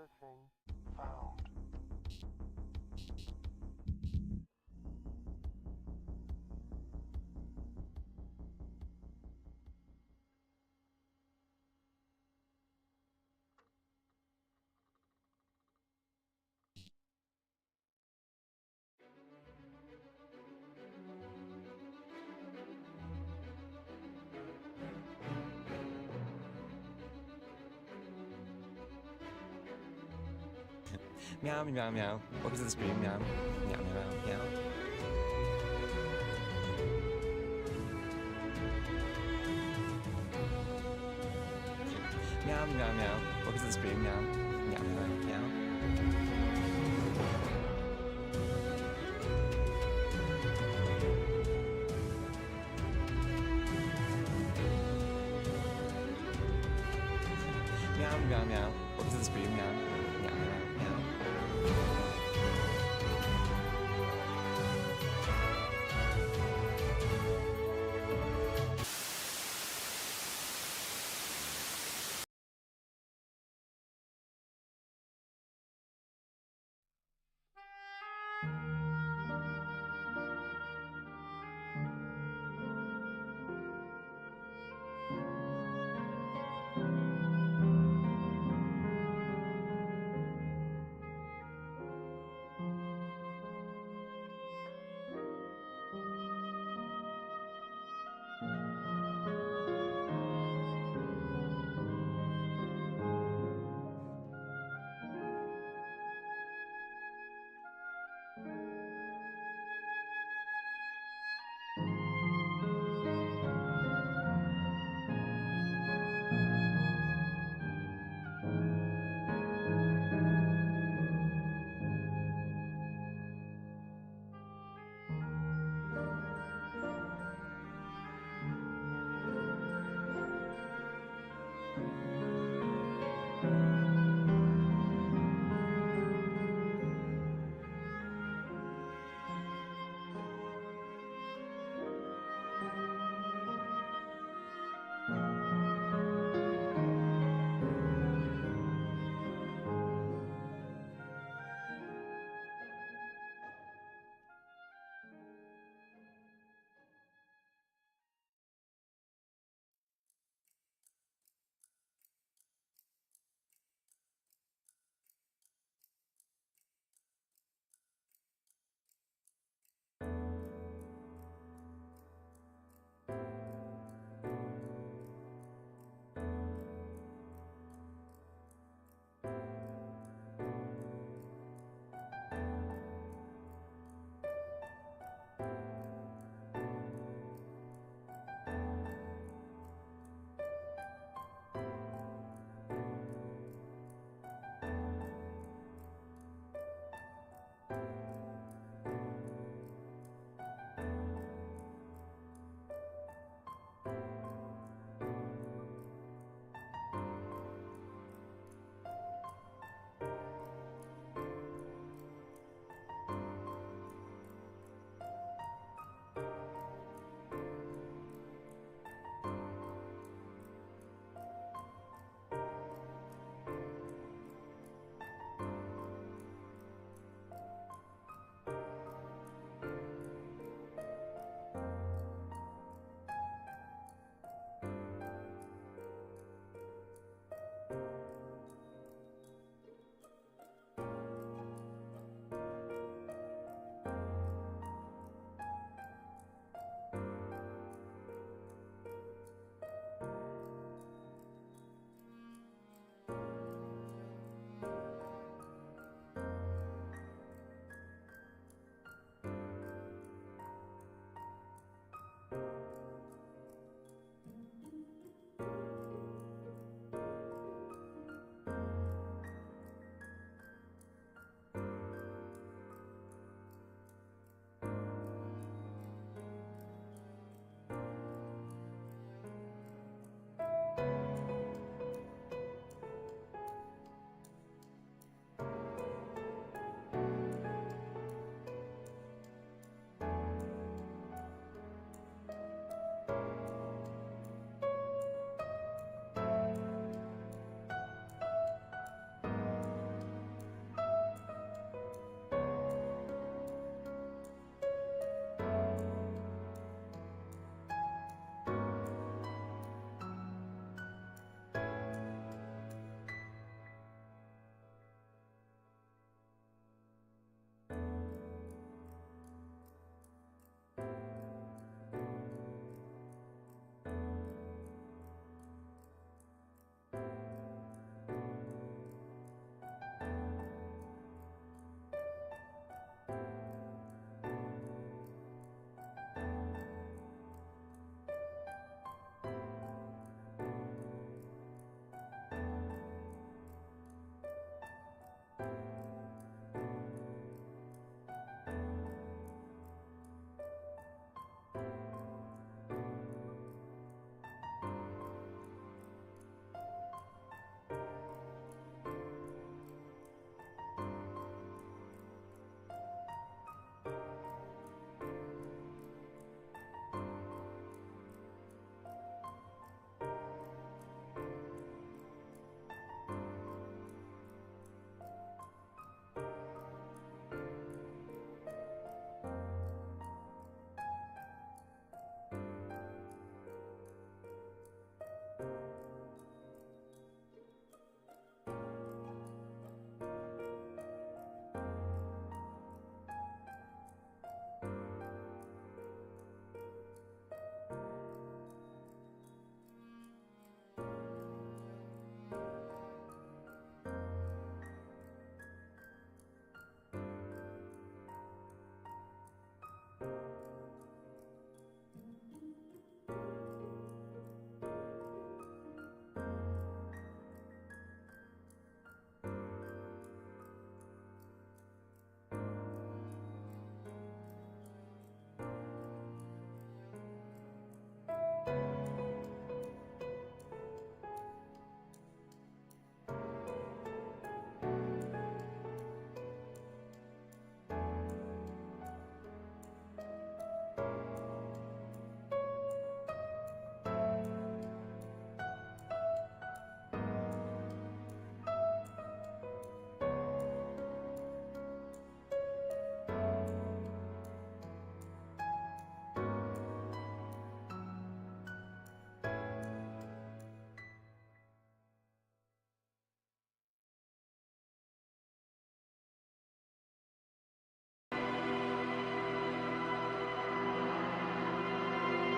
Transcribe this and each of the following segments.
Searching. Found. Meow, meow, meow. Welcome to the stream, meow. Meow, meow, meow. Meow, meow, meow. Welcome to the stream, meow. Meow, meow, meow. Meow, meow, meow. Welcome to the stream, meow. Meow, meow, meow.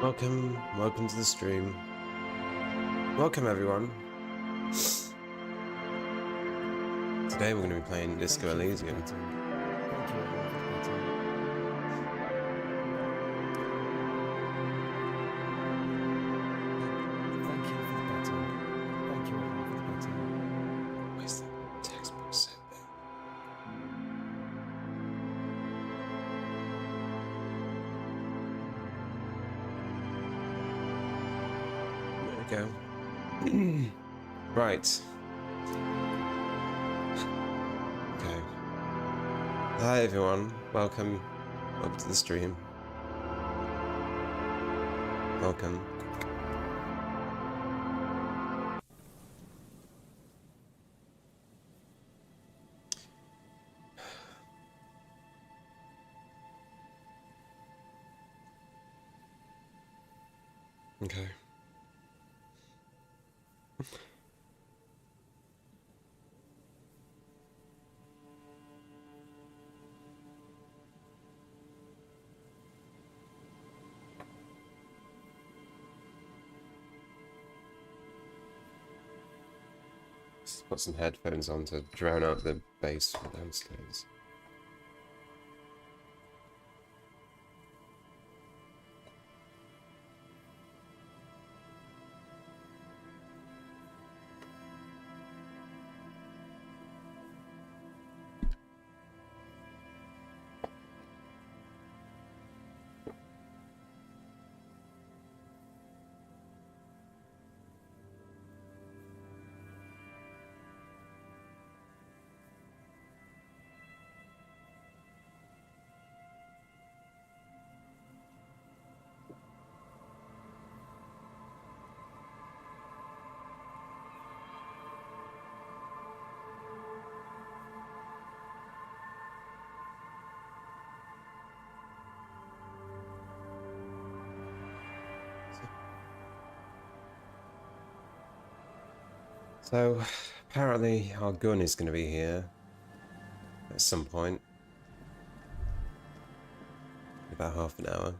Welcome to the stream. Welcome everyone. Today we're going to be playing Disco Elysium. Thank you everyone for the button. Thank you for the button. Thank you everyone for the button. Where's the textbook set there? There we go. Right. Okay. Hi everyone. Welcome to the stream. Welcome. Okay. Just put some headphones on to drown out the bass from downstairs. So, apparently our gun is going to be here at some point. In about half an hour.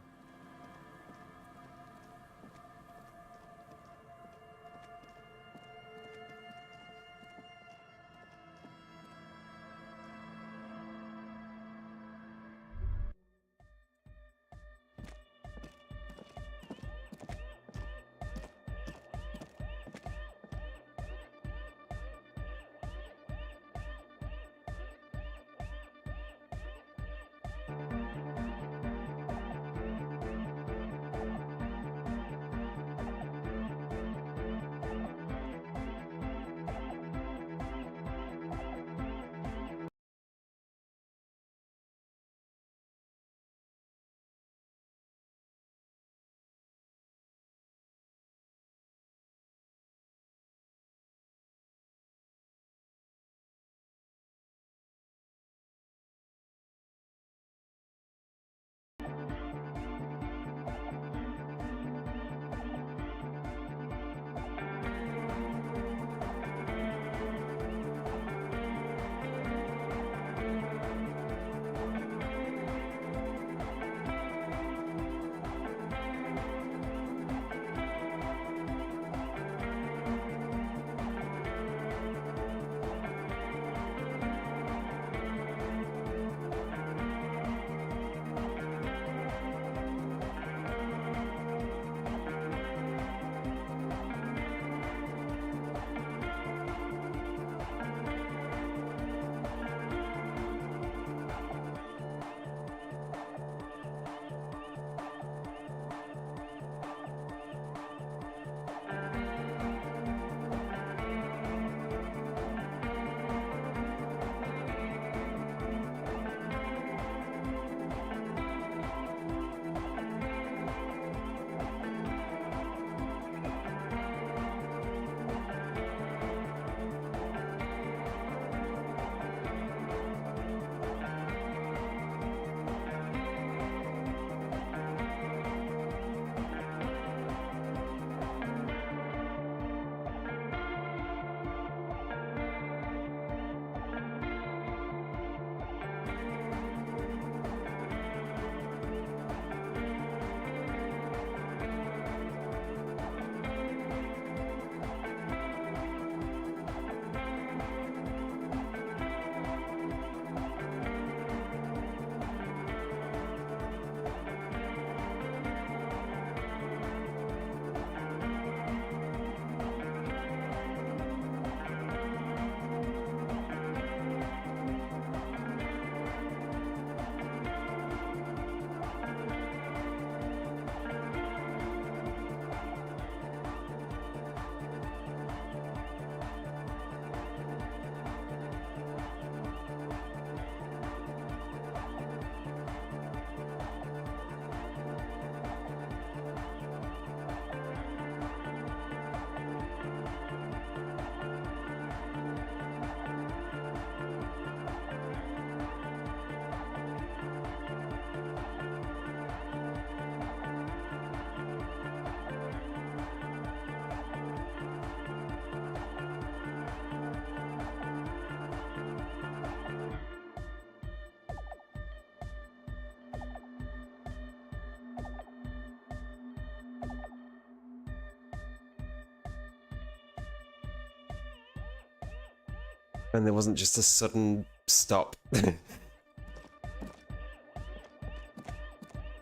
And there wasn't just a sudden stop.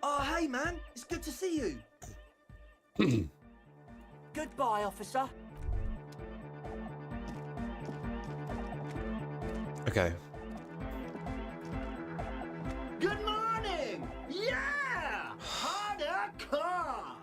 Oh, hey, man. It's good to see you. Goodbye, officer. Okay. Good morning! Yeah! Harder car!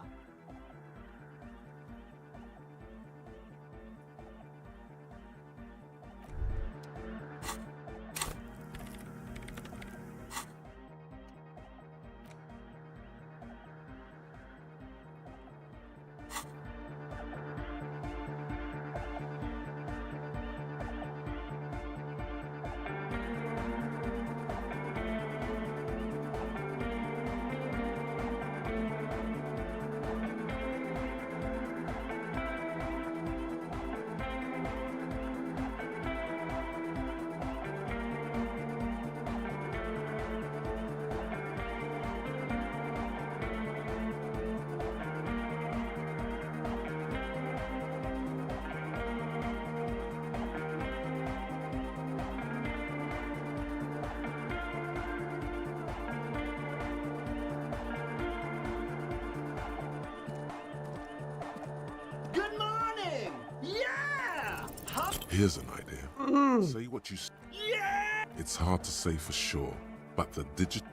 Good morning! Yeah! Huh? Here's an idea. Say what you. Yeah! It's hard to say for sure, but the digital.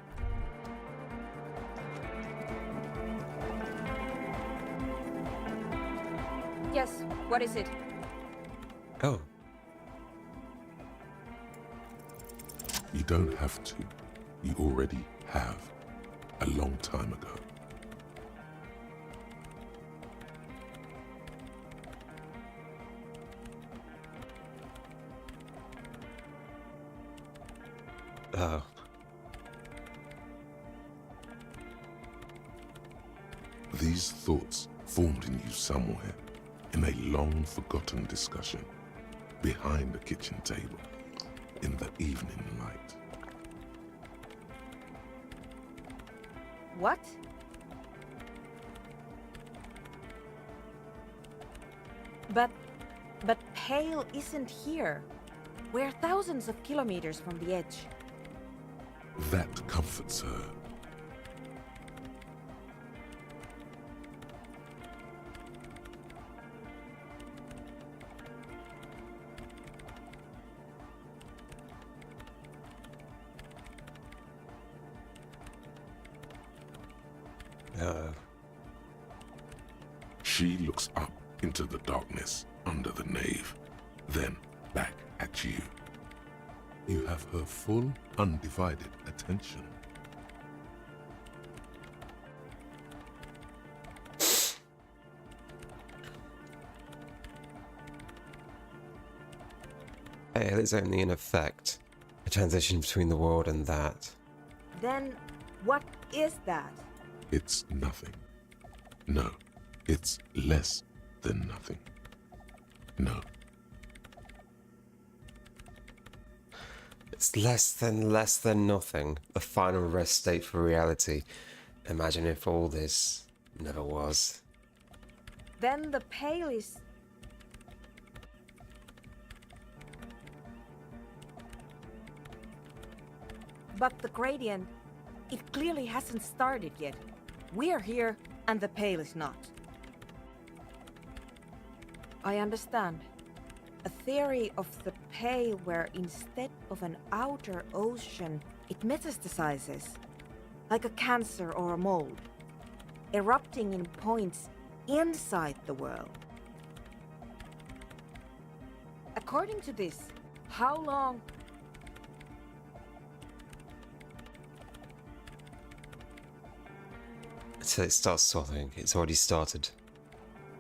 Yes, what is it? Oh. You don't have to. You already have. A long time ago. Oh. These thoughts formed in you somewhere, in a long-forgotten discussion, behind the kitchen table, in the evening light. What? But Pale isn't here. We're thousands of kilometers from the edge. That comforts her. She looks up into the darkness under the nave, then back at you. You have her full, undivided attention. Pale is only in effect a transition between the world and that. Then what is that? It's nothing. No, it's less than nothing. No. It's less than nothing. The final rest state for reality. Imagine if all this never was. Then the Pale is... But the gradient, it clearly hasn't started yet. We're here, and the Pale is not. I understand. A theory of the Pale where instead of an outer ocean, it metastasizes. Like a cancer or a mold. Erupting in points inside the world. According to this, how long... So it starts something. It's already started.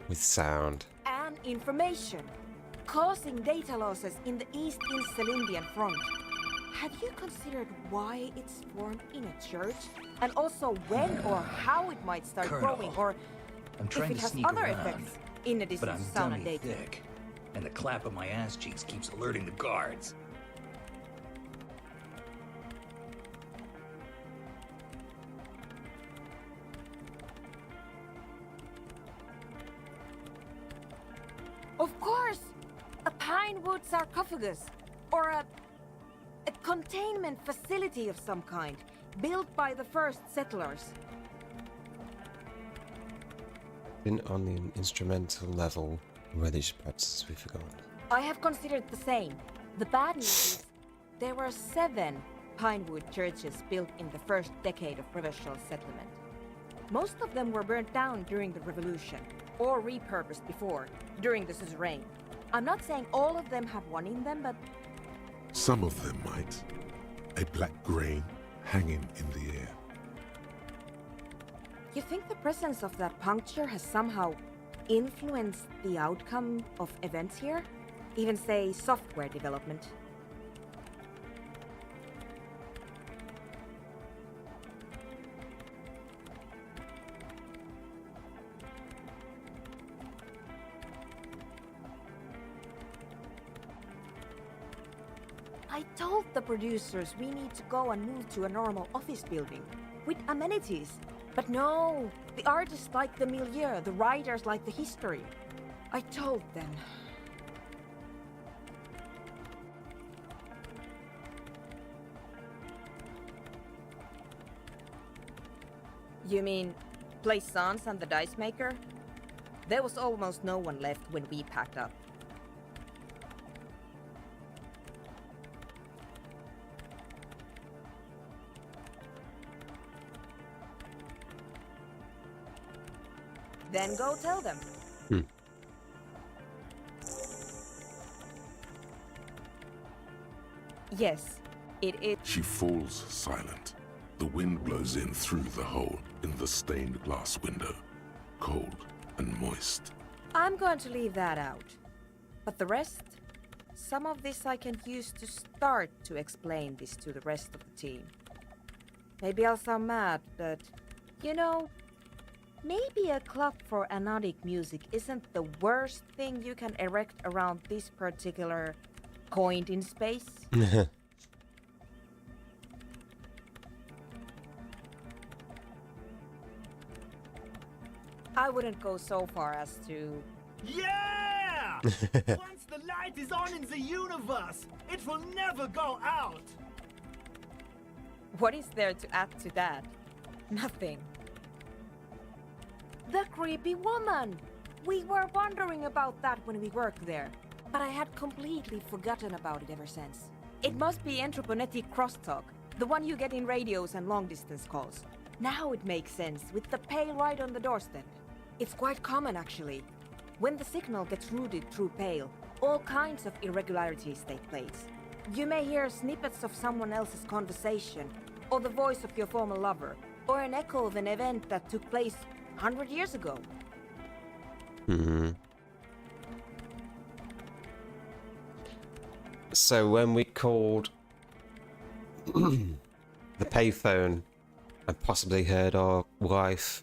With sound. And information, causing data losses in the East Insulindian front. Have you considered why it's formed in a church? And also when or how it might start Colonel, growing, or I'm if trying it to has sneak other around, effects in but addition I'm to sound and dummy data? thick, and the clap of my ass cheeks keeps alerting the guards. Of course! A pine wood sarcophagus, Or a containment facility of some kind, built by the first settlers. Been on the instrumental level, religious practices we forgot. I have considered the same. The bad news is there were 7 pinewood churches built in the first decade of provincial settlement. Most of them were burnt down during the revolution, or repurposed before, during the suzerain. I'm not saying all of them have one in them, but Some of them might. A black grain hanging in the air. you think the presence of that puncture has somehow influenced the outcome of events here? Even say software development? I told the producers we need to go and move to a normal office building with amenities. But no, the artists like the milieu, the writers like the history. I told them. You mean Plaisance and the Dice Maker? There was almost no one left when we packed up. Then go tell them. Yes, it is. She falls silent. The wind blows in through the hole in the stained glass window, cold and moist. I'm going to leave that out. But the rest? Some of this I can use to start to explain this to the rest of the team. Maybe I'll sound mad, but you know, maybe a club for anodic music isn't the worst thing you can erect around this particular point in space. I wouldn't go so far as to... Yeah! Once the light is on in the universe, it will never go out! What is there to add to that? Nothing. The creepy woman! We were wondering about that when we worked there, but I had completely forgotten about it ever since. It must be anthroponetic crosstalk, the one you get in radios and long-distance calls. Now it makes sense, with the pale right on the doorstep. It's quite common, actually. When the signal gets routed through pale, all kinds of irregularities take place. You may hear snippets of someone else's conversation, or the voice of your former lover, or an echo of an event that took place 100 years ago. So when we called the payphone and possibly heard our wife.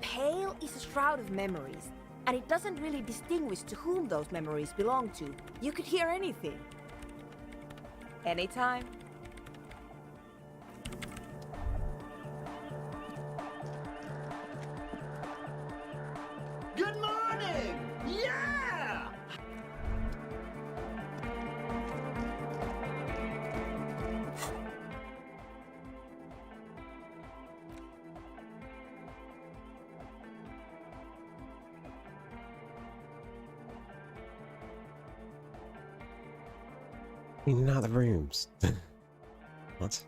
Pale is a shroud of memories, and it doesn't really distinguish to whom those memories belong to. You could hear anything. Anytime. Good morning! Yeah! In and out of the rooms. What?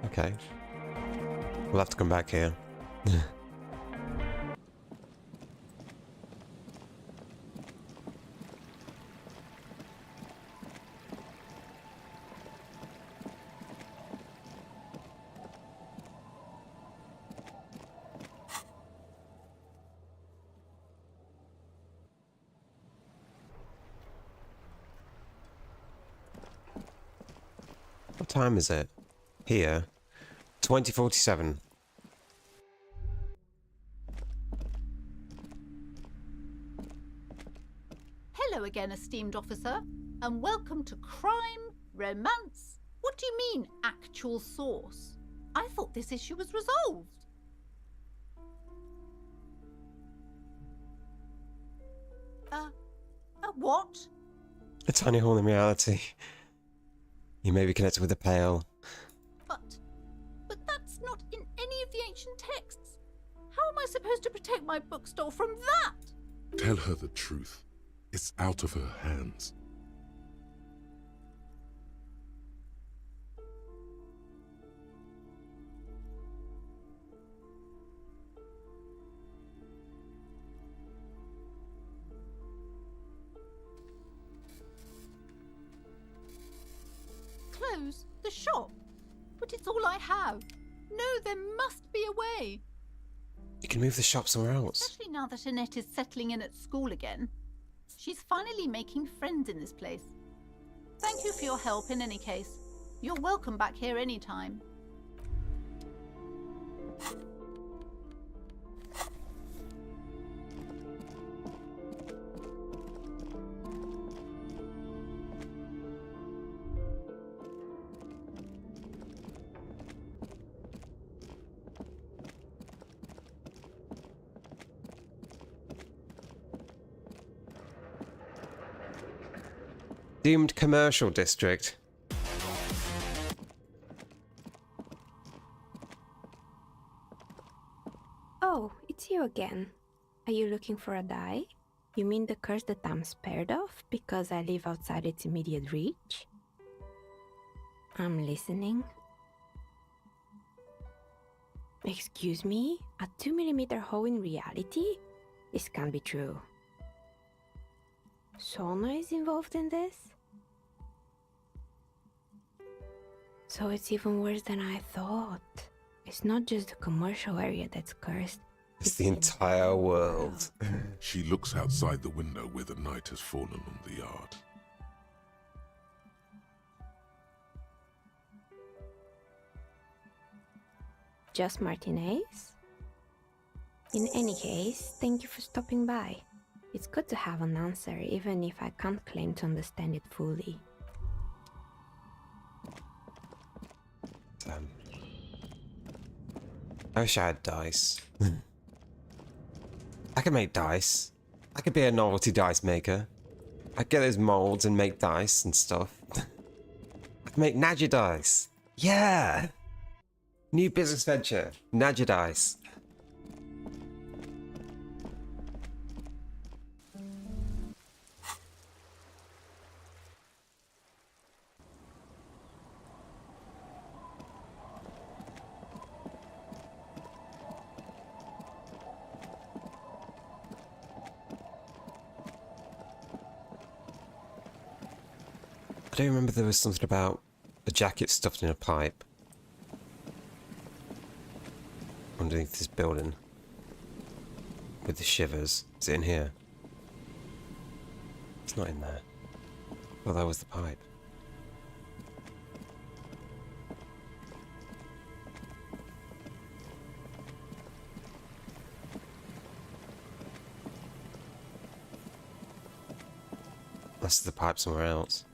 Okay. We'll have to come back here. What time is it? Here. 20:47. Hello again, esteemed officer, and welcome to Crime, Romance. What do you mean, actual source? I thought this issue was resolved. What? A tiny hole in reality. You may be connected with the Pale. But that's not in any of the ancient texts. How am I supposed to protect my bookstore from that? Tell her the truth. It's out of her hands. Close the shop? But it's all I have. No, there must be a way. You can move the shop somewhere else. Especially now that Annette is settling in at school again. She's finally making friends in this place. Thank you for your help in any case. You're welcome back here anytime. Doomed commercial district. Oh, it's you again. Are you looking for a die? You mean the curse that I'm spared of because I live outside its immediate reach? I'm listening. Excuse me? A 2mm hole in reality? This can't be true. Sona is involved in this? So it's even worse than I thought. It's not just the commercial area that's cursed. It's the entire world. She looks outside the window where the night has fallen on the yard. Just Martinez? In any case, thank you for stopping by. It's good to have an answer, even if I can't claim to understand it fully. I wish I had dice. I could make dice. I could be a novelty dice maker. I'd get those molds and make dice and stuff. I could make Nadja dice. Yeah! New business venture. Nadja dice. I do remember there was something about a jacket stuffed in a pipe underneath this building with the shivers. Is it in here? It's not in there. Well, that was the pipe. That's the pipe somewhere else.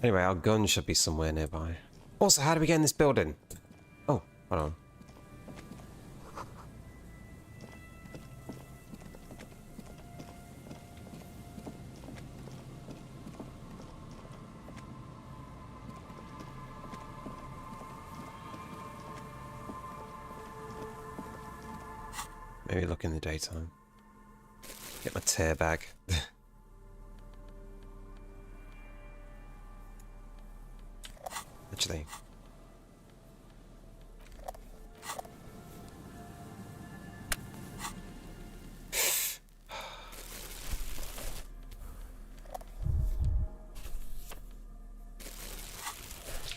Anyway, our gun should be somewhere nearby. Also, how do we get in this building? Oh, hold on. Maybe look in the daytime. Get my tear bag. Actually.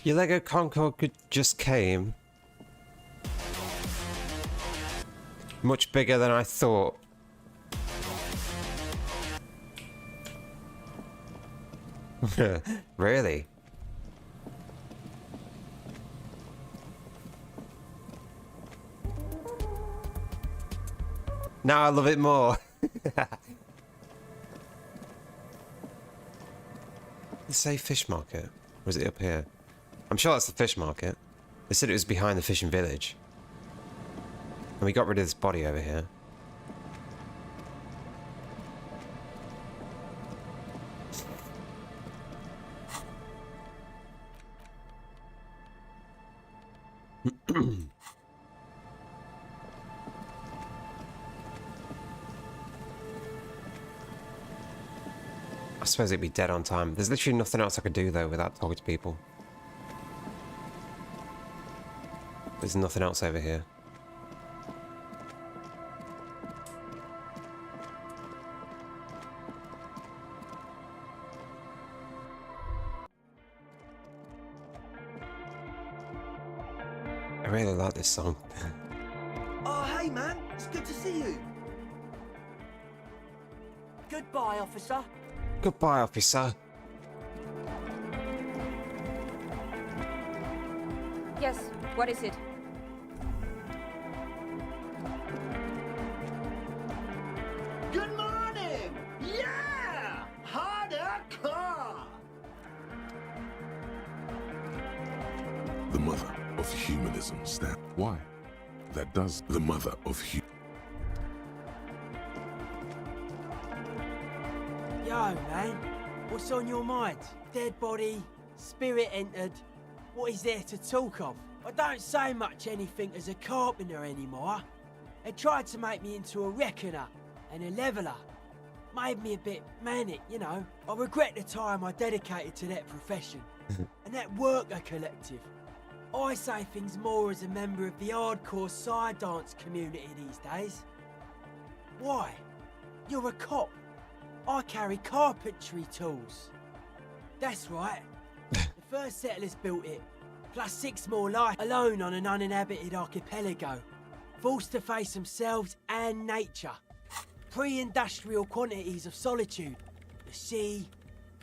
Your Lego Concorde just came. Much bigger than I thought. Really? Now I love it more. The safe fish market? Or is it up here? I'm sure that's the fish market. They said it was behind the fishing village. And we got rid of this body over here. I suppose it'd be dead on time. There's literally nothing else I could do though without talking to people. There's nothing else over here. I really like this song. Oh, hey, man. It's good to see you. Goodbye, officer. Goodbye, officer. Yes, what is it? Good morning! Yeah! Harder car! The mother of humanism stand. Why? That does the mother of Yo, man. What's on your mind? Dead body? Spirit entered? What is there to talk of? I don't say much anything as a carpenter anymore. They tried to make me into a reckoner and a leveller. Made me a bit manic, you know. I regret the time I dedicated to that profession. And that worker collective. I say things more as a member of the hardcore side dance community these days. Why? You're a cop. I carry carpentry tools. That's right. The first settlers built it, plus 6 more life alone on an uninhabited archipelago, forced to face themselves and nature. Pre-industrial quantities of solitude, the sea,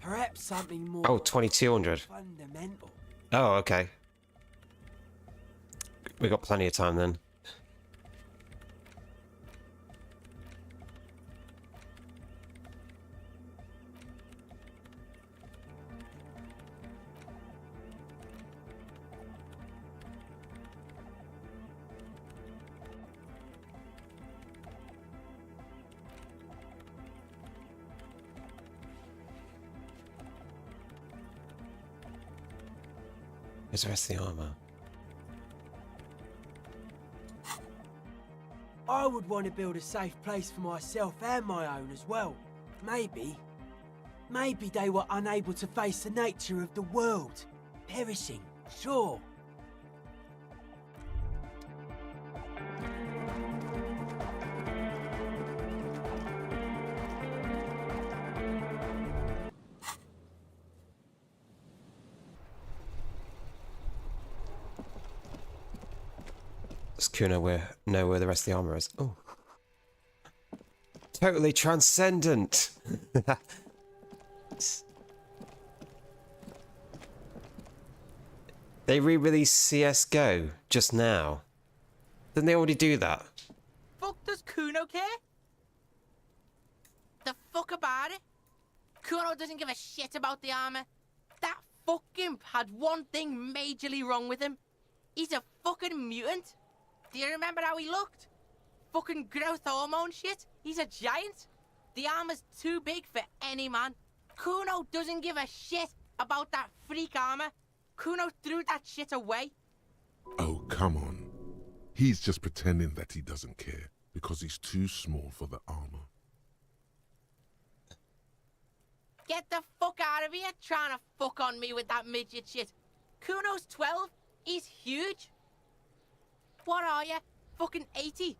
perhaps something more. Oh, 2200. Fundamental. Oh, okay. We got plenty of time then. Where's the rest of the armor? I would want to build a safe place for myself and my own as well. Maybe they were unable to face the nature of the world. Perishing, sure. Does Kuno know where the rest of the armor is? Oh. Totally transcendent! They re-released CSGO just now. Didn't they already do that? Fuck does Kuno care? The fuck about it? Kuno doesn't give a shit about the armor. That fucking had one thing majorly wrong with him. He's a fucking mutant. Do you remember how he looked? Fucking growth hormone shit. He's a giant. The armor's too big for any man. Kuno doesn't give a shit about that freak armor. Kuno threw that shit away. Oh, come on. He's just pretending that he doesn't care because he's too small for the armor. Get the fuck out of here trying to fuck on me with that midget shit. Kuno's 12. He's huge. What are you? Fucking 80?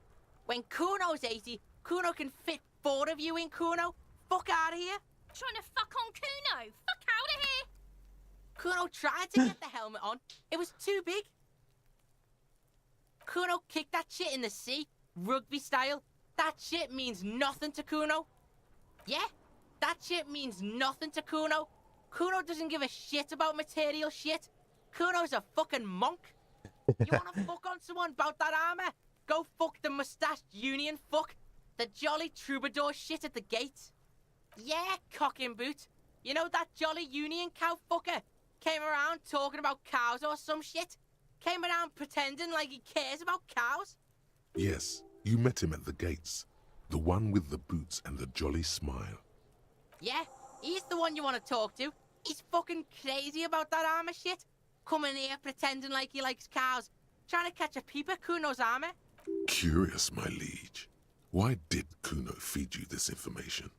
When Kuno's 80, Kuno can fit 4 of you in Kuno. Fuck out of here. Trying to fuck on Kuno. Fuck out of here. Kuno tried to get the helmet on. It was too big. Kuno kicked that shit in the sea, rugby style. That shit means nothing to Kuno. Yeah, that shit means nothing to Kuno. Kuno doesn't give a shit about material shit. Kuno's a fucking monk. You wanna fuck on someone about that armor? Go fuck the mustached union fuck. The jolly troubadour shit at the gate. Yeah, cock and boot. You know that jolly union cow fucker? Came around talking about cows or some shit. Came around pretending like he cares about cows. Yes, you met him at the gates. The one with the boots and the jolly smile. Yeah, he's the one you want to talk to. He's fucking crazy about that armor shit. Coming here pretending like he likes cows. Trying to catch a peep at Kuno's armor. Curious, my liege. Why did Kuno feed you this information?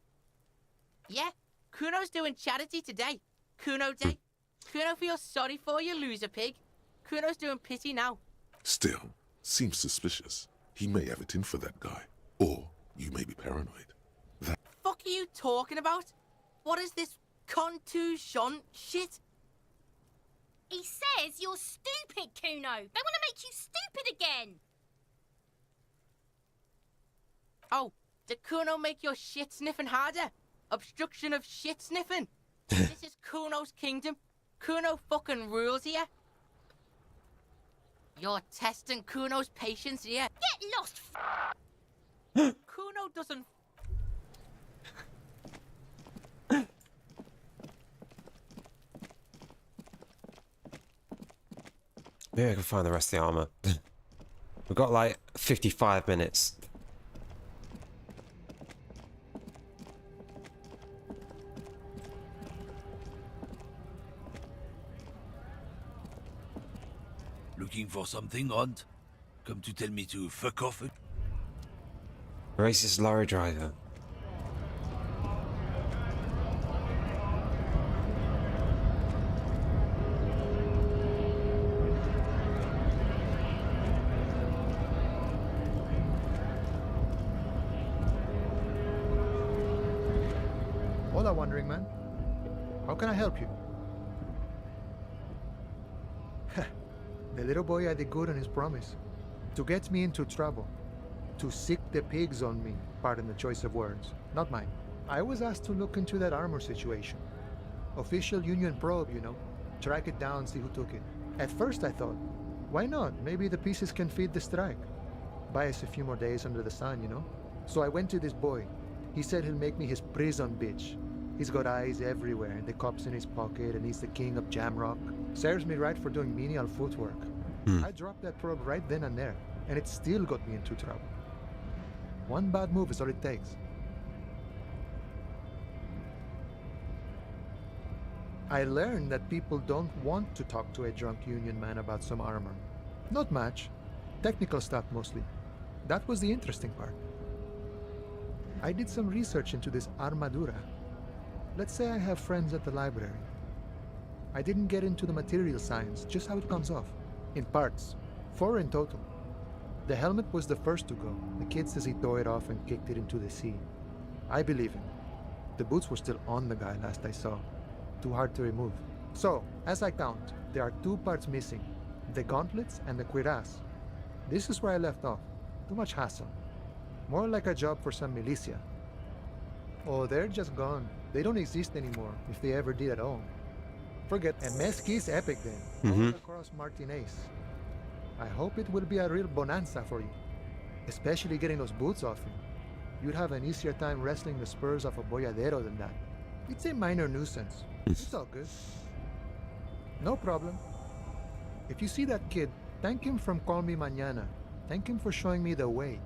Yeah, Kuno's doing charity today. Kuno Day. Kuno feels sorry for you, loser pig. Kuno's doing pity now. Still, seems suspicious. He may have it in for that guy. Or you may be paranoid. That Fuck are you talking about? What is this contusion shit? He says you're stupid, Kuno. They want to make you stupid again. Oh, did Kuno make your shit sniffing harder? Obstruction of shit sniffing. This is Kuno's kingdom. Kuno fucking rules here. You're testing Kuno's patience here. Get lost. Kuno doesn't. Maybe I can find the rest of the armor. We've got like 55 minutes. Looking for something, Hunt? Come to tell me to fuck off? Racist lorry driver. Hola, Wandering Man. How can I help you? The little boy had it good on his promise. To get me into trouble. To sick the pigs on me. Pardon the choice of words. Not mine. I was asked to look into that armor situation. Official Union probe, you know. Track it down, see who took it. At first I thought, why not? Maybe the pieces can feed the strike. Buy us a few more days under the sun, you know? So I went to this boy. He said he'll make me his prison bitch. He's got eyes everywhere, and the cop's in his pocket, and he's the king of Jamrock. Serves me right for doing menial footwork. I dropped that probe right then and there, and it still got me into trouble. One bad move is all it takes. I learned that people don't want to talk to a drunk Union man about some armor. Not much. Technical stuff mostly. That was the interesting part. I did some research into this armadura. Let's say I have friends at the library. I didn't get into the material science, just how it comes off. In parts. 4 in total. The helmet was the first to go. The kid says he tore it off and kicked it into the sea. I believe him. The boots were still on the guy last I saw. Too hard to remove. So, as I count, there are 2 parts missing. The gauntlets and the cuirass. This is where I left off. Too much hassle. More like a job for some militia. Oh, they're just gone. They don't exist anymore, if they ever did at all. Forget a Mesqui's epic then. All across Martinez. I hope it will be a real bonanza for you. Especially getting those boots off him. You'd have an easier time wrestling the spurs off a boyadero than that. It's a minor nuisance. It's all good. No problem. If you see that kid, thank him from Call Me Mañana. Thank him for showing me the way.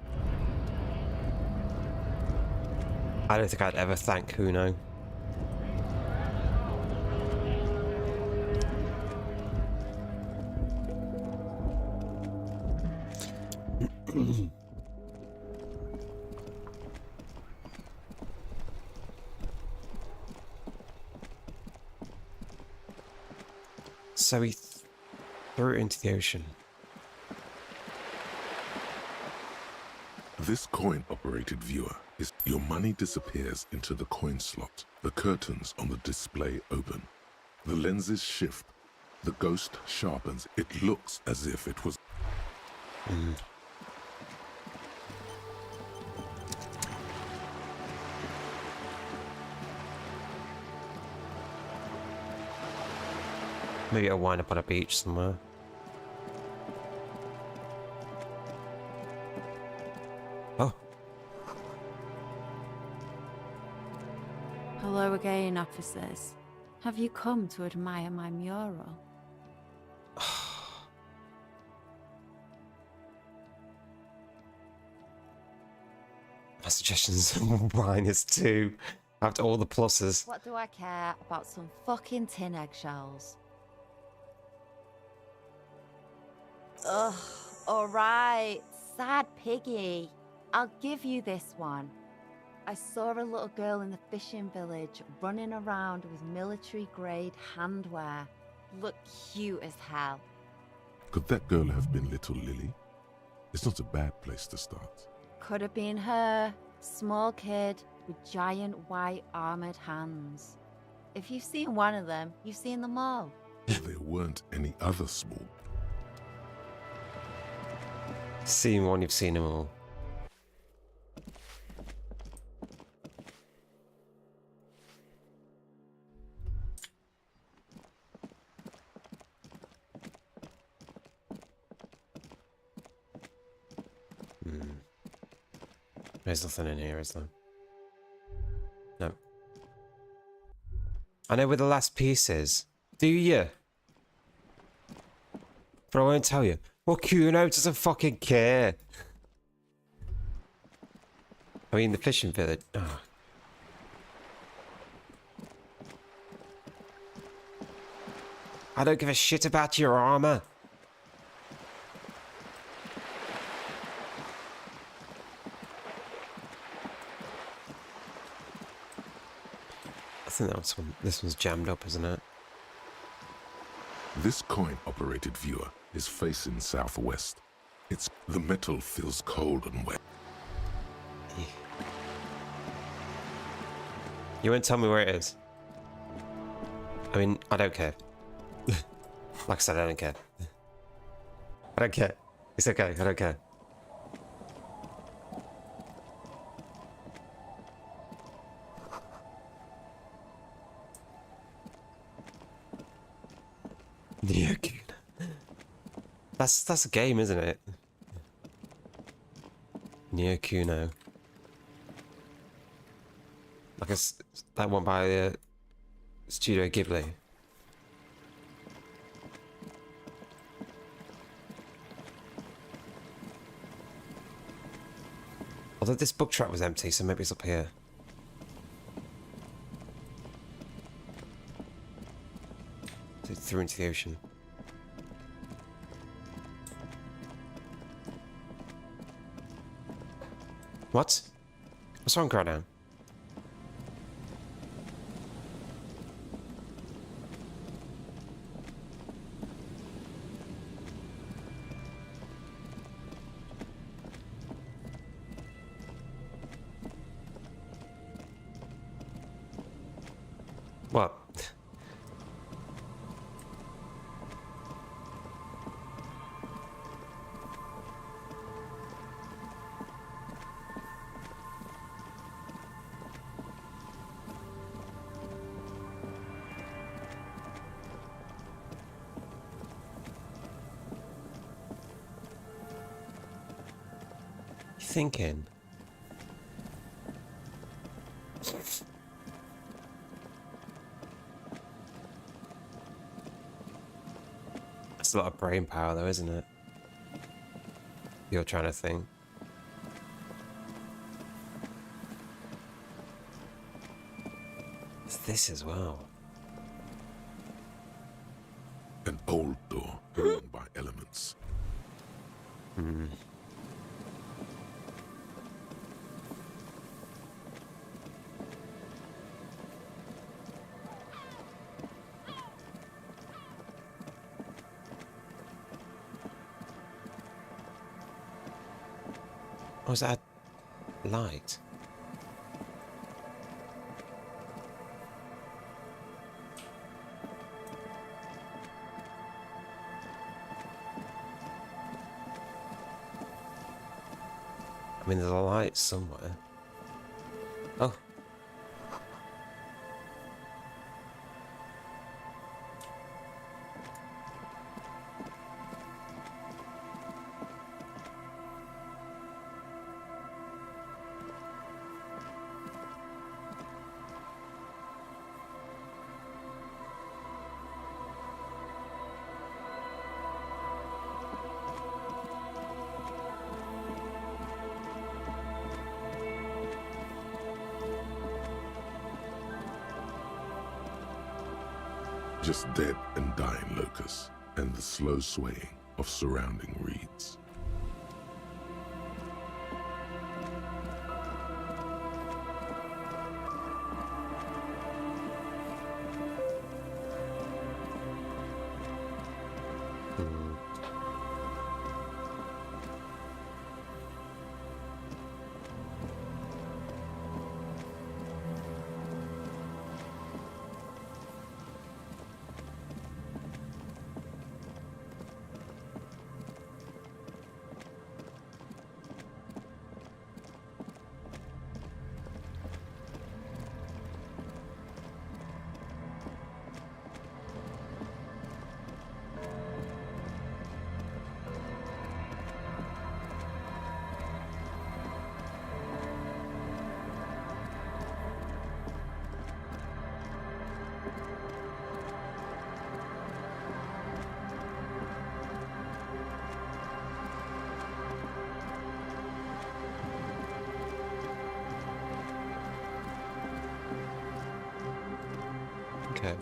I don't think I'd ever thank Kuno. So he threw it into the ocean. This coin-operated viewer is your money disappears into the coin slot. The curtains on the display open. The lenses shift. The ghost sharpens. It looks as if it was... Maybe I'll wind up on a beach somewhere. Oh. Hello again, officers. Have you come to admire my mural? My suggestion's -2 after all the pluses. What do I care about some fucking tin eggshells? Ugh, alright, sad piggy. I'll give you this one. I saw a little girl in the fishing village running around with military-grade handwear. Looked cute as hell. Could that girl have been little Lily? It's not a bad place to start. Could have been her. Small kid with giant white armored hands. If you've seen one of them, you've seen them all. There weren't any other small. Seen one, you've seen them all. There's nothing in here, is there? No. I know where the last piece is. Do you? But I won't tell you. Well, Kuno doesn't fucking care. I mean, the fishing village. Oh. I don't give a shit about your armor. I think that's one. This one's jammed up, isn't it? This coin-operated viewer is facing southwest. The metal feels cold and wet. You won't tell me where it is. I mean, I don't care. Like I said, I don't care. I don't care. It's okay, I don't care. Neokuna. That's a game, isn't it? Neokuno. Like that one by Studio Ghibli. Although this book track was empty, so maybe it's up here. So it threw into the ocean. What? What's wrong, Crawdown? What? You thinking? That's a lot of brain power, though, isn't it? You're trying to think. It's this as well. An old door worn by elements. Hmm. Oh, is that a light? I mean, there's a light somewhere. Oh. Just dead and dying locusts and the slow swaying of surrounding reeds. Okay.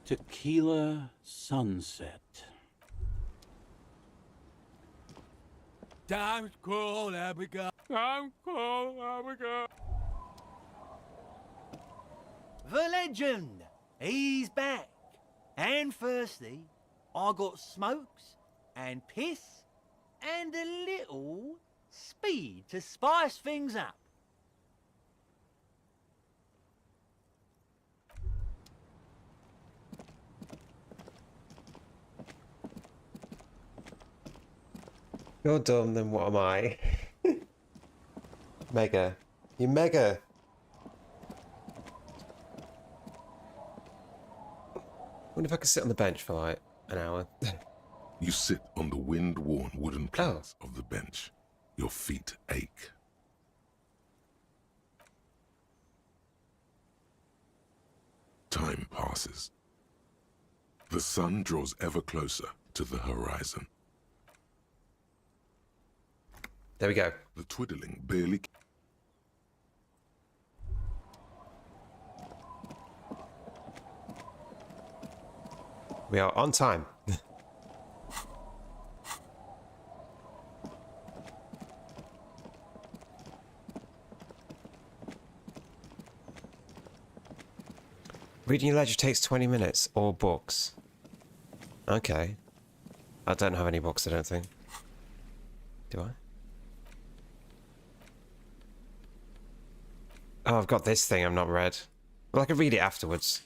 Tequila sunset. Time's cold, Abigail. Time's cold, Abigail. The legend! He's back. And firstly, I got smokes and piss and a little speed to spice things up. You're dumb, then what am I? Mega. You mega. Wonder if I could sit on the bench for like an hour. You sit on the wind-worn wooden planks of the bench. Your feet ache. Time passes. The sun draws ever closer to the horizon. There we go. The twiddling barely... We are on time. Reading your ledger takes 20 minutes, or books. Okay. I don't have any books, I don't think. Do I? Oh, I've got this thing I've not read. Well, I can read it afterwards.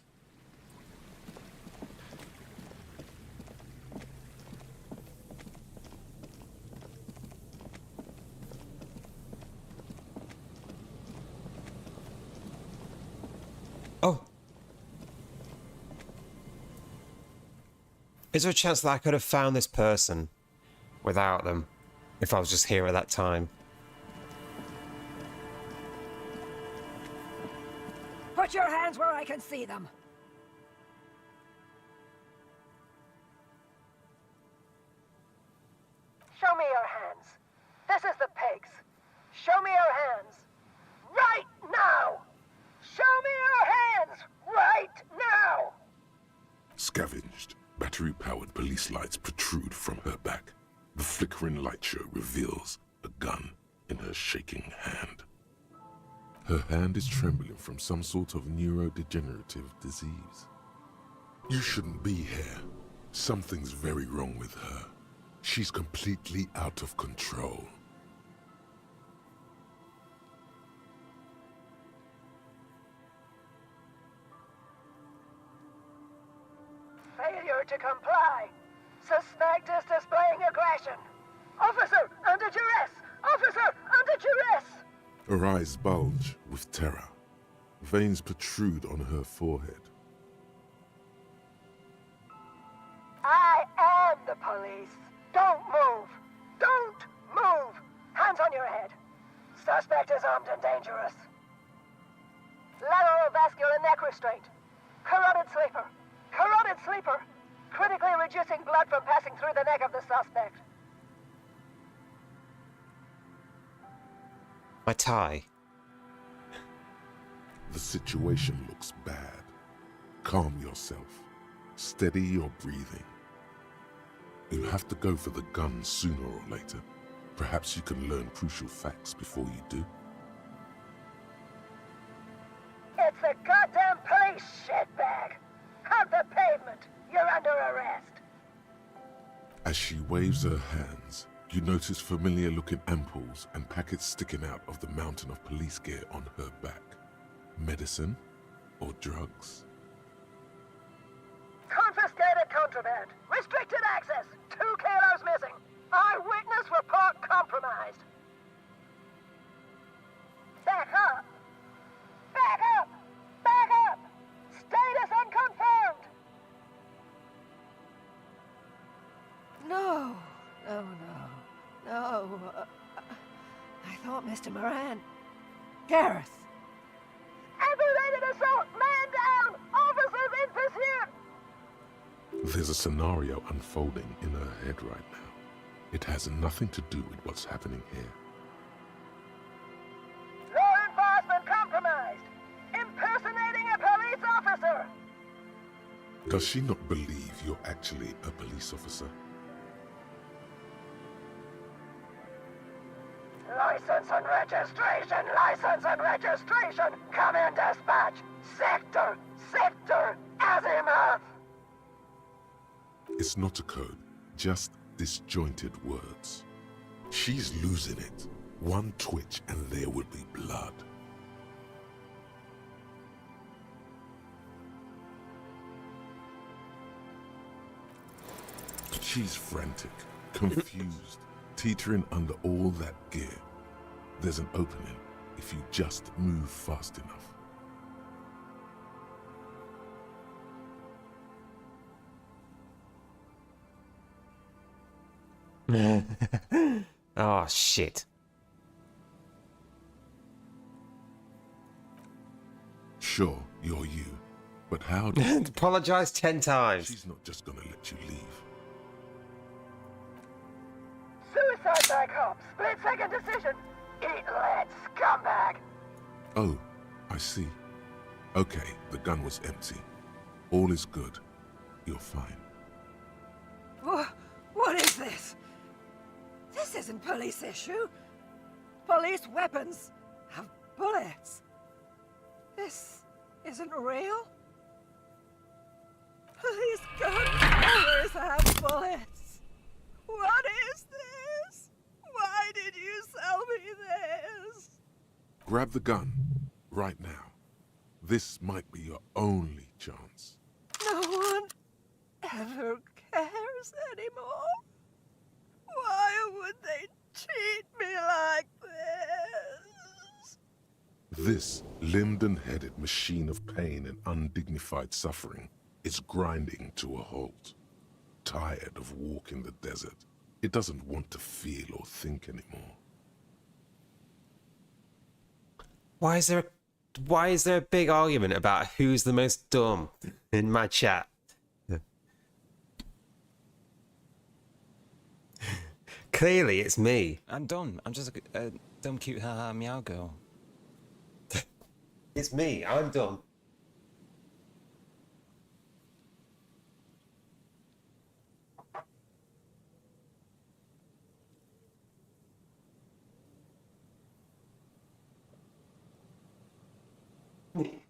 Oh! Is there a chance that I could have found this person without them if I was just here at that time? Put your hands where I can see them. Show me your hands. This is the pigs. Show me your hands. Right now! Show me your hands! Right now! Scavenged, battery-powered police lights protrude from her back. The flickering light show reveals a gun in her shaking hand. Her hand is trembling from some sort of neurodegenerative disease. You shouldn't be here. Something's very wrong with her. She's completely out of control. Failure to comply. Suspect is displaying aggression. Officer, under duress! Officer, under duress! Her eyes bulge with terror. Veins protrude on her forehead. I am the police. Don't move. Don't move. Hands on your head. Suspect is armed and dangerous. Lateral vascular neck restraint. Carotid sleeper. Carotid sleeper. Critically reducing blood from passing through the neck of the suspect. My tie. The situation looks bad. Calm yourself. Steady your breathing. You'll have to go for the gun sooner or later. Perhaps you can learn crucial facts before you do. It's the goddamn police, shitbag! Hug the pavement! You're under arrest! As she waves her hands, you notice familiar-looking ampoules and packets sticking out of the mountain of police gear on her back. Medicine or drugs? Confiscated contraband! Restricted access! 2 kilos missing! Eyewitness report compromised! Back up! Back up! Back up! Status unconfirmed! No, no, no, no. I thought Mr. Moran. Gareth! Aggravated assault! Man down! Officers in pursuit! There's a scenario unfolding in her head right now. It has nothing to do with what's happening here. Law enforcement compromised! Impersonating a police officer! Does she not believe you're actually a police officer? License and registration! License and registration! Come in, dispatch! Sector! Sector! Azimuth! It's not a code, just disjointed words. She's losing it. One twitch and there will be blood. She's frantic, confused, teetering under all that gear. There's an opening if you just move fast enough. Oh, shit. Sure, you're you, but how do Apologize 10 times. She's not just gonna let you leave. Suicide by cop! Split-second decision! Eat lead, scumbag! Oh, I see. Okay, the gun was empty. All is good. You're fine. What is this? This isn't police issue. Police weapons have bullets. This isn't real. Police guns always have bullets. What is this? Why did you sell me this? Grab the gun, right now. This might be your only chance. No one ever cares anymore. Why would they treat me like this? This limbed and headed machine of pain and undignified suffering is grinding to a halt. Tired of walking the desert, it doesn't want to feel or think anymore. Why is there a big argument about who's the most dumb in my chat? Clearly, it's me. I'm dumb. I'm just a dumb, cute, haha, meow girl. It's me. I'm dumb.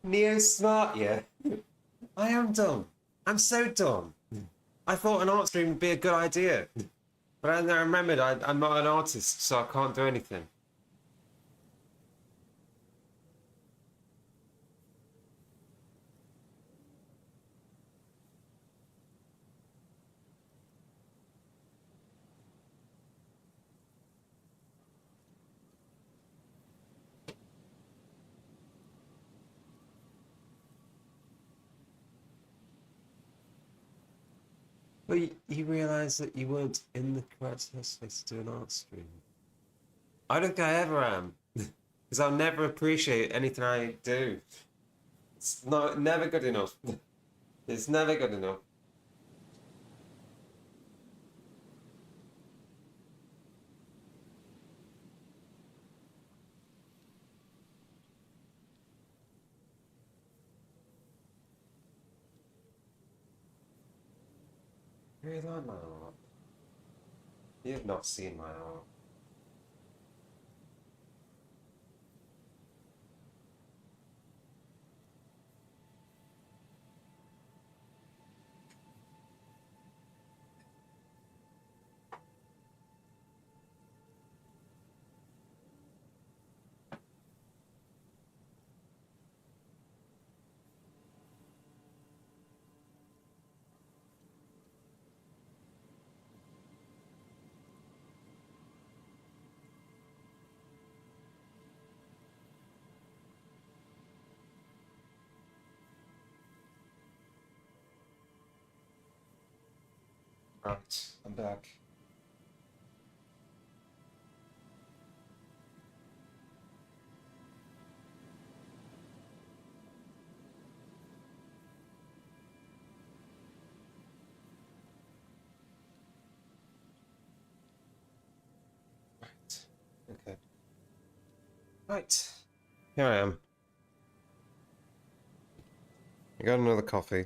Neo's smart, yeah. I am dumb. I'm so dumb. I thought an art stream would be a good idea. But then I remembered I'm not an artist, so I can't do anything. But you realised that you weren't in the correct headspace to do an art stream. I don't think I ever am. Because I'll never appreciate anything I do. It's never good enough. It's never good enough. You really like my art? You have not seen my art. Right, I'm back. Right, okay. Right, here I am. I got another coffee.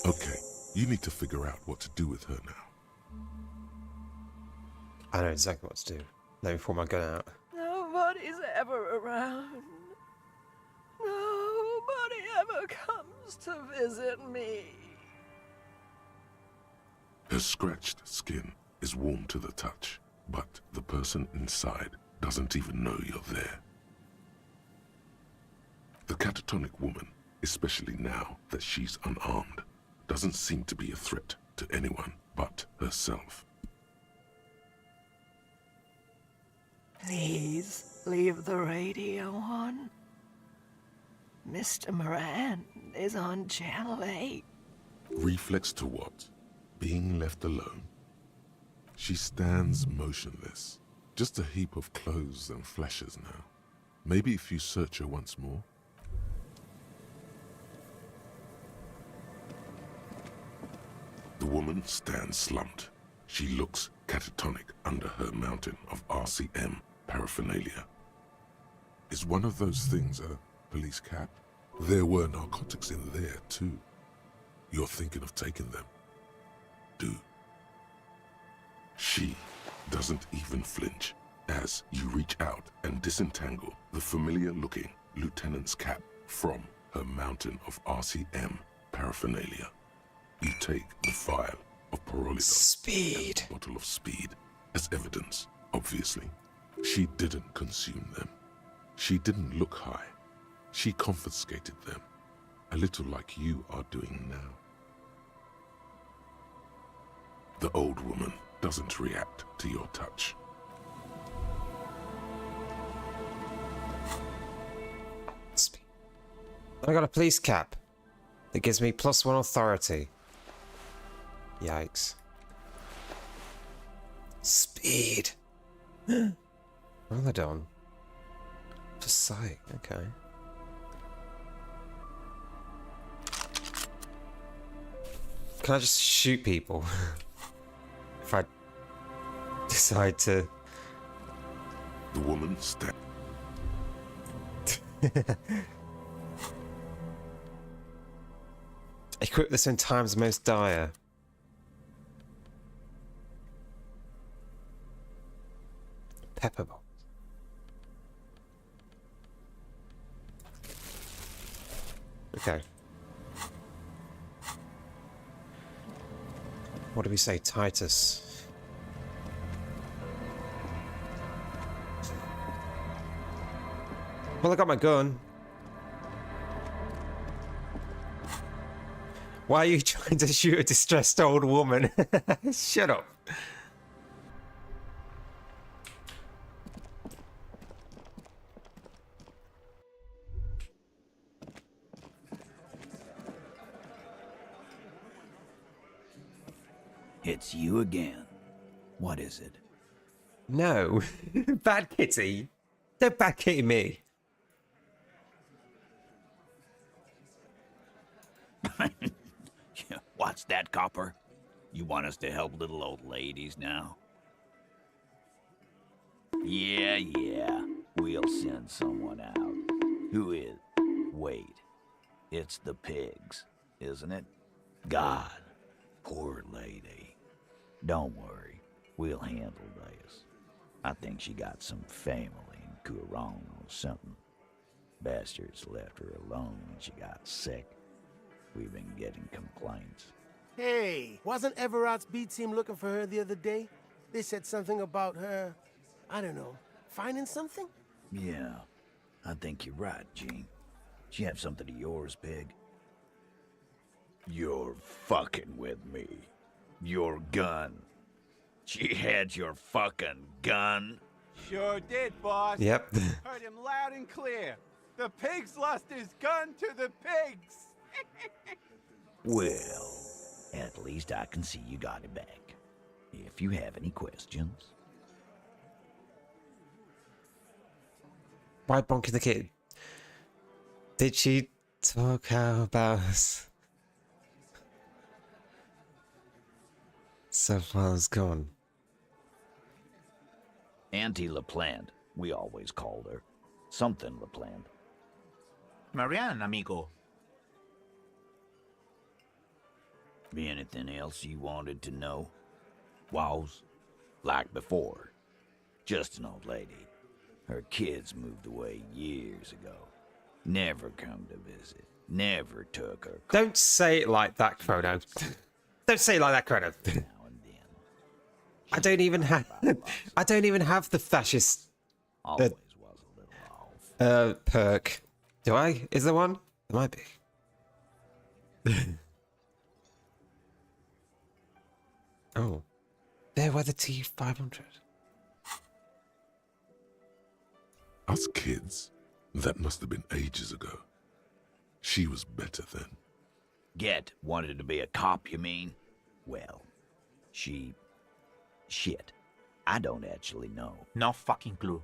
Okay, you need to figure out what to do with her now. I know exactly what to do. Let me pull my gun out. Nobody's ever around. Nobody ever comes to visit me. Her scratched skin is warm to the touch, but the person inside doesn't even know you're there. The catatonic woman, especially now that she's unarmed, doesn't seem to be a threat to anyone but herself. Please leave the radio on. Mr. Moran is on Channel 8. Reflex to what? Being left alone? She stands motionless, just a heap of clothes and fleshes now. Maybe if you search her once more. The woman stands slumped. She looks catatonic under her mountain of RCM paraphernalia. Is one of those things a police cap? There were narcotics in there too. You're thinking of taking them? Do. She doesn't even flinch as you reach out and disentangle the familiar-looking lieutenant's cap from her mountain of RCM paraphernalia. You take the vial of pyrrolidone Speed. and a bottle of speed as evidence, obviously. She didn't consume them. She didn't look high. She confiscated them, a little like you are doing now. The old woman doesn't react to your touch. Speed. I got a police cap that gives me +1 authority. Yikes. Speed. Rolodon. For sight, okay. Can I just shoot people? If I decide to... The woman stands. Equip this in times most dire. Pepper box. Okay. What do we say, Titus? Well, I got my gun. Why are you trying to shoot a distressed old woman? Shut up. It's you again. What is it? No. Bad kitty. Don't bad kitty me. What's that, Copper? You want us to help little old ladies now? Yeah. We'll send someone out. Who is? Wait. It's the pigs, isn't it? God. Poor lady. Don't worry. We'll handle this. I think she got some family in Kurong or something. Bastards left her alone when she got sick. We've been getting complaints. Hey, wasn't Everard's B team looking for her the other day? They said something about her, I don't know, finding something? Yeah, I think you're right, Gene. She have something of yours, Pig? You're fucking with me. Your gun. She had your fucking gun? Sure did, boss. Yep. Heard him loud and clear. The pigs lost his gun to the pigs. Well, at least I can see you got it back. If you have any questions. Why bonking the kid? Did she talk how about us? So far as gone. Auntie LaPlante, we always called her. Something LaPlante. Marianne, amigo. Be anything else you wanted to know? Was? Like before. Just an old lady. Her kids moved away years ago. Never come to visit. Never took her. Don't say it like that, Chrono. Don't say it like that, Chrono. I don't even have the fascist Always was a little off. perk. Do I? Is there one? There might be. Oh. There were the T500. Us kids? That must have been ages ago. She was better then. Get wanted to be a cop, you mean? Well, she... Shit. I don't actually know. No fucking clue.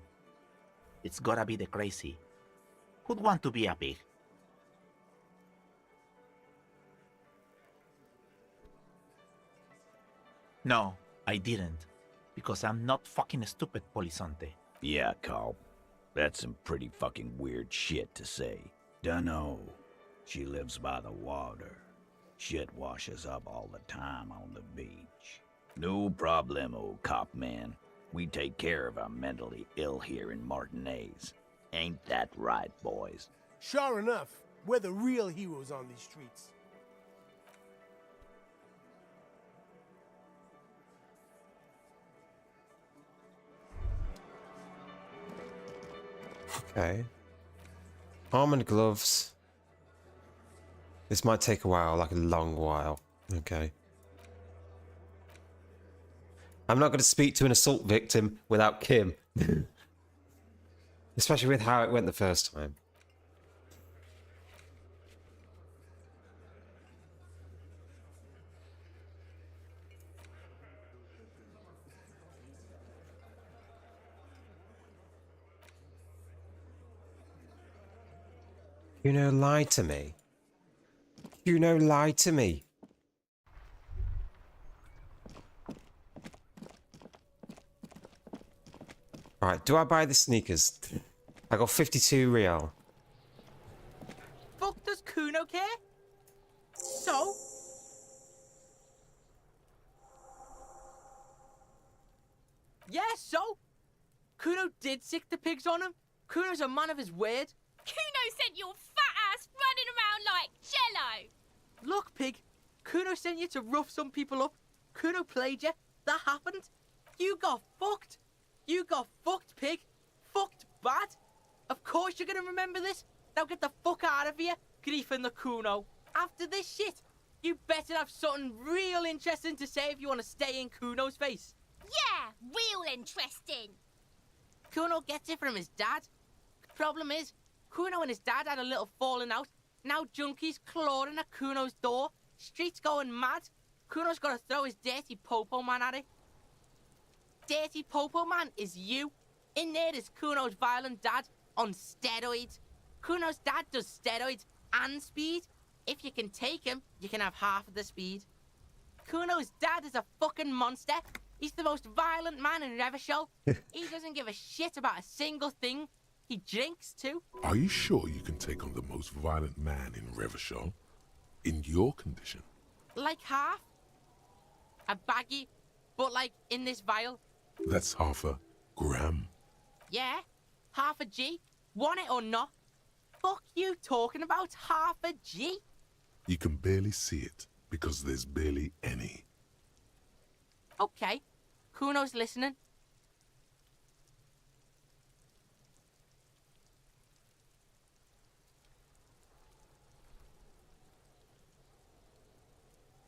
It's gotta be the crazy. Who'd want to be a pig? No, I didn't. Because I'm not fucking stupid, Polizonte. Yeah, cop. That's some pretty fucking weird shit to say. Dunno. She lives by the water. Shit washes up all the time on the beach. No problemo, cop man. We take care of our mentally ill here in Martinez. Ain't that right, boys? Sure enough, we're the real heroes on these streets. Okay. Armored gloves. This might take a while, like a long while. Okay. I'm not going to speak to an assault victim without Kim. Especially with how it went the first time. You know, lie to me. You know, lie to me. Right, do I buy the sneakers? I got 52 real. Fuck does Kuno care? So? Yeah, so? Kuno did sick the pigs on him. Kuno's a man of his word. Kuno sent your fat ass running around like jello. Look, pig. Kuno sent you to rough some people up. Kuno played you. That happened. You got fucked. You got fucked, pig. Fucked bad. Of course you're gonna remember this. Now get the fuck out of here, griefing the Kuno. After this shit, you better have something real interesting to say if you want to stay in Kuno's face. Yeah, real interesting. Kuno gets it from his dad. Problem is, Kuno and his dad had a little falling out. Now junkies clawing at Kuno's door. Streets going mad. Kuno's gotta throw his dirty popo man at it. Dirty popo man is you. In there is Kuno's violent dad on steroids. Kuno's dad does steroids and speed. If you can take him, you can have half of the speed. Kuno's dad is a fucking monster. He's the most violent man in Revachol. He doesn't give a shit about a single thing. He drinks too. Are you sure you can take on the most violent man in Revachol? In your condition? Like half. A baggie, but like in this vial. That's half a gram. Yeah, half a G. Want it or not? Fuck you talking about half a G? You can barely see it because there's barely any. Okay, Kuno's listening.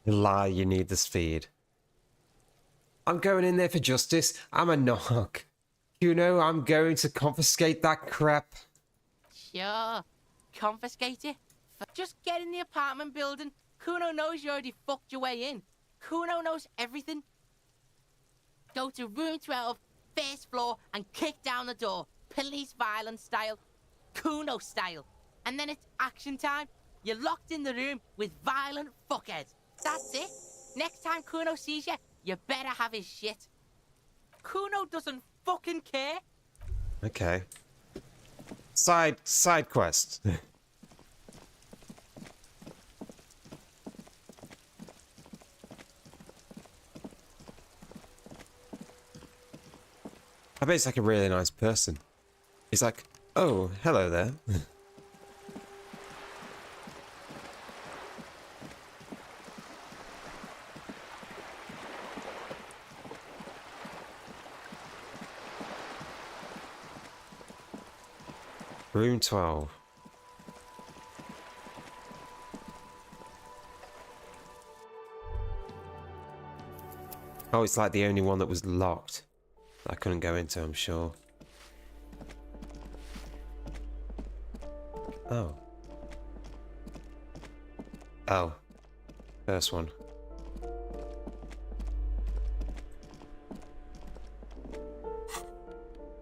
You lie, you need the speed. I'm going in there for justice. I'm a knock. Kuno, I'm going to confiscate that crap. Sure, confiscate it. Just get in the apartment building. Kuno knows you already fucked your way in. Kuno knows everything. Go to room 12, first floor, and kick down the door. Police violence style. Kuno style. And then it's action time. You're locked in the room with violent fuckheads. That's it. Next time Kuno sees you, you better have his shit. Kuno doesn't fucking care. Okay. Side quest. I bet he's like a really nice person. He's like, oh, hello there. Room 12. Oh, it's like the only one that was locked. I couldn't go into, I'm sure. Oh. Oh. First one.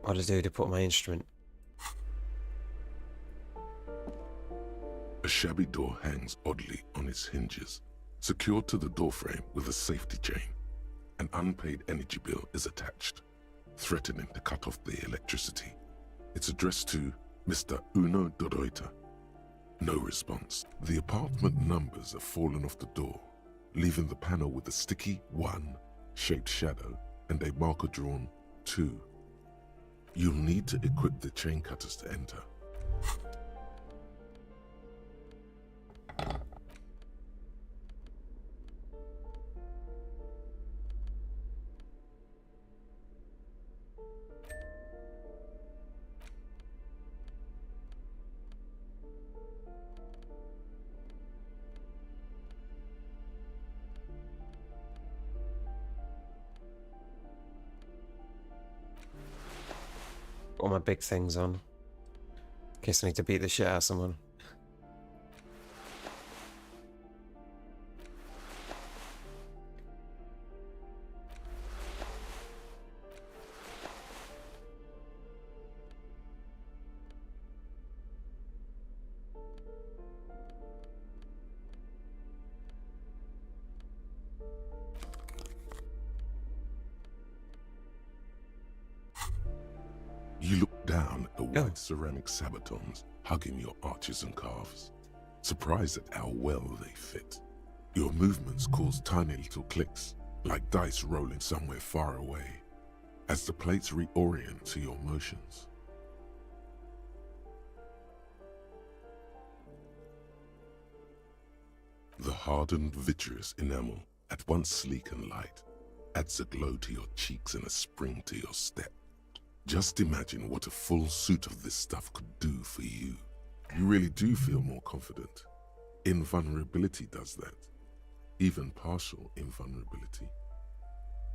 What do I do to put my instrument? A shabby door hangs oddly on its hinges, secured to the doorframe with a safety chain. An unpaid energy bill is attached, threatening to cut off the electricity. It's addressed to Mr. Uno Doroita. No response. The apartment numbers have fallen off the door, leaving the panel with a sticky 1 shaped shadow and a marker drawn 2. You'll need to equip the chain cutters to enter. All my big things on. In case I need to beat the shit out of someone. You look down at the white ceramic sabatons hugging your arches and calves, surprised at how well they fit. Your movements cause tiny little clicks, like dice rolling somewhere far away, as the plates reorient to your motions. The hardened vitreous enamel, at once sleek and light, adds a glow to your cheeks and a spring to your step. Just imagine what a full suit of this stuff could do for you. You really do feel more confident. Invulnerability does that. Even partial invulnerability.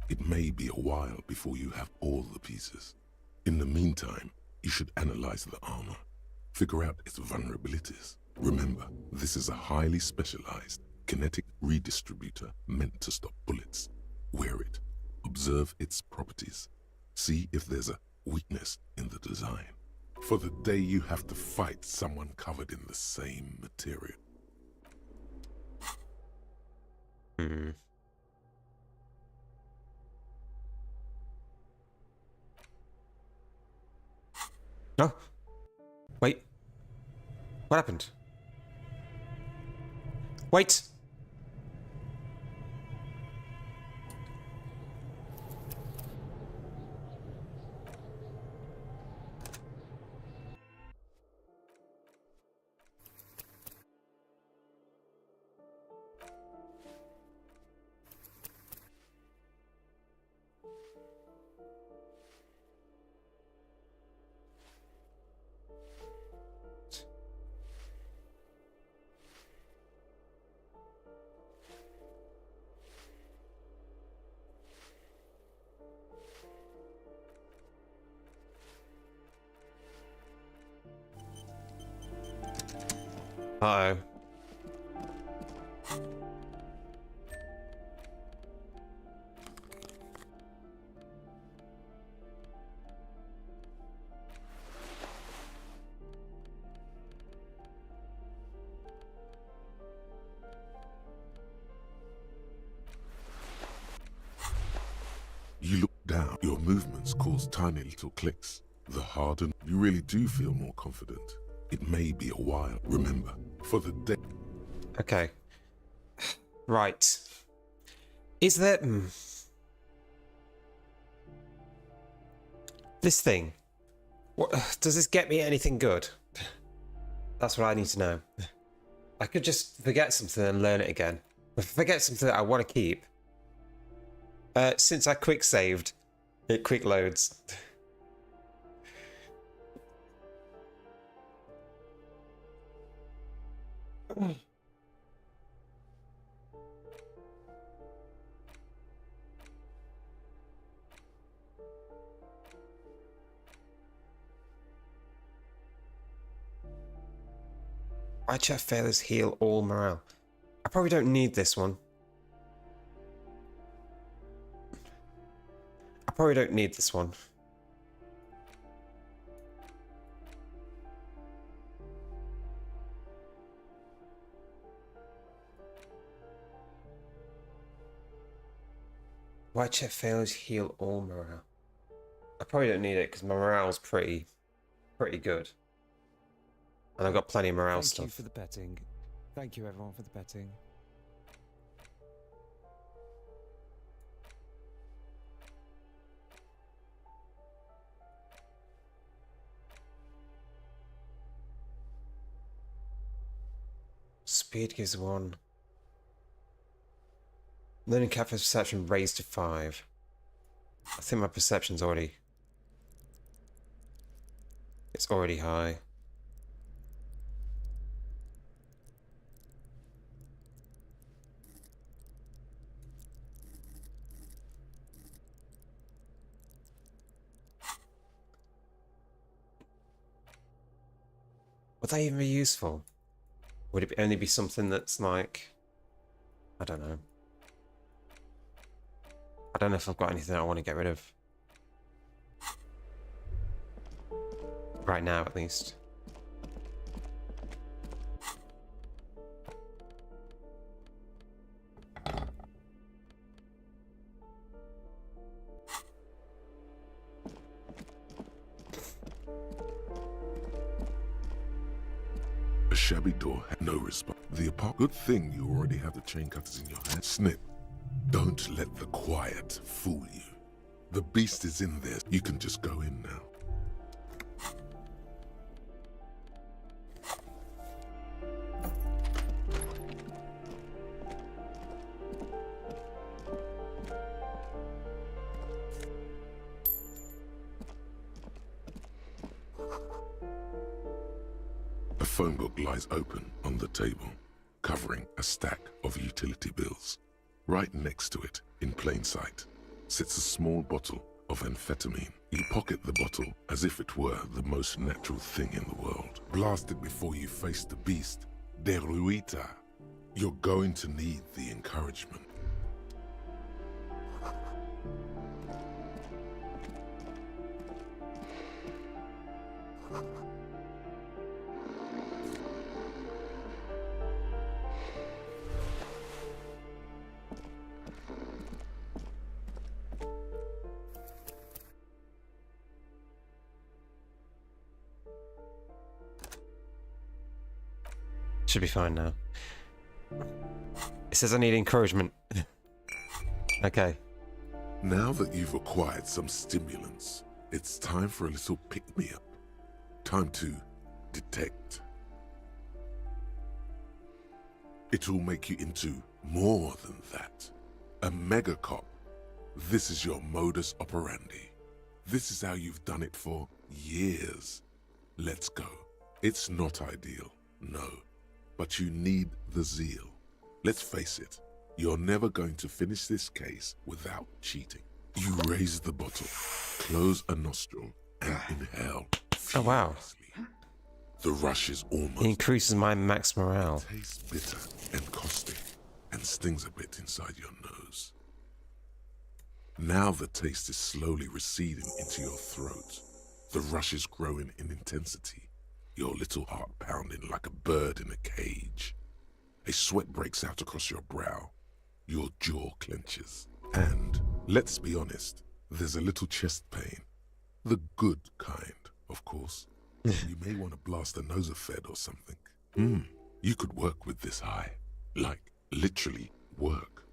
It may be a while before you have all the pieces. In the meantime, you should analyze the armor. Figure out its vulnerabilities. Remember, this is a highly specialized, Kinetic redistributor meant to stop bullets. Wear it. Observe its properties. See if there's a weakness in the design. For the day you have to fight someone covered in the same material. Hmm. Oh. Wait. What happened? Wait! Uh-oh. You look down, your movements cause tiny little clicks. The harder you really do feel more confident. It may be a while. Remember, for the day. Okay. Right. Is there... This thing. What, does this get me anything good? That's what I need to know. I could just forget something and learn it again. If I forget something that I want to keep. Since I quick saved, it quick loads. Why check failures heal all morale? I probably don't need this one. I probably don't need this one. Why check failures heal all morale? I probably don't need it because my morale's pretty good. And I've got plenty of morale stuff. Thank you for the betting. Thank you everyone for the betting. Speed gives 1. Learning cap perception raised to 5. I think my perception's already... It's already high. Would that even be useful? Would it only be something that's like... I don't know. I don't know if I've got anything I want to get rid of. Right now, at least. A shabby door had no response. The apart. Good thing you already have the chain cutters in your hand. Snip. Don't let the quiet fool you. The beast is in there. You can just go in now. A phone book lies open on the table, covering a stack of utility bills. Right next to it, in plain sight, sits a small bottle of amphetamine. You pocket the bottle as if it were the most natural thing in the world. Blast it before you face the beast. Deruita. You're going to need the encouragement. Should be fine now. It says I need encouragement. Okay. Now that you've acquired some stimulants, it's time for a little pick-me-up. Time to detect. It'll make you into more than that. A mega cop. This is your modus operandi. This is how you've done it for years. Let's go. It's not ideal, no. But you need the zeal. Let's face it, you're never going to finish this case without cheating. You raise the bottle, close a nostril, and inhale. Oh wow. The rush is almost... It increases my max morale. It tastes bitter and caustic, and stings a bit inside your nose. Now the taste is slowly receding into your throat. The rush is growing in intensity, your little heart pounding like a bird in a cage. A sweat breaks out across your brow. Your jaw clenches. And, let's be honest, there's a little chest pain. The good kind, of course. You may want to blast a nosophed or something. You could work with this high. Like, literally work.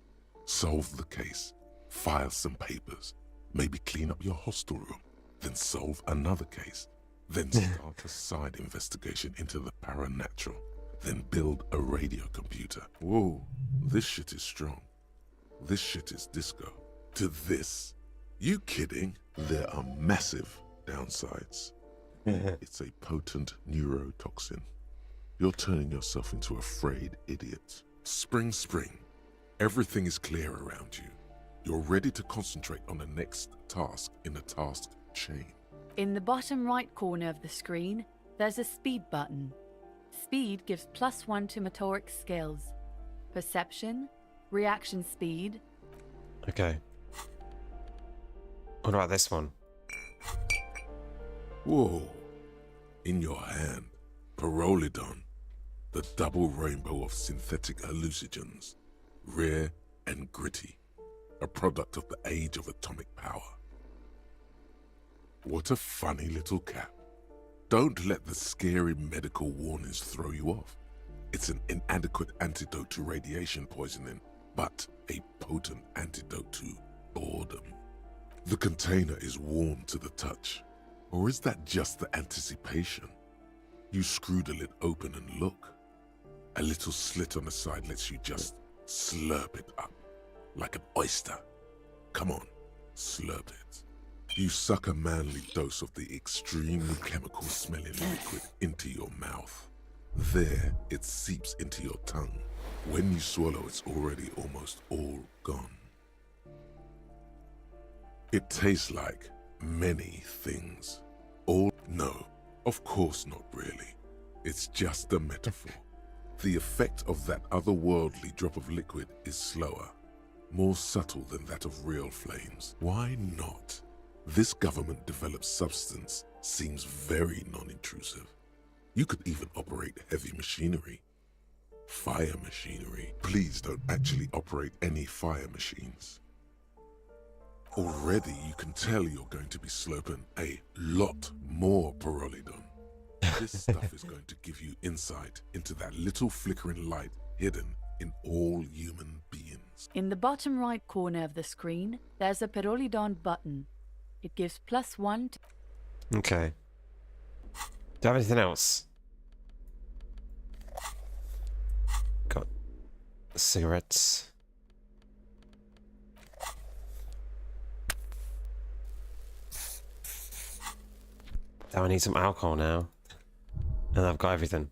Solve the case. File some papers. Maybe clean up your hostel room. Then solve another case. Then start a side investigation into the paranatural. Then build a radio computer. Whoa, this shit is strong. This shit is disco. To this, you kidding? There are massive downsides. It's a potent neurotoxin. You're turning yourself into a frayed idiot. Spring. Everything is clear around you. You're ready to concentrate on the next task in the task chain. In the bottom right corner of the screen, there's a speed button. Speed gives +1 to motoric skills. Perception, reaction speed. Okay. What about this one? Whoa. In your hand, Pyrrolidon, the double rainbow of synthetic hallucinogens, rare and gritty, a product of the age of atomic power. What a funny little cap. Don't let the scary medical warnings throw you off. It's an inadequate antidote to radiation poisoning, but a potent antidote to boredom. The container is warm to the touch. Or is that just the anticipation? You screw the lid open and look. A little slit on the side lets you just slurp it up. Like an oyster. Come on, slurp it. You suck a manly dose of the extremely chemical-smelling liquid into your mouth. There, it seeps into your tongue. When you swallow, it's already almost all gone. It tastes like many things. No, of course not really. It's just a metaphor. The effect of that otherworldly drop of liquid is slower, more subtle than that of real flames. Why not? This government-developed substance seems very non-intrusive. You could even operate heavy machinery. Fire machinery. Please don't actually operate any fire machines. Already you can tell you're going to be slurping a lot more Pyrrolidon. This stuff is going to give you insight into that little flickering light hidden in all human beings. In the bottom right corner of the screen, there's a Pyrrolidon button. It gives +1 to... Okay. Do I have anything else? Got cigarettes. Now I need some alcohol now. And I've got everything.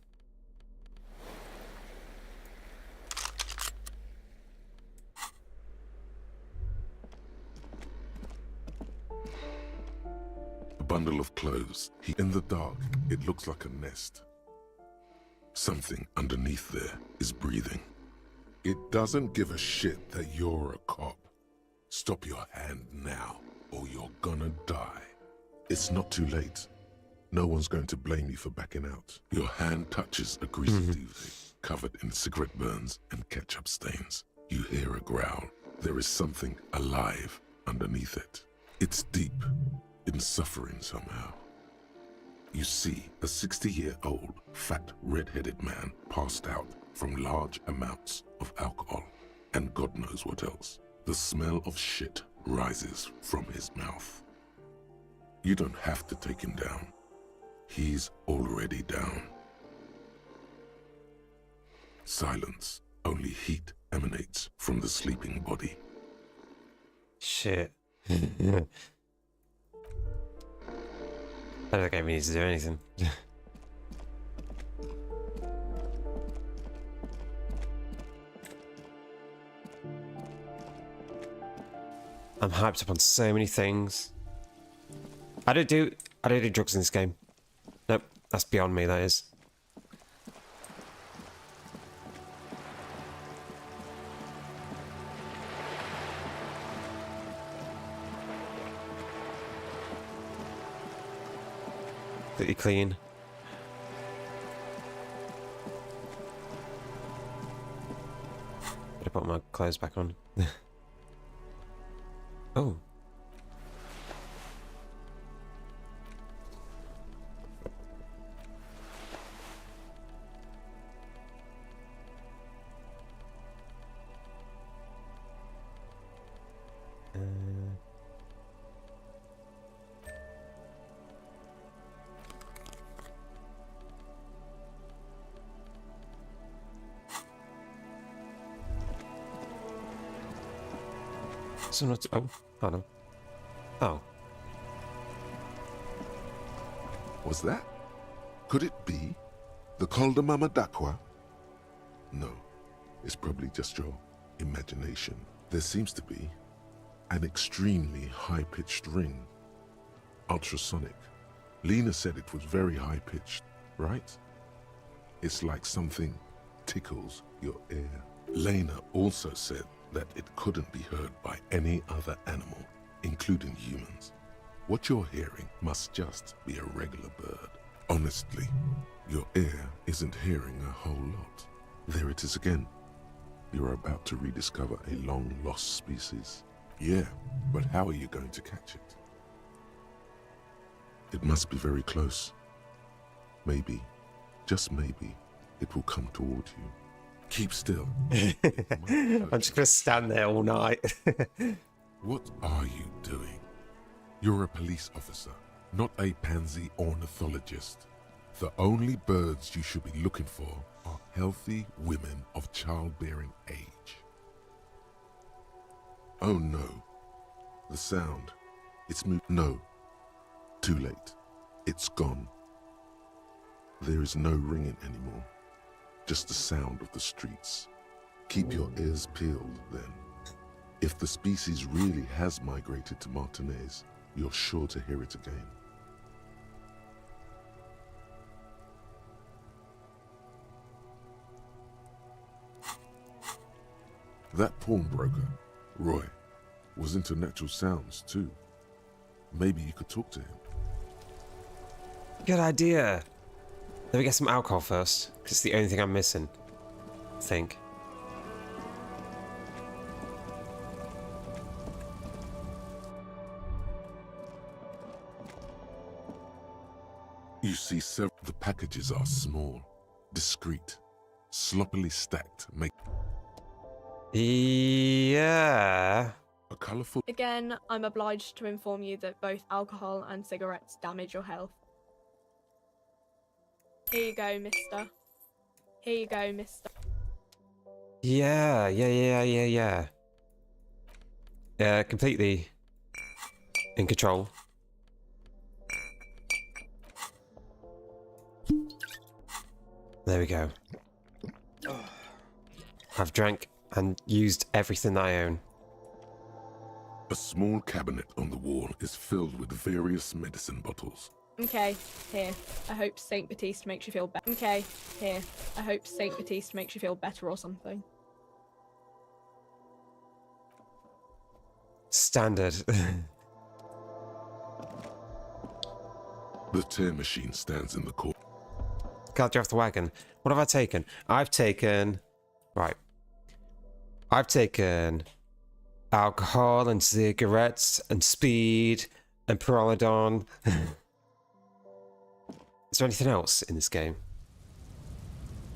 A bundle of clothes. In the dark, it looks like a nest. Something underneath there is breathing. It doesn't give a shit that you're a cop. Stop your hand now, or you're gonna die. It's not too late. No one's going to blame you for backing out. Your hand touches a greasy duvet, covered in cigarette burns and ketchup stains. You hear a growl. There is something alive underneath it. It's deep, in suffering somehow. You see a 60-year-old, fat, red-headed man passed out from large amounts of alcohol, and God knows what else. The smell of shit rises from his mouth. You don't have to take him down. He's already down. Silence. Only heat emanates from the sleeping body. Shit. I don't think I even need to do anything. I'm hyped up on so many things. I don't do drugs in this game. Nope, that's beyond me, that is. Pretty clean. Better put my clothes back on. Oh. So not. Oh, hold on. Oh. Was that? Could it be the Col de Mama d'Aqua? No, it's probably just your imagination. There seems to be an extremely high-pitched ring. Ultrasonic. Lena said it was very high-pitched, right? It's like something tickles your ear. Lena also said that it couldn't be heard by any other animal, including humans. What you're hearing must just be a regular bird. Honestly, your ear isn't hearing a whole lot. There it is again. You're about to rediscover a long-lost species. Yeah, but how are you going to catch it? It must be very close. Maybe, just maybe, it will come toward you. Keep still. I'm just gonna stand there all night. What are you doing? You're a police officer, not a pansy ornithologist. The only birds you should be looking for are healthy women of childbearing age. Oh no. The sound. It's moved. No. Too late. It's gone. There is no ringing anymore. Just the sound of the streets. Keep your ears peeled, then. If the species really has migrated to Martinez, you're sure to hear it again. That pawnbroker, Roy, was into natural sounds too. Maybe you could talk to him. Good idea. Let me get some alcohol first, because it's the only thing I'm missing. I think. You see, the packages are small, discreet, sloppily stacked, Yeah. A colourful. Again, I'm obliged to inform you that both alcohol and cigarettes damage your health. Here you go, mister. Here you go, mister. Yeah. Completely in control. There we go. I've drank and used everything that I own. A small cabinet on the wall is filled with various medicine bottles. Okay, here. I hope Saint Baptiste makes you feel better. Okay, here. I hope Saint Baptiste makes you feel better or something. Standard. The tear machine stands in the corner. Can't drive the wagon. What have I taken? I've taken... Right. I've taken alcohol and cigarettes and speed and Pyrrolidon. Is there anything else in this game?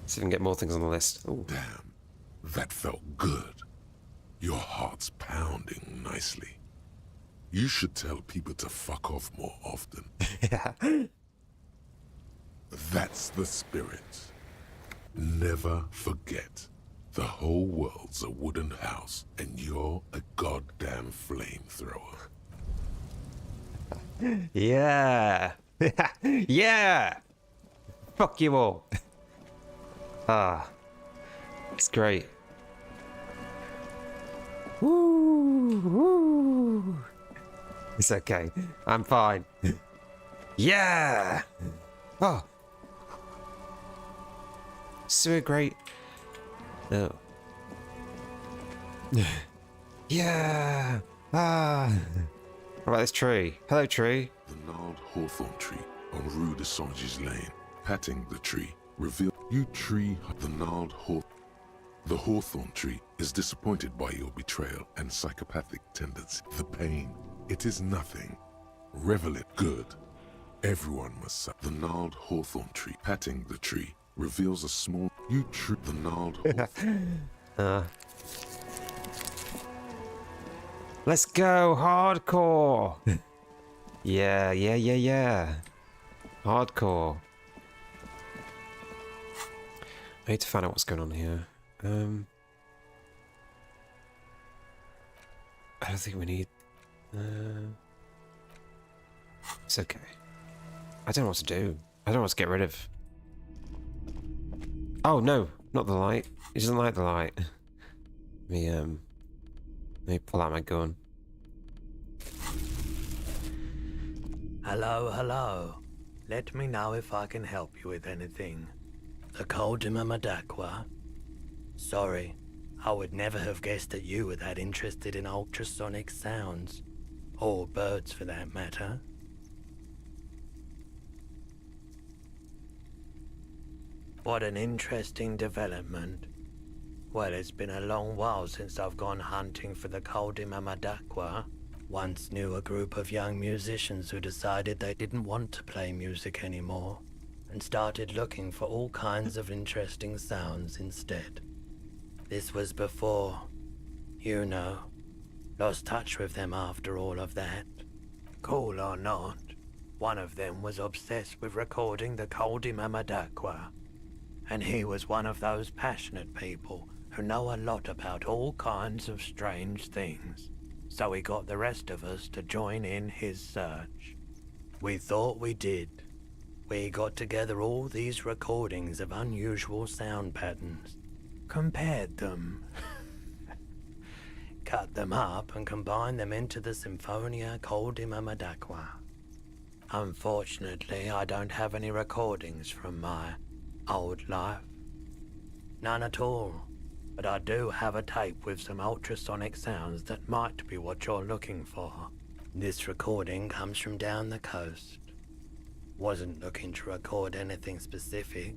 See if we can get more things on the list. Ooh. Damn, that felt good. Your heart's pounding nicely. You should tell people to fuck off more often. Yeah. That's the spirit. Never forget. The whole world's a wooden house, and you're a goddamn flamethrower. Yeah. Yeah. Fuck you all. Ah. It's great. Woo. Woo. It's okay. I'm fine. Yeah. Oh. So great. Oh. Yeah. Ah. What about this tree? Hello, tree. The gnarled hawthorn tree on Rue de Saint-Gilles Lane. Patting the tree reveal you tree the gnarled hawthorn. The hawthorn tree is disappointed by your betrayal and psychopathic tendency. The pain, it is nothing. Revel it good. Everyone must suffer. The gnarled hawthorn tree. Patting the tree reveals a small you tree. The gnarled hawthorn. Let's go hardcore. Yeah. Hardcore. I need to find out what's going on here. I don't think we need... It's okay. I don't know what to do. I don't know what to get rid of. Oh, no. Not the light. He doesn't like the light. Let me pull out my gun. Hello. Let me know if I can help you with anything. The Coldima Madakwa. Sorry, I would never have guessed that you were that interested in ultrasonic sounds. Or birds, for that matter. What an interesting development. Well, it's been a long while since I've gone hunting for the Coldima Madakwa. Once knew a group of young musicians who decided they didn't want to play music anymore, and started looking for all kinds of interesting sounds instead. This was before, you know, lost touch with them after all of that. Cool or not, one of them was obsessed with recording the Coldima Madakwa, and he was one of those passionate people who know a lot about all kinds of strange things. So he got the rest of us to join in his search. We thought we did. We got together all these recordings of unusual sound patterns, compared them, cut them up and combined them into the Symphonia Coldima Madakwa. Unfortunately, I don't have any recordings from my old life. None at all. But I do have a tape with some ultrasonic sounds that might be what you're looking for. This recording comes from down the coast. Wasn't looking to record anything specific.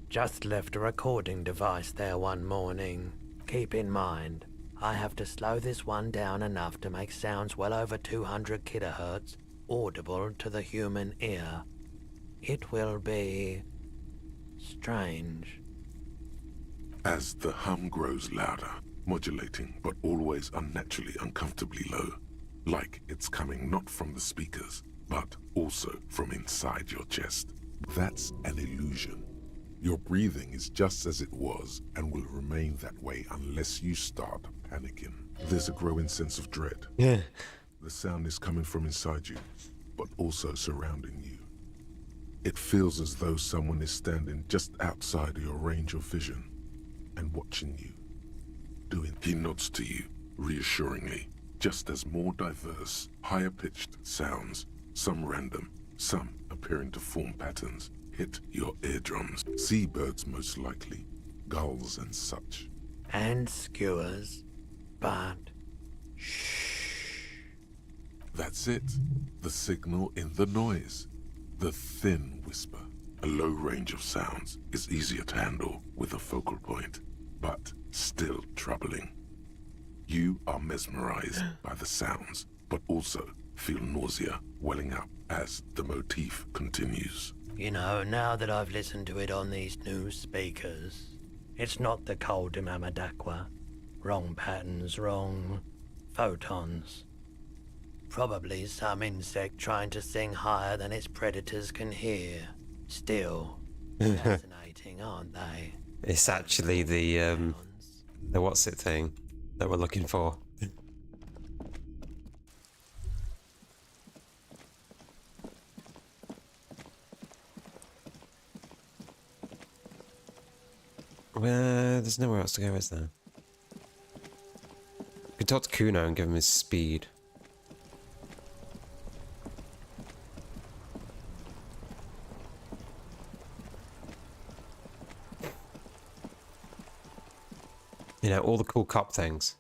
Just left a recording device there one morning. Keep in mind, I have to slow this one down enough to make sounds well over 200 kilohertz audible to the human ear. It will be strange. As the hum grows louder, modulating but always unnaturally uncomfortably low, like it's coming not from the speakers, but also from inside your chest. That's an illusion. Your breathing is just as it was and will remain that way unless you start panicking. There's a growing sense of dread. Yeah. The sound is coming from inside you, but also surrounding you. It feels as though someone is standing just outside your range of vision and watching you. He nods to you, reassuringly, just as more diverse, higher-pitched sounds, some random, some appearing to form patterns, hit your eardrums. Seabirds most likely, gulls and such. And skewers, but shh. That's it. The signal in the noise. The thin whisper. A low range of sounds is easier to handle with a focal point, but still troubling. You are mesmerized by the sounds, but also feel nausea welling up as the motif continues. You know, now that I've listened to it on these new speakers, it's not the cold Imamadakwa. Wrong patterns, wrong photons. Probably some insect trying to sing higher than its predators can hear. Still, fascinating, aren't they? It's actually the what's it thing that we're looking for. Well, there's nowhere else to go, is there? We could talk to Kuno and give him his speed. You know, all the cool cop things.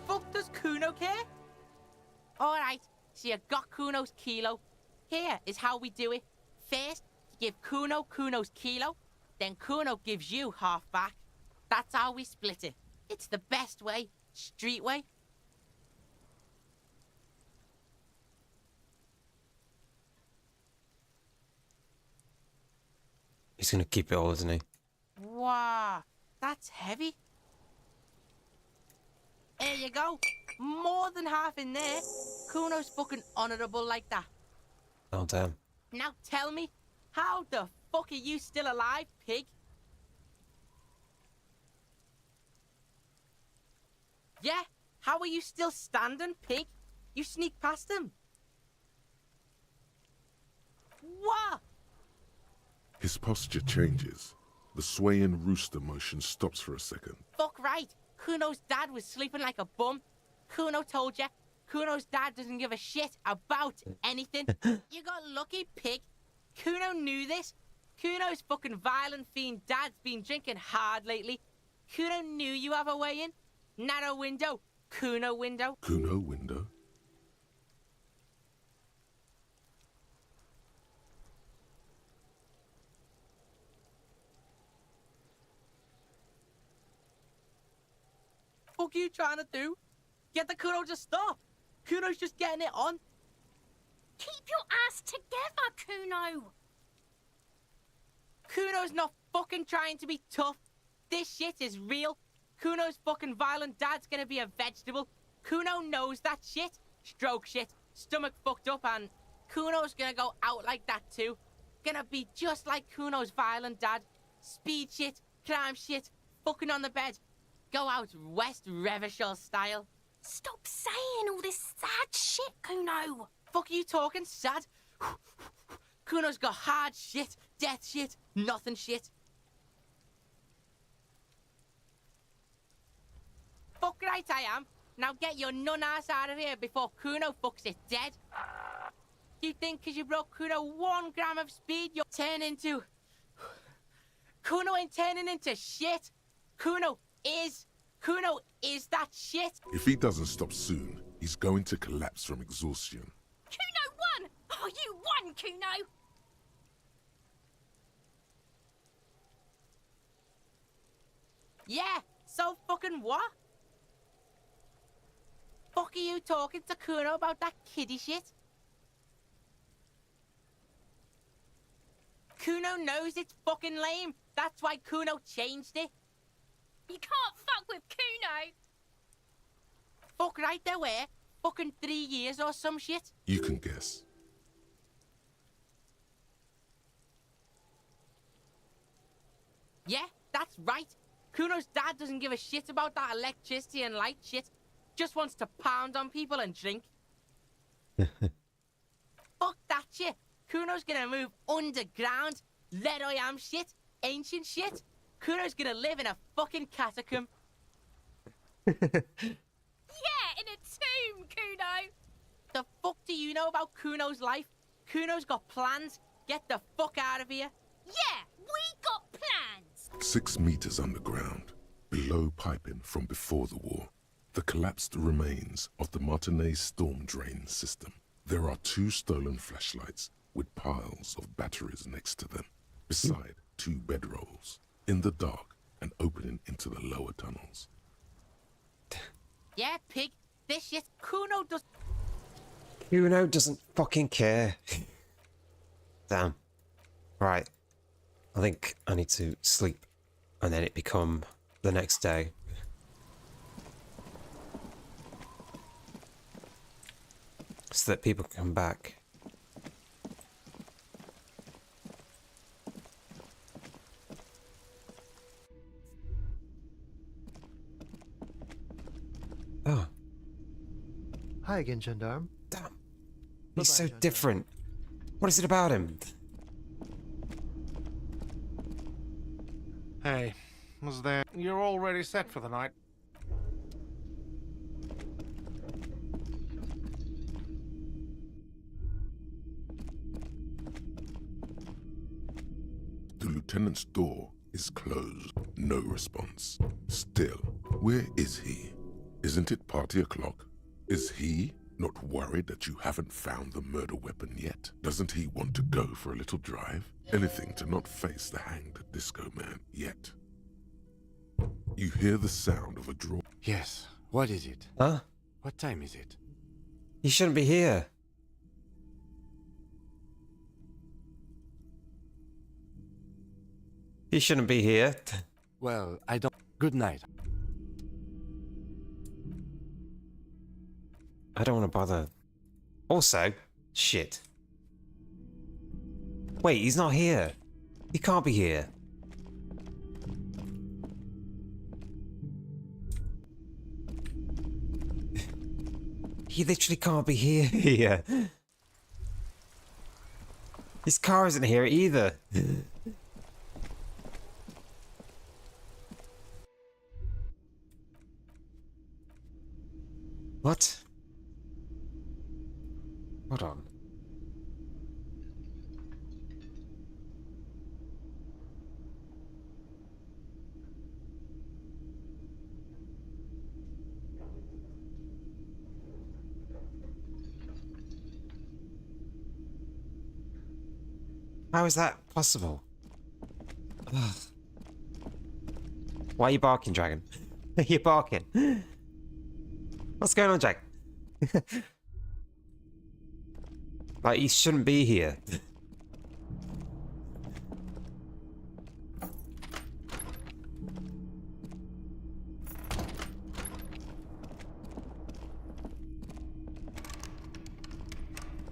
Fuck does Kuno care? Alright, so you got Kuno's kilo. Here is how we do it. First, you give Kuno Kuno's kilo, then Kuno gives you half back. That's how we split it. It's the best way, street way. He's gonna keep it all, isn't he? Wow, that's heavy. There you go. More than half in there. Kuno's fucking honourable like that. Oh, damn. Now tell me, how the fuck are you still alive, pig? Yeah, how are you still standing, pig? You sneak past him. What? His posture changes. The swaying rooster motion stops for a second. Fuck right. Kuno's dad was sleeping like a bum. Kuno told ya. Kuno's dad doesn't give a shit about anything. You got lucky, pig. Kuno knew this. Kuno's fucking violent fiend dad's been drinking hard lately. Kuno knew you have a way in. Narrow window. Kuno window. Kuno window? Fuck you trying to do? Get the Kuno to stop. Kuno's just getting it on. Keep your ass together, Kuno. Kuno's not fucking trying to be tough. This shit is real. Kuno's fucking violent dad's gonna be a vegetable. Kuno knows that shit. Stroke shit. Stomach fucked up, and Kuno's gonna go out like that too. Gonna be just like Kuno's violent dad. Speed shit, crime shit, fucking on the bed. Go out West Revachol style. Stop saying all this sad shit, Kuno. Fuck are you talking sad? Kuno's got hard shit, death shit, nothing shit. Fuck right I am. Now get your nun ass out of here before Kuno fucks it dead. You think because you broke Kuno 1 gram of speed you'll turn into... Kuno ain't turning into shit. Kuno is that shit. If he doesn't stop soon, he's going to collapse from exhaustion. Kuno won! Oh, you won, Kuno! Yeah, so fucking what? Fuck are you talking to Kuno about that kiddie shit? Kuno knows it's fucking lame. That's why Kuno changed it. You can't fuck with Kuno. Fuck right there were. Fucking 3 years or some shit. You can guess. Yeah, that's right. Kuno's dad doesn't give a shit about that electricity and light shit. Just wants to pound on people and drink. Fuck that shit. Kuno's gonna move underground. Lead I am shit. Ancient shit. Kuno's gonna live in a fucking catacomb. Yeah, in a tomb, Kuno. The fuck do you know about Kuno's life? Kuno's got plans. Get the fuck out of here. Yeah, we got plans. 6 meters underground, below piping from before the war, the collapsed remains of the Martinez storm drain system. There are 2 stolen flashlights with piles of batteries next to them, beside 2 bedrolls, in the dark and opening into the lower tunnels. Yeah, pig. This shit Kuno does. Kuno doesn't fucking care. Damn. Right. I think I need to sleep and then it become the next day. So that people can come back. Oh. Hi again, Gendarme. Damn. He's so different. What is it about him? Hey, was there... You're already set for the night. The lieutenant's door is closed. No response. Still, where is he? Isn't it party o'clock? Is he not worried that you haven't found the murder weapon yet? Doesn't he want to go for a little drive? Anything to not face the hanged disco man yet. You hear the sound of a drawer. Yes. What is it? Huh? What time is it? He shouldn't be here. He shouldn't be here. Well, I don't... Good night. I don't want to bother. Also, shit. Wait, he's not here. He can't be here. He literally can't be here. Yeah. His car isn't here either. What? Hold on. How is that possible? Ugh. Why are you barking, Dragon? You're barking. What's going on, Jack? Like, he shouldn't be here.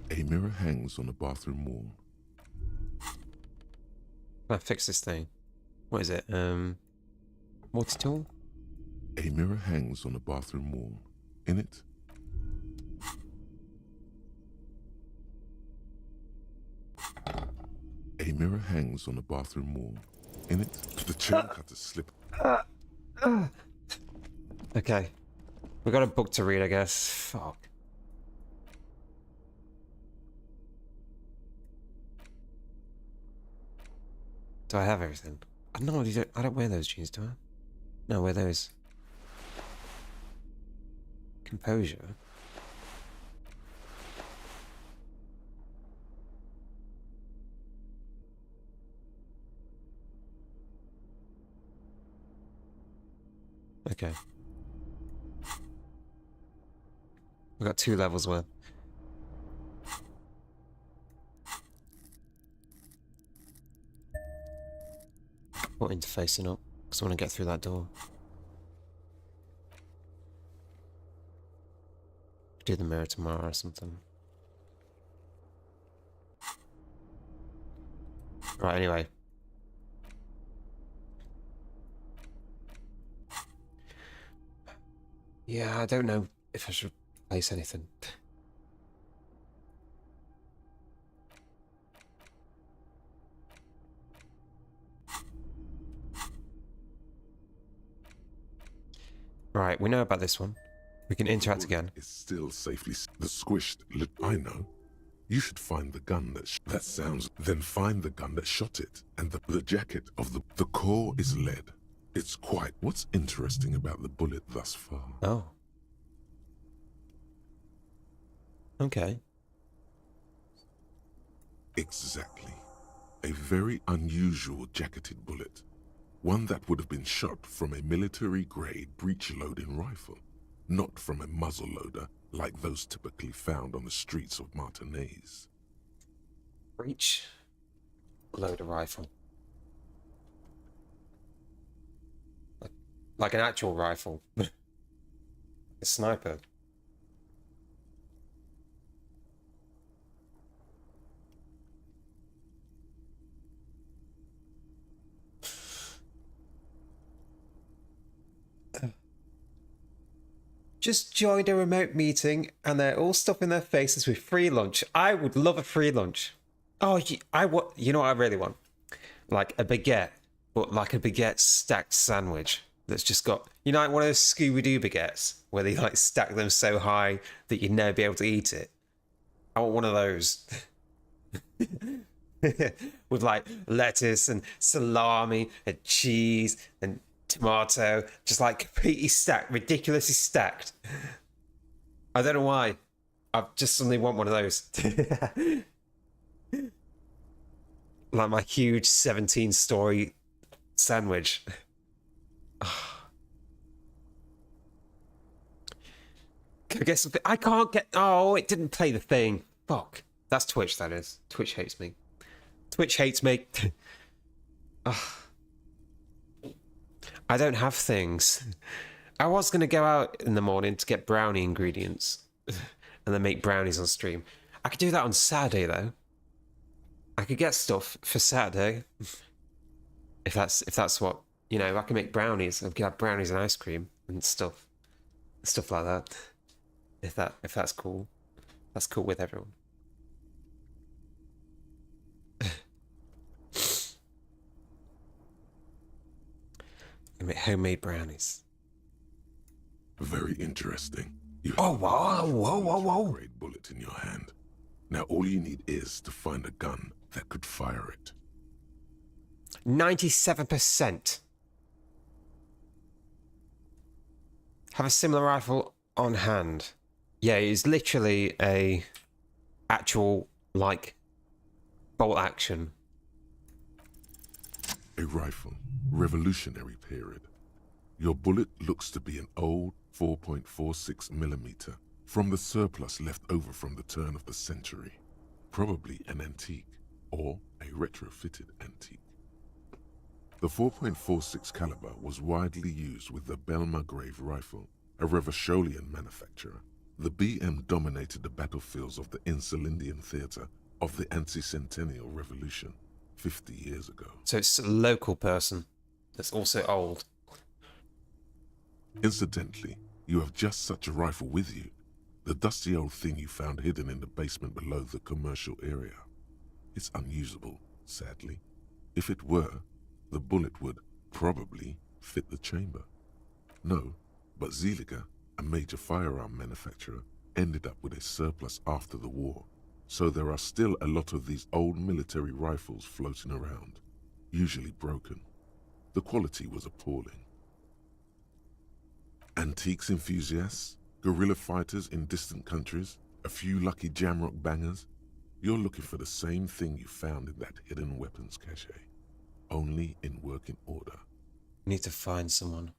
A mirror hangs on the bathroom wall. I fix this thing. What is it? Multi-tool? A mirror hangs on the bathroom wall. In it, a mirror hangs on the bathroom wall. In it, the chain cutter slip. Okay. We got a book to read, I guess. Fuck. Do I have everything? No, I don't wear those jeans, do I? No, I wear those. Composure. Okay. We got 2 levels worth. What interfacing up? Because I want to get through that door. Do the mirror tomorrow or something. Right, anyway. Yeah, I don't know if I should place anything. Right, we know about this one. We can interact again. It's still safely. The squished. I know. You should find the gun that sounds, then find the gun that shot it, and the jacket of the core is lead. It's quite what's interesting about the bullet thus far. Oh. Okay. Exactly. A very unusual jacketed bullet. One that would have been shot from a military-grade breech-loading rifle, not from a muzzle-loader like those typically found on the streets of Martinez. Breech loader rifle. Like an actual rifle. A sniper. Just joined a remote meeting and they're all stuffing their faces with free lunch. I would love a free lunch. Oh, you know what I really want? Like a baguette, but like a baguette stacked sandwich that's just got, you know, like one of those Scooby-Doo baguettes where they like stack them so high that you'd never be able to eat it. I want one of those. With like lettuce and salami and cheese and tomato, just like completely stacked, ridiculously stacked. I don't know why. I just suddenly want one of those. Like my huge 17-story sandwich. I guess I can't get. Oh, it didn't play the thing. Fuck. That's Twitch, that is. Twitch hates me. Twitch hates me. I don't have things. I was going to go out in the morning to get brownie ingredients and then make brownies on stream. I could do that on Saturday, though. I could get stuff for Saturday. If that's what, you know, I can make brownies. I could have brownies and ice cream and stuff like that. If that's cool. That's cool with everyone. I make homemade brownies. Very interesting. You oh, whoa. Great bullet in your hand. Now all you need is to find a gun that could fire it. 97%. Have a similar rifle on hand. Yeah, it's literally a actual, like, bolt action. A rifle. Revolutionary period. Your bullet looks to be an old 4.46mm from the surplus left over from the turn of the century. Probably an antique or a retrofitted antique. The 4.46 caliber was widely used with the Belmargrave rifle, a Revacholian manufacturer. The BM dominated the battlefields of the Insulindian theatre of the anti-centennial revolution 50 years ago. So it's a local person that's also old. Incidentally, you have just such a rifle with you. The dusty old thing you found hidden in the basement below the commercial area. It's unusable, sadly. If it were, the bullet would probably fit the chamber. No, but Zeliger, a major firearm manufacturer, ended up with a surplus after the war. So there are still a lot of these old military rifles floating around, usually broken. The quality was appalling. Antiques enthusiasts, guerrilla fighters in distant countries, a few lucky jamrock bangers. You're looking for the same thing you found in that hidden weapons cache, only in working order. Need to find someone.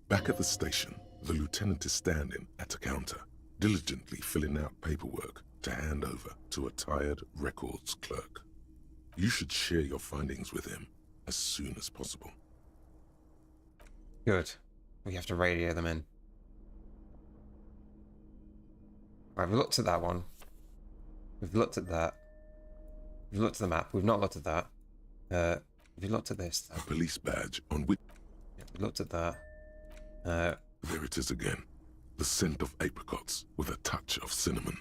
Back at the station, the lieutenant is standing at a counter, diligently filling out paperwork to hand over to a tired records clerk. You should share your findings with him as soon as possible. Good. We have to radio them in. Right, we've looked at that one. We've looked at that. We've looked at the map. We've not looked at that. We've looked at this. A police badge on which... Yeah, we looked at that. There it is again. The scent of apricots with a touch of cinnamon.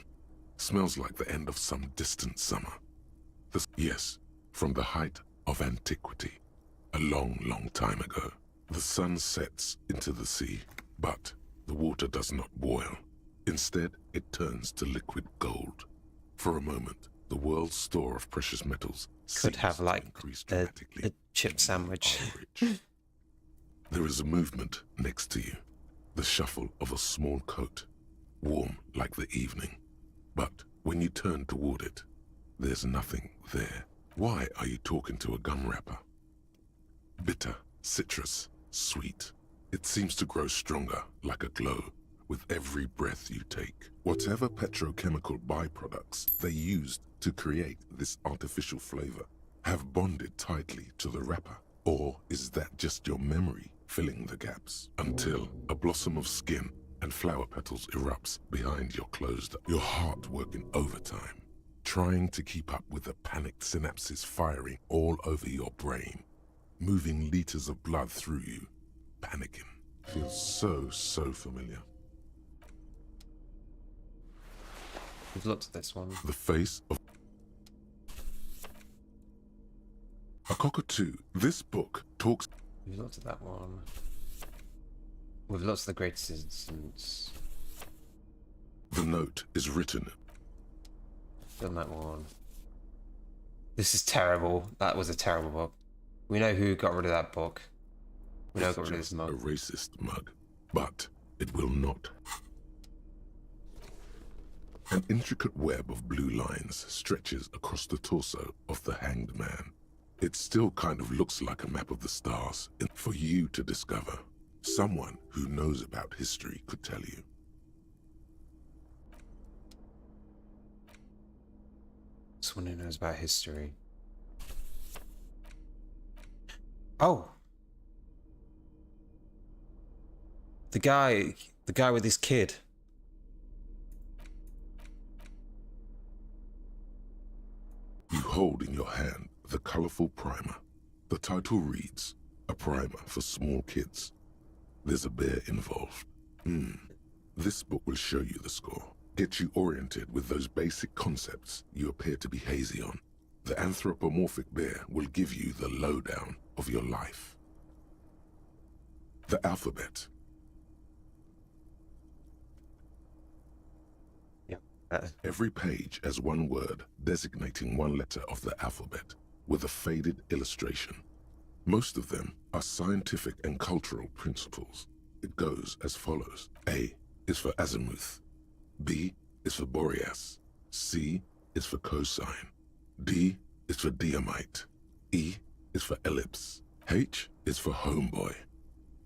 Smells like the end of some distant summer. Yes, from the height of antiquity. A long, long time ago. The sun sets into the sea, but the water does not boil. Instead, it turns to liquid gold. For a moment, the world's store of precious metals Could have seems to like increase a dramatically. chip sandwich. There is a movement next to you, the shuffle of a small coat, warm like the evening. But when you turn toward it, there's nothing there. Why are you talking to a gum wrapper? Bitter, citrus, sweet. It seems to grow stronger, like a glow, with every breath you take. Whatever petrochemical byproducts they used to create this artificial flavor have bonded tightly to the wrapper. Or is that just your memory filling the gaps? Until a blossom of skin and flower petals erupts behind your closed, your heart working overtime, trying to keep up with the panicked synapses firing all over your brain, moving liters of blood through you, panicking. Feels so familiar. We've looked at this one. The face of a cockatoo. This book talks. We've looked at that one. We've looked at the greatest instance. The note is written. Done that one. This is terrible. That was a terrible book. We know who got rid of that book. We know who got rid of this mug. A racist mug, but it will not. An intricate web of blue lines stretches across the torso of the hanged man. It still kind of looks like a map of the stars for you to discover. Someone who knows about history could tell you. Someone who knows about history. Oh! The guy with his kid. You hold in your hand the colorful primer. The title reads, A Primer for Small Kids. There's a bear involved. This book will show you the score. Get you oriented with those basic concepts you appear to be hazy on. The anthropomorphic bear will give you the lowdown of your life. The alphabet. Every page has one word designating one letter of the alphabet with a faded illustration. Most of them are scientific and cultural principles. It goes as follows. A is for azimuth. B is for Boreas. C is for cosine. D is for diamite. E is for ellipse. H is for homeboy.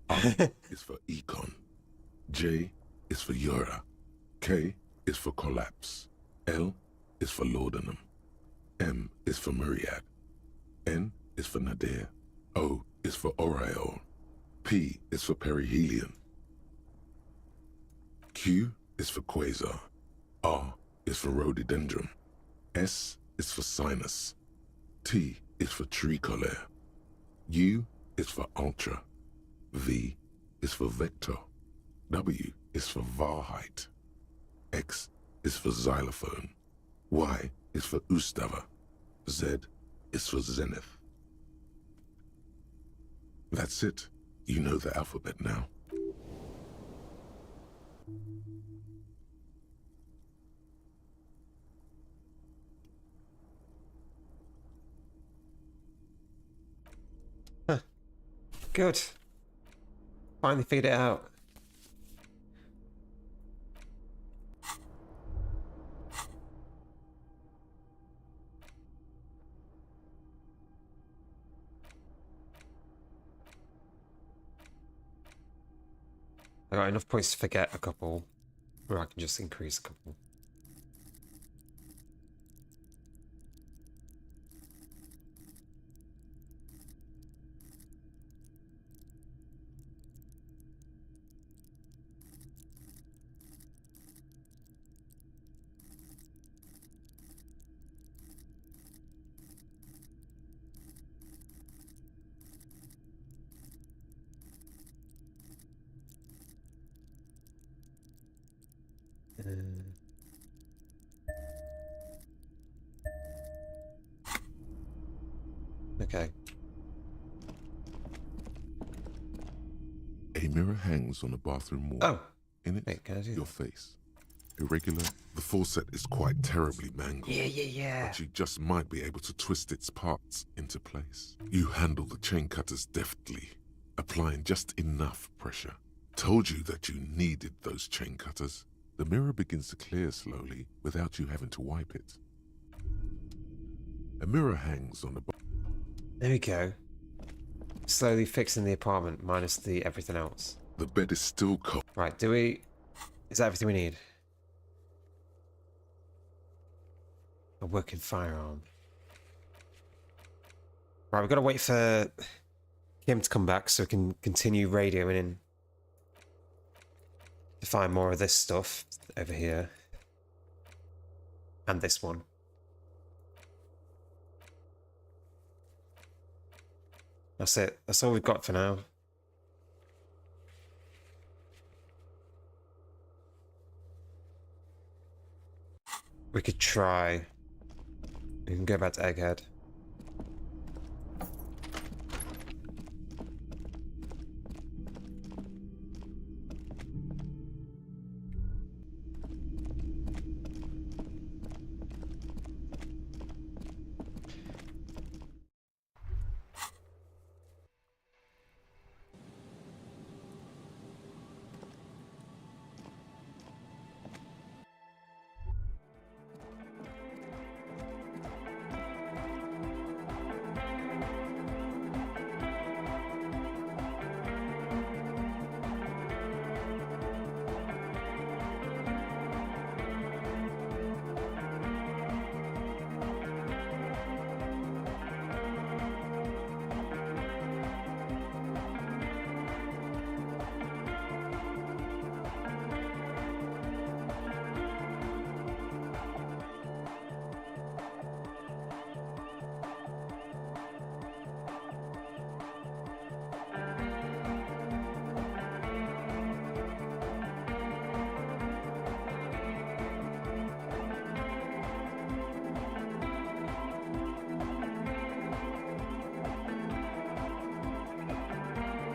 R is for econ. J is for Eura. K is for collapse. L is for laudanum. M is for myriad. N is for nadir. O is for aureole. P is for perihelion. Q is for quasar. R is for rhododendron. S is for sinus. T is for tricolor. U is for ultra. V is for vector. W is for Wahrheit. X is for xylophone. Y is for Ustava. Z is for zenith. That's it. You know the alphabet now. Good. Finally figured it out. I got enough points to forget a couple, or I can just increase a couple. Okay. A mirror hangs on the bathroom wall. Oh. In it, Wait, can I do your that? face. irregular. The faucet is quite terribly mangled. Yeah. But you just might be able to twist its parts into place. You handle the chain cutters deftly, applying just enough pressure. Told you that you needed those chain cutters. The mirror begins to clear slowly without you having to wipe it. A mirror hangs on the bottom. There we go. Slowly fixing the apartment minus the everything else. The bed is still cold. Right, do we... Is that everything we need? A working firearm. Right, we've got to wait for Kim to come back so we can continue radioing in to find more of this stuff over here. And this one. That's it. That's all we've got for now. We could try. We can go back to Egghead.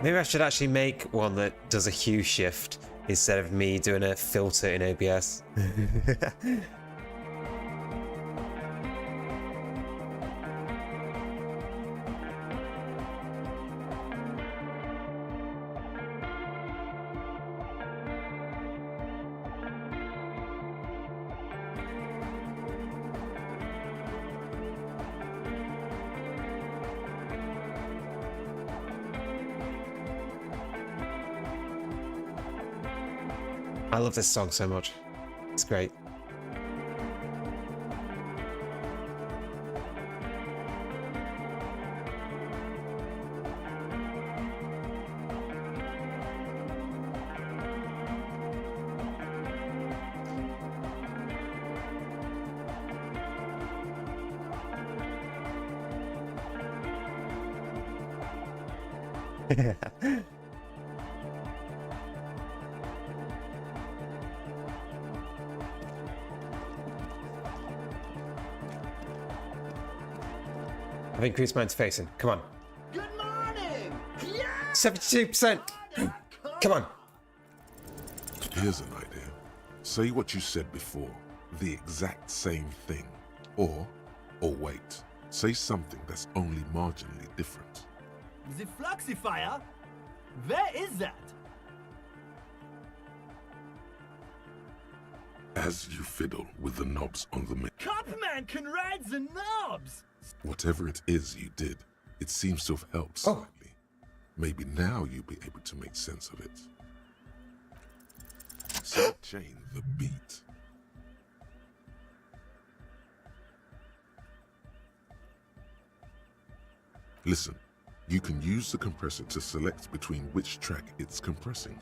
Maybe I should actually make one that does a hue shift instead of me doing a filter in OBS. I love this song so much. It's great. I've increased my interfacing. Come on. Good morning! Yeah! 72%! Come on. Here's an idea. Say what you said before. The exact same thing. Or wait. Say something that's only marginally different. The Fluxifier? Where is that? As you fiddle with the knobs on the Copman can ride the knobs! whatever it is you did, it seems to have helped slightly. Maybe now you'll be able to make sense of it. Sidechain the beat. Listen, you can use the compressor to select between which track it's compressing,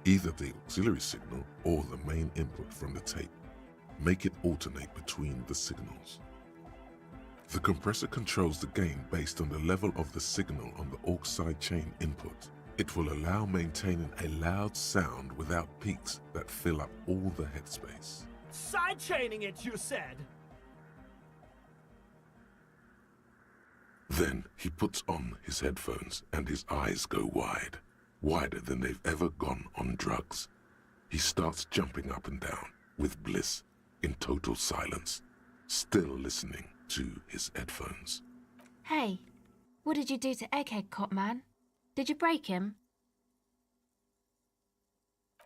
either the auxiliary signal or the main input from the tape. Make it alternate between the signals. The compressor controls the gain based on the level of the signal on the aux sidechain input. It will allow maintaining a loud sound without peaks that fill up all the headspace. Sidechaining it, you said? Then he puts on his headphones and his eyes go wide, wider than they've ever gone on drugs. He starts jumping up and down. with bliss, in total silence, still listening to his headphones. Hey, what did you do to Egghead, Cop Man? Did you break him?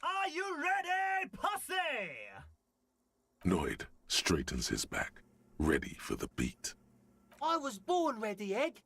Are you ready, pussy? Noid straightens his back, ready for the beat. I was born ready, Egg.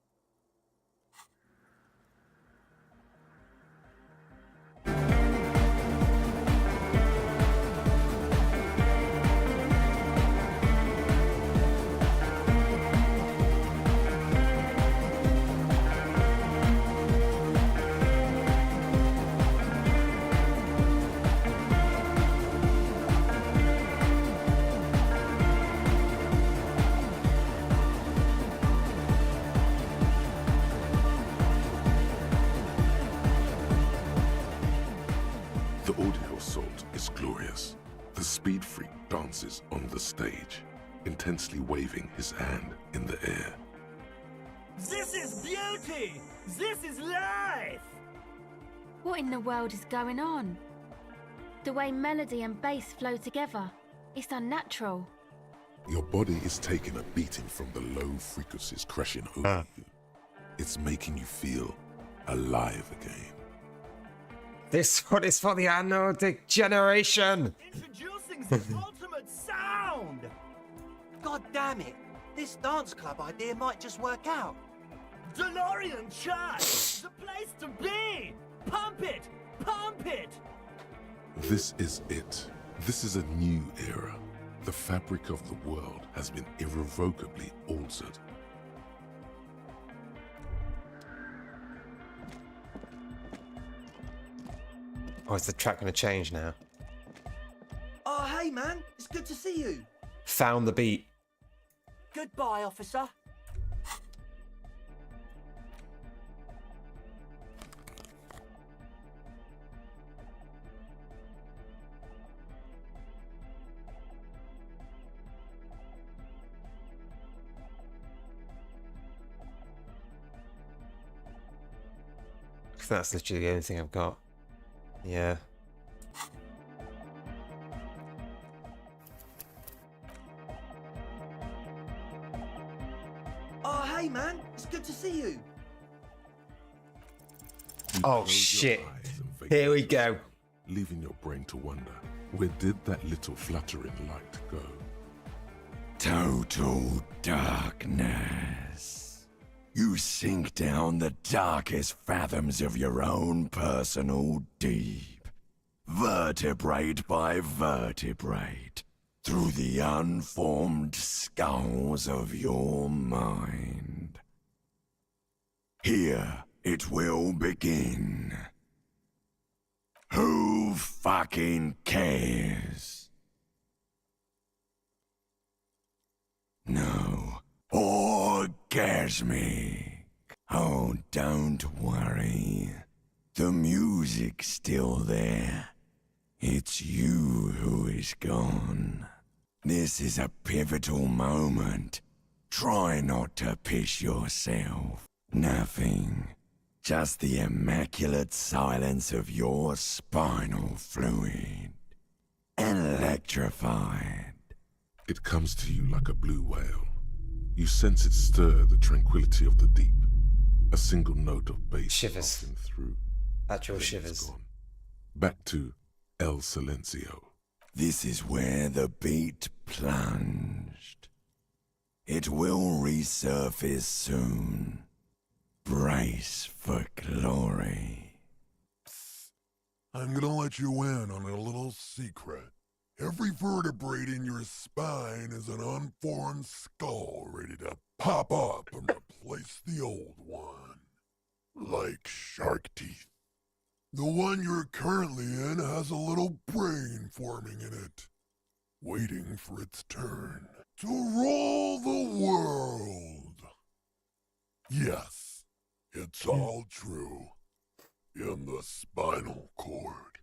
The audio assault is glorious. The speed freak dances on the stage, intensely waving his hand in the air. This is beauty! This is life! What in the world is going on? The way melody and bass flow together, it's unnatural. Your body is taking a beating from the low frequencies crashing over you. It's making you feel alive again. This one is for the anodic generation. Introducing the ultimate sound! God damn it! This dance club idea might just work out. DeLorean Church! The place to be! Pump it! Pump it! This is it. This is a new era. The fabric of the world has been irrevocably altered. Oh, is the track going to change now? Oh, hey, man. It's good to see you. Found the beat. Goodbye, officer. I think that's literally the only thing I've got. Yeah. Oh, hey, man. It's good to see you. Oh, shit. Here we go. Leaving your brain to wonder, where did that little fluttering light go? Total darkness. You sink down the darkest fathoms of your own personal deep, vertebrate by vertebrate, through the unformed skulls of your mind. Here it will begin. Who fucking cares? No. Orgasmic. Oh, don't worry. The music's still there. It's you who is gone. This is a pivotal moment. Try not to piss yourself. Nothing. Just the immaculate silence of your spinal fluid. Electrified. It comes to you like a blue whale. You sense it stir the tranquility of the deep. A single note of bass Shivers. passing through. Actual Then it's shivers. gone. Back to El Silencio. This is where the beat plunged. It will resurface soon. Brace for glory. I'm gonna let you in on a little secret. Every vertebrae in your spine is an unformed skull ready to pop up and replace the old one. Like shark teeth. The one you're currently in has a little brain forming in it, waiting for its turn to rule the world. Yes, it's all true. In the spinal cord.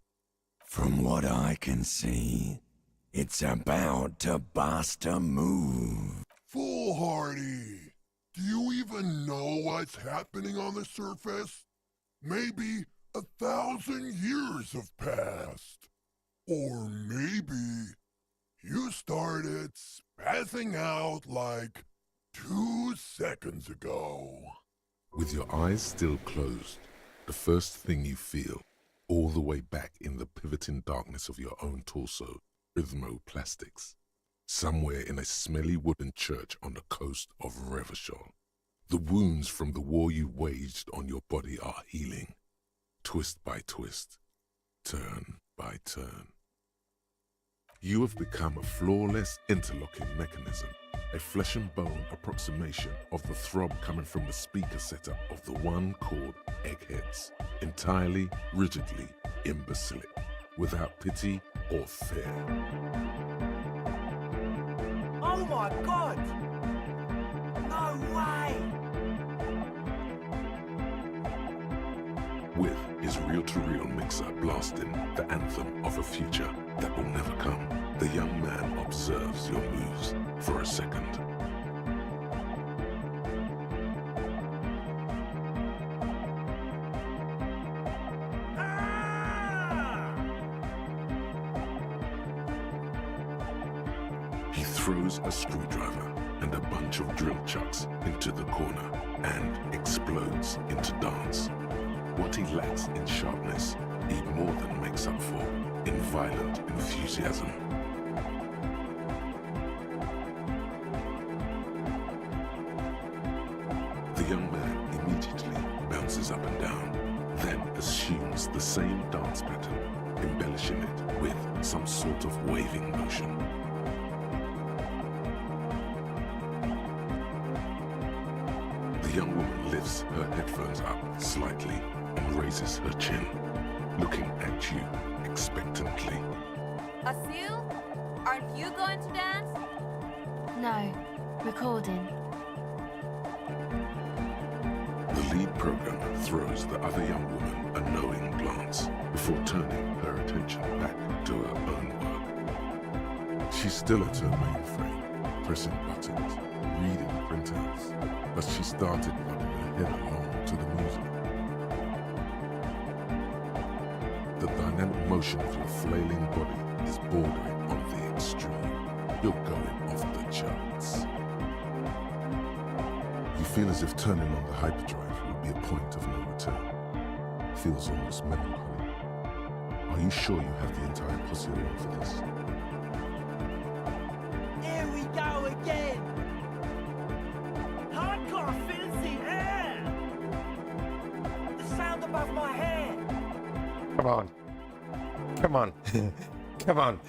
From what I can see, it's about to bust a move. Foolhardy! Do you even know what's happening on the surface? Maybe 1,000 years have passed. Or maybe You started spazzing out like 2 seconds ago. With your eyes still closed, the first thing you feel, all the way back in the pivoting darkness of your own torso, rhythmoplastics, somewhere in a smelly wooden church on the coast of Revachol. The wounds from the war you waged on your body are healing, twist by twist, turn by turn. You have become a flawless interlocking mechanism, a flesh and bone approximation of the throb coming from the speaker setup of the one called Eggheads, entirely, rigidly imbecilic, without pity or fear. Oh my god! No way! With his reel-to-reel mixer blasting the anthem of a future that will never come, the young man observes your moves for a second. He throws a screwdriver and a bunch of drill chucks into the corner and explodes into dance. What he lacks in sharpness, he more than makes up for in violent enthusiasm. The young man immediately bounces up and down, then assumes the same dance pattern, embellishing it with some sort of waving motion. The young woman lifts her headphones up slightly and raises her chin, looking at you expectantly. Asil? Aren't you going to dance? No, recording. The lead programmer throws the other young woman a knowing glance before turning her attention back to her own work. She's still at her mainframe, pressing buttons, reading printouts, but she started nodding her head along to the music. The dynamic motion of your flailing body is bordering on the extreme. You're going off the charts. You feel as if turning on the hyperdrive would be a point of no return. Feels almost melancholy. Are you sure you have the entire posse along for this? Here we go again! Hardcore filthy air! The sound above my head! Come on. Come on. Come on.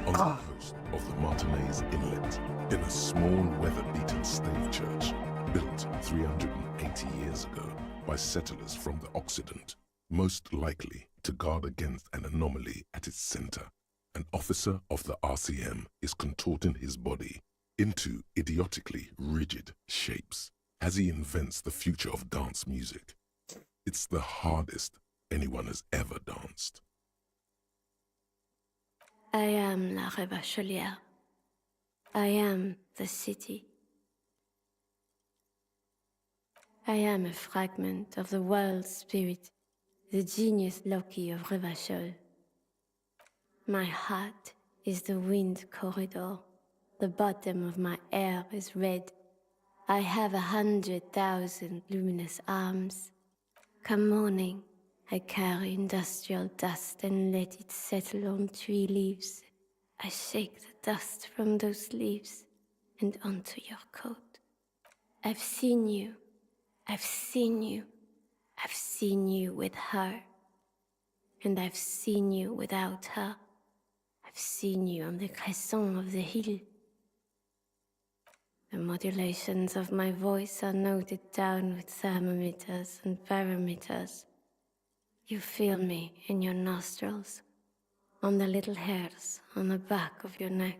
On the coast of the Martinez Inlet, in a small weather-beaten stave church built 380 years ago by settlers from the Occident, most likely to guard against an anomaly at its center, an officer of the RCM is contorting his body into idiotically rigid shapes as he invents the future of dance music. It's the hardest anyone has ever danced. I am la Revacholière. I am the city. I am a fragment of the world spirit, the genius Loki of Revachol. My heart is the wind corridor. The bottom of my air is red. I have 100,000 luminous arms. Come morning, I carry industrial dust and let it settle on tree leaves. I shake the dust from those leaves and onto your coat. I've seen you. I've seen you. I've seen you with her. And I've seen you without her. I've seen you on the crescent of the hill. The modulations of my voice are noted down with thermometers and barometers. You feel me in your nostrils, on the little hairs on the back of your neck.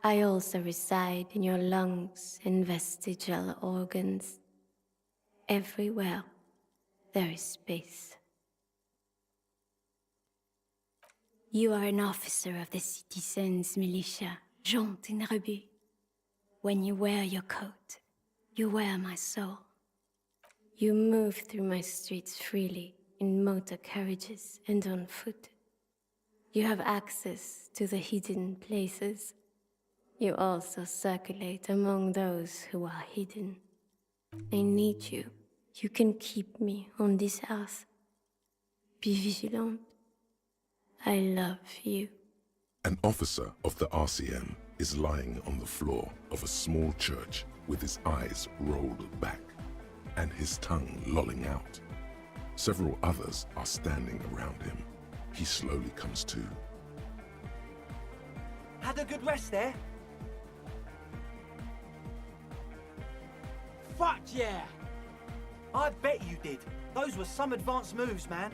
I also reside in your lungs and vestigial organs. Everywhere there is space. You are an officer of the citizens' militia, jaunt and rebut. When you wear your coat, you wear my soul. You move through my streets freely, in motor carriages and on foot. You have access to the hidden places. You also circulate among those who are hidden. I need you. You can keep me on this earth. Be vigilant. I love you. An officer of the RCM is lying on the floor of a small church with his eyes rolled back and his tongue lolling out. Several others are standing around him. He slowly comes to. Had a good rest there? Fuck yeah! I bet you did. Those were some advanced moves, man.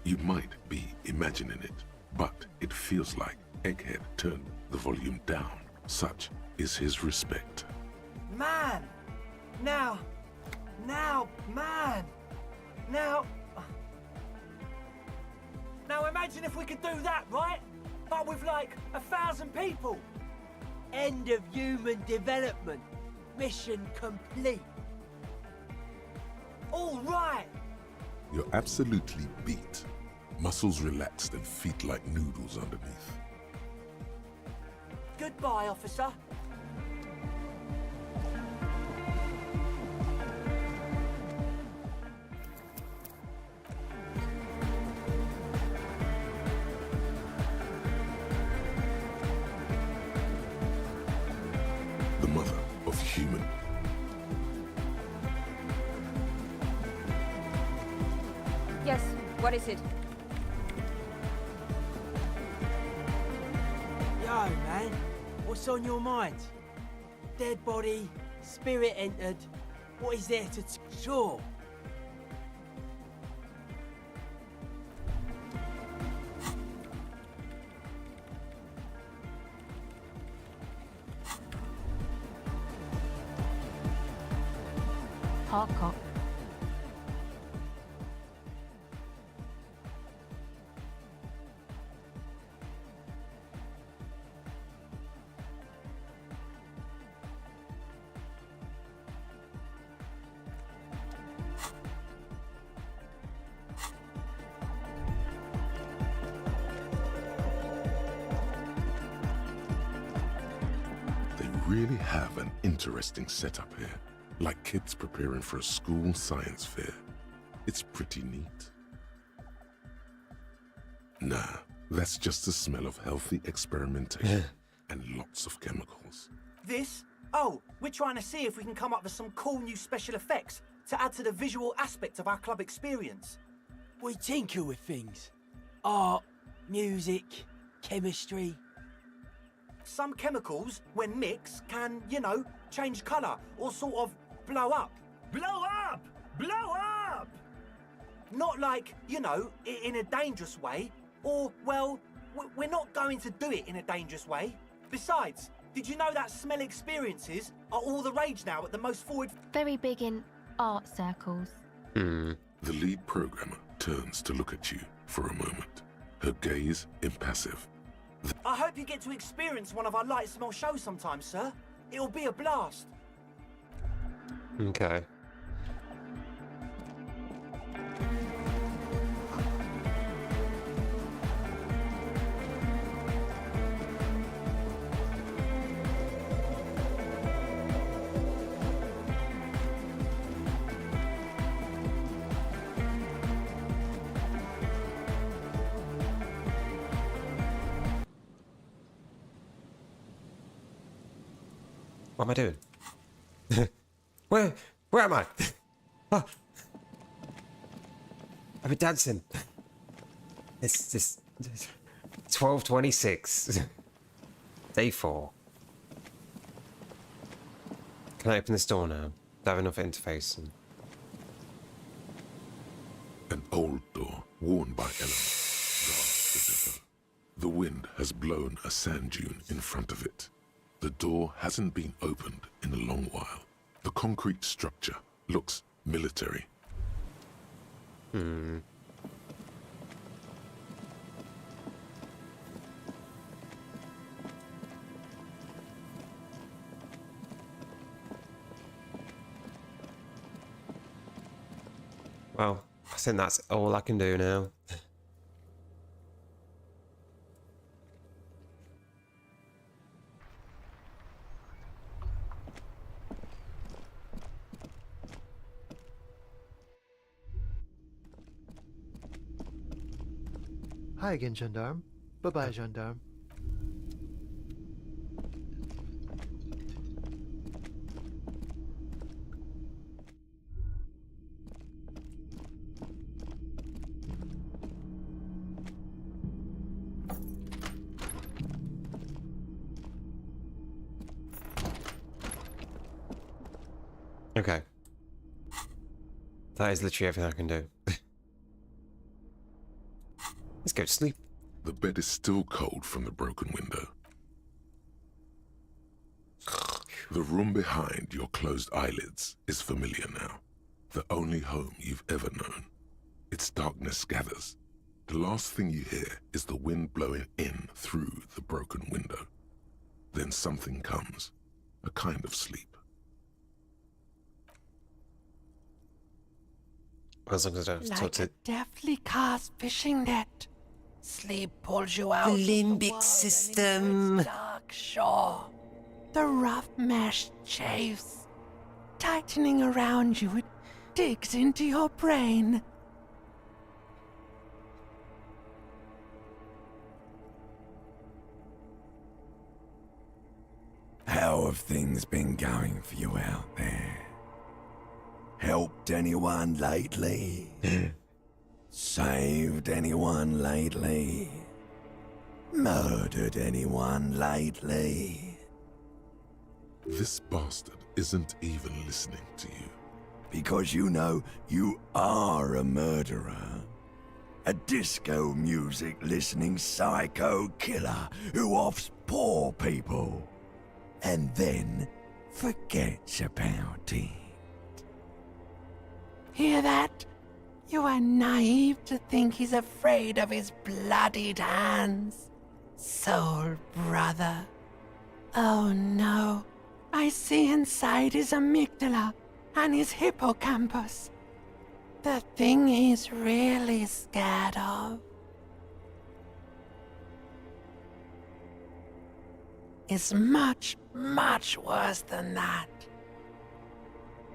You might be imagining it, but it feels like Egghead turned the volume down. Such is his respect. Man! Now, man! Now imagine if we could do that, right? But with like 1,000 people. End of human development. Mission complete. All right. You're absolutely beat. Muscles relaxed and feet like noodles underneath. Goodbye, officer. The mother of human. Yes, what is it? Yo, man. What's on your mind? Dead body, spirit entered. What is there to sure? Hardcore. They really have an interesting setup here. Like kids preparing for a school science fair. It's pretty neat. Nah, that's just the smell of healthy experimentation and lots of chemicals. This? Oh, we're trying to see if we can come up with some cool new special effects to add to the visual aspect of our club experience. We tinker with things. Art, music, chemistry. Some chemicals, when mixed, can, you know, change colour or sort of blow up. Blow up! Blow up! Not like, you know, in a dangerous way. Or, well, we're not going to do it in a dangerous way. Besides, did you know that smell experiences are all the rage now at the most forward... Very big in art circles. The lead programmer turns to look at you for a moment. Her gaze impassive. I hope you get to experience one of our light smell shows sometime, sir. It'll be a blast. Okay. What am I doing? Where am I? Oh. I've been dancing. It's 12:26. Day 4. Can I open this door now? Do I have enough interface? An old door, worn by Ellen, guards the depot. The wind has blown a sand dune in front of it. The door hasn't been opened in a long while. The concrete structure looks military. Well, I think that's all I can do now. Hi again, gendarme. Bye-bye, gendarme. Okay. That is literally everything I can do. Let's go to sleep. The bed is still cold from the broken window. The room behind your closed eyelids is familiar now. The only home you've ever known. Its darkness gathers. The last thing you hear is the wind blowing in through the broken window. Then something comes, a kind of sleep. As long as I don't Like a deftly cast fishing net. Sleep pulls you out. The limbic system. Dark shore. The rough mesh chafes. Tightening around you, it digs into your brain. How have things been going for you out there? Helped anyone lately? Saved anyone lately? Murdered anyone lately? This bastard isn't even listening to you. Because you know you are a murderer. A disco music listening psycho killer who offs poor people. And then forgets about it. Hear that? You are naive to think he's afraid of his bloodied hands. Soul brother. Oh no. I see inside his amygdala and his hippocampus. The thing he's really scared of is much, much worse than that.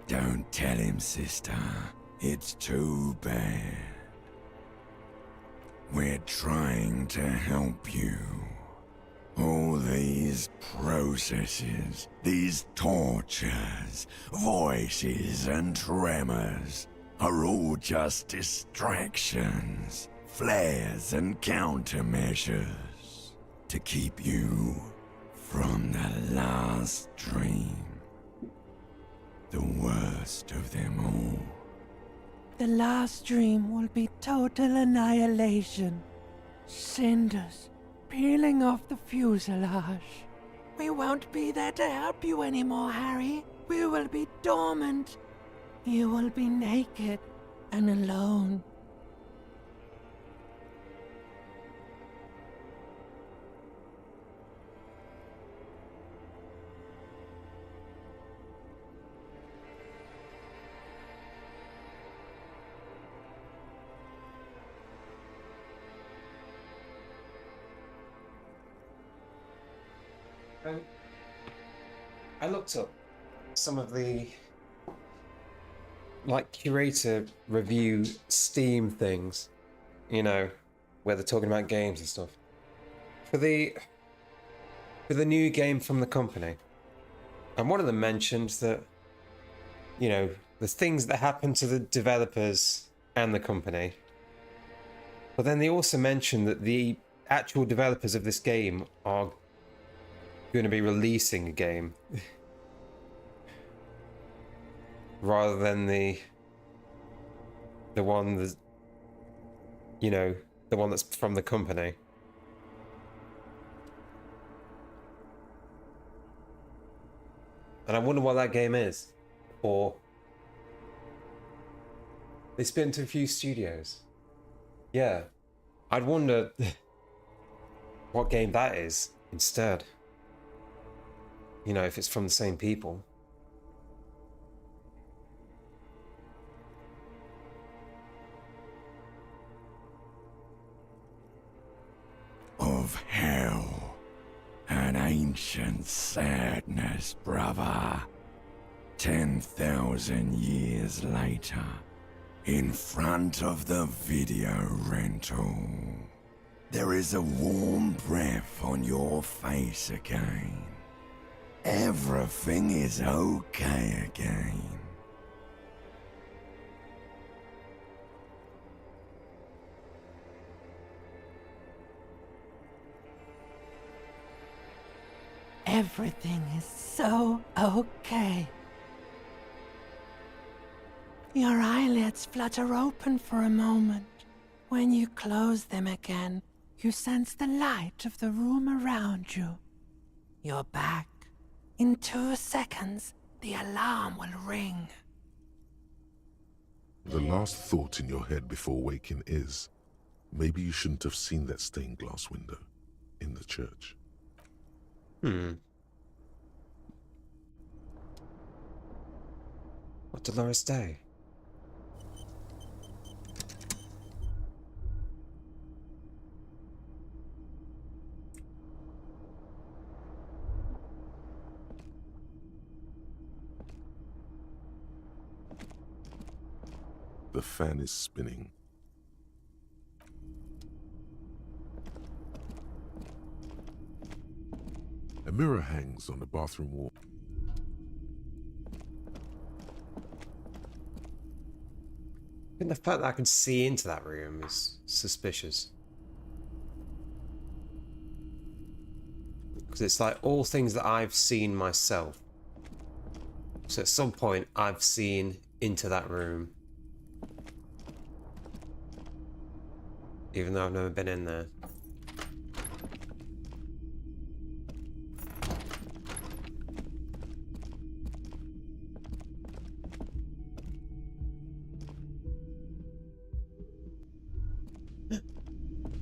Don't tell him, sister. It's too bad. We're trying to help you. All these processes, these tortures, voices and tremors are all just distractions, flares and countermeasures to keep you from the last dream. The worst of them all. The last dream will be total annihilation. Cinders peeling off the fuselage. We won't be there to help you anymore, Harry. We will be dormant. You will be naked and alone. I looked up some of the like curator review Steam things, you know, where they're talking about games and stuff. For the new game from the company. And one of them mentioned that, you know, there's things that happen to the developers and the company. But then they also mentioned that the actual developers of this game are going to be releasing a game rather than the one that, you know, the one that's from the company. And I wonder what that game is. Or they split into a few studios. Yeah, I'd wonder what game that is instead. You know, if it's from the same people. ancient sadness, brother. 10,000 years later, in front of the video rental, there is a warm breath on your face again. Everything is okay again. Everything is so okay. Your eyelids flutter open for a moment. When you close them again, you sense the light of the room around you. You're back. In 2 seconds, the alarm will ring. The last thought in your head before waking is, maybe you shouldn't have seen that stained glass window in the church. What Dolores Day? The fan is spinning. A mirror hangs on the bathroom wall. I think the fact that I can see into that room is suspicious. Because it's like all things that I've seen myself. So at some point I've seen into that room. Even though I've never been in there.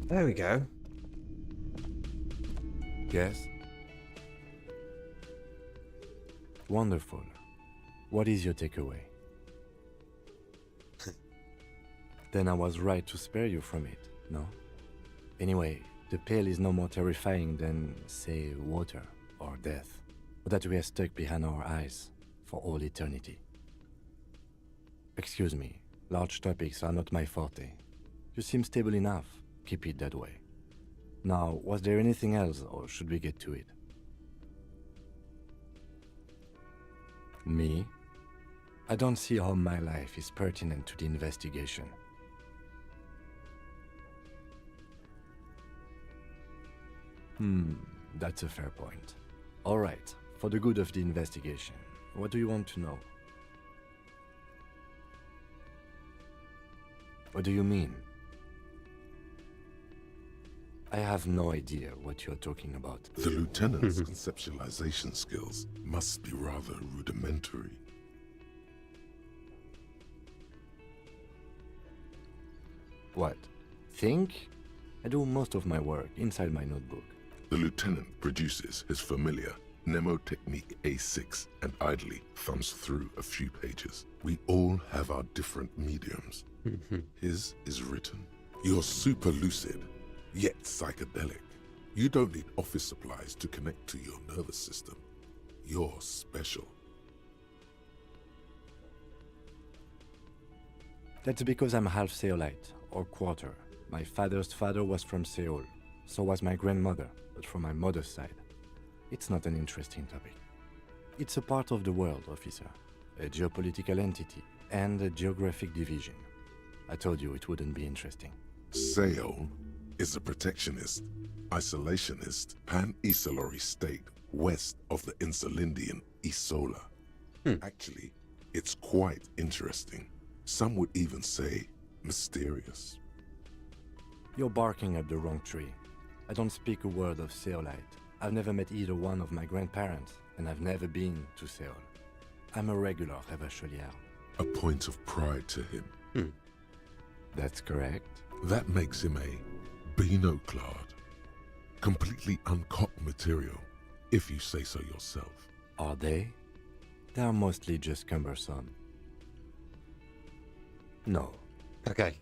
There we go. Yes? Wonderful. What is your takeaway? Then I was right to spare you from it, no? Anyway, the pill is no more terrifying than, say, water or death, that we are stuck behind our eyes for all eternity. Excuse me, large topics are not my forte. You seem stable enough. Keep it that way. Now, was there anything else, or should we get to it? Me? I don't see how my life is pertinent to the investigation. That's a fair point. All right, for the good of the investigation, what do you want to know? What do you mean? I have no idea what you're talking about. The lieutenant's conceptualization skills must be rather rudimentary. What? Think? I do most of my work inside my notebook. The lieutenant produces his familiar mnemotechnique A6 and idly thumbs through a few pages. We all have our different mediums. His is written. You're super lucid, yet psychedelic. You don't need office supplies to connect to your nervous system. You're special. That's because I'm half Seolite, or quarter. My father's father was from Seoul. So was my grandmother, but from my mother's side. It's not an interesting topic. It's a part of the world, officer. A geopolitical entity and a geographic division. I told you it wouldn't be interesting. Seoul is a protectionist, isolationist, pan-Isolari state west of the Insulindian Isola. Actually, it's quite interesting. Some would even say mysterious. You're barking up the wrong tree. I don't speak a word of Seolite. I've never met either one of my grandparents, and I've never been to Seoul. I'm a regular Revacholier. A point of pride to him. That's correct. That makes him a binoclad. Completely uncocked material, if you say so yourself. Are they? They are mostly just cumbersome. No. Okay.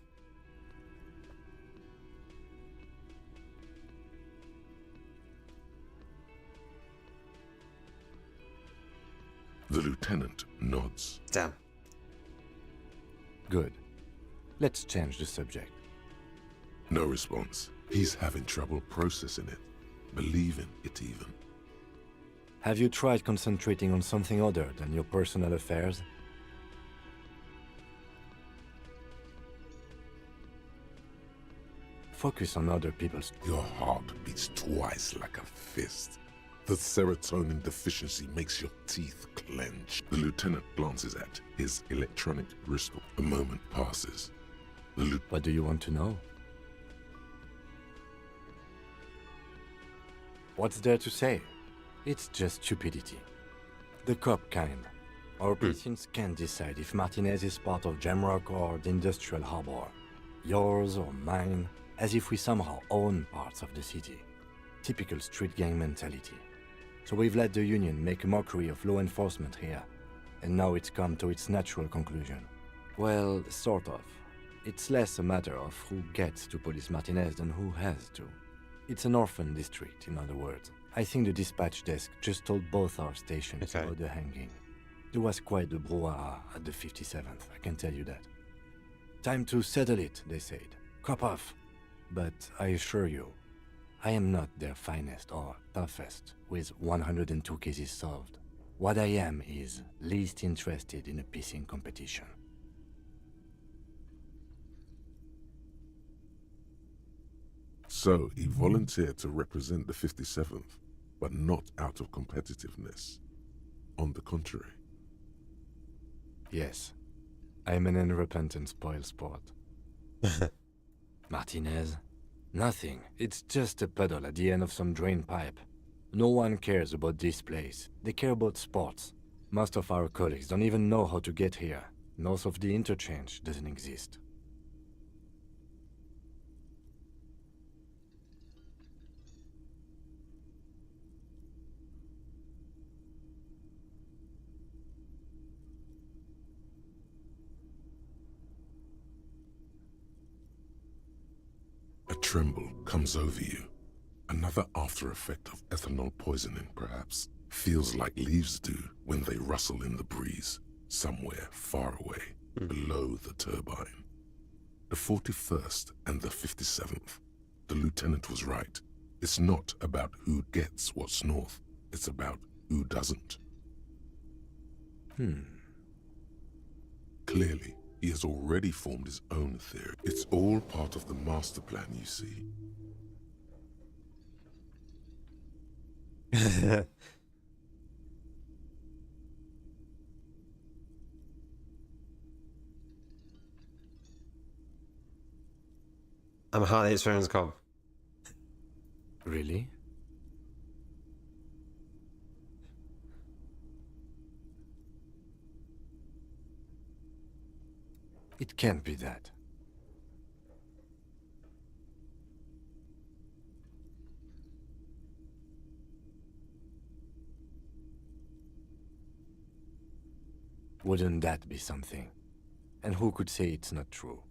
The lieutenant nods. Damn. Good. Let's change the subject. No response. He's having trouble processing it, believing it even. Have you tried concentrating on something other than your personal affairs? Focus on other people's... Your heart beats twice like a fist. The serotonin deficiency makes your teeth clench. The lieutenant glances at his electronic wristwatch. A moment passes. What do you want to know? What's there to say? It's just stupidity. The cop kind. Our patients can't decide if Martinez is part of Jamrock or the Industrial Harbor. Yours or mine, as if we somehow own parts of the city. Typical street gang mentality. So we've let the Union make a mockery of law enforcement here. And now it's come to its natural conclusion. Well, sort of. It's less a matter of who gets to police Martinez than who has to. It's an orphan district, in other words. I think the dispatch desk just told both our stations about the hanging. There was quite the brouhaha at the 57th, I can tell you that. Time to settle it, they said. Cop off. But I assure you, I am not their finest or toughest, with 102 cases solved. What I am is least interested in a pissing competition. So he volunteered to represent the 57th, but not out of competitiveness. On the contrary. Yes, I am an unrepentant spoilsport. Martinez? Nothing. It's just a puddle at the end of some drain pipe. No one cares about this place. They care about sports. Most of our colleagues don't even know how to get here. North of the interchange doesn't exist. A tremble comes over you. Another after effect of ethanol poisoning, perhaps. Feels like leaves do when they rustle in the breeze, somewhere far away, below the turbine. The 41st and the 57th. The lieutenant was right. It's not about who gets what's north. It's about who doesn't. Clearly, he has already formed his own theory. It's all part of the master plan, you see. I'm a highly experienced cop. Really? It can't be that. Wouldn't that be something? And who could say it's not true?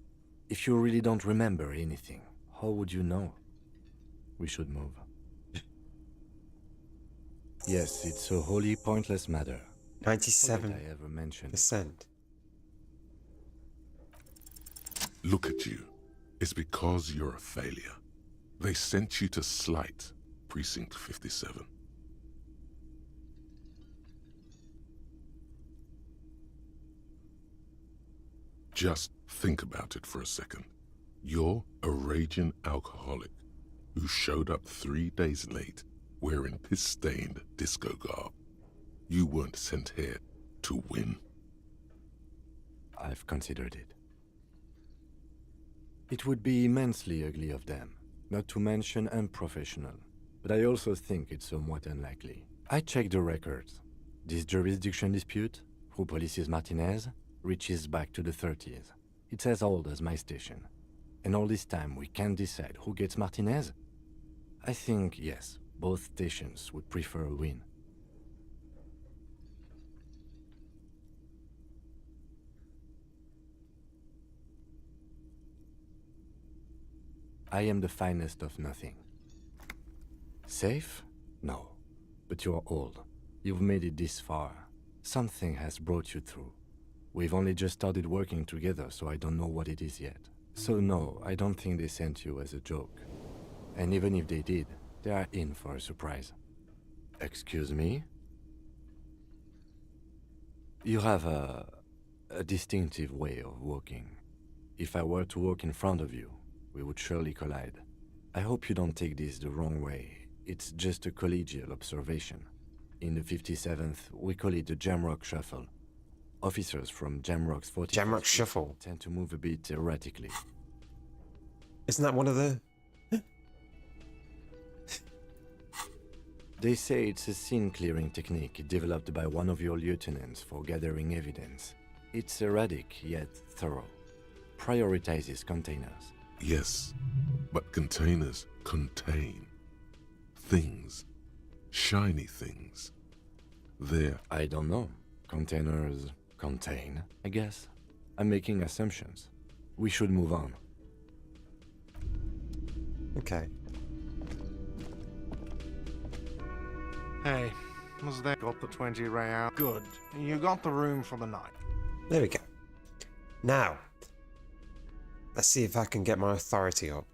If you really don't remember anything, how would you know? We should move. Yes, it's a wholly pointless matter. 97%. I ever mentioned. Look at you. It's because you're a failure. They sent you to Slight, Precinct 57. Just think about it for a second. You're a raging alcoholic who showed up 3 days late wearing piss-stained disco garb. You weren't sent here to win. I've considered it. It would be immensely ugly of them, not to mention unprofessional, but I also think it's somewhat unlikely. I checked the records. This jurisdiction dispute, who polices Martinez, reaches back to the 30s. It's as old as my station. And all this time we can't decide who gets Martinez? I think, yes, both stations would prefer a win. I am the finest of nothing. Safe? No. But you're old. You've made it this far. Something has brought you through. We've only just started working together, so I don't know what it is yet. So no, I don't think they sent you as a joke. And even if they did, they are in for a surprise. Excuse me? You have a distinctive way of walking. If I were to walk in front of you, we would surely collide. I hope you don't take this the wrong way. It's just a collegial observation. In the 57th, we call it the Jamrock Shuffle. Officers from Jamrock's 40th Jamrock Shuffle tend to move a bit erratically. Isn't that one of the... They say it's a scene-clearing technique developed by one of your lieutenants for gathering evidence. It's erratic, yet thorough. Prioritizes containers. Yes, but containers contain things. Shiny things. They're... I don't know. Containers contain, I guess. I'm making assumptions. We should move on. Okay. Hey, was there? Got the 20 real. Good. You got the room for the night. There we go. Now, let's see if I can get my authority up.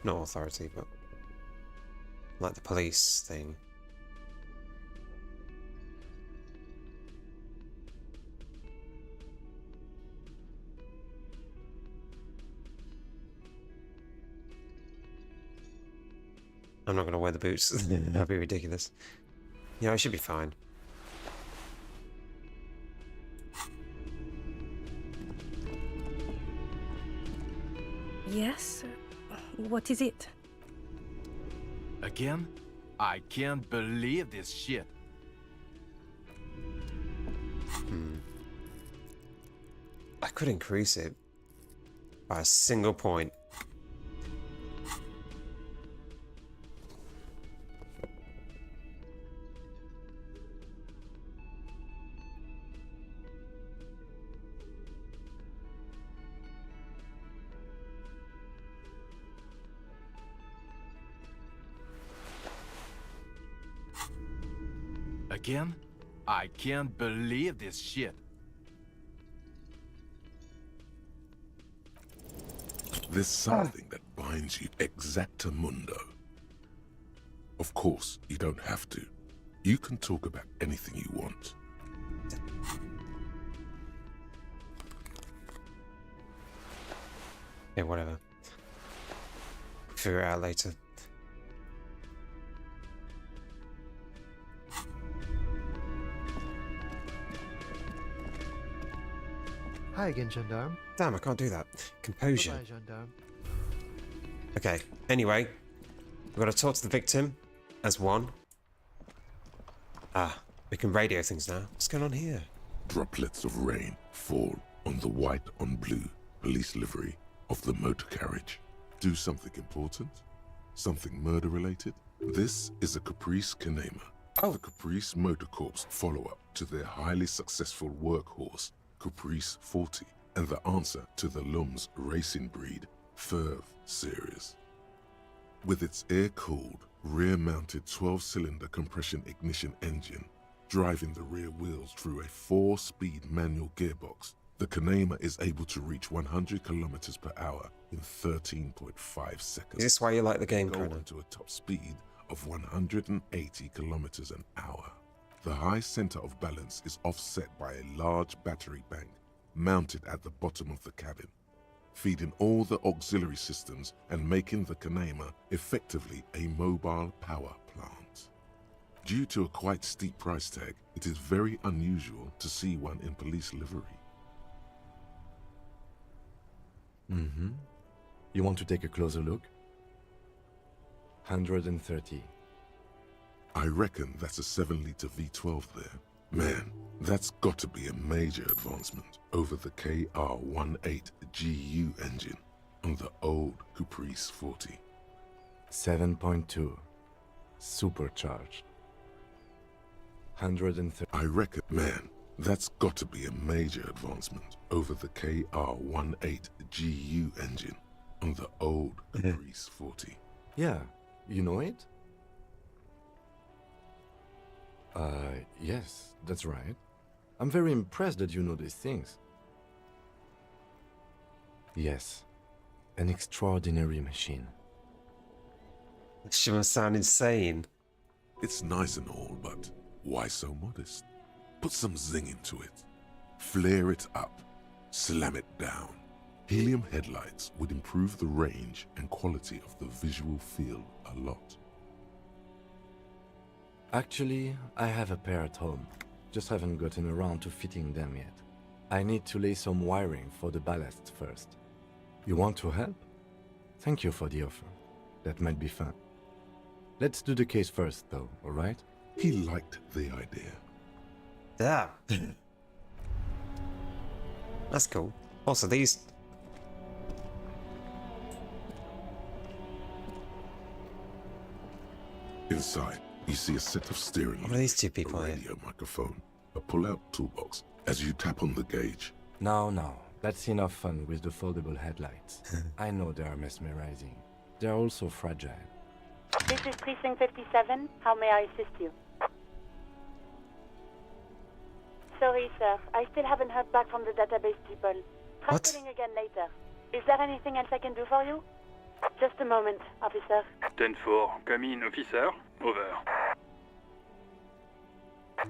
Not authority, but like the police thing. I'm not going to wear the boots. That'd be ridiculous. Yeah, I should be fine. Yes? What is it? Again? I can't believe this shit. I could increase it by a single point. Again? I can't believe this shit. There's something that binds you exactamundo. Of course, you don't have to. You can talk about anything you want. Yeah, whatever. Figure it out later. Hi again, gendarme. Damn, I can't do that. Composure. Bye-bye, gendarme. Okay, anyway, we've got to talk to the victim as one. Ah, we can radio things now. What's going on here? Droplets of rain fall on the white on blue police livery of the motor carriage. Do something important? Something murder related? This is a Caprice Kinema. The Caprice Motor Corps follow-up to their highly successful workhorse, Caprice 40, and the answer to the Lum's racing breed, Ferv series. With its air-cooled, rear-mounted 12-cylinder compression ignition engine, driving the rear wheels through a 4-speed manual gearbox, the Kinema is able to reach 100 kilometers per hour in 13.5 seconds. Is this why you like the game, Go Conan? to a top speed of 180 kilometers an hour. The high center of balance is offset by a large battery bank mounted at the bottom of the cabin, feeding all the auxiliary systems and making the Kinema effectively a mobile power plant. Due to a quite steep price tag, it is very unusual to see one in police livery. Mm-hmm. You want to take a closer look? 130. I reckon that's a 7-liter V12 there. Man, that's got to be a major advancement over the KR-18GU engine on the old Caprice 40. 7.2. Supercharged. 130. I reckon, man, that's got to be a major advancement over the KR-18GU engine on the old Caprice 40. Yeah, You know it? Yes, that's right. I'm very impressed that you know these things. Yes, an extraordinary machine. She must sound insane. It's nice and all, but why so modest? Put some zing into it. Flare it up. Slam it down. Helium headlights would improve the range and quality of the visual field a lot. Actually, I have a pair at home. Just haven't gotten around to fitting them yet. I need to lay some wiring for the ballast first. You want to help? Thank you for the offer. That might be fun. Let's do the case first, though, alright? He liked the idea. Yeah. That's cool. Also, these... Inside, you see a set of steering What are these two people a here? radio microphone, a pull-out toolbox. As you tap on the gauge, No, that's enough fun with the foldable headlights. I know they are mesmerizing. They are also fragile. This is Precinct 57. How may I assist you? Sorry, sir. I still haven't heard back from the database people. Try calling again later. Is there anything else I can do for you? Just a moment, officer. 10-4, come in, officer. Over.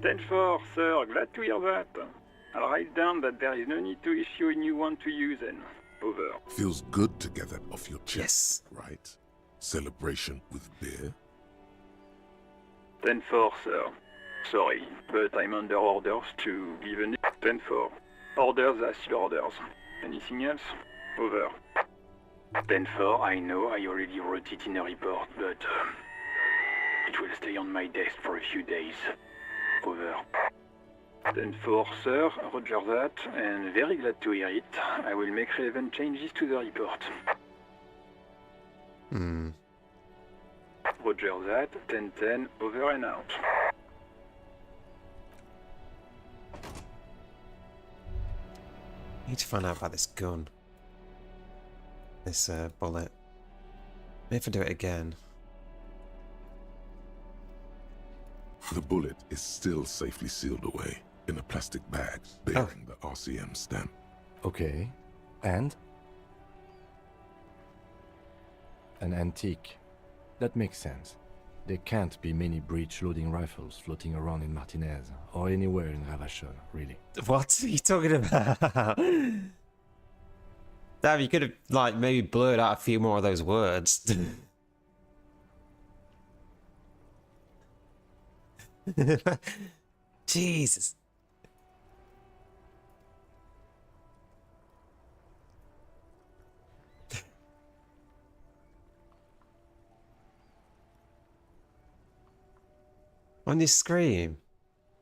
10-4, sir, glad to hear that. I'll write down that there is no need to issue a new one to you then. Over. feels good to get that off your chest, right? Celebration with beer. 10-4, sir. Sorry, but I'm under orders to give a 10-4. Orders are still orders. Anything else? Over. 10-4, I know I already wrote it in a report, but it will stay on my desk for a few days. Over. 10-4, sir, roger that, and very glad to hear it. I will make relevant changes to the report. Roger that, 10-10, over and out. I need to find out about this gun. This bullet. Maybe if I do it again. The bullet is still safely sealed away in a plastic bag bearing the RCM stamp. Okay, and? An antique. That makes sense. There can't be many breech-loading rifles floating around in Martinez, or anywhere in Ravachol, really. What are you talking about? Damn, you could have, like, maybe blurred out a few more of those words. Jesus. On this screen,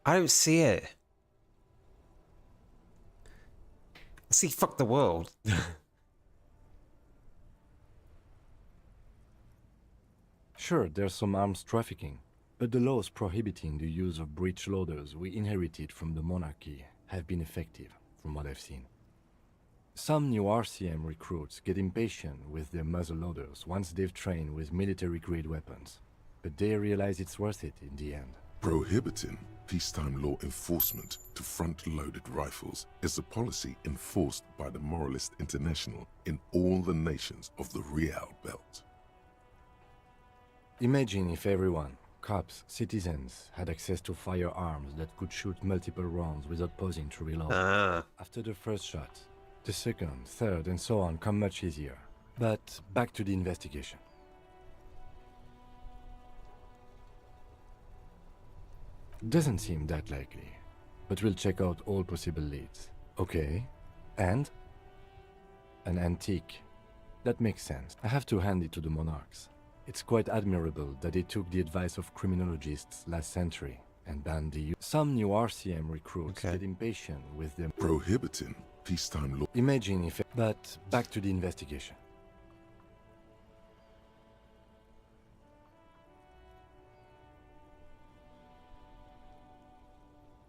I don't see it. I see fuck the world. Sure, there's some arms trafficking, but the laws prohibiting the use of breech loaders we inherited from the monarchy have been effective, from what I've seen. Some new RCM recruits get impatient with their muzzle loaders once they've trained with military-grade weapons, but they realize it's worth it in the end. Prohibiting peacetime law enforcement to front-loaded rifles is a policy enforced by the Moralist International in all the nations of the Real Belt. Imagine if everyone, cops, citizens, had access to firearms that could shoot multiple rounds without pausing to reload. After the first shot, the second, third, and so on come much easier. But back to the investigation. Doesn't seem that likely, but we'll check out all possible leads. Okay, and? An antique. That makes sense. I have to hand it to the monarchs. It's quite admirable that they took the advice of criminologists last century and banned the use. Some new RCM recruits get impatient with them. Prohibiting peacetime law. Imagine if... But back to the investigation.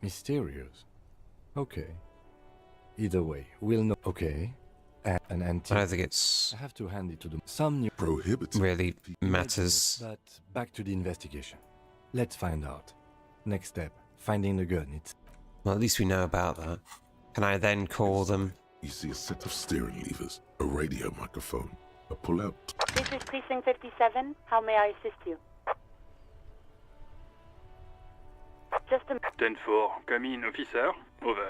Mysterious. Okay. Either way, we'll know. Okay. an antique. I don't think it's I have to hand it to them. Some new prohibited really matters. But back to the investigation. Let's find out. Next step, finding the gun. It's Well, at least we know about that. Can I then call them? You see a set of steering levers, a radio microphone, a pull-out. This is Precinct 57. How may I assist you? Just a... 10-4, come in, officer. Over.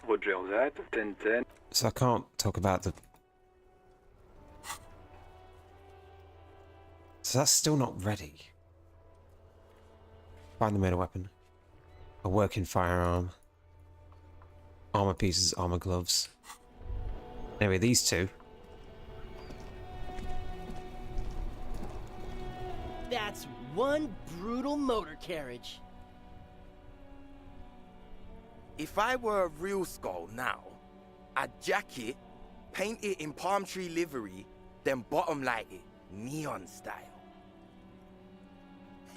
Roger that, 10-10. So I can't talk about the... So that's still not ready. Find the made weapon. A working firearm. Armor pieces, armor gloves. Anyway, these two. That's one brutal motor carriage. If I were a real skull now, I'd jack it, paint it in palm tree livery, then bottom light it, neon style.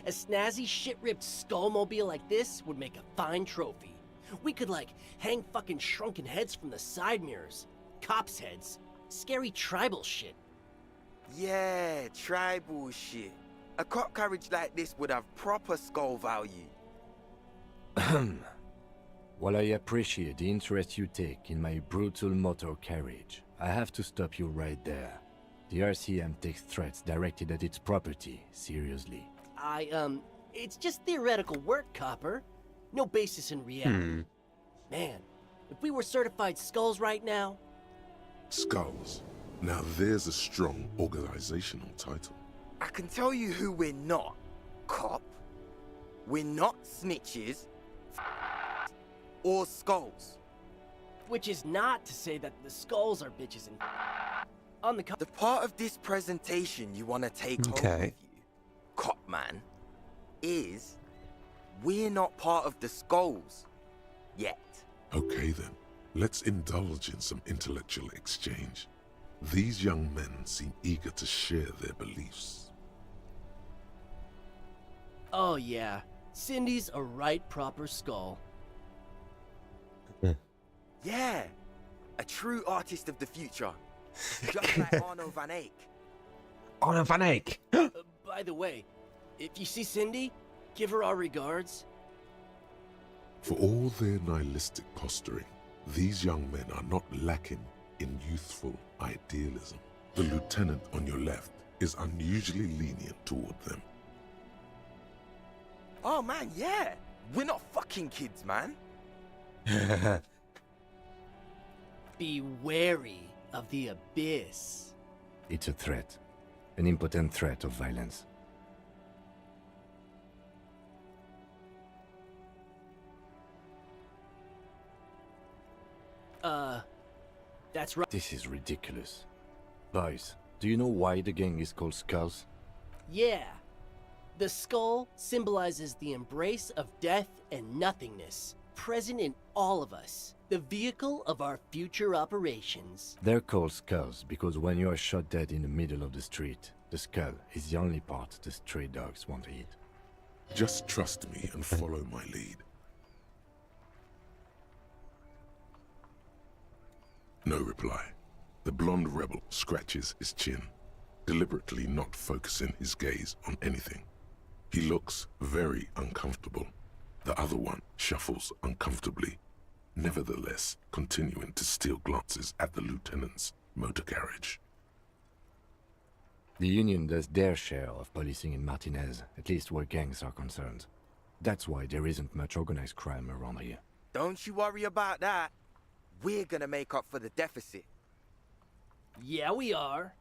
A snazzy shit-ripped skullmobile like this would make a fine trophy. We could, like, hang fucking shrunken heads from the side mirrors. Cops' heads. Scary tribal shit. Yeah, tribal shit. A cop carriage like this would have proper skull value. While I appreciate the interest you take in my brutal motor carriage, I have to stop you right there. The RCM takes threats directed at its property seriously. It's just theoretical work, Copper. No basis in reality. Man, if we were certified skulls right now... Skulls. Now there's a strong organizational title. I can tell you who we're not. Cop. We're not snitches. Or skulls. Which is not to say that the skulls are bitches and... On the The part of this presentation you want to take home with you, Cop Man, is we're not part of the skulls. Yet. Okay then, let's indulge in some intellectual exchange. These young men seem eager to share their beliefs. Oh yeah, Cindy's a right proper skull. Yeah, a true artist of the future. Just like Arno van Eyck. Arno van Eyck! By the way, if you see Cindy, give her our regards. For all their nihilistic posturing, these young men are not lacking in youthful idealism. The lieutenant on your left is unusually lenient toward them. Oh man, yeah. We're not fucking kids, man. Be wary of the abyss. It's a threat. An impotent threat of violence. That's right. This is ridiculous. Boys, do you know why the gang is called Skulls? Yeah. The skull symbolizes the embrace of death and nothingness, present in all of us. The vehicle of our future operations. They're called Skulls because when you are shot dead in the middle of the street, the skull is the only part the stray dogs want to eat. Just trust me and follow my lead. No reply. The blonde rebel scratches his chin, deliberately not focusing his gaze on anything. He looks very uncomfortable. The other one shuffles uncomfortably, nevertheless continuing to steal glances at the lieutenant's motor carriage. The Union does their share of policing in Martinez, at least where gangs are concerned. That's why there isn't much organized crime around here. Don't you worry about that. We're gonna make up for the deficit. Yeah, we are.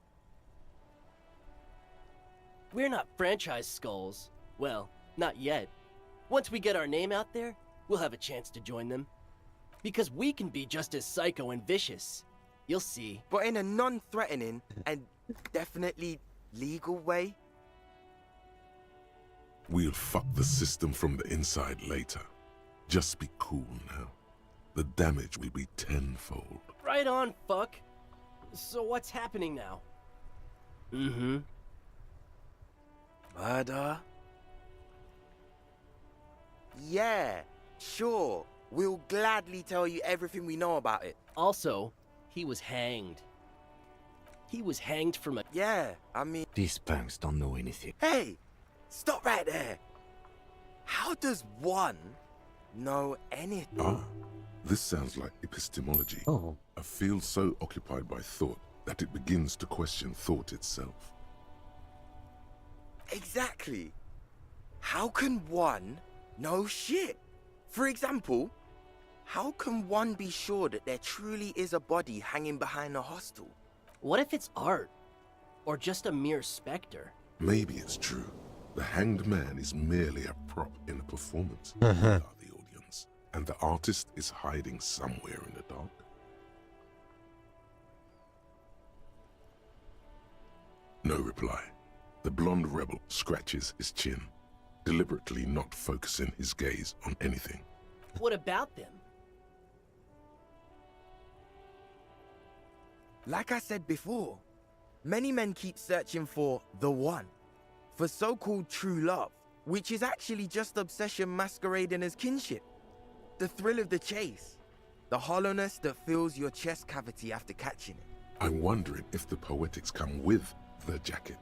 We're not franchise skulls. Well, not yet. Once we get our name out there, we'll have a chance to join them. Because we can be just as psycho and vicious. You'll see. But in a non-threatening and definitely legal way. We'll fuck the system from the inside later. Just be cool now. The damage will be tenfold. Right on, fuck. So what's happening now? Murder? Yeah, sure. We'll gladly tell you everything we know about it. Also, He was hanged. He was hanged from a... Yeah, I mean... These punks don't know anything. Hey! Stop right there! How does one know anything? Ah, this sounds like epistemology. A field so occupied by thought that it begins to question thought itself. Exactly. How can one know shit? For example, how can one be sure that there truly is a body hanging behind a hostel? What if it's art? Or just a mere specter? Maybe it's true. The hanged man is merely a prop in a performance. We are the audience, and the artist is hiding somewhere in the dark. No reply. The blonde rebel scratches his chin, deliberately not focusing his gaze on anything. What about them? Like I said before, many men keep searching for the one, for so-called true love, which is actually just obsession masquerading as kinship. The thrill of the chase, the hollowness that fills your chest cavity after catching it. I'm wondering if the poetics come with the jacket,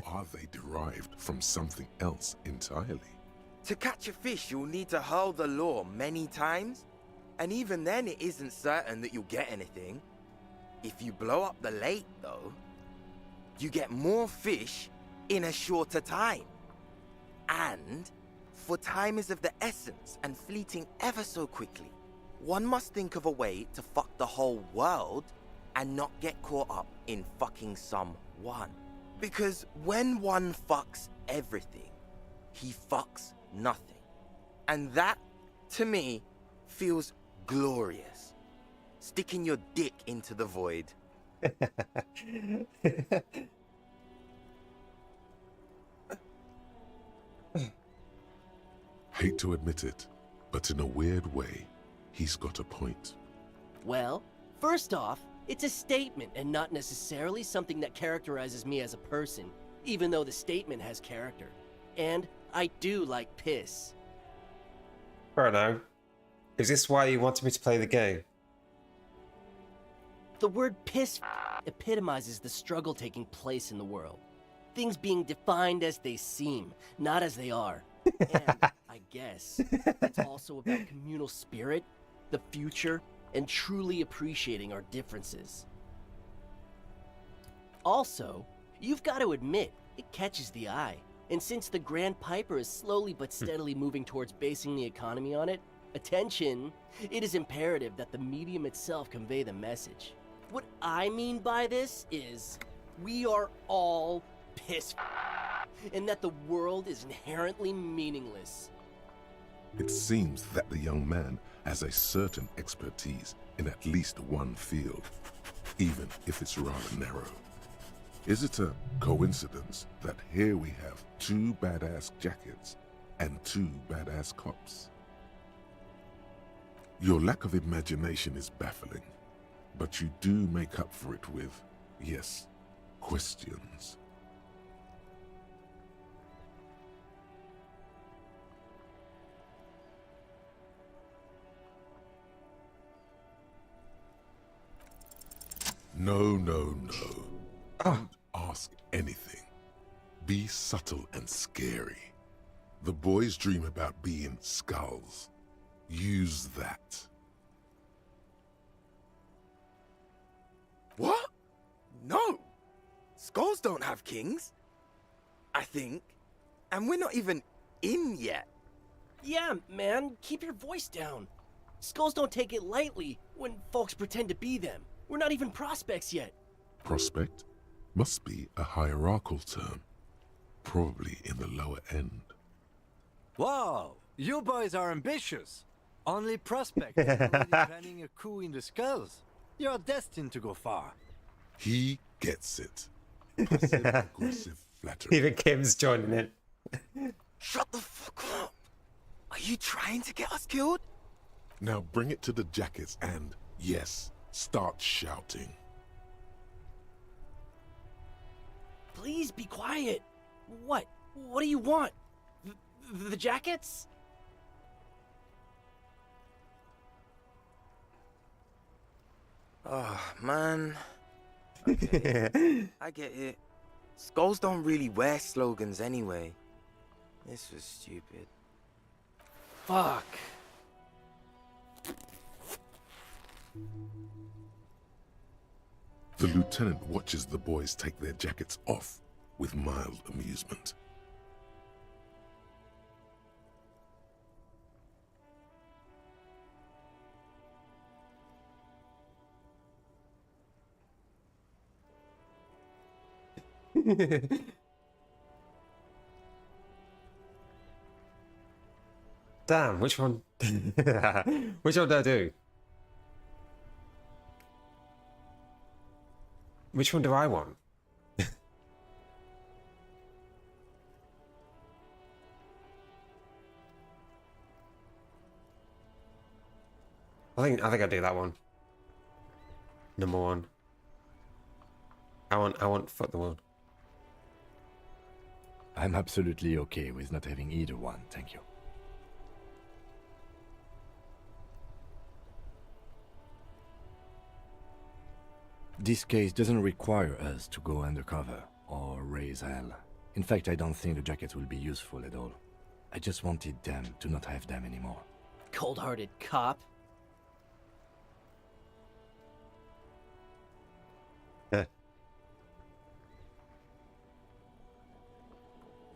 or are they derived from something else entirely? To catch a fish, you'll need to hurl the lure many times, and even then it isn't certain that you'll get anything. If you blow up the lake, though, you get more fish in a shorter time. And, for time is of the essence and fleeting ever so quickly, one must think of a way to fuck the whole world and not get caught up in fucking someone. Because when one fucks everything, he fucks nothing. And that, to me, feels glorious. Sticking your dick into the void. Hate to admit it, but in a weird way, he's got a point. Well, first off, it's a statement and not necessarily something that characterizes me as a person, even though the statement has character. And I do like piss. Bruno, is this why you wanted me to play the game? The word piss epitomizes the struggle taking place in the world. Things being defined as they seem, not as they are. And, I guess, it's also about communal spirit, the future, and truly appreciating our differences. Also, you've got to admit, it catches the eye. And since the Grand Piper is slowly but steadily moving towards basing the economy on it, attention, it is imperative that the medium itself convey the message. What I mean by this is, we are all pissed, and that the world is inherently meaningless. It seems that the young man has a certain expertise in at least one field, even if it's rather narrow. Is it a coincidence that here we have 2 badass jackets and 2 badass cops? Your lack of imagination is baffling, but you do make up for it with, yes, questions. No, no, no. Don't ask anything. Be subtle and scary. The boys dream about being skulls. Use that. What? No! Skulls don't have kings. I think. And we're not even in yet. Yeah, man, keep your voice down. Skulls don't take it lightly when folks pretend to be them. We're not even prospects yet. Prospect must be a hierarchical term, probably in the lower end. Whoa! You boys are ambitious. Only prospect already planning a coup in the skulls. You're destined to go far. He gets it. Passive-aggressive flattery. Even Kim's joining in. Shut the fuck up! Are you trying to get us killed? Now bring it to the jackets and, yes, start shouting. Please be quiet. What? What do you want? The jackets? Oh, man. I get it. Skulls don't really wear slogans anyway. This was stupid. Fuck. The lieutenant watches the boys take their jackets off with mild amusement. Damn, which one? Which one do I do? Which one do I want? I think I'll do that one. Number one. I want Fuck the World. I'm absolutely okay with not having either one, thank you. This case doesn't require us to go undercover or raise hell. In fact, I don't think the jackets will be useful at all. I just wanted them to not have them anymore. Cold-hearted cop.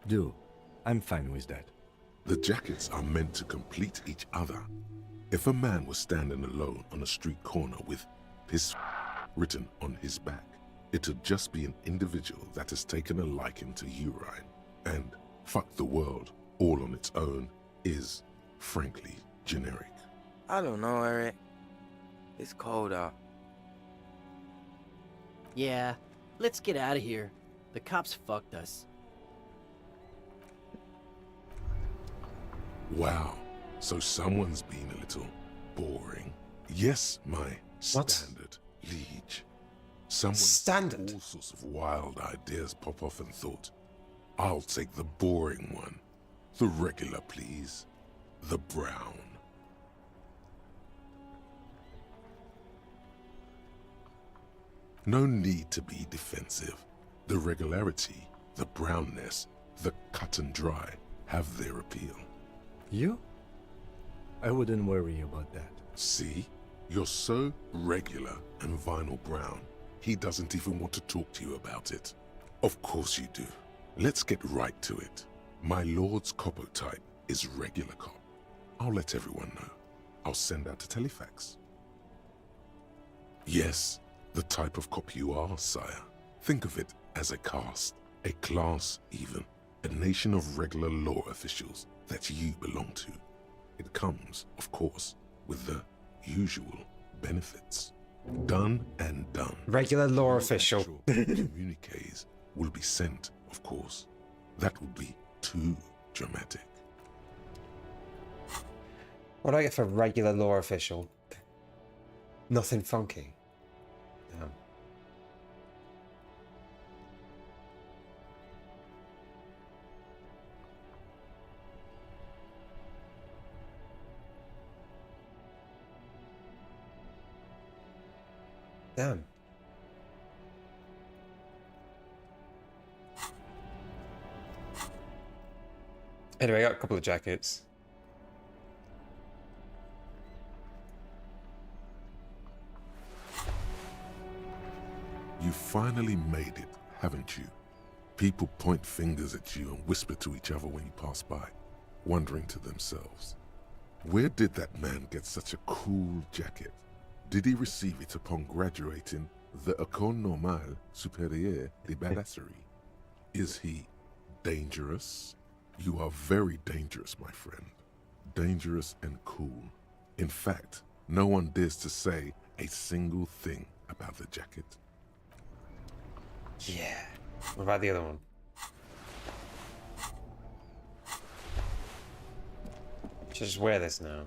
Do. I'm fine with that. The jackets are meant to complete each other. If a man was standing alone on a street corner with his written on his back, it'd just be an individual that has taken a liking to urine. And fuck the world, all on its own, is, frankly, generic. I don't know, Eric. It's cold out. Yeah, let's get out of here. The cops fucked us. Wow, so someone's been a little boring. Yes, my standard liege. Someone had all sorts of wild ideas pop off and thought, I'll take the boring one. The regular, please. The brown. No need to be defensive. The regularity, the brownness, the cut and dry have their appeal. You? I wouldn't worry about that. See? You're so regular and vinyl brown, he doesn't even want to talk to you about it. Of course you do. Let's get right to it. My lord's coppo type is regular cop. I'll let everyone know. I'll send out a telefax. Yes, the type of cop you are, sire. Think of it as a caste, a class even, a nation of regular law officials that you belong to. It comes, of course, with the usual benefits. Done and done. Regular law official. Communiques will be sent, of course. That would be too dramatic. What do I get for regular law official? Nothing funky. Damn. Damn. Anyway, I got a couple of jackets. You finally made it, haven't you? People point fingers at you and whisper to each other when you pass by, wondering to themselves, where did that man get such a cool jacket? Did he receive it upon graduating the École Normale Supérieure de Badasserie? Is he dangerous? You are very dangerous, my friend. Dangerous and cool. In fact, no one dares to say a single thing about the jacket. Yeah. What about the other one? Just wear this now.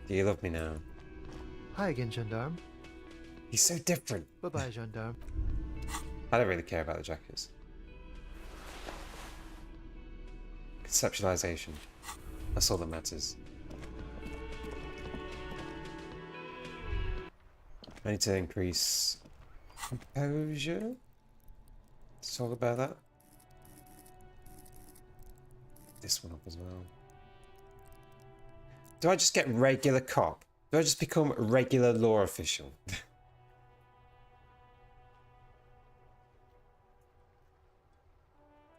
Do you love me now? Hi again, gendarme. He's so different. Bye-bye, gendarme. I don't really care about the jackets. Conceptualization. That's all that matters. I need to increase composure. Let's talk about that. This one up as well. Do I just get regular cop? Do I just become a regular law official?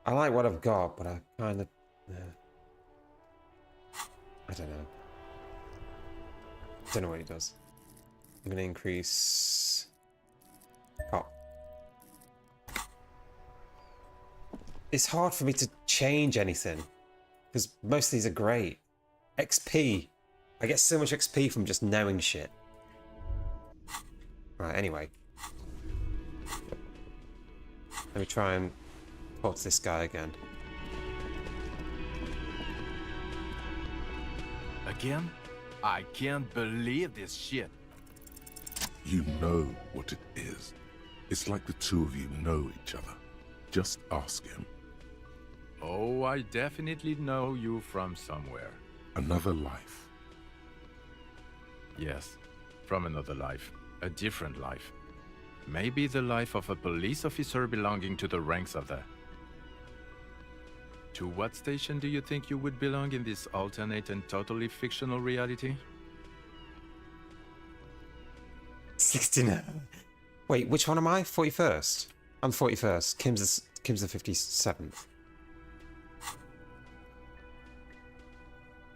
I like what I've got, but I kind of... I don't know. Don't know what he does. I'm going to increase... cop. It's hard for me to change anything, because most of these are great. XP. I get so much XP from just knowing shit. Right, anyway. Let me try and talk to this guy again. Again? I can't believe this shit. You know what it is. It's like the two of you know each other. Just ask him. Oh, I definitely know you from somewhere. Another life. Yes, from another life. A different life. Maybe the life of a police officer belonging to the ranks of the... To what station do you think you would belong in this alternate and totally fictional reality? 69. Wait, which one am I? 41st? I'm 41st. Kim's the 57th.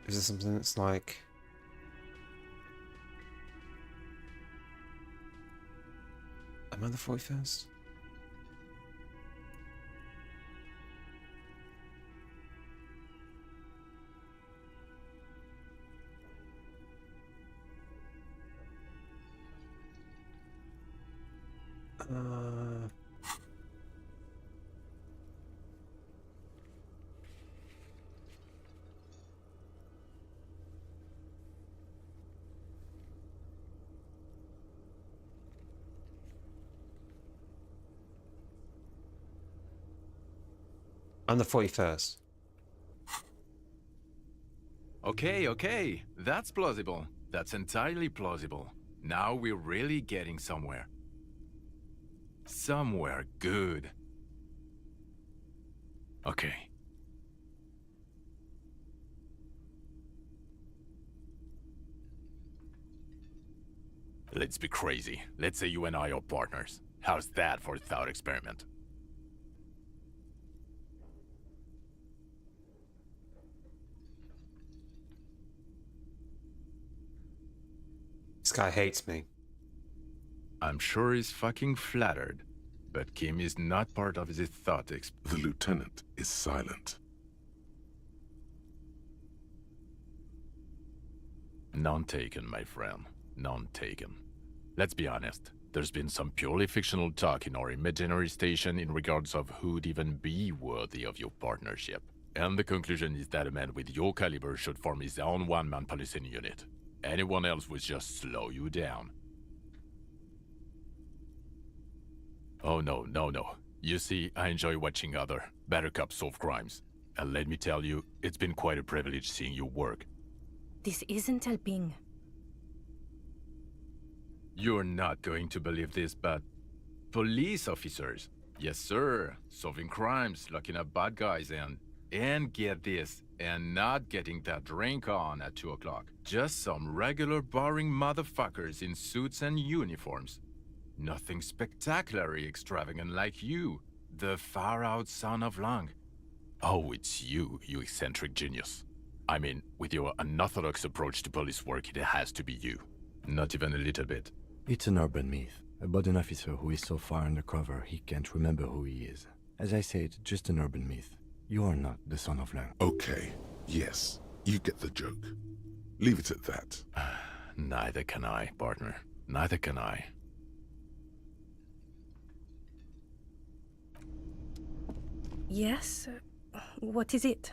Is there something that's like... Am I the 41st? I'm the 41st. Okay. That's plausible. That's entirely plausible. Now we're really getting somewhere. Somewhere good. Okay. Let's be crazy. Let's say you and I are partners. How's that for a thought experiment? This guy hates me. I'm sure he's fucking flattered, but Kim is not part of his thought experiment. The lieutenant is silent. None taken, my friend. None taken. Let's be honest. There's been some purely fictional talk in our imaginary station in regards of who'd even be worthy of your partnership. And the conclusion is that a man with your caliber should form his own one-man policing unit. Anyone else would just slow you down. Oh no. You see, I enjoy watching other, better cops solve crimes. And let me tell you, it's been quite a privilege seeing you work. This isn't helping. You're not going to believe this, but... police officers. Yes, sir. Solving crimes, locking up bad guys, and get this, and not getting that drink on at 2 o'clock. Just some regular boring motherfuckers in suits and uniforms. Nothing spectacularly extravagant like you, the far-out son of Lang. Oh, it's you eccentric genius. I mean, with your unorthodox approach to police work, it has to be you. Not even a little bit. It's an urban myth about an officer who is so far undercover he can't remember who he is. As I said, just an urban myth. You are not the son of Lang. Okay, yes, you get the joke. Leave it at that. Neither can I, partner. Neither can I. Yes? What is it?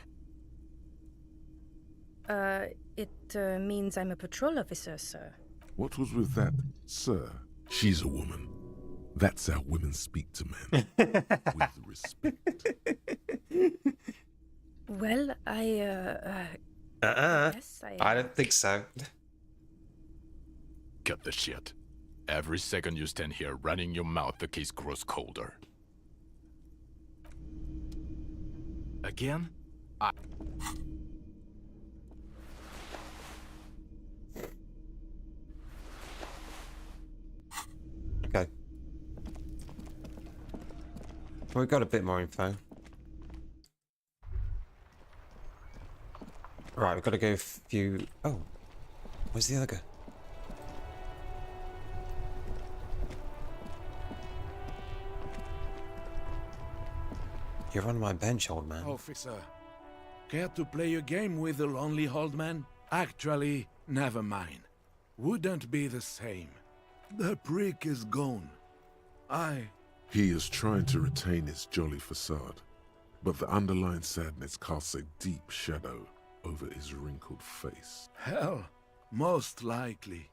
It means I'm a patrol officer, sir. What was with that, sir? She's a woman. That's how women speak to men. With respect. Well, Yes, I don't think so. Cut the shit. Every second you stand here running your mouth, the case grows colder. Again? Okay. Well, we've got a bit more info. Right, we've got to go a few... Oh. Where's the other guy? You're on my bench, old man. Officer, care to play a game with the lonely old man? Actually, never mind. Wouldn't be the same. The prick is gone. He is trying to retain his jolly facade, but the underlying sadness casts a deep shadow over his wrinkled face. Hell, most likely.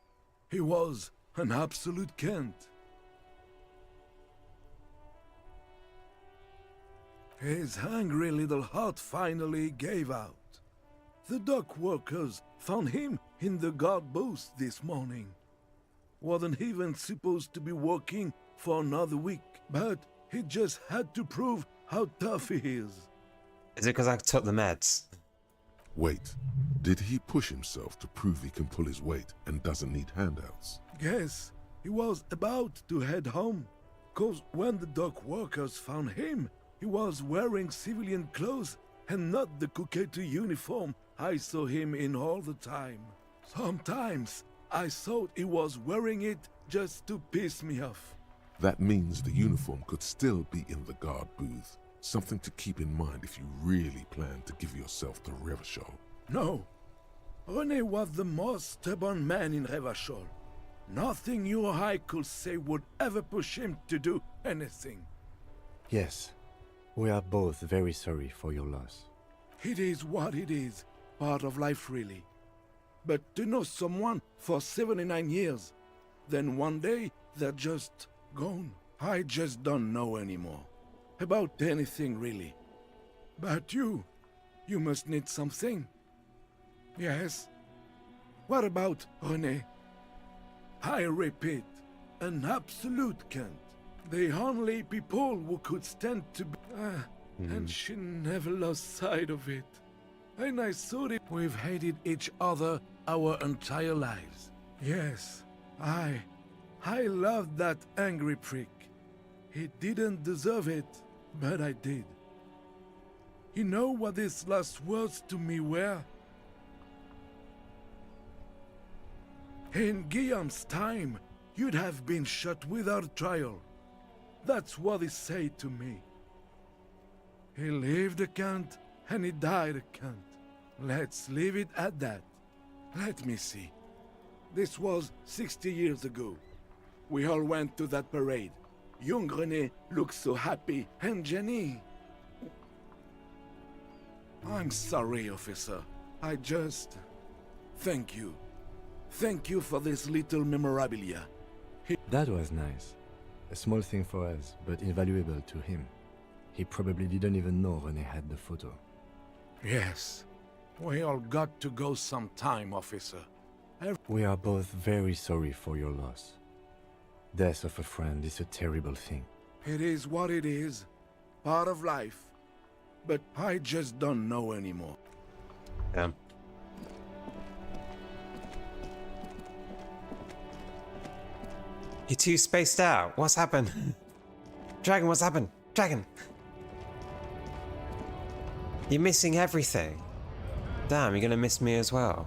He was an absolute cunt. His hungry little heart finally gave out. The dock workers found him in the guard booth this morning. Wasn't even supposed to be working for another week, but he just had to prove how tough he is. Is it because I took the meds? Wait, did he push himself to prove he can pull his weight and doesn't need handouts? Guess he was about to head home, 'cause when the dock workers found him, he was wearing civilian clothes and not the Kuketu uniform I saw him in all the time. Sometimes I thought he was wearing it just to piss me off. That means the uniform could still be in the guard booth. Something to keep in mind if you really plan to give yourself to Revachol. No, René was the most stubborn man in Revachol. Nothing you or I could say would ever push him to do anything. Yes, we are both very sorry for your loss. It is what it is, part of life really. But to know someone for 79 years, then one day they're just gone. I just don't know anymore. About anything really. But you must need something. Yes? What about René? I repeat, an absolute cunt. The only people who could stand to be... And she never lost sight of it. And I thought it... We've hated each other our entire lives. Yes, I loved that angry prick. He didn't deserve it, but I did. You know what his last words to me were? In Guillaume's time, you'd have been shot without trial. That's what he said to me. He lived a cunt, and he died a cunt. Let's leave it at that. Let me see. This was 60 years ago. We all went to that parade. Young René looked so happy, and Jenny... I'm sorry, officer. I just... Thank you. Thank you for this little memorabilia. That was nice. A small thing for us, but invaluable to him. He probably didn't even know René had the photo. Yes. We all got to go sometime, officer. We are both very sorry for your loss. Death of a friend is a terrible thing. It is what it is. Part of life. But I just don't know anymore. Yeah. You're too spaced out. What's happened? Dragon, what's happened? Dragon! You're missing everything. Damn, you're gonna miss me as well.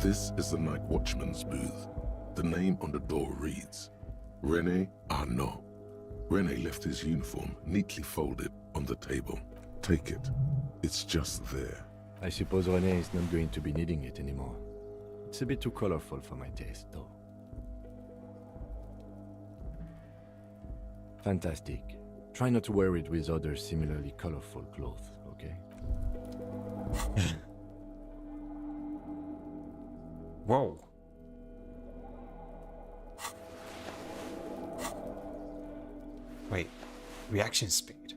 This is the night watchman's booth. The name on the door reads, René Arnaud. René left his uniform neatly folded on the table. Take it. It's just there. I suppose René is not going to be needing it anymore. It's a bit too colorful for my taste, though. Fantastic. Try not to wear it with other similarly colorful clothes, okay? Whoa. Wait, reaction speed.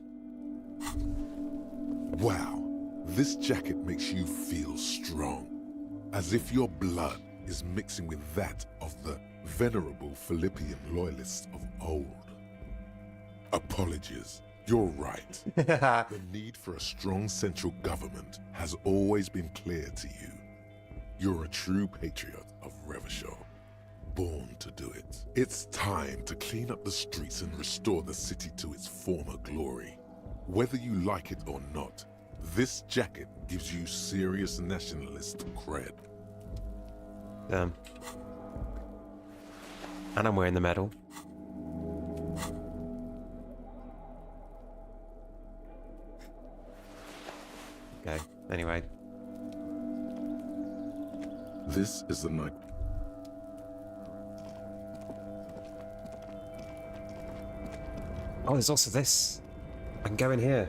Wow, this jacket makes you feel strong, as if your blood is mixing with that of the venerable Philippian loyalists of old. Apologies, you're right. The need for a strong central government has always been clear to you. You're a true patriot of Revachol, born to do it. It's time to clean up the streets and restore the city to its former glory. Whether you like it or not, this jacket gives you serious nationalist cred. And I'm wearing the medal. Okay, anyway. This is the night. Oh, there's also this. I can go in here.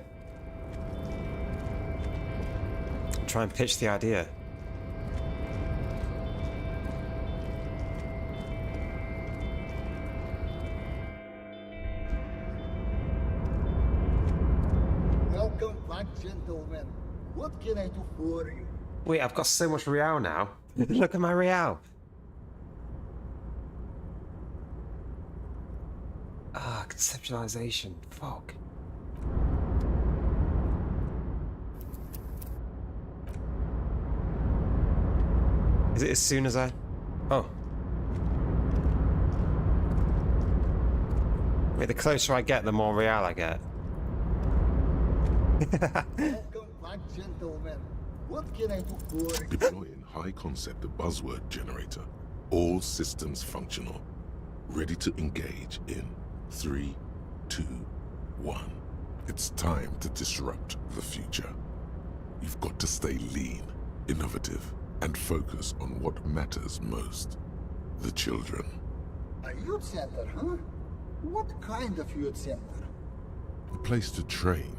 Try and pitch the idea. Welcome back, gentlemen. What can I do for you? Wait, I've got so much real now. Look at my real. Ah, conceptualization. Fuck. Is it as soon as I... Oh. Wait, the closer I get, the more real I get. Welcome back, gentlemen. What can I do for you? Deploying high concept buzzword generator. All systems functional. Ready to engage in 3, 2, 1. It's time to disrupt the future. You've got to stay lean, innovative, and focus on what matters most. The children. A youth center, huh? What kind of youth center? A place to train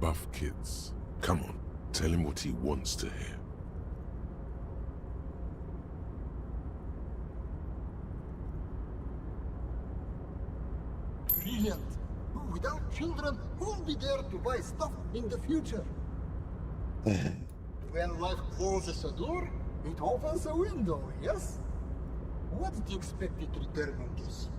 buff kids. Come on, tell him what he wants to hear. Brilliant. Without children, who'll be there to buy stuff in the future? When life closes a door, it opens a window, yes? What's the expected return on this?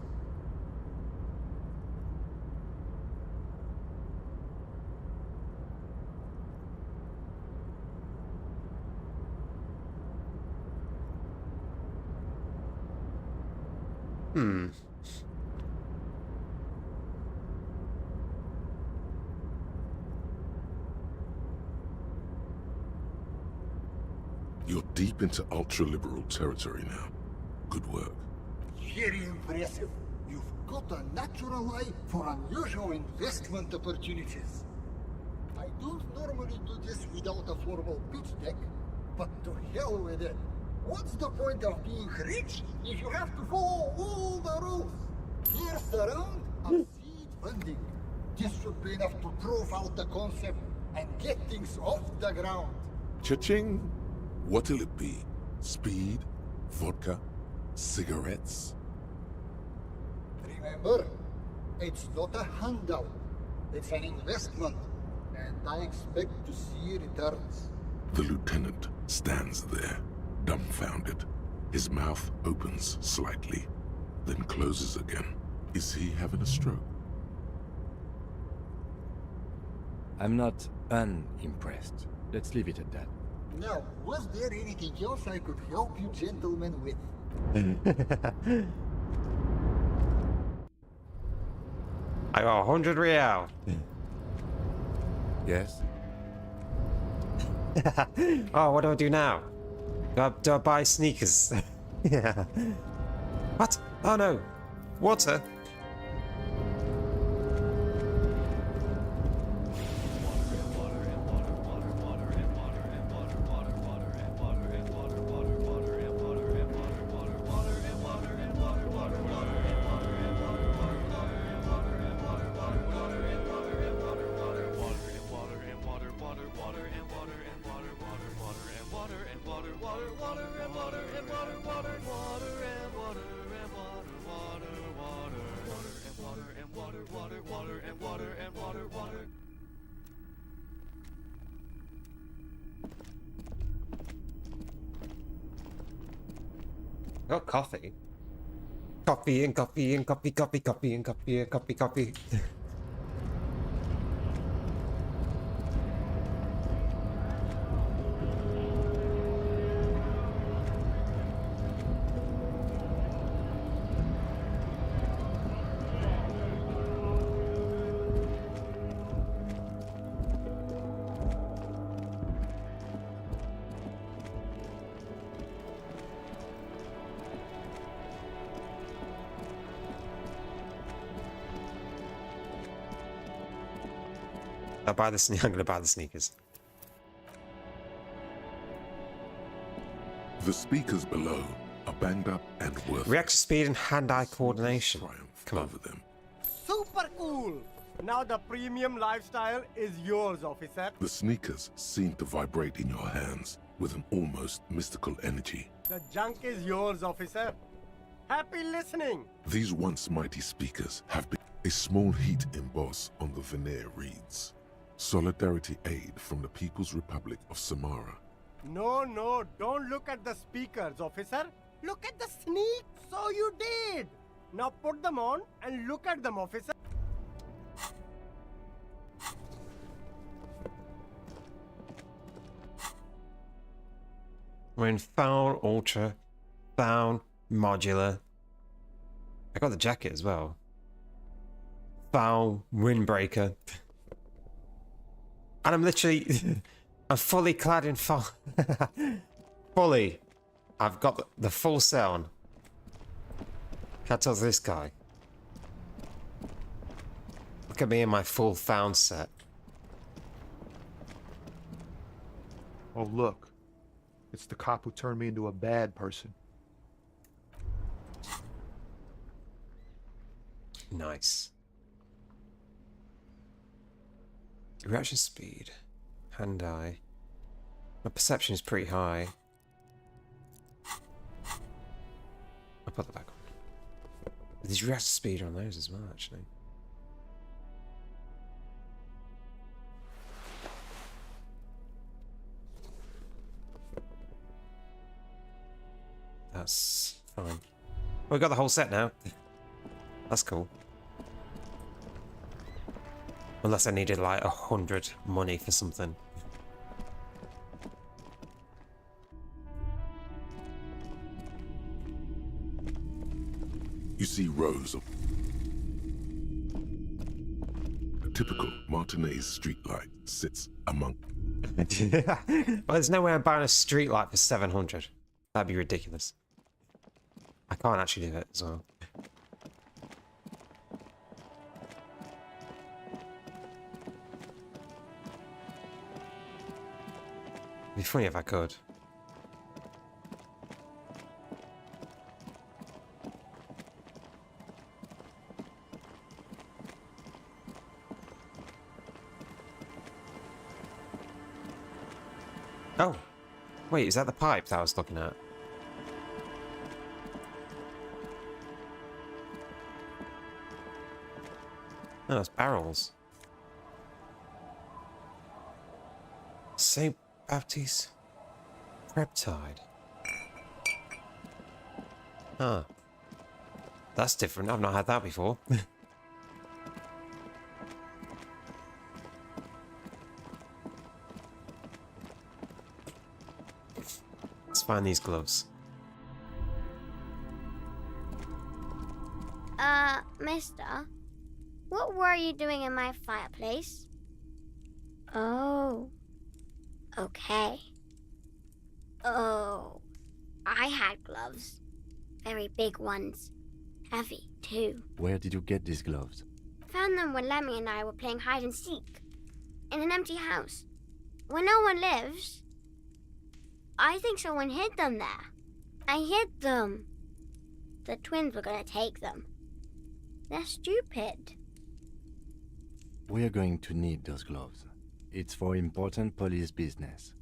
You're deep into ultra-liberal territory now. Good work. Very impressive. You've got a natural eye for unusual investment opportunities. I don't normally do this without a formal pitch deck, but to hell with it. What's the point of being rich if you have to follow all the rules? Here's the round of seed funding. This should be enough to prove out the concept and get things off the ground. Cha-ching! What'll it be? Speed? Vodka? Cigarettes? Remember, it's not a handout. It's an investment, and I expect to see returns. The lieutenant stands there, dumbfounded. His mouth opens slightly, then closes again. Is he having a stroke? I'm not unimpressed. Let's leave it at that. Now, was there anything else I could help you gentlemen with? I got 100 real. Yes? Oh, what do I do now? Do I buy sneakers? Yeah. What? Oh no. Water? got coffee. Coffee and coffee and coffee, coffee, coffee and coffee and coffee, coffee. I'm gonna buy the sneakers. The speakers below are banged up and worthless. Reaction speed and hand-eye coordination. Come on. Them. Super cool! Now the premium lifestyle is yours, officer. The sneakers seem to vibrate in your hands with an almost mystical energy. The junk is yours, officer. Happy listening! These once mighty speakers have been a small heat emboss on the veneer reads, Solidarity Aid from the People's Republic of Samara. No, don't look at the speakers, officer. Look at the sneak. So you did. Now put them on and look at them, officer. We're in foul, ultra, foul, modular. I got the jacket as well. Foul, windbreaker. And I'm literally, I'm fully clad in foul. Fully. I've got the full set on. Can't tell this guy. Look at me in my full found set. Oh, look. It's the cop who turned me into a bad person. Nice. Reaction speed. Hand-eye. My perception is pretty high. I'll put that back on. There's reaction speed on those as well, actually. That's fine. Well, we got the whole set now. That's cool. Unless I needed like 100 money for something. You see rows of a typical Martinez streetlight sits among. Well, there's no way I'm buying a streetlight for 700. That'd be ridiculous. I can't actually do it as well. It'd be funny if I could. Oh, wait, is that the pipe that I was looking at? No, that's barrels. St. Baptiste Peptide. Huh. That's different. I've not had that before. Let's find these gloves. Mister, what were you doing in my fireplace? Oh. Okay. Oh. I had gloves. Very big ones. Heavy, too. Where did you get these gloves? Found them when Lemmy and I were playing hide and seek. In an empty house. Where no one lives. I think someone hid them there. I hid them. The twins were gonna take them. They're stupid. We are going to need those gloves. It's for important police business.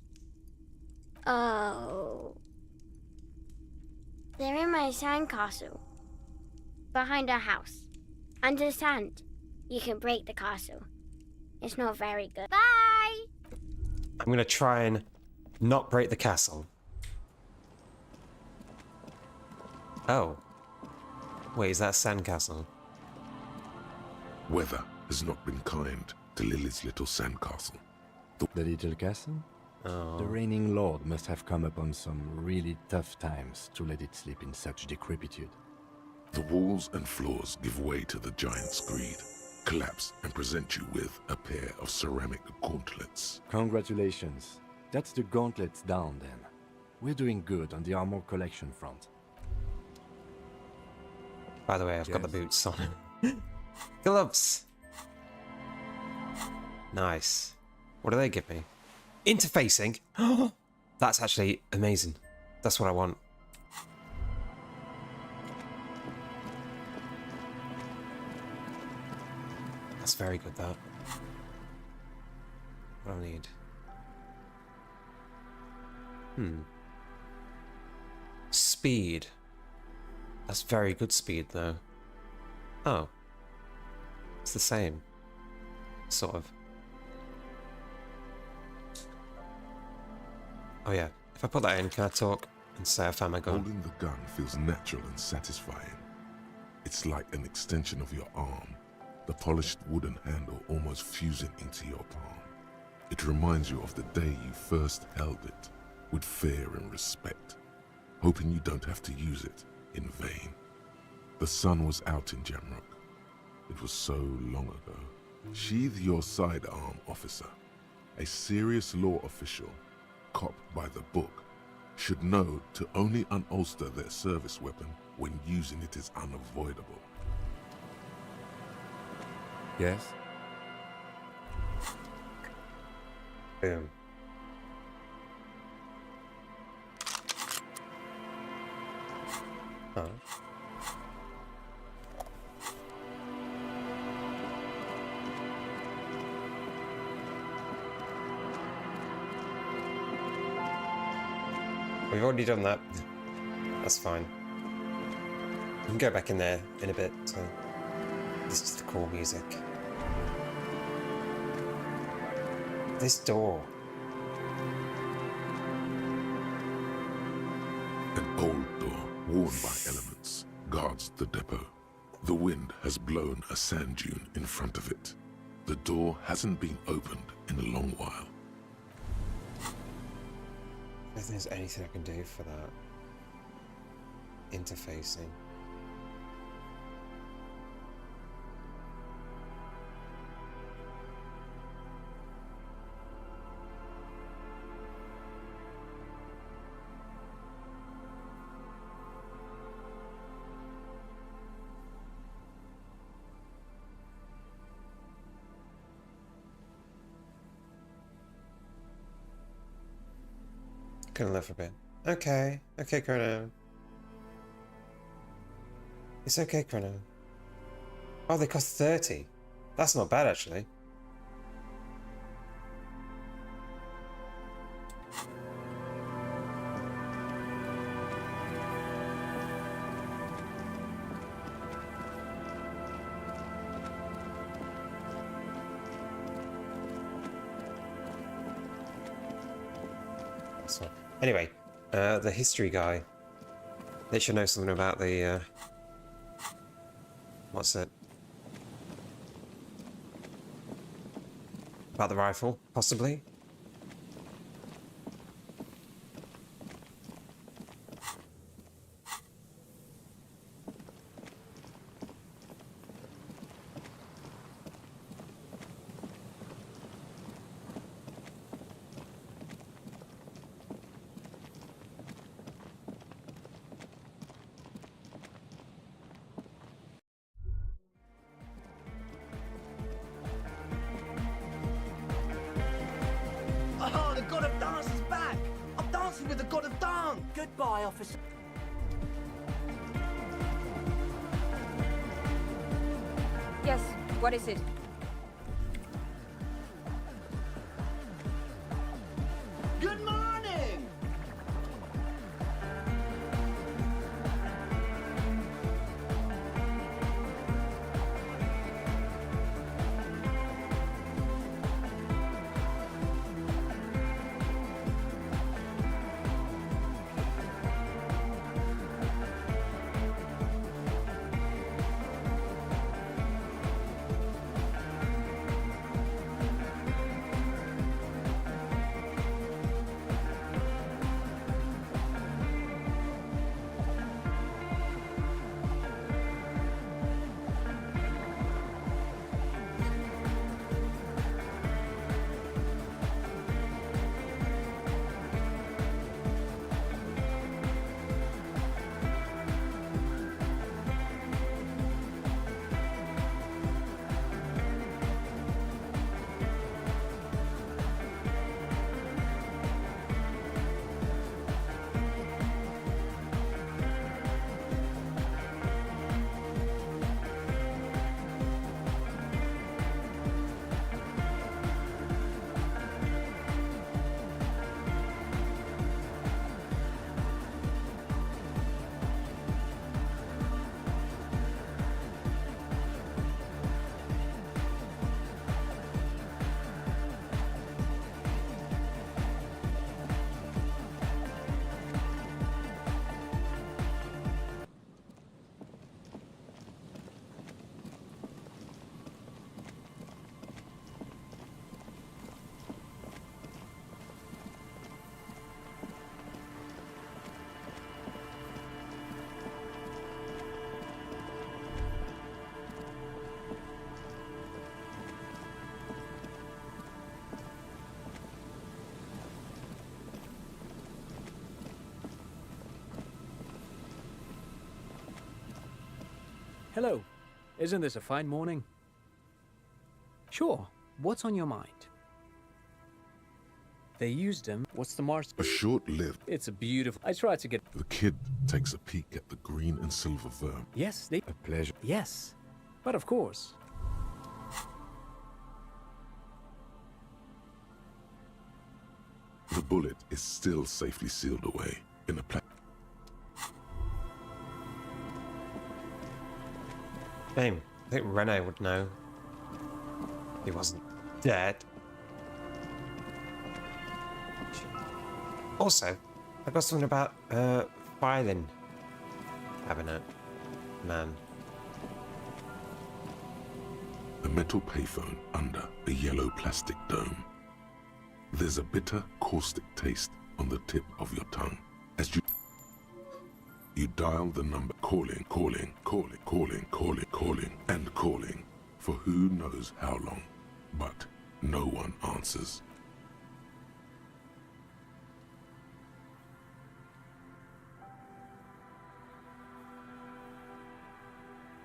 Oh. They're in my sandcastle. Behind our house. Under the sand. You can break the castle. It's not very good. Bye! I'm gonna try and not break the castle. Oh. Wait, is that sandcastle? Weather has not been kind to Lily's little sandcastle. The little castle? Oh. The reigning lord must have come upon some really tough times to let it sleep in such decrepitude. The walls and floors give way to the giant's greed, collapse and present you with a pair of ceramic gauntlets. Congratulations. That's the gauntlets down then. We're doing good on the armor collection front. By the way, I've got the boots on. Gloves! Nice. What do they give me? Interfacing? That's actually amazing. That's what I want. That's very good, that. What do I need? Speed. That's very good speed, though. Oh. It's the same. Sort of. Oh yeah, if I put that in, can I talk and say I found my gun? Holding the gun feels natural and satisfying. It's like an extension of your arm, the polished wooden handle almost fusing into your palm. It reminds you of the day you first held it, with fear and respect, hoping you don't have to use it in vain. The sun was out in Jamrock. It was so long ago. Sheathe your sidearm, officer. A serious law official, cop by the book, should know to only unholster their service weapon when using it is unavoidable. Yes? Boom. Huh? We've already done that. That's fine. We can go back in there in a bit, so this is the cool music. This door. An old door, worn by elements, guards the depot. The wind has blown a sand dune in front of it. The door hasn't been opened in a long while. I don't think there's anything I can do for that. Interfacing. Couldn't live for a bit. Okay. Okay, Chrono. It's okay, Chrono. Oh, they cost 30. That's not bad, actually. So, anyway, the history guy. They should know something about the, what's it? About the rifle, possibly? Oh, the god of dance is back! I'm dancing with the god of dance! Goodbye, officer. Yes, what is it? Good morning! Hello. Isn't this a fine morning? Sure. What's on your mind? They used him. What's the Mars? A short-lived. It's a beautiful... I tried to get... The kid takes a peek at the green and silver verm. Yes, they... A pleasure. Yes. But of course. The bullet is still safely sealed away in a Shame. I think Rene would know. He wasn't dead. Also, I got something about filing cabinet man. A metal payphone under a yellow plastic dome. There's a bitter, caustic taste on the tip of your tongue as you dial the number, calling, and calling for who knows how long, but no one answers.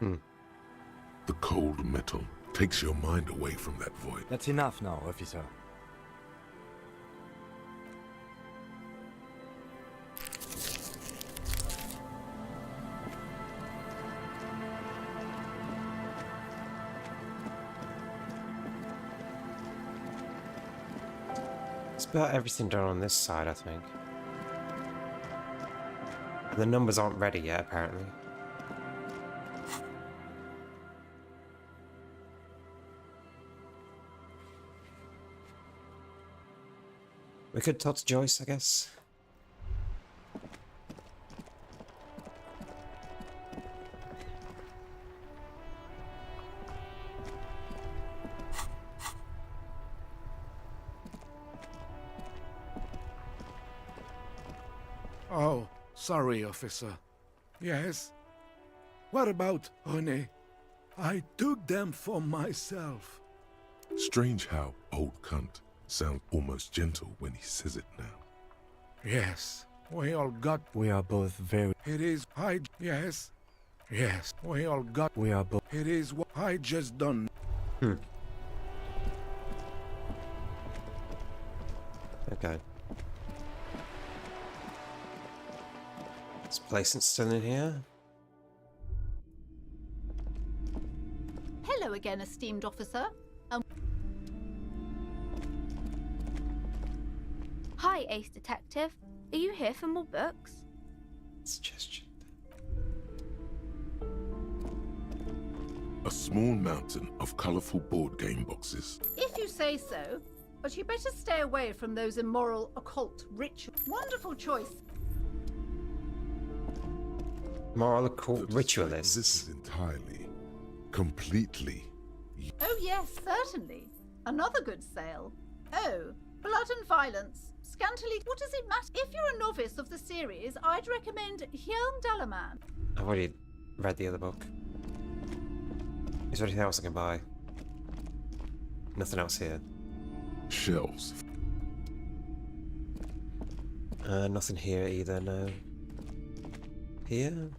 The cold metal takes your mind away from that void. That's enough now, officer. It's about everything done on this side, I think. The numbers aren't ready yet, apparently. We could talk to Joyce, I guess. Oh, sorry, officer. Yes? What about René? I took them for myself. Strange how old cunt sounds almost gentle when he says it now. Yes, we all got... We are both very... It is... Yes. Yes, we all got... We are both... It is what I just done. Okay. Is Placent still in here? Hello again, esteemed officer. Hi, Ace Detective. Are you here for more books? Suggestion. A small mountain of colourful board game boxes. If you say so, but you better stay away from those immoral occult rituals. Wonderful choice. Moral occult ritualists. This is entirely, completely... Oh yes, certainly. Another good sale. Oh, blood and violence. Scantily, what does it matter? If you're a novice of the series, I'd recommend Hjelm Dalaman. I've already read the other book. Is there anything else I can buy? Nothing else here. Shelves. Nothing here either, no. Here?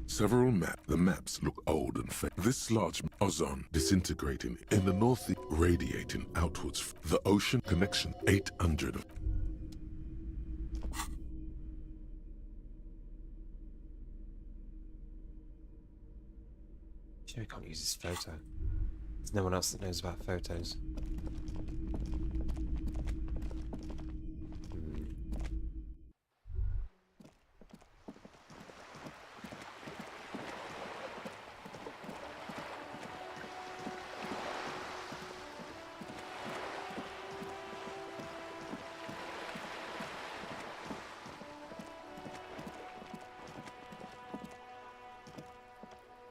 Several maps. The maps look old and fake. This large ozone disintegrating in the north, radiating outwards. The ocean connection, 800 of... Sure, I can't use this photo. There's no one else that knows about photos.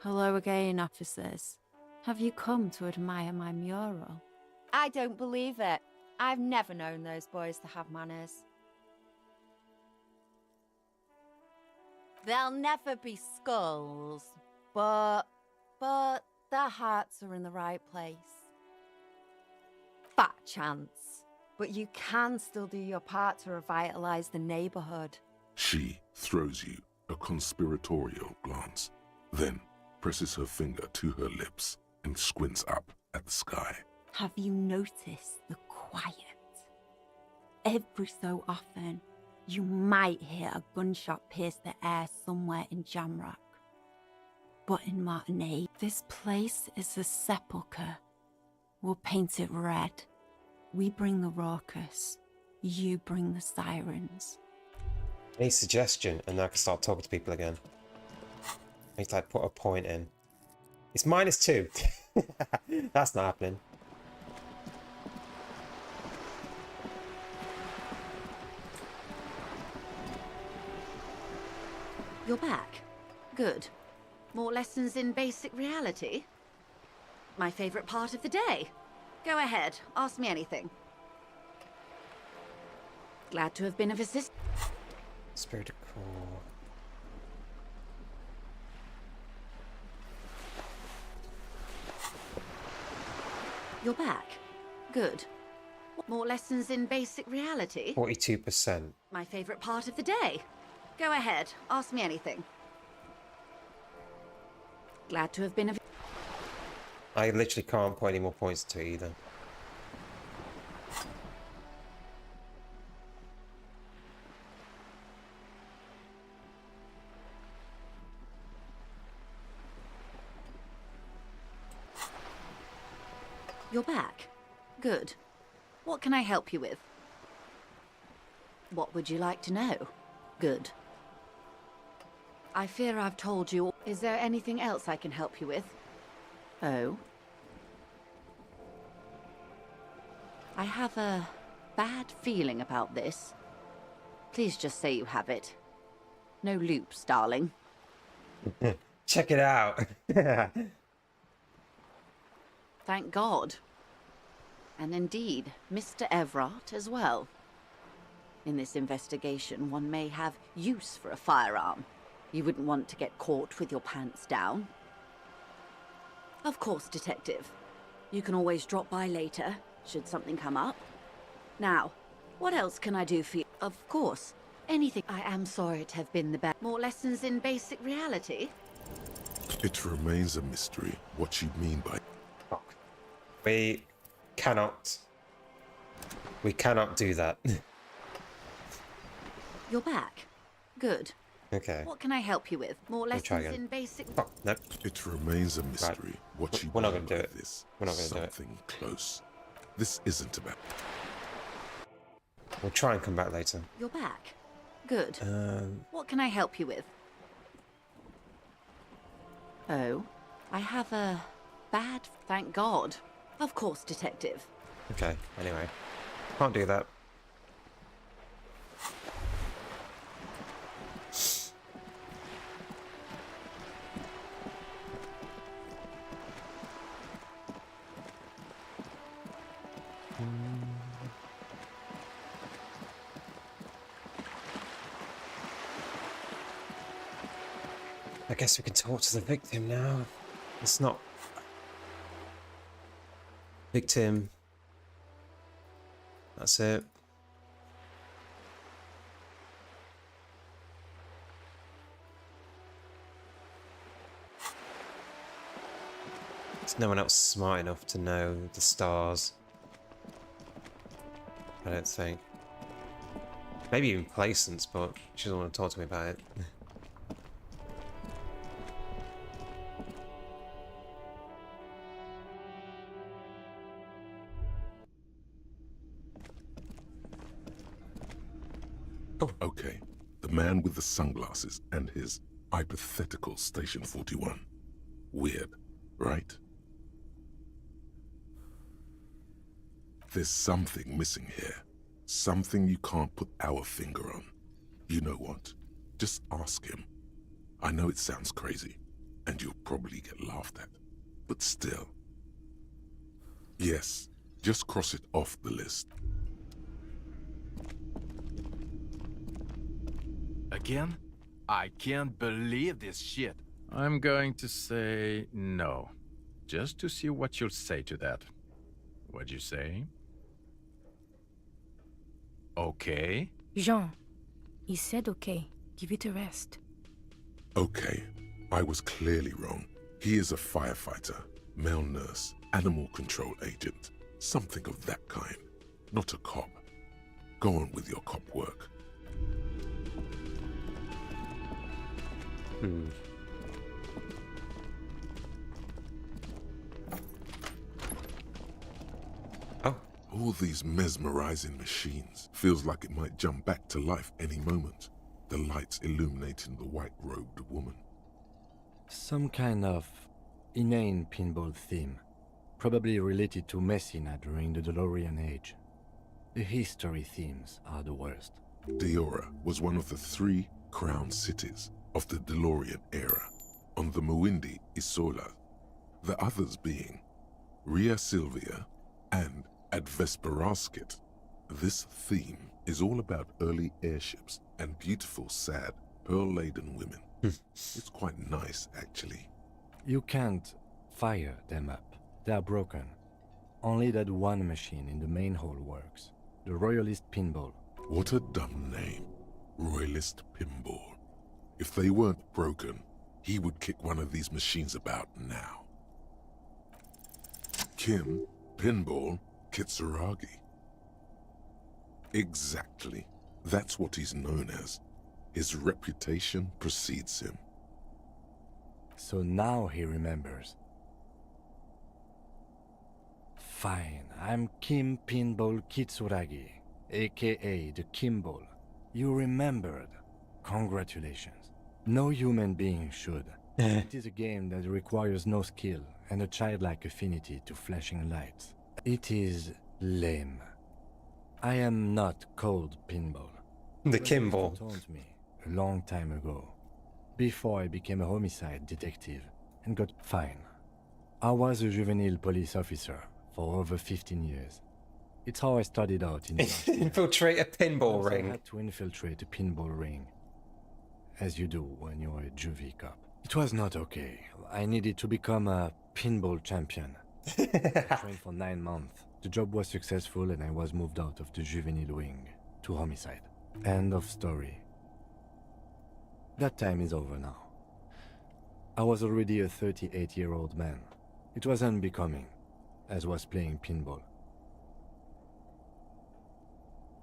Hello again, officers. Have you come to admire my mural? I don't believe it. I've never known those boys to have manners. There'll never be skulls, but their hearts are in the right place. fat chance. But you can still do your part to revitalize the neighborhood. She throws you a conspiratorial glance, then presses her finger to her lips and squints up at the sky. Have you noticed the quiet? Every so often, you might hear a gunshot pierce the air somewhere in Jamrock. But in Martinique, this place is a sepulchre. We'll paint it red. We bring the raucous. You bring the sirens. Any suggestion, and then I can start talking to people again. I need to like put a point in. It's -2. That's not happening. You're back. Good. More lessons in basic reality? My favorite part of the day. Go ahead, ask me anything. Glad to have been of assistance. Spirit core. You're back. Good. More lessons in basic reality? 42%. My favorite part of the day. Go ahead, ask me anything. Glad to have been of... I literally can't put any more points to it either. You're back. Good. What can I help you with? What would you like to know? Good. I fear I've told you. Is there anything else I can help you with? Oh? I have a bad feeling about this. Please just say you have it. No loops, darling. Check it out. Thank God. And indeed, Mr. Everard as well. In this investigation, one may have use for a firearm. You wouldn't want to get caught with your pants down. Of course, Detective. You can always drop by later, should something come up. Now, what else can I do for you? Of course, anything. I am sorry to have been the bad. More lessons in basic reality? It remains a mystery what you mean by... We cannot do that. You're back. Good. Okay. What can I help you with? More lessons in basic... Oh, no. It remains a mystery what you We're not mean going to do by it. this. We're not going to do it. Something close. This isn't about... We'll try and come back later. You're back. Good. What can I help you with? Oh, I have a bad... Thank God. Of course, Detective. Okay, anyway. Can't do that. I guess we can talk to the victim now. It's not... Victim. That's it. There's no one else smart enough to know the stars. I don't think. Maybe even Placence, but she doesn't want to talk to me about it. Okay, the man with the sunglasses and his hypothetical Station 41. Weird, right? There's something missing here. Something you can't put our finger on. You know what? Just ask him. I know it sounds crazy, and you'll probably get laughed at. But still. Yes, just cross it off the list. Again? I can't believe this shit. I'm going to say no. Just to see what you'll say to that. What'd you say? Okay? Jean, he said okay. Give it a rest. Okay, I was clearly wrong. He is a firefighter, male nurse, animal control agent, something of that kind. Not a cop. Go on with your cop work. Oh. All these mesmerizing machines. Feels like it might jump back to life any moment. The lights illuminating the white-robed woman. Some kind of inane pinball theme, probably related to Messina during the DeLorean age. The history themes are the worst. Diora was one of the 3 crown cities of the DeLorean era, on the Muindi Isola, the others being Ria Silvia and Advesperasket. This theme is all about early airships and beautiful, sad, pearl-laden women. It's quite nice, actually. You can't fire them up. They are broken. Only that one machine in the main hall works. The Royalist Pinball. What a dumb name. Royalist Pinball. If they weren't broken, he would kick one of these machines about now. Kim, Pinball, Kitsuragi. Exactly. That's what he's known as. His reputation precedes him. So now he remembers. Fine, I'm Kim Pinball Kitsuragi, aka the Kimball. You remembered. Congratulations. No human being should. It is a game that requires no skill and a childlike affinity to flashing lights. It is lame. I am not called Pinball. The Kimball told me a long time ago, before I became a homicide detective and got fine. I was a juvenile police officer for over 15 years. It's how I started out in infiltrate a pinball I ring. had to infiltrate a pinball ring, as you do when you're a juvie cop. It was not okay. I needed to become a pinball champion. I trained for 9 months. The job was successful and I was moved out of the juvenile wing to homicide. End of story. That time is over now. I was already a 38-year-old man. It was unbecoming, as was playing pinball.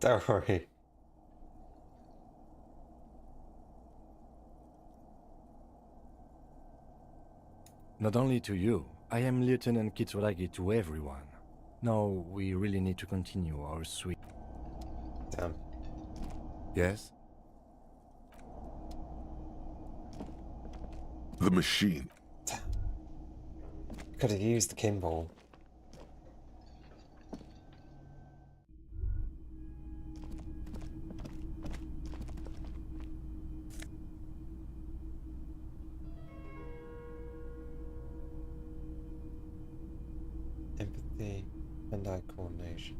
Don't worry. Not only to you, I am Lieutenant Kitsuragi to everyone. Now we really need to continue our sweet. Damn. Yes? The machine. Could have used the Kimball. Empathy and eye coordination.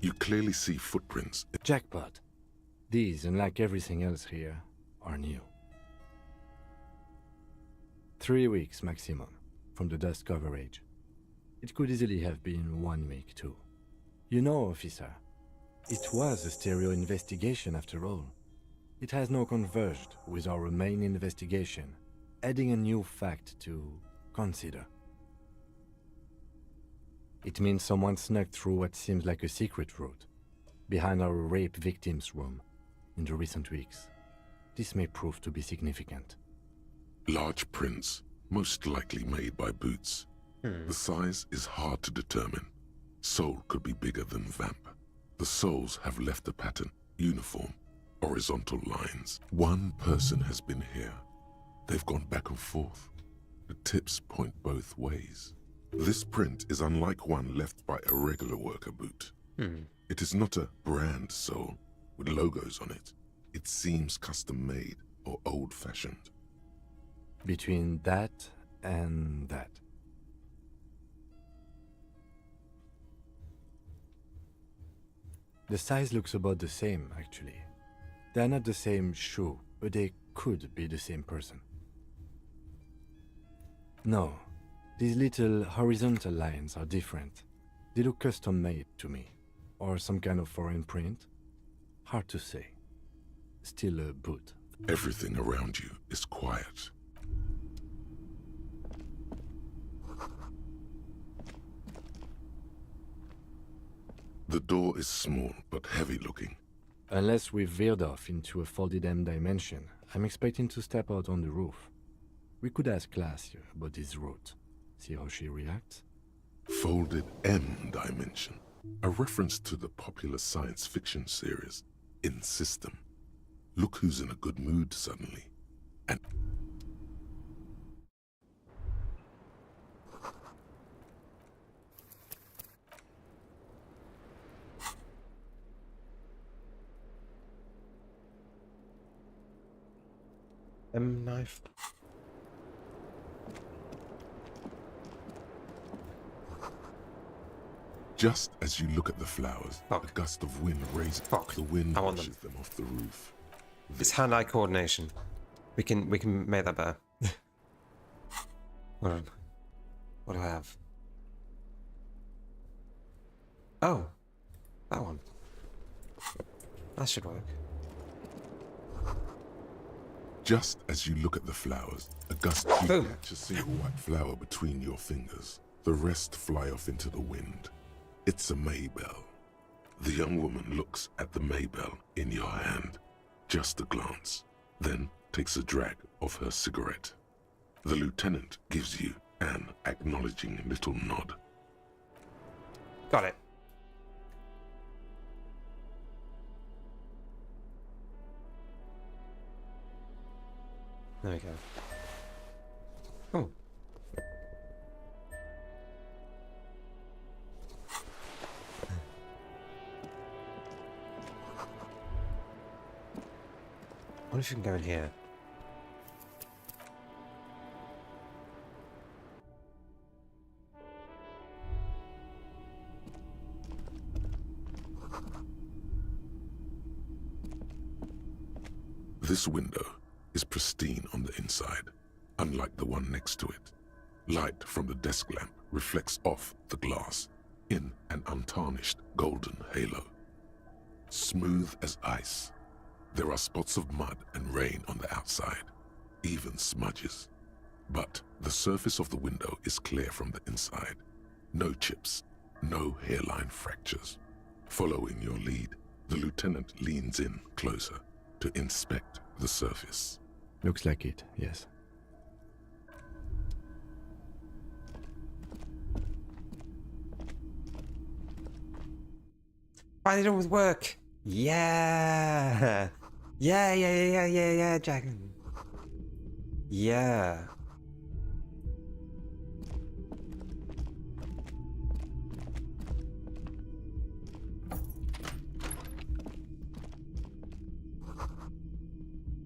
You clearly see footprints. Jackpot. These, unlike everything else here, are new. 3 weeks maximum from the dust coverage. It could easily have been 1 week too. You know, officer, it was a stereo investigation after all. It has now converged with our main investigation, adding a new fact to consider. It means someone snuck through what seems like a secret route, behind our rape victim's room, in the recent weeks. This may prove to be significant. Large prints, most likely made by Boots. The size is hard to determine. Sole could be bigger than Vamp. The soles have left a pattern, uniform, horizontal lines. One person has been here. They've gone back and forth. The tips point both ways. This print is unlike one left by a regular worker boot. It is not a brand sole with logos on it. It seems custom-made or old-fashioned. Between that and that. The size looks about the same, actually. They are not the same shoe, but they could be the same person. No, these little horizontal lines are different. They look custom-made to me. Or some kind of foreign print. Hard to say. Still a boot. Everything around you is quiet. The door is small but heavy looking. Unless we've veered off into a folded M dimension, I'm expecting to step out on the roof. We could ask Class here about this route. See how she reacts? Folded M dimension. A reference to the popular science fiction series, In System. Look who's in a good mood suddenly. And Knife. just as you look at the flowers, a gust of wind raises the wind pushes them off the roof. It's hand-eye coordination. We can make that better. Hold on. What do I have? Oh, that one. That should work. Just as you look at the flowers, a gust you catch a single white flower between your fingers. The rest fly off into the wind. It's a Maybell. The young woman looks at the Maybell in your hand. Just a glance, then takes a drag of her cigarette. The lieutenant gives you an acknowledging little nod. Got it. There we go. Oh. I wonder if you can go in here. This window is pristine on the inside, unlike the one next to it. Light from the desk lamp reflects off the glass in an untarnished golden halo. Smooth as ice. There are spots of mud and rain on the outside, even smudges. But the surface of the window is clear from the inside. No chips, no hairline fractures. Following your lead, the lieutenant leans in closer to inspect the surface. Looks like it, yes. Finally done with work. Yeah. Yeah, Dragon. Yeah.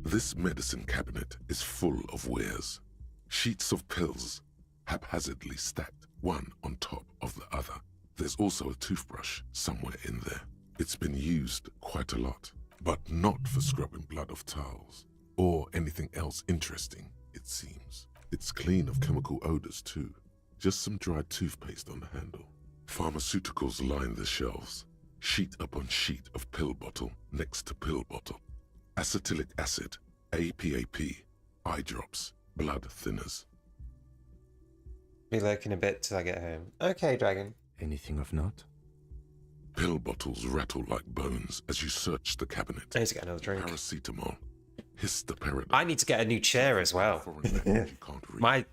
This medicine cabinet is full of wares. Sheets of pills, haphazardly stacked, one on top of the other. There's also a toothbrush somewhere in there. It's been used quite a lot, but not for scrubbing blood off towels, or anything else interesting, it seems. It's clean of chemical odors too. Just some dried toothpaste on the handle. Pharmaceuticals line the shelves, sheet upon sheet of pill bottle next to pill bottle. Acetylic acid, APAP, eye drops, blood thinners. Be lurking a bit till I get home. Okay, Dragon. Anything of note? Pill bottles rattle like bones as you search the cabinet. I need to get another drink. Paracetamol, histoparidol. I need to get a new chair as well. My...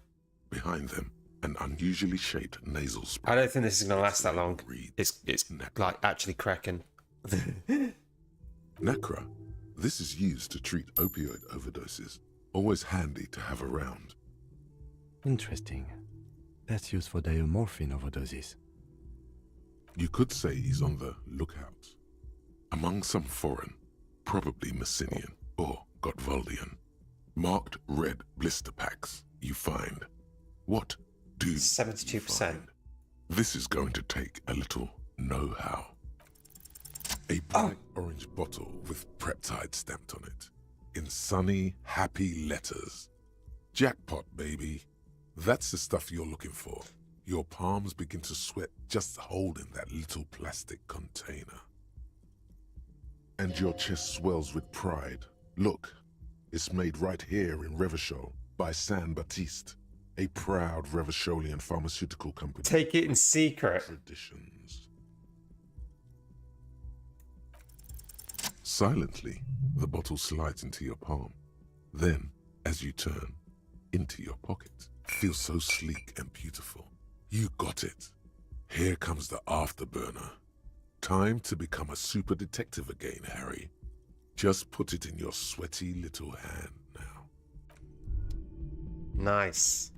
Behind them, an unusually shaped nasal spray. I don't think this is going to last that long. It's like actually cracking. Nacra. This is used to treat opioid overdoses. Always handy to have around. Interesting. That's used for diamorphine overdoses. You could say he's on the lookout. Among some foreign, probably Messinian or Gottwaldian, marked red blister packs you find. What do 72%. This is going to take a little know-how. A bright orange bottle with Preptide stamped on it. In sunny, happy letters. Jackpot, baby. That's the stuff you're looking for. Your palms begin to sweat just holding that little plastic container. And your chest swells with pride. Look, it's made right here in Revachol by San Baptiste, a proud Revacholian pharmaceutical company. Take it in secret. Traditions. Silently, the bottle slides into your palm. Then, as you turn, into your pocket. Feels so sleek and beautiful. You got it. Here comes the afterburner. Time to become a super detective again, Harry. Just put it in your sweaty little hand now. Nice.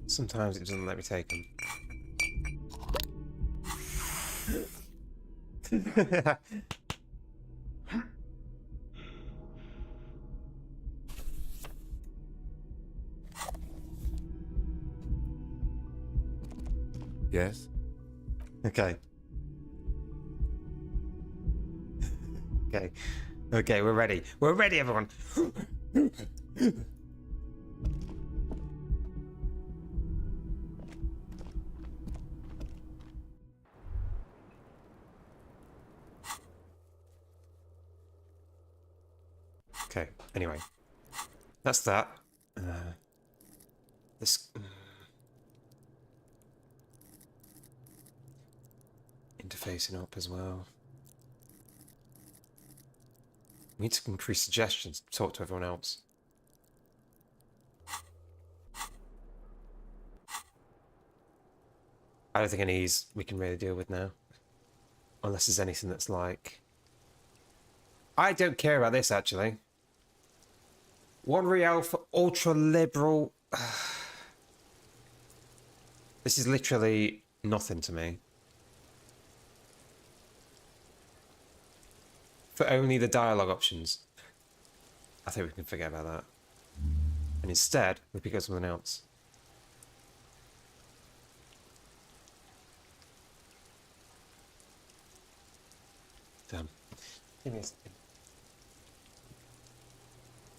Sometimes it doesn't let me take them. Yes? Okay. Okay. Okay, we're ready. We're ready, everyone. Okay, anyway. That's that. This... interfacing up as well. We need to increase suggestions to talk to everyone else. I don't think any of these we can really deal with now. Unless there's anything that's like... I don't care about this, actually. 1 real for ultra-liberal... This is literally nothing to me. For only the dialogue options. I think we can forget about that. And instead, we pick up something else. Damn. Give me a second.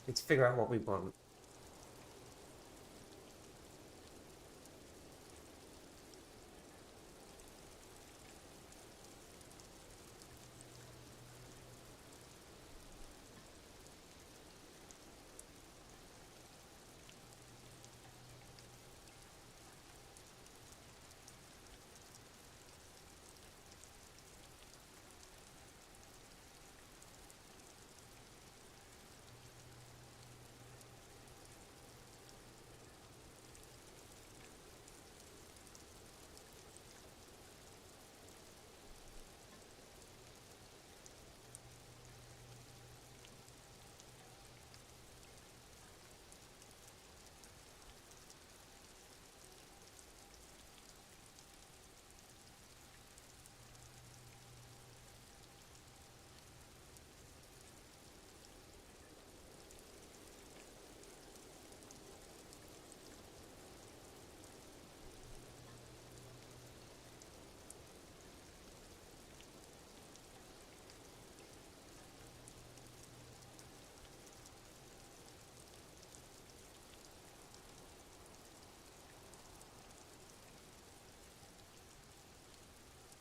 Let's figure out what we want.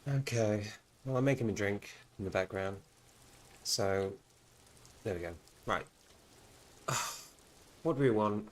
Okay, well, I'm making a drink in the background. So, there we go. Right. What do we want?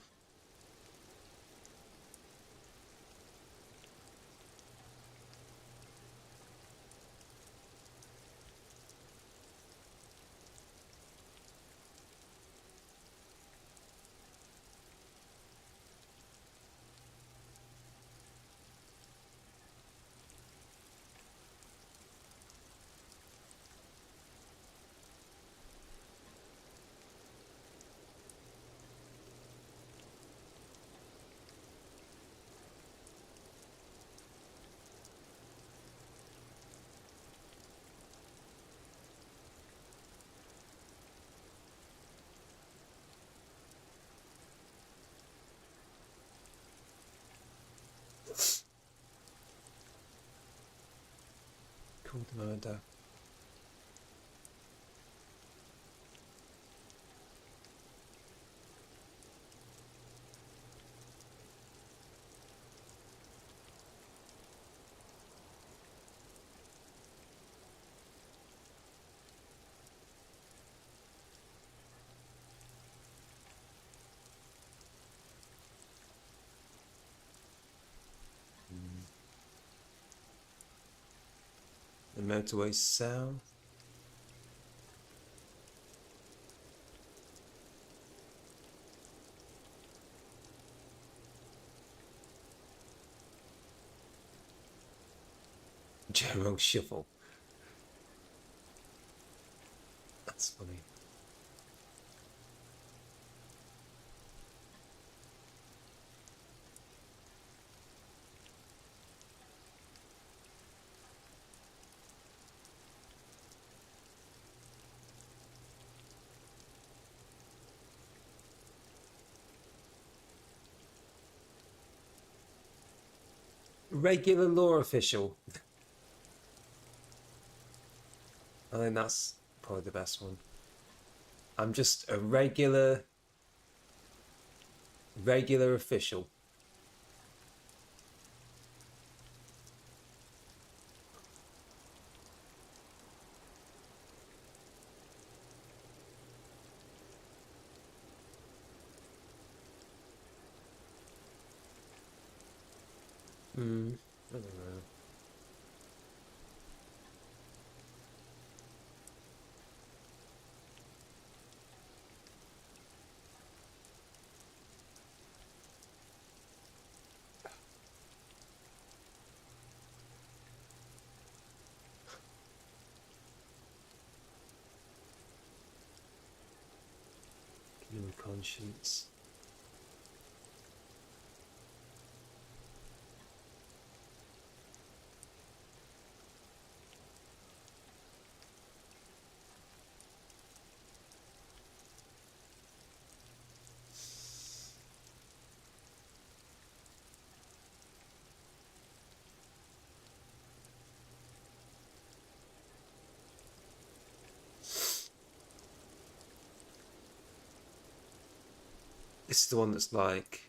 Called murder. The motorway south. General Shuffle. That's funny. Regular law official. I think that's probably the best one. I'm just a regular official. I don't know. Human conscience. This is the one that's like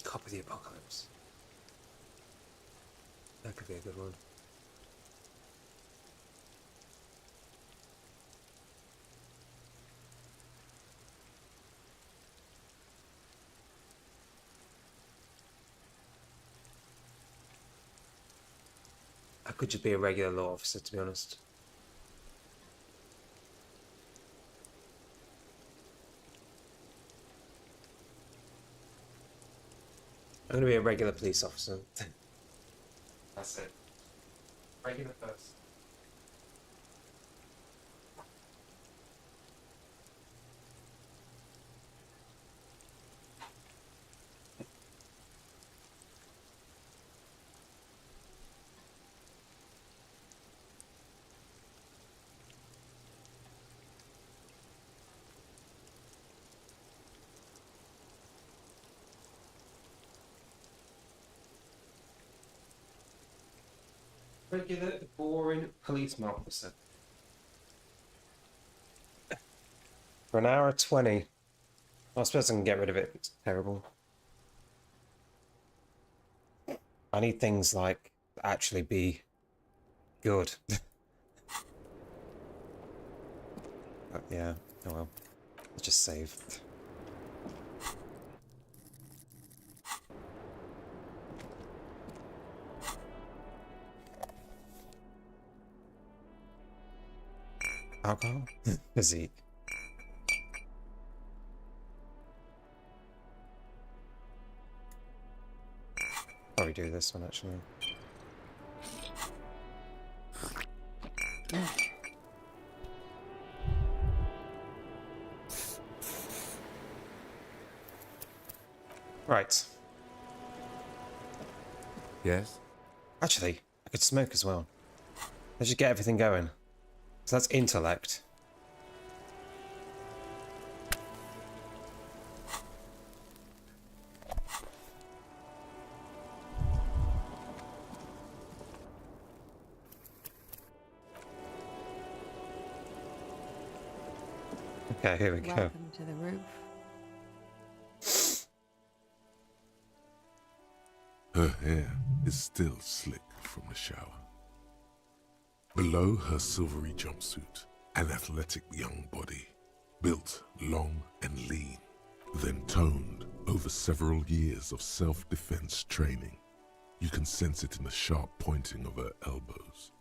Copy the Apocalypse. That could be a good one. I could just be a regular law officer, to be honest. I'm gonna be a regular police officer. That's it. Regular first. Regular, boring policeman officer. For an hour 20. I suppose I can get rid of it. It's terrible. I need things like actually be good. But yeah, oh well. Let's just save. Alcohol? Physique. Probably do this one actually. Right. Yes? Actually, I could smoke as well. Let's just get everything going. So that's intellect. Okay, here we go. Welcome to the roof. Her hair is still slick from the shower. Below her silvery jumpsuit, an athletic young body, built long and lean, then toned over several years of self-defense training. You can sense it in the sharp pointing of her elbows.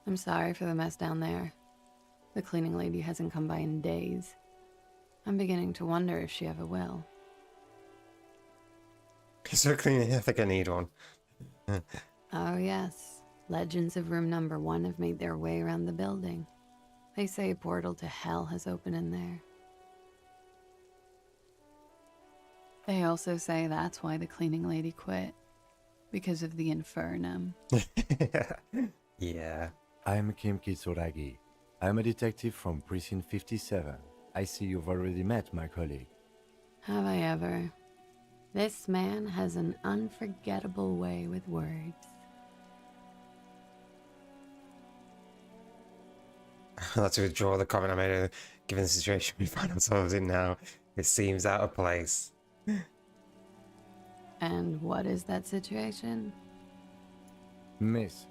I'm sorry for the mess down there. The cleaning lady hasn't come by in days. I'm beginning to wonder if she ever will. So cleaning, I think I need one. Oh yes, legends of room number 1 have made their way around the building. They say a portal to hell has opened in there. They also say that's why the cleaning lady quit. Because of the infernum. Yeah. I am Kim Kitsuragi. I am a detective from Precinct 57. I see you've already met my colleague. Have I ever? This man has an unforgettable way with words. I'd like to withdraw the comment I made earlier. Given the situation we find ourselves in now, it seems out of place. And what is that situation? Miss,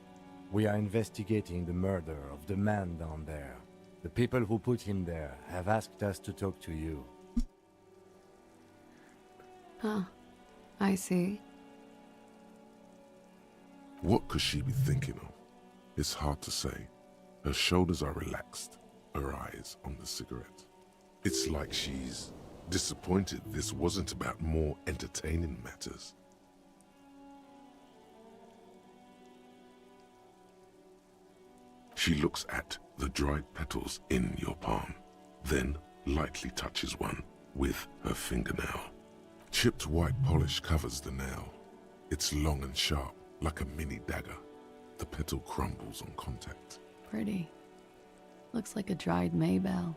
we are investigating the murder of the man down there. The people who put him there have asked us to talk to you. Huh. I see. What could she be thinking of? It's hard to say. Her shoulders are relaxed, her eyes on the cigarette. It's like she's disappointed this wasn't about more entertaining matters. She looks at the dried petals in your palm, then lightly touches one with her fingernail. Chipped white polish covers the nail. It's long and sharp, like a mini dagger. The petal crumbles on contact. Pretty. Looks like a dried maybell.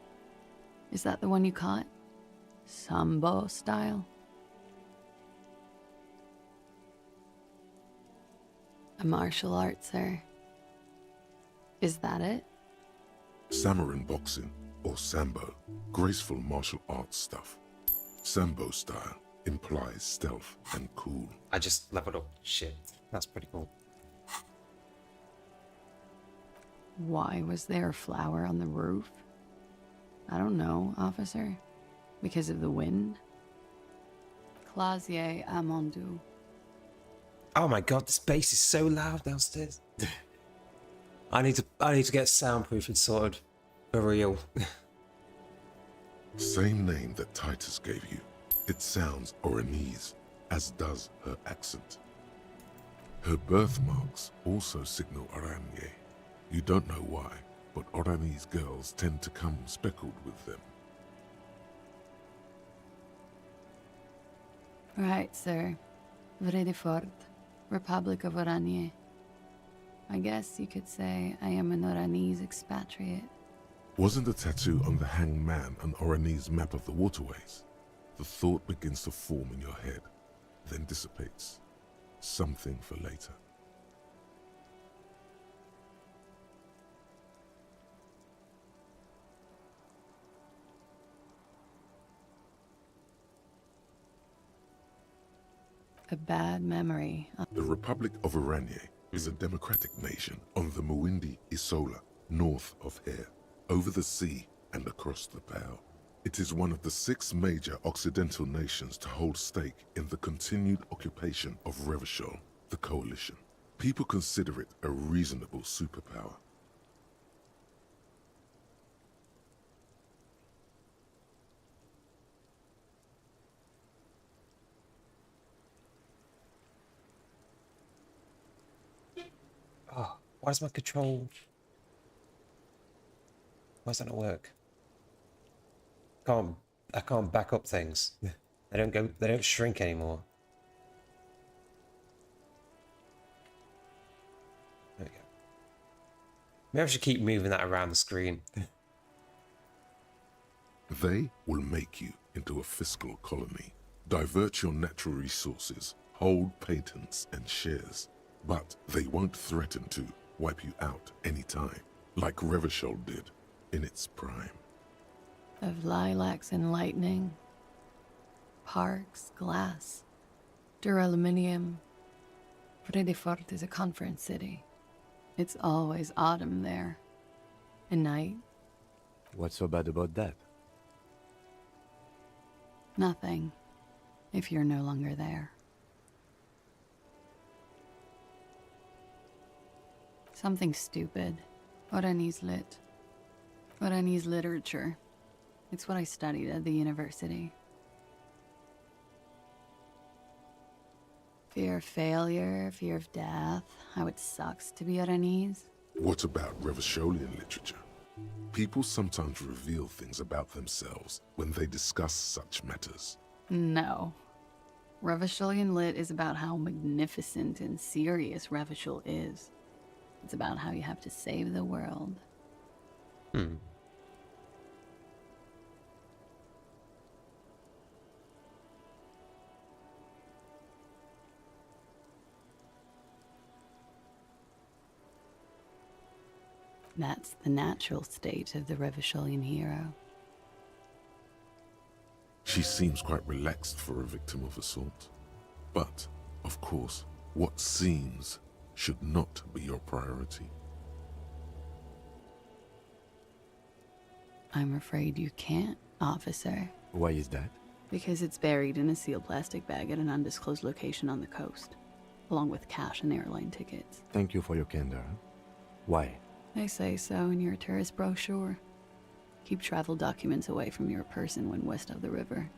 Is that the one you caught? Sambo style? A martial art, sir. Is that it? Samurai boxing, or Sambo, graceful martial arts stuff. Sambo style implies stealth and cool. I just leveled up. Shit. That's pretty cool. Why was there a flower on the roof? I don't know, officer. Because of the wind? Clasier Amondu. Oh my god, this bass is so loud downstairs. I need to get soundproofing sorted. For real. Same name that Titus gave you. It sounds Oranese, as does her accent. Her birthmarks also signal Oranje. You don't know why, but Oranese girls tend to come speckled with them. Right, sir. Vredefort, Republic of Oranje. I guess you could say I am an Oranese expatriate. Wasn't the tattoo on the hanged man an Oranese map of the waterways? The thought begins to form in your head, then dissipates. Something for later. A bad memory. The Republic of Oranje is a democratic nation on the Muindi Isola, north of here, over the sea and across the Pale. It is one of the 6 major Occidental nations to hold stake in the continued occupation of Revachol, the coalition. People consider it a reasonable superpower. Oh, why does my control... Why does that not work? I can't back up things. They don't shrink anymore. Maybe I should keep moving that around the screen. They will make you into a fiscal colony, divert your natural resources, hold patents and shares, but they won't threaten to wipe you out anytime, like Revachol did in its prime. Of lilacs and lightning, parks, glass, duraluminium. Vredefort is a conference city. It's always autumn there. And night. What's so bad about that? Nothing. If you're no longer there. Something stupid. Oranese lit. Oranese literature. It's what I studied at the university. Fear of failure, fear of death, how it sucks to be Oranese. What about Revacholian literature? People sometimes reveal things about themselves when they discuss such matters. No. Revacholian lit is about how magnificent and serious Revachol is. It's about how you have to save the world. That's the natural state of the Revacholian hero. She seems quite relaxed for a victim of assault. But, of course, what seems should not be your priority. I'm afraid you can't, officer. Why is that? Because it's buried in a sealed plastic bag at an undisclosed location on the coast, along with cash and airline tickets. Thank you for your candor. Why? They say so in your tourist brochure. Keep travel documents away from your person when west of the river.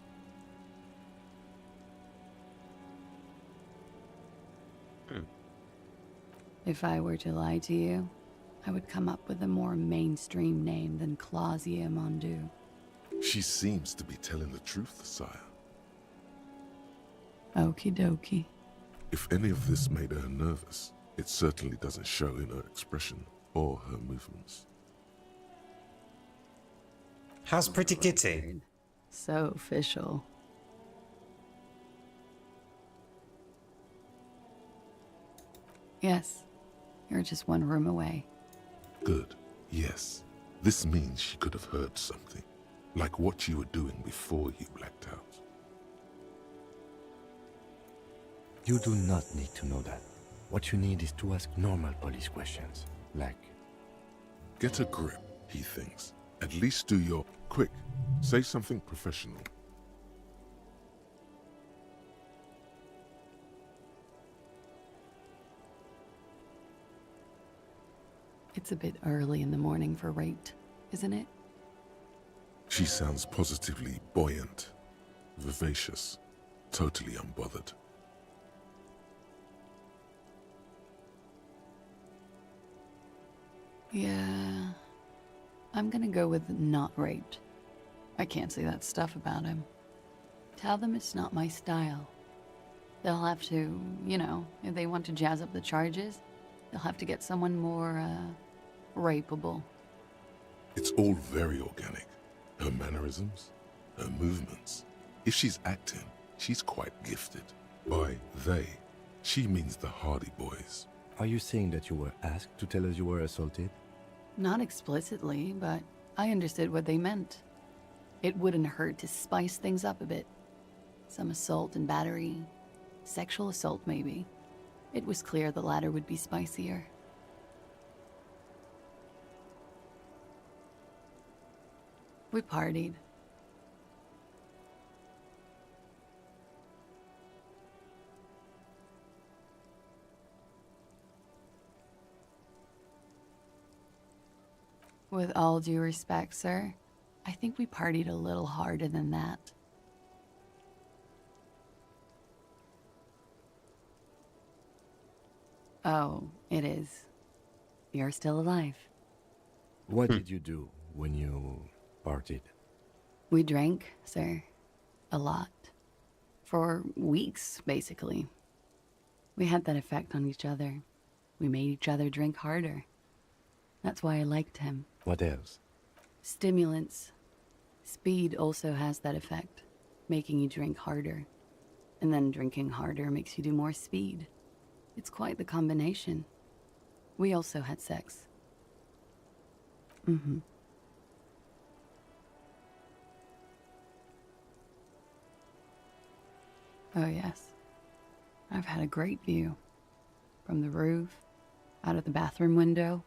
If I were to lie to you, I would come up with a more mainstream name than Clausia Mondu. She seems to be telling the truth, sire. Okie dokie. If any of this made her nervous, it certainly doesn't show in her expression or her movements. How's Pretty Kitty? So official. Yes, you're just one room away. Good, yes. This means she could have heard something, like what you were doing before you blacked out. You do not need to know that. What you need is to ask normal police questions, like... Get a grip, he thinks. At least do your... Quick, say something professional. It's a bit early in the morning for rate, isn't it? She sounds positively buoyant, vivacious, totally unbothered. Yeah, I'm gonna go with not raped. I can't say that stuff about him. Tell them it's not my style. They'll have to, you know, if they want to jazz up the charges, they'll have to get someone more, rapeable. It's all very organic. Her mannerisms, her movements. If she's acting, she's quite gifted. By they, she means the Hardy Boys. Are you saying that you were asked to tell us you were assaulted? Not explicitly, but I understood what they meant. It wouldn't hurt to spice things up a bit. Some assault and battery. Sexual assault, maybe. It was clear the latter would be spicier. We partied. With all due respect, sir, I think we partied a little harder than that. Oh, it is. You're still alive. What did you do when you partied? We drank, sir. A lot. For weeks, basically. We had that effect on each other. We made each other drink harder. That's why I liked him. What else? Stimulants. Speed also has that effect, making you drink harder. And then drinking harder makes you do more speed. It's quite the combination. We also had sex. Mm-hmm. Oh, yes. I've had a great view. From the roof, out of the bathroom window,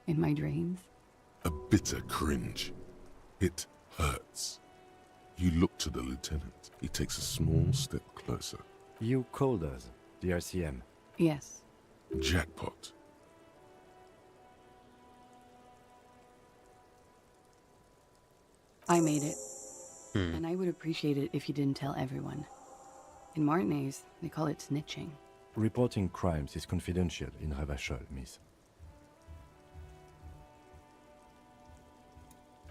in my dreams. A bitter cringe. It hurts. You look to the lieutenant. He takes a small step closer. You called us, the RCM. Yes. Jackpot. I made it. And I would appreciate it if you didn't tell everyone. In Martinez, they call it snitching. Reporting crimes is confidential in Ravachol, miss.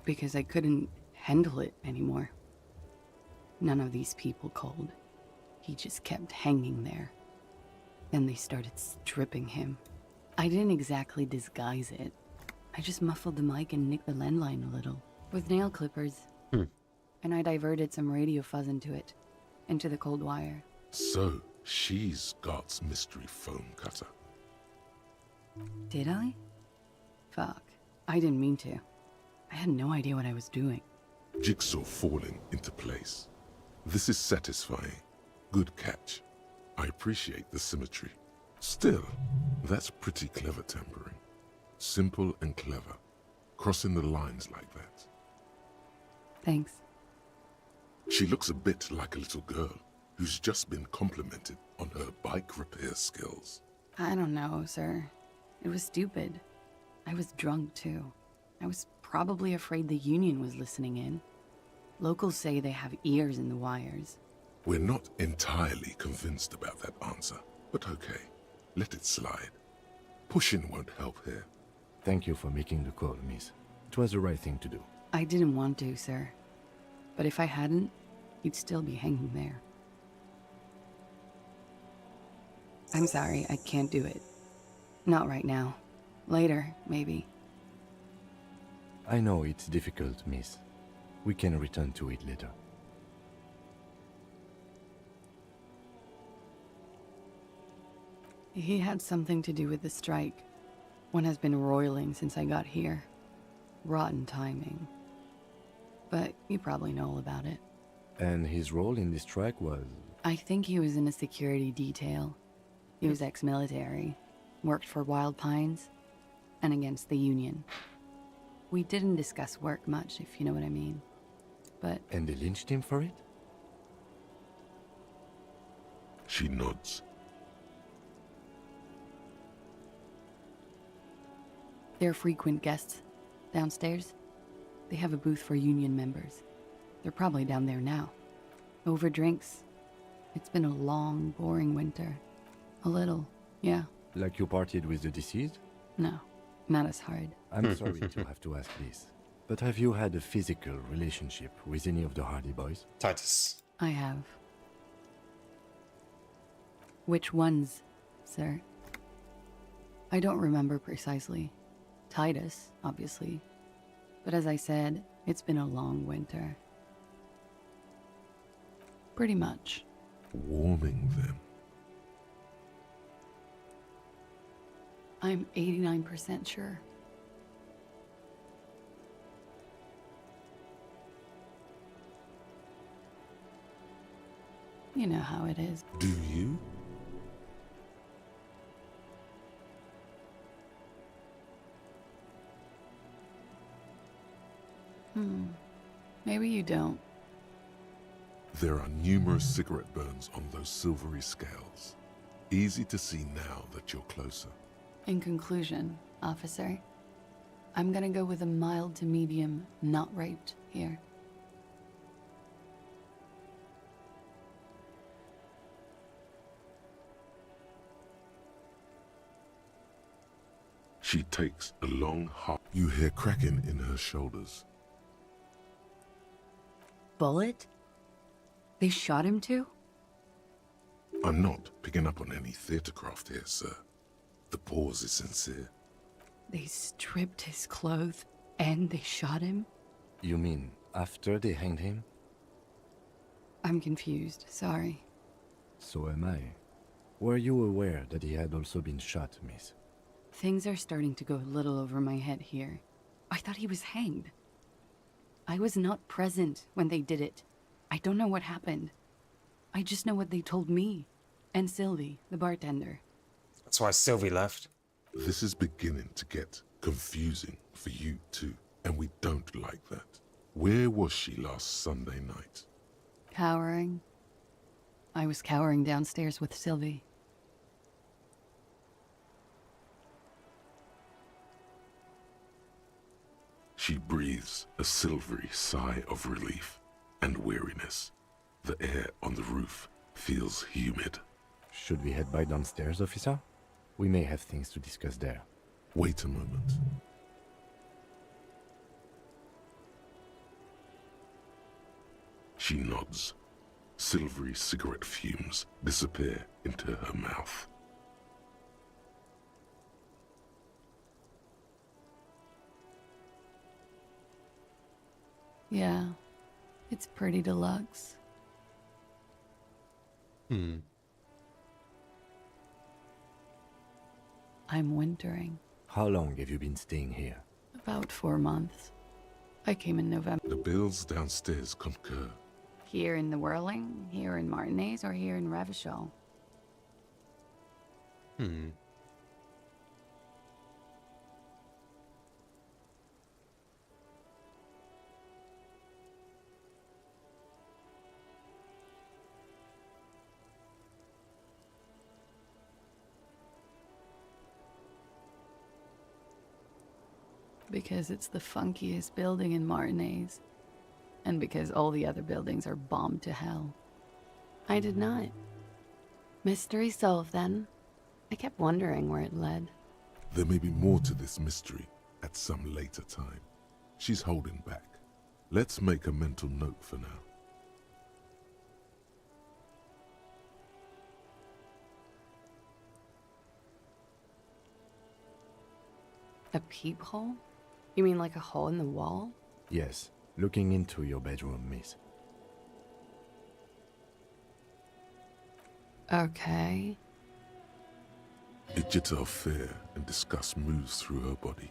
Because I couldn't handle it anymore. None of these people called. He just kept hanging there. Then they started stripping him. I didn't exactly disguise it. I just muffled the mic and nicked the landline a little. With nail clippers. And I diverted some radio fuzz into it. Into the cold wire. So, she's God's mystery foam cutter. Did I? Fuck. I didn't mean to. I had no idea what I was doing. Jigsaw falling into place. This is satisfying. Good catch. I appreciate the symmetry. Still, that's pretty clever tampering. Simple and clever. Crossing the lines like that. Thanks. She looks a bit like a little girl who's just been complimented on her bike repair skills. I don't know, sir. It was stupid. I was drunk, too. I was probably afraid the union was listening in. Locals say they have ears in the wires. We're not entirely convinced about that answer, but okay. Let it slide. Pushing won't help here. Thank you for making the call, miss. It was the right thing to do. I didn't want to, sir. But if I hadn't, you'd still be hanging there. I'm sorry, I can't do it. Not right now. Later, maybe. I know it's difficult, miss. We can return to it later. He had something to do with the strike. One has been roiling since I got here. Rotten timing. But you probably know all about it. And his role in this strike was... I think he was in a security detail. He was ex-military, worked for Wild Pines, and against the Union. We didn't discuss work much, if you know what I mean. But... And they lynched him for it? She nods. They're frequent guests. Downstairs, they have a booth for Union members. They're probably down there now. Over drinks. It's been a long, boring winter. A little, yeah. Like you partied with the deceased? No, not as hard. I'm sorry to have to ask this, but have you had a physical relationship with any of the Hardy Boys? Titus. I have. Which ones, sir? I don't remember precisely. Titus, obviously. But as I said, it's been a long winter. Pretty much. Warming them. I'm 89% sure. You know how it is. Do you? Maybe you don't. There are numerous cigarette burns on those silvery scales. Easy to see now that you're closer. In conclusion, officer, I'm gonna go with a mild to medium not raped here. She takes a long hop. You hear cracking in her shoulders. Bullet? They shot him too? I'm not picking up on any theatercraft here, sir. The pause is sincere. They stripped his clothes and they shot him? You mean after they hanged him? I'm confused, sorry. So am I. Were you aware that he had also been shot, miss? Things are starting to go a little over my head here. I thought he was hanged. I was not present when they did it. I don't know what happened. I just know what they told me. And Sylvie, the bartender. That's why Sylvie left. This is beginning to get confusing for you too, and we don't like that. Where was she last Sunday night? Cowering. I was cowering downstairs with Sylvie. She breathes a silvery sigh of relief and weariness. The air on the roof feels humid. Should we head by downstairs, officer? We may have things to discuss there. Wait a moment. She nods. Silvery cigarette fumes disappear into her mouth. Yeah, it's pretty deluxe. I'm wintering. How long have you been staying here? About 4 months. I came in November. The bills downstairs concur. Here in the Whirling, here in Martinez, or here in Revachol? Because it's the funkiest building in Martinez. And because all the other buildings are bombed to hell. I did not. Mystery solved then. I kept wondering where it led. There may be more to this mystery at some later time. She's holding back. Let's make a mental note for now. A peephole? You mean like a hole in the wall? Yes, looking into your bedroom, miss. Okay. A jitter of fear and disgust moves through her body,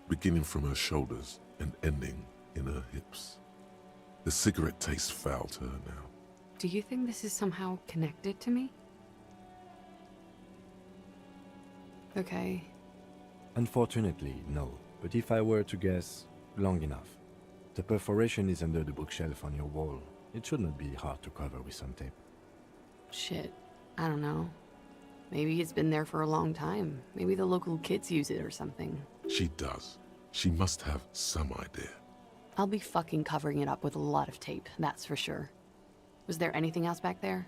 beginning from her shoulders and ending in her hips. The cigarette tastes foul to her now. Do you think this is somehow connected to me? Okay. Unfortunately, no. But if I were to guess, long enough. The perforation is under the bookshelf on your wall. It should not be hard to cover with some tape. Shit. I don't know. Maybe it's been there for a long time. Maybe the local kids use it or something. She does. She must have some idea. I'll be fucking covering it up with a lot of tape, that's for sure. Was there anything else back there?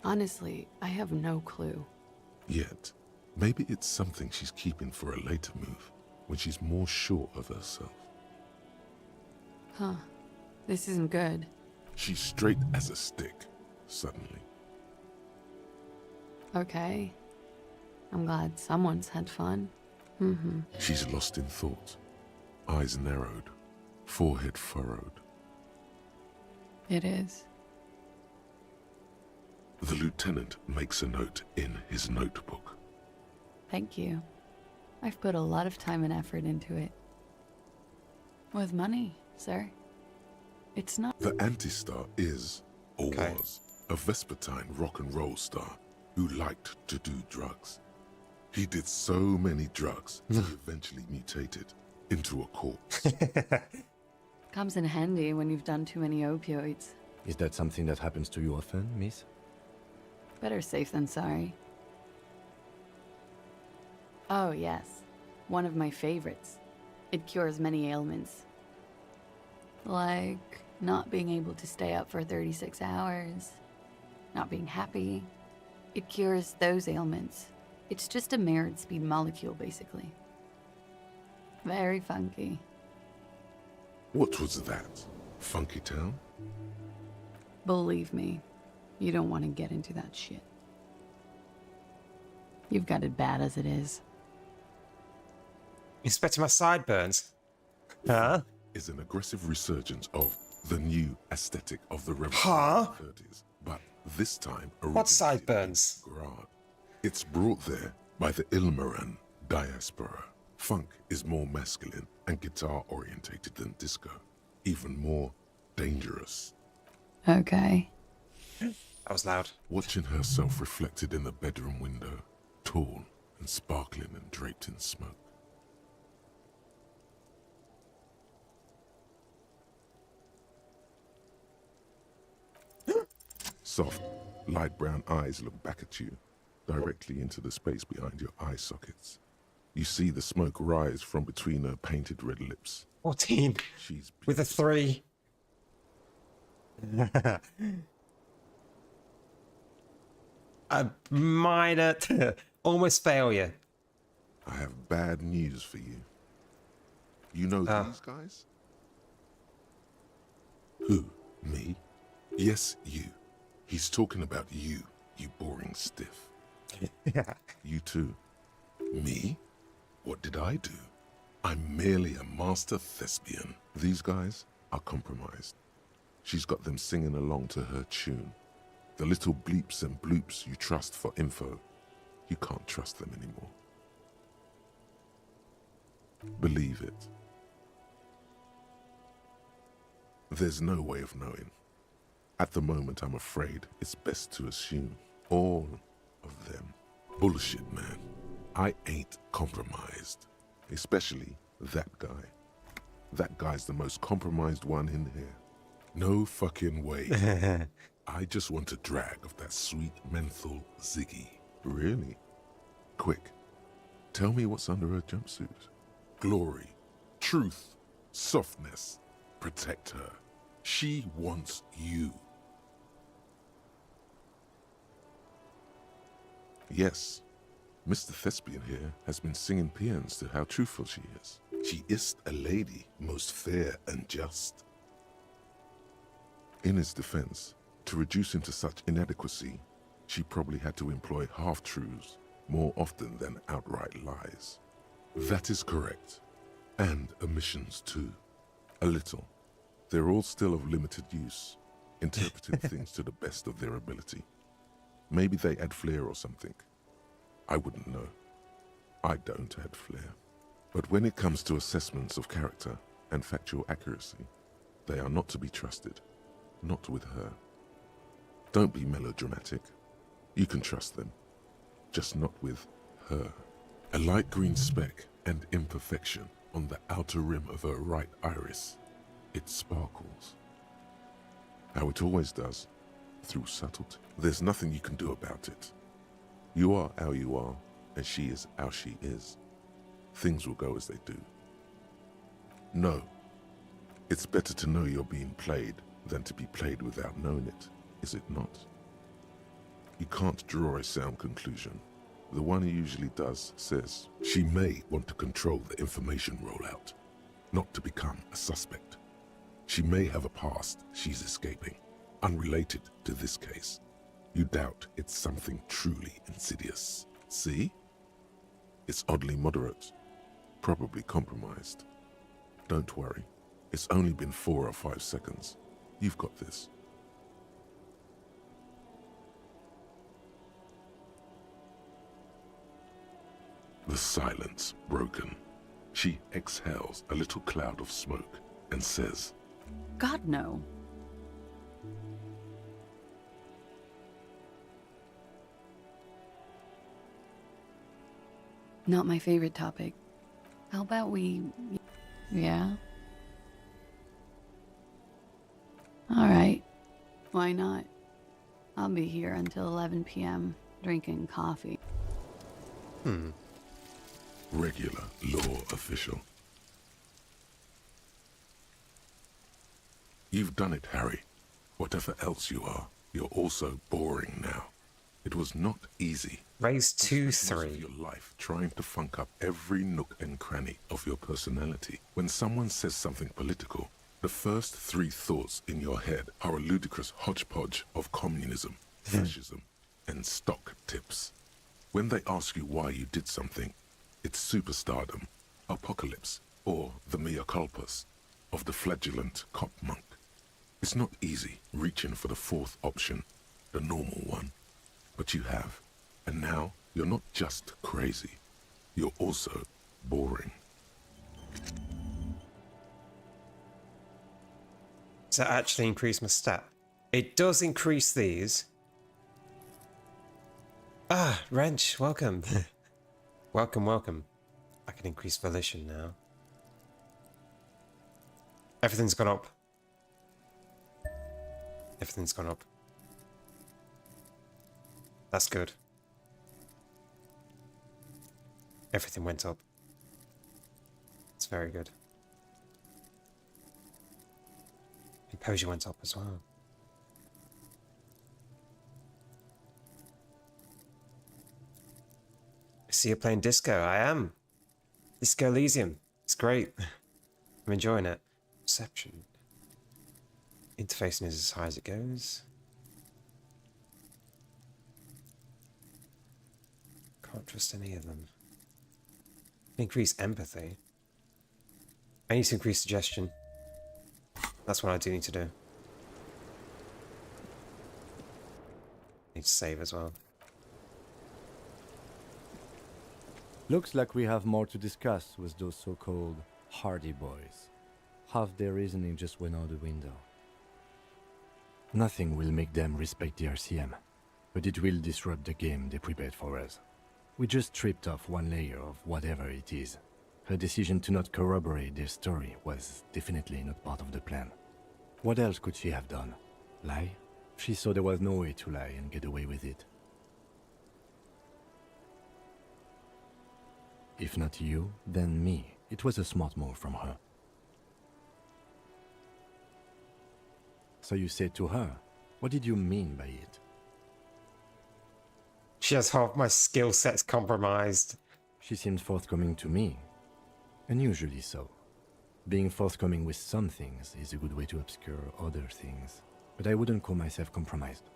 Honestly, I have no clue. Yet, maybe it's something she's keeping for a later move, when she's more sure of herself. Huh. This isn't good. She's straight as a stick, suddenly. Okay. I'm glad someone's had fun. She's lost in thought. Eyes narrowed, forehead furrowed. It is. The lieutenant makes a note in his notebook. Thank you. I've put a lot of time and effort into it. With money, sir. It's not. The anti-star is, or was, a Vespertine rock and roll star who liked to do drugs. He did so many drugs that he eventually mutated into a corpse. Comes in handy when you've done too many opioids. Is that something that happens to you often, miss? Better safe than sorry. Oh, yes. One of my favorites. It cures many ailments. Like not being able to stay up for 36 hours, not being happy. It cures those ailments. It's just a mirrored speed molecule, basically. Very funky. What was that? Funky Town? Believe me, you don't want to get into that shit. You've got it bad as it is. You expecting my sideburns? Huh? Is an aggressive resurgence of the new aesthetic of the Huh? Revolutionary 30s, but this time What sideburns? Grad. It's brought there by the Ilmaran diaspora. Funk is more masculine and guitar-orientated than disco, even more dangerous. Okay. That was loud. Watching herself reflected in the bedroom window, tall and sparkling and draped in smoke. Soft, light brown eyes look back at you, directly into the space behind your eye sockets. You see the smoke rise from between her painted red lips. 14. She's with a 3. A minor, almost failure. I have bad news for you. You know these guys? Who? Me? Yes, you. He's talking about you, you boring stiff. Yeah. You too. Me? What did I do? I'm merely a master thespian. These guys are compromised. She's got them singing along to her tune. The little bleeps and bloops you trust for info, you can't trust them anymore. Believe it. There's no way of knowing. At the moment, I'm afraid it's best to assume all of them. Bullshit, man. I ain't compromised. Especially that guy. That guy's the most compromised one in here. No fucking way. I just want a drag of that sweet menthol Ziggy. Really? Quick. Tell me what's under her jumpsuit. Glory. Truth. Softness. Protect her. She wants you. Yes, Mr. Thespian here has been singing paeans to how truthful she is. She is a lady, most fair and just. In his defense, to reduce him to such inadequacy, she probably had to employ half-truths more often than outright lies. That is correct. And omissions too. A little. They're all still of limited use, interpreting things to the best of their ability. Maybe they add flair or something. I wouldn't know. I don't add flair. But when it comes to assessments of character and factual accuracy, they are not to be trusted. Not with her. Don't be melodramatic. You can trust them. Just not with her. A light green speck and imperfection on the outer rim of her right iris. It sparkles. How it always does, through subtlety. There's nothing you can do about it. You are how you are, and she is how she is. Things will go as they do. No. It's better to know you're being played than to be played without knowing it, is it not? You can't draw a sound conclusion. The one who usually does says she may want to control the information rollout, not to become a suspect. She may have a past she's escaping, unrelated to this case. You doubt it's something truly insidious. See? It's oddly moderate, probably compromised. Don't worry, it's only been 4 or 5 seconds. You've got this. The silence broken. She exhales a little cloud of smoke and says, God, no. Not my favorite topic. How about we... Yeah? Alright. Why not? I'll be here until 11 p.m. drinking coffee. Regular law official. You've done it, Harry. Whatever else you are, you're also boring now. It was not easy. Raise 2-3. Your life trying to funk up every nook and cranny of your personality. When someone says something political, the first 3 thoughts in your head are a ludicrous hodgepodge of communism, fascism, and stock tips. When they ask you why you did something, it's superstardom, apocalypse, or the mea culpas of the flagellant cop monk. It's not easy reaching for the fourth option, the normal one. But you have. And now, you're not just crazy. You're also boring. Does that actually increase my stat? It does increase these. Ah, Wrench, welcome. Welcome, welcome. I can increase volition now. Everything's gone up. Everything's gone up. That's good. Everything went up. It's very good. Composure went up as well. I see you're playing disco. I am. Disco Elysium. It's great. I'm enjoying it. Perception. Interfacing is as high as it goes. Can't trust any of them. Increase empathy. I need to increase suggestion. That's what I do need to do. Need to save as well. Looks like we have more to discuss with those so-called Hardy Boys. Half their reasoning just went out the window. Nothing will make them respect the RCM, but it will disrupt the game they prepared for us. We just stripped off one layer of whatever it is. Her decision to not corroborate their story was definitely not part of the plan. What else could she have done? Lie? She saw there was no way to lie and get away with it. If not you, then me. It was a smart move from her. So you said to her, what did you mean by it? She has half my skill sets compromised. She seemed forthcoming to me. Unusually so. Being forthcoming with some things is a good way to obscure other things. But I wouldn't call myself compromised.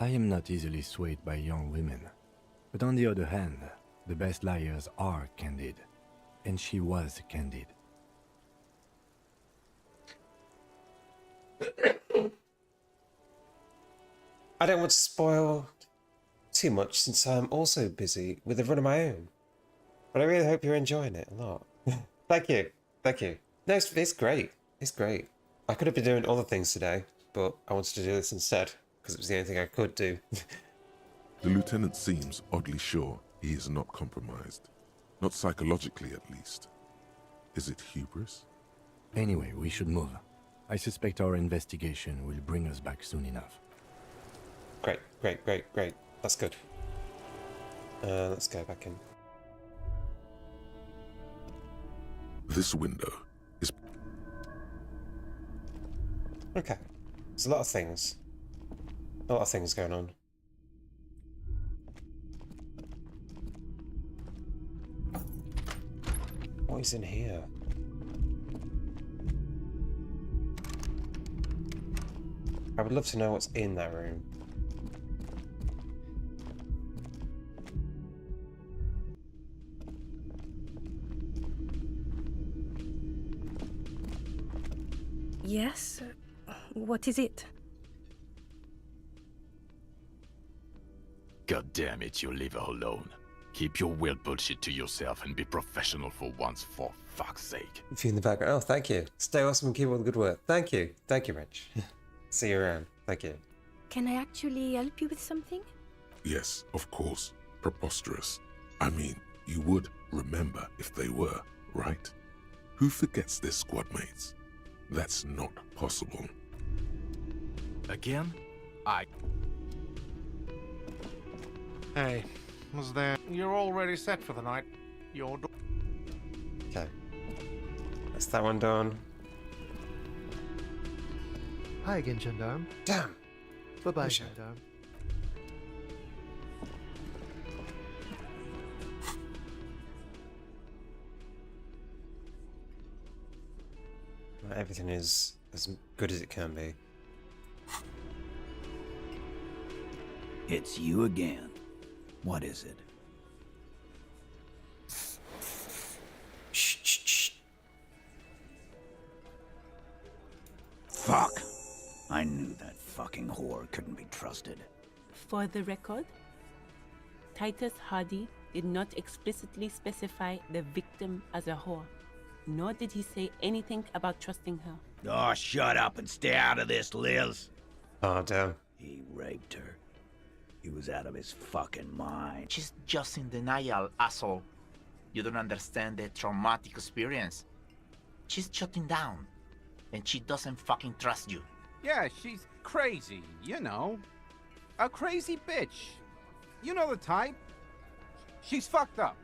I am not easily swayed by young women. But on the other hand, the best liars are candid. And she was candid. I don't want to spoil too much since I'm also busy with a run of my own. But I really hope you're enjoying it a lot. Thank you. Thank you. No, it's great. It's great. I could have been doing other things today, but I wanted to do this instead because it was the only thing I could do. The lieutenant seems oddly sure he is not compromised. Not psychologically, at least. Is it hubris? Anyway, we should move. I suspect our investigation will bring us back soon enough. Great, great, great, great. That's good. Let's go back in. This window is... Okay. There's a lot of things. A lot of things going on. What is in here? I would love to know what's in that room. Yes? What is it? God damn it, you leave her alone. Keep your weird bullshit to yourself and be professional for once, for fuck's sake. If you're in the background, oh, thank you. Stay awesome and keep all the good work. Thank you. Thank you, Rich. See you around. Thank you. Can I actually help you with something? Yes, of course. Preposterous. I mean, you would remember if they were, right? Who forgets their squad mates? That's not possible. Again? Hey, was there... You're already set for the night. Okay. That's that one done. Hi again, Gendarme. Damn! Bye-bye, Pusher. Gendarme. Everything is as good as it can be. It's you again. What is it? Shh. Fuck! I knew that fucking whore couldn't be trusted. For the record, Titus Hardy did not explicitly specify the victim as a whore, nor did he say anything about trusting her. Oh, shut up and stay out of this, Liz. Oh, damn. He raped her. He was out of his fucking mind. She's just in denial, asshole. You don't understand the traumatic experience. She's shutting down, and she doesn't fucking trust you. Yeah, she's crazy, you know. A crazy bitch. You know the type. She's fucked up.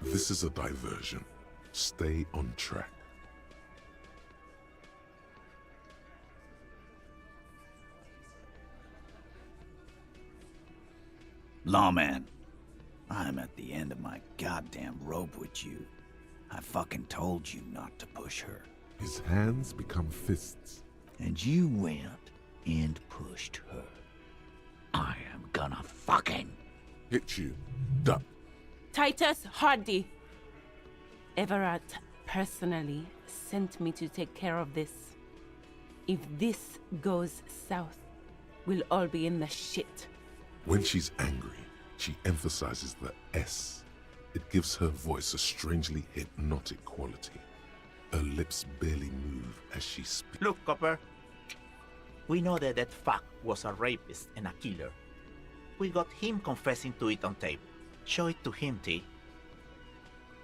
This is a diversion. Stay on track. Lawman, I'm at the end of my goddamn rope with you. I fucking told you not to push her. His hands become fists. And you went and pushed her. I am gonna fucking hit you. Duck. Titus Hardy! Everett personally sent me to take care of this. If this goes south, we'll all be in the shit. When she's angry, she emphasizes the S. It gives her voice a strangely hypnotic quality. Her lips barely move as she speaks. Look, Copper. We know that that fuck was a rapist and a killer. We got him confessing to it on tape. Show it to him, T.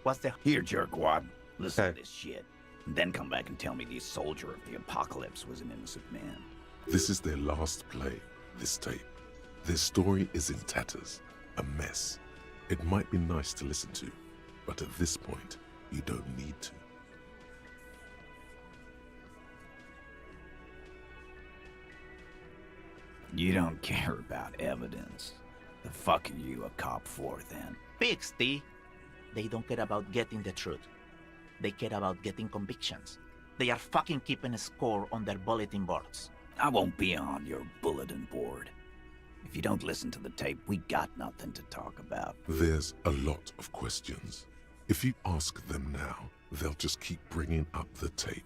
What's the... Here, jerkwad. Listen to this shit. And then come back and tell me the soldier of the apocalypse was an innocent man. This is their last play, this tape. Their story is in tatters, a mess. It might be nice to listen to, but at this point, you don't need to. You don't care about evidence. The fuck are you a cop for, then? Pigs, T. They don't care about getting the truth. They care about getting convictions. They are fucking keeping a score on their bulletin boards. I won't be on your bulletin board. If you don't listen to the tape, we got nothing to talk about. There's a lot of questions. If you ask them now, they'll just keep bringing up the tape.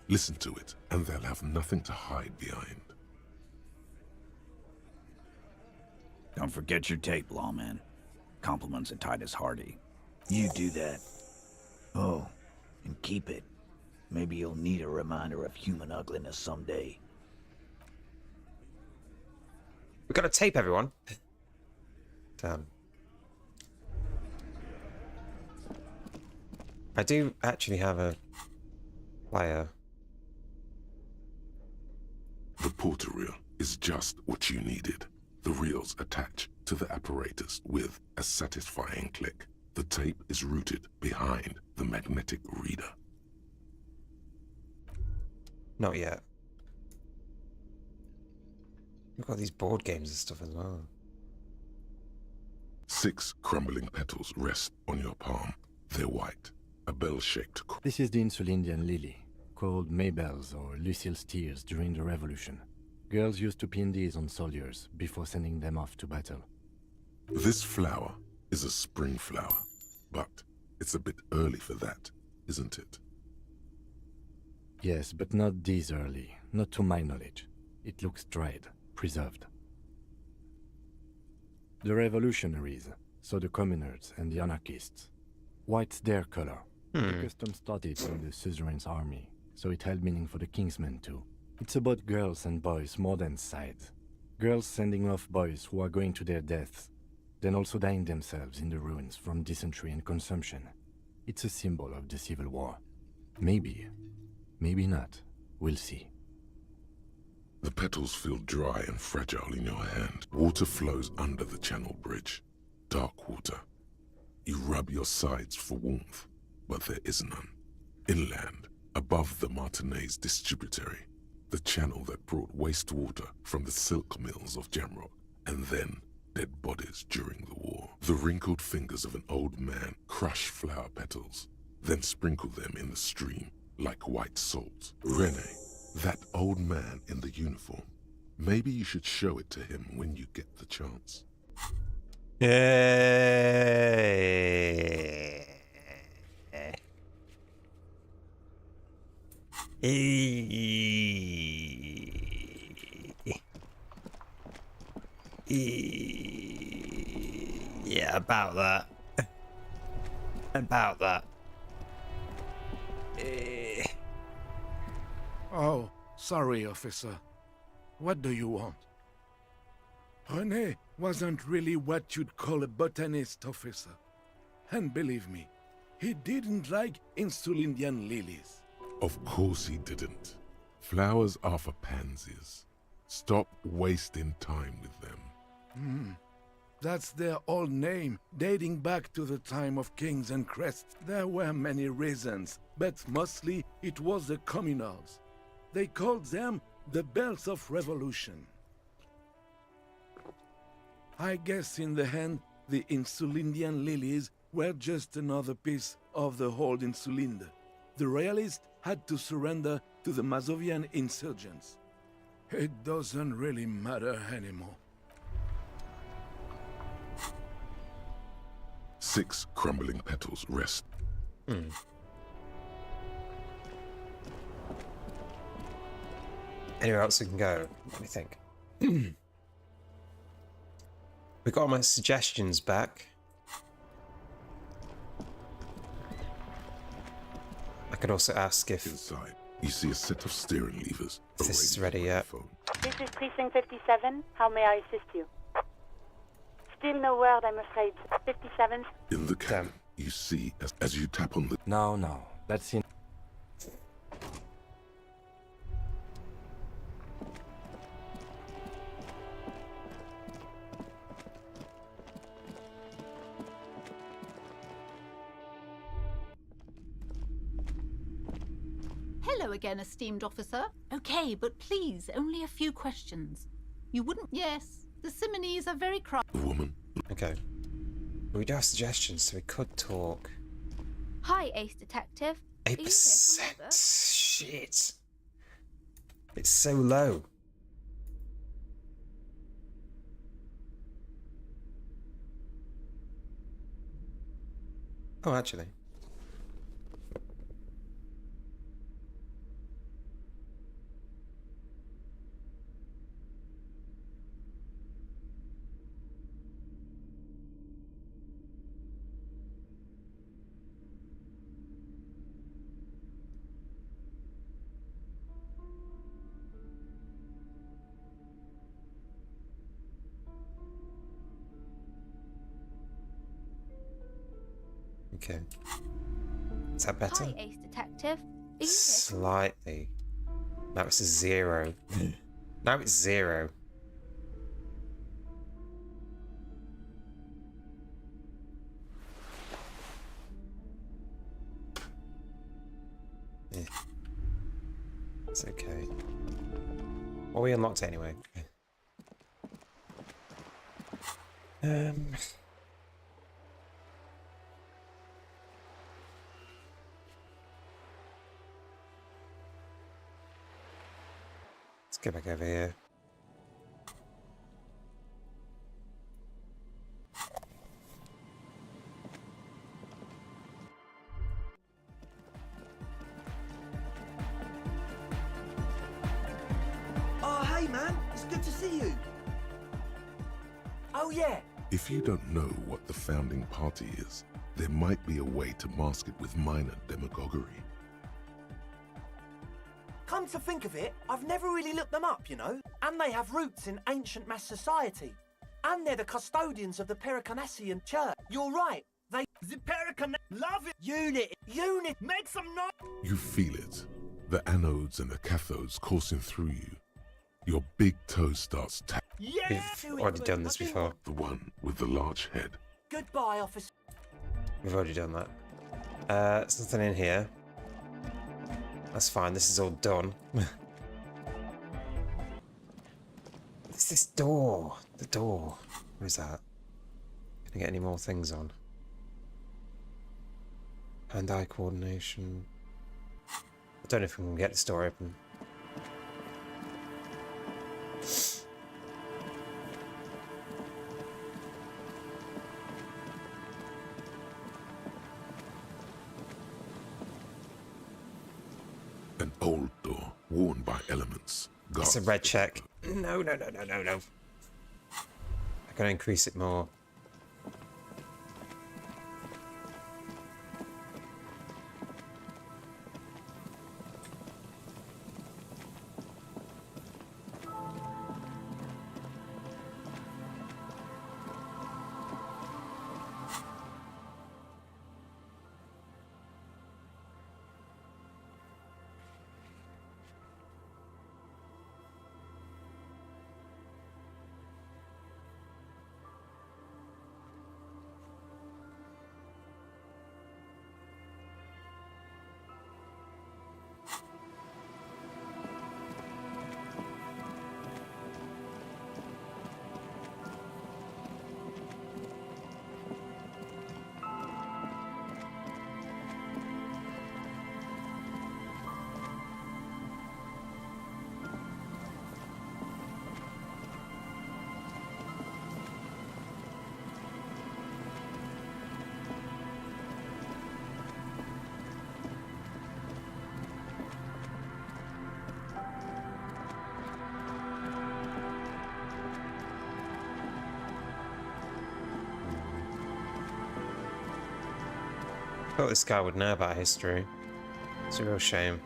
Listen to it, and they'll have nothing to hide behind. Don't forget your tape, lawman. Compliments of Titus Hardy. You do that. Oh, and keep it. Maybe you'll need a reminder of human ugliness someday. We've got a tape, everyone. Damn. I do actually have a player. The porter reel is just what you needed. The reels attach to the apparatus with a satisfying click. The tape is routed behind the magnetic reader. Not yet. We've got these board games and stuff as well. 6 crumbling petals rest on your palm. They're white, a bell-shaped. This is the Insulindian lily, called Maybells or Lucille's tears during the Revolution. Girls used to pin these on soldiers before sending them off to battle. This flower is a spring flower, but it's a bit early for that, isn't it? Yes, but not this early, not to my knowledge. It looks dried, preserved. The revolutionaries, so the communards and the anarchists. White's their color. The custom started from the suzerain's army, so it held meaning for the kingsmen too. It's about girls and boys more than sides. Girls sending off boys who are going to their deaths, then also dying themselves in the ruins from dysentery and consumption. It's a symbol of the civil war. Maybe, maybe not. We'll see. The petals feel dry and fragile in your hand. Water flows under the channel bridge. Dark water. You rub your sides for warmth, but there is none. Inland, above the Martinez distributary, the channel that brought wastewater from the silk mills of Jamrock, and then dead bodies during the war. The wrinkled fingers of an old man crush flower petals, then sprinkle them in the stream like white salt. Rene, that old man in the uniform, Maybe you should show it to him when you get the chance. Yeah, about that. About that. Oh, sorry, officer. What do you want? René wasn't really what you'd call a botanist, officer. And believe me, he didn't like Insulindian lilies. Of course he didn't. Flowers are for pansies. Stop wasting time with them. That's their old name, dating back to the time of kings and crests. There were many reasons, but mostly it was the communals. They called them the belts of revolution. I guess in the end, the Insulindian lilies were just another piece of the whole Insulinde. The royalists had to surrender to the Mazovian insurgents. It doesn't really matter anymore. 6 crumbling petals rest. Anywhere else we can go? Let me think. We got all my suggestions back. I could also ask if Inside, you see a set of steering levers. this is ready yet. This is Precinct 57. How may I assist you? Still no word, I'm afraid. 57th. In the cabin, you see as you tap on the... No, that's in... Hello again, esteemed officer. Okay, but please, only a few questions. You wouldn't... Yes, the Simonese are very woman. Okay. We do have suggestions, so we could talk. Hi, Ace Detective. 8%. Shit. It's so low. Oh, actually. Okay. Is that better? Hi, Ace Detective. Slightly. Now it's a 0. Now it's 0. Yeah. It's okay. Well, we unlocked it anyway. Let's get back over here. Oh, hey, man. It's good to see you. Oh, yeah. If you don't know what the founding party is, there might be a way to mask it with minor demagoguery. Come to think of it, I've never really looked them up, you know. And they have roots in ancient mass society. And they're the custodians of the Periconessian Church. You're right. They... The Pericon... Love it! Unit! Make some noise! You feel it. The anodes and the cathodes coursing through you. Your big toe starts tapping. Yeah! We've already done this before. The one with the large head. Goodbye, officer. We've already done that. There's nothing in here. That's fine, this is all done. It's this door. The door. Where is that? Can I get any more things on? Hand-eye coordination. I don't know if we can get the door open. An old door, worn by elements. It's a red check. No, no, no, no, no, no. I gotta increase it more. I thought this guy would know about history. It's a real shame.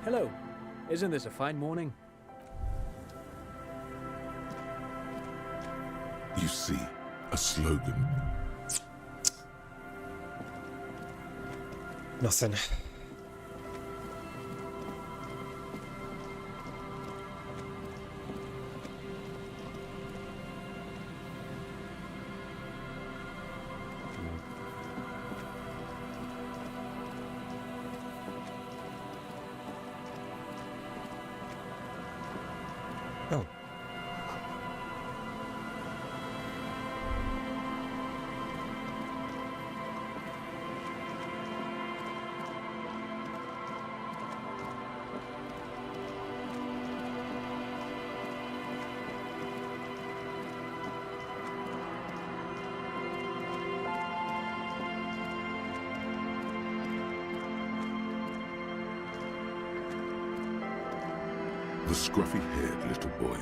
Hello. Isn't this a fine morning? You see, a slogan. Nothing. Oh. The scruffy-haired little boy.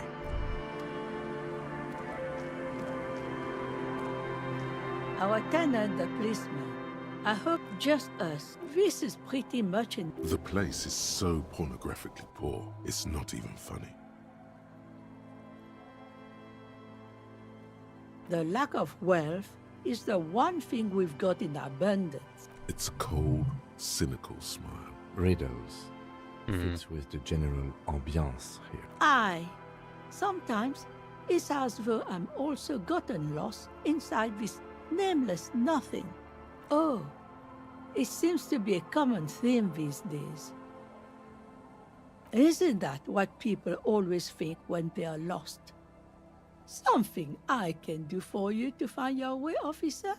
Our tenant, the policeman. I hope just us. This is pretty much in... The place is so pornographically poor, it's not even funny. The lack of wealth is the one thing we've got in abundance. It's a cold, cynical smile. Riddles. Fits with the general ambiance here. Aye. Sometimes it's as though I'm also gotten lost inside this nameless nothing. Oh, it seems to be a common theme these days. Isn't that what people always think when they are lost? Something I can do for you to find your way, officer?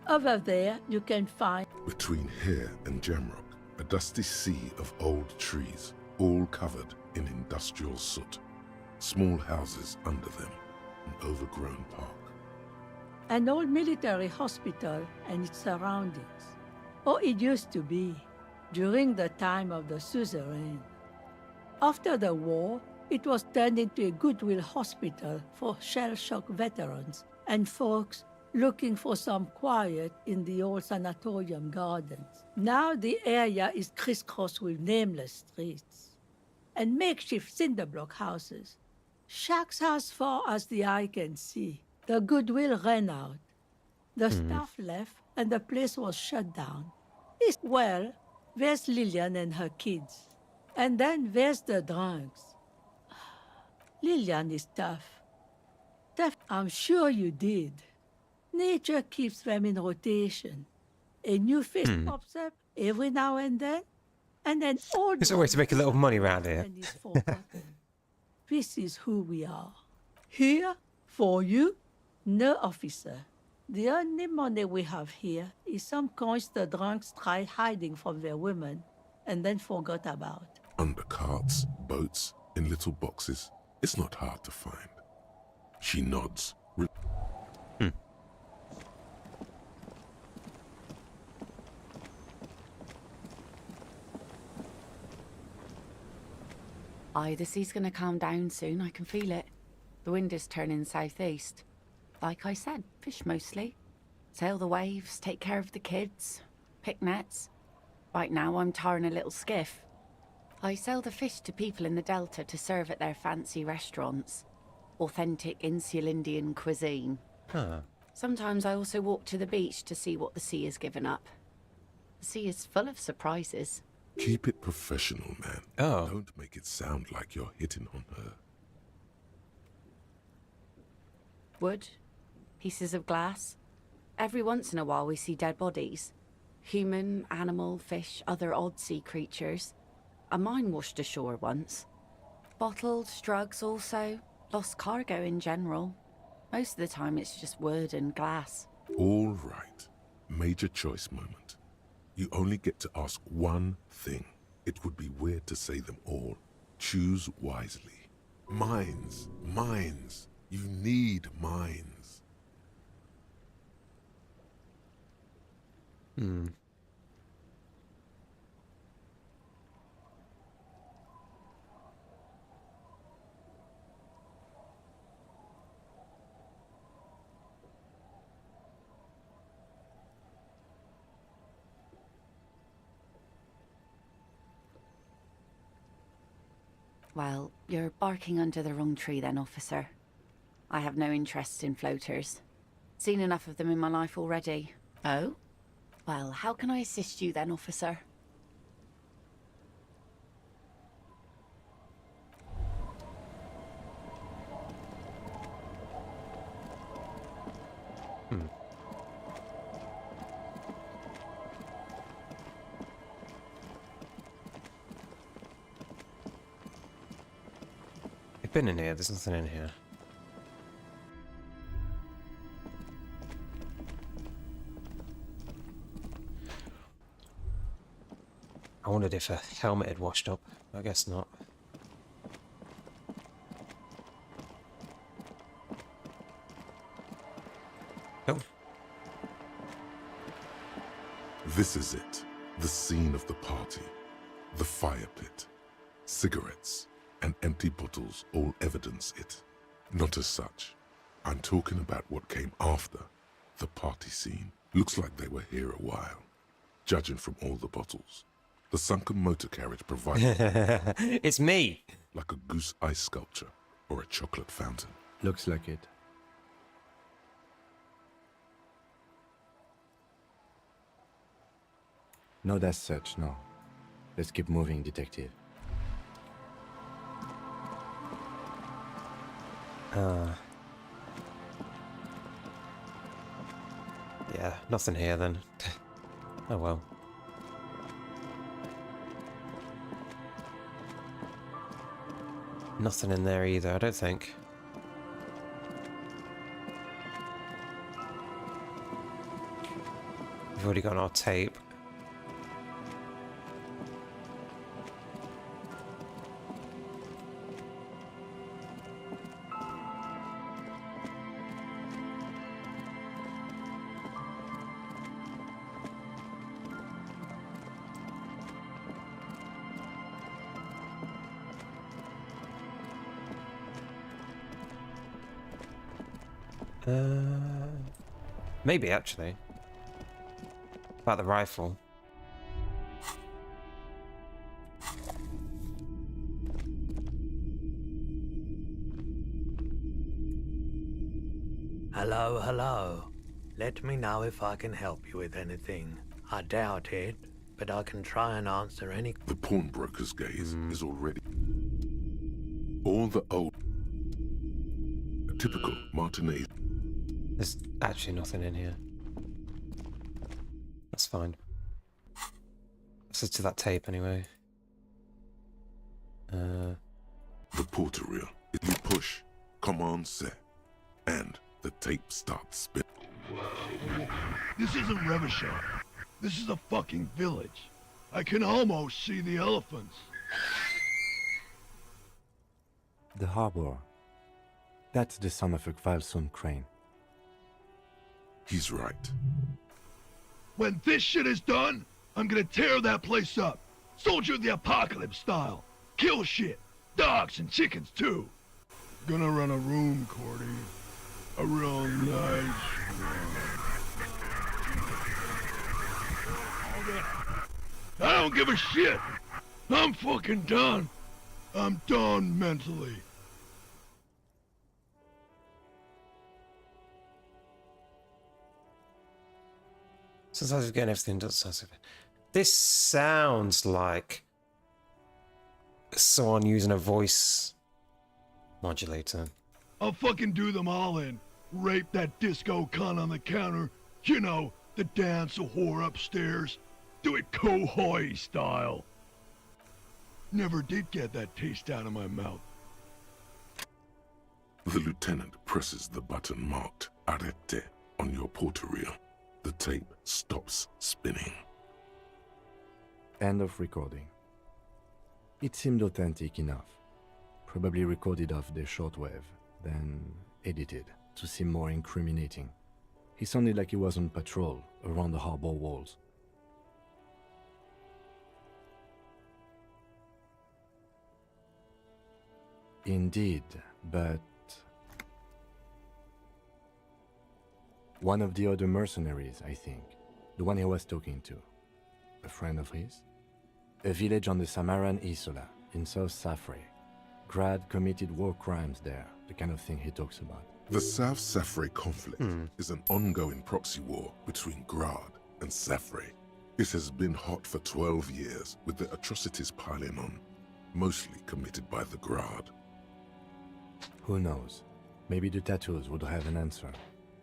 Over there, you can find... Between here and Jamrock, a dusty sea of old trees, all covered in industrial soot. Small houses under them, an overgrown park. An old military hospital and its surroundings. Or it used to be, during the time of the suzerain. After the war, it was turned into a goodwill hospital for shell-shock veterans and folks looking for some quiet in the old sanatorium gardens. Now the area is crisscrossed with nameless streets and makeshift cinder block houses. Shacks as far as the eye can see. The goodwill ran out. The staff left and the place was shut down. Well, there's Lillian and her kids. And then there's the drunks. Lillian is tough. Tough, I'm sure you did. Nature keeps them in rotation. A new face pops up every now and then old... There's a way to make a little money around here. This is who we are. Here, for you, no officer. The only money we have here is some coins the drunks tried hiding from their women and then forgot about. Under carts, boats, in little boxes. It's not hard to find. She nods. Aye, the sea's gonna calm down soon, I can feel it. The wind is turning southeast. Like I said, fish mostly. Sail the waves, take care of the kids, pick nets. Right now I'm tarring a little skiff. I sell the fish to people in the Delta to serve at their fancy restaurants. Authentic insular Indian cuisine. Huh. Sometimes I also walk to the beach to see what the sea has given up. The sea is full of surprises. Keep it professional, man. Oh. Don't make it sound like you're hitting on her. Wood, pieces of glass. Every once in a while we see dead bodies. Human, animal, fish, other odd sea creatures. A mine washed ashore once. Bottles, drugs also. Lost cargo in general. Most of the time it's just wood and glass. All right. Major choice moment. You only get to ask one thing. It would be weird to say them all. Choose wisely. Mines. Mines. You need mines. Well, you're barking under the wrong tree then, officer. I have no interest in floaters. Seen enough of them in my life already. Oh? Well, how can I assist you then, officer? I've been in here, there's nothing in here. I wondered if a helmet had washed up. I guess not. Oh. This is it. The scene of the party. The fire pit. Cigarettes and empty bottles all evidence it. Not as such. I'm talking about what came after the party scene. Looks like they were here a while. Judging from all the bottles. The sunken motor carriage provided... It's me! Like a goose ice sculpture or a chocolate fountain. Looks like it. Not as such, no. Let's keep moving, detective. Yeah, nothing here then. Oh well. Nothing in there either, I don't think. We've already got our tape. Maybe actually. About the rifle. Hello, hello. Let me know if I can help you with anything. I doubt it, but I can try and answer any... The pawnbroker's gaze is already... All the old... Typical Martinez. There's actually nothing in here. That's fine. Let's to that tape anyway. The porter reel. If you push, command set, and the tape starts spinning. This isn't Revachol. This is a fucking village. I can almost see the elephants. The harbor. That's the son of a Kvalsund crane. He's right. When this shit is done, I'm gonna tear that place up. Soldier of the Apocalypse style. Kill shit. Dogs and chickens too. Gonna run a room, Cordy. A real nice room. I don't give a shit. I'm fucking done. I'm done mentally. Sometimes we get everything done. This sounds like someone using a voice modulator. I'll fucking do them all in. Rape that disco cunt on the counter. You know, the dance a whore upstairs. Do it Kohoi style. Never did get that taste out of my mouth. The lieutenant presses the button marked Arrête on your portereel. The tape stops spinning. End of recording. It seemed authentic enough. Probably recorded off the shortwave, then edited to seem more incriminating. He sounded like he was on patrol around the harbor walls. Indeed, but one of the other mercenaries, I think, the one he was talking to, a friend of his? A village on the Samaran Isola in South Safre. Grad committed war crimes there, the kind of thing he talks about. The South Safre conflict is an ongoing proxy war between Grad and Safre. It has been hot for 12 years, with the atrocities piling on, mostly committed by the Grad. Who knows? Maybe the tattoos would have an answer.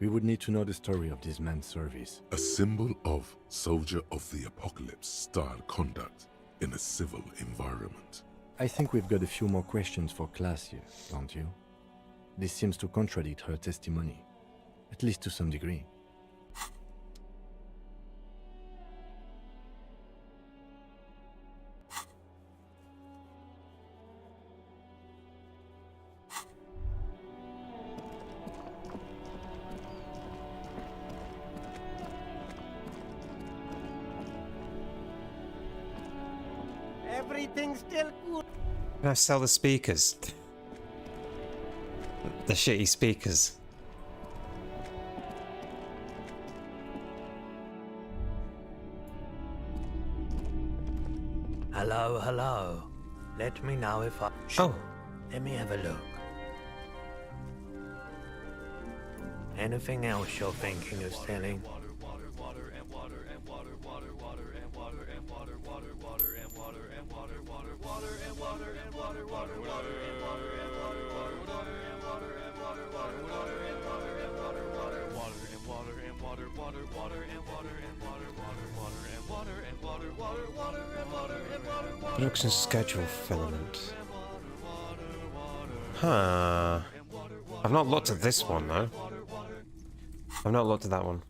We would need to know the story of this man's service. A symbol of soldier of the apocalypse style conduct in a civil environment. I think we've got a few more questions for class here, don't you? This seems to contradict her testimony, at least to some degree. Everything's still good. Can I sell the speakers? The shitty speakers. Hello, hello. Let me know if I... Oh. Let me have a look. Anything else you're thinking of selling? Production schedule filament. Huh. I've not looked at this one though. I've not looked at that one.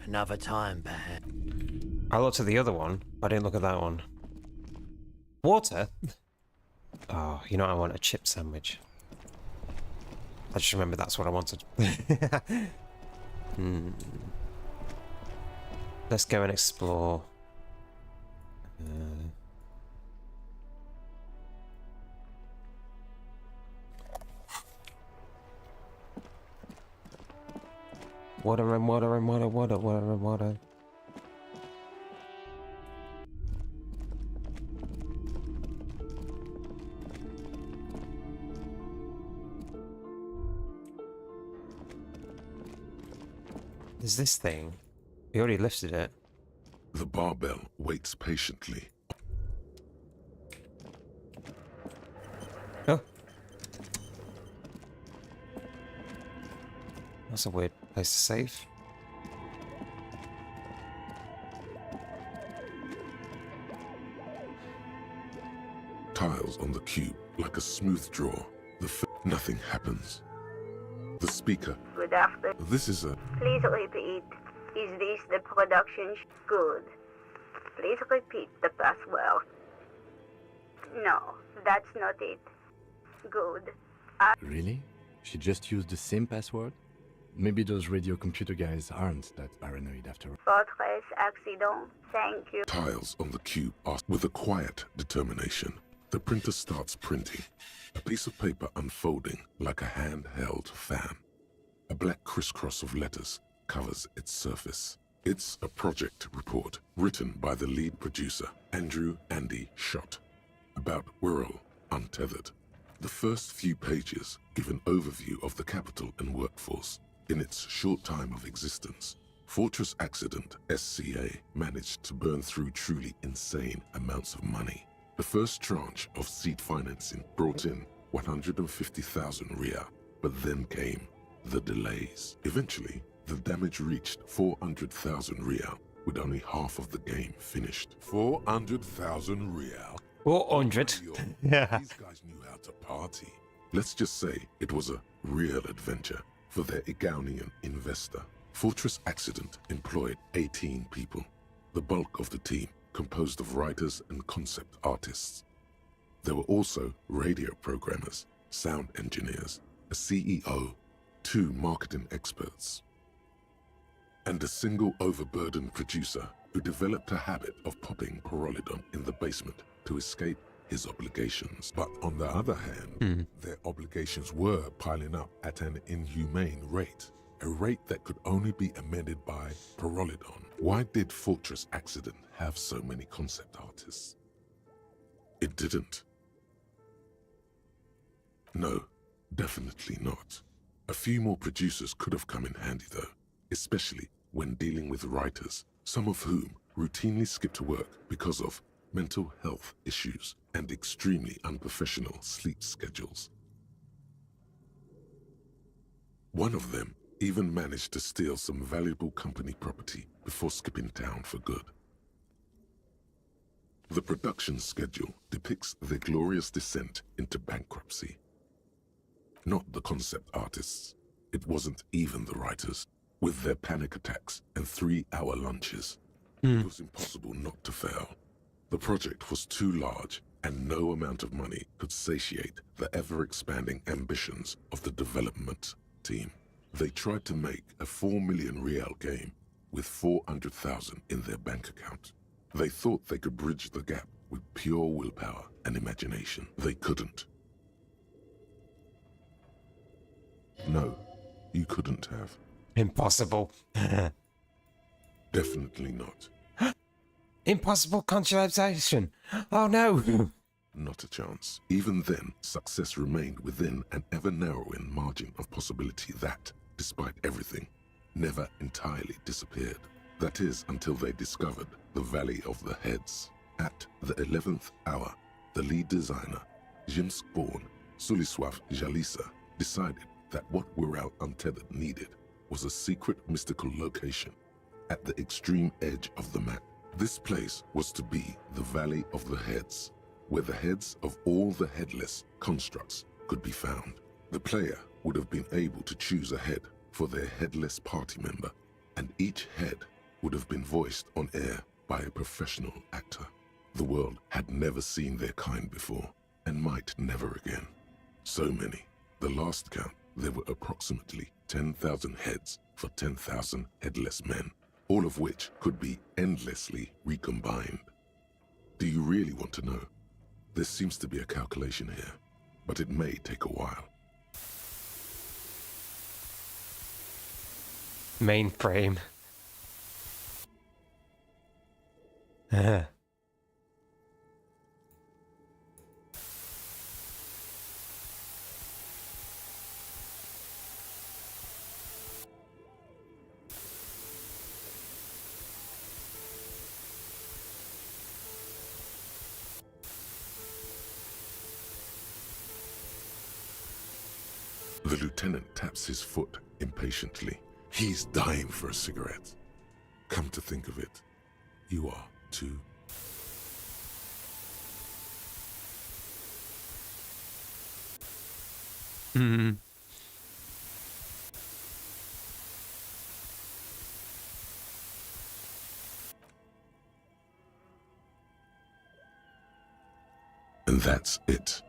Another time, perhaps. I looked at the other one. I didn't look at that one. Water? Oh, you know I want a chip sandwich. I just remember that's what I wanted. Let's go and explore. Water and water and water, water, water and water. There's this thing. We already lifted it. The barbell waits patiently. Oh. That's a weird place to save. Tiles on the cube, like a smooth draw. Nothing happens. The speaker. Good afternoon. This is a... Please repeat. Is this the production? Good. Please repeat the password. No, that's not it. Good. Really? She just used the same password? Maybe those radio computer guys aren't that paranoid after all. Fortress accident. Thank you. Tiles on the cube are with a quiet determination. The printer starts printing, a piece of paper unfolding like a handheld fan. A black crisscross of letters covers its surface. It's a project report written by the lead producer, Andrew Andy Schott, about Wirral Untethered. The first few pages give an overview of the capital and workforce. In its short time of existence, Fortress Accident SCA managed to burn through truly insane amounts of money. The first tranche of seed financing brought in 150,000 Riyal, but then came the delays. Eventually, the damage reached 400,000 Riyal, with only half of the game finished. 400,000 Riyal? 400? Yeah. These guys knew how to party. Let's just say it was a real adventure for their Igaunian investor. Fortress Accident employed 18 people, the bulk of the team composed of writers and concept artists. There were also radio programmers, sound engineers, a CEO, 2 marketing experts, and a single overburdened producer who developed a habit of popping Pyrrolidon in the basement to escape his obligations. But on the other hand, their obligations were piling up at an inhumane rate, a rate that could only be amended by Pyrrolidon. Why did Fortress Accident have so many concept artists? It didn't. No, definitely not. A few more producers could have come in handy though, especially when dealing with writers, some of whom routinely skipped work because of mental health issues and extremely unprofessional sleep schedules. One of them even managed to steal some valuable company property before skipping town for good. The production schedule depicts their glorious descent into bankruptcy. Not the concept artists. It wasn't even the writers. With their panic attacks and 3-hour lunches, it was impossible not to fail. The project was too large, and no amount of money could satiate the ever-expanding ambitions of the development team. They tried to make a 4 million Riyal game with 400,000 in their bank account. They thought they could bridge the gap with pure willpower and imagination. They couldn't. No, you couldn't have. Impossible. Definitely not. Impossible conceptualization. Oh no. Not a chance. Even then, success remained within an ever-narrowing margin of possibility that, despite everything, never entirely disappeared. That is, until they discovered the Valley of the Heads. At the 11th hour, the lead designer, Jimsk-born Suliswaf Jalisa, decided that what Wirral Untethered needed was a secret mystical location at the extreme edge of the map. This place was to be the Valley of the Heads, where the heads of all the headless constructs could be found. The player would have been able to choose a head for their headless party member, and each head would have been voiced on air by a professional actor. The world had never seen their kind before, and might never again. So many. The last count, there were approximately 10,000 heads for 10,000 headless men, all of which could be endlessly recombined. Do you really want to know? There seems to be a calculation here, but it may take a while. Mainframe. The lieutenant taps his foot impatiently. He's dying for a cigarette. Come to think of it, you are too. And And that's it.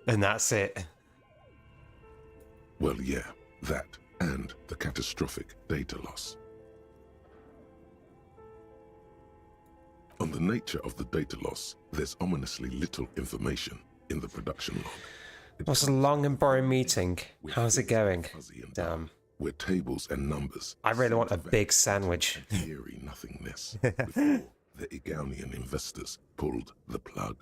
And that's it. Well, yeah, that and the catastrophic data loss. On the nature of the data loss, there's ominously little information in the production log. It was a long and boring meeting. How's it going? Damn. Where tables and numbers. I really want a big sandwich. Eerie nothingness before the Egonian investors pulled the plug.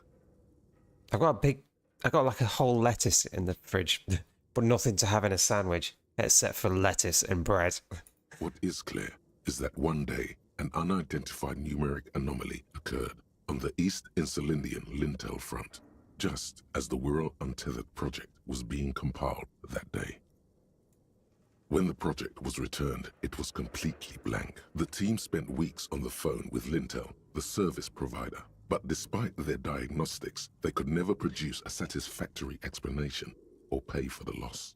I've got like a whole lettuce in the fridge, but nothing to have in a sandwich except for lettuce and bread. What is clear is that one day an unidentified numeric anomaly occurred on the East Insulindian Lintel front, just as the Wirral Untethered project was being compiled that day. When the project was returned, it was completely blank. The team spent weeks on the phone with Lintel, the service provider, but despite their diagnostics, they could never produce a satisfactory explanation or pay for the loss.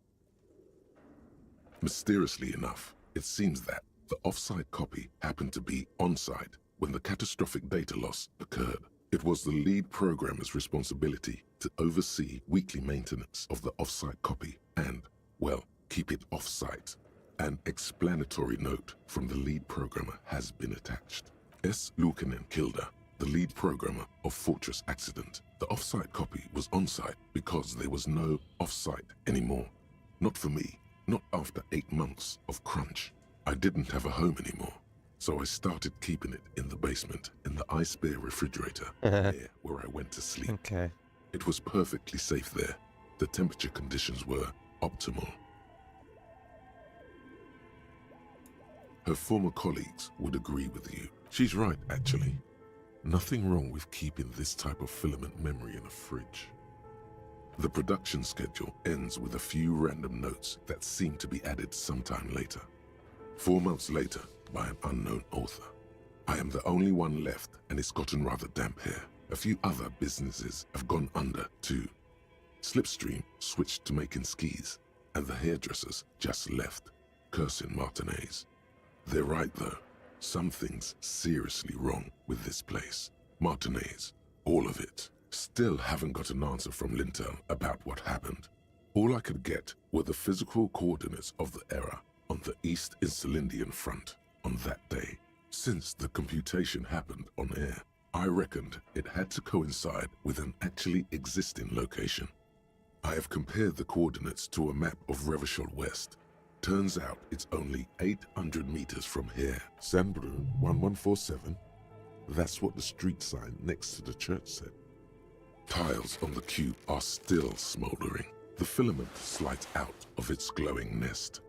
Mysteriously enough, it seems that the off-site copy happened to be on-site when the catastrophic data loss occurred. It was the lead programmer's responsibility to oversee weekly maintenance of the off-site copy and, well, keep it off-site. An explanatory note from the lead programmer has been attached. S. Luukinen Kilda, the lead programmer of Fortress Accident. The off-site copy was on-site because there was no off-site anymore. Not for me, not after 8 months of crunch. I didn't have a home anymore, so I started keeping it in the basement in the ice bear refrigerator there where I went to sleep. Okay. It was perfectly safe there. The temperature conditions were optimal. Her former colleagues would agree with you. She's right, actually. Nothing wrong with keeping this type of filament memory in a fridge. The production schedule ends with a few random notes that seem to be added sometime later. 4 months later, by an unknown author. I am the only one left, and it's gotten rather damp here. A few other businesses have gone under, too. Slipstream switched to making skis, and the hairdressers just left, cursing Martinez. They're right, though. Something's seriously wrong with this place. Martinez, all of it. Still haven't got an answer from Lintel about what happened. All I could get were the physical coordinates of the error on the East Insulindian front on that day. Since the computation happened on air, I reckoned it had to coincide with an actually existing location. I have compared the coordinates to a map of Revachol West. Turns out it's only 800 meters from here. Sandbrun 1147. That's what the street sign next to the church said. Tiles on the cube are still smoldering. The filament slides out of its glowing nest.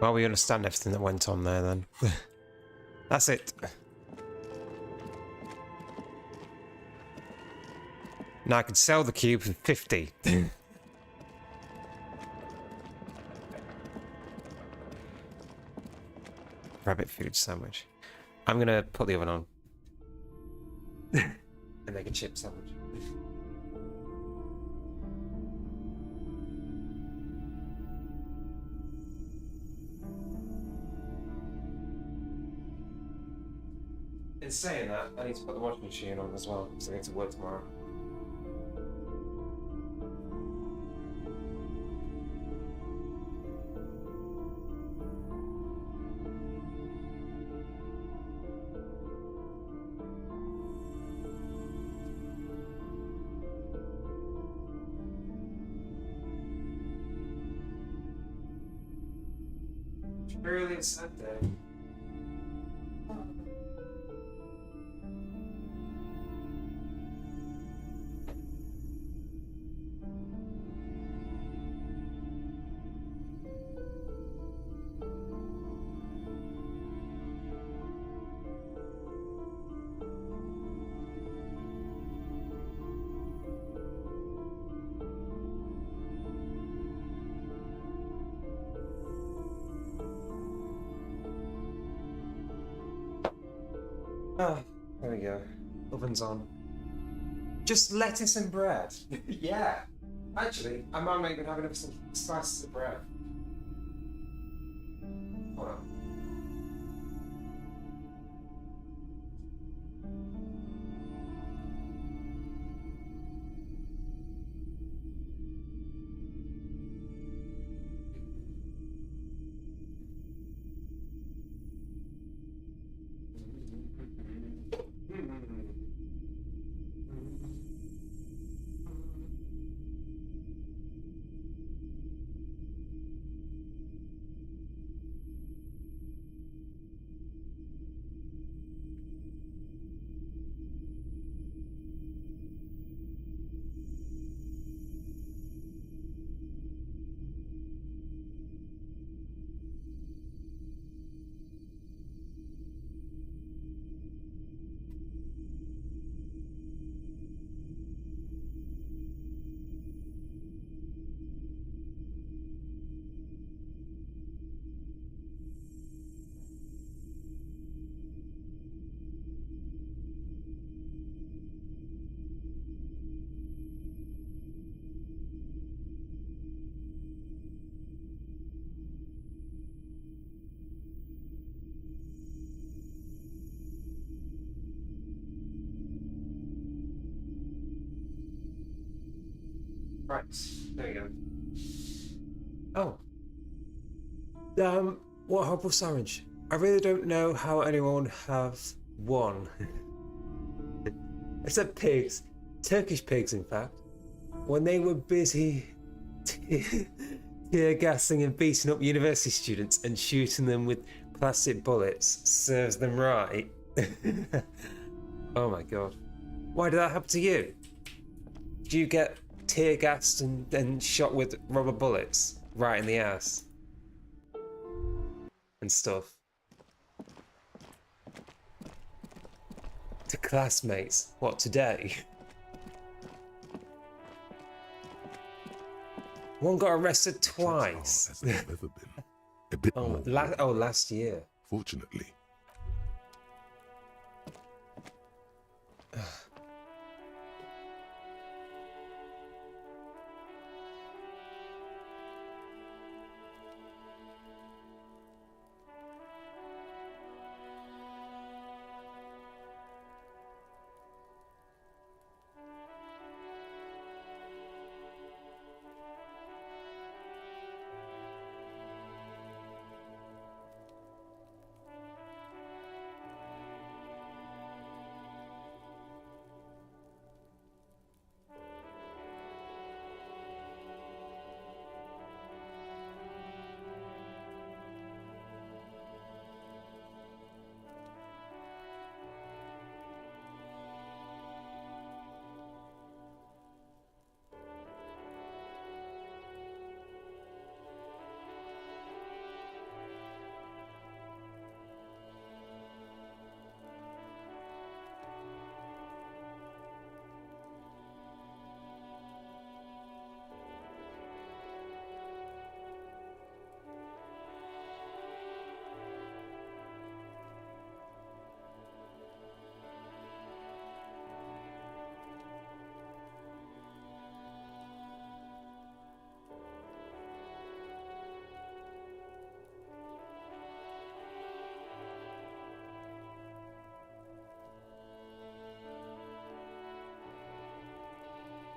Well, we understand everything that went on there then. That's it. Now I could sell the cube for 50. Rabbit food sandwich. I'm gonna put the oven on. And make a chip sandwich. In saying that, I need to put the washing machine on as well, because I need to work tomorrow. It's really sad day. Ah, there we go. Oven's on. Just lettuce and bread. Yeah. Actually, I might even have some slices of bread. Hold on. Right, there you go. Oh. What horrible sandwich. I really don't know how anyone has won. Except pigs. Turkish pigs, in fact. When they were busy tear gassing and beating up university students and shooting them with plastic bullets serves them right. Oh my god. Why did that happen to you? Did you get tear gassed and shot with rubber bullets right in the ass? And stuff. To classmates. What, today? One got arrested twice. As they've ever been. A bit more. Last year. Fortunately.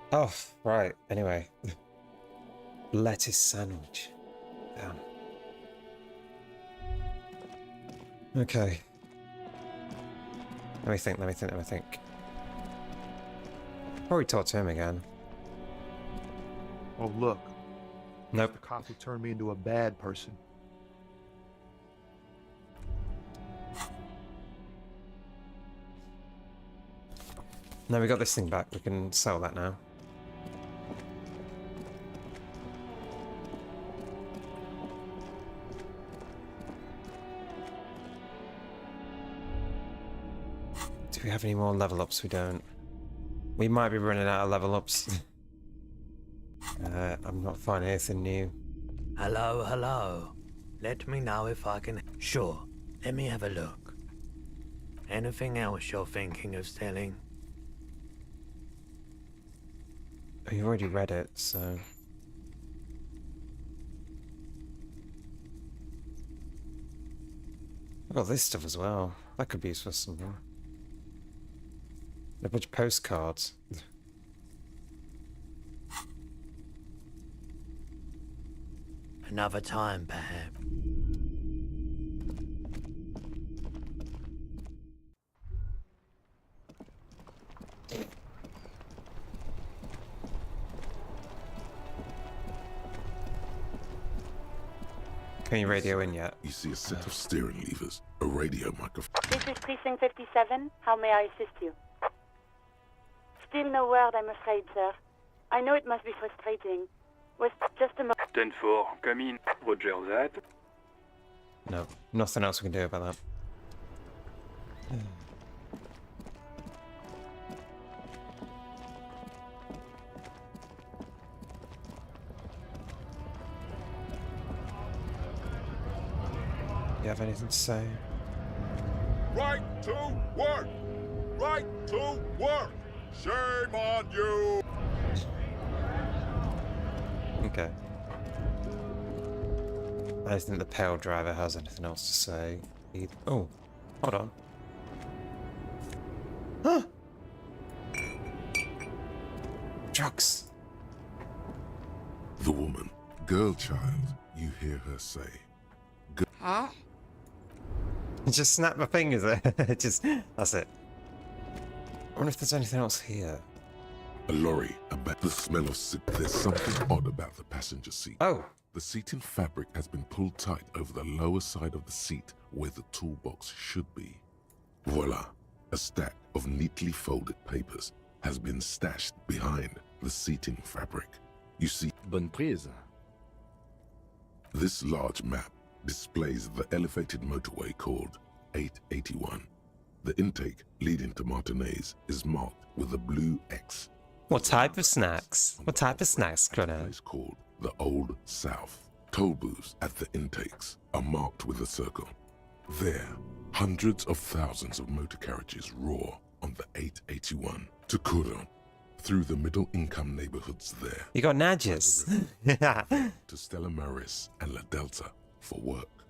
Oh, right. Anyway. Lettuce sandwich. Damn. Okay. Let me think. Probably talk to him again. Oh, look. Nope. The cop who turned me into a bad person. No, we got this thing back. We can sell that now. Do we have any more level ups? We don't. We might be running out of level ups. I'm not finding anything new. Hello. Let me know if I can... Sure, let me have a look. Anything else you're thinking of selling? Oh, you've already read it, so... I've got this stuff as well. That could be useful for something. A bunch of postcards. Another time, perhaps. Can you radio in yet? You see a set of steering levers, a radio microphone. This is Precinct 57. How may I assist you? Still no word, I'm afraid, sir. I know it must be frustrating. Was just a moment. 10-4, come in. Roger that. No, nothing else we can do about that. You have anything to say? Right to work! Right to work! Shame on you! Okay. I don't think the pale driver has anything else to say either. Oh, hold on. Huh? Drugs. The woman, girl child, you hear her say. Huh? Just snap my fingers there. That's it. I wonder if there's anything else here. A lorry, about the smell of there's something odd about the passenger seat. Oh. The seating fabric has been pulled tight over the lower side of the seat where the toolbox should be. Voila, a stack of neatly folded papers has been stashed behind the seating fabric. You see, Bonne prise. This large map displays the elevated motorway called 881. The intake leading to Martinez is marked with a blue X. What type of snacks? What type of snacks, Connor? It's called the Old South. Toll booths at the intakes are marked with a circle. There, hundreds of thousands of motor carriages roar on the 881 to Curon, through the middle-income neighborhoods there. You got Nadges. To Stella Maris and La Delta for work.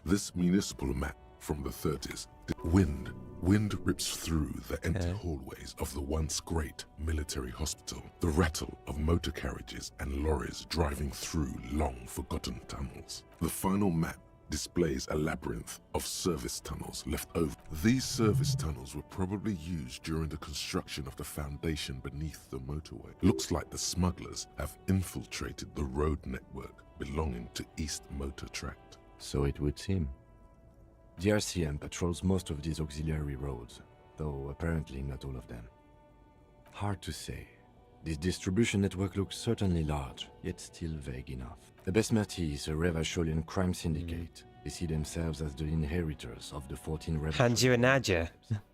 This municipal map from the 30s, wind rips through the empty hallways of the once great military hospital. The rattle of motor carriages and lorries driving through long-forgotten tunnels. The final map displays a labyrinth of service tunnels left over. These service tunnels were probably used during the construction of the foundation beneath the motorway. Looks like the smugglers have infiltrated the road network belonging to East Motor Tract. So it would seem. The RCM patrols most of these auxiliary roads, though apparently not all of them. Hard to say. This distribution network looks certainly large, yet still vague enough. The Besmerti is a Revacholian crime syndicate. They see themselves as the inheritors of the 14 Revacholian Hand you a Nadja.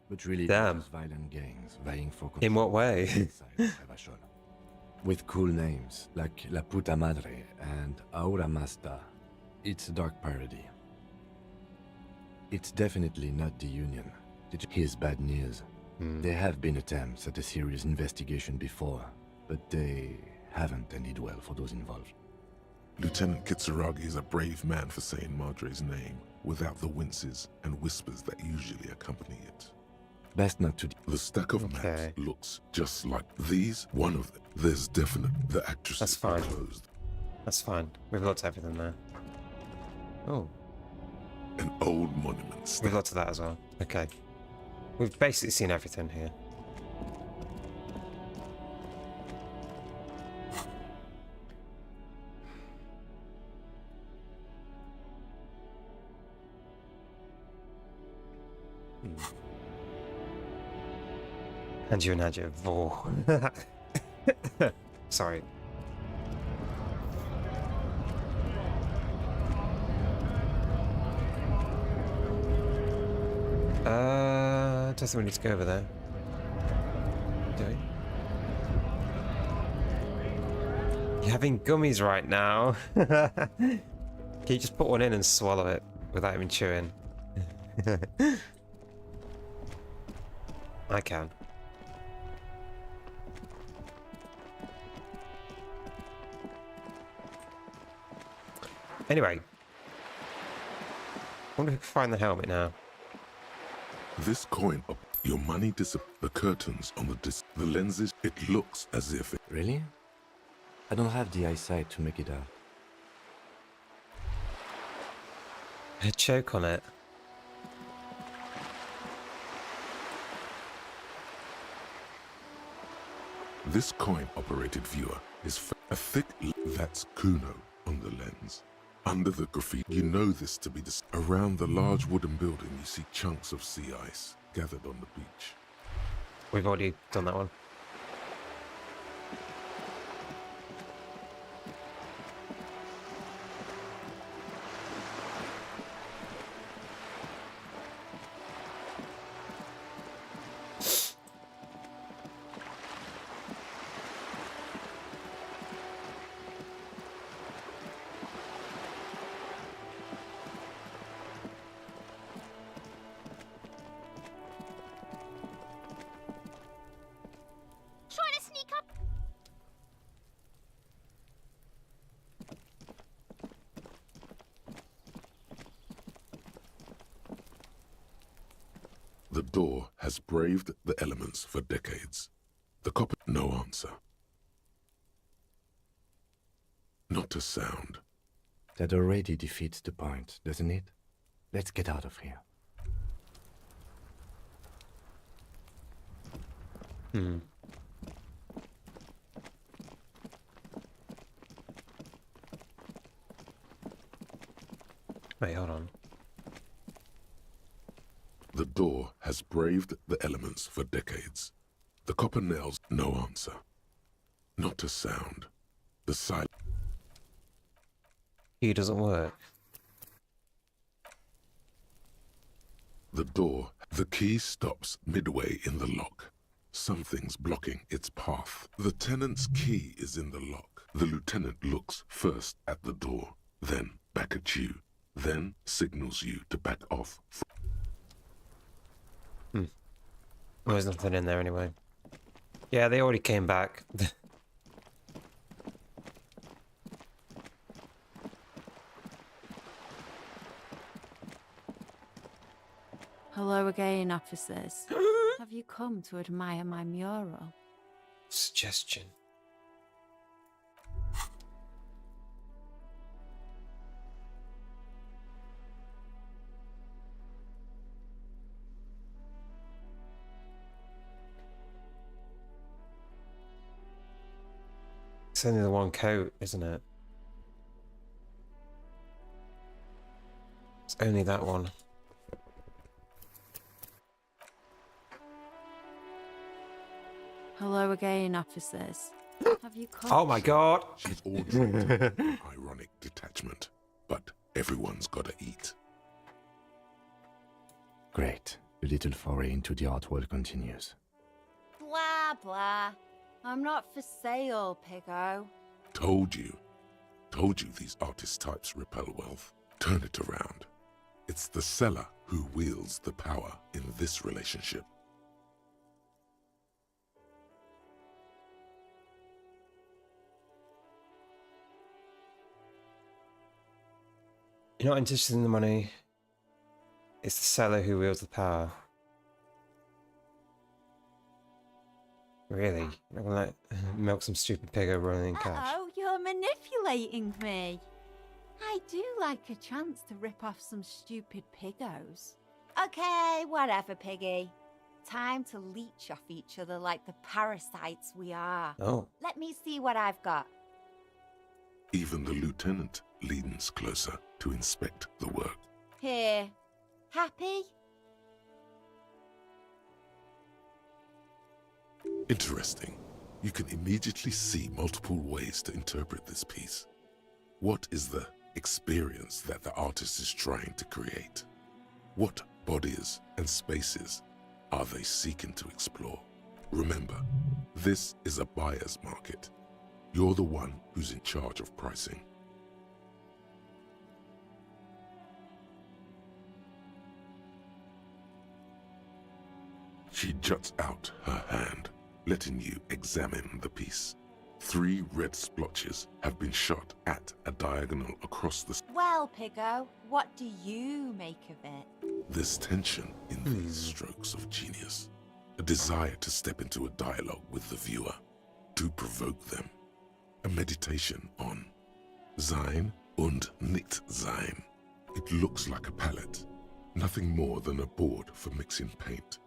but really Damn. those violent gangs vying for control. In what way? inside Revachol. With cool names like La Puta Madre and Aura Masta. It's a dark parody. It's definitely not the Union. Here's bad news. There have been attempts at a serious investigation before, but they haven't ended well for those involved. Lieutenant Kitsuragi is a brave man for saying Madre's name without the winces and whispers that usually accompany it. Best not to. The stack of maps looks just like these. One of them. There's definite. The actresses That's fine. are closed. That's fine. We've looked at everything there. Oh. An old monument. We've looked at that as well. Okay. We've basically seen everything here. And you and Nadja. Sorry. Don't think we need to go over there. Do we? You're having gummies right now. Can you just put one in and swallow it without even chewing? I can. Anyway. I wonder if we can find the helmet now. This coin up your money the curtains on the lenses, it looks as if it Really? I don't have the eyesight to make it out. A choke on it. This coin operated viewer is a thick that's Kuno on the lens. Under the graffiti, you know this to be around the large wooden building. You see chunks of sea ice gathered on the beach. We've already done that one. Trying to sneak up. The door has braved the elements for decades. The copper, no answer. Not a sound. That already defeats the point, doesn't it? Let's get out of here. Wait, hold on. The door has braved the elements for decades. The copper nails, no answer. Not a sound. The silence. Key doesn't work. The key stops midway in the lock. Something's blocking its path. The tenant's key is in the lock. The lieutenant looks first at the door, then back at you, then signals you to back off. Well, there's nothing in there anyway. Yeah, they already came back. Hello again, officers. Have you come to admire my mural? Suggestion. It's only the one coat, isn't it? It's only that one. Hello again, officers. Have you come? Oh my god! She's all dropped an ironic detachment, but everyone's gotta eat. Great. The little foray into the art world continues. Blah, blah. I'm not for sale, Piggo. Told you these artist types repel wealth. Turn it around. It's the seller who wields the power in this relationship. You're not interested in the money. It's the seller who wields the power. Really? I'm gonna let milk some stupid pig over running in cash. Oh, you're manipulating me. I do like a chance to rip off some stupid piggos. Okay, whatever, Piggy. Time to leech off each other like the parasites we are. Oh. Let me see what I've got. Even the lieutenant leans closer to inspect the work. Here. Happy? Interesting. You can immediately see multiple ways to interpret this piece. What is the experience that the artist is trying to create? What bodies and spaces are they seeking to explore? Remember, this is a buyer's market. You're the one who's in charge of pricing. She juts out her hand, letting you examine the piece. 3 red splotches have been shot at a diagonal across the... Well, Piggo, what do you make of it? There's tension in these strokes of genius. A desire to step into a dialogue with the viewer, to provoke them. A meditation on Sein und nicht sein. It looks like a palette, nothing more than a board for mixing paint.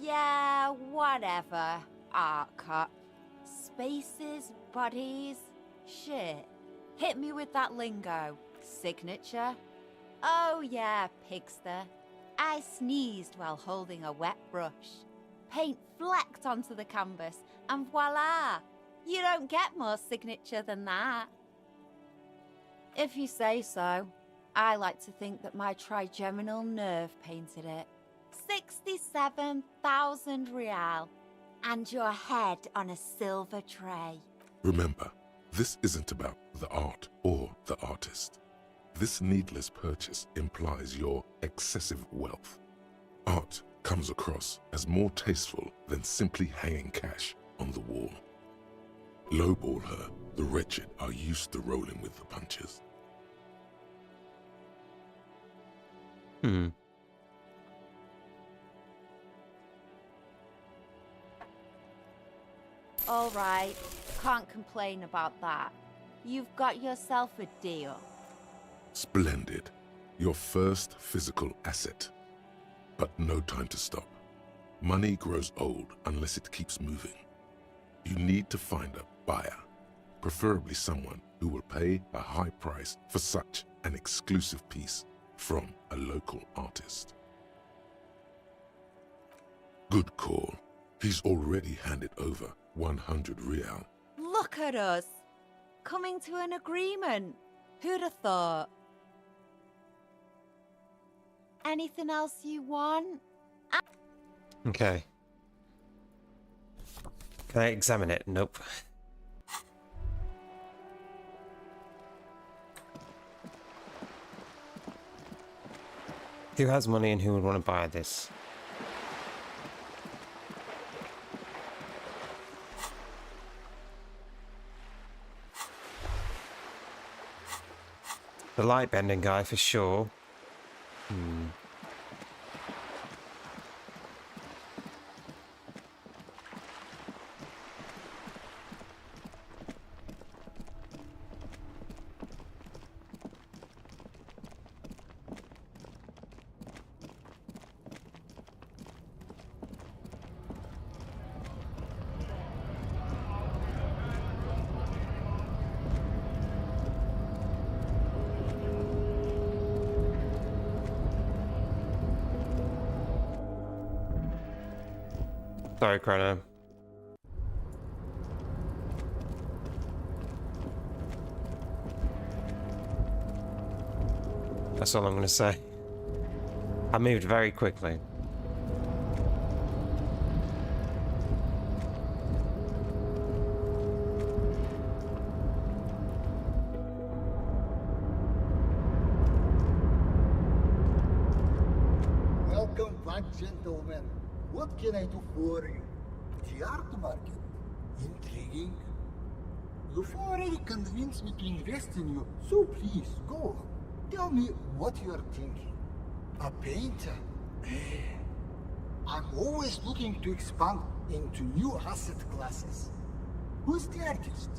Yeah, whatever, art cop. Spaces, bodies, shit. Hit me with that lingo. Signature? Oh yeah, pigster. I sneezed while holding a wet brush. Paint flecked onto the canvas, and voila! You don't get more signature than that. If you say so. I like to think that my trigeminal nerve painted it. 67,000 real. And your head on a silver tray. Remember, this isn't about the art or the artist. This needless purchase implies your excessive wealth. Art comes across as more tasteful than simply hanging cash on the wall. Lowball her, the wretched are used to rolling with the punches. All right, can't complain about that. You've got yourself a deal. Splendid. Your first physical asset. But no time to stop. Money grows old unless it keeps moving. You need to find a buyer, preferably someone who will pay a high price for such an exclusive piece from a local artist. Good call. He's already handed over 100 real. Look at us, coming to an agreement. Who'd have thought? Anything else you want? Okay. Can I examine it? Nope. Who has money and who would want to buy this? The light bending guy for sure. Sorry, Chrono. That's all I'm going to say. I moved very quickly. Welcome back, gentlemen. What can I do for you? The art market. Intriguing. You've already convinced me to invest in you, so please, go on. Tell me what you are thinking. A painter? I'm always looking to expand into new asset classes. Who's the artist?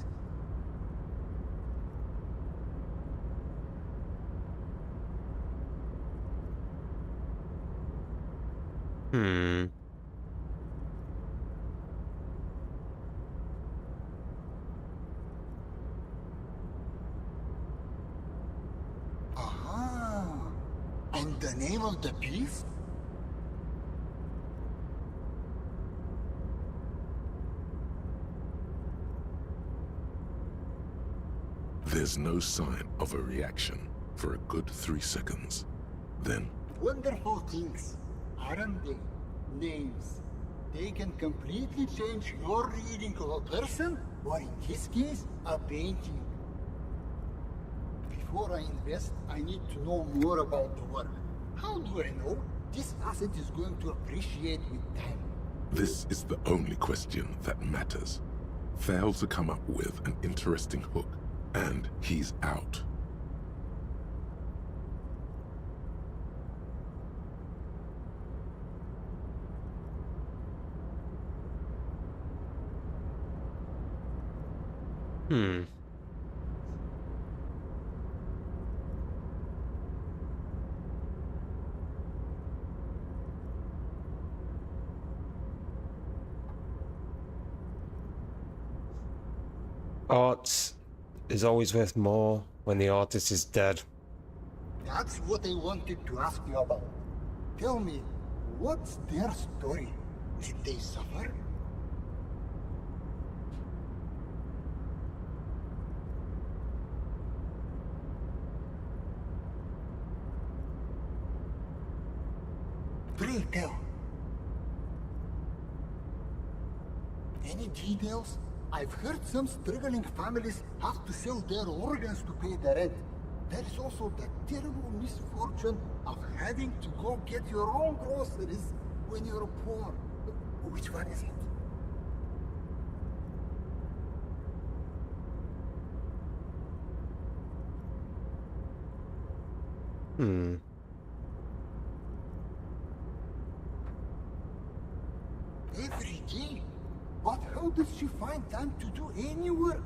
And the name of the piece? There's no sign of a reaction for a good 3 seconds. Then, Wonderful things, aren't they? Names. They can completely change your reading of a person, or in this case, a painting. Before I invest, I need to know more about the work. How do I know this asset is going to appreciate with time? this is the only question that matters. Fail to come up with an interesting hook, and he's out. Art is always worth more when the artist is dead. That's what I wanted to ask you about. Tell me, what's their story? Did they suffer? Pray tell. Any details? I've heard some struggling families have to sell their organs to pay the rent. There is also the terrible misfortune of having to go get your own groceries when you're poor. Which one is it? Every day? But how how does she find time to do any work?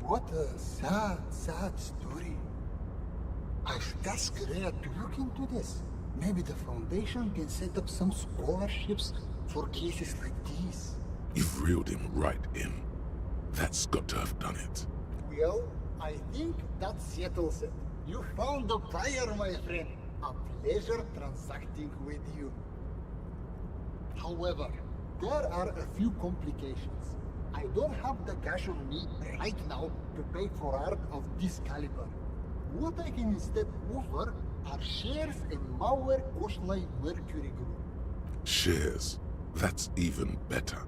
What a sad, sad story. I should ask Rhea to look into this. Maybe the Foundation can set up some scholarships for cases like these. You've reeled him right in. That's got to have done it. Well, I think that settles it. You found the buyer, my friend. A pleasure transacting with you. However, there are a few complications. I don't have the cash on me right now to pay for art of this caliber. What I can instead offer are shares in Mauer Koschlei Mercury Group. Shares. That's even better.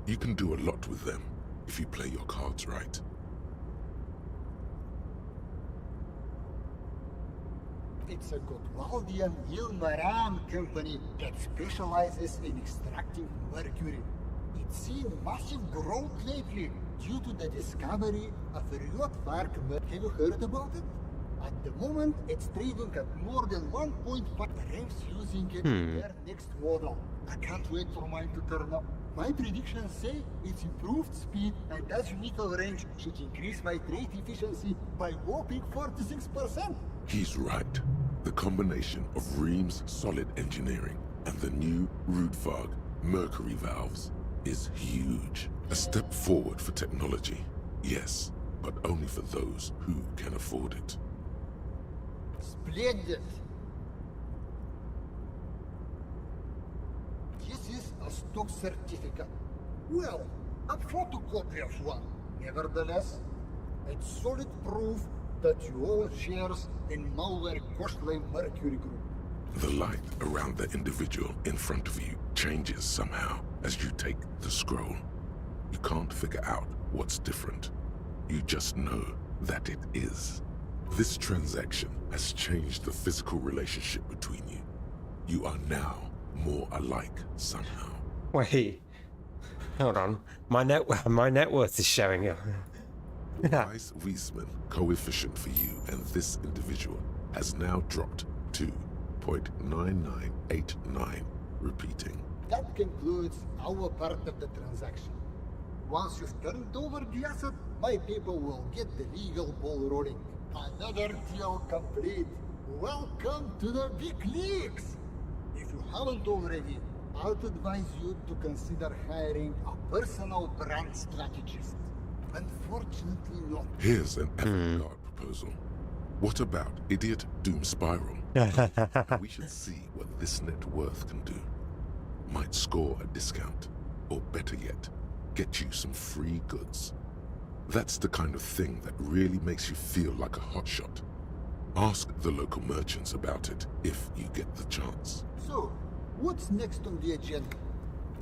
You can do a lot with them if you play your cards right. It's a Gotwaldian Ilmaran company that specializes in extracting mercury. It's seen massive growth lately due to the discovery of Riotvark mercury. Have you heard about it? At the moment, it's trading at more than 1.5 times using it in their next model. I can't wait for mine to turn up. My predictions say its improved speed and azimuthal range should increase my trade efficiency by whopping 46%. He's right. The combination of Ream's solid engineering and the new Rudvarg mercury valves is huge. A step forward for technology, yes, but only for those who can afford it. Splendid! This is a stock certificate. Well, a photocopy of one. Nevertheless, it's solid proof that you own shares in Mauer Koschlei Mercury Group. The light around the individual in front of you changes somehow as you take the scroll. You can't figure out what's different. You just know that it is. This transaction has changed the physical relationship between you. You are now more alike somehow. Wait. Hold on. My net worth is showing up. Price Wiesmann coefficient for you and this individual has now dropped to 0.9989, repeating. That concludes our part of the transaction. Once you've turned over the asset, my people will get the legal ball rolling. Another deal complete. Welcome to the big leagues! If you haven't already, I'd advise you to consider hiring a personal brand strategist. Unfortunately not. Here's an avant-garde proposal. What about Idiot Doom Spiral? We should see what this net worth can do. Might score a discount, or better yet, get you some free goods. That's the kind of thing that really makes you feel like a hotshot. Ask the local merchants about it if you get the chance. So, what's next on the agenda?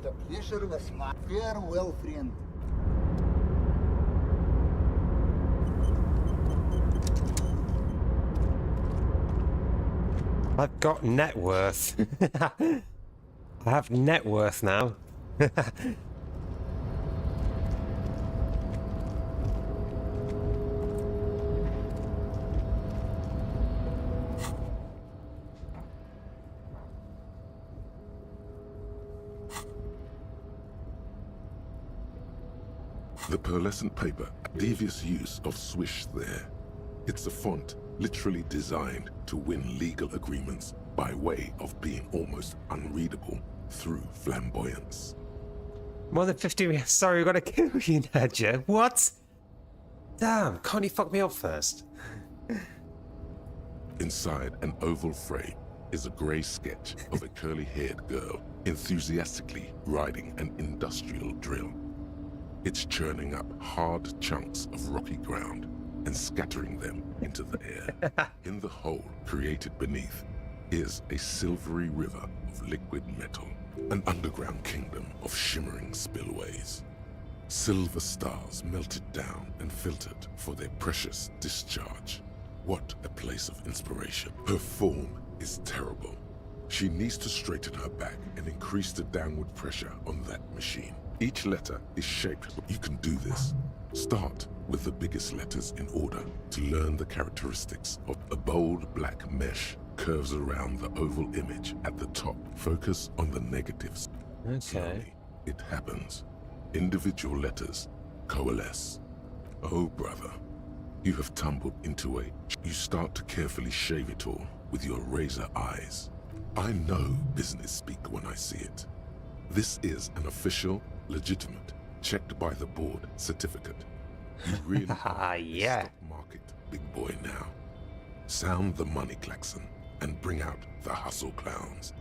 The pleasure was mine. Farewell, friend. I've got net worth. I have net worth now. The pearlescent paper, devious use of swish there. It's a font literally designed to win legal agreements by way of being almost unreadable through flamboyance. More than 50. Sorry, we gotta kill you, Nadja. What? Damn, can't you fuck me up first? Inside an oval frame is a grey sketch of a curly-haired girl enthusiastically riding an industrial drill. It's churning up hard chunks of rocky ground and scattering them into the air. In the hole created beneath is a silvery river of liquid metal, an underground kingdom of shimmering spillways. Silver stars melted down and filtered for their precious discharge. What a place of inspiration. Her form is terrible. She needs to straighten her back and increase the downward pressure on that machine. Each letter is shaped. You can do this. Start with the biggest letters in order to learn the characteristics of a bold black mesh curves around the oval image at the top. Focus on the negatives. Okay. Slowly, it happens. Individual letters coalesce. Oh, brother, you have tumbled into a... You start to carefully shave it all with your razor eyes. I know business speak when I see it. This is an official, legitimate, checked by the board certificate. You really are yeah. a stock market big boy now. Sound the money klaxon and bring out the hustle clowns.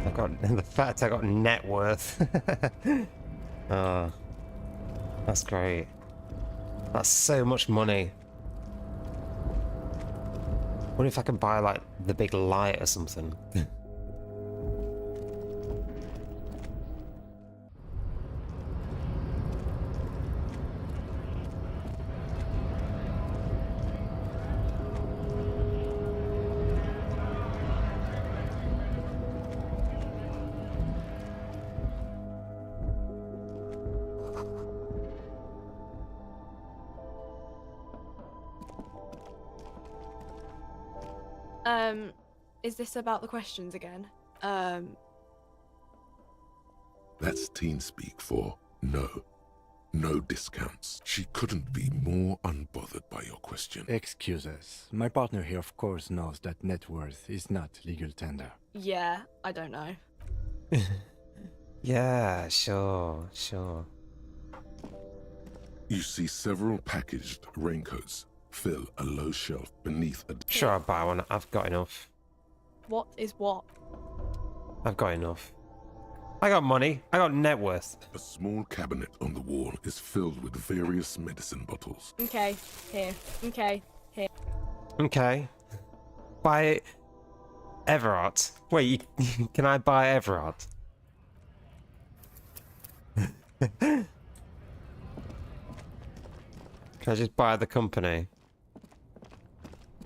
I got the fact I got net worth. Oh, that's great. That's so much money. What if I can buy like the big light or something? Is this about the questions again? That's teen speak for no. No discounts. She couldn't be more unbothered by your question. Excuse us. My partner here of course knows that net worth is not legal tender. Yeah, I don't know. Yeah, sure. You see several packaged raincoats fill a low shelf beneath a... Sure, I'll buy one. I've got enough. What is what? I've got enough. I got money. I got net worth. A small cabinet on the wall is filled with various medicine bottles. Okay, here. Okay, here. Okay. Buy Everard. Wait, can I buy Everard? Can I just buy the company?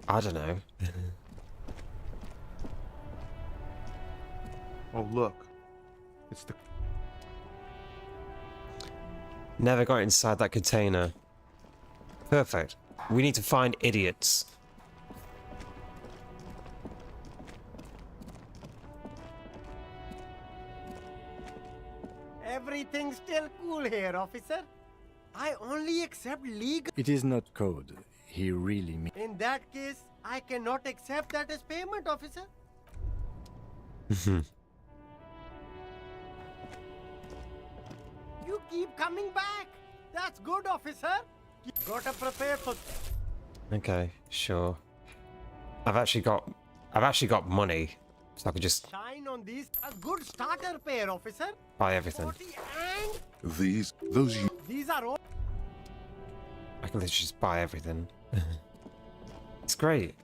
I don't know. Oh, look. It's the... Never got inside that container. Perfect. We need to find idiots. Everything's still cool here, officer. I only accept legal... It is not code. He really means... In that case, I cannot accept that as payment, officer. You keep coming back. That's good, officer. You gotta prepare for... Okay, sure. I've actually got money, so I could just Shine on these. A good starter pair, officer. buy everything. These are all... I can literally just buy everything. It's great.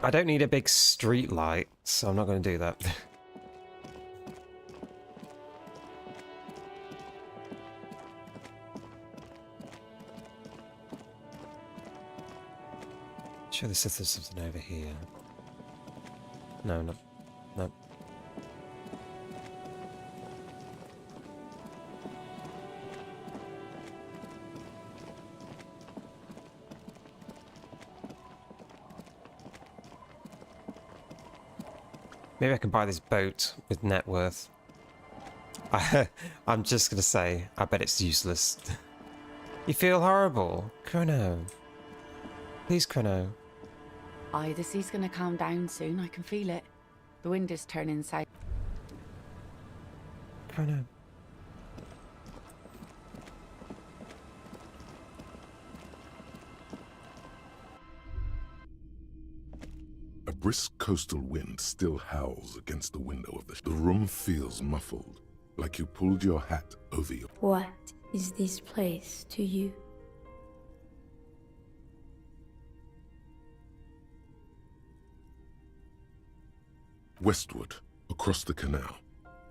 I don't need a big street light, so I'm not going to do that. Sure, there's something over here. No. Maybe I can buy this boat with net worth. I'm just gonna say, I bet it's useless. You feel horrible? Chrono. Please, Chrono. Aye, the sea's gonna calm down soon. I can feel it. The wind is turning south. Chrono. A brisk coastal wind still howls against the window of the room feels muffled, like you pulled your hat over your... What is this place to you? Westward, across the canal,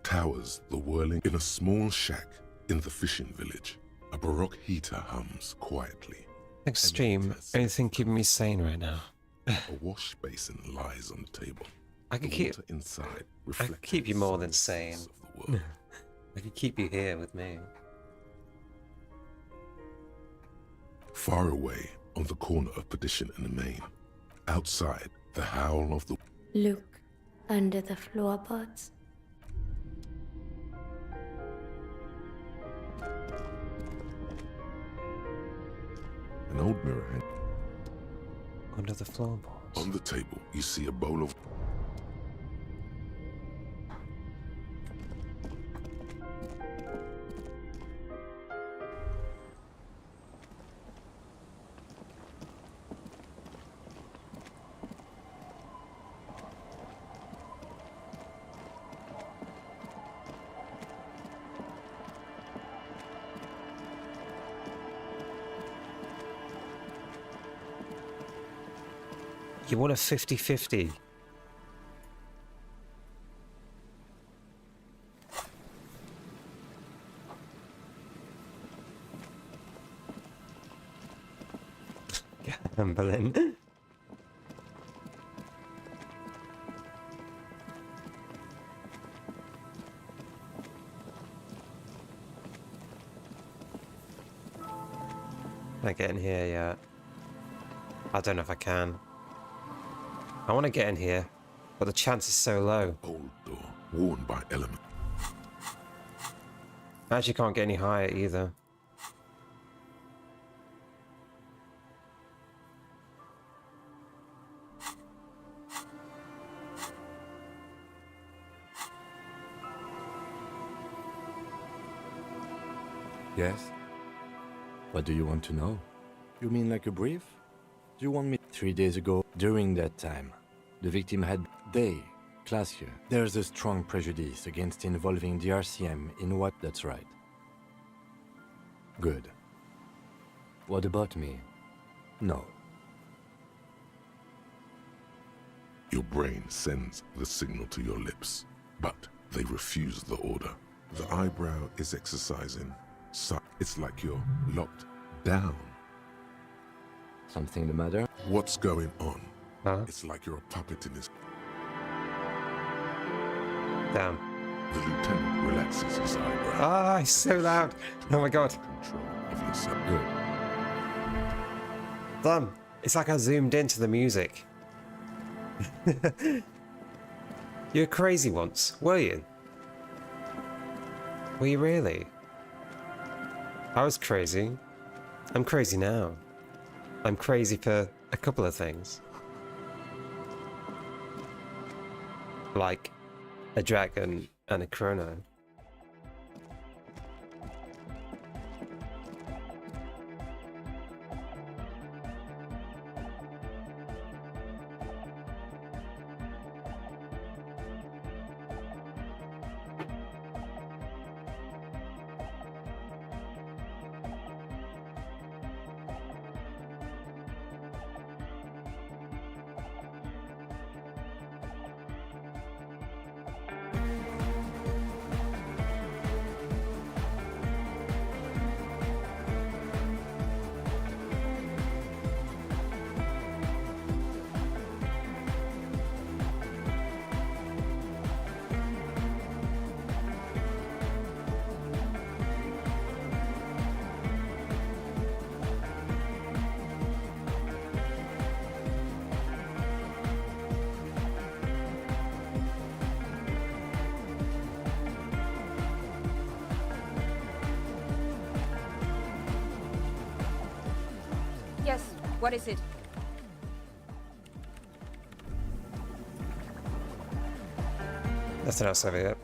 towers the whirling... In a small shack in the fishing village, a baroque heater hums quietly. Extreme. Anything keeping me sane right now? A wash basin lies on the table. I could The keep... water inside I could keep you more than sane. I could keep you here with me. Far away, on the corner of Perdition and the Main. Outside, the howl of the... Look under the floorboards. An old mirror hanging under the floorboards. On the table, you see a bowl of... You want a 50-50. Gambling. Can't get in here yet. I don't know if I can. I want to get in here, but the chance is so low. Old door, worn by element. I actually can't get any higher either. Yes? What do you want to know? You mean like a brief? Do you want me? 3 days ago, during that time, the victim had class year. There's a strong prejudice against involving the RCM in what that's right. Good. What about me? No. Your brain sends the signal to your lips, but they refuse the order. The eyebrow is exercising. So it's like you're locked down. Something the matter? What's going on? Huh? It's like you're a puppet in his... Damn. The lieutenant relaxes his eyebrow. Ah, it's so loud. Oh my god. Control of yourself. Good. Damn. It's like I zoomed into the music. You were crazy once, were you? Were you really? I was crazy. I'm crazy now. I'm crazy for a couple of things. Like a dragon and a chrono. Yes, what is it? Nothing else over yet.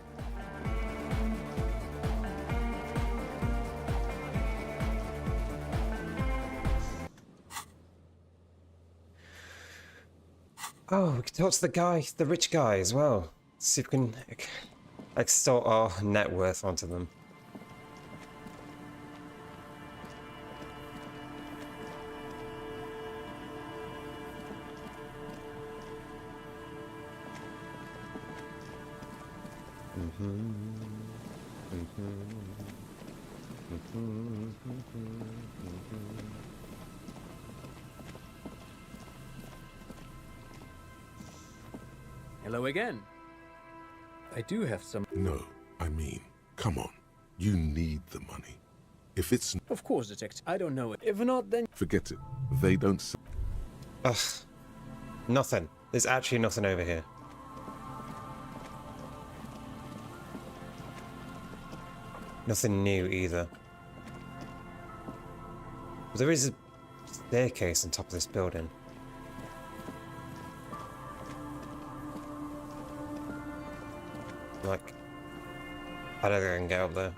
Oh, we can talk to the guy, the rich guy as well. See if we can extort our net worth onto them. Hello again. I do have some... No, I mean, come on. You need the money. If it's... Of course, detective. I don't know it. If not, then... Forget it. They don't... Ugh. Nothing. There's actually nothing over here. Nothing new either. But there is a staircase on top of this building. Like, I don't think I can get up there.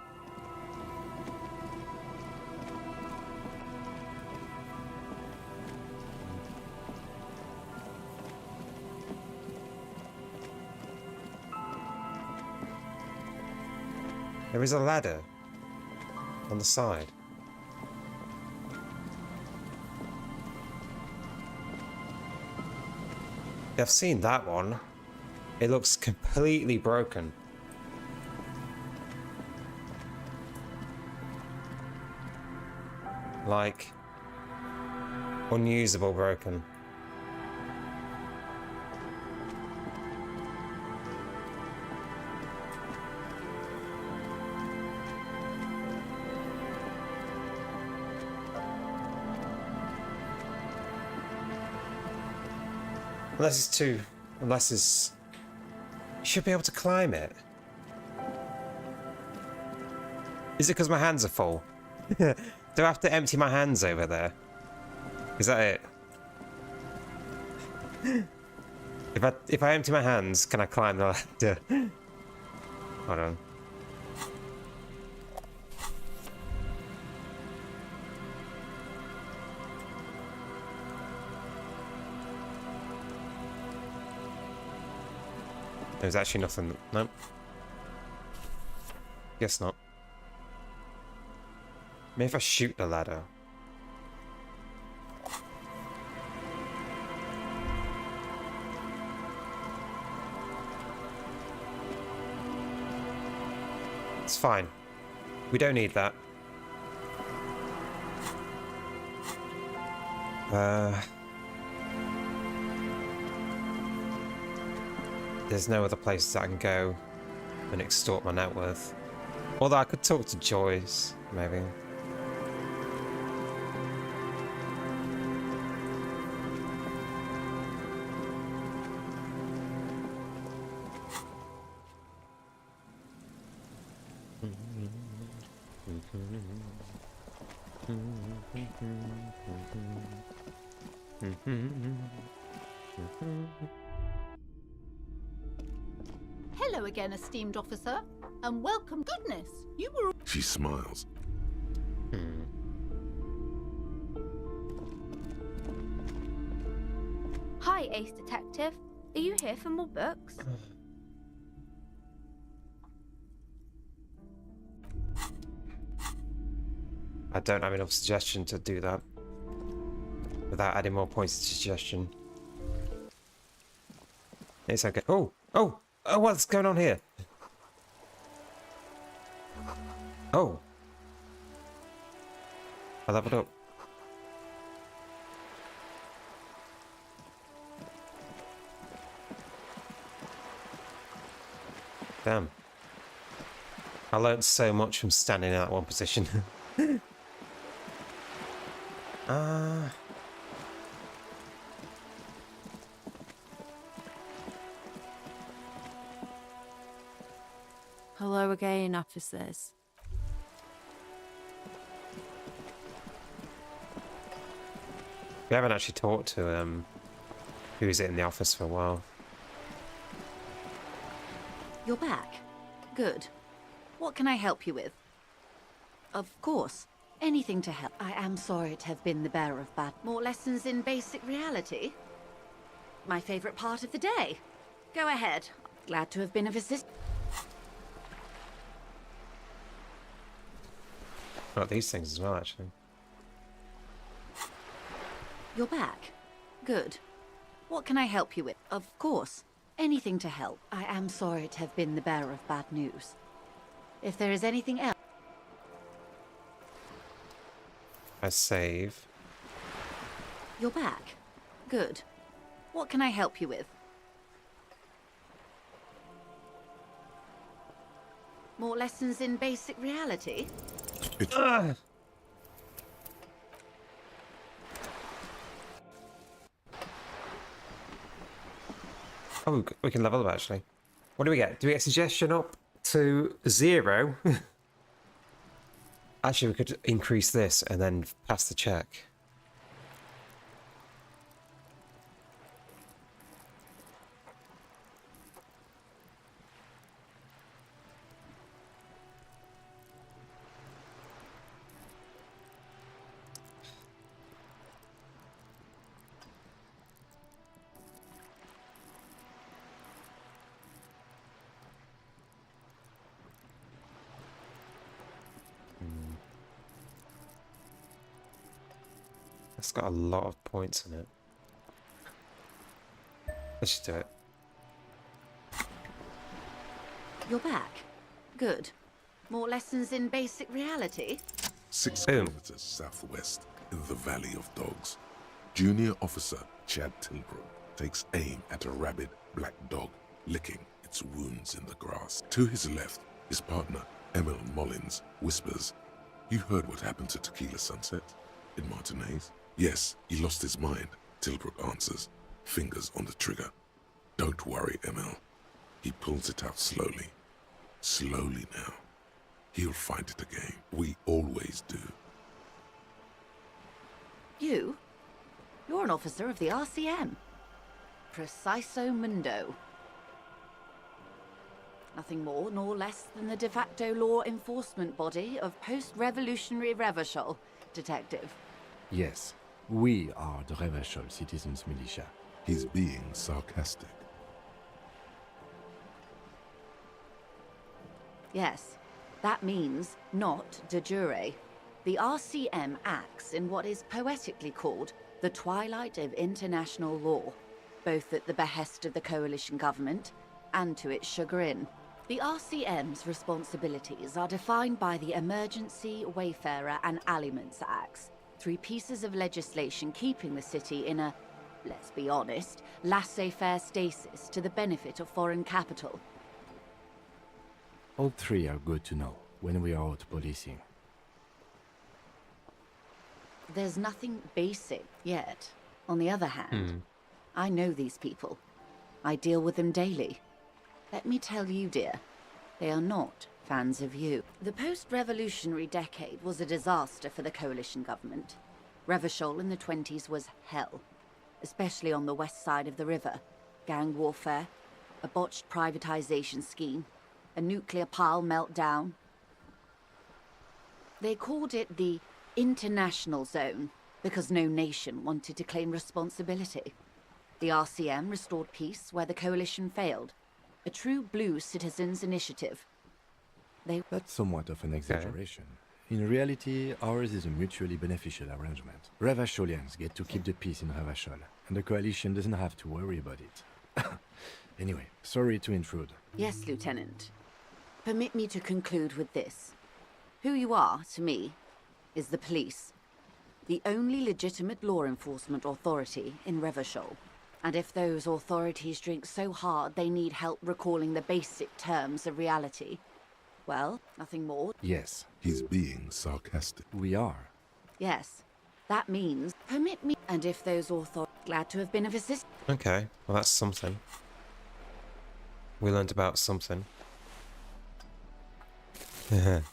There is a ladder on the side. I've seen that one. It looks completely broken. Like, unusable broken. Unless it's... You should be able to climb it. Is it because my hands are full? Do I have to empty my hands over there? Is that it? If I empty my hands, can I climb the ladder? Hold on. There's actually nothing. Nope. Guess not. Maybe if I shoot the ladder. It's fine. We don't need that. There's no other places I can go and extort my net worth. Although I could talk to Joyce, maybe. Hello again, esteemed officer, and welcome. Goodness, you were... She smiles. Hi, Ace Detective. Are you here for more books? I don't have enough suggestion to do that. Without adding more points to suggestion. It's okay. Oh! What's going on here? Oh! I leveled up. Damn. I learned so much from standing in that one position. Hello again, officers. We haven't actually talked to who's in the office for a while. You're back. Good. What can I help you with? Of course. Anything to help. I am sorry to have been the bearer of bad. More lessons in basic reality? My favorite part of the day. Go ahead. Glad to have been of assistance. Got these things as well, actually. You're back. Good. What can I help you with? Of course. Anything to help. I am sorry to have been the bearer of bad news. If there is anything else... I save. You're back. Good. What can I help you with? More lessons in basic reality? Oh, we can level up actually. What do we get? Do we get suggestion up to 0? Actually, we could increase this and then pass the check. It's got a lot of points in it. Let's just do it. You're back. Good. More lessons in basic reality? 6 kilometers southwest in the Valley of Dogs, Junior Officer Chad Tilbrook takes aim at a rabid black dog licking its wounds in the grass. To his left, his partner, Emil Mullins, whispers, "You heard what happened to Tequila Sunset in Martinez?" "Yes, he lost his mind," Tilbrook answers, fingers on the trigger. "Don't worry, Emil." He pulls it out slowly. Slowly now. He'll find it again. We always do. You? You're an officer of the RCM. Preciso mundo. Nothing more nor less than the de facto law enforcement body of post-revolutionary Revachol, Detective. Yes, we are the Revachol Citizens Militia. He's being sarcastic. Yes, that means not de jure. The RCM acts in what is poetically called the twilight of international law, both at the behest of the coalition government and to its chagrin. The RCM's responsibilities are defined by the Emergency, Wayfarer and Aliments Acts, 3 pieces of legislation keeping the city in a, let's be honest, laissez-faire stasis to the benefit of foreign capital. All 3 are good to know when we are out policing. There's nothing basic yet. On the other hand, I know these people. I deal with them daily. Let me tell you, dear, they are not fans of you. The post-revolutionary decade was a disaster for the coalition government. Revachol in the 20s was hell, especially on the west side of the river. Gang warfare, a botched privatization scheme, a nuclear pile meltdown. They called it the International Zone because no nation wanted to claim responsibility. The RCM restored peace where the coalition failed. A true blue citizens' initiative. That's somewhat of an exaggeration. In reality, ours is a mutually beneficial arrangement. Revacholians get to keep the peace in Revachol, and the coalition doesn't have to worry about it. Anyway, sorry to intrude. Yes, Lieutenant. Permit me to conclude with this. Who you are, to me, is the police. The only legitimate law enforcement authority in Revachol. And if those authorities drink so hard they need help recalling the basic terms of reality, well, nothing more. Yes. He's being sarcastic. We are. Yes. That means, permit me, and if those authorities glad to have been of assistance. Okay, well that's something. We learned about something. That's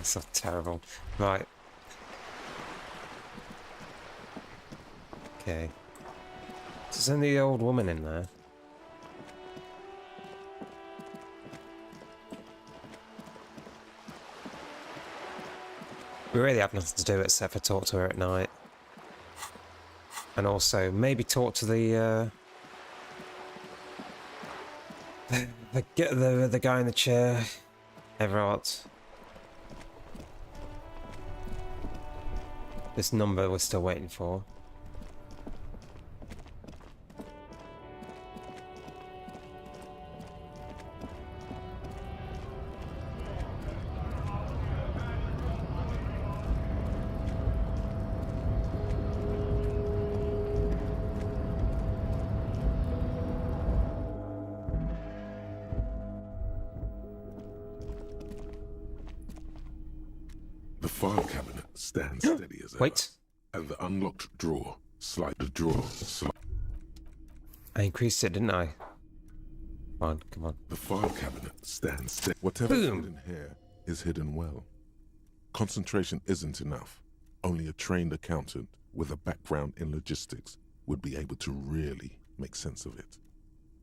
so terrible. Right. Okay. There's only the old woman in there. We really have nothing to do except for talk to her at night. And also, maybe talk to the guy in the chair. Everett. This number we're still waiting for. file cabinet stands steady as ever. Wait. And the unlocked drawer, slide the drawer, slide. I increased it, didn't I? Come on, come on. The file cabinet stands steady. Whatever's Boom. hidden here is hidden well. Concentration isn't enough. Only a trained accountant with a background in logistics would be able to really make sense of it.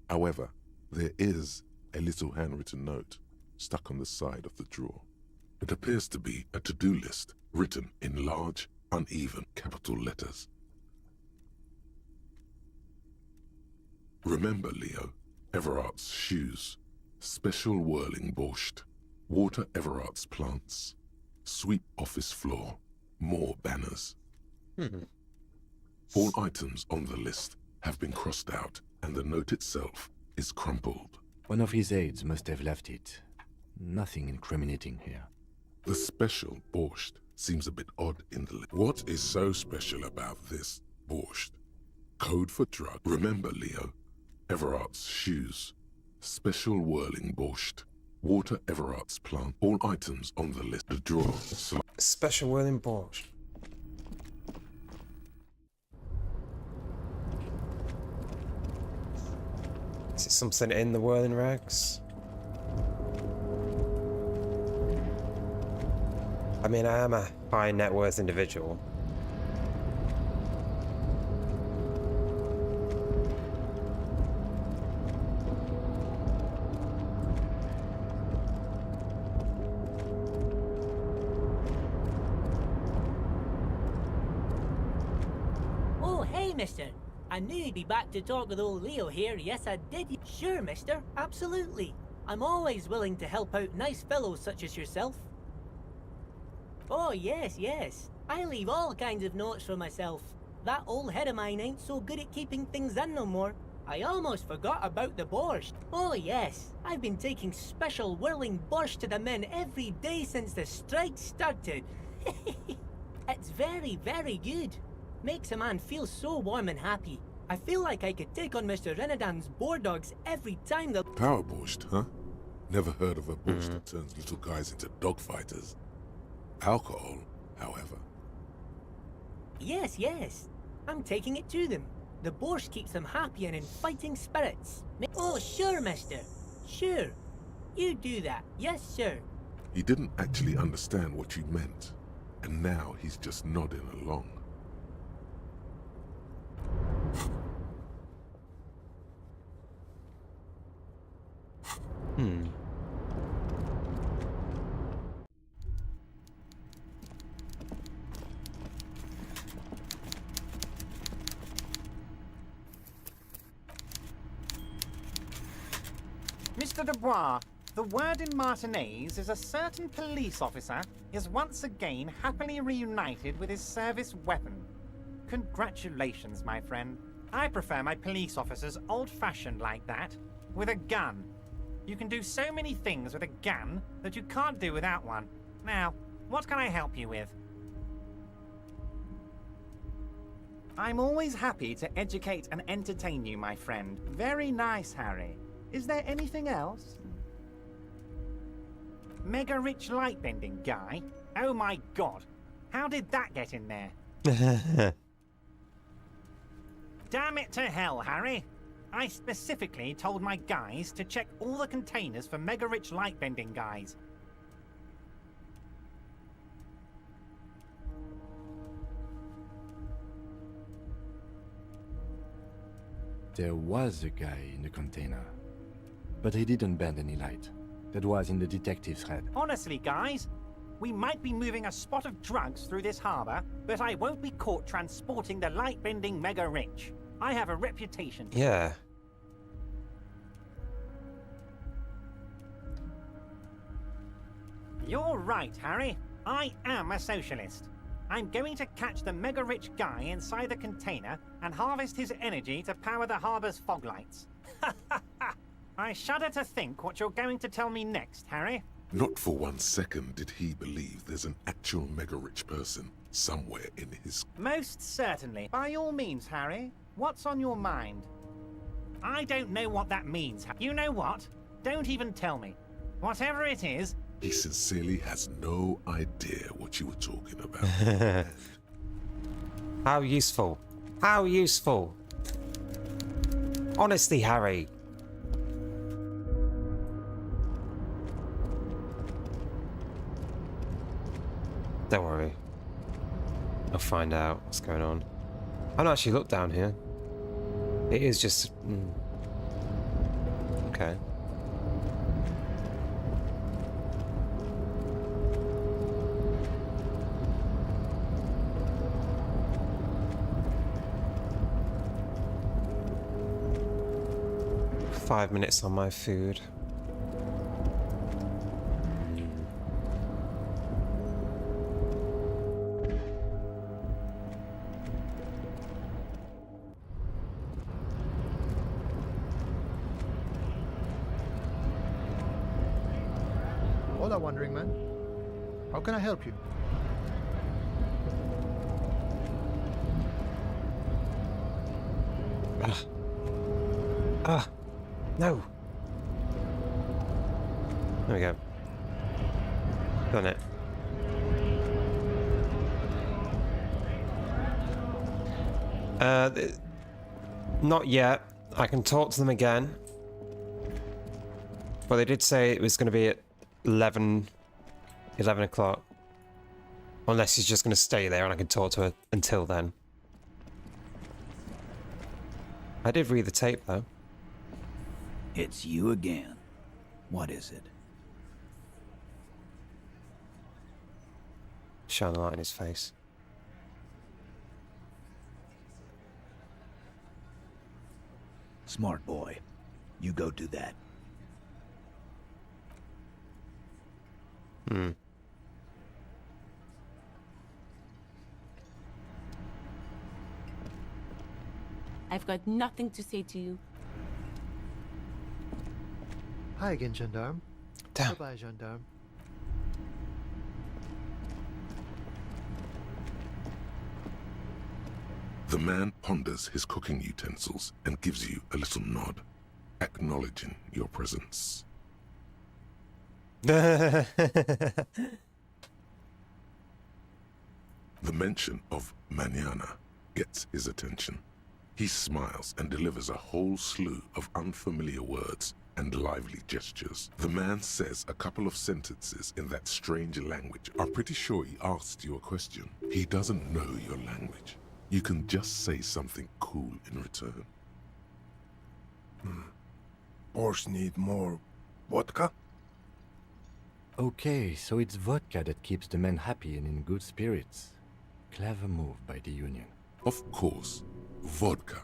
However, there is a little handwritten note stuck on the side of the drawer. It appears to be a to-do list written in large, uneven capital letters. Remember, Leo, Everard's shoes, special whirling borscht, water Everard's plants, sweep office floor, more banners. All items on the list have been crossed out, and the note itself is crumpled. One of his aides must have left it. Nothing incriminating here. The special borscht seems a bit odd in the list. What is so special about this borscht? Code for drug. Remember, Leo, Everard's shoes, special whirling borscht, water Everard's plant. All items on the list. The drawer. Special whirling borscht. Is it something in the whirling rags? I mean, I am a high net worth individual. Oh, hey, mister. I knew you'd be back to talk with old Leo here. Yes, I did. Sure, mister. Absolutely. I'm always willing to help out nice fellows such as yourself. Oh, yes, yes. I leave all kinds of notes for myself. That old head of mine ain't so good at keeping things in no more. I almost forgot about the borscht. Oh, yes. I've been taking special whirling borscht to the men every day since the strike started. It's very, very good. Makes a man feel so warm and happy. I feel like I could take on Mr. Renadan's boar dogs every time the— Power borscht, huh? Never heard of a borscht that turns little guys into dogfighters. Alcohol, however. Yes, yes. I'm taking it to them. The borscht keeps them happy and in fighting spirits. Oh, sure, mister. Sure. You do that. Yes, sir. He didn't actually understand what you meant, and now he's just nodding along. Mr. Dubois, the word in Martinez is a certain police officer is once again happily reunited with his service weapon. Congratulations, my friend. I prefer my police officers old-fashioned like that, with a gun. You can do so many things with a gun that you can't do without one. Now, what can I help you with? I'm always happy to educate and entertain you, my friend. Very nice, Harry. Is there anything else? Mega rich light-bending guy? Oh my god. How did that get in there? Damn it to hell, Harry. I specifically told my guys to check all the containers for mega rich light-bending guys. There was a guy in the container, but he didn't bend any light. That was in the detective's head. Honestly, guys, we might be moving a spot of drugs through this harbor, but I won't be caught transporting the light-bending mega rich. I have a reputation. Yeah. You're right, Harry. I am a socialist. I'm going to catch the mega rich guy inside the container and harvest his energy to power the harbor's fog lights. I shudder to think what you're going to tell me next, Harry. Not for 1 second did he believe there's an actual mega-rich person somewhere in his... Most certainly. By all means, Harry. What's on your mind? I don't know what that means. You know what? Don't even tell me. Whatever it is, He sincerely has no idea what you were talking about. How useful. How useful. Honestly, Harry. Don't worry. I'll find out what's going on. I don't actually look down here. It is just... Okay. Five minutes on my food. Hola, Wandering Man. How can I help you? No. There we go. Done it. Not yet. I can talk to them again. But they did say it was going to be at 11 o'clock. Unless he's just going to stay there and I can talk to her until then. I did read the tape, though. It's you again. What is it? Shine a light in his face. Smart boy. You go do that. I've got nothing to say to you. Hi again, Gendarme. Damn. Goodbye, Gendarme. The man ponders his cooking utensils and gives you a little nod, acknowledging your presence. The mention of mañana gets his attention. He smiles and delivers a whole slew of unfamiliar words and lively gestures. The man says a couple of sentences in that strange language. I'm pretty sure he asked you a question. He doesn't know your language. You can just say something cool in return. Boss need more vodka? Okay, so it's vodka that keeps the men happy and in good spirits. Clever move by the Union. Of course, vodka.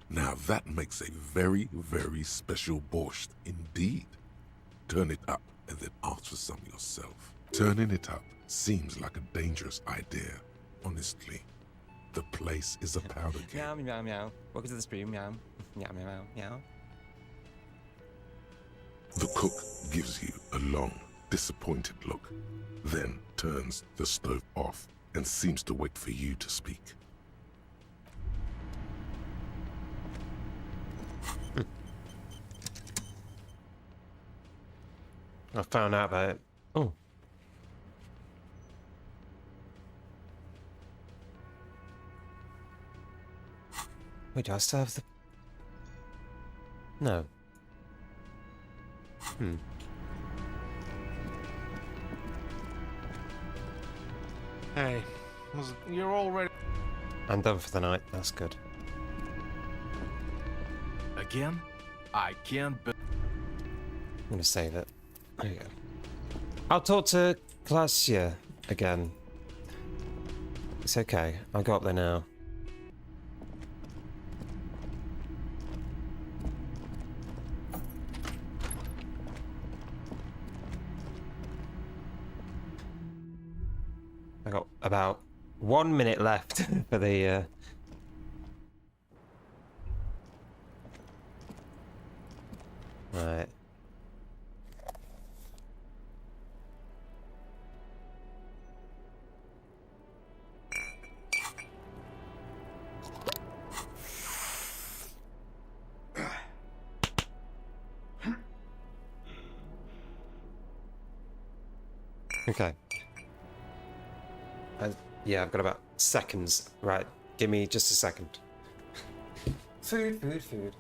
Now that makes a very, very special borscht indeed. Turn it up and then ask for some yourself. Turning it up seems like a dangerous idea, honestly. The place is a powder keg. Meow, meow, meow. Welcome to the stream, meow. Meow, meow, meow, meow. The cook gives you a long, disappointed look, then turns the stove off and seems to wait for you to speak. I found out about it. Oh. Wait, do I still have the... No. Hey, you're all ready. I'm done for the night. That's good. Again? I can't be... I'm gonna save it. There you go. I'll talk to Glacia again. It's okay. I'll go up there now. I got about 1 minute left for the Right. Okay. Yeah, I've got about seconds. Right, give me just a second. Food, food, food.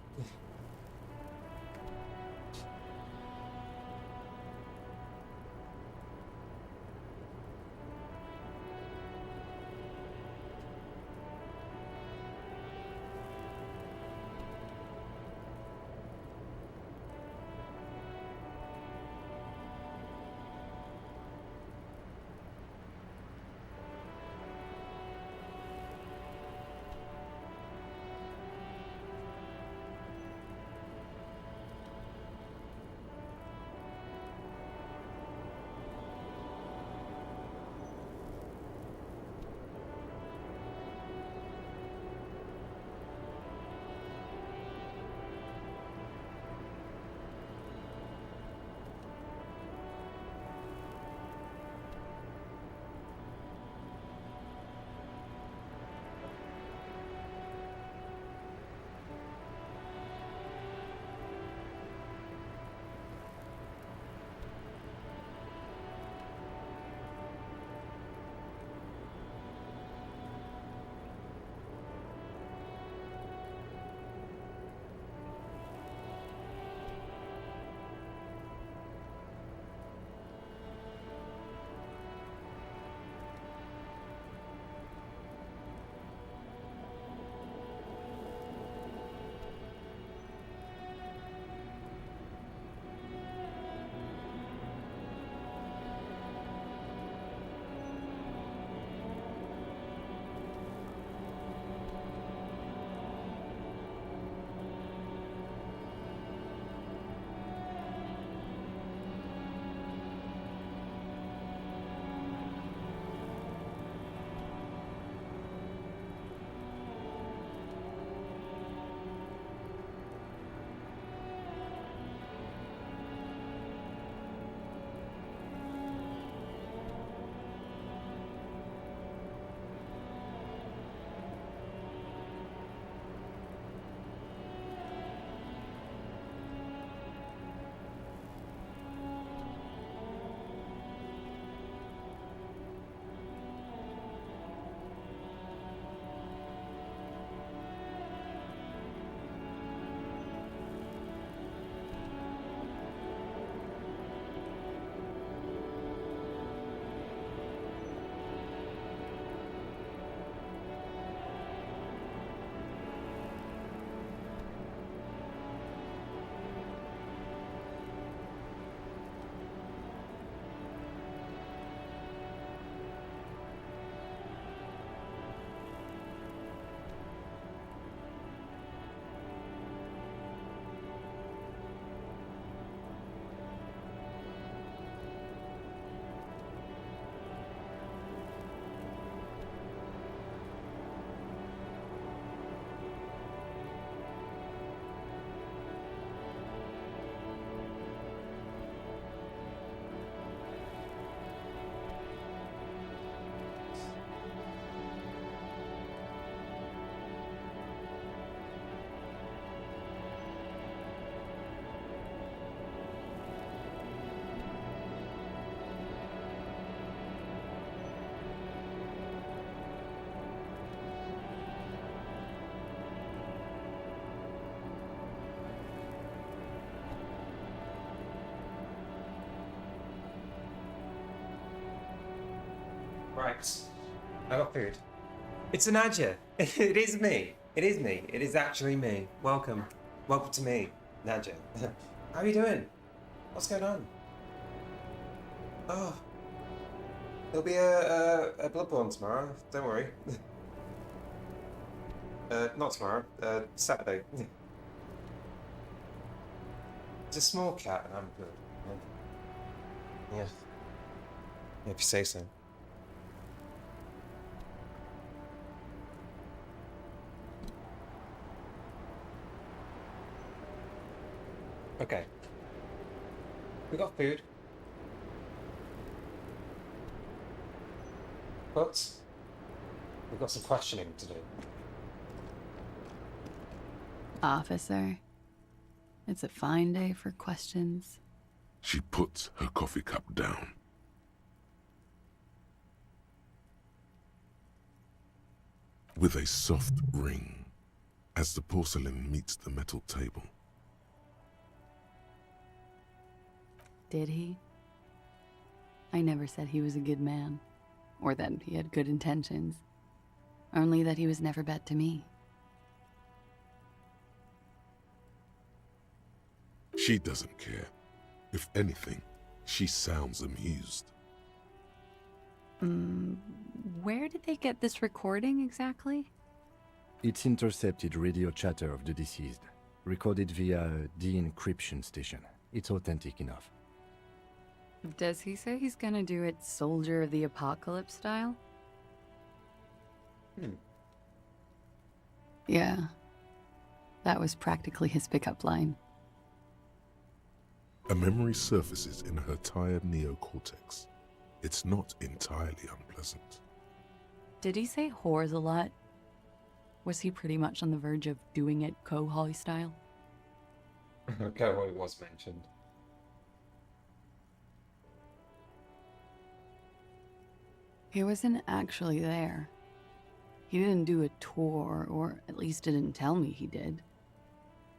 Right. I got food. It's an Nadia. It is me. It is me. It is actually me. Welcome. Welcome to me, Nadia. How are you doing? What's going on? Oh. There'll be a Bloodborne tomorrow. Don't worry. Not tomorrow. Saturday. It's a small cat and I'm good. Yeah. If you say so. Okay. We got food. But we've got some questioning to do. Officer, it's a fine day for questions. She puts her coffee cup down. with a soft ring as the porcelain meets the metal table. Did he? I never said he was a good man, or that he had good intentions. Only that he was never bad to me. She doesn't care. If anything, she sounds amused. Where did they get this recording exactly? It's intercepted radio chatter of the deceased, recorded via de-encryption station. It's authentic enough. Does he say he's gonna do it Soldier of the Apocalypse style? Yeah. That was practically his pickup line. A memory surfaces in her tired neocortex. It's not entirely unpleasant. Did he say whores a lot? Was he pretty much on the verge of doing it Kohoi style? Okay, well, it was mentioned. He wasn't actually there. He didn't do a tour, or at least didn't tell me he did.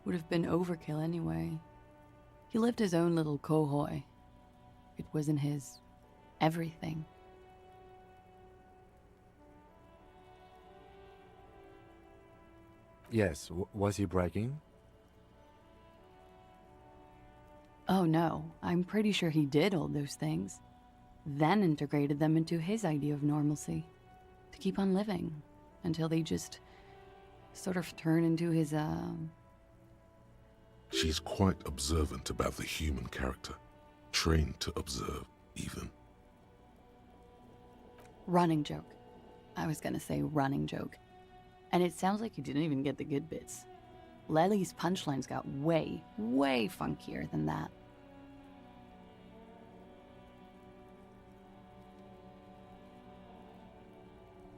Would have been overkill anyway. He lived his own little Kohoi. It wasn't his everything. Yes, was he bragging? Oh no, I'm pretty sure he did all those things. Then integrated them into his idea of normalcy. To keep on living. Until they just sort of turn into his, She's quite observant about the human character. Trained to observe, even. running joke. I was gonna say running joke. And it sounds like you didn't even get the good bits. Lely's punchlines got way, way funkier than that.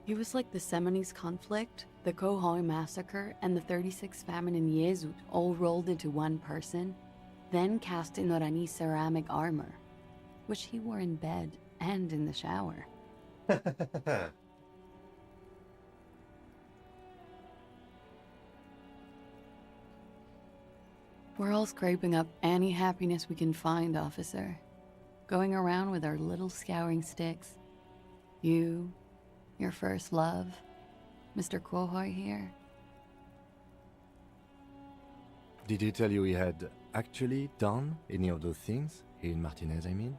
He was like the Seminoles conflict, the Kohoi massacre, and the 36 famine in Yezut all rolled into one person, then cast in Orani ceramic armor, which he wore in bed and in the shower. We're all scraping up any happiness we can find, officer. Going around with our little scouring sticks. You, your first love, Mr. Kohoi here. Did he tell you he had actually done any of those things? Here in Martinez, I mean?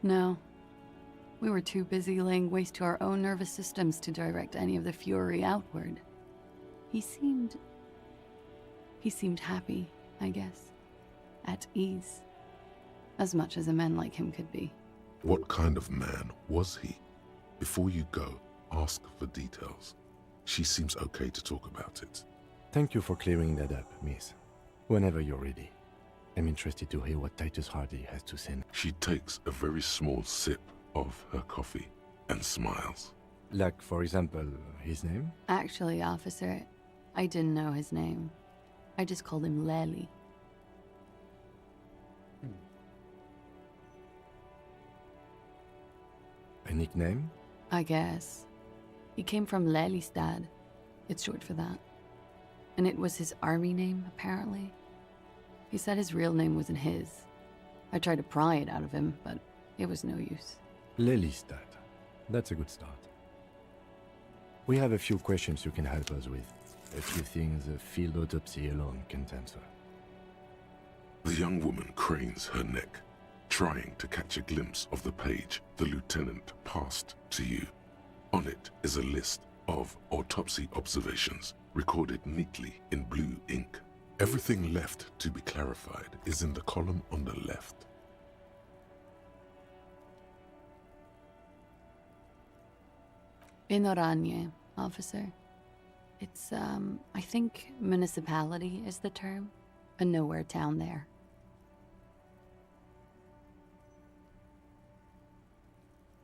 No. We were too busy laying waste to our own nervous systems to direct any of the fury outward. He seemed happy, I guess. At ease. As much as a man like him could be. What kind of man was he? Before you go, ask for details. She seems okay to talk about it. Thank you for clearing that up, miss. Whenever you're ready. I'm interested to hear what Titus Hardy has to say. She takes a very small sip of her coffee and smiles. Like, for example, his name? Actually, officer, I didn't know his name. I just called him Lely. A nickname? I guess. He came from Lelystad. It's short for that. And it was his army name, apparently. He said his real name wasn't his. I tried to pry it out of him, but it was no use. Lelystad. That's a good start. We have a few questions you can help us with. A few things a field autopsy alone can't answer. The young woman cranes her neck, trying to catch a glimpse of the page the lieutenant passed to you. On it is a list of autopsy observations, recorded neatly in blue ink. Everything left to be clarified is in the column on the left. In Oranje, officer. It's, I think municipality is the term. A nowhere town there.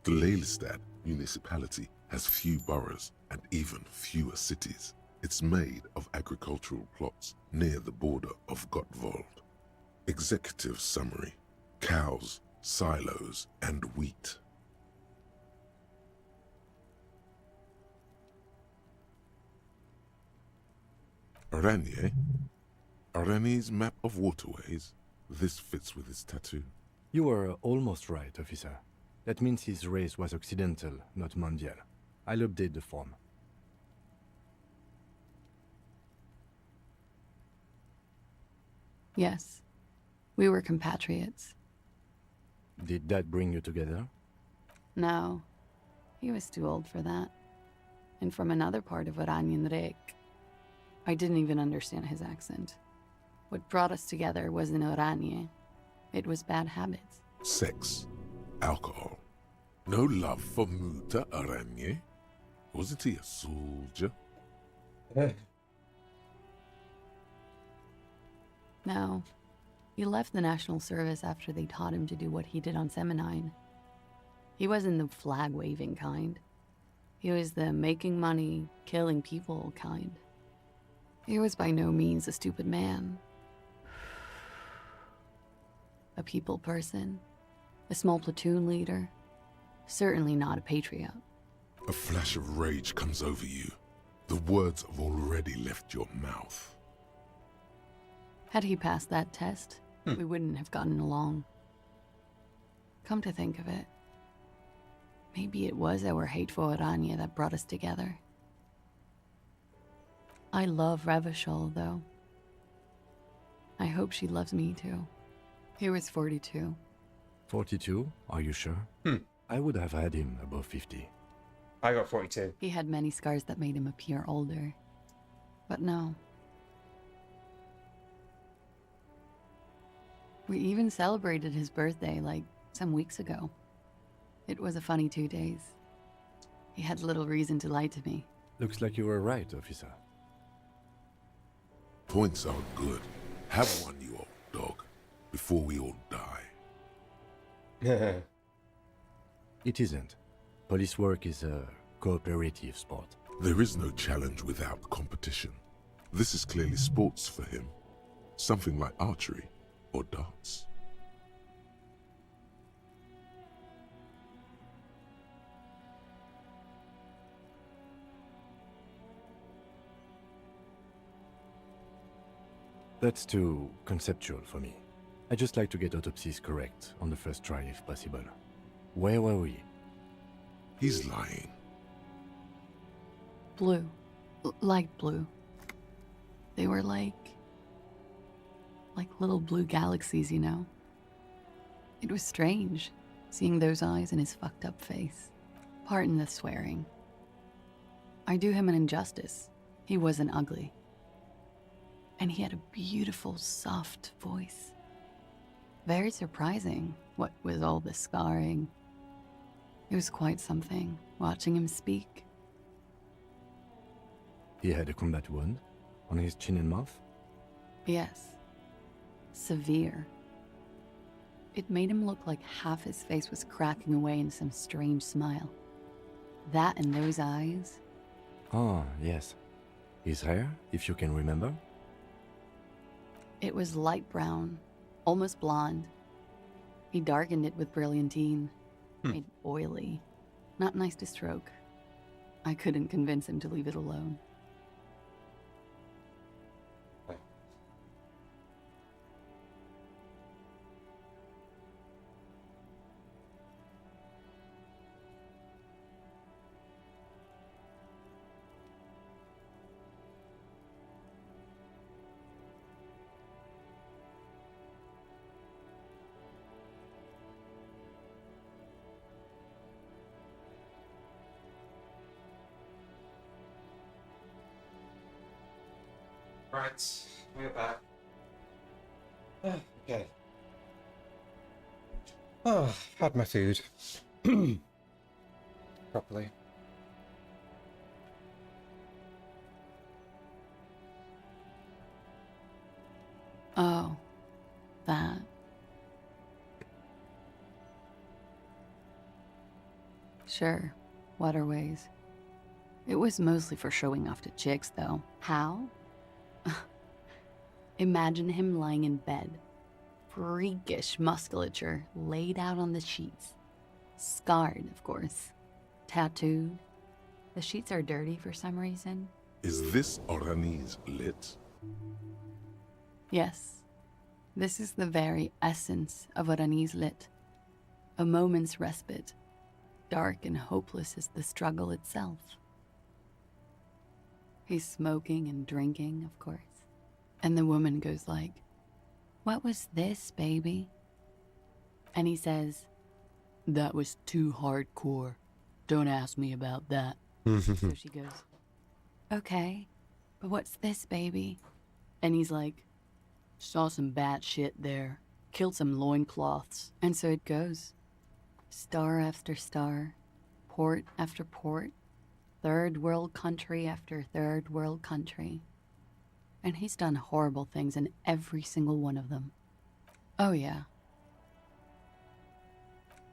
The Lelystad municipality has few boroughs and even fewer cities. It's made of agricultural plots near the border of Gottwald. Executive summary: cows, silos, and wheat. Aranye? Aranye's map of waterways? This fits with his tattoo. You were almost right, officer. That means his race was occidental, not mondial. I'll update the form. Yes, we were compatriots. Did that bring you together? No, he was too old for that. And from another part of Oranien Rek. I didn't even understand his accent. What brought us together wasn't Oranje. It was bad habits. Sex. Alcohol. No love for Muta Aranye? Wasn't he a soldier? No. He left the National Service after they taught him to do what he did on Seminine. He wasn't the flag-waving kind. He was the making money, killing people kind. He was by no means a stupid man. A people person. A small platoon leader. Certainly not a patriot. A flash of rage comes over you. The words have already left your mouth. Had he passed that test, we wouldn't have gotten along. Come to think of it, maybe it was our hate for Oranje that brought us together. I love Revachol, though. I hope she loves me, too. He was 42. 42? Are you sure? I would have had him above 50. I got 42. He had many scars that made him appear older. But no. We even celebrated his birthday, like, some weeks ago. It was a funny 2 days. He had little reason to lie to me. Looks like you were right, officer. Points are good. Have one, you old dog, before we all die. It isn't. Police work is a cooperative sport. There is no challenge without competition. This is clearly sports for him. Something like archery or darts. That's too conceptual for me. I just like to get autopsies correct on the first try if possible. Where were we? He's lying. Blue. Light blue. They were like little blue galaxies, you know? It was strange, seeing those eyes in his fucked up face. Pardon the swearing. I do him an injustice. He wasn't ugly. And he had a beautiful, soft voice. Very surprising, what with all the scarring. It was quite something, watching him speak. He had a combat wound on his chin and mouth? Yes. Severe. It made him look like half his face was cracking away in some strange smile. That and those eyes. Ah, yes. His hair, if you can remember? It was light brown, almost blonde. He darkened it with brilliantine. Made it oily. Not nice to stroke. I couldn't convince him to leave it alone. Right, we're back. Okay. Oh, had my food. Properly. Oh, that. Sure, waterways. It was mostly for showing off to chicks, though. How? Imagine him lying in bed. Freakish musculature laid out on the sheets. Scarred, of course. Tattooed. The sheets are dirty for some reason. Is this Orani's lit? Yes. This is the very essence of Orani's lit. A moment's respite. Dark and hopeless as the struggle itself. He's smoking and drinking, of course. And the woman goes like, "What was this, baby?" And he says, "That was too hardcore. Don't ask me about that." So she goes, "Okay, but what's this, baby?" And he's like, "Saw some bat shit there. Killed some loincloths." And so it goes. Star after star, port after port, third world country after third world country. And he's done horrible things in every single one of them. Oh yeah.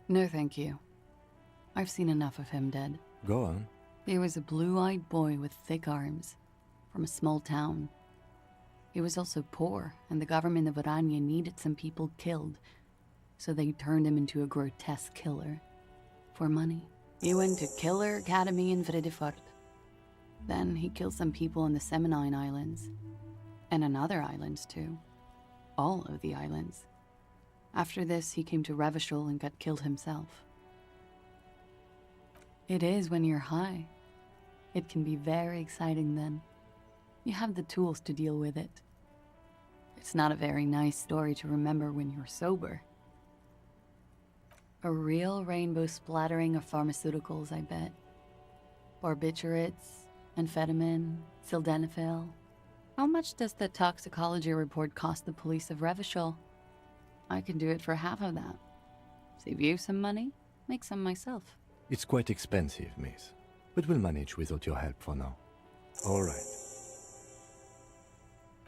No thank you. I've seen enough of him dead. Go on. He was a blue-eyed boy with thick arms, from a small town. He was also poor, and the government of Orania needed some people killed, so they turned him into a grotesque killer. For money. He went to Killer Academy in Vredefort. Then he killed some people on the Seminine Islands. And on other islands, too. All of the islands. After this, he came to Revachol and got killed himself. It is when you're high. It can be very exciting then. You have the tools to deal with it. It's not a very nice story to remember when you're sober. A real rainbow splattering of pharmaceuticals, I bet. Barbiturates, amphetamine, sildenafil. How much does the toxicology report cost the police of Revachol? I can do it for half of that. Save you some money, make some myself. It's quite expensive, miss. But we'll manage without your help for now. All right.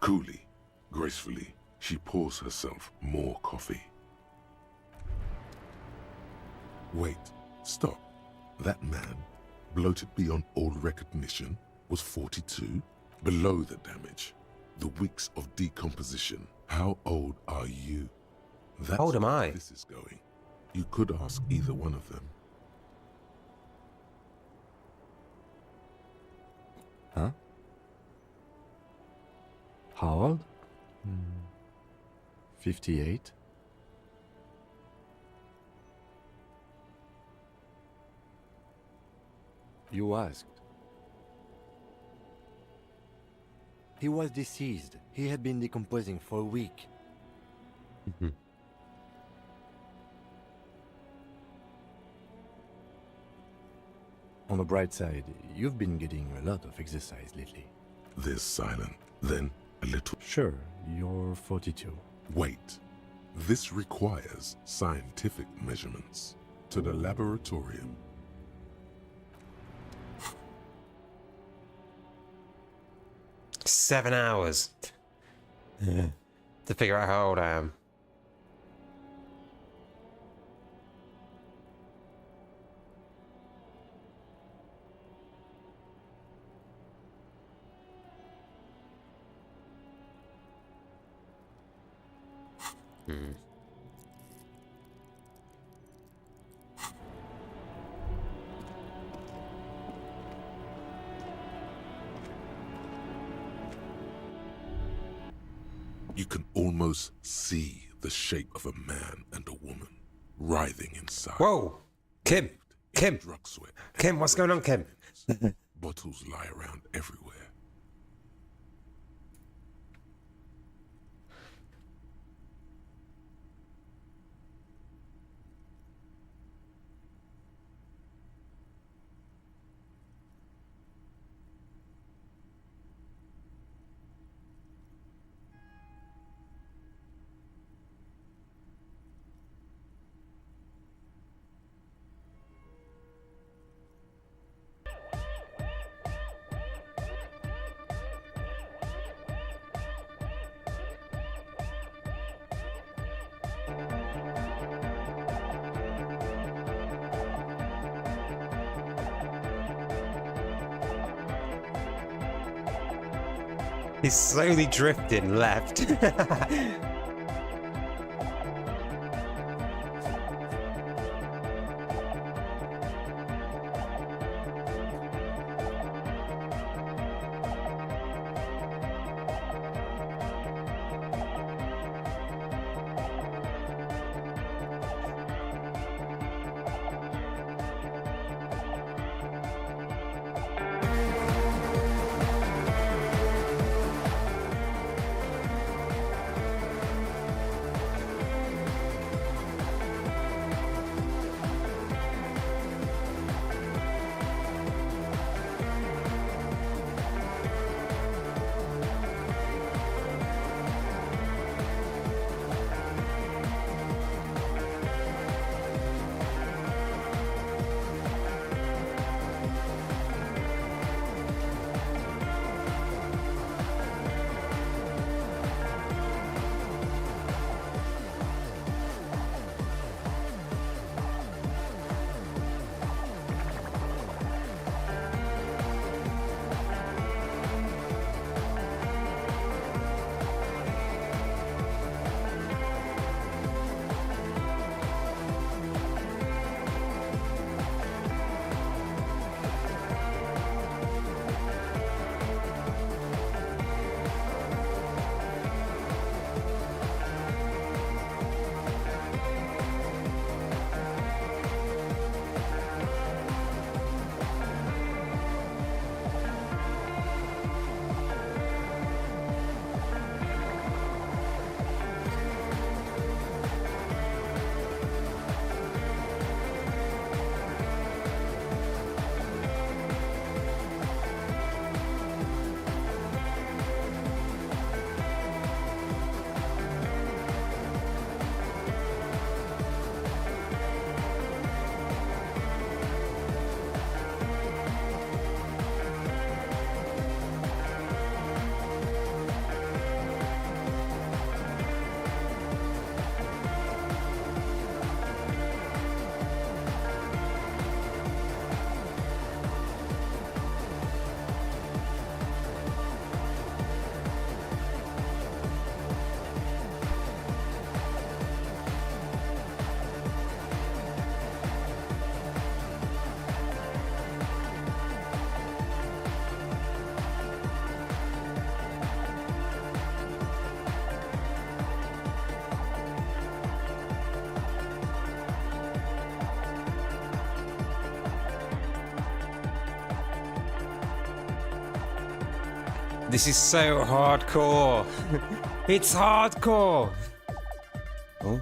Coolly, gracefully, she pours herself more coffee. Wait, stop. That man, bloated beyond all recognition, was 42? Below the damage, the weeks of decomposition. How old are you? That's How old am I? where this is going. You could ask either one of them. Huh? How old? 58? You asked. He was deceased. He had been decomposing for a week. On the bright side, you've been getting a lot of exercise lately. There's silent, then a little. Sure, you're 42. Wait. This requires scientific measurements. To the laboratorium. "7 hours to figure out how old I am." You can almost see the shape of a man and a woman writhing inside. Whoa! Kim! Kim! Drug sweat. Kim, what's going on, Kim? Bottles lie around everywhere. He's slowly drifting left. This is so hardcore. It's hardcore. Oh.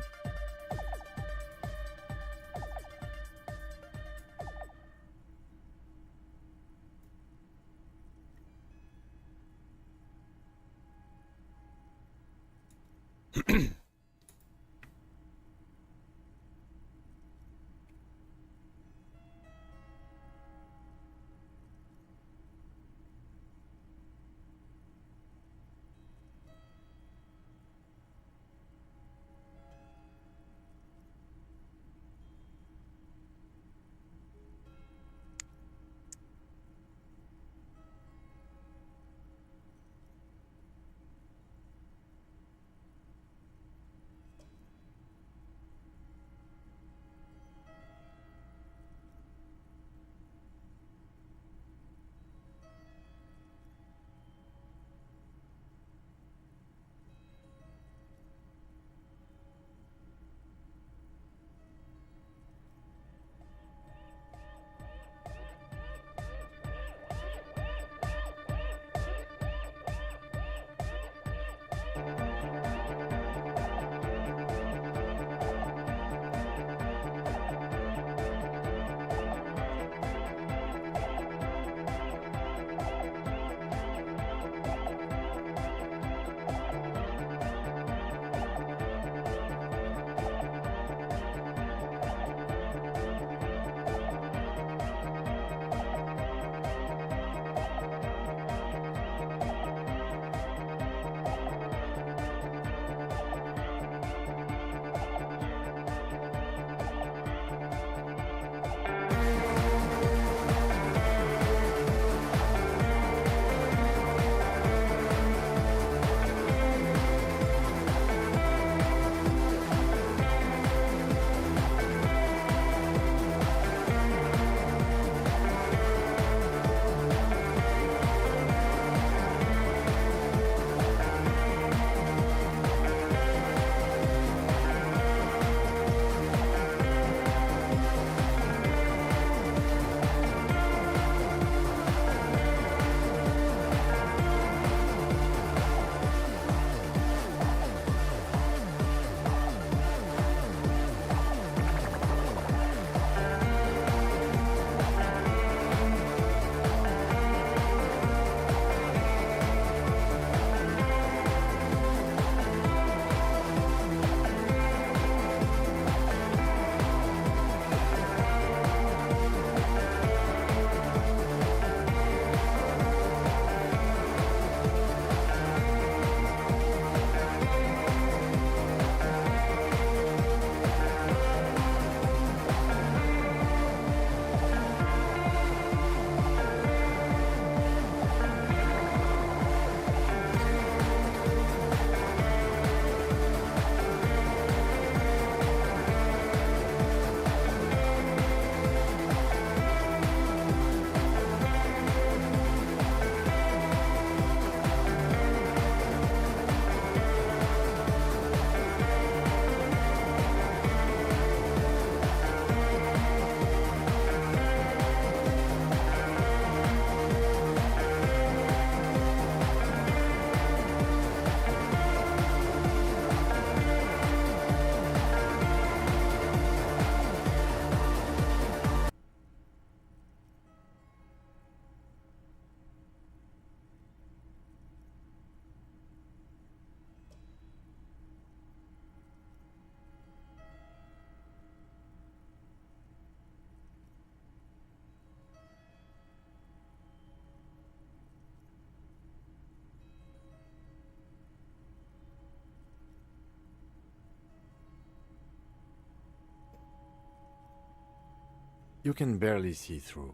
You can barely see through.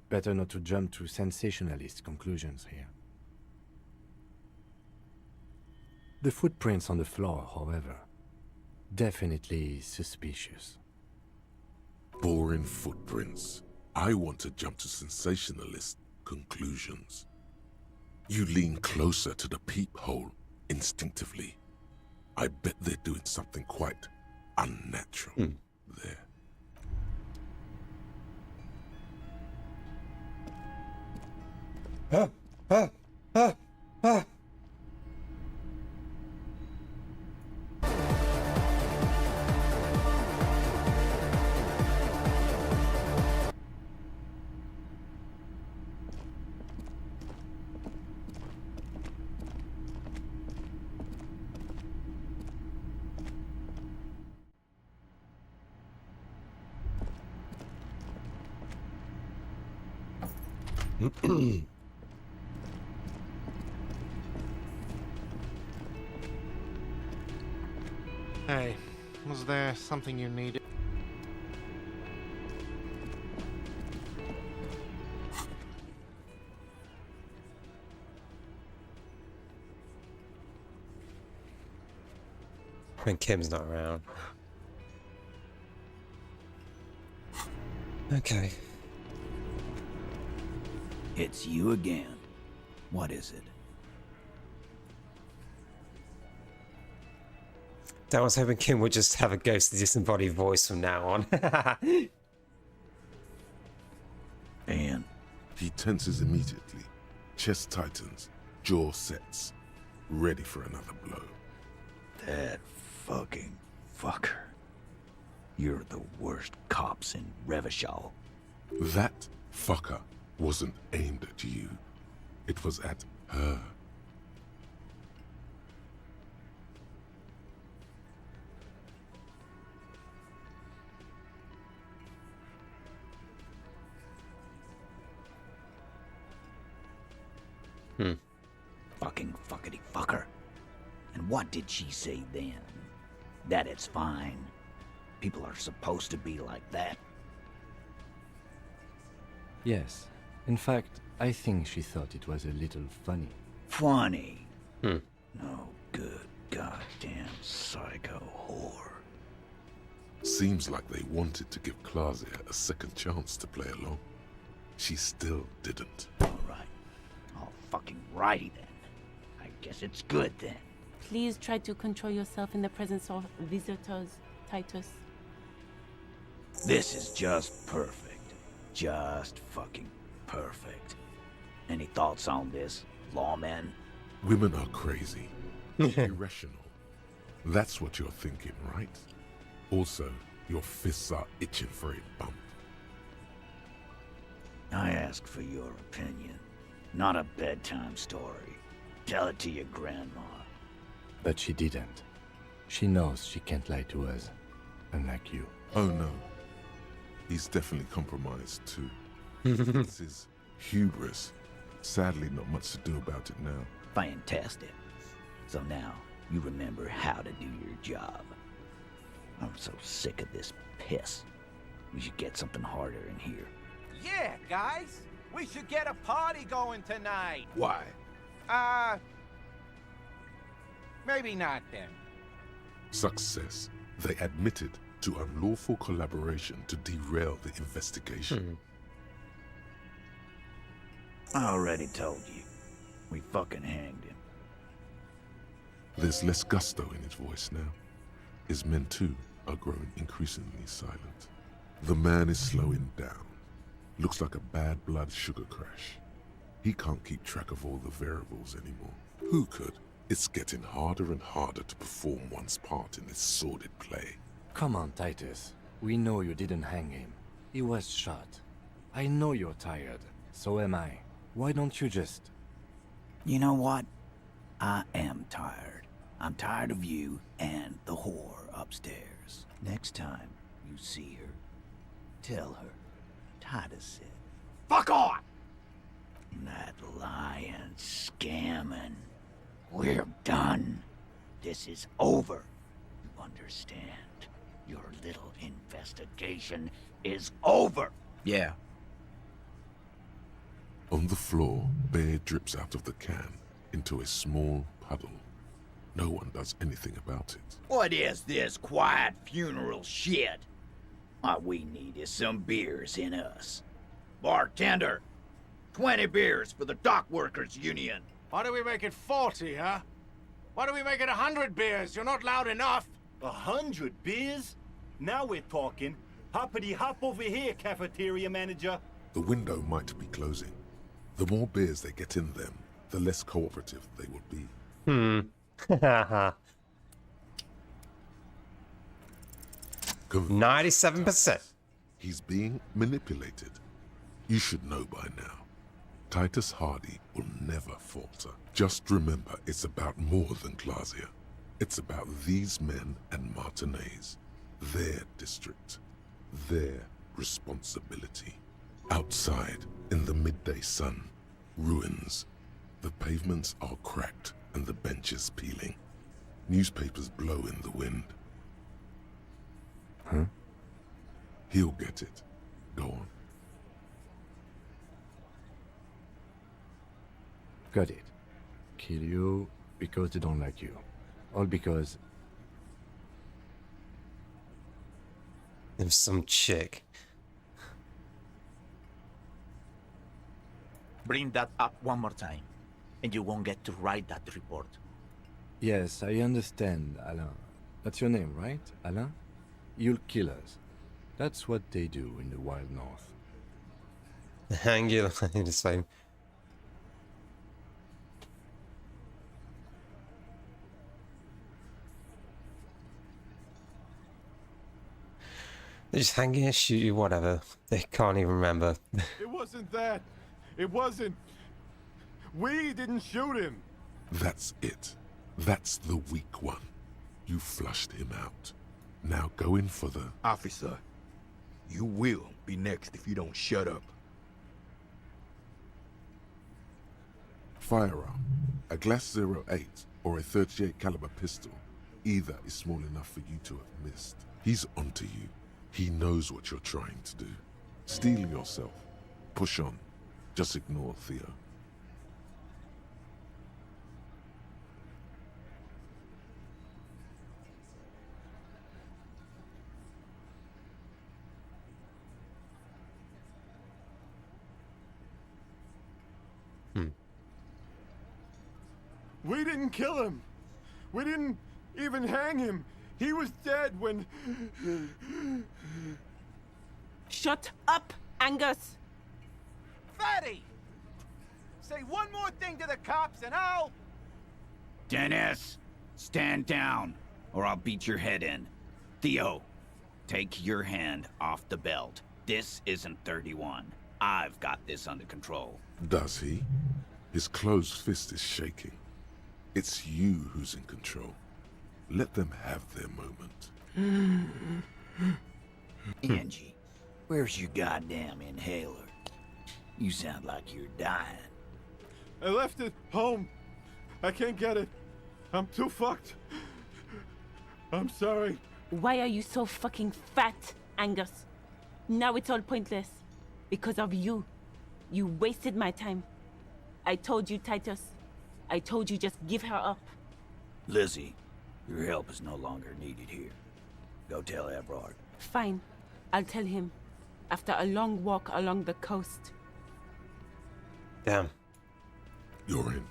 Better not to jump to sensationalist conclusions here. The footprints on the floor, however, definitely suspicious. Boring footprints. I want to jump to sensationalist conclusions. You lean closer to the peephole instinctively. I bet they're doing something quite unnatural there. Ah. Hey, was there something you needed? When Kim's not around. Okay. It's you again. What is it? I was hoping Kim would just have a ghostly disembodied voice from now on. And? He tenses immediately. Chest tightens. Jaw sets. Ready for another blow. That fucking fucker. You're the worst cops in Revachol. That fucker wasn't aimed at you. It was at her. Fucking fuckity fucker. And what did she say then? That it's fine. People are supposed to be like that. Yes. In fact, I think she thought it was a little funny. Funny? No good goddamn psycho whore. Seems like they wanted to give Klasia a second chance to play along. She still didn't. Alright. All fucking righty then. I guess it's good then. Please try to control yourself in the presence of visitors, Titus. This is just perfect. Just fucking perfect. Any thoughts on this, lawman? Women are crazy. Irrational. That's what you're thinking, right? Also, your fists are itching for a bump. I ask for your opinion, not a bedtime story. Tell it to your grandma. But she didn't. She knows she can't lie to us, unlike you. Oh no. He's definitely compromised too. This is hubris. Sadly, not much to do about it now. Fantastic. So now, you remember how to do your job. I'm so sick of this piss. We should get something harder in here. Yeah, guys! We should get a party going tonight! Why? Maybe not then. Success. They admitted to unlawful collaboration to derail the investigation. I already told you. We fucking hanged him. There's less gusto in his voice now. His men too are growing increasingly silent. The man is slowing down. Looks like a bad blood sugar crash. He can't keep track of all the variables anymore. Who could? It's getting harder and harder to perform one's part in this sordid play. Come on, Titus. We know you didn't hang him. He was shot. I know you're tired. So am I. Why don't you just... You know what? I am tired. I'm tired of you and the whore upstairs. Next time you see her, tell her Titus said, "Fuck off!" That lying, scamming. We're done. This is over. You understand? Your little investigation is over. Yeah. On the floor, beer drips out of the can into a small puddle. No one does anything about it. What is this quiet funeral shit? All we need is some beers in us. Bartender, 20 beers for the Dock Workers Union. Why do we make it 40, huh? Why do we make it 100 beers? You're not loud enough. 100 beers? Now we're talking. Hoppity hop over here, cafeteria manager. The window might be closing. The more beers they get in them, the less cooperative they will be. Haha. 97%. He's being manipulated. You should know by now. Titus Hardy will never falter. Just remember, it's about more than Glasia. It's about these men and Martinez. Their district. Their responsibility. Outside, in the midday sun, ruins. The pavements are cracked and the benches peeling. Newspapers blow in the wind. Huh? He'll get it. Go on. Got it. Kill you because they don't like you. All because... There's some chick. Bring that up one more time, and you won't get to write that report. Yes, I understand, Alain. That's your name, right, Alain? You'll kill us. That's what they do in the wild north. Hang you in the same. They just hang here, shoot you, whatever. They can't even remember. It wasn't that. It wasn't. We didn't shoot him. That's it. That's the weak one. You flushed him out. Now go in for the... Officer, you will be next if you don't shut up. Firearm. A Glass 08 or a 38 caliber pistol. Either is small enough for you to have missed. He's onto you. He knows what you're trying to do. Steel yourself. Push on. Just ignore Theo. We didn't kill him. We didn't even hang him. He was dead when... Shut up, Angus! Fatty! Say one more thing to the cops and I'll... Dennis, stand down, or I'll beat your head in. Theo, take your hand off the belt. This isn't 31. I've got this under control. Does he? His closed fist is shaking. It's you who's in control. Let them have their moment. Angie, where's your goddamn inhaler? You sound like you're dying. I left it home. I can't get it. I'm too fucked. I'm sorry. Why are you so fucking fat, Angus? Now it's all pointless. Because of you. You wasted my time. I told you, Titus. I told you just give her up. Lizzie, your help is no longer needed here. Go tell Everard. Fine. I'll tell him. After a long walk along the coast. Damn. You're in.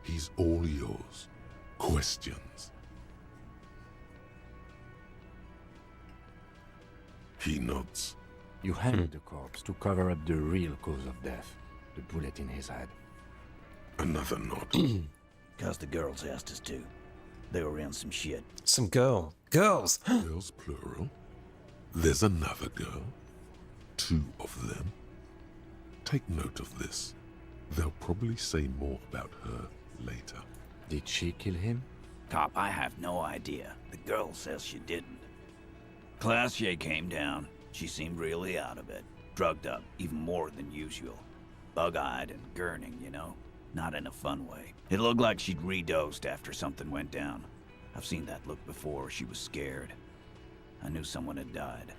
He's all yours. Questions? He nods. You hanged the corpse to cover up the real cause of death. The bullet in his head. Another nod. Cause the girls asked us to. They were in some shit. Some girl. Girls! Girls plural. There's another girl. 2 of them. Take note of this. They'll probably say more about her later. Did she kill him? Cop, I have no idea. The girl says she didn't. Classier came down. She seemed really out of it. Drugged up, even more than usual. Bug-eyed and gurning, you know? Not in a fun way. It looked like she'd redosed after something went down. I've seen that look before. She was scared. I knew someone had died.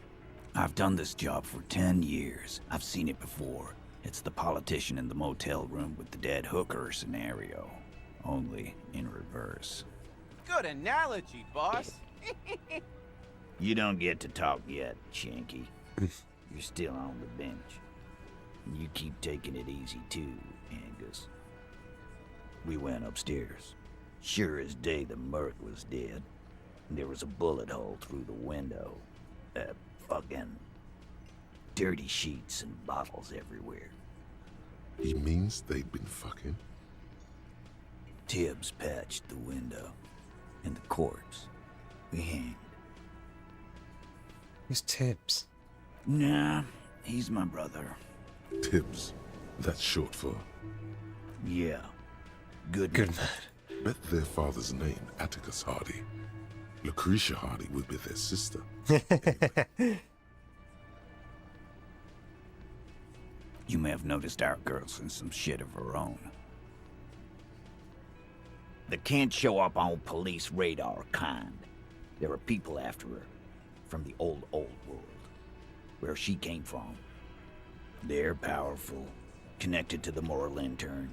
I've done this job for 10 years. I've seen it before. It's the politician in the motel room with the dead hooker scenario. Only in reverse. Good analogy, boss. You don't get to talk yet, Shanky. You're still on the bench. And you keep taking it easy too, Angus. We went upstairs. Sure as day the Merc was dead. And there was a bullet hole through the window. Fucking dirty sheets and bottles everywhere. He means they'd been fucking? Tibbs patched the window. And the corpse, we hanged. Who's Tibbs? Nah, he's my brother. Tibbs. That's short for... Yeah. Good man. Bet their father's name, Atticus Hardy. Lucretia Hardy would be their sister. You may have noticed our girl's in some shit of her own. They can't show up on police radar kind. There are people after her from the old world, where she came from. They're powerful, connected to the moral intern.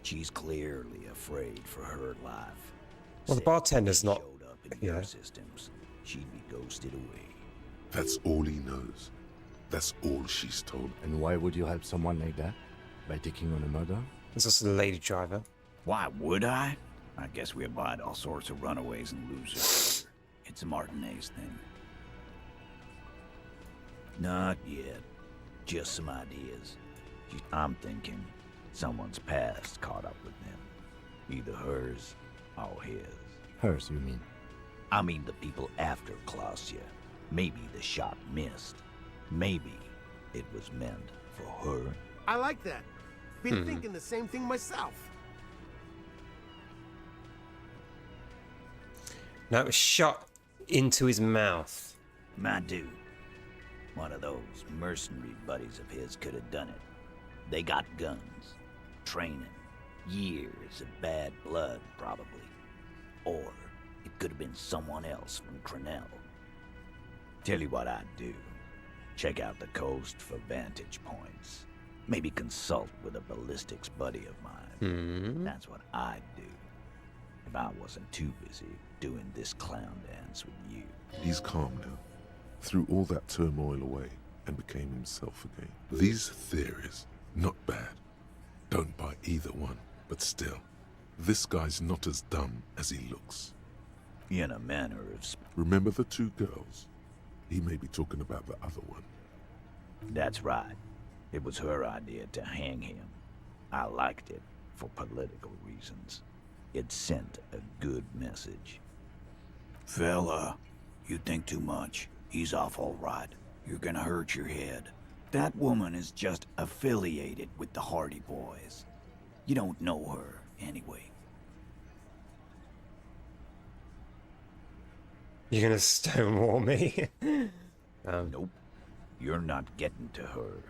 She's clearly afraid for her life. Well, the bartender's not. Yeah. Systems, she'd be ghosted away. That's all he knows. That's all she's told. And why would you help someone like that? By taking on a murder? There's also the lady driver. Why would I? I guess we abide all sorts of runaways and losers. It's a Martinez thing. Not yet. Just some ideas. I'm thinking someone's past caught up with them. Either hers or his. Hers, you mean? I mean the people after Klausya. Maybe the shot missed. Maybe it was meant for her. I like that. Been thinking the same thing myself. No, it was shot into his mouth. My dude. One of those mercenary buddies of his could have done it. They got guns, training, years of bad blood, probably. Or it could have been someone else from Crenell. Tell you what I'd do. Check out the coast for vantage points. Maybe consult with a ballistics buddy of mine. That's what I'd do. If I wasn't too busy doing this clown dance with you. He's calm now. Threw all that turmoil away and became himself again. These theories, not bad. Don't buy either one, but still, this guy's not as dumb as he looks. In a manner of... Remember the two girls? He may be talking about the other one. That's right. It was her idea to hang him. I liked it for political reasons. It sent a good message. Fella, you think too much. He's off all right. You're gonna hurt your head. That woman is just affiliated with the Hardy Boys. You don't know her, anyway. You're gonna stonewall me? Nope. You're not getting to her.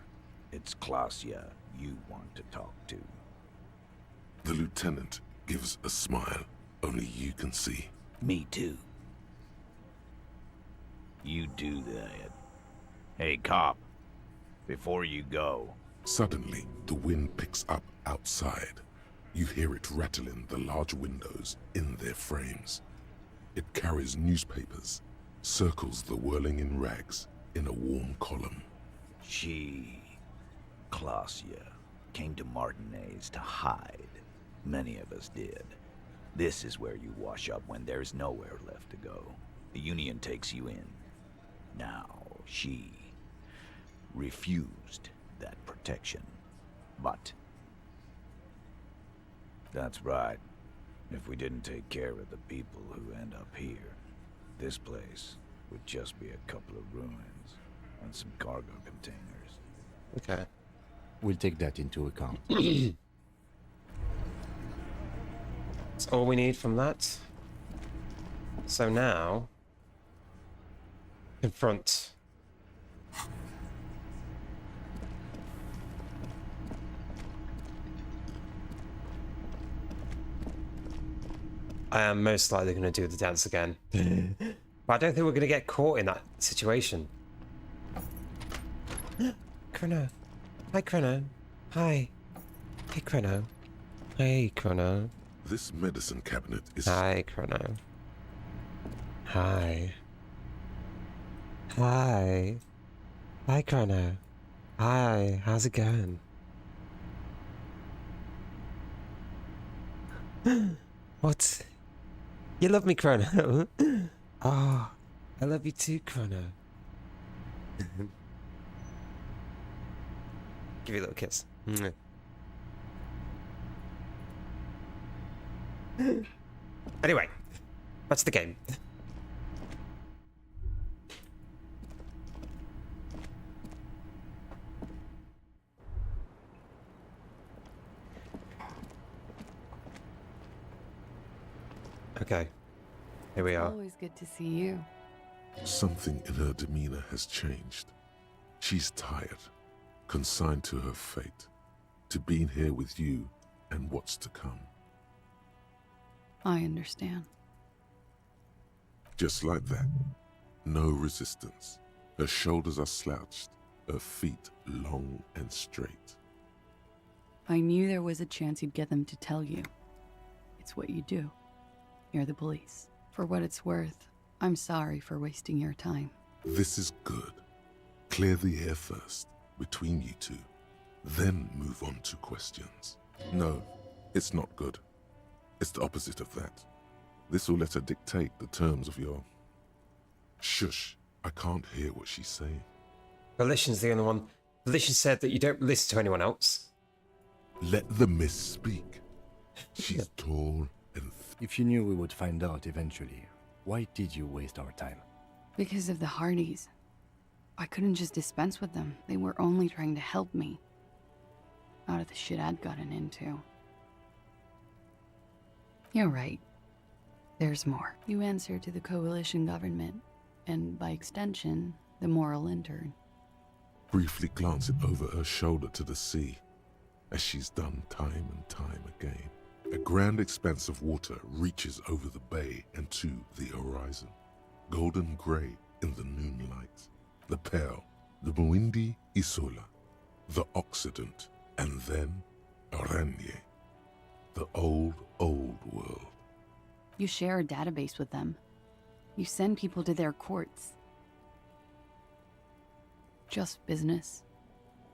It's Klausya you want to talk to. The lieutenant gives a smile only you can see. Me too. You do that. Hey, cop. Before you go... Suddenly, the wind picks up outside. You hear it rattling the large windows in their frames. It carries newspapers, circles the whirling in rags in a warm column. She, Klausya, came to Martinez to hide. Many of us did. This is where you wash up when there's nowhere left to go. The Union takes you in. Now, she refused that protection. But that's right. If we didn't take care of the people who end up here, this place would just be a couple of ruins and some cargo containers. Okay. We'll take that into account. That's all we need from that. So now... confront. I am most likely going to do the dance again. But I don't think we're going to get caught in that situation. Chrono. Hi, Chrono. Hi. Hey, Chrono. Hey, Chrono. This medicine cabinet is... Hi, Chrono. Hi. Hi. Hi, Chrono. Hi. How's it going? What? You love me, Chrono? Oh, I love you too, Chrono. Give you a little kiss. Anyway, back to the game. Okay, here we are. Always good to see you. Something in her demeanor has changed. She's tired, consigned to her fate, to being here with you and what's to come. I understand. Just like that. No resistance. Her shoulders are slouched, her feet long and straight. I knew there was a chance you'd get them to tell you. It's what you do. You're the police. For what it's worth, I'm sorry for wasting your time. This is good. Clear the air first, between you two. Then move on to questions. No, it's not good. It's the opposite of that. This will let her dictate the terms of your... Shush, I can't hear what she's saying. Volition's the only one. Volition said that you don't listen to anyone else. Let the miss speak. She's tall and... If you knew we would find out eventually, why did you waste our time? Because of the Hardys. I couldn't just dispense with them. They were only trying to help me. Out of the shit I'd gotten into. You're right. There's more. You answer to the coalition government, and by extension, the moral intern. Briefly glancing over her shoulder to the sea, as she's done time and time again. A grand expanse of water reaches over the bay and to the horizon. Golden grey in the noonlight. The Pearl, the Muindi Isola, the Occident, and then Oranje. The old world. You share a database with them. You send people to their courts. Just business.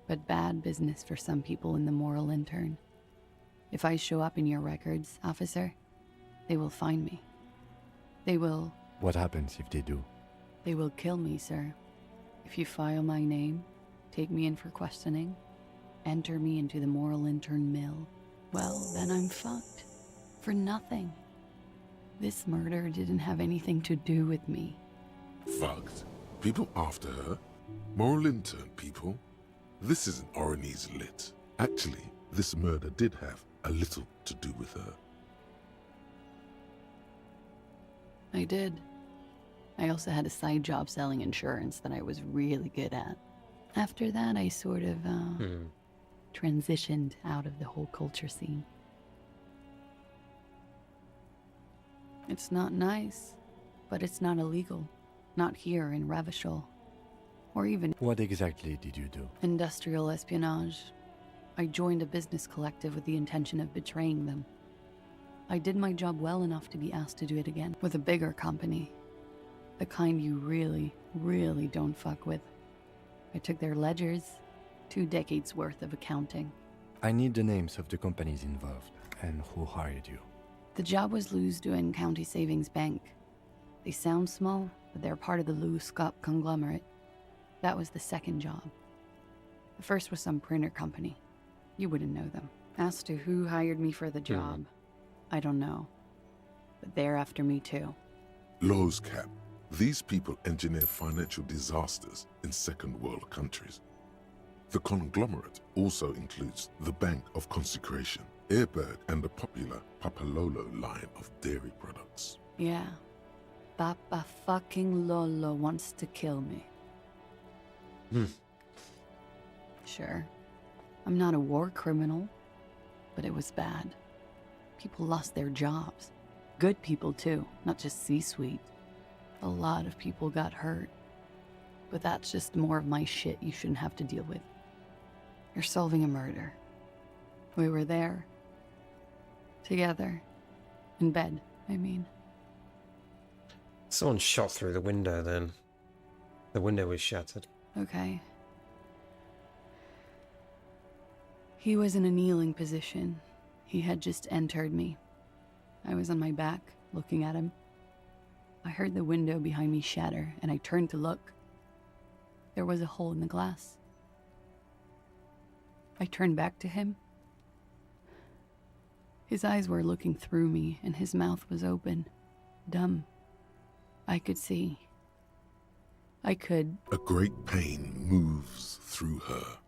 But bad business for some people in the moral intern. If I show up in your records, officer, they will find me. They will... What happens if they do? They will kill me, sir. If you file my name, take me in for questioning, enter me into the moral intern mill, well, then I'm fucked. For nothing. This murder didn't have anything to do with me. Fucked? People after her? Moral intern people? This isn't Oranese lit. Actually, this murder did have a little to do with her. I did. I also had a side job selling insurance that I was really good at. After that, I sort of, transitioned out of the whole culture scene. It's not nice, but it's not illegal. Not here in Ravishol. Or even... What exactly did you do? Industrial espionage. I joined a business collective with the intention of betraying them. I did my job well enough to be asked to do it again with a bigger company. The kind you really, really don't fuck with. I took their ledgers, 2 decades worth of accounting. I need the names of the companies involved and who hired you. The job was Lou's doing County Savings Bank. They sound small, but they're part of the Lou Scott conglomerate. That was the second job. The first was some printer company. You wouldn't know them. As to who hired me for the job, I don't know. But they're after me too. Lowe's Cap. These people engineer financial disasters in second world countries. The conglomerate also includes the Bank of Consecration, Airberg, and the popular Papalolo line of dairy products. Yeah. Papa fucking Lolo wants to kill me. Sure. I'm not a war criminal, but it was bad. People lost their jobs. Good people too, not just C-suite. A lot of people got hurt. But that's just more of my shit you shouldn't have to deal with. You're solving a murder. We were there. Together. In bed, I mean. Someone shot through the window then. The window was shattered. Okay. He was in a kneeling position. He had just entered me. I was on my back, looking at him. I heard the window behind me shatter, and I turned to look. There was a hole in the glass. I turned back to him. His eyes were looking through me, and his mouth was open. Dumb. I could see. I could. A great pain moves through her,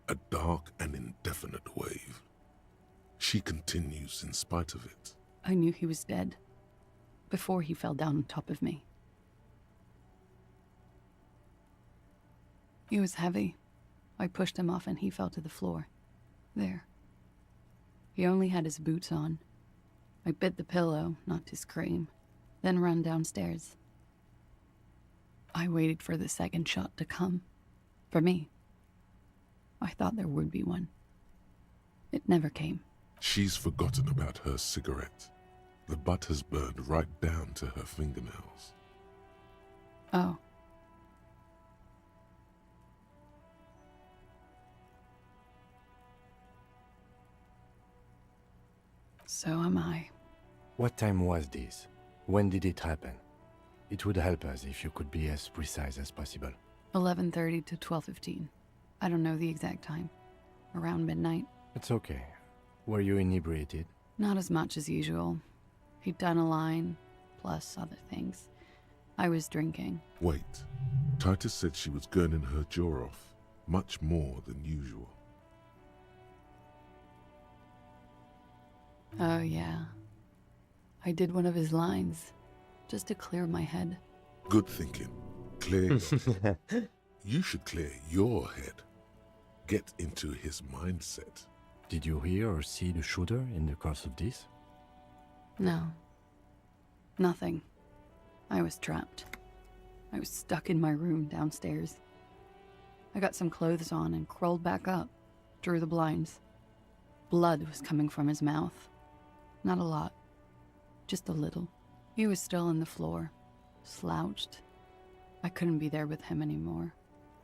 a dark and indefinite wave. She continues in spite of it. I knew he was dead. Before he fell down on top of me. He was heavy. I pushed him off and he fell to the floor. There. He only had his boots on. I bit the pillow, not to scream, then ran downstairs. I waited for the second shot to come. For me. I thought there would be one. It never came. She's forgotten about her cigarette. The butt has burned right down to her fingernails. Oh. So am I. What time was this? When did it happen? It would help us if you could be as precise as possible. 11:30 to 12:15. I don't know the exact time. Around midnight. It's okay. Were you inebriated? Not as much as usual. He'd done a line, plus other things. I was drinking. Wait. Titus said she was gurning her jaw off, much more than usual. Oh, yeah. I did one of his lines, just to clear my head. Good thinking. Clear your head. You should clear your head. Get into his mindset. Did you hear or see the shooter in the course of this? No. Nothing. I was trapped. I was stuck in my room downstairs. I got some clothes on and crawled back up, drew the blinds. Blood was coming from his mouth. Not a lot. Just a little. He was still on the floor, slouched. I couldn't be there with him anymore.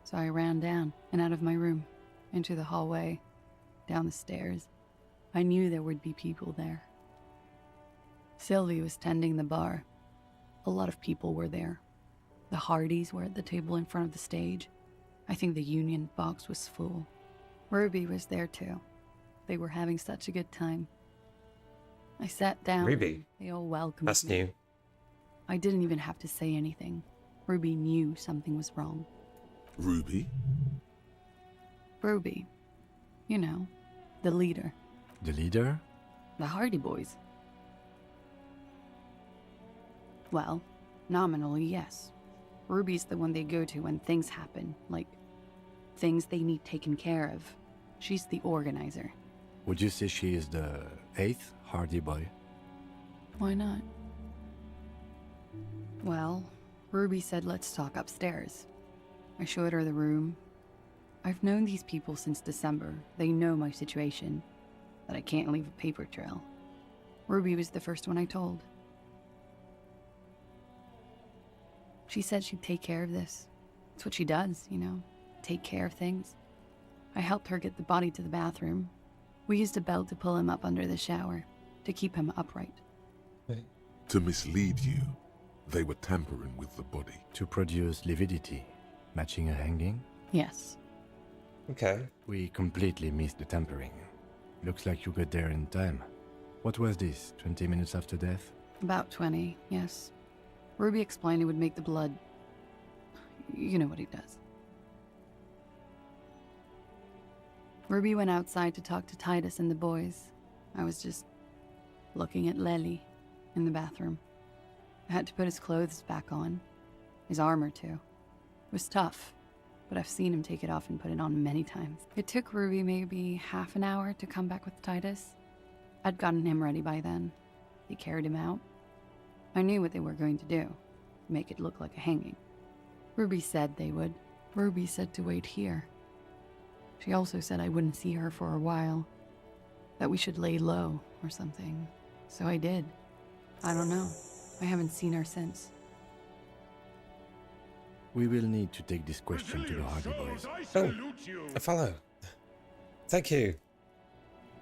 So I ran down and out of my room, into the hallway, down the stairs. I knew there would be people there. Sylvie was tending the bar. A lot of people were there. The Hardys were at the table in front of the stage. I think the Union box was full. Ruby was there too. They were having such a good time. I sat down. Ruby? They all welcomed That's me. new. I didn't even have to say anything. Ruby knew something was wrong. Ruby? Ruby. You know, the leader. The leader? The Hardy Boys. Well, nominally, yes. Ruby's the one they go to when things happen, like things they need taken care of. She's the organizer. Would you say she is the 8th Hardy Boy? Why not? Well, Ruby said let's talk upstairs. I showed her the room. I've known these people since December. They know my situation, that I can't leave a paper trail. Ruby was the first one I told. She said she'd take care of this. It's what she does, you know, take care of things. I helped her get the body to the bathroom. We used a belt to pull him up under the shower, to keep him upright. To mislead you, they were tampering with the body. To produce lividity, matching a hanging? Yes. Okay. We completely missed the tampering. Looks like you got there in time. What was this, 20 minutes after death? About 20, yes. Ruby explained it would make the blood... You know what he does. Ruby went outside to talk to Titus and the boys. I was just looking at Lely in the bathroom. I had to put his clothes back on. His armor, too. It was tough, but I've seen him take it off and put it on many times. It took Ruby maybe half an hour to come back with Titus. I'd gotten him ready by then. They carried him out. I knew what they were going to do, make it look like a hanging. Ruby said they would. Ruby said to wait here. She also said I wouldn't see her for a while, that we should lay low or something. So I did. I don't know. I haven't seen her since. We will need to take this question to the Hardy Boys. Oh, a follow. Thank you.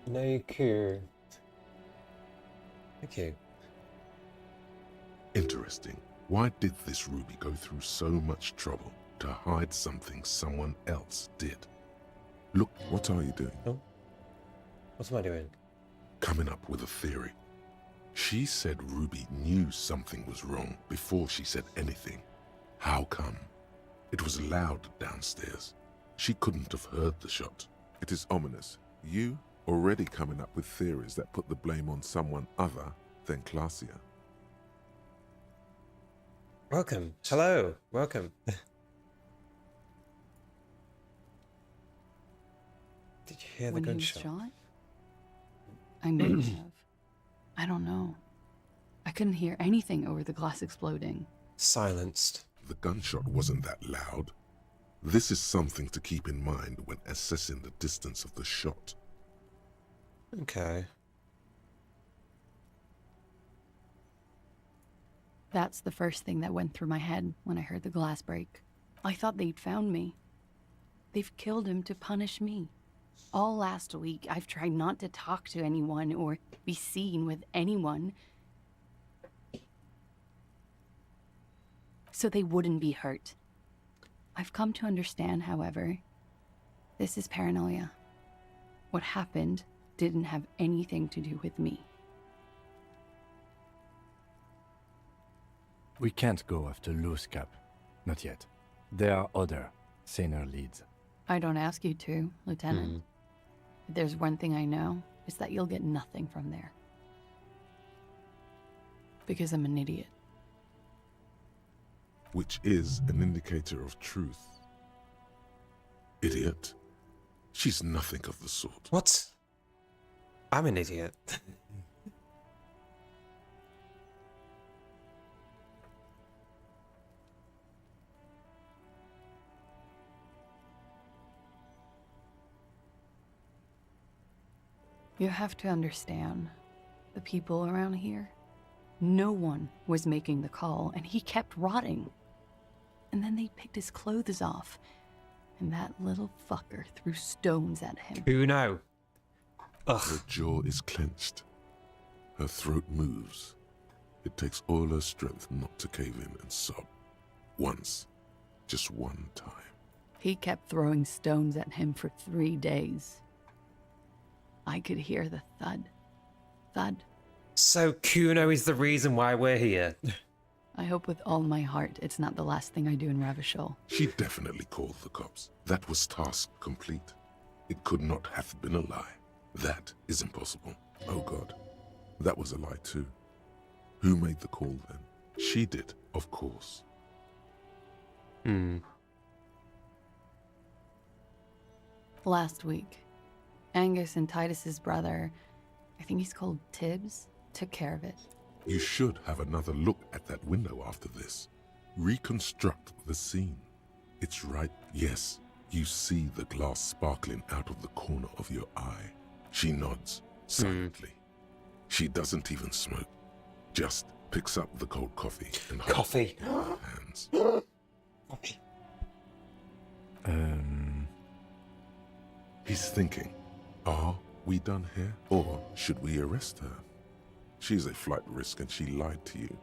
No cure. Thank you. Interesting. Why did this Ruby go through so much trouble to hide something someone else did? Look, what are you doing? Oh. What am I doing? coming up with a theory. She said Ruby knew something was wrong before she said anything. How come? It was loud downstairs. She couldn't have heard the shot. It is ominous. You already coming up with theories that put the blame on someone other than Clausia. Welcome. Hello. Welcome. Did you hear the When he was gunshot? shot? I may have. I don't know. I couldn't hear anything over the glass exploding. Silenced. The gunshot wasn't that loud. This is something to keep in mind when assessing the distance of the shot. Okay. That's the first thing that went through my head when I heard the glass break. I thought they'd found me. They've killed him to punish me. All last week, I've tried not to talk to anyone or be seen with anyone, so they wouldn't be hurt. I've come to understand, however, this is paranoia. What happened didn't have anything to do with me. We can't go after Loose Cap. Not yet. There are other, saner leads. I don't ask you to, Lieutenant. If there's one thing I know, it's that you'll get nothing from there. Because I'm an idiot. Which is an indicator of truth. Idiot? She's nothing of the sort. What? I'm an idiot. You have to understand, the people around here, no one was making the call, and he kept rotting. And then they picked his clothes off, and that little fucker threw stones at him. Uno. Her jaw is clenched. Her throat moves. It takes all her strength not to cave in and sob. Once. Just one time. He kept throwing stones at him for 3 days. I could hear the thud. Thud. So Kuno is the reason why we're here. I hope with all my heart it's not the last thing I do in Ravishol. She definitely called the cops. That was task complete. It could not have been a lie. That is impossible. Oh God. That was a lie too. Who made the call then? She did, of course. Last week, Angus and Titus's brother, I think he's called Tibbs, took care of it. You should have another look at that window after this. Reconstruct the scene. It's right. Yes, you see the glass sparkling out of the corner of your eye. She nods silently. She doesn't even smoke. Just picks up the cold coffee and holds it in her hands. He's thinking, are we done here? Or should we arrest her? She's a flight risk and she lied to you.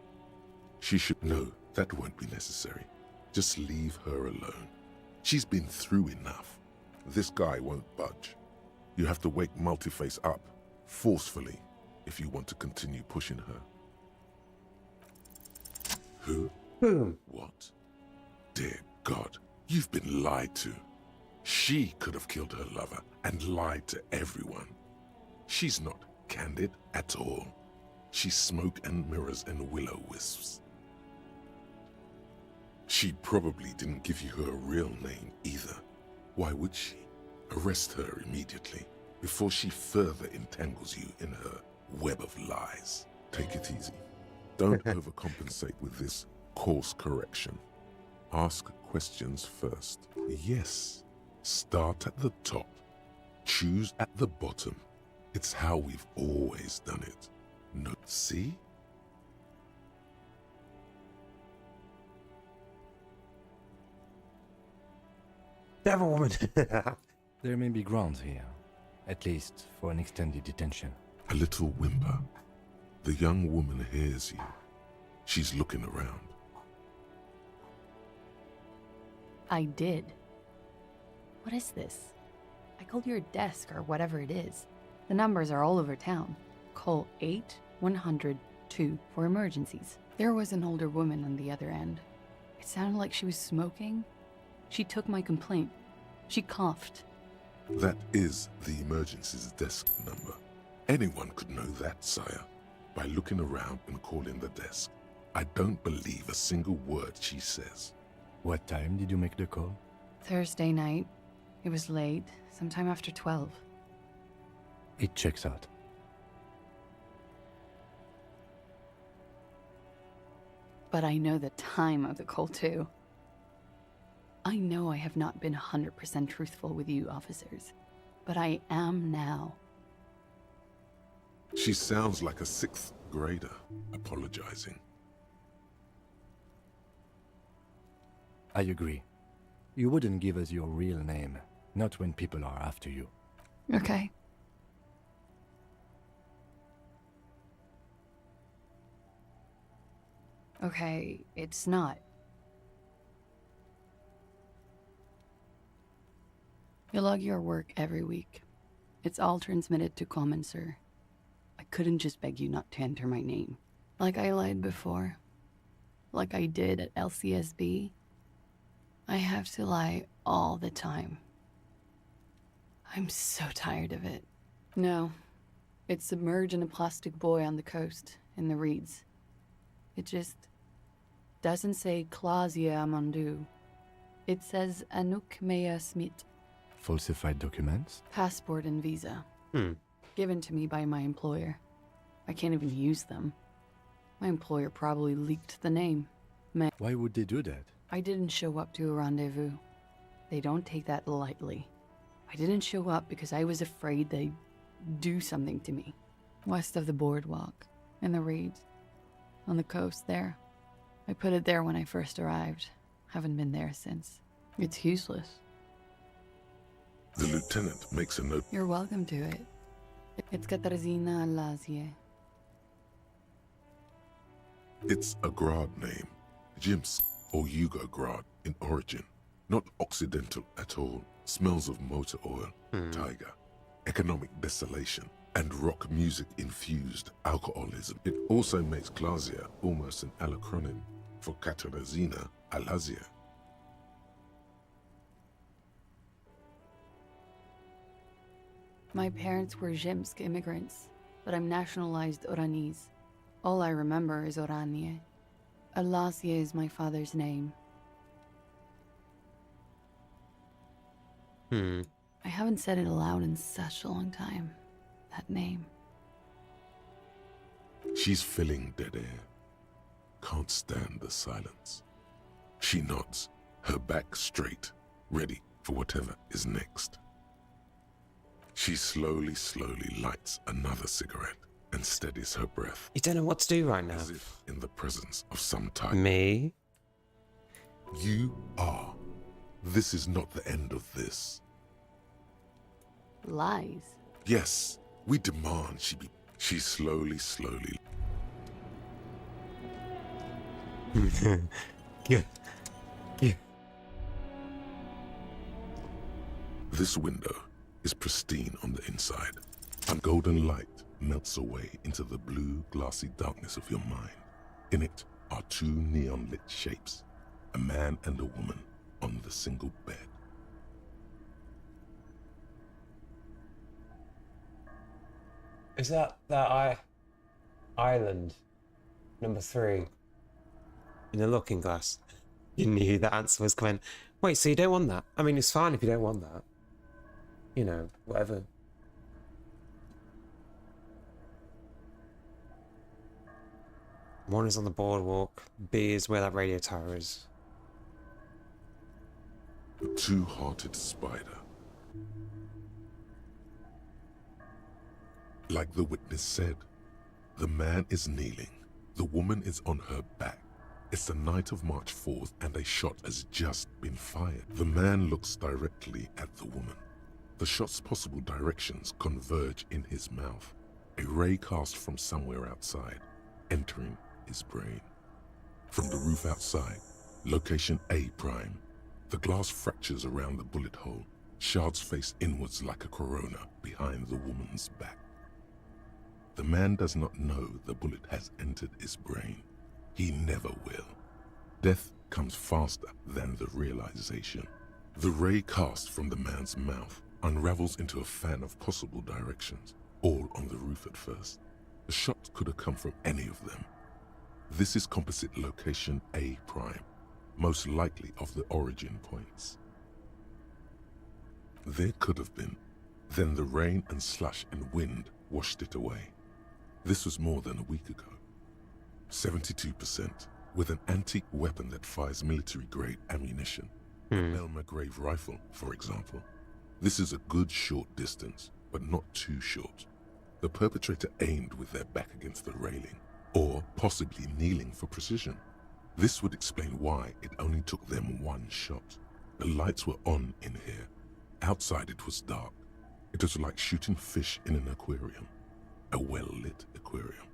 She should know that won't be necessary. Just leave her alone. She's been through enough. This guy won't budge. You have to wake Multiface up, forcefully, if you want to continue pushing her. Who? Boom. What? Dear God, you've been lied to. She could have killed her lover and lied to everyone. She's not candid at all. She's smoke and mirrors and will-o-wisps. She probably didn't give you her real name either. Why would she? Arrest her immediately before she further entangles you in her web of lies. Take it easy. Don't overcompensate with this course correction. Ask questions first. Yes. Start at the top. Choose at the bottom. It's how we've always done it. No, see? Devil woman. There may be grounds here, at least for an extended detention. A little whimper. The young woman hears you. She's looking around. I did. What is this? I called your desk or whatever it is. The numbers are all over town. Call 8-100-2 for emergencies. There was an older woman on the other end. It sounded like she was smoking. She took my complaint. She coughed. That is the emergencies desk number. Anyone could know that, sire, by looking around and calling the desk. I don't believe a single word she says. What time did you make the call? Thursday night. It was late, sometime after 12. It checks out. But I know the time of the call, too. I know I have not been 100% truthful with you, officers, but I am now. She sounds like a 6th grader apologizing. I agree. You wouldn't give us your real name, not when people are after you. Okay. Okay, it's not. You log your work every week. It's all transmitted to Common, sir. I couldn't just beg you not to enter my name. Like I lied before. Like I did at LCSB. I have to lie all the time. I'm so tired of it. No. It's submerged in a plastic buoy on the coast, in the reeds. It just doesn't say Clausia Amandu. It says Anouk Mea Smith. Falsified documents? Passport and visa. Given to me by my employer. I can't even use them. My employer probably leaked the name. Why would they do that? I didn't show up to a rendezvous. They don't take that lightly. I didn't show up because I was afraid they'd do something to me. West of the boardwalk, in the reeds, on the coast there. I put it there when I first arrived. Haven't been there since. It's useless. The lieutenant makes a note. You're welcome to it. It's Katarzyna Lazie. It's a Grad name. Jimsk or Yugo-Grad in origin. Not Occidental at all. Smells of motor oil, tiger, economic desolation, and rock music-infused alcoholism. It also makes Clausia almost an acronym for Katarzyna Alazia. My parents were Zhimsk immigrants, but I'm nationalized Oranese. All I remember is Oranie. Alasia is my father's name. I haven't said it aloud in such a long time. That name. She's filling dead air. Can't stand the silence. She nods, her back straight, ready for whatever is next. She slowly lights another cigarette and steadies her breath. You don't know what to do right now. As if in the presence of some type. Me? You are. This is not the end of this. Lies. Yes, we demand she be. She slowly. Yeah. This window is pristine on the inside. A golden light melts away into the blue, glassy darkness of your mind. In it are two neon-lit shapes, a man and a woman on the single bed. Is that island number 3 in the looking glass? You knew that answer was coming. Wait, so you don't want that? I mean, it's fine if you don't want that. You know, whatever. One is on the boardwalk. B is where that radio tower is. The two-hearted spider. Like the witness said, the man is kneeling. The woman is on her back. It's the night of March 4th and a shot has just been fired. The man looks directly at the woman. The shot's possible directions converge in his mouth. A ray cast from somewhere outside, entering his brain. From the roof outside, location A prime. The glass fractures around the bullet hole. Shards face inwards like a corona behind the woman's back. The man does not know the bullet has entered his brain. He never will. Death comes faster than the realization. The ray cast from the man's mouth unravels into a fan of possible directions, all on the roof at first. The shot could have come from any of them. This is composite location A prime, most likely of the origin points. There could have been. Then the rain and slush and wind washed it away. This was more than a week ago. 72%, with an antique weapon that fires military-grade ammunition. An Elmer Grave rifle, for example. This is a good short distance, but not too short. The perpetrator aimed with their back against the railing, or possibly kneeling for precision. This would explain why it only took them one shot. The lights were on in here. Outside it was dark. It was like shooting fish in an aquarium, a well-lit aquarium.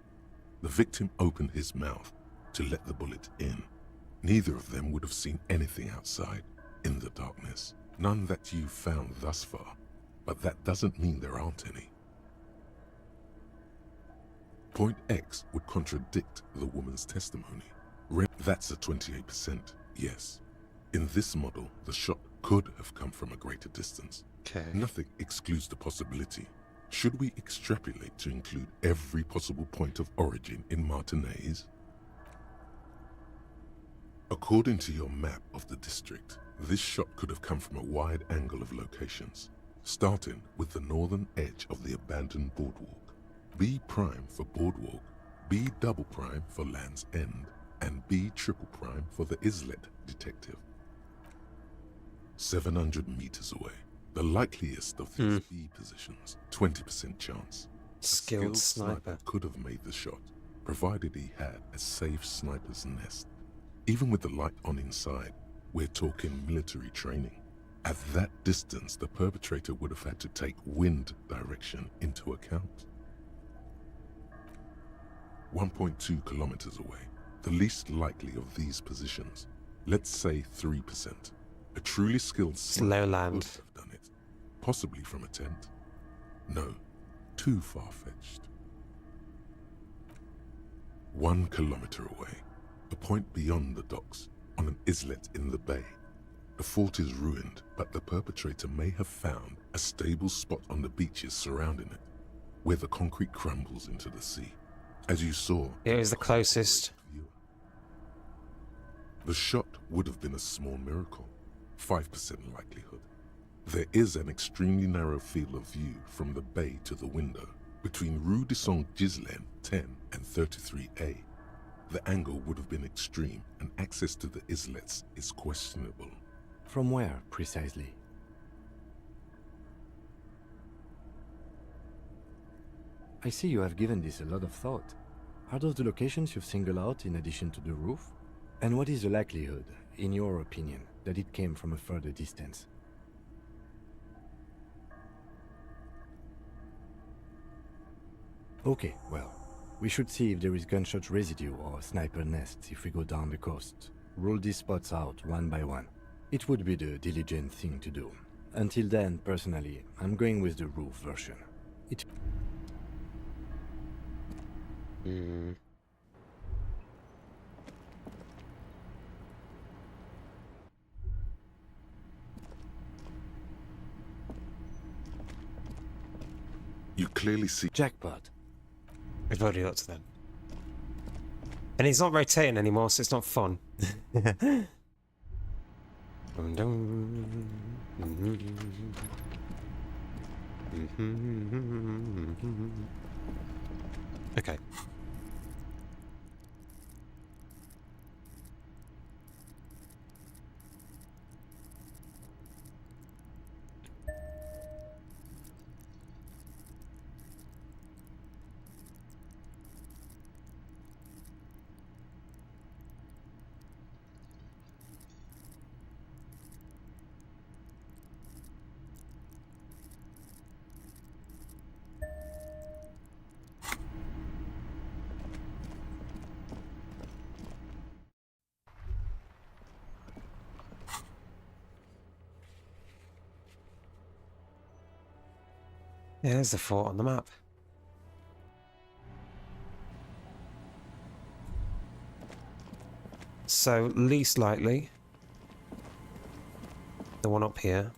The victim opened his mouth to let the bullet in. Neither of them would have seen anything outside, in the darkness. None that you've found thus far, but that doesn't mean there aren't any. Point X would contradict the woman's testimony. That's a 28%, yes. In this model, the shot could have come from a greater distance. Nothing excludes the possibility. Should we extrapolate to include every possible point of origin in Martinez? According to your map of the district, this shot could have come from a wide angle of locations, starting with the northern edge of the abandoned boardwalk. B prime for boardwalk, B double prime for Land's End, and B triple prime for the Islet detective. 700 meters away. The likeliest of these B positions, 20% chance. A Skilled sniper could have made the shot, provided he had a safe sniper's nest. Even with the light on inside, we're talking military training. At that distance, the perpetrator would have had to take wind direction into account. 1.2 kilometers away, the least likely of these positions, let's say 3%. A truly skilled sniper would have done it, possibly from a tent. No, too far-fetched. 1 kilometer away, a point beyond the docks, on an islet in the bay. The fort is ruined, but the perpetrator may have found a stable spot on the beaches surrounding it, where the concrete crumbles into the sea. As you saw, it was the closest. The shot would have been a small miracle, 5% likelihood. There is an extremely narrow field of view from the bay to the window, between Rue de Saint-Ghislain 10 and 33A. The angle would have been extreme, and access to the islets is questionable. From where, precisely? I see you have given this a lot of thought. Are those the locations you've singled out in addition to the roof? And what is the likelihood, in your opinion, that it came from a further distance? Okay, well, we should see if there is gunshot residue or sniper nests if we go down the coast. Rule these spots out one by one. It would be the diligent thing to do. Until then, personally, I'm going with the roof version. You clearly see jackpot. We've already looked at them. And he's not rotating anymore, so it's not fun. Okay. Yeah, there's the fort on the map. So, least likely, the one up here.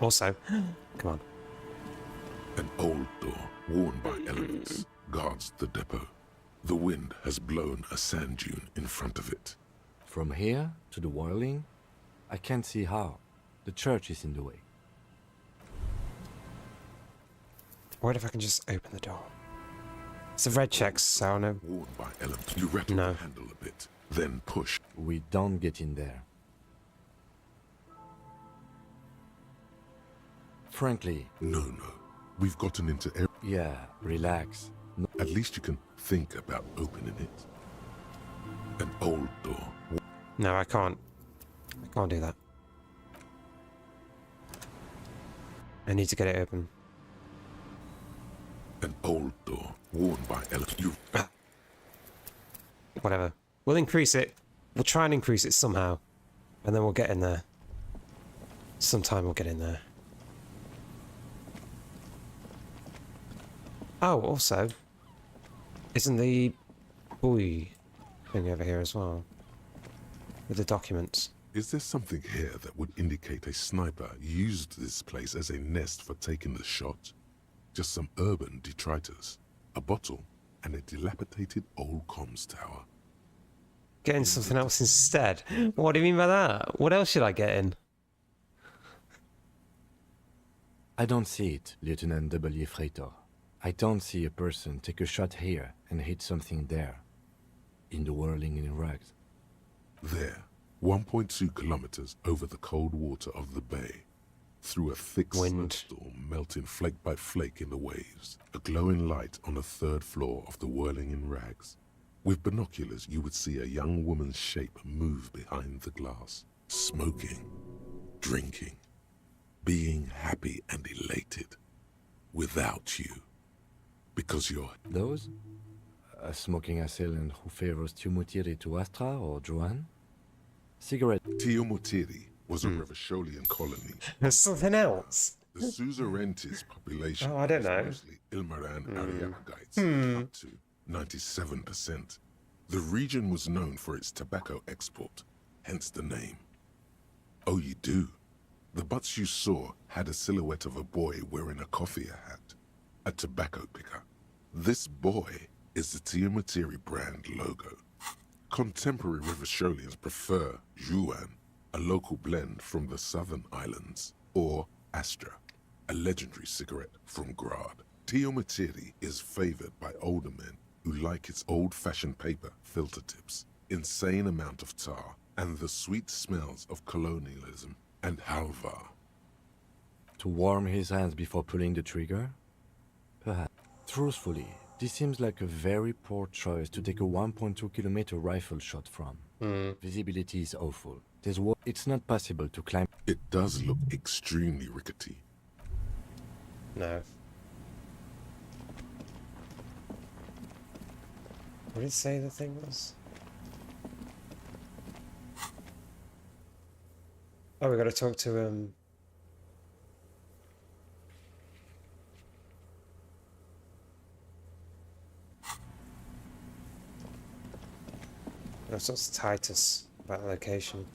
Also, come on. An old door, worn by elements, guards the depot. The wind has blown a sand dune in front of it. From here to the whirling, I can't see how. The church is in the way. What if I can just open the door? It's a red check, so I know. Worn by elements, you rattle the handle a bit, then push. We don't get in there. Frankly... No. We've gotten into air. Yeah, relax. No. At least you can think about opening it. An old door. No, I can't. I can't do that. I need to get it open. An old door, worn by elements. Whatever. We'll increase it. We'll try and increase it somehow. And then we'll get in there. Sometime we'll get in there. Oh, also, isn't the boy thing over here as well? With the documents. Is there something here that would indicate a sniper used this place as a nest for taking the shot? Just some urban detritus, a bottle, and a dilapidated old comms tower. Getting something else instead? What do you mean by that? What else should I get in? I don't see it, Lieutenant W. Freitor. I don't see a person take a shot here and hit something there. In the whirling in rags. There, 1.2 kilometers over the cold water of the bay, through a thick snowstorm melting flake by flake in the waves, a glowing light on the third floor of the whirling in rags. With binoculars, you would see a young woman's shape move behind the glass, smoking, drinking, being happy and elated, without you. Because you're... Those? A smoking assailant who favors Tiumutiri to Astra or Joanne? Cigarette. Tiumutiri was a Revacholian colony. There's something else. The Suzeraintis population I don't know. was mostly Ilmaran Ariakites, up to 97%. The region was known for its tobacco export, hence the name. Oh, you do? The butts you saw had a silhouette of a boy wearing a coffee hat, a tobacco picker. This boy is the Tiumutiri brand logo. Contemporary Revacholians prefer Juan, a local blend from the southern islands, or Astra, a legendary cigarette from Grad. Tiumutiri is favored by older men who like its old-fashioned paper filter tips, insane amount of tar, and the sweet smells of colonialism and halva. To warm his hands before pulling the trigger? Perhaps. Truthfully, this seems like a very poor choice to take a 1.2 kilometer rifle shot from. Visibility is awful. It's not possible to climb. It does look extremely rickety. No. What did it say the thing was? Oh, we got to talk to No, so it's Titus about the location.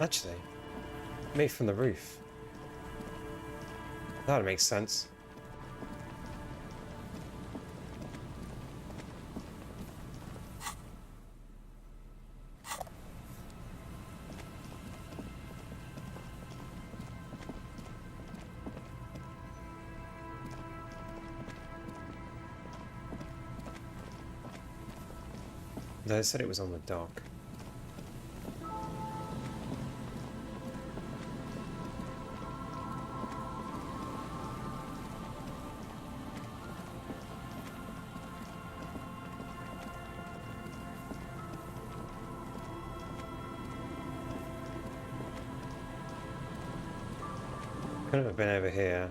Actually, me from the roof. That makes sense. They said it was on the dock. Couldn't have been over here.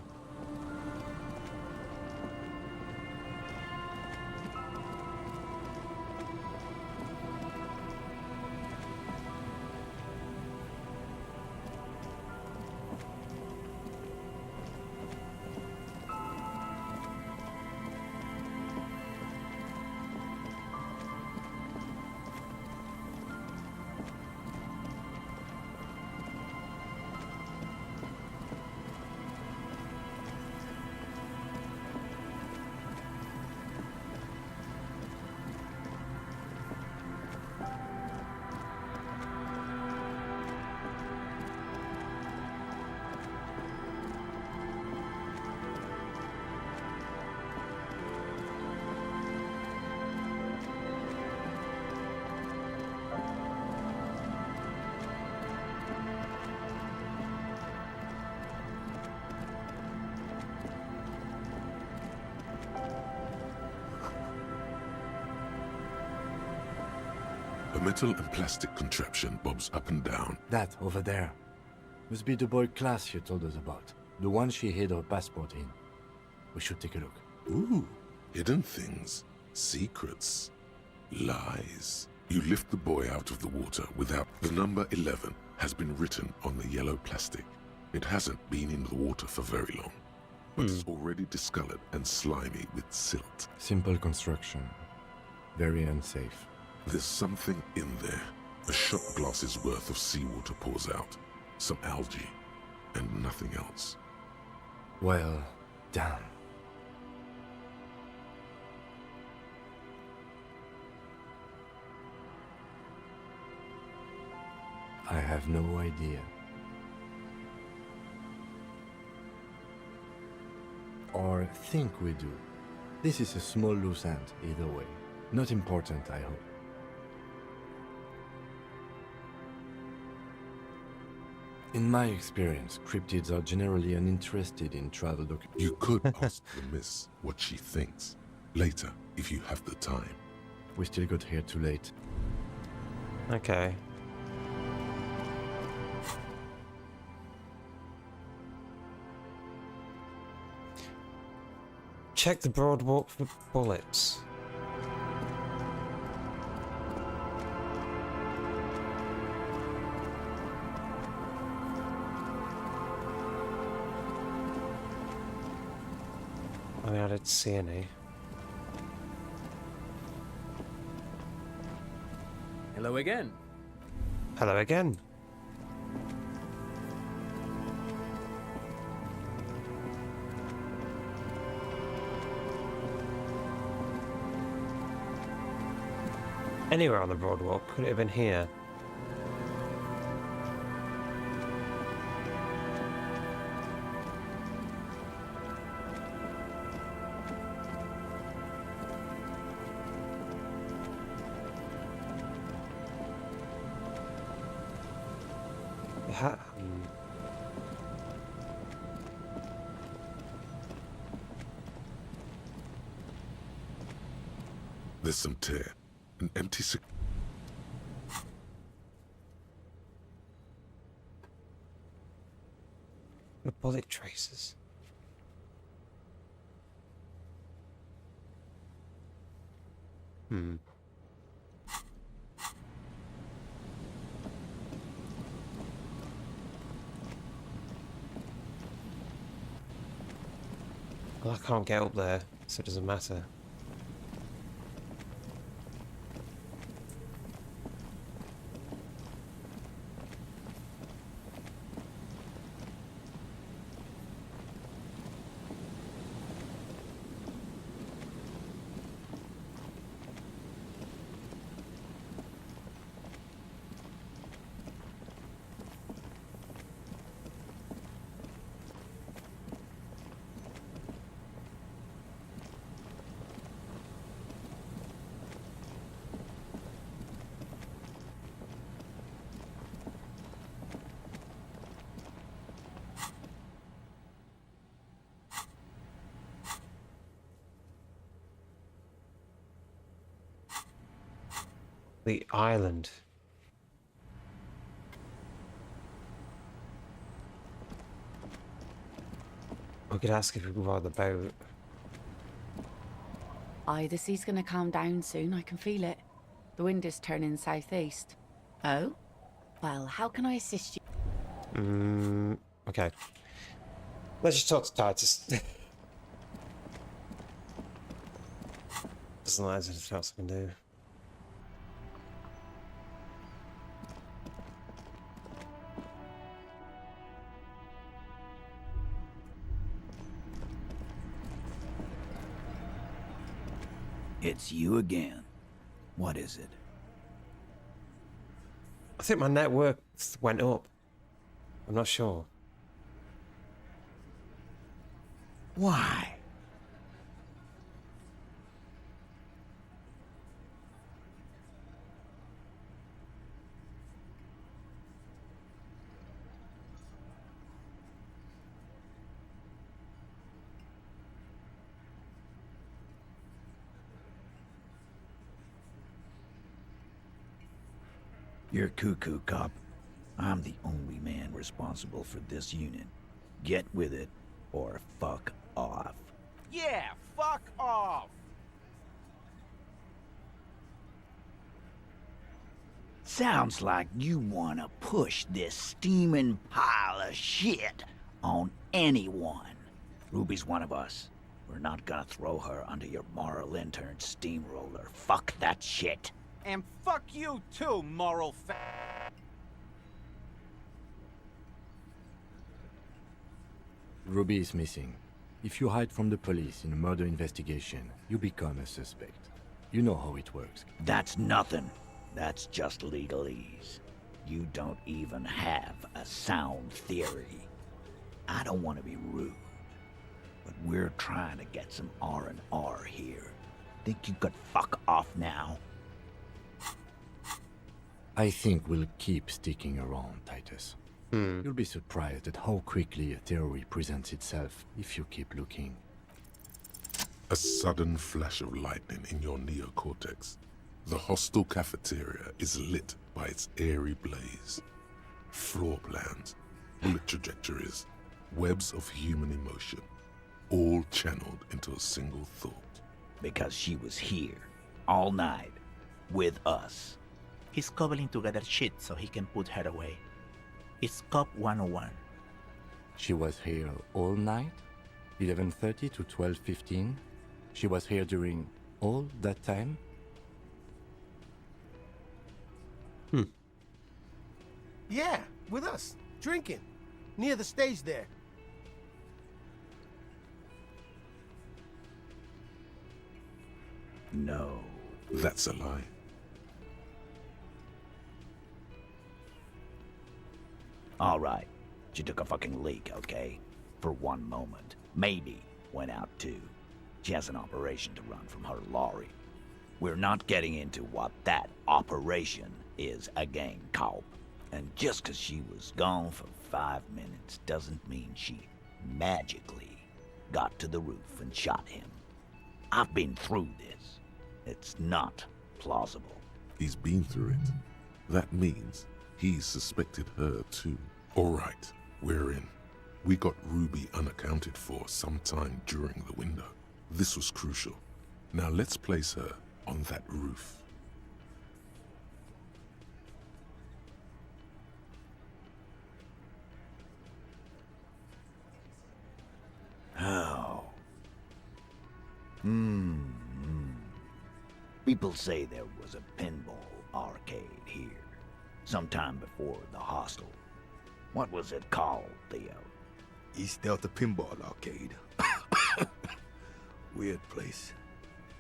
A metal and plastic contraption bobs up and down. That, over there. Must be the boy class you told us about. The one she hid her passport in. We should take a look. Ooh, hidden things, secrets, lies. You lift the boy out of the water without... The number 11 has been written on the yellow plastic. It hasn't been in the water for very long, but it's already discolored and slimy with silt. Simple construction. Very unsafe. There's something in there. A shot glass's worth of seawater pours out. Some algae, and nothing else. Well, damn. I have no idea. Or think we do. This is a small loose end, either way. Not important, I hope. In my experience, cryptids are generally uninterested in travel documents. You could ask the miss what she thinks. Later, if you have the time. We still got here too late. Okay. Check the boardwalk for bullets. I mean, I didn't see any. Hello again. Hello again. Anywhere on the boardwalk. Could it have been here? There's some tear. An empty The bullet traces. Well, I can't get up there, so it doesn't matter. The island. We could ask if we can ride the boat. Aye, the sea's gonna calm down soon. I can feel it. The wind is turning southeast. Oh? Well, how can I assist you? Okay. Let's just talk to Titus. Doesn't like there's anything else I can do. It's you again. What is it? I think my network went up. I'm not sure. Why? You're cuckoo, cop. I'm the only man responsible for this unit. Get with it, or fuck off. Yeah, fuck off! Sounds like you want to push this steaming pile of shit on anyone. Ruby's one of us. We're not gonna throw her under your moral intern steamroller. Fuck that shit. And fuck you too, moral Ruby is missing. If you hide from the police in a murder investigation, you become a suspect. You know how it works. That's nothing. That's just legalese. You don't even have a sound theory. I don't want to be rude, but we're trying to get some R&R here. Think you could fuck off now? I think we'll keep sticking around, Titus. You'll be surprised at how quickly a theory presents itself if you keep looking. A sudden flash of lightning in your neocortex. The hostel cafeteria is lit by its airy blaze. Floor plans, bullet trajectories, webs of human emotion, all channeled into a single thought. Because she was here, all night, with us. He's cobbling together shit so he can put her away. It's Cop 101. She was here all night? 11:30 to 12:15? She was here during all that time? Yeah, with us, drinking, near the stage there. No. That's a lie. All right. She took a fucking leak, okay? For one moment. Maybe went out too. She has an operation to run from her lorry. We're not getting into what that operation is again, Cop. And just 'cause she was gone for 5 minutes doesn't mean she magically got to the roof and shot him. I've been through this. It's not plausible. He's been through it. That means he suspected her too. All right, we're in. We got Ruby unaccounted for sometime during the window. This was crucial. Now let's place her on that roof. How? People say there was a pinball arcade here, sometime before the hostel. What was it called, Theo? East Delta Pinball Arcade. Weird place.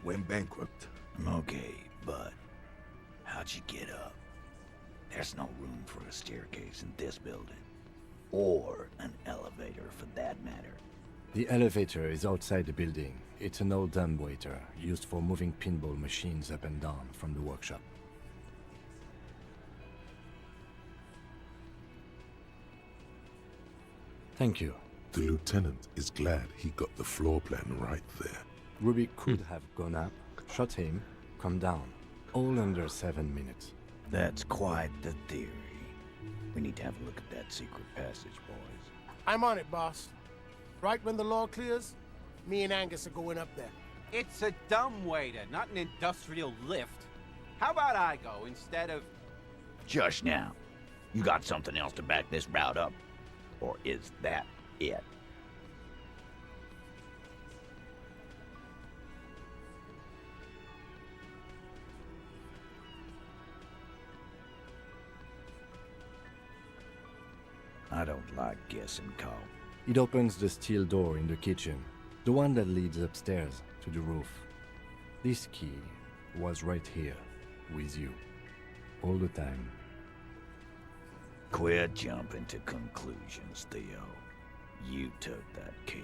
Went bankrupt. Okay, but how'd you get up? There's no room for a staircase in this building. Or an elevator, for that matter. The elevator is outside the building. It's an old dumbwaiter used for moving pinball machines up and down from the workshop. Thank you. The lieutenant is glad he got the floor plan right there. Ruby could have gone up, shot him, come down. All under 7 minutes. That's quite the theory. We need to have a look at that secret passage, boys. I'm on it, boss. Right when the law clears, me and Angus are going up there. It's a dumbwaiter, not an industrial lift. How about I go instead of... Just now. You got something else to back this route up? Or is that it? I don't like guessing, Carl. It opens the steel door in the kitchen, the one that leads upstairs to the roof. This key was right here, with you, all the time. Quit jumping to conclusions, Theo. You took that key.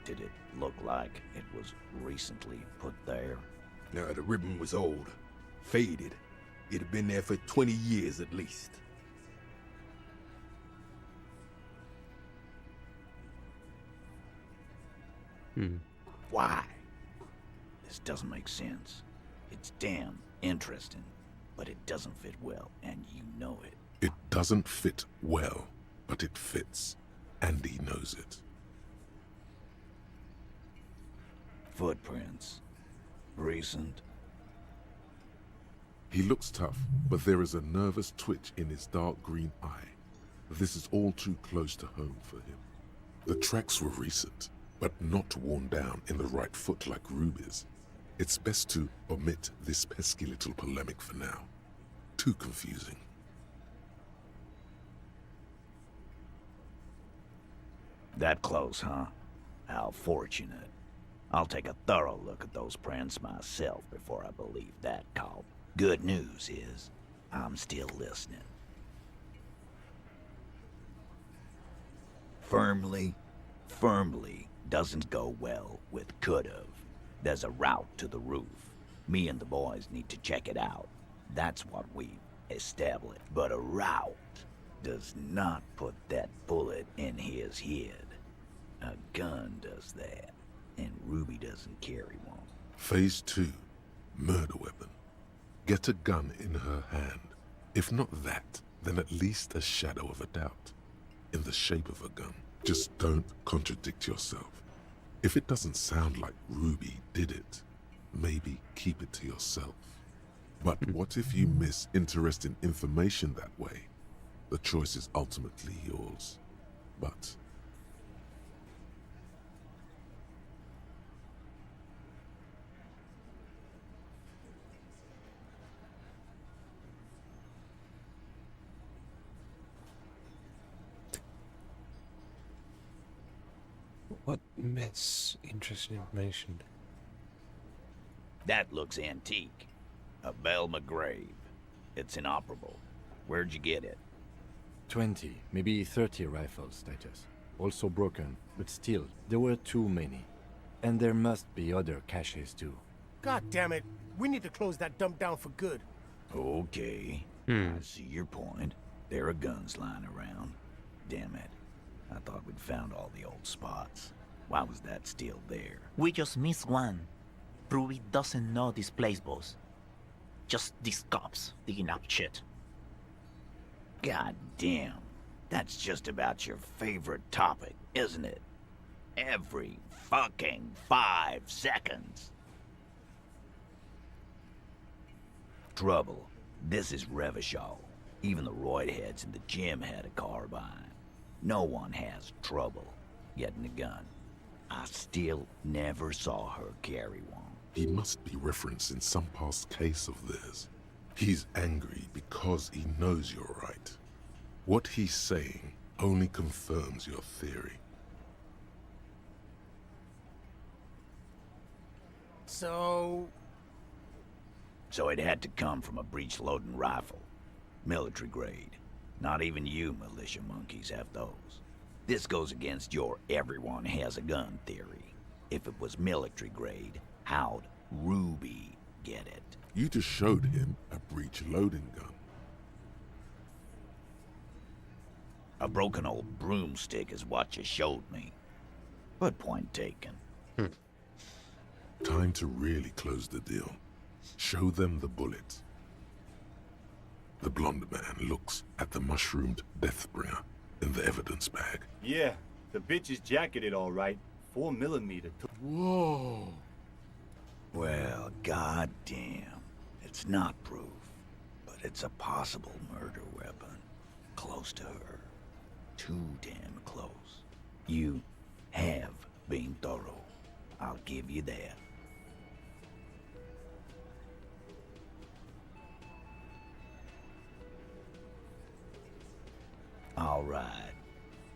Did it look like it was recently put there? Now, the ribbon was old, faded. It had been there for 20 years at least. Why? This doesn't make sense. It's damn interesting, but it doesn't fit well, and you know it. It doesn't fit well, but it fits, and he knows it. Footprints. Recent. He looks tough, but there is a nervous twitch in his dark green eye. This is all too close to home for him. The tracks were recent, but not worn down in the right foot like Ruby's. It's best to omit this pesky little polemic for now. Too confusing. That close, huh? How fortunate. I'll take a thorough look at those prints myself before I believe that call. Good news is, I'm still listening. Firmly doesn't go well with could've. There's a route to the roof. Me and the boys need to check it out. That's what we've established. But a route does not put that bullet in his head. A gun does that, and Ruby doesn't carry one. Phase 2. Murder weapon. Get a gun in her hand. If not that, then at least a shadow of a doubt. In the shape of a gun. Just don't contradict yourself. If it doesn't sound like Ruby did it, maybe keep it to yourself. But what if you miss interesting information that way? The choice is ultimately yours. But... What miss interesting information? That looks antique. A Belma grave. It's inoperable. Where'd you get it? 20, maybe 30 rifles, Titus. Also broken, but still, there were too many. And there must be other caches too. God damn it. We need to close that dump down for good. Okay. I see your point. There are guns lying around. Damn it. I thought we'd found all the old spots. Why was that still there? We just missed one. Ruby doesn't know this place, boss. Just these cops digging up shit. God damn. That's just about your favorite topic, isn't it? Every fucking 5 seconds. Trouble. This is Revachol. Even the roid heads in the gym had a carbine. No one has trouble getting a gun. I still never saw her carry one. He must be referencing some past case of theirs. He's angry because he knows you're right. What he's saying only confirms your theory. So it had to come from a breech-loading rifle. Military grade. Not even you militia monkeys have those. This goes against your everyone has a gun theory. If it was military grade, how'd Ruby get it? You just showed him a breech-loading gun. A broken old broomstick is what you showed me. But point taken. Time to really close the deal. Show them the bullet. The blonde man looks at the mushroomed Deathbringer in the evidence bag. Yeah, The bitch is jacketed all right. 4mm. Whoa. Well, goddamn. It's not proof, but it's a possible murder weapon. Close to her. Too damn close. You have been thorough. I'll give you that. All right.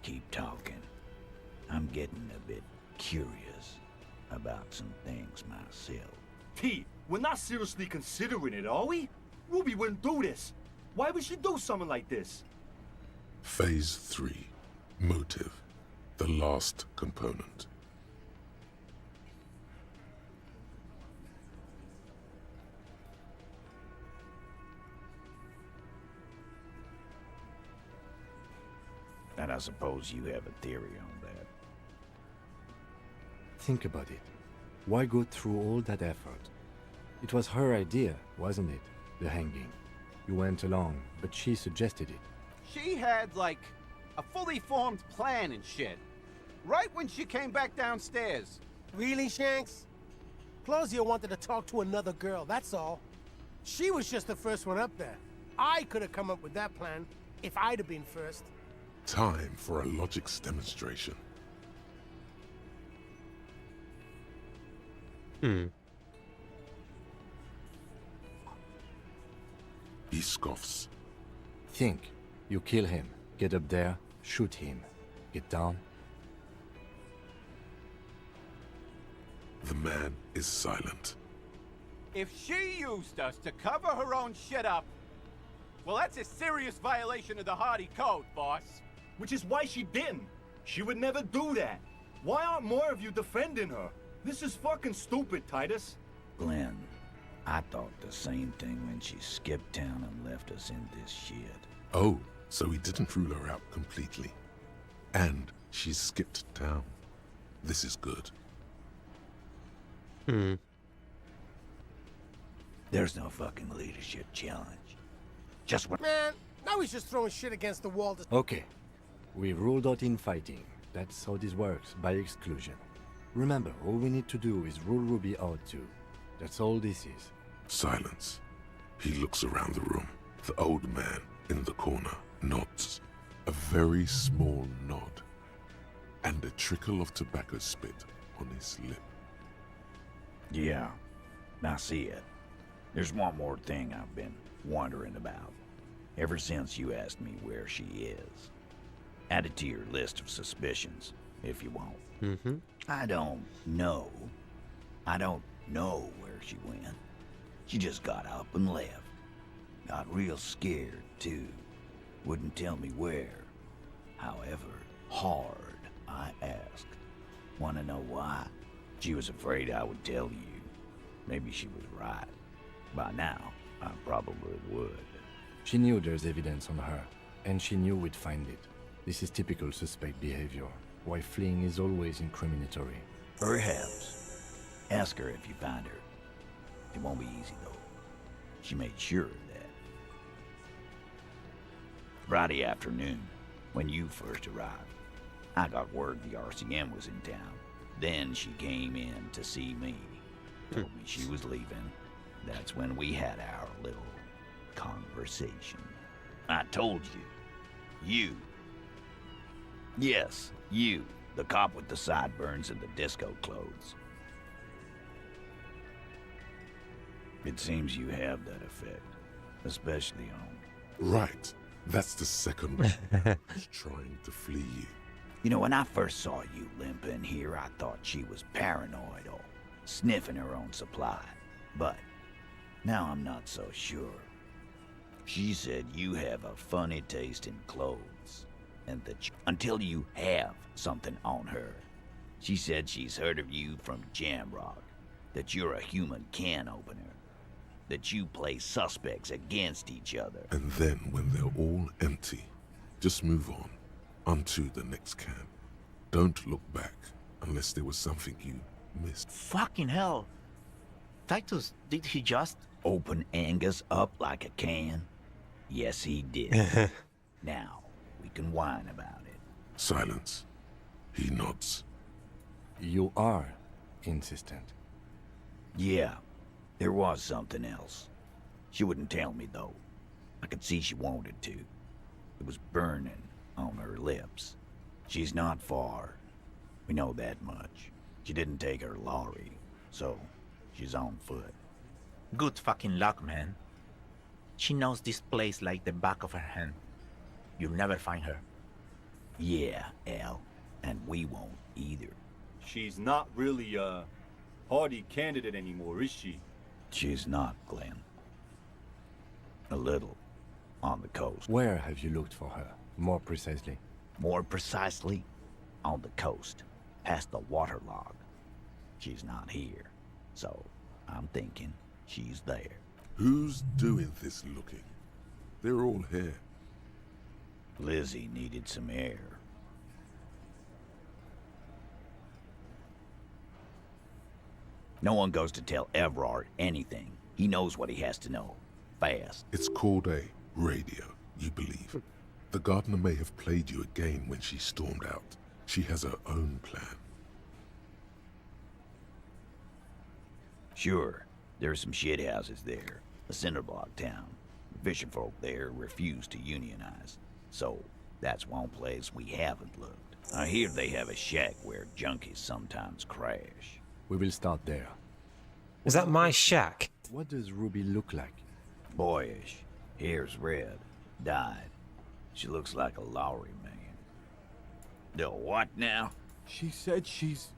Keep talking. I'm getting a bit curious about some things myself. Pete, we're not seriously considering it, are we? Ruby wouldn't do this. Why would she do something like this? Phase 3. Motive. The last component. And I suppose you have a theory on that. Think about it. Why go through all that effort? It was her idea, wasn't it? The hanging. You went along, but she suggested it. She had, like, a fully formed plan and shit. Right when she came back downstairs. Really, Shanks? Claudia wanted to talk to another girl, that's all. She was just the first one up there. I could have come up with that plan if I'd have been first. Time for a logics demonstration. He scoffs. Think. You kill him. Get up there. Shoot him. Get down. The man is silent. If she used us to cover her own shit up, well, that's a serious violation of the Hardy Code, boss. Which is why she didn't. She would never do that. Why aren't more of you defending her? This is fucking stupid, Titus. Glenn, I thought the same thing when she skipped town and left us in this shit. Oh, so he didn't rule her out completely. And she skipped town. This is good. There's no fucking leadership challenge. Just what... Man, now he's just throwing shit against the wall to... Okay. We ruled out infighting. That's how this works, by exclusion. Remember, all we need to do is rule Ruby out too. That's all this is. Silence. He looks around the room. The old man in the corner nods. A very small nod. And a trickle of tobacco spit on his lip. Yeah, I see it. There's one more thing I've been wondering about. Ever since you asked me where she is. Add it to your list of suspicions, if you want. I don't know. I don't know where she went. She just got up and left. Got real scared, too. Wouldn't tell me where. However hard I asked. Want to know why? She was afraid I would tell you. Maybe she was right. By now, I probably would. She knew there's evidence on her, and she knew we'd find it. This is typical suspect behavior. Why fleeing is always incriminatory. Perhaps. Ask her if you find her. It won't be easy, though. She made sure of that. Friday afternoon, when you first arrived, I got word the RCM was in town. Then she came in to see me. Told me she was leaving. That's when we had our little conversation. I told you. Yes, you. The cop with the sideburns and the disco clothes. It seems you have that effect. Especially on... Right. That's the second one. He's trying to flee you. You know, when I first saw you limping here, I thought she was paranoid or sniffing her own supply. But now I'm not so sure. She said you have a funny taste in clothes, and that until you have something on her. She said she's heard of you from Jamrock, that you're a human can opener, that you play suspects against each other. And then when they're all empty, just move on to the next camp. Don't look back unless there was something you missed. Fucking hell. Titus, did he just... Open Angus up like a can? Yes, he did. Now, we can whine about it. Silence. He nods. You are insistent. Yeah, there was something else. She wouldn't tell me, though. I could see she wanted to. It was burning on her lips. She's not far. We know that much. She didn't take her lorry, so she's on foot. Good fucking luck, man. She knows this place like the back of her hand. You'll never find her. Yeah, Al. And we won't either. She's not really a hardy candidate anymore, is she? She's not, Glenn. A little. On the coast. Where have you looked for her, more precisely? More precisely, on the coast, past the waterlog. She's not here, so I'm thinking she's there. Who's doing this looking? They're all here. Lizzie needed some air. No one goes to tell Everard anything. He knows what he has to know. Fast. It's called a radio, you believe. The gardener may have played you a game when she stormed out. She has her own plan. Sure, there are some shithouses there. A cinderblock town. The fisher folk there refuse to unionize. So, that's one place we haven't looked. I hear they have a shack where junkies sometimes crash. We will start there. Is that my shack? What does Ruby look like? Boyish. Hair's red. Dyed. She looks like a Lowry man. The what now? She said she's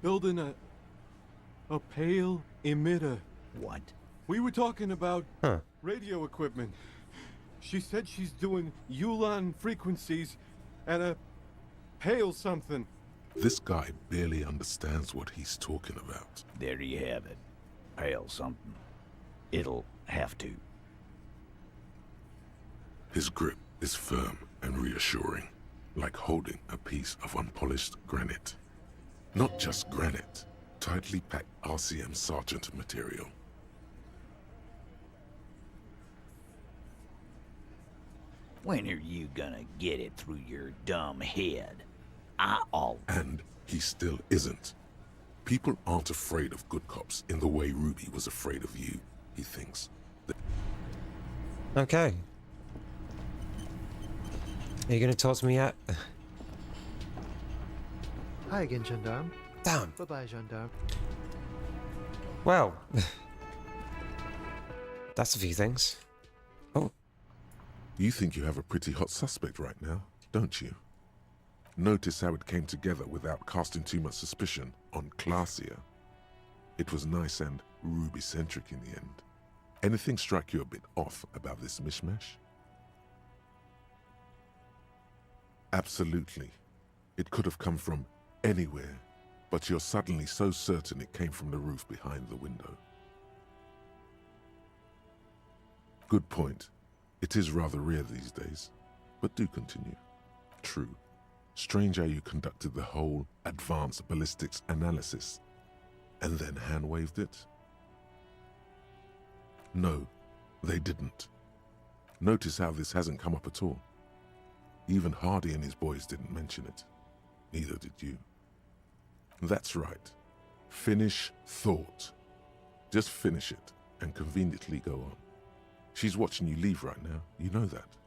building a pale emitter. What? We were talking about radio equipment. She said she's doing Ulan frequencies and a pale something. This guy barely understands what he's talking about. There you have it. Pale something. It'll have to. His grip is firm and reassuring, like holding a piece of unpolished granite. Not just granite, tightly packed RCM Sergeant material. When are you gonna get it through your dumb head? And he still isn't. People aren't afraid of good cops in the way Ruby was afraid of you, he thinks. Okay. Are you gonna talk to me yet? Hi again, gendarme. Damn. Bye-bye, gendarme. Well. That's a few things. Oh. You think you have a pretty hot suspect right now, don't you? Notice how it came together without casting too much suspicion on Clasia. It was nice and Ruby-centric in the end. Anything strike you a bit off about this mishmash? Absolutely. It could have come from anywhere, but you're suddenly so certain it came from the roof behind the window. Good point. It is rather rare these days, but do continue. True. Strange how you conducted the whole advanced ballistics analysis, and then hand-waved it? No, they didn't. Notice how this hasn't come up at all. Even Hardy and his boys didn't mention it. Neither did you. That's right. Finish thought. Just finish it, and conveniently go on. She's watching you leave right now, you know that.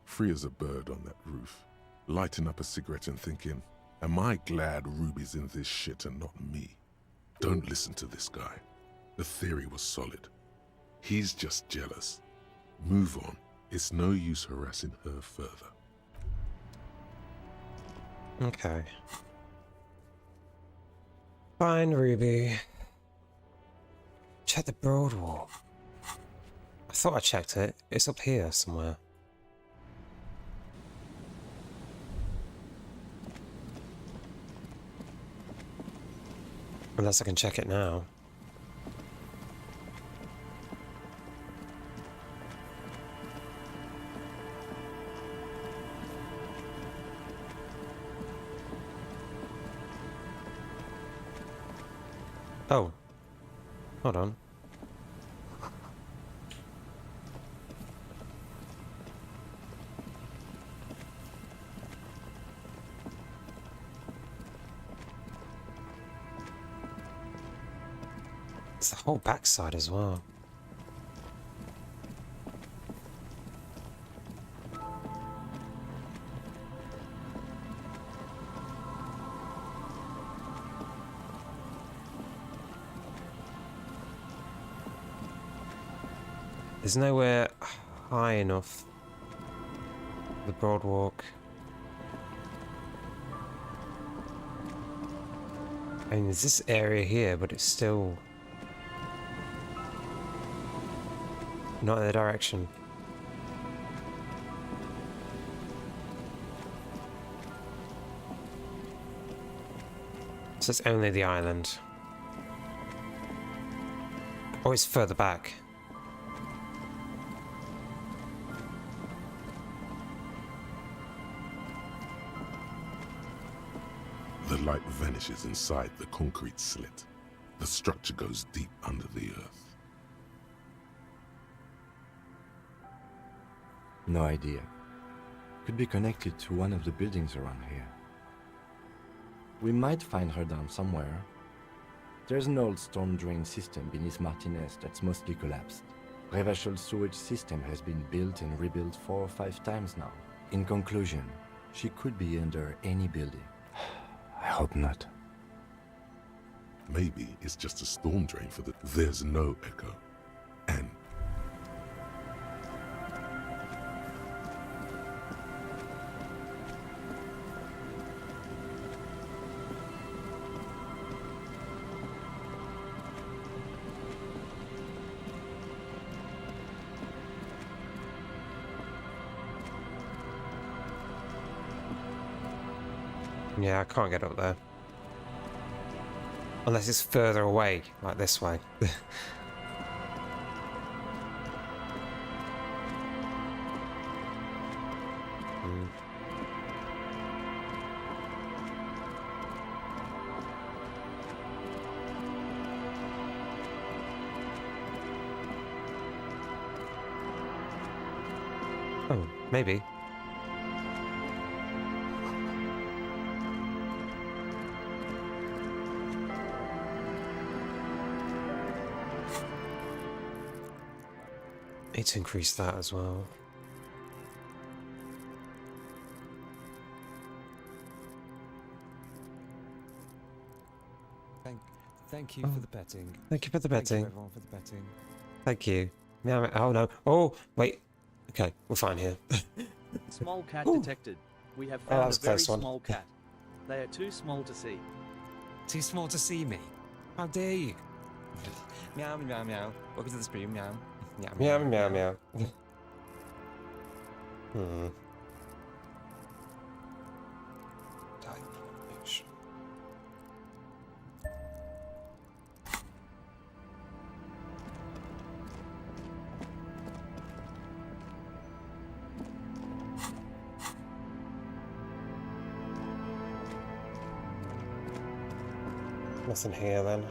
Free as a bird on that roof. Lighting up a cigarette and thinking, am I glad Ruby's in this shit and not me? Don't listen to this guy. The theory was solid. He's just jealous. Move on. It's no use harassing her further. Okay. Fine, Ruby. Check the broad wall. I thought I checked it. It's up here somewhere. Unless I can check it now. Oh. Hold on. It's the whole backside as well. There's nowhere high enough. The boardwalk. I mean, there's this area here, but it's still not in the direction. So it's only the island. Oh, it's further back. The light vanishes inside the concrete slit. The structure goes deep under the earth. No idea. Could be connected to one of the buildings around here. We might find her down somewhere. There's an old storm drain system beneath Martinez that's mostly collapsed. Revachol sewage system has been built and rebuilt 4 or 5 times now. In conclusion, she could be under any building. I hope not. Maybe it's just a storm drain for the... There's no echo. And... Yeah, I can't get up there. Unless it's further away, like this way. Oh, maybe. Need to increase that as well. Thank you for the betting. Thank you for the Thank betting. you everyone for the betting. Thank you. Meow, oh no. Oh, wait. Okay, we're fine here. Small cat Ooh. detected. We have Oh, that found was a a very close one. small cat. They are too small to see. Too small to see me. How dare you? Meow, meow, meow. Welcome to the stream, meow. Meow, meow, meow. Nothing here then.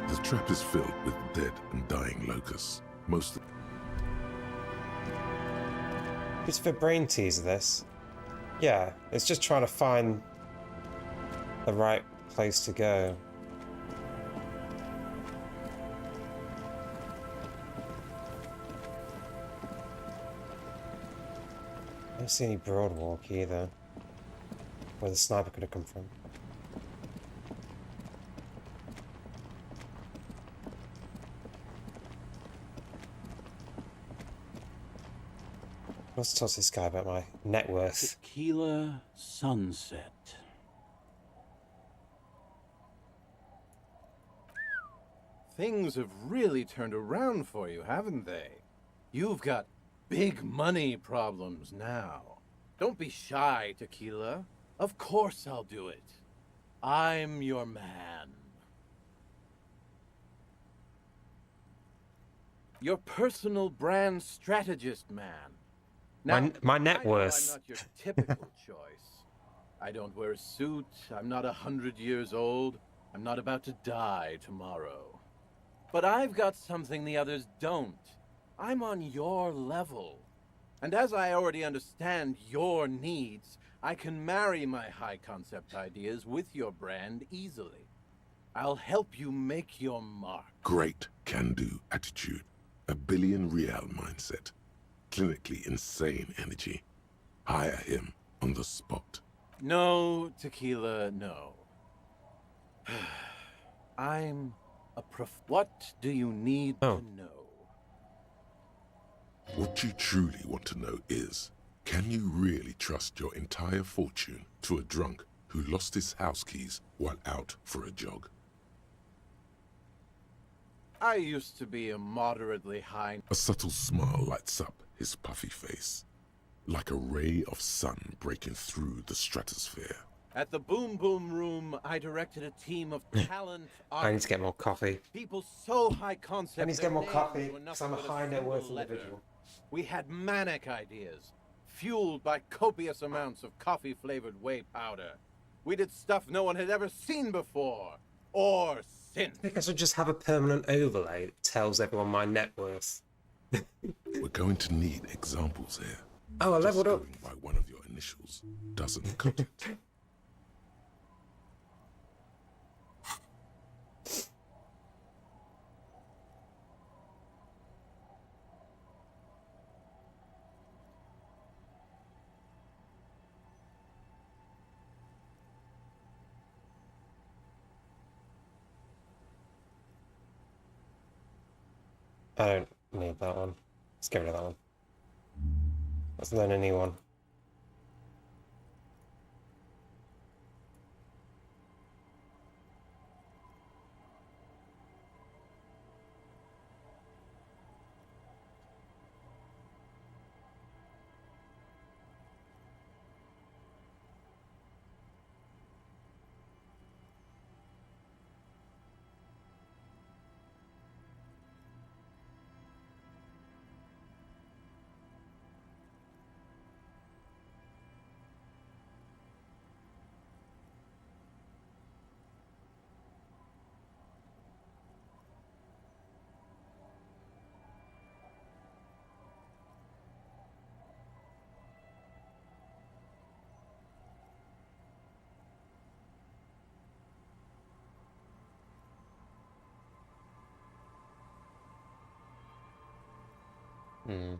The trap is filled with dead and dying locusts. Most of... It's for brain teaser, this. Yeah, it's just trying to find the right place to go. I don't see any broadwalk either. Where the sniper could have come from. Let's talk to this guy about my net worth. Tequila sunset. Things have really turned around for you, haven't they? You've got big money problems now. Don't be shy, Tequila. Of course I'll do it. I'm your man. Your personal brand strategist, man. Now, My net I know worth. I'm not your typical choice. I don't wear a suit. I'm not 100 years old. I'm not about to die tomorrow. But I've got something the others don't. I'm on your level. And as I already understand your needs, I can marry my high-concept ideas with your brand easily. I'll help you make your mark. Great can-do attitude. A billion real mindset. Clinically insane energy. Hire him on the spot. No, Tequila, no. I'm a What do you need to know? What you truly want to know is, can you really trust your entire fortune to a drunk who lost his house keys while out for a jog? I used to be a moderately high... A subtle smile lights up his puffy face, like a ray of sun breaking through the stratosphere. At the Boom Boom Room, I directed a team of talent... I need to get more coffee. People so high concept... I need to get more coffee, because I'm a high net worth individual. We had manic ideas, fueled by copious amounts of coffee-flavored whey powder. We did stuff no one had ever seen before, or since. I think I should just have a permanent overlay that tells everyone my net worth. We're going to need examples here. Oh, I leveled up. By one of your initials doesn't cut it. I don't need that one. Let's get rid of that one. Let's learn a new one. Hmm.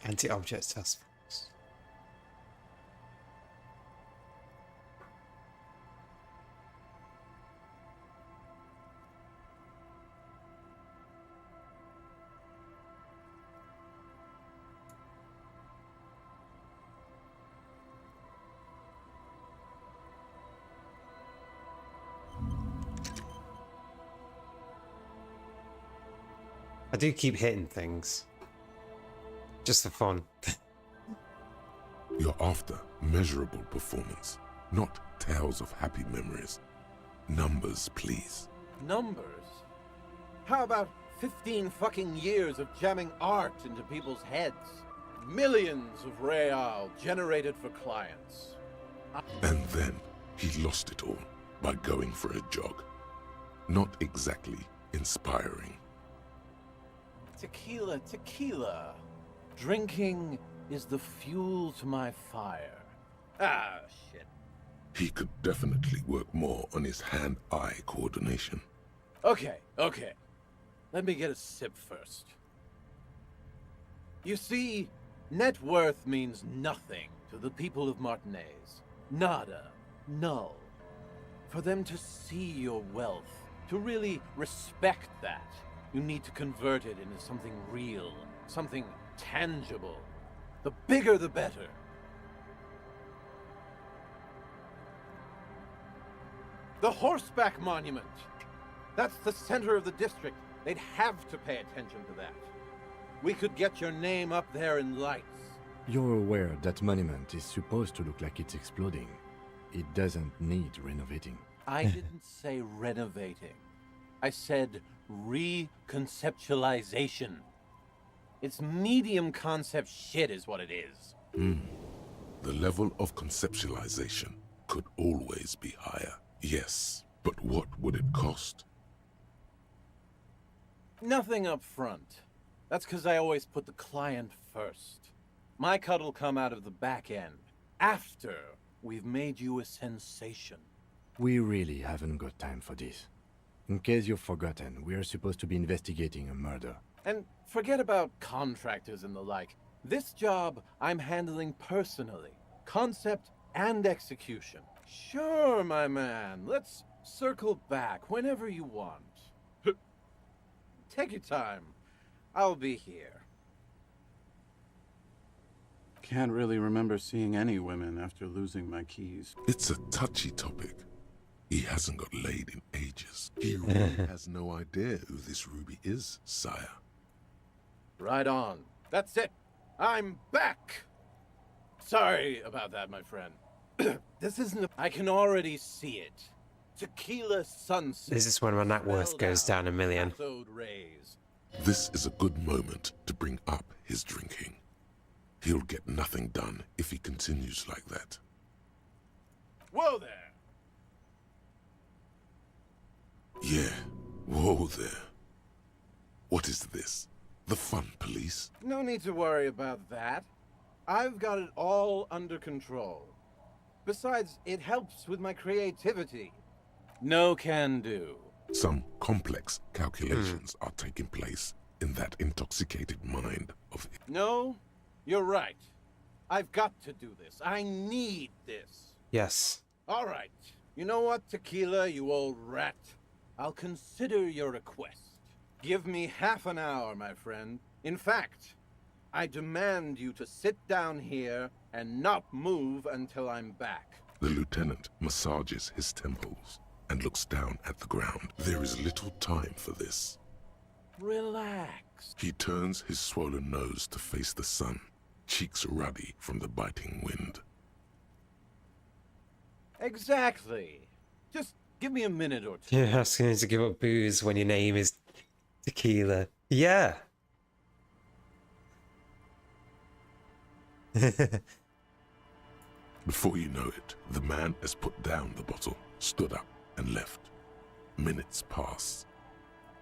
Anti-object task force. I do keep hitting things. Just for fun. You're after measurable performance, not tales of happy memories. Numbers, please. Numbers? How about 15 fucking years of jamming art into people's heads? Millions of real generated for clients. And then he lost it all by going for a jog. Not exactly inspiring. Tequila, tequila. Drinking is the fuel to my fire. Ah, shit. He could definitely work more on his hand-eye coordination. Okay. Let me get a sip first. You see, net worth means nothing to the people of Martinez. Nada. Null. For them to see your wealth, to really respect that, you need to convert it into something real, something tangible. The bigger the better. The Horseback Monument. That's the center of the district. They'd have to pay attention to that. We could get your name up there in lights. You're aware that monument is supposed to look like it's exploding. It doesn't need renovating. I didn't say renovating. I said reconceptualization. It's medium concept shit is what it is. The level of conceptualization could always be higher. Yes, but what would it cost? Nothing up front. That's because I always put the client first. My cut'll come out of the back end, after we've made you a sensation. We really haven't got time for this. In case you've forgotten, we are supposed to be investigating a murder. And forget about contractors and the like. This job I'm handling personally. Concept and execution. Sure, my man. Let's circle back whenever you want. Take your time. I'll be here. Can't really remember seeing any women after losing my keys. It's a touchy topic. He hasn't got laid in ages. He really has no idea who this Ruby is, sire. Right on. That's it. I'm back. Sorry about that, my friend. This isn't I can already see it. Tequila sunset. This is when my net worth goes down $1 million. Rays. This is a good moment to bring up his drinking. He'll get nothing done if he continues like that. Whoa there. Yeah, whoa there. What is this? The fun police? No need to worry about that. I've got it all under control. Besides, it helps with my creativity. No can do. Some complex calculations are taking place in that intoxicated mind of... No, you're right. I've got to do this. I need this. Yes. All right. You know what, Tequila, you old rat? I'll consider your request. Give me half an hour, my friend. In fact, I demand you to sit down here and not move until I'm back. The lieutenant massages his temples and looks down at the ground. There is little time for this. Relax. He turns his swollen nose to face the sun, cheeks ruddy from the biting wind. Exactly. Just give me a minute or two. You're asking to give up booze when your name is Tequila. Yeah. Before you know it, the man has put down the bottle, stood up, and left. Minutes pass,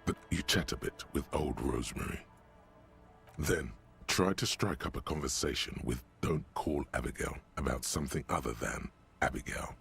but you chat a bit with old Rosemary. Then, try to strike up a conversation with Don't Call Abigail about something other than Abigail.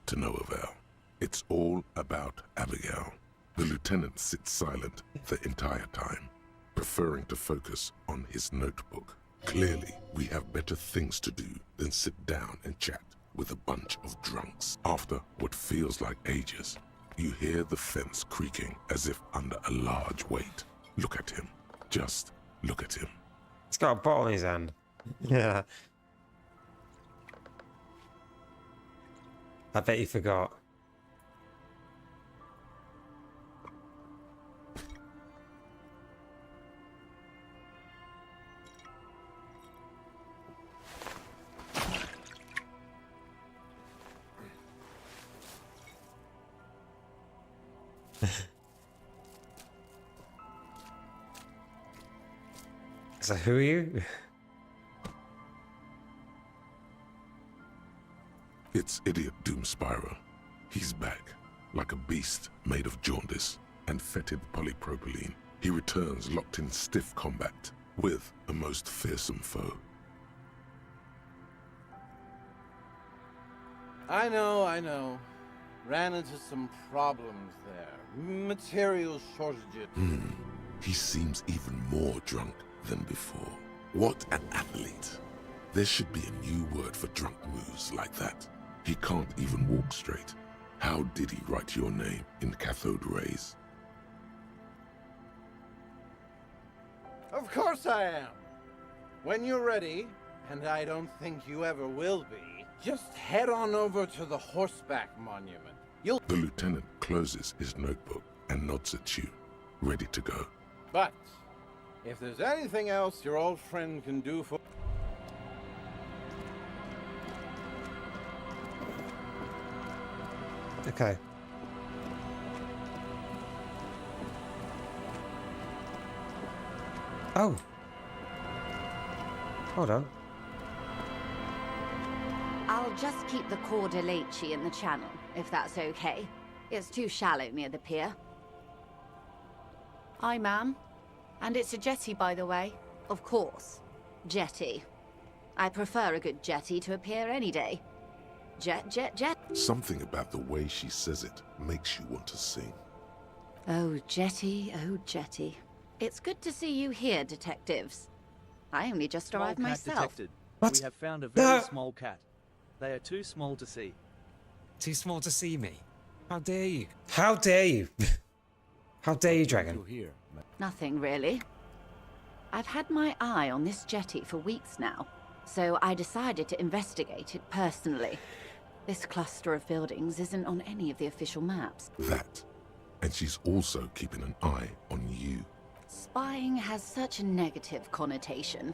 To no avail. It's all about Abigail. The lieutenant sits silent the entire time, preferring to focus on his notebook. Clearly, we have better things to do than sit down and chat with a bunch of drunks. After what feels like ages, you hear the fence creaking as if under a large weight. Look at him. Just look at him. He's got a bottle in his hand. Yeah. I bet you forgot. So who are you? It's Idiot Doom Spyro. He's back, like a beast made of jaundice and fetid polypropylene. He returns locked in stiff combat with a most fearsome foe. I know. Ran into some problems there. Material shortages. He seems even more drunk than before. What an athlete. There should be a new word for drunk moves like that. He can't even walk straight. How did he write your name in cathode rays? Of course I am. When you're ready, and I don't think you ever will be, just head on over to the Horseback Monument. The lieutenant closes his notebook and nods at you, ready to go. But if there's anything else your old friend can do for... Okay. Oh. Hold on. I'll just keep the Corda Lacey in the channel, if that's okay. It's too shallow near the pier. Hi, ma'am. And it's a jetty, by the way. Of course. Jetty. I prefer a good jetty to a pier any day. Jet. Something about the way she says it makes you want to sing. Oh, jetty, oh, jetty. It's good to see you here, detectives. I only just Small arrived cat myself. detected. What? We have found a very small cat. They are too small to see. Too small to see me? How dare you? How dare you? How dare you, Dragon? Nothing, really. I've had my eye on this jetty for weeks now, so I decided to investigate it personally. This cluster of buildings isn't on any of the official maps. That. And she's also keeping an eye on you. Spying has such a negative connotation.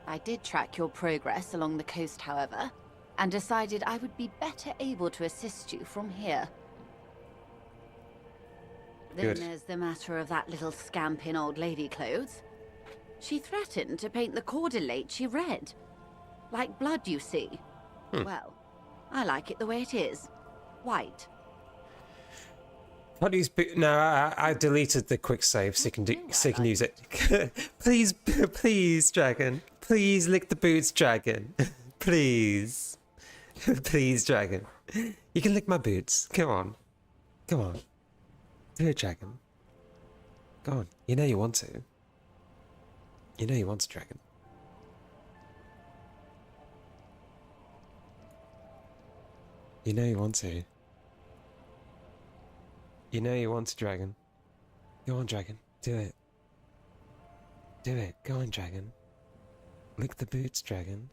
I did track your progress along the coast, however, and decided I would be better able to assist you from here. Good. Then there's the matter of that little scamp in old lady clothes. She threatened to paint the cordelate she read. Like blood, you see. Well, I like it the way it is. White. What use boot? No, I deleted the quick save so you can use it. please, Dragon. Please lick the boots, Dragon. Please. Please, Dragon. You can lick my boots. Come on. Come on. Do it, Dragon. Go on. You know you want to. You know you want to, Dragon. You know you want to. You know you want to, Dragon. Go on, Dragon. Do it. Do it. Go on, Dragon. Lick the boots, Dragon.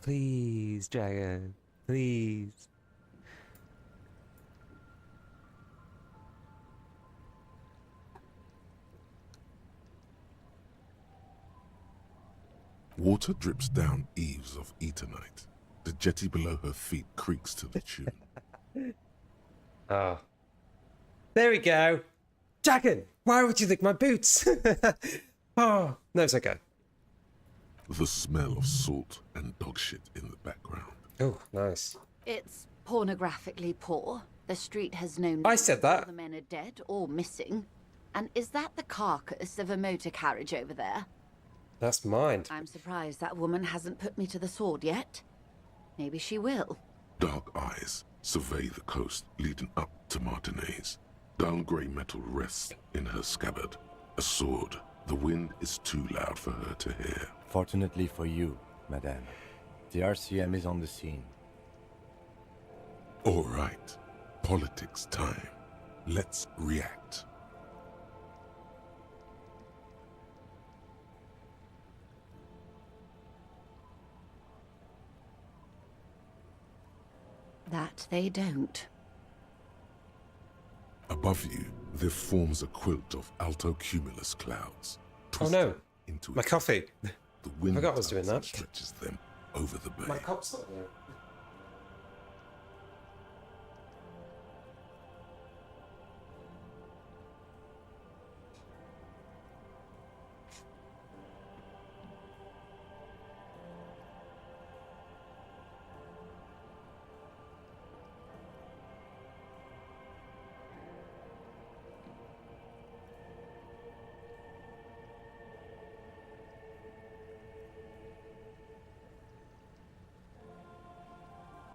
Please, Dragon. Please. Water drips down eaves of Eternite. The jetty below her feet creaks to the tune. Oh. There we go. Dragon, why would you lick my boots? Oh, no, it's okay. The smell of salt and dog shit in the background. Oh, nice. It's pornographically poor. The street has no I said that. The men are dead or missing. And is that the carcass of a motor carriage over there? That's mine. I'm surprised that woman hasn't put me to the sword yet. Maybe she will. Dark eyes survey the coast leading up to Martinez. Dull grey metal rests in her scabbard. A sword. The wind is too loud for her to hear. Fortunately for you, madame, the RCM is on the scene. All right. Politics time. Let's react. That they don't. Above you, there forms a quilt of altocumulus clouds. Oh no, into my coffee. The wind I forgot I was doing that. Stretches them over the bay. My cup's not there.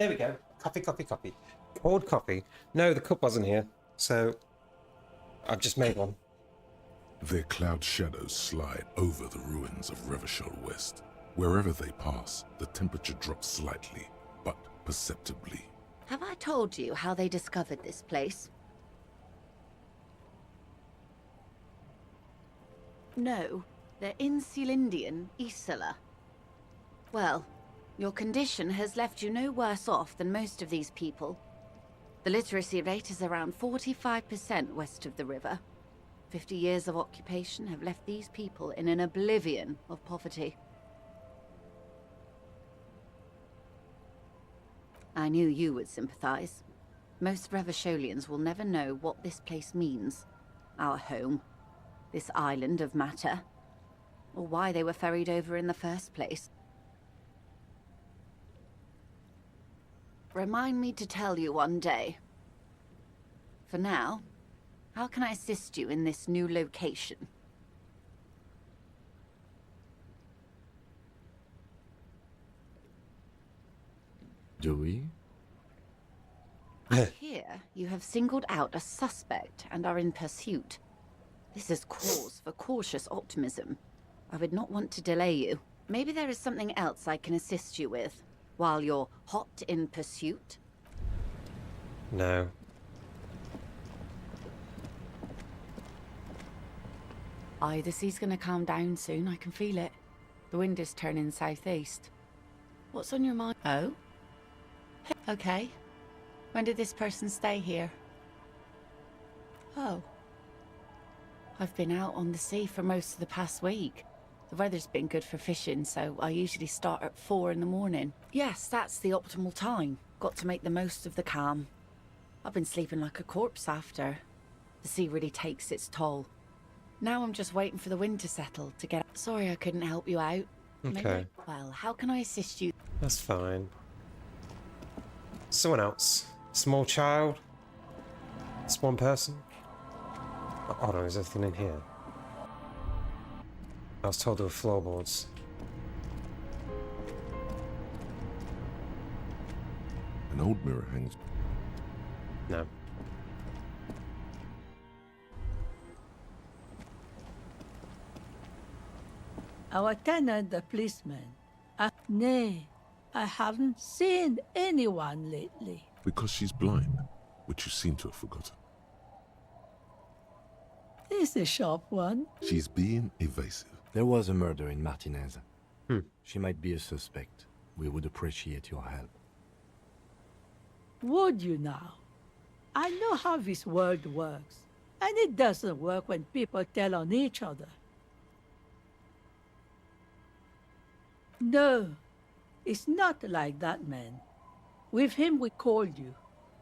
There we go. Coffee. Cold coffee. No, the cup wasn't here, so I've just made one. Their cloud shadows slide over the ruins of Revachol West. Wherever they pass, the temperature drops slightly, but perceptibly. Have I told you how they discovered this place? No, they're in Sealindian, Isala. Well, your condition has left you no worse off than most of these people. The literacy rate is around 45% west of the river. 50 years of occupation have left these people in an oblivion of poverty. I knew you would sympathize. Most Revacholians will never know what this place means. Our home. This island of matter. Or why they were ferried over in the first place. Remind me to tell you one day. For now, how can I assist you in this new location? Do we? I hear you have singled out a suspect and are in pursuit. This is cause for cautious optimism. I would not want to delay you. Maybe there is something else I can assist you with, while you're hot in pursuit? No. Aye, the sea's gonna calm down soon, I can feel it. The wind is turning southeast. What's on your mind? Oh? Okay. When did this person stay here? Oh. I've been out on the sea for most of the past week. The weather's been good for fishing, so I usually start at 4 in the morning. Yes, that's the optimal time. Got to make the most of the calm. I've been sleeping like a corpse after. The sea really takes its toll. Now I'm just waiting for the wind to settle to get... Sorry I couldn't help you out. Okay. Well, how can I assist you? That's fine. Someone else. Small child. It's one person. Oh, hold on, is everything in here? I was told there were floorboards. An old mirror hangs. No. Our tenant, the policeman. Nay, I haven't seen anyone lately. Because she's blind, which you seem to have forgotten. It's a sharp one. She's being evasive. There was a murder in Martinez. She might be a suspect. We would appreciate your help. Would you now? I know how this world works, and it doesn't work when people tell on each other. No, it's not like that, man. With him, we called you.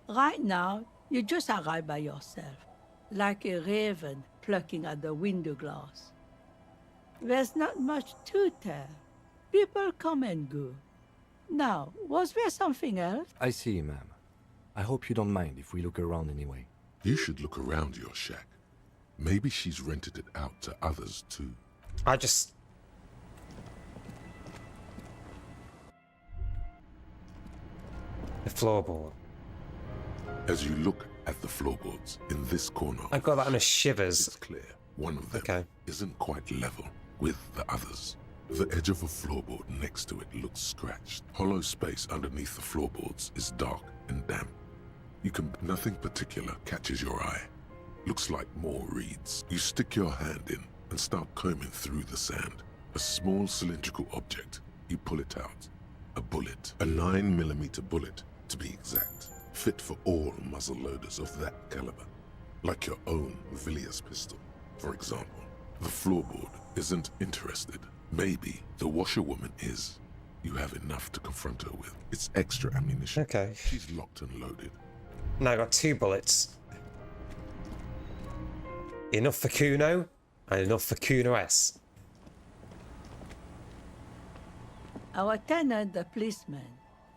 Right now, you just arrive by yourself, like a raven plucking at the window glass. There's not much to tell. People come and go. Now, was there something else? I see, ma'am. I hope you don't mind if we look around anyway. You should look around your shack. Maybe she's rented it out to others too. I just... The floorboard. As you look at the floorboards in this corner, I got that on a shivers. It's clear one of them isn't quite level with the others. The edge of a floorboard next to it looks scratched. Hollow space underneath the floorboards is dark and damp. Nothing particular catches your eye. Looks like more reeds. You stick your hand in and start combing through the sand. A small cylindrical object. You pull it out. A bullet. A 9mm bullet, to be exact. Fit for all muzzle loaders of that caliber. Like your own Villiers pistol, for example. The floorboard isn't interested. Maybe the washerwoman is. You have enough to confront her with. It's extra ammunition. Okay. She's locked and loaded. Now I got 2 bullets. Enough for Kuno, and enough for Kuno S. Our tenant, the policeman.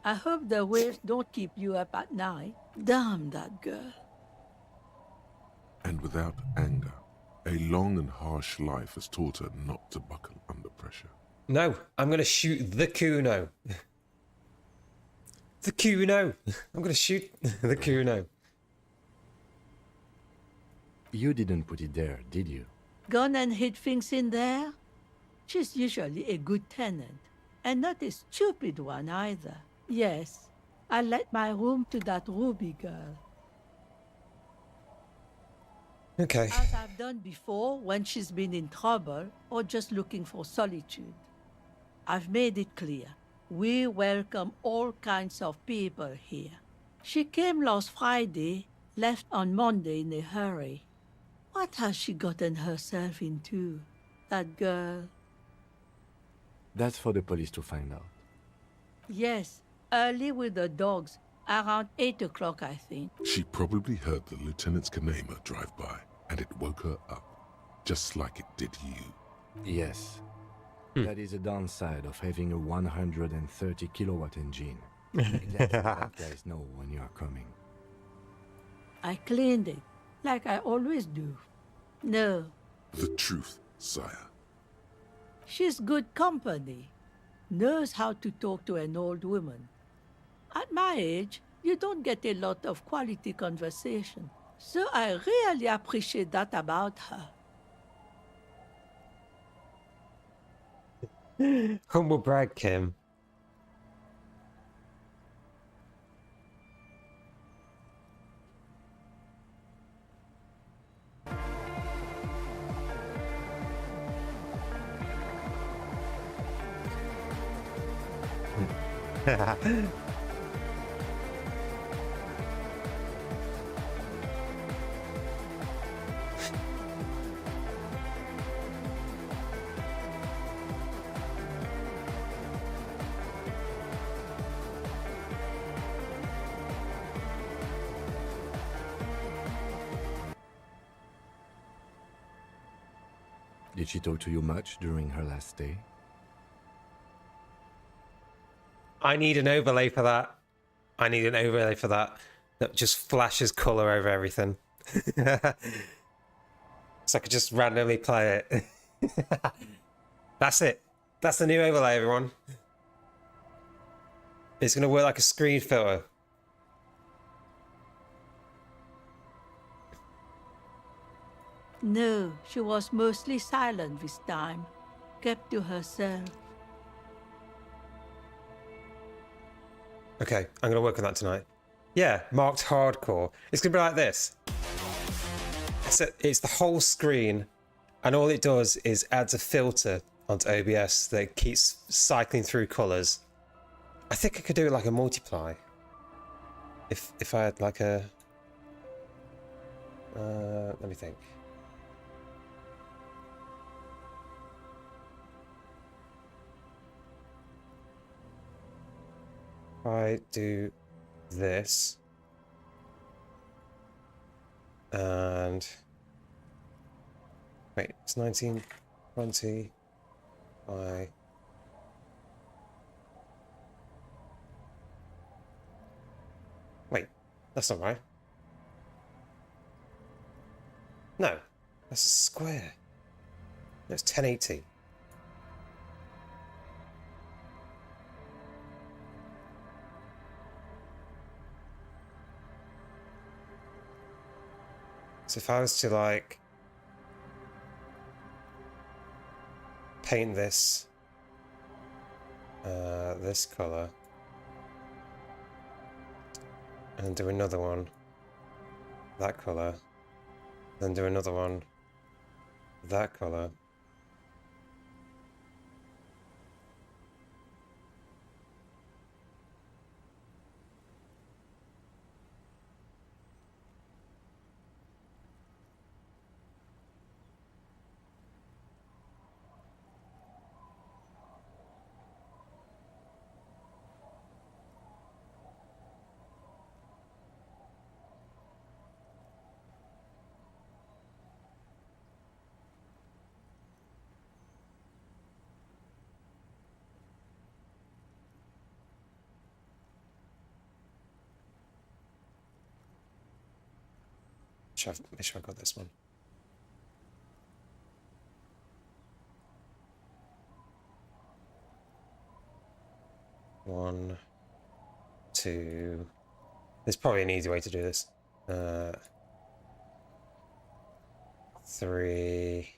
I hope the waves don't keep you up at night. Damn that girl. And without anger, a long and harsh life has taught her not to buckle under pressure. No, I'm going to shoot the Kuno. The Kuno. I'm gonna shoot the Kuno. You didn't put it there, did you? Gone and hid things in there? She's usually a good tenant, and not a stupid one either. Yes, I let my room to that Ruby girl. Okay. As I've done before when she's been in trouble or just looking for solitude. I've made it clear. We welcome all kinds of people here. She came last Friday, left on Monday in a hurry. What has she gotten herself into, that girl? That's for the police to find out. Yes, early with the dogs, around 8 o'clock, I think. She probably heard the Lieutenant's Kanema drive by, and it woke her up, just like it did you. Yes. That is a downside of having a 130 kilowatt engine. It lets the bad guys know when you are coming. I cleaned it, like I always do. No, The truth, sire. she's good company. Knows how to talk to an old woman. At my age, you don't get a lot of quality conversation. So I really appreciate that about her. Humble brag, Kim. Did she talk to you much during her last stay? I need an overlay for that. I need an overlay for that just flashes color over everything. So I could just randomly play it. That's it. That's the new overlay, everyone. It's gonna work like a screen filter. No, she was mostly silent this time, kept to herself. Okay, I'm gonna work on that tonight. Yeah, marked hardcore. It's gonna be like this. It's the whole screen, and all it does is adds a filter onto OBS that keeps cycling through colors. I think I could do it like a multiply. If I had like a let me think. If I do this and wait, it's 1920 by wait, that's not right. No, that's a square. No, it's 1080. So if I was to like paint this this color and do another one that color, then do another one that color, make sure I got this one. One, to... There's probably an easy way to do this. 3...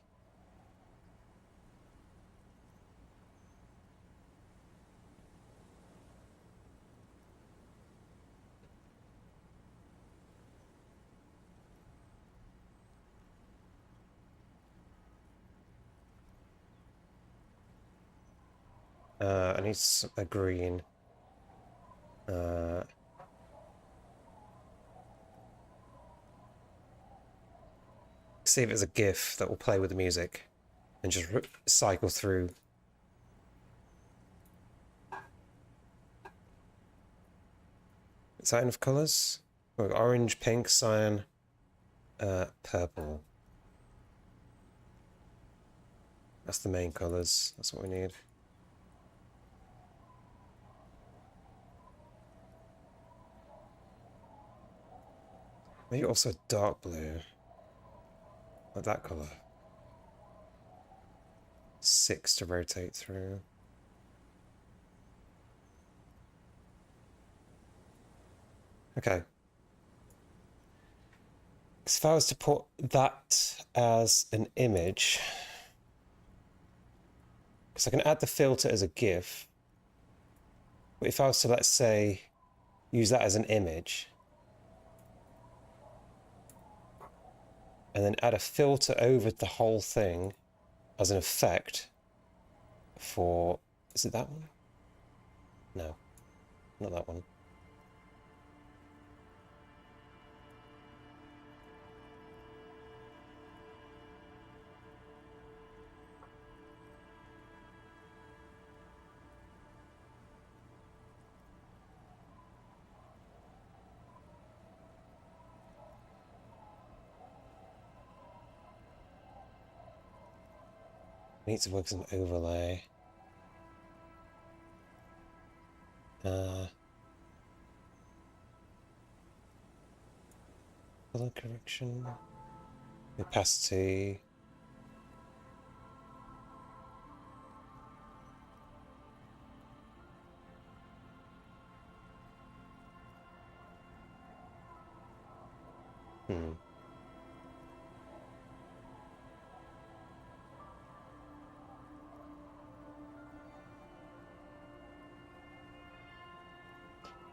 I need a green. See if it's a GIF that will play with the music and just cycle through. Is that enough colours? We've got orange, pink, cyan, purple. That's the main colours. That's what we need. Maybe also dark blue. Like that colour. 6 to rotate through. Okay. So if I was to put that as an image, because I can add the filter as a GIF, but if I was to, let's say, use that as an image, and then add a filter over the whole thing as an effect for... Is it that one? No, not that one. Needs to work as an overlay. Color correction. Opacity.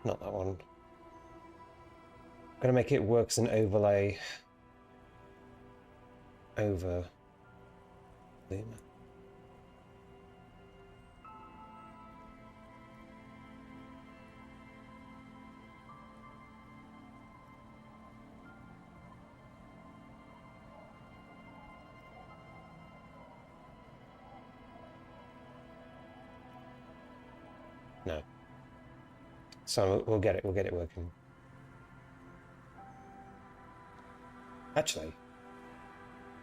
Not that one. I'm gonna make it work as an overlay over Luma. No. So we'll get it working. Actually,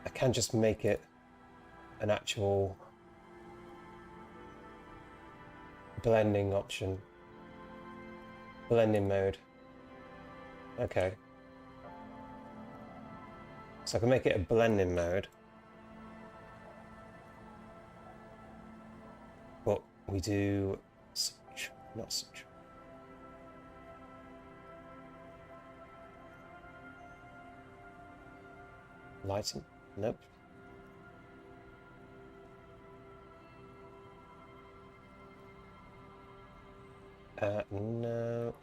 I can just make it an actual blending option. Blending mode. Okay. So I can make it a blending mode. But we do such, not such. Lighting? Nope. No.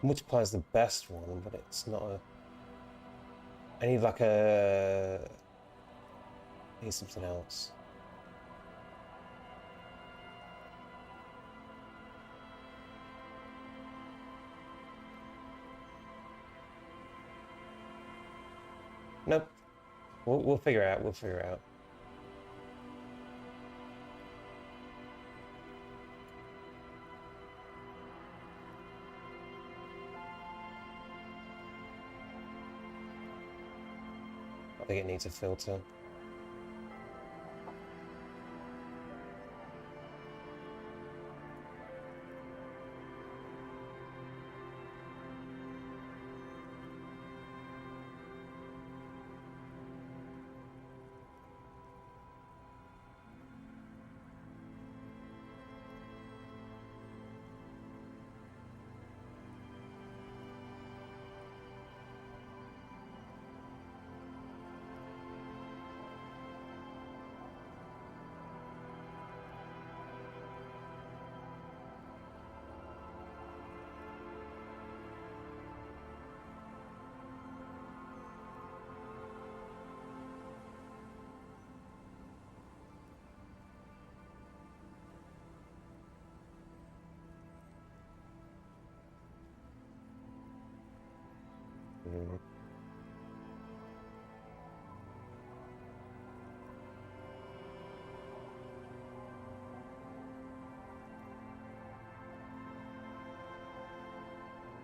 Multiply is the best one, but it's not a... I need like a... I need something else. Nope. We'll figure it out. We'll figure it out. I think it needs a filter.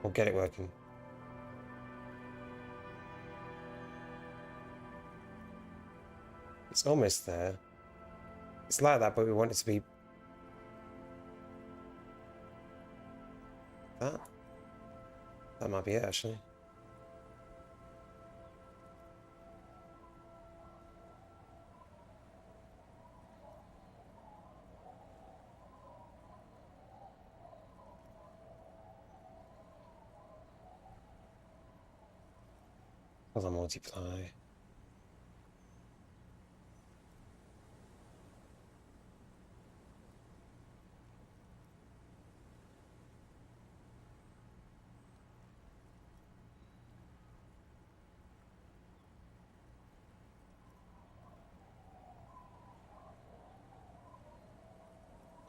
We'll get it working. It's almost there. It's like that, but we want it to be that. That might be it, actually. I'll multiply.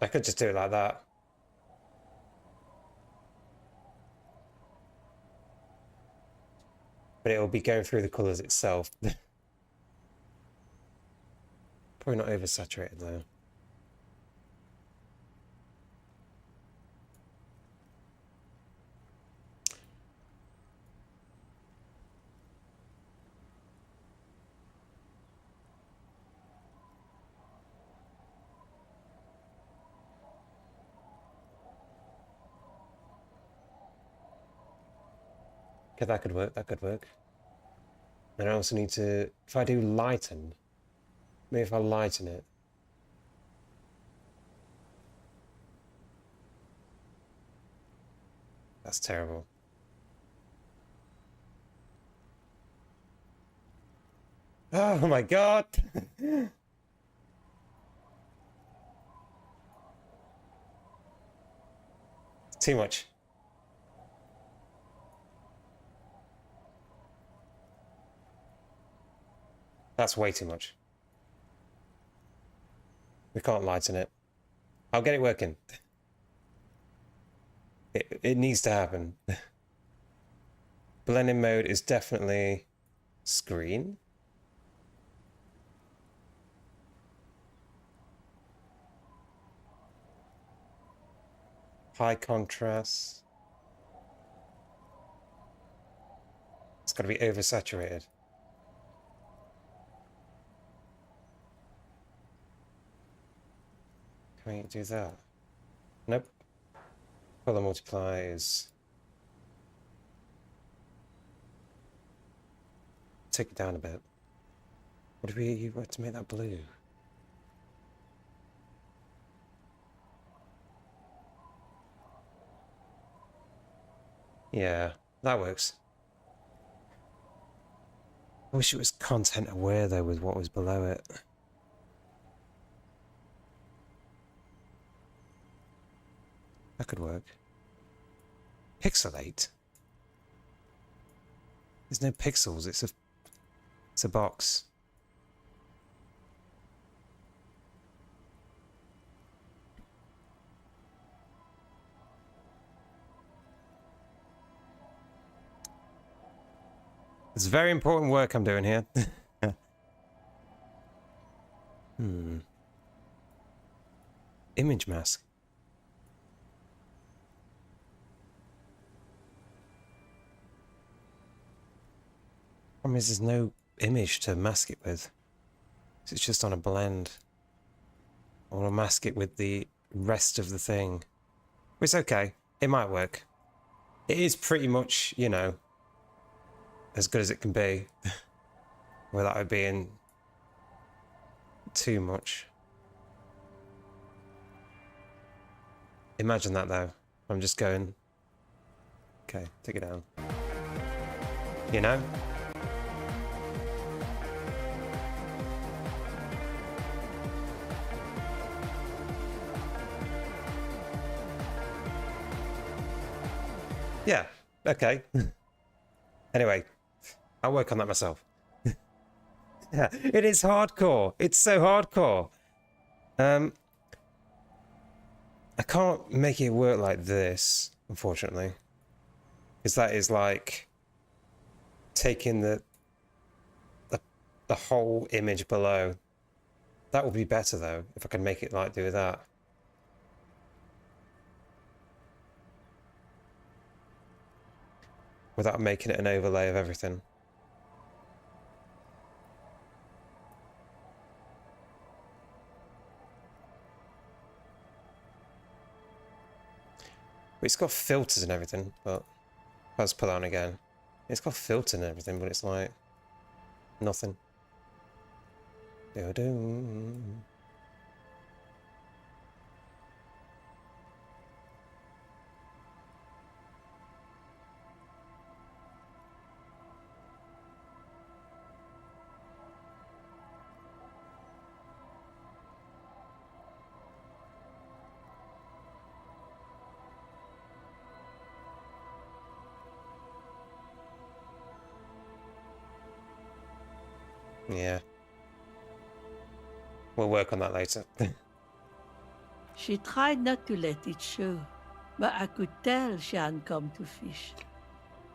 I could just do it like that. But it'll be going through the colours itself. Probably not oversaturated though. Okay, that could work, that could work. And I also need to, if I do lighten, maybe if I lighten it. That's terrible. Oh my god! It's too much. That's way too much. We can't lighten it. I'll get it working. It needs to happen. Blending mode is definitely screen. High contrast. It's got to be oversaturated. Can we do that? Nope. Color multiply is... Take it down a bit. What do you want to make that blue? Yeah, that works. I wish it was content aware though with what was below it. That could work. Pixelate? There's no pixels, it's a box. It's very important work I'm doing here. Image mask. Problem is, there's no image to mask it with. It's just on a blend. I want to mask it with the rest of the thing. It's okay. It might work. It is pretty much, you know, as good as it can be without it being too much. Imagine that though. I'm just going, okay, take it down. You know? Yeah, okay. Anyway, I'll work on that myself. Yeah, it is hardcore. It's so hardcore. I can't make it work like this, unfortunately. Because that is like taking the whole image below. That would be better though, if I can make it like do that. Without making it an overlay of everything. It's got filters and everything, but let's put that on again. It's got filters and everything, but it's like nothing. Do-do. Yeah. We'll work on that later. She tried not to let it show, but I could tell she hadn't come to fish.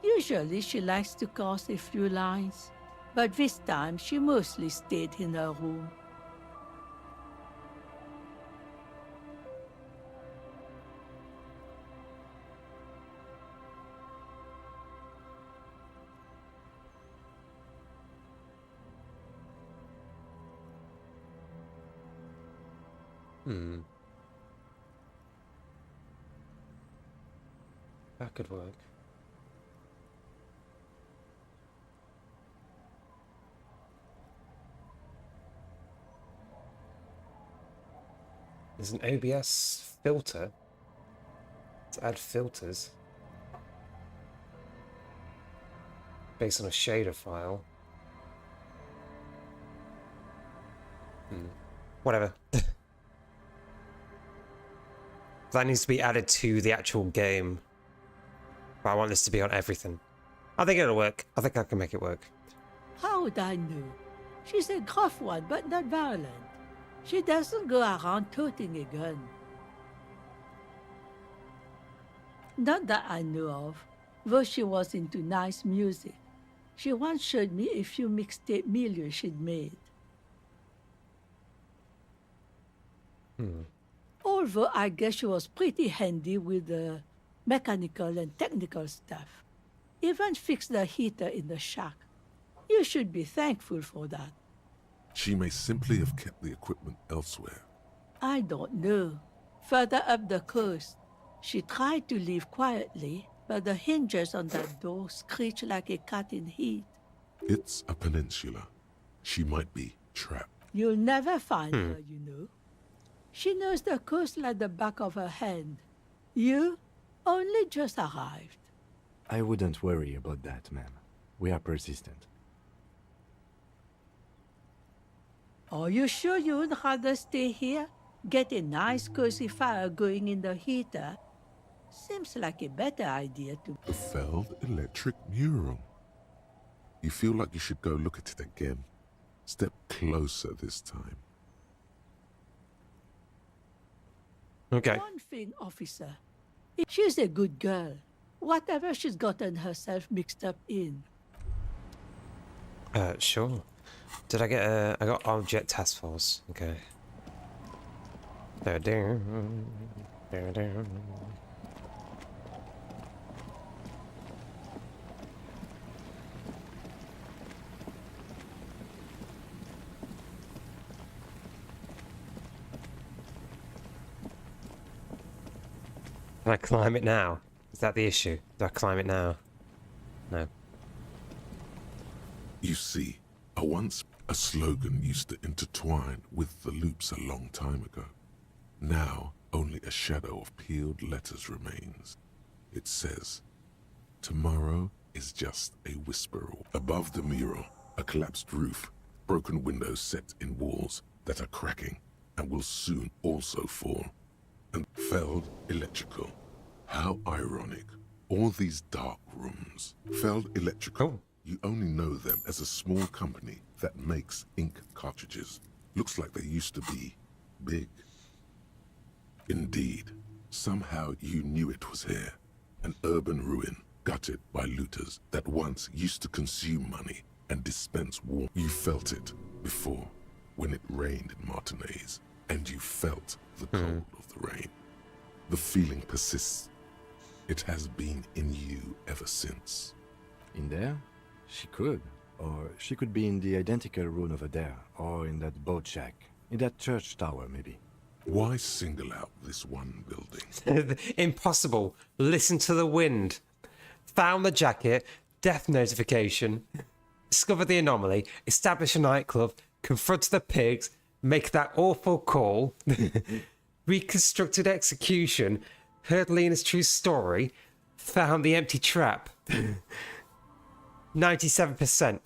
Usually she likes to cast a few lines, but this time she mostly stayed in her room. That could work. There's an OBS filter to add filters based on a shader file. Whatever. That needs to be added to the actual game. But I want this to be on everything. I think it'll work. I think I can make it work. How would I know? She's a gruff one, but not violent. She doesn't go around toting a gun. Not that I know of, though she was into nice music. She once showed me a few mixtape milieu she'd made. Although I guess she was pretty handy with the mechanical and technical stuff. Even fixed the heater in the shack. You should be thankful for that. She may simply have kept the equipment elsewhere. I don't know. Further up the coast, she tried to leave quietly, but the hinges on that door screech like a cat in heat. It's a peninsula. She might be trapped. You'll never find her, you know. She knows the coast like the back of her hand. You only just arrived. I wouldn't worry about that, ma'am. We are persistent. Are you sure you would rather stay here? Get a nice cozy fire going in the heater? Seems like a better idea to... The Feld electric mural. You feel like you should go look at it again. Step closer this time. Okay. One thing, officer. She's a good girl. Whatever she's gotten herself mixed up in. Sure. Did I get I got object task force. Okay. There. Can I climb it now? Is that the issue? Do I climb it now? No. You see, a slogan used to intertwine with the loops a long time ago. Now, only a shadow of peeled letters remains. It says, tomorrow is just a whisper. Above the mural, a collapsed roof, broken windows set in walls that are cracking and will soon also fall. And Feld Electrical. How ironic. All these dark rooms. Feld Electrical. You only know them as a small company that makes ink cartridges. Looks like they used to be big. Indeed. Somehow you knew it was here. An urban ruin. gutted by looters that once used to consume money and dispense warmth. You felt it before when it rained in Martinez, and you felt the cold of the rain. The feeling persists. It has been in you ever since. In there? She could. Or she could be in the identical room over there, or in that boat shack, in that church tower, maybe. Why single out this one building? Impossible. Listen to the wind. Found the jacket, death notification, discover the anomaly, establish a nightclub, confront the pigs, make that awful call, reconstructed execution, heard Lena's true story, found the empty trap. 97%.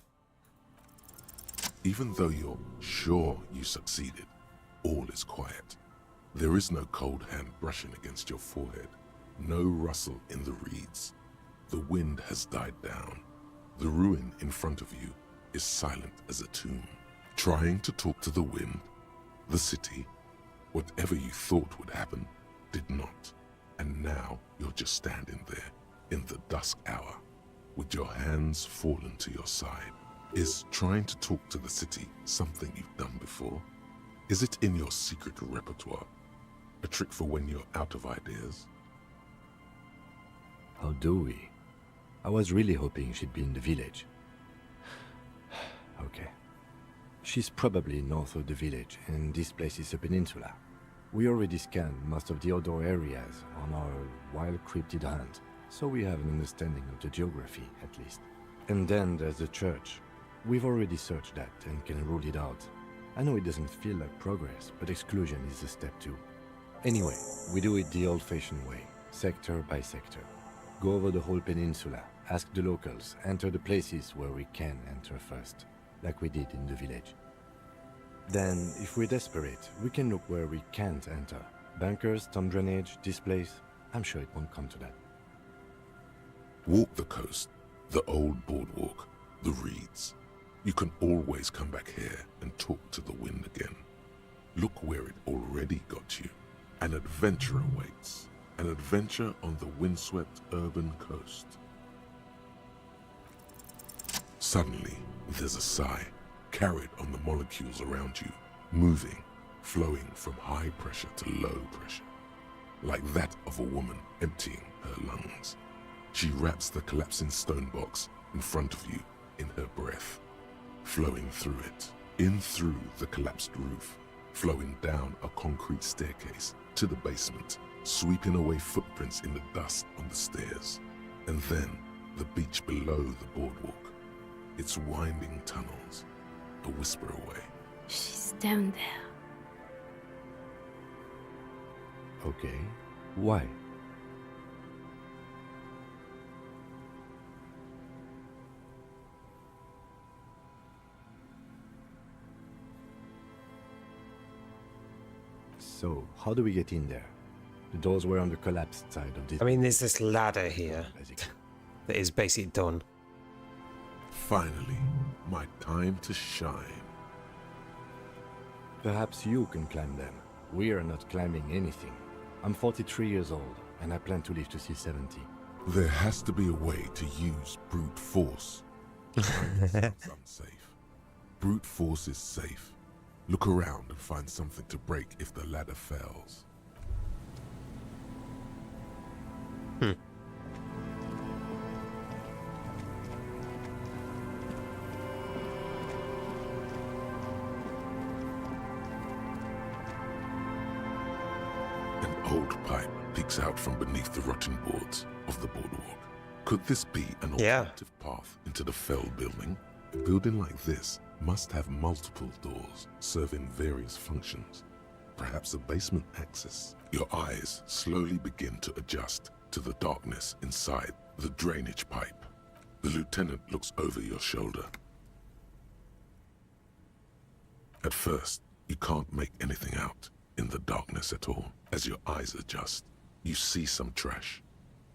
Even though you're sure you succeeded, all is quiet. There is no cold hand brushing against your forehead, no rustle in the reeds. The wind has died down. The ruin in front of you is silent as a tomb. Trying to talk to the wind, the city, whatever you thought would happen, did not. And now you're just standing there in the dusk hour, with your hands fallen to your side. Is trying to talk to the city something you've done before? Is it in your secret repertoire? A trick for when you're out of ideas? How do we? I was really hoping she'd be in the village. Okay. She's probably north of the village, and this place is a peninsula. We already scanned most of the outdoor areas on our wild cryptid hunt, so we have an understanding of the geography, at least. And then there's the church. We've already searched that and can rule it out. I know it doesn't feel like progress, but exclusion is a step too. Anyway, we do it the old-fashioned way, sector by sector. Go over the whole peninsula, ask the locals, enter the places where we can enter first, like we did in the village. Then, if we're desperate, we can look where we can't enter. Bunkers, storm drainage, this place. I'm sure it won't come to that. Walk the coast, the old boardwalk, the reeds. You can always come back here and talk to the wind again. Look where it already got you. An adventure awaits. An adventure on the windswept urban coast. Suddenly, there's a sigh, carried on the molecules around you, moving, flowing from high pressure to low pressure, like that of a woman emptying her lungs. She wraps the collapsing stone box in front of you in her breath, flowing through it, in through the collapsed roof, flowing down a concrete staircase to the basement, sweeping away footprints in the dust on the stairs, and then the beach below the boardwalk, its winding tunnels, a whisper away. She's down there. Okay, why? So, how do we get in there? The doors were on the collapsed side of this... I mean, there's this ladder here that is basically done. Finally, my time to shine. Perhaps you can climb them. We are not climbing anything. I'm 43 years old, and I plan to live to see 70. There has to be a way to use brute force. Sounds unsafe. Brute force is safe. Look around and find something to break if the ladder fails. An old pipe peeks out from beneath the rotten boards of the boardwalk. Could this be an alternative path into the felled building? A building like this must have multiple doors serving various functions. Perhaps a basement access. Your eyes slowly begin to adjust to the darkness inside the drainage pipe. The lieutenant looks over your shoulder. At first, you can't make anything out in the darkness at all. As your eyes adjust, you see some trash.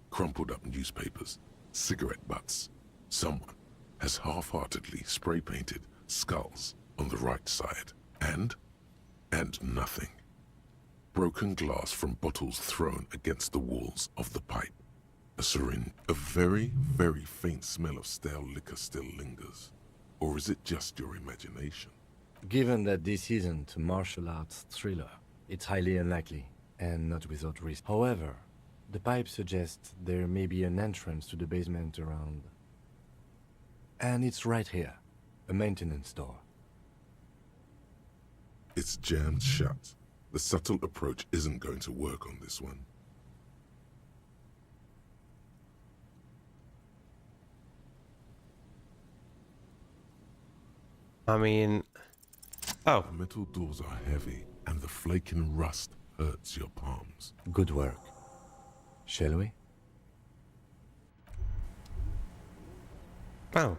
Crumpled up newspapers, cigarette butts. Someone has half-heartedly spray-painted skulls on the right side. And nothing. Broken glass from bottles thrown against the walls of the pipe. A syringe. A very, very faint smell of stale liquor still lingers. Or is it just your imagination? Given that this isn't a martial arts thriller, it's highly unlikely, and not without risk. However, the pipe suggests there may be an entrance to the basement around. And it's right here, a maintenance door. It's jammed shut. The subtle approach isn't going to work on this one. I mean... Oh. The metal doors are heavy, and the flaking rust hurts your palms. Good work. Shall we? Oh.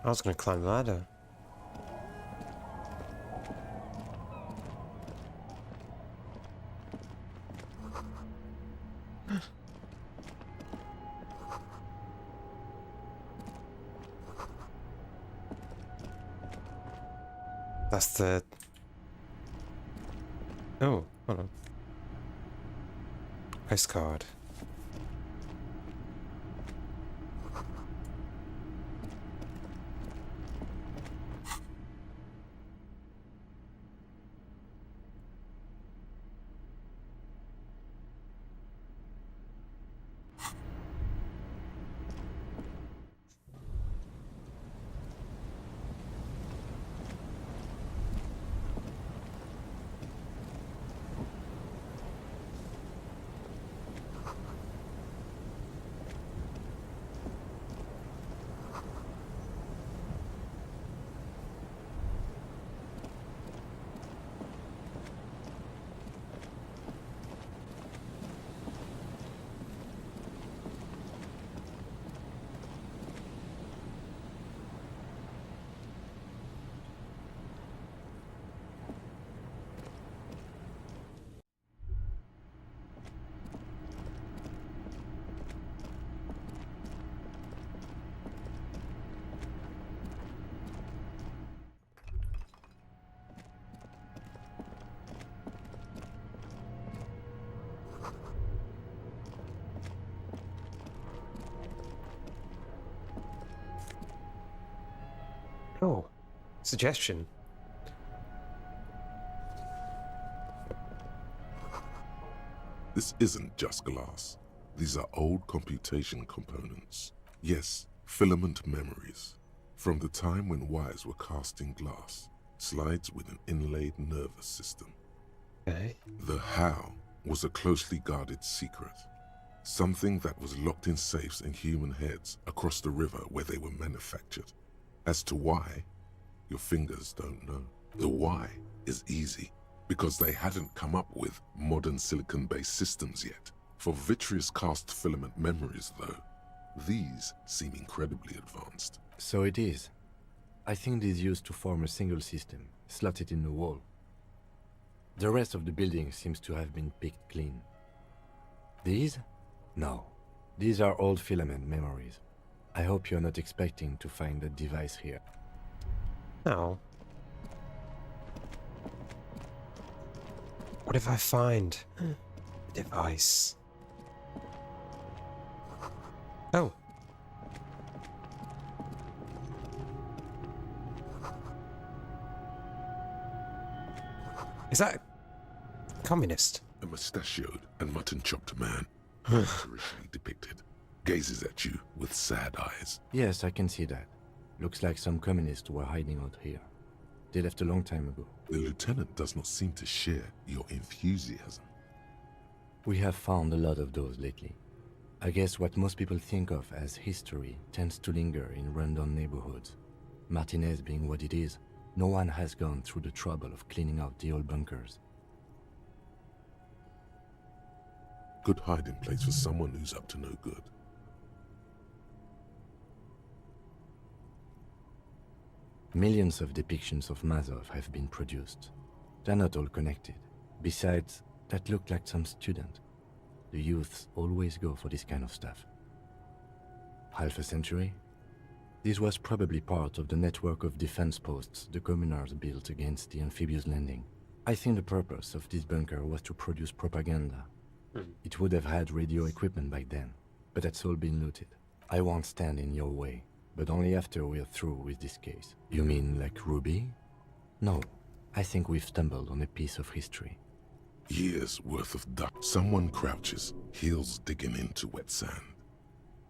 I was gonna climb the ladder. That's the... Oh, hold on. Postcard. Oh, suggestion. This isn't just glass. These are old computation components. Yes, filament memories. From the time when wires were cast in glass, slides with an inlaid nervous system. Okay. The how was a closely guarded secret. Something that was locked in safes in human heads across the river where they were manufactured. As to why, your fingers don't know. The why is easy, because they hadn't come up with modern silicon-based systems yet. For vitreous cast filament memories, though, these seem incredibly advanced. So it is. I think these used to form a single system, slotted in the wall. The rest of the building seems to have been picked clean. These? No. These are old filament memories. I hope you're not expecting to find that device here. No. What if I find a device? Oh. Is that communist? A mustachioed and mutton-chopped man, traditionally depicted, gazes at you with sad eyes. Yes, I can see that. Looks like some communists were hiding out here. They left a long time ago. The lieutenant does not seem to share your enthusiasm. We have found a lot of those lately. I guess what most people think of as history tends to linger in rundown neighborhoods. Martinez being what it is, no one has gone through the trouble of cleaning out the old bunkers. Good hiding place for someone who's up to no good. Millions of depictions of Mazov have been produced. They're not all connected. Besides, that looked like some student. The youths always go for this kind of stuff. Half a century? This was probably part of the network of defense posts the communards built against the amphibious landing. I think the purpose of this bunker was to produce propaganda. It would have had radio equipment back then, but that's all been looted. I won't stand in your way, but only after we're through with this case. You mean like Ruby? No, I think we've stumbled on a piece of history. Years worth of dust. Someone crouches, heels digging into wet sand.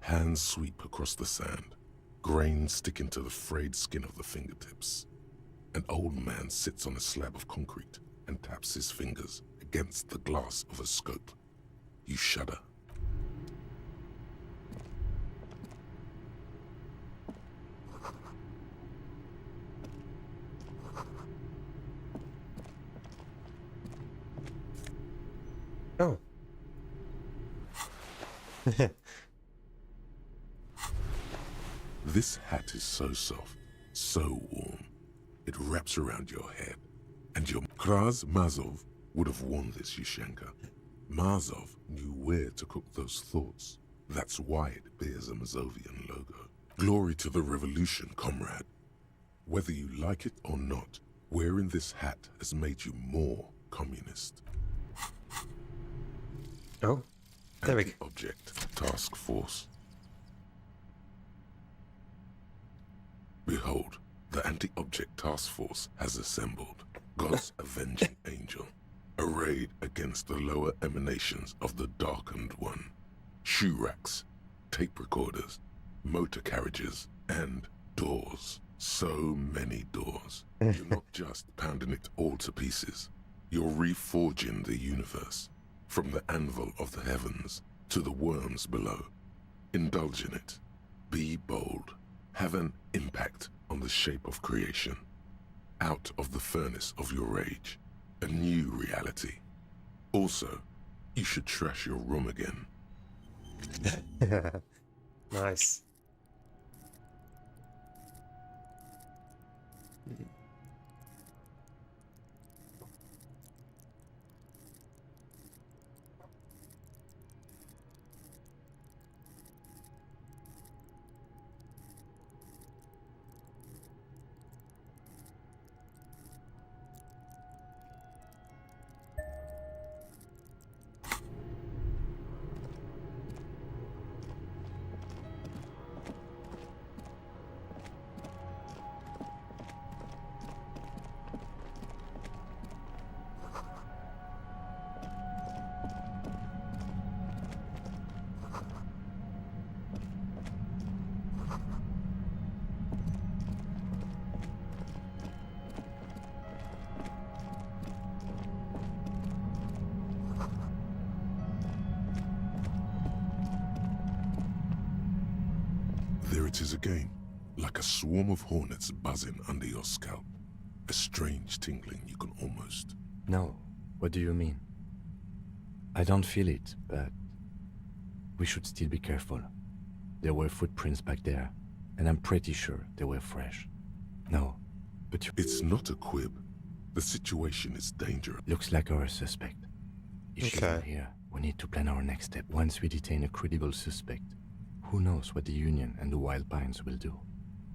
Hands sweep across the sand, grains sticking to the frayed skin of the fingertips. An old man sits on a slab of concrete and taps his fingers against the glass of a scope. You shudder. Oh. This hat is so soft, so warm. It wraps around your head. And your Kraz Mazov would have worn this, Yushenka. Mazov knew where to cook those thoughts. That's why it bears a Mazovian logo. Glory to the revolution, comrade. Whether you like it or not, wearing this hat has made you more communist. Oh, there we go. Object Task Force. Behold, the Anti-Object Task Force has assembled. God's avenging angel, arrayed against the lower emanations of the Darkened One. Shoe racks, tape recorders, motor carriages, and doors. So many doors. You're not just pounding it all to pieces. You're reforging the universe, from the anvil of the heavens to the worms below. Indulge in it. Be bold. Have an impact on the shape of creation. Out of the furnace of your rage, a new reality. Also, you should trash your room again. Nice. There it is again, like a swarm of hornets buzzing under your scalp. A strange tingling you can almost... No, what do you mean? I don't feel it, but we should still be careful. There were footprints back there, and I'm pretty sure they were fresh. No, but It's not a quib. The situation is dangerous. Looks like our suspect. If she's not here, we need to plan our next step. Once we detain a credible suspect, who knows what the Union and the Wild Pines will do?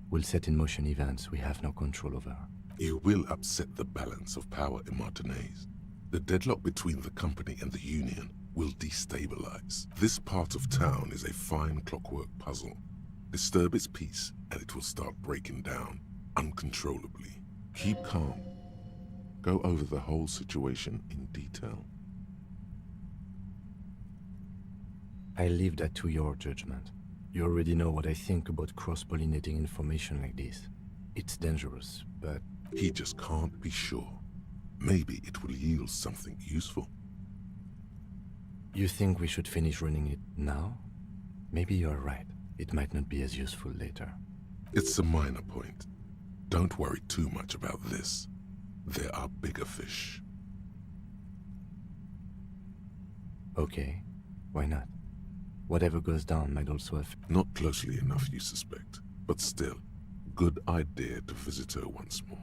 We'll set in motion events we have no control over. You will upset the balance of power in Martinez. The deadlock between the company and the Union will destabilize. This part of town is a fine clockwork puzzle. Disturb its peace and it will start breaking down uncontrollably. Keep calm. Go over the whole situation in detail. I leave that to your judgment. You already know what I think about cross-pollinating information like this. It's dangerous, but... He just can't be sure. Maybe it will yield something useful. You think we should finish running it now? Maybe you're right. It might not be as useful later. It's a minor point. Don't worry too much about this. There are bigger fish. Okay, why not? Whatever goes down might also have... Not closely enough, you suspect. But still, good idea to visit her once more.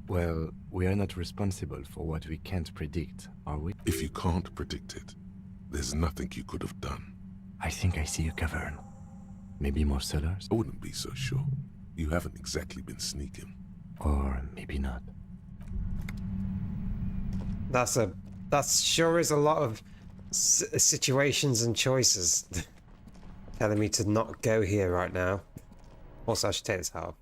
Well, we are not responsible for what we can't predict, are we? If you can't predict it, there's nothing you could have done. I think I see a cavern. Maybe more cellars? I wouldn't be so sure. You haven't exactly been sneaking. Or maybe not. That sure is a lot of situations and choices telling me to not go here right now. Also, I should take this hat off.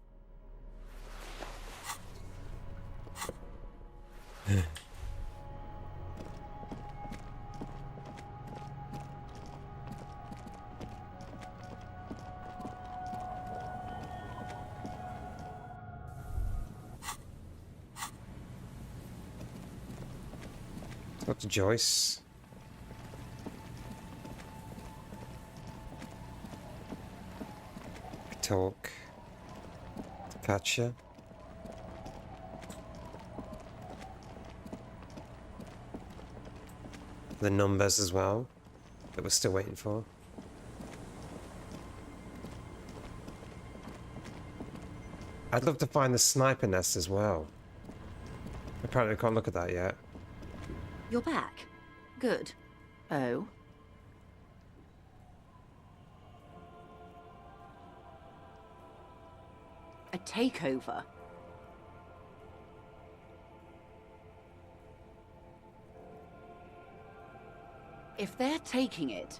Dr. Joyce. Talk. Gotcha. The numbers as well that we're still waiting for. I'd love to find the sniper nest as well. Apparently I can't look at that yet. You're back. Good. Oh. A takeover. If they're taking it...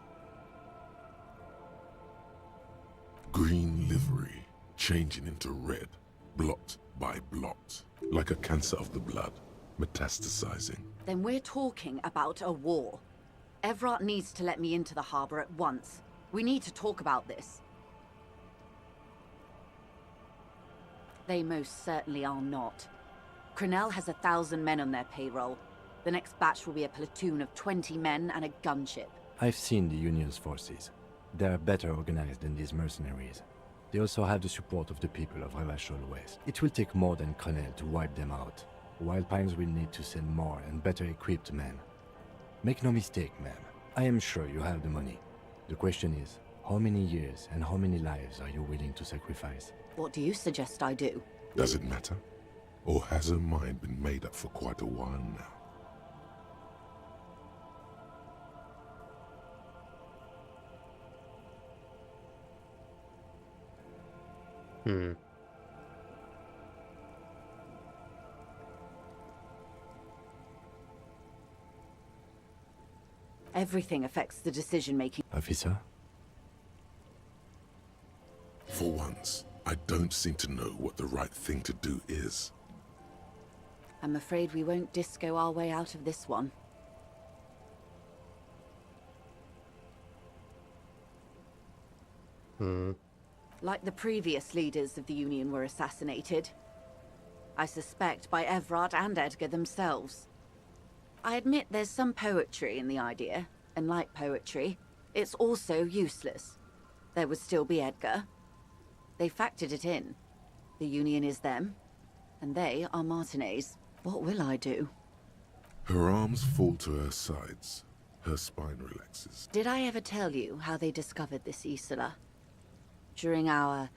Green livery, changing into red, blot by blot, like a cancer of the blood, metastasizing. Then we're talking about a war. Evrart needs to let me into the harbor at once. We need to talk about this. They most certainly are not. Crenell has 1,000 men on their payroll. The next batch will be a platoon of 20 men and a gunship. I've seen the Union's forces. They are better organized than these mercenaries. They also have the support of the people of Revachol West. It will take more than Crenell to wipe them out. Wild Pines will need to send more and better equipped men. Make no mistake, ma'am. I am sure you have the money. The question is, how many years and how many lives are you willing to sacrifice? What do you suggest I do? Does it matter? Or has her mind been made up for quite a while now? Everything affects the decision-making. Officer? For once, I don't seem to know what the right thing to do is. I'm afraid we won't disco our way out of this one. Like the previous leaders of the Union were assassinated. I suspect by Evrart and Edgar themselves. I admit there's some poetry in the idea, and like poetry, it's also useless. There would still be Edgar. They factored it in. The Union is them, and they are Martinez. What will I do? Her arms fall to her sides. Her spine relaxes. Did I ever tell you how they discovered this Isola? During our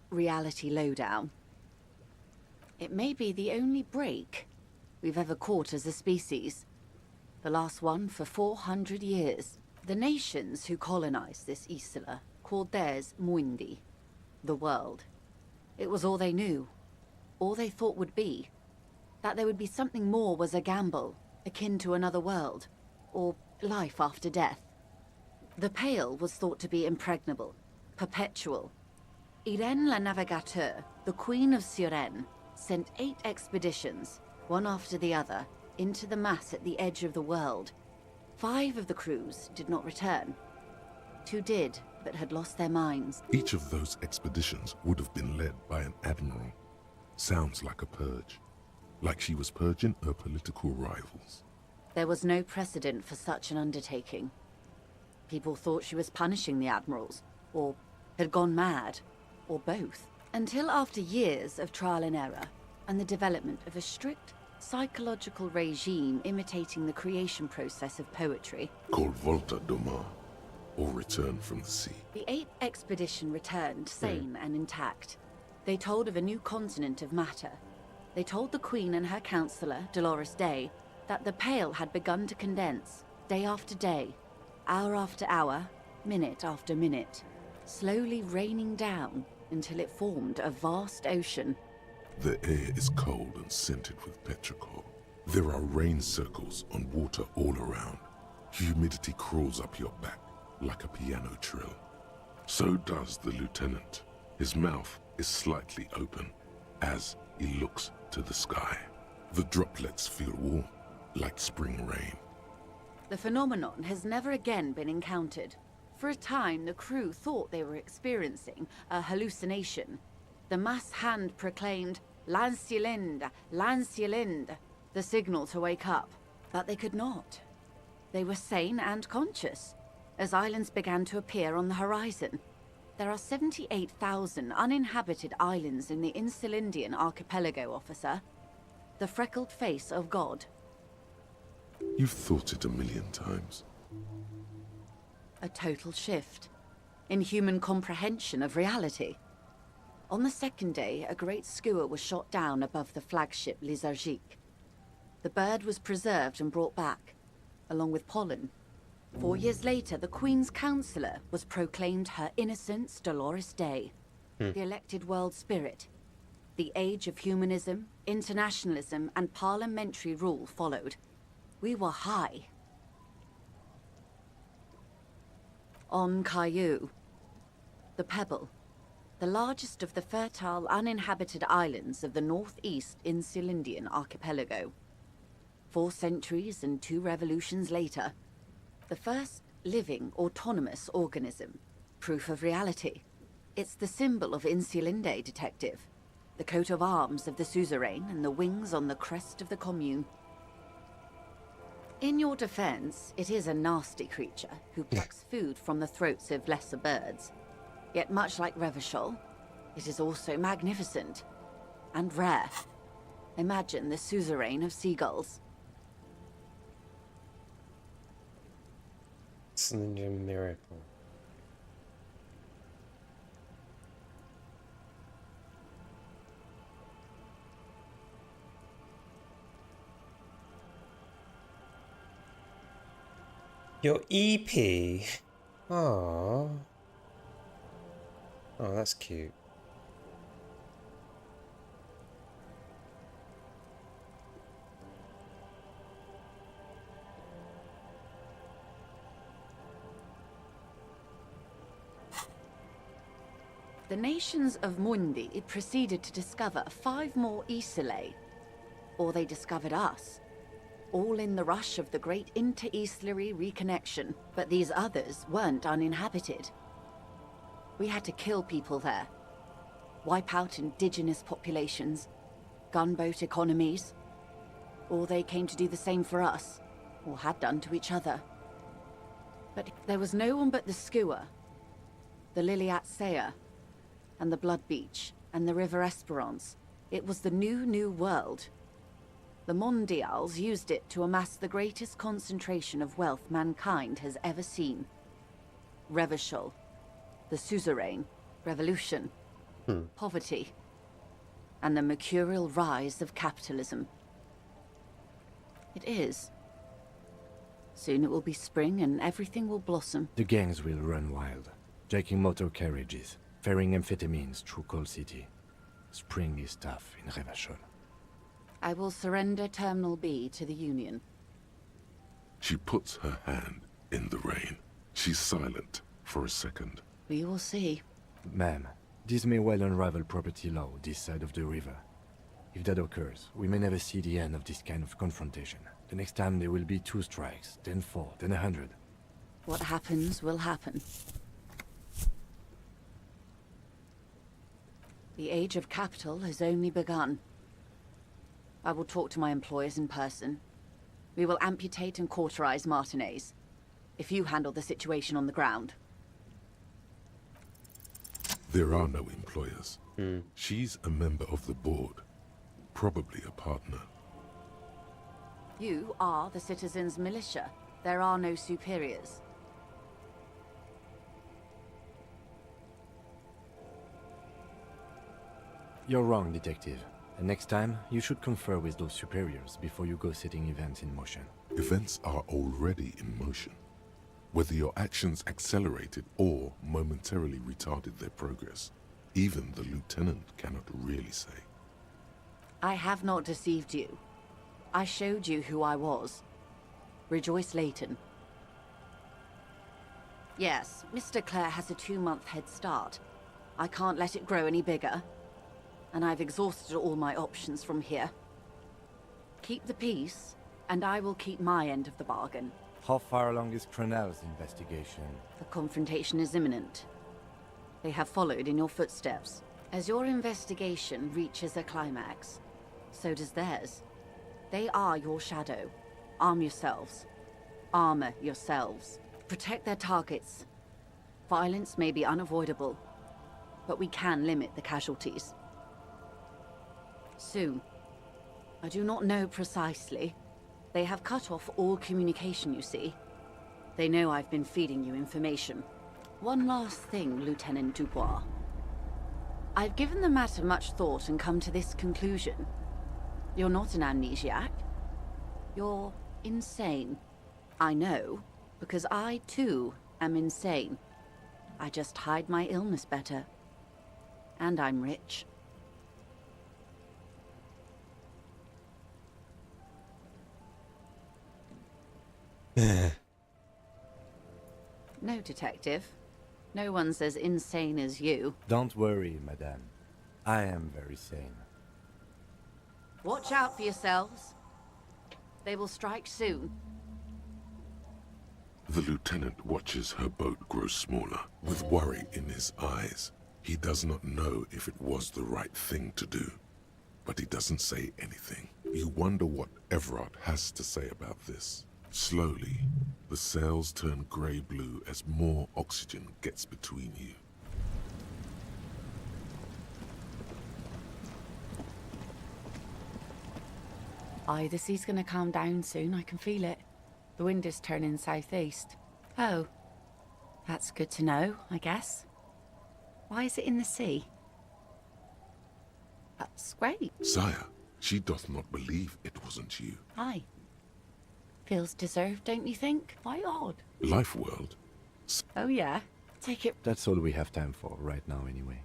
reality lowdown. It may be the only break we've ever caught as a species. The last one for 400 years. The nations who colonized this Isola called theirs Muindi, the world. It was all they knew, all they thought would be. That there would be something more was a gamble, akin to another world, or life after death. The Pale was thought to be impregnable, perpetual. Irene la Navigateur, the Queen of Suren, sent 8 expeditions, one after the other, into the mass at the edge of the world. 5 of the crews did not return. 2 did, but had lost their minds. Each of those expeditions would have been led by an admiral. Sounds like a purge. Like she was purging her political rivals. There was no precedent for such an undertaking. People thought she was punishing the admirals, or had gone mad, or both. Until after years of trial and error, and the development of a strict psychological regime imitating the creation process of poetry. Called Volta Doma, or Return from the Sea. The 8th expedition returned sane and intact. They told of a new continent of matter. They told the Queen and her counselor, Dolores Day, that the Pale had begun to condense, day after day, hour after hour, minute after minute, slowly raining down until it formed a vast ocean. The air is cold and scented with petrichor. There are rain circles on water all around. Humidity crawls up your back like a piano trill. So does the lieutenant. His mouth is slightly open as he looks to the sky. The droplets feel warm, like spring rain. The phenomenon has never again been encountered. For a time, the crew thought they were experiencing a hallucination. The mass hand proclaimed, "Lancielinde, Lancielinde," the signal to wake up. But they could not. They were sane and conscious, as islands began to appear on the horizon. There are 78,000 uninhabited islands in the Insulindian archipelago, officer. The freckled face of God. You've thought it a million times. A total shift in human comprehension of reality. On the second day, a great skua was shot down above the flagship Elysium. The bird was preserved and brought back, along with pollen. 4 years later, the Queen's Counsellor was proclaimed Her Innocence Dolores Day, the elected world spirit. The age of humanism, internationalism, and parliamentary rule followed. We were high. On Caillou, the Pebble, the largest of the fertile, uninhabited islands of the northeast Insulindian archipelago. 4 centuries and 2 revolutions later, the first living, autonomous organism. Proof of reality. It's the symbol of Insulinde, detective. The coat of arms of the suzerain and the wings on the crest of the commune. In your defense, it is a nasty creature who plucks food from the throats of lesser birds. Yet much like Revachol, it is also magnificent and rare. Imagine the suzerain of seagulls. Slender miracle. Your EP. Aww. Oh, that's cute. The nations of Mundi proceeded to discover 5 more Isolae. Or they discovered us. All in the rush of the great inter-Islary reconnection. But these others weren't uninhabited. We had to kill people there. Wipe out indigenous populations. Gunboat economies. Or they came to do the same for us. Or had done to each other. But there was no one but the skua. The Liliat Sea. And the Blood Beach. And the River Esperance. It was the new world. The Mondials used it to amass the greatest concentration of wealth mankind has ever seen. Revachol. The suzerain, revolution, poverty, and the mercurial rise of capitalism. It is. Soon it will be spring and everything will blossom. The gangs will run wild, jacking motor carriages, ferrying amphetamines through Coal City. Spring is tough in Revachol. I will surrender Terminal B to the Union. She puts her hand in the rain. She's silent for a second. We will see. Ma'am, this may well unravel property law this side of the river. If that occurs, we may never see the end of this kind of confrontation. The next time there will be 2 strikes, then 4, then 100. What happens will happen. The age of capital has only begun. I will talk to my employers in person. We will amputate and cauterize Martinez. If you handle the situation on the ground. There are no employers. She's a member of the board. Probably a partner. You are the citizens' militia. There are no superiors. You're wrong, detective. And next time, you should confer with those superiors before you go setting events in motion. Events are already in motion. Whether your actions accelerated or momentarily retarded their progress, even the lieutenant cannot really say. I have not deceived you. I showed you who I was. Rejoice Layton. Yes, Mr. Clare has a 2-month head start. I can't let it grow any bigger. And I've exhausted all my options from here. Keep the peace, and I will keep my end of the bargain. How far along is Cronell's investigation? The confrontation is imminent. They have followed in your footsteps. As your investigation reaches a climax, so does theirs. They are your shadow. Arm yourselves. Armor yourselves. Protect their targets. Violence may be unavoidable, but we can limit the casualties. Soon. I do not know precisely. They have cut off all communication, you see. They know I've been feeding you information. One last thing, Lieutenant Dubois. I've given the matter much thought and come to this conclusion. You're not an amnesiac. You're insane. I know, because I, too, am insane. I just hide my illness better. And I'm rich. No, Detective. No one's as insane as you. Don't worry, madame. I am very sane. Watch out for yourselves. They will strike soon. The lieutenant watches her boat grow smaller, with worry in his eyes. He does not know if it was the right thing to do, but he doesn't say anything. You wonder what Everard has to say about this. Slowly, the sails turn grey-blue as more oxygen gets between you. Aye, the sea's gonna calm down soon, I can feel it. The wind is turning southeast. Oh, that's good to know, I guess. Why is it in the sea? That's great. Sire, she doth not believe it wasn't you. Aye. Feels deserved, don't you think? Why odd? Life World. Oh yeah, take it. That's all we have time for right now anyway.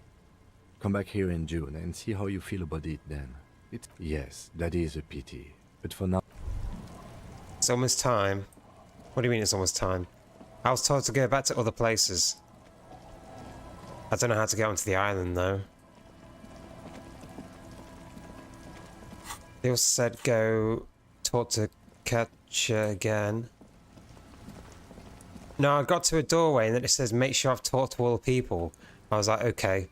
Come back here in June and see how you feel about it then. Yes, that is a pity, but for now... It's almost time. What do you mean it's almost time? I was told to go back to other places. I don't know how to get onto the island though. They also said go talk to Katja again. No, I got to a doorway and then it says make sure I've talked to all the people. I was like, okay,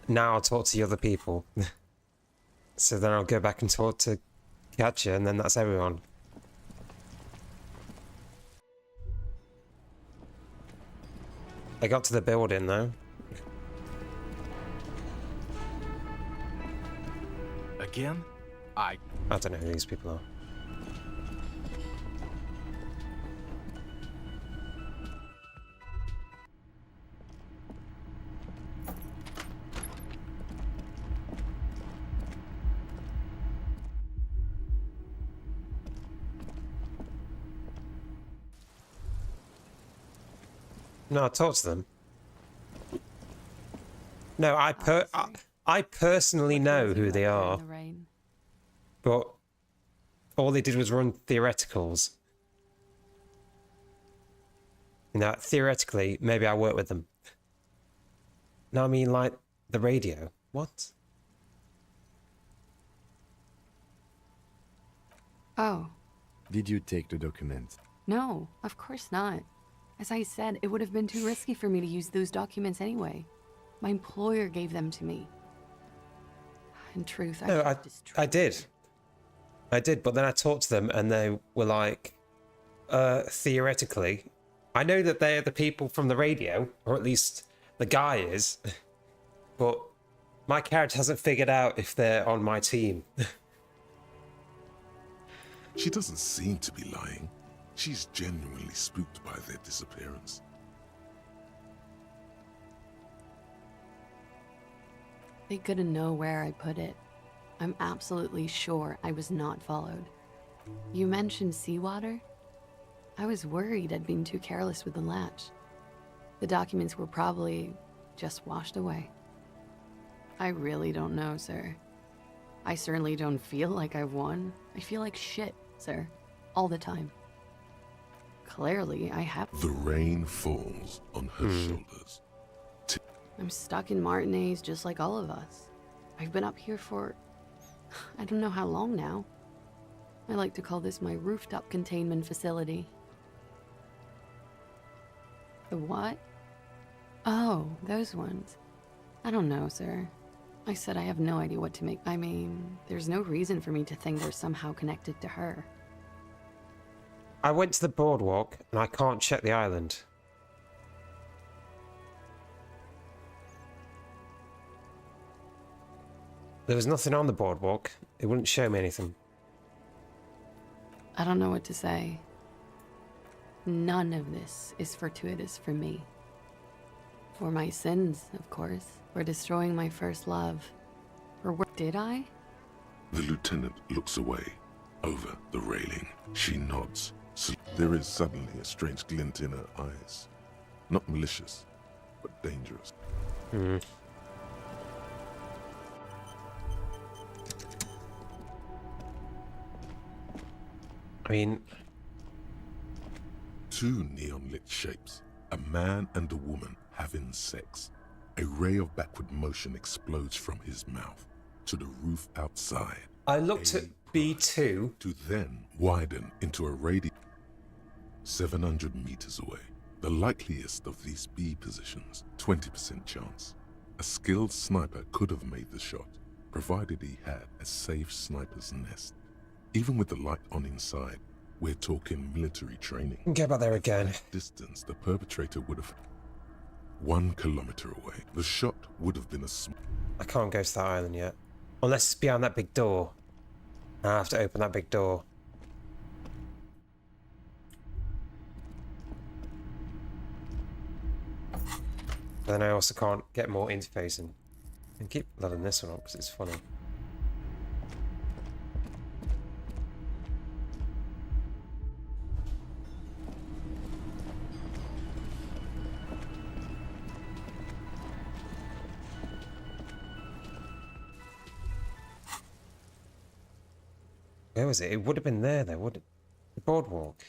now I'll talk to the other people. So then I'll go back and talk to Katja and then that's everyone. I got to the building though. Again? I don't know who these people are. No, I talked to them. No, I personally know who they are. But all they did was run theoreticals. You know, theoretically, maybe I work with them. No, I mean like the radio. What? Oh. Did you take the document? No, of course not. As I said, it would have been too risky for me to use those documents anyway. My employer gave them to me. In truth, I did. I did, but then I talked to them and they were like, theoretically, I know that they're the people from the radio, or at least the guy is, but my character hasn't figured out if they're on my team. She doesn't seem to be lying. She's genuinely spooked by their disappearance. They couldn't know where I put it. I'm absolutely sure I was not followed. You mentioned seawater? I was worried I'd been too careless with the latch. The documents were probably just washed away. I really don't know, sir. I certainly don't feel like I've won. I feel like shit, sir. All the time. Clearly, I have... The rain falls on her shoulders. I'm stuck in Martinez just like all of us. I've been up here for... I don't know how long now. I like to call this my rooftop containment facility. The what? Oh, those ones. I don't know, sir. I said I have no idea what to make. I mean, there's no reason for me to think they're somehow connected to her. I went to the boardwalk and I can't check the island. There was nothing on the boardwalk. It wouldn't show me anything. I don't know what to say. None of this is fortuitous for me. For my sins, of course. For destroying my first love. For what did I? The lieutenant looks away, over the railing. She nods. So there is suddenly a strange glint in her eyes. Not malicious, but dangerous. I mean... Two neon-lit shapes, a man and a woman having sex. A ray of backward motion explodes from his mouth to the roof outside. I looked at B2. To then widen into a radius 700 meters away. The likeliest of these B positions, 20% chance. A skilled sniper could have made the shot, provided he had a safe sniper's nest. Even with the light on inside, we're talking military training. Get about there again. Distance the perpetrator would have 1 kilometer away. The shot would have been a I can't go to that island yet. Unless it's behind that big door. I have to open that big door. But then I also can't get more interfacing. And keep leveling this one up because it's funny. Where was it? It would have been there though, would it? The boardwalk.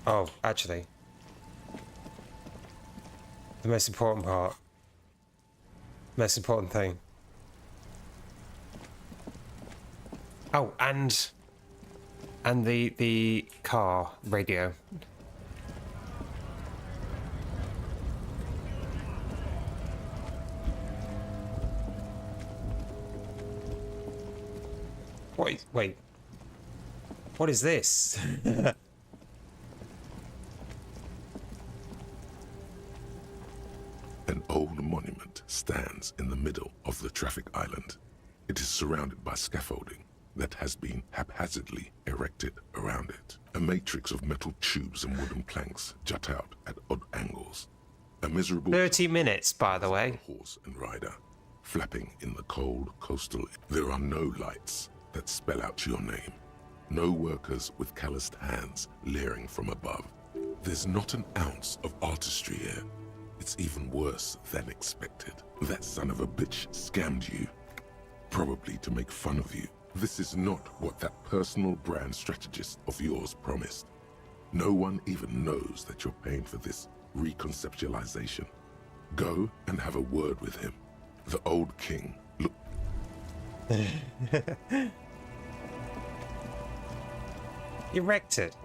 Oh, actually. The most important part. Most important thing. Oh, and the car radio. Wait. What is this? An old monument stands in the middle of the traffic island. It is surrounded by scaffolding that has been haphazardly erected around it. A matrix of metal tubes and wooden planks jut out at odd angles. A miserable 30 minutes, by the way. Horse and rider flapping in the cold coastal. There are no lights that spell out your name. No workers with calloused hands leering from above. There's not an ounce of artistry here. It's even worse than expected. That son of a bitch scammed you, probably to make fun of you. This is not what that personal brand strategist of yours promised. No one even knows that you're paying for this reconceptualization. Go and have a word with him. The old king. Look. You wrecked it.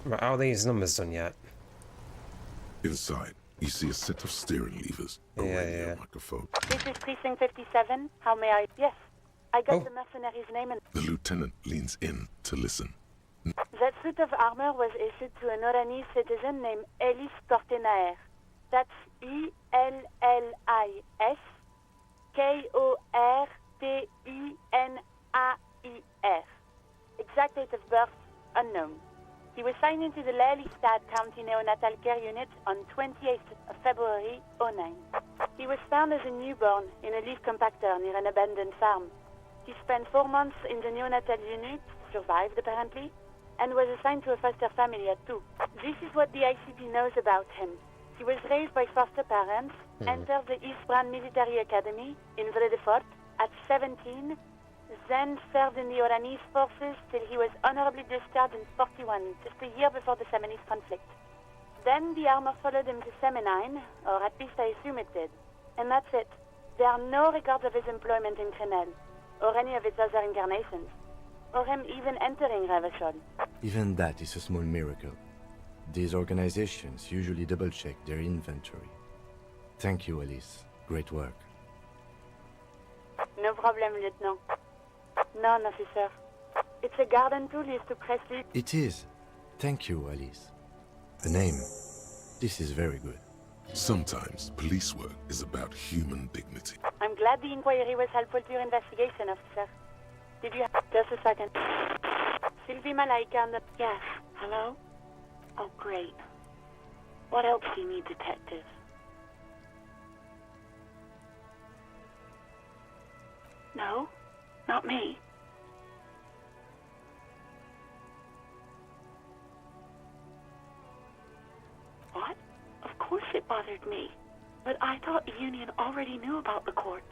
Right, are these numbers done yet? Inside, you see a set of steering levers, a radio microphone. This is Precinct 57. How may I... Yes, I got the mercenary's name and... The lieutenant leans in to listen. That suit of armor was issued to an Oranese citizen named Ellis Kortenaer. That's E-L-L-I-S K-O-R-T-E-N-A-I-R. Exact date of birth, unknown. He was signed into the Lelystad County Neonatal Care Unit on 28th of February '09. He was found as a newborn in a leaf compactor near an abandoned farm. He spent 4 months in the neonatal unit, survived apparently, and was assigned to a foster family at 2. This is what the ICP knows about him. He was raised by foster parents, entered the Eastbrand Military Academy in Vredefort at 17, then served in the Oranese forces till he was honorably discharged in 41, just a year before the Seminole conflict. Then the armor followed him to Seminine, or at least I assume it did. And that's it. There are no records of his employment in Crenel, or any of its other incarnations, or him even entering Revachol. Even that is a small miracle. These organizations usually double-check their inventory. Thank you, Alice. Great work. No problem, Lieutenant. None, officer. It's a garden tool used to press leaves. It is. Thank you, Alice. A name. This is very good. Sometimes police work is about human dignity. I'm glad the inquiry was helpful to your investigation, officer. Did you have... Just a second. Sylvie Malaika on the... Yes. Hello? Oh, great. What else do you need, detective? No, not me. What? Of course it bothered me. But I thought the Union already knew about the court.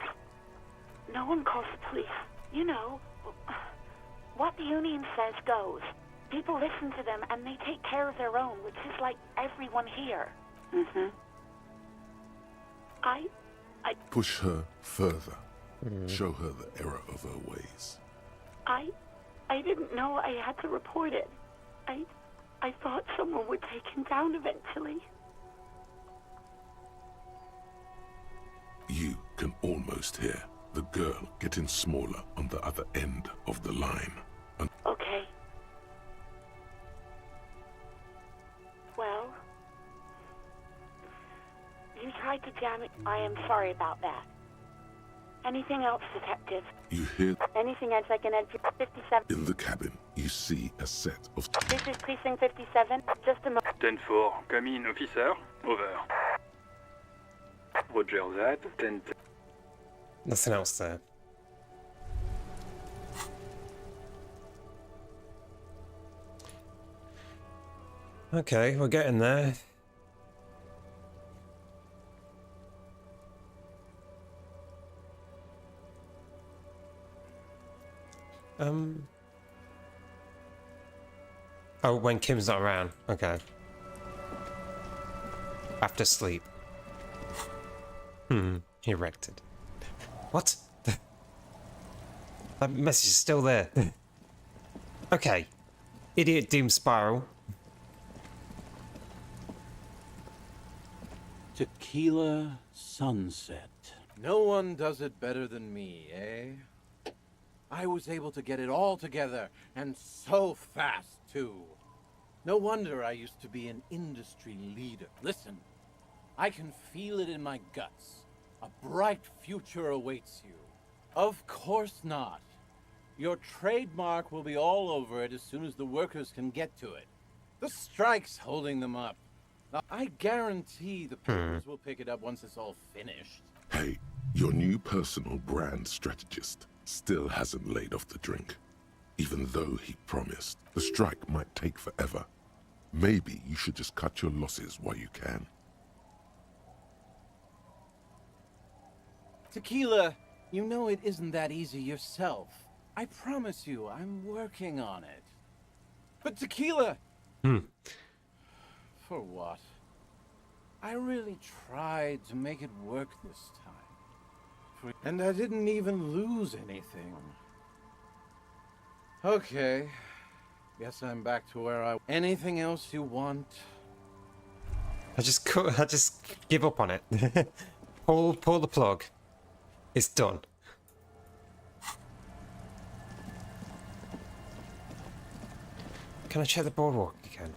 No one calls the police. You know, what the Union says goes. People listen to them and they take care of their own, which is like everyone here. Mm-hmm. I Push her further. Show her the error of her ways. I didn't know I had to report it. I thought someone would take him down eventually. You can almost hear the girl getting smaller on the other end of the line. Okay. Well, you tried to jam it. I am sorry about that. Anything else, detective? You hear Anything else I can help you? 57. in the cabin, you see a set of... This is precinct 57. Just a moment. 10-4, come in, officer. Over. Roger that. 10... Nothing else there. Okay, we're getting there. Oh, when Kim's not around. Okay. After sleep. He wrecked it. What? That message is still there. Okay. Idiot Doom Spiral. Tequila sunset. No one does it better than me, eh? I was able to get it all together, and so fast, too. No wonder I used to be an industry leader. Listen, I can feel it in my guts. A bright future awaits you. Of course not. Your trademark will be all over it as soon as the workers can get to it. The strike's holding them up. Now, I guarantee the papers will pick it up once it's all finished. Hey, your new personal brand strategist still hasn't laid off the drink. Even though he promised, the strike might take forever. Maybe you should just cut your losses while you can. Tequila, you know it isn't that easy yourself. I promise you, I'm working on it. But Tequila! For what? I really tried to make it work this time. And I didn't even lose anything. Okay. Guess I'm back to where I... Anything else you want? I just give up on it. Pull the plug. It's done. Can I check the boardwalk again?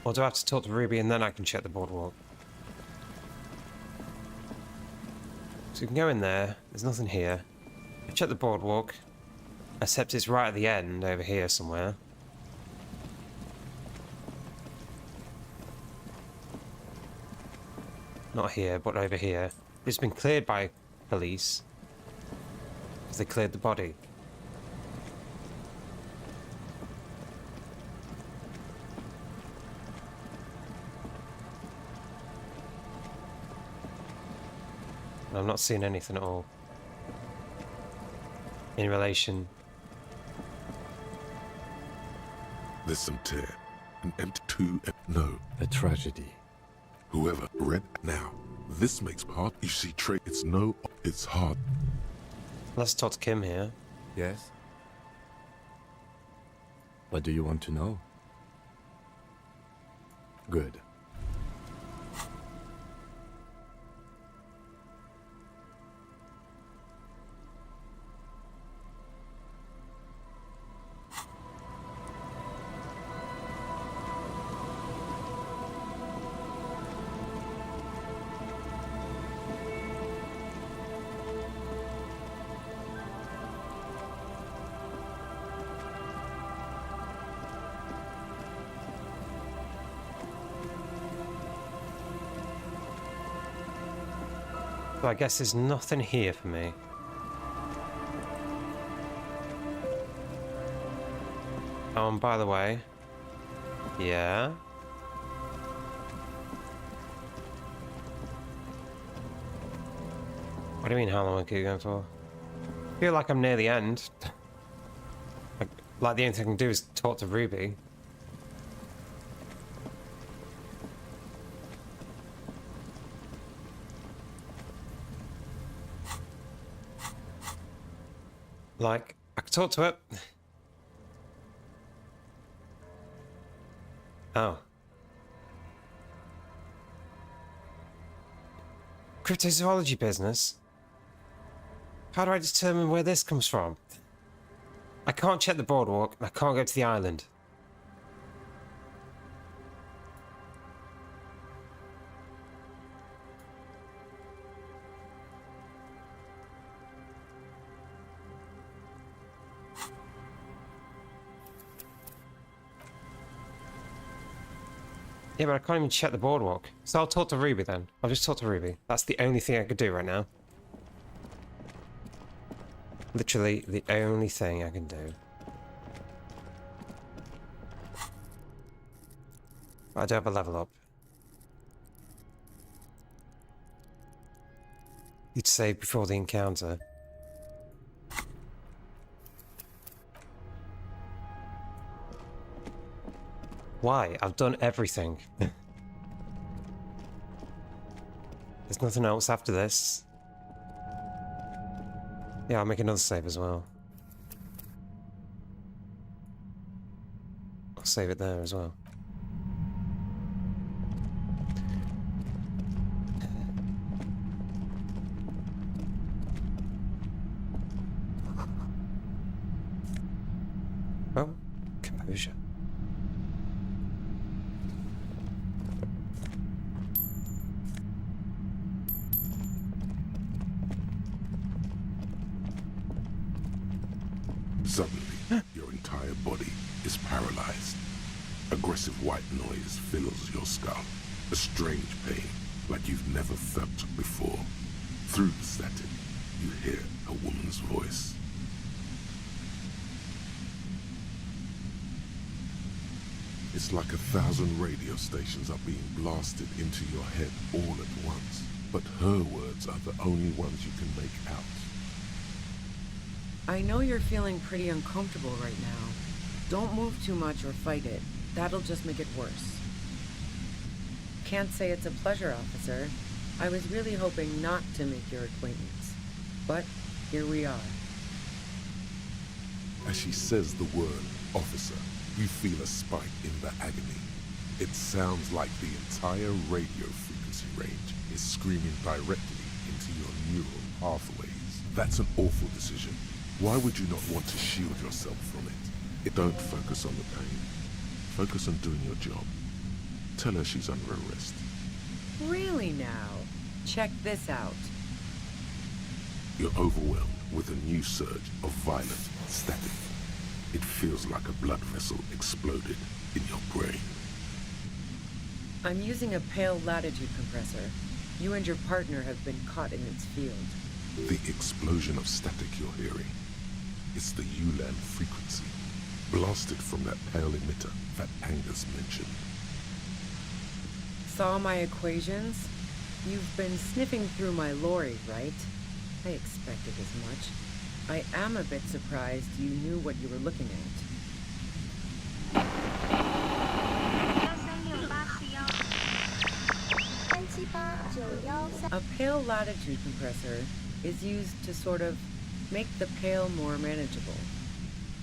Or do I have to talk to Ruby and then I can check the boardwalk? So we can go in there. There's nothing here. Check the boardwalk. Except it's right at the end over here somewhere. Not here, but over here. It's been cleared by police. Because they cleared the body. And I'm not seeing anything at all. In relation. There's some tear. An empty two. No. A tragedy. Whoever read now. This makes part. You see, Trey. It's hard. Let's talk to Kim here. Yes? What do you want to know? Good. So I guess there's nothing here for me. Oh, and by the way... Yeah? What do you mean, how long I keep going for? I feel like I'm near the end. Like the only thing I can do is talk to Ruby. Like, I could talk to it. Oh. Cryptozoology business? How do I determine where this comes from? I can't check the boardwalk, and I can't go to the island. Yeah, but I can't even check the boardwalk. So I'll talk to Ruby then. I'll just talk to Ruby. That's the only thing I could do right now. Literally the only thing I can do. I do have a level up. You'd save before the encounter. Why? I've done everything. There's nothing else after this. Yeah, I'll make another save as well. I'll save it there as well. Well, composure. Suddenly, your entire body is paralyzed. Aggressive white noise fills your skull. A strange pain, like you've never felt before. Through the static, you hear a woman's voice. It's like 1,000 radio stations are being blasted into your head all at once. But her words are the only ones you can make out. I know you're feeling pretty uncomfortable right now. Don't move too much or fight it. That'll just make it worse. Can't say it's a pleasure, officer. I was really hoping not to make your acquaintance. But here we are. As she says the word officer, you feel a spike in the agony. It sounds like the entire radio frequency range is screaming directly into your neural pathways. That's an awful decision. Why would you not want to shield yourself from it? Don't focus on the pain. Focus on doing your job. Tell her she's under arrest. Really now? Check this out. You're overwhelmed with a new surge of violent static. It feels like a blood vessel exploded in your brain. I'm using a pale latitude compressor. You and your partner have been caught in its field. The explosion of static you're hearing is the ULAN frequency, blasted from that pale emitter that Angus mentioned. Saw my equations? You've been sniffing through my lorry, right? I expected as much. I am a bit surprised you knew what you were looking at. A pale latitude compressor is used to sort of make the pale more manageable.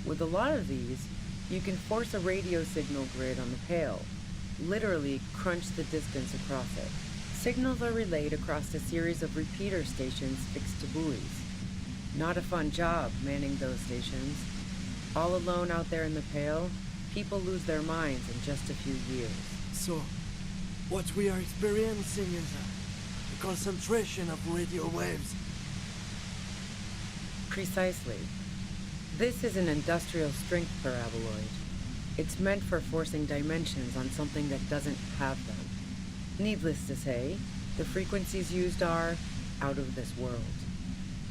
With a lot of these, you can force a radio signal grid on the pale, literally crunch the distance across it. Signals are relayed across a series of repeater stations fixed to buoys. Not a fun job manning those stations. All alone out there in the pale, people lose their minds in just a few years. So, what we are experiencing is a concentration of radio waves. Precisely. This is an industrial strength paraboloid. It's meant for forcing dimensions on something that doesn't have them. Needless to say, the frequencies used are out of this world.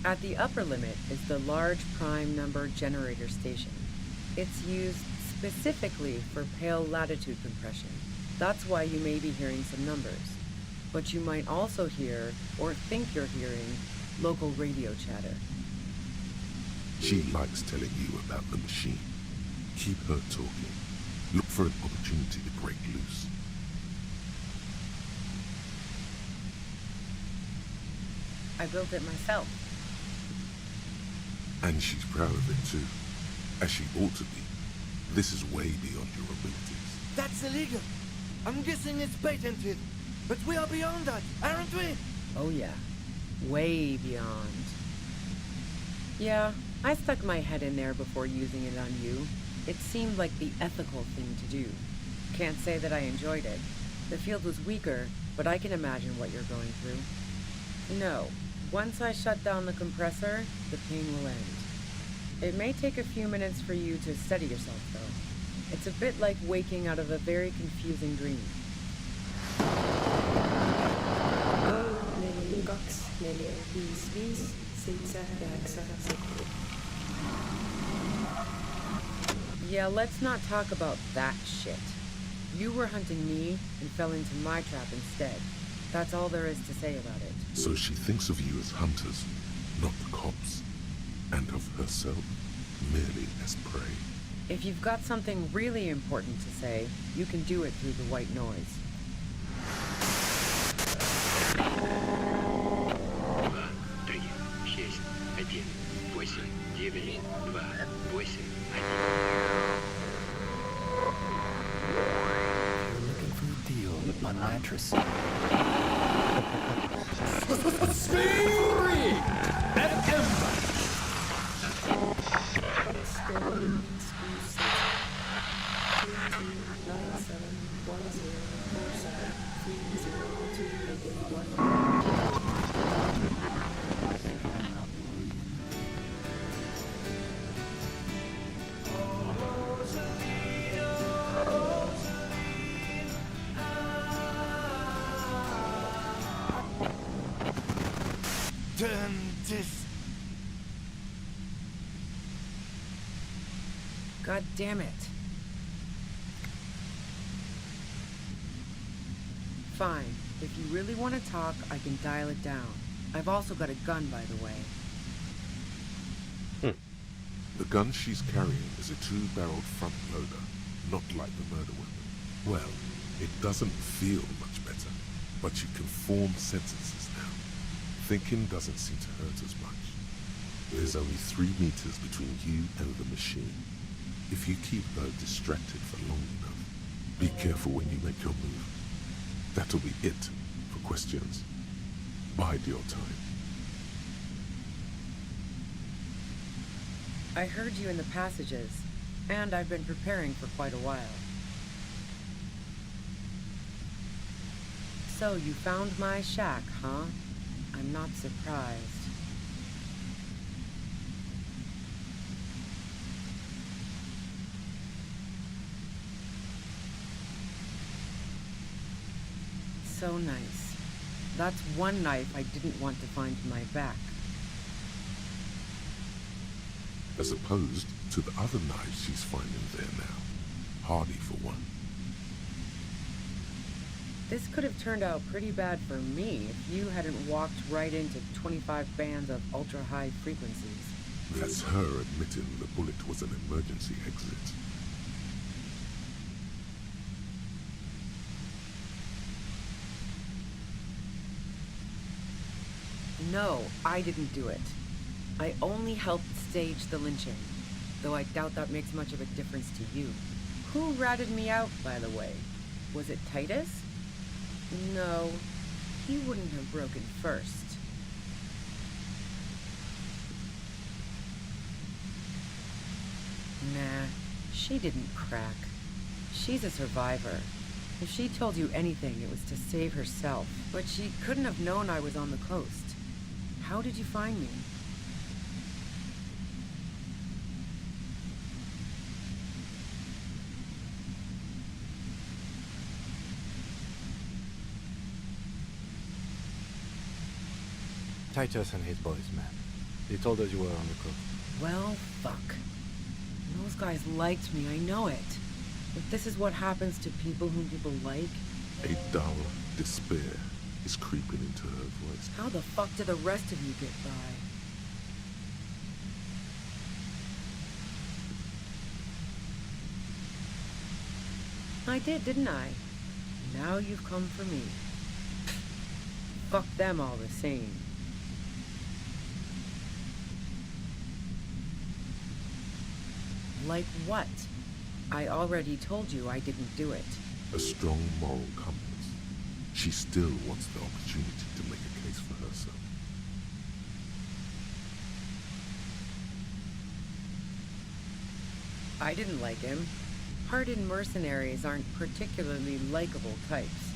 At the upper limit is the large prime number generator station. It's used specifically for pale latitude compression. That's why you may be hearing some numbers. But you might also hear, or think you're hearing, local radio chatter. She likes telling you about the machine. Keep her talking. Look for an opportunity to break loose. I built it myself. And she's proud of it too. As she ought to be. This is way beyond your abilities. That's illegal. I'm guessing it's patented. But we are beyond that, aren't we? Oh yeah. Way beyond. Yeah, I stuck my head in there before using it on you. It seemed like the ethical thing to do. Can't say that I enjoyed it. The field was weaker, but I can imagine what you're going through. No, once I shut down the compressor, the pain will end. It may take a few minutes for you to steady yourself, though. It's a bit like waking out of a very confusing dream. Yeah, let's not talk about that shit. You were hunting me and fell into my trap instead. That's all there is to say about it. So she thinks of you as hunters, not the cops. And of herself merely as prey. If you've got something really important to say, you can do it through the white noise. You're looking for a deal on mattress. Slavery! At Ember! This. God damn it. Fine. If you really want to talk, I can dial it down. I've also got a gun, by the way. The gun she's carrying is a 2-barreled front loader, not like the murder weapon. Well, it doesn't feel much better, but you can form sentences now. Thinking doesn't seem to hurt as much. There's only 3 meters between you and the machine. If you keep her distracted for long enough, be careful when you make your move. That'll be it for questions. Bide your time. I heard you in the passages, and I've been preparing for quite a while. So you found my shack, huh? I'm not surprised. so nice. That's one knife I didn't want to find in my back. As opposed to the other knives she's finding there now. Hardy for one. This could have turned out pretty bad for me if you hadn't walked right into 25 bands of ultra-high frequencies. That's her admitting the bullet was an emergency exit. No, I didn't do it. I only helped stage the lynching, though I doubt that makes much of a difference to you. Who ratted me out, by the way? Was it Titus? No, he wouldn't have broken first. Nah, she didn't crack. She's a survivor. If she told you anything, it was to save herself. But she couldn't have known I was on the coast. How did you find me? Titus and his boys, man. They told us you were on the coast. Well, fuck. Those guys liked me, I know it. If this is what happens to people whom people like... A dull despair is creeping into her voice. How the fuck do the rest of you get by? I did, didn't I? Now you've come for me. Fuck them all the same. Like what? I already told you I didn't do it. A strong moral compass. She still wants the opportunity to make a case for herself. I didn't like him. Hardened mercenaries aren't particularly likable types.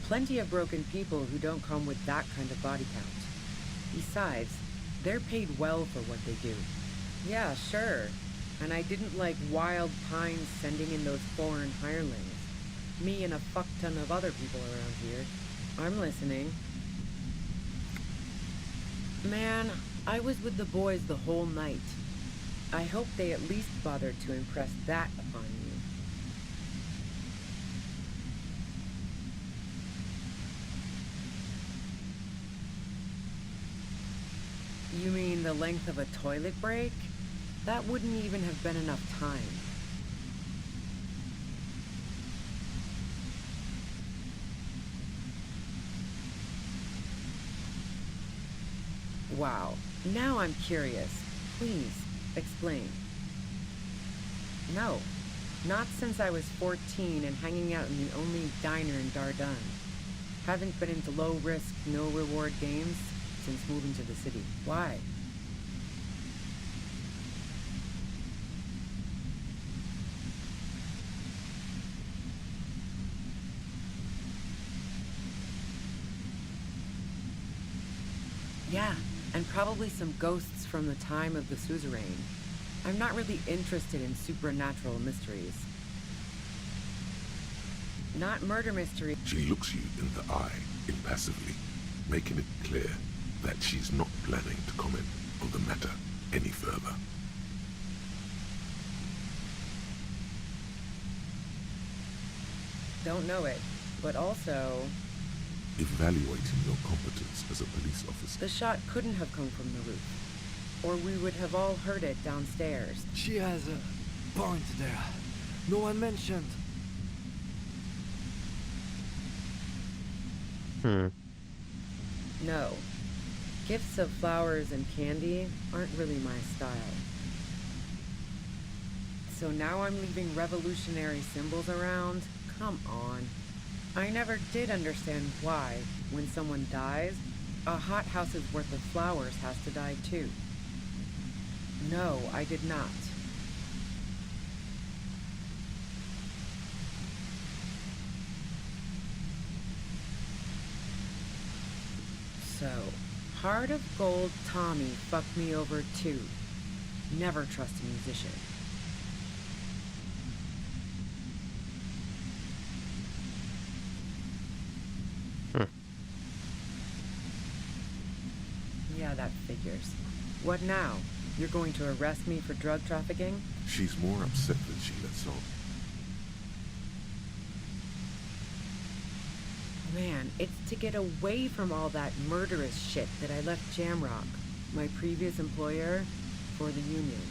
Plenty of broken people who don't come with that kind of body count. Besides, they're paid well for what they do. Yeah, sure. And I didn't like Wild Pines sending in those foreign hirelings. Me and a fuck ton of other people around here. I'm listening. Man, I was with the boys the whole night. I hope they at least bothered to impress that upon you. You mean the length of a toilet break? That wouldn't even have been enough time. Wow, now I'm curious. Please, explain. No, not since I was 14 and hanging out in the only diner in Dardun. Haven't been into low-risk, no-reward games since moving to the city. Why? Yeah, and probably some ghosts from the time of the suzerain. I'm not really interested in supernatural mysteries. Not murder mystery. She looks you in the eye, impassively, making it clear that she's not planning to comment on the matter any further. Don't know it, but also... Evaluating your competence as a police officer. The shot couldn't have come from the roof, or we would have all heard it downstairs. She has a point there. No one mentioned. No. Gifts of flowers and candy aren't really my style. So now I'm leaving revolutionary symbols around? Come on. I never did understand why, when someone dies, a hothouse's worth of flowers has to die too. No, I did not. So, Heart of Gold Tommy fucked me over too. Never trust a musician. Yeah, that figures. What now? You're going to arrest me for drug trafficking? She's more upset than she lets on. Man, it's to get away from all that murderous shit that I left Jamrock, my previous employer, for the Union.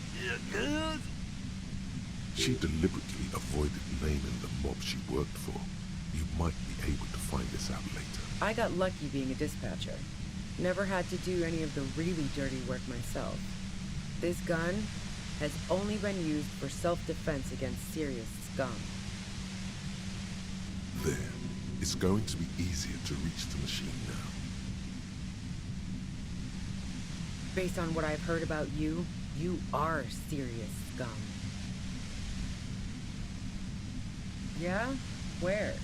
She deliberately avoided naming the mob she worked for. You might be able to find this out later. I got lucky being a dispatcher. Never had to do any of the really dirty work myself. This gun has only been used for self-defense against serious scum. There. It's going to be easier to reach the machine now. Based on what I've heard about you, you are serious scum. Yeah? Where?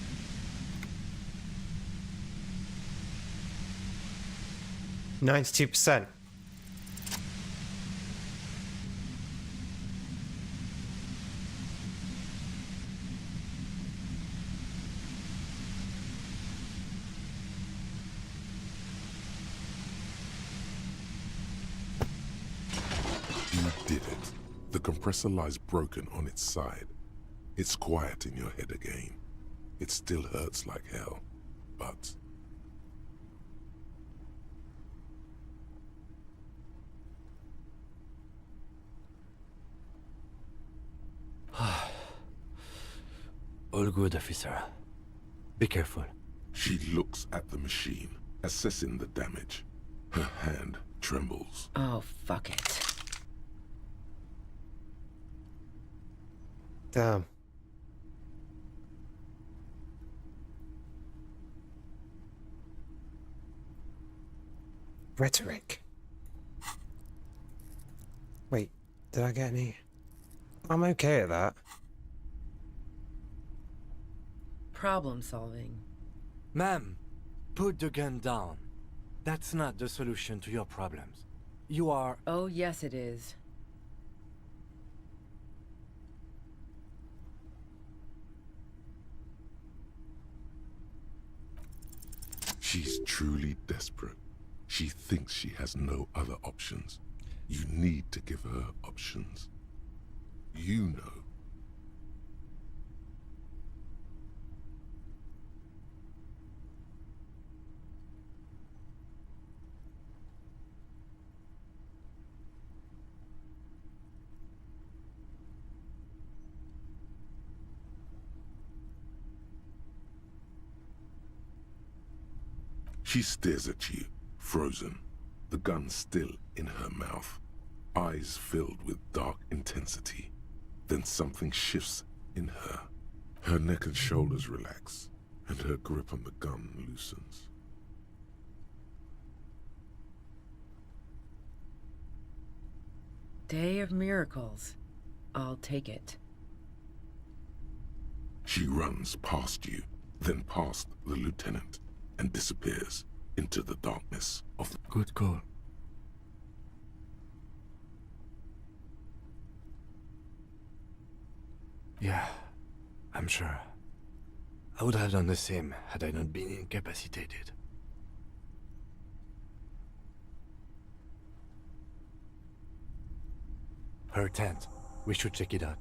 %. You did it. The compressor lies broken on its side. It's quiet in your head again. It still hurts like hell, but... All good, officer. Be careful. She looks at the machine, assessing the damage. Her hand trembles. Oh, fuck it. Damn. Rhetoric. Wait, did I get any? I'm okay at that. Problem solving. Ma'am, put the gun down. That's not the solution to your problems. You are... Oh, yes it is. She's truly desperate. She thinks she has no other options. You need to give her options. You know. She stares at you, frozen, the gun still in her mouth, eyes filled with dark intensity. Then something shifts in her. Her neck and shoulders relax, and her grip on the gun loosens. Day of miracles. I'll take it. She runs past you, then past the lieutenant, and disappears into the darkness of the... Good call. Yeah, I'm sure. I would have done the same had I not been incapacitated. Her tent. We should check it out.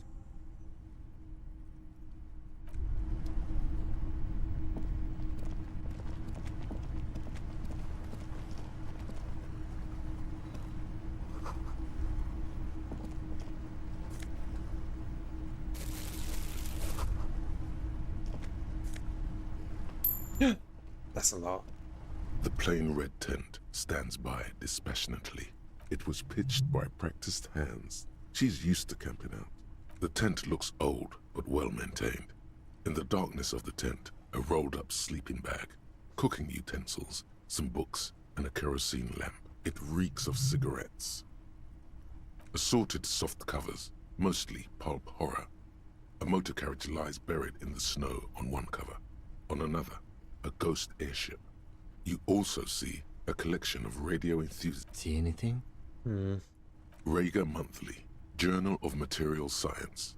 That's a lot. The plain red tent stands by dispassionately. It was pitched by practiced hands. She's used to camping out. The tent looks old, but well maintained. In the darkness of the tent, a rolled-up sleeping bag, cooking utensils, some books, and a kerosene lamp. It reeks of cigarettes. Assorted soft covers, mostly pulp horror. A motor carriage lies buried in the snow on one cover. On another, a ghost airship. You also see a collection of radio enthusiasts. See anything? Rager Monthly, Journal of Material Science.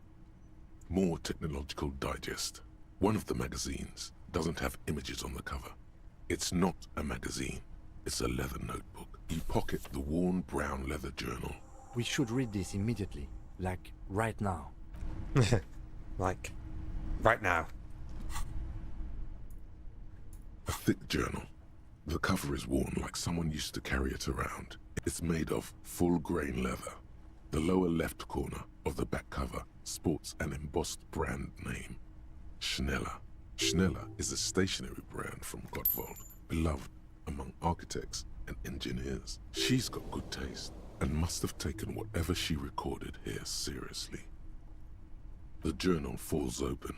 More Technological Digest. One of the magazines doesn't have images on the cover. It's not a magazine. It's a leather notebook. You pocket the worn brown leather journal. We should read this immediately. Like, right now. Like, right now. A thick journal. The cover is worn like someone used to carry it around. It's made of full-grain leather. The lower left corner of the back cover sports an embossed brand name. Schneller. Schneller is a stationery brand from Gottwald, beloved among architects and engineers. She's got good taste and must have taken whatever she recorded here seriously. The journal falls open.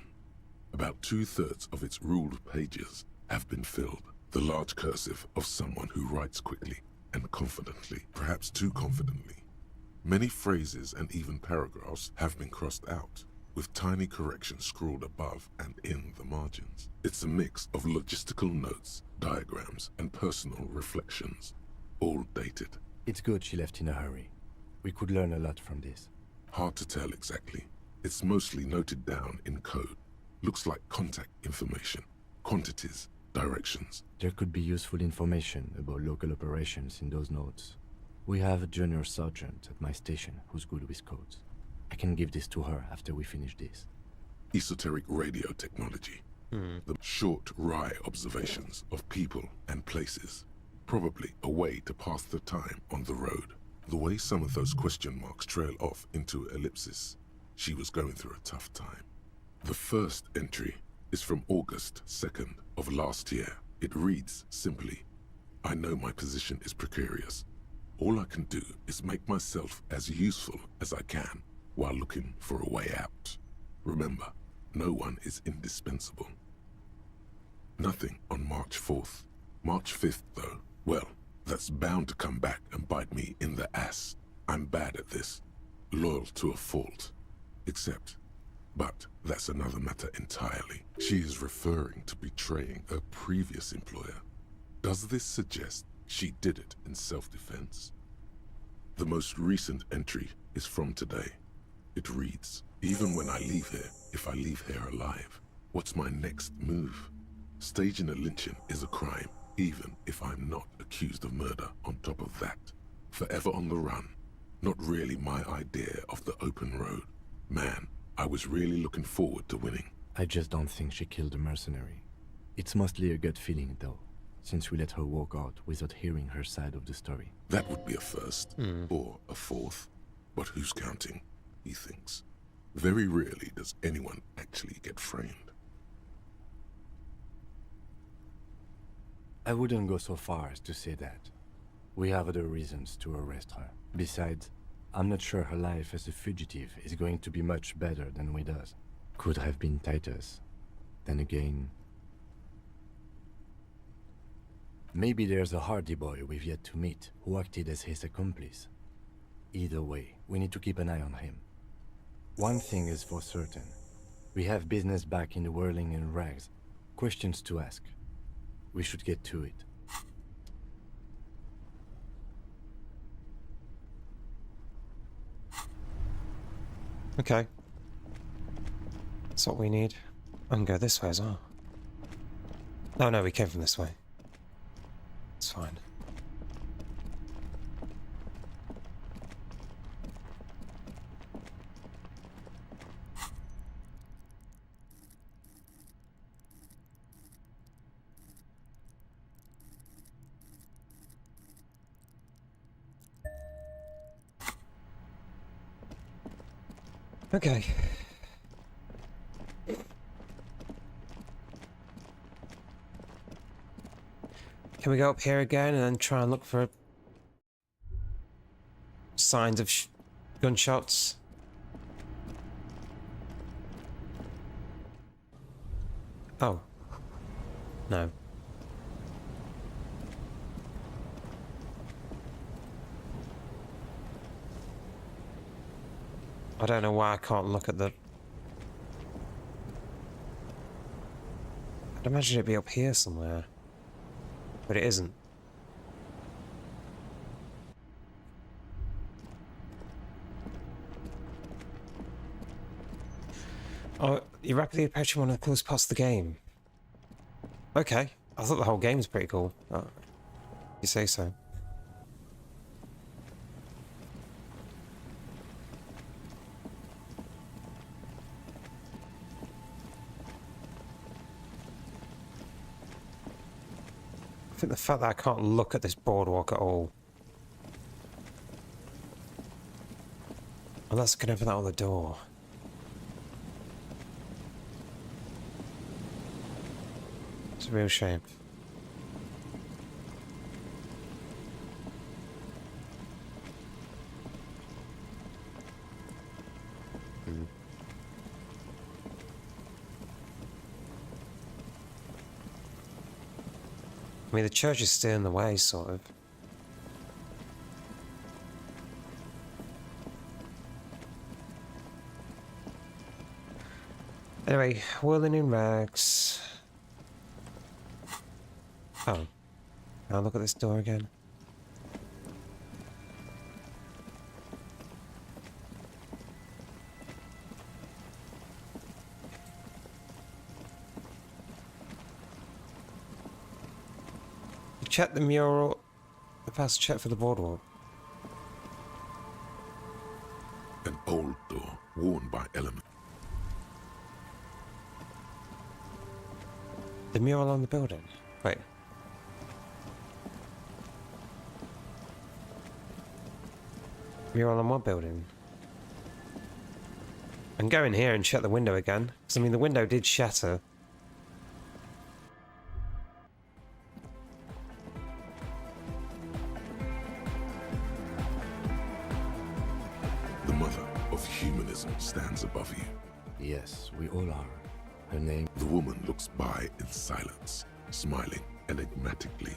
About 2/3 of its ruled pages have been filled. The large cursive of someone who writes quickly and confidently, perhaps too confidently. Many phrases and even paragraphs have been crossed out, with tiny corrections scrawled above and in the margins. It's a mix of logistical notes, diagrams, and personal reflections, all dated. It's good she left in a hurry. We could learn a lot from this. Hard to tell exactly. It's mostly noted down in code. Looks like contact information, quantities, directions. There could be useful information about local operations in those notes. We have a junior sergeant at my station who's good with codes. I can give this to her after we finish this. Esoteric radio technology. The short, wry observations of people and places. Probably a way to pass the time on the road. The way some of those question marks trail off into ellipsis. She was going through a tough time. The first entry is from August 2nd of last year. It reads simply, I know my position is precarious. All I can do is make myself as useful as I can while looking for a way out. Remember, no one is indispensable. Nothing on March 4th. March 5th, though, well, that's bound to come back and bite me in the ass. I'm bad at this. Loyal to a fault. But that's another matter entirely. She is referring to betraying her previous employer. Does this suggest she did it in self-defense? The most recent entry is from today. It reads, even when I leave here, if I leave here alive, what's my next move? Staging a lynching is a crime, even if I'm not accused of murder on top of that. Forever on the run. Not really my idea of the open road. Man, I was really looking forward to winning. I just don't think she killed a mercenary. It's mostly a gut feeling, though, since we let her walk out without hearing her side of the story. That would be a first, or a fourth. But who's counting, he thinks. Very rarely does anyone actually get framed. I wouldn't go so far as to say that. We have other reasons to arrest her. Besides, I'm not sure her life as a fugitive is going to be much better than we does. Could have been Titus. Then again... Maybe there's a Hardy boy we've yet to meet who acted as his accomplice. Either way, we need to keep an eye on him. One thing is for certain. We have business back in the whirling in rags. Questions to ask. We should get to it. Okay. That's what we need. I can go this way as well. Oh no, we came from this way. It's fine. Okay. Can we go up here again and then try and look for signs of gunshots? Oh. No. I don't know why I can't look at the... I'd imagine it'd be up here somewhere. But it isn't. Oh, you're rapidly approaching one of the closest parts of the game. Okay. I thought the whole game was pretty cool. Oh, you say so. I think the fact that I can't look at this boardwalk at all. Unless I can open that other door. It's a real shame. I mean, the church is still in the way, sort of. Anyway, whirling in rags. Oh. Now look at this door again. Check the mural. The past check for the boardwalk. An old door worn by element. The mural on the building. Wait. Mural on what building? I can go in here and check the window again. Because I mean, the window did shatter. The mother of humanism stands above you. Yes, we all are. Her name... The woman looks by in silence, smiling enigmatically.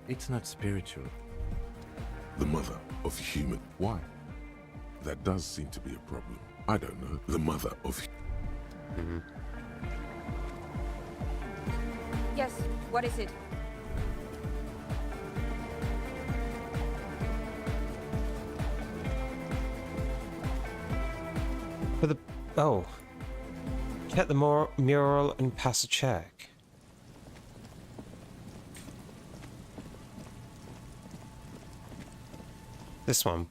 It's not spiritual. The mother of human... Why? That does seem to be a problem. I don't know. The mother of... Yes, what is it? For the... Oh. Check the mural and pass a check. This one.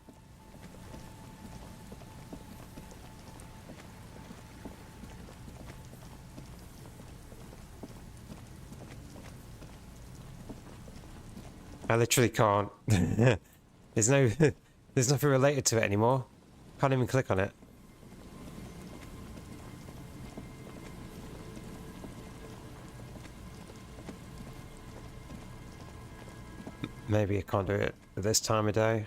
I literally can't. There's nothing related to it anymore. Can't even click on it. Maybe I can't do it at this time of day.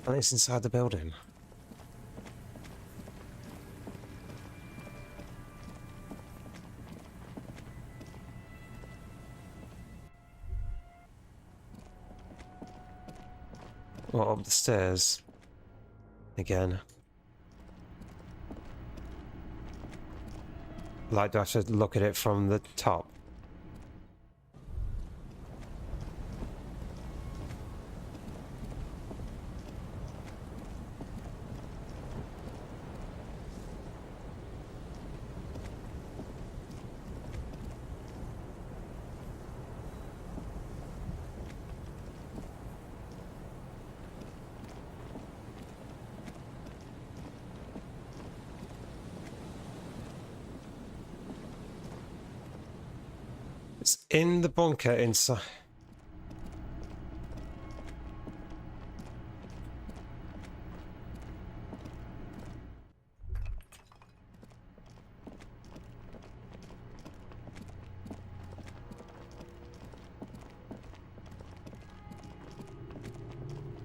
And it's inside the building. Or up the stairs. Again. Like, do I have to look at it from the top? It's in the bunker inside.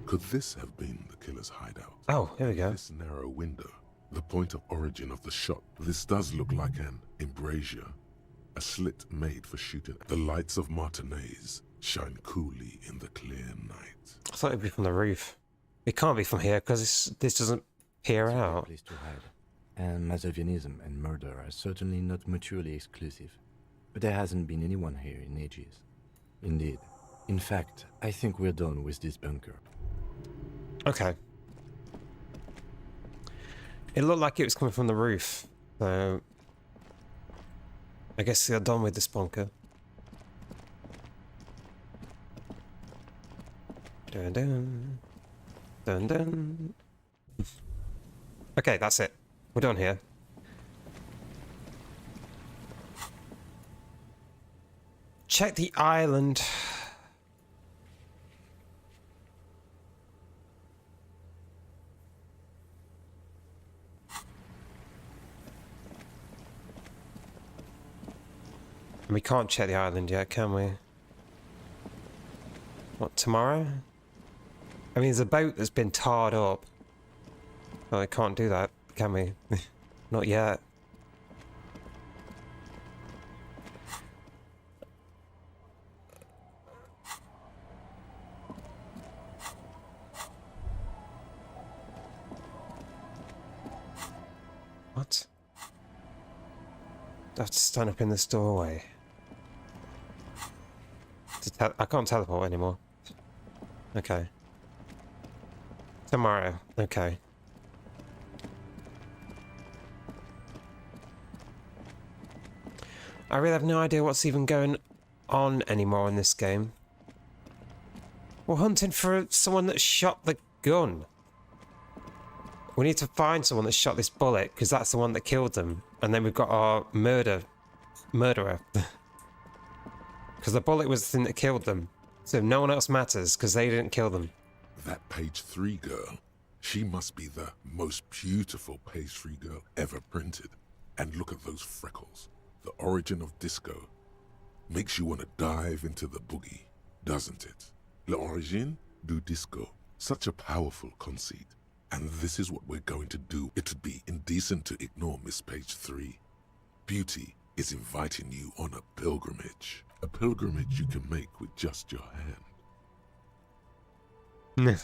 Could this have been the killer's hideout? Oh, here we go. This narrow window, the point of origin of the shot. This does look like an embrasure. A slit made for shooting. The lights of Martinez shine coolly in the clear night. I thought it'd be from the roof. It can't be from here because this doesn't peer It's a out. place to hide. And Masovianism and murder are certainly not mutually exclusive. But there hasn't been anyone here in ages. Indeed. In fact, I think we're done with this bunker. Okay. It looked like it was coming from the roof, so I guess they're done with this bunker. Dun dun. Dun dun. Okay, that's it. We're done here. Check the island. We can't check the island yet, can we? What, tomorrow? I mean, there's a boat that's been tarred up. Well, I can't do that, can we? Not yet. What? I have to stand up in this doorway. I can't teleport anymore. Okay. Tomorrow. Okay. I really have no idea what's even going on anymore in this game. We're hunting for someone that shot the gun. We need to find someone that shot this bullet, because that's the one that killed them. And then we've got our murderer. Because the bullet was the thing that killed them. So no one else matters, because they didn't kill them. That page 3 girl, she must be the most beautiful page 3 girl ever printed. And look at those freckles. The origin of disco. Makes you want to dive into the boogie, doesn't it? L'origine du disco. Such a powerful conceit. And this is what we're going to do. It would be indecent to ignore Miss Page 3. Beauty is inviting you on a pilgrimage. A pilgrimage you can make with just your hand.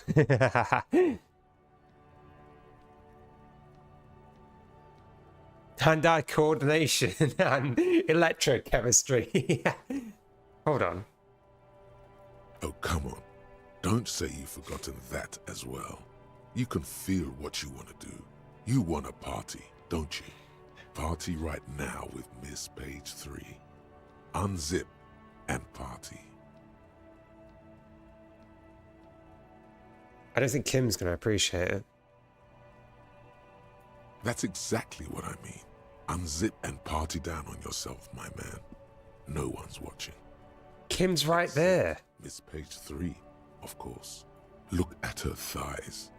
Hand-eye coordination and electrochemistry. Hold on. Oh, come on. Don't say you've forgotten that as well. You can feel what you want to do. You want a party, don't you? Party right now with Miss Page 3. Unzip and party. I don't think Kim's going to appreciate it. That's exactly what I mean. Unzip and party down on yourself, my man. No one's watching. Kim's right there. Miss Page 3, of course. Look at her thighs.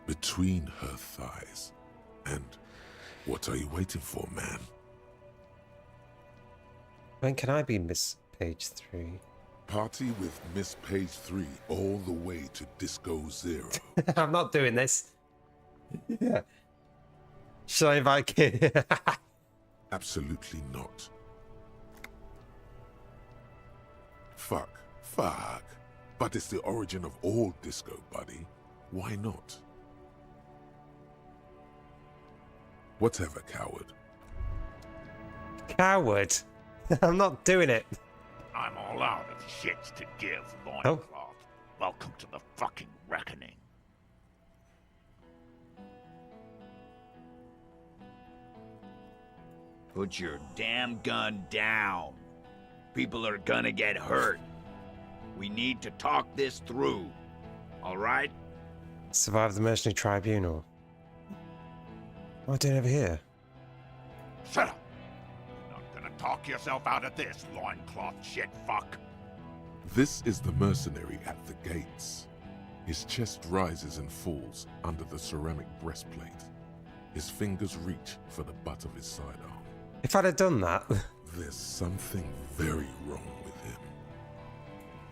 Between her thighs. And what are you waiting for, man? When can I be Miss Page 3? Party with Miss Page 3 all the way to Disco Zero. I'm not doing this. Yeah. Should I invite Kim? Absolutely not. Fuck. But it's the origin of all disco, buddy. Why not? Whatever, coward. Coward? I'm not doing it. I'm all out of shits to give, Loincloth. Oh. Welcome to the fucking reckoning. Put your damn gun down. People are gonna get hurt. We need to talk this through. All right? Survive the mercenary tribunal. What am I doing over here? Shut up. You're not gonna talk yourself out of this, loincloth shit fuck. This is the mercenary at the gates. His chest rises and falls under the ceramic breastplate. His fingers reach for the butt of his sidearm. If I'd have done that... There's something very wrong with him.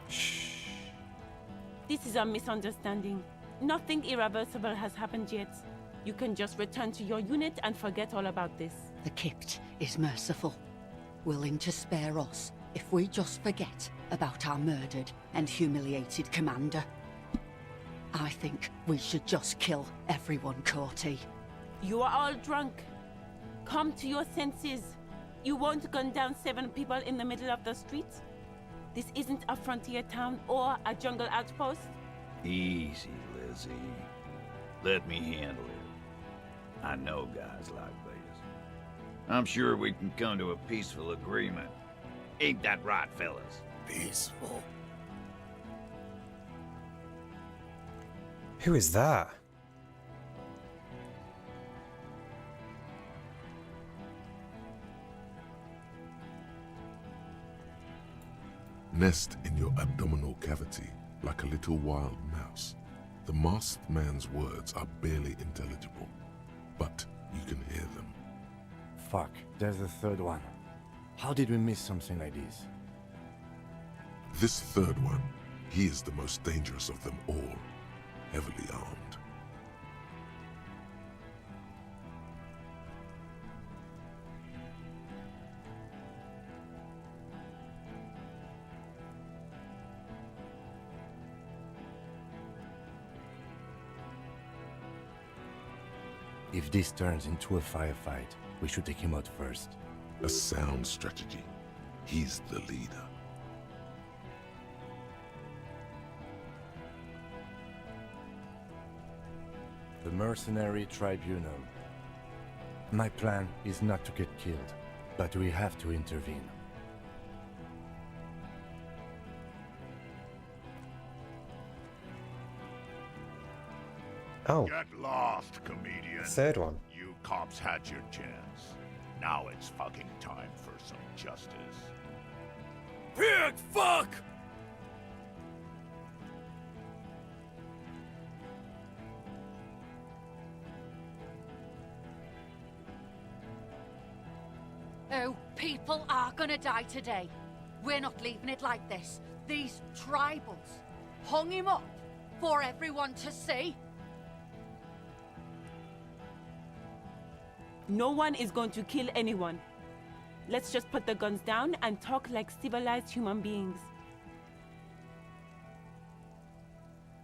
Shh. This is a misunderstanding. Nothing irreversible has happened yet. You can just return to your unit and forget all about this. The Kypt is merciful, willing to spare us if we just forget about our murdered and humiliated commander. I think we should just kill everyone, Corty. You are all drunk. Come to your senses. You won't gun down 7 people in the middle of the street? This isn't a frontier town or a jungle outpost. Easy, Lizzie. Let me handle it. I know guys like this. I'm sure we can come to a peaceful agreement. Ain't that right, fellas? Peaceful. Who is that? Nest in your abdominal cavity like a little wild mouse. The masked man's words are barely intelligible, but you can hear them. Fuck, there's a third one. How did we miss something like this? This third one, he is the most dangerous of them all, heavily armed. If this turns into a firefight, we should take him out first. A sound strategy. He's the leader. The Mercenary Tribunal. My plan is not to get killed, but we have to intervene. Oh. Get lost, comedian. Third one. You cops had your chance. Now it's fucking time for some justice. Pig fuck! Oh, people are gonna die today. We're not leaving it like this. These tribals hung him up for everyone to see. No one is going to kill anyone. Let's just put the guns down and talk like civilized human beings.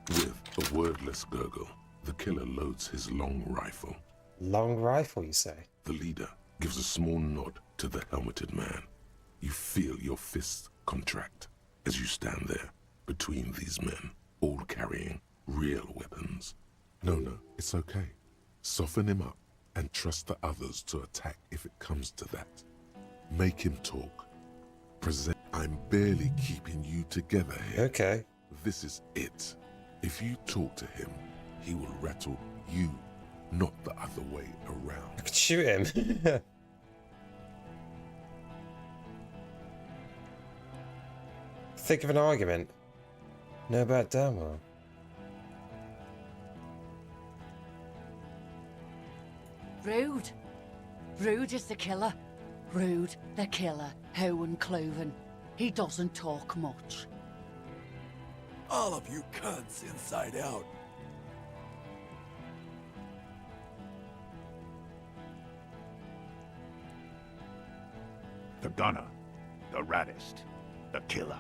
With a wordless gurgle, the killer loads his long rifle. Long rifle, you say? The leader gives a small nod to the helmeted man. You feel your fists contract as you stand there between these men, all carrying real weapons. No, it's okay. Soften him up and trust the others to attack if it comes to that. Make him talk. Present. I'm barely keeping you together here. Okay. This is it. If you talk to him, he will rattle you, not the other way around. I could shoot him. Think of an argument. No bad damn well. Rude. Rude is the killer. Rude, the killer, Owen Cloven. He doesn't talk much. All of you cunts inside out. The gunner, the raddest, the killer.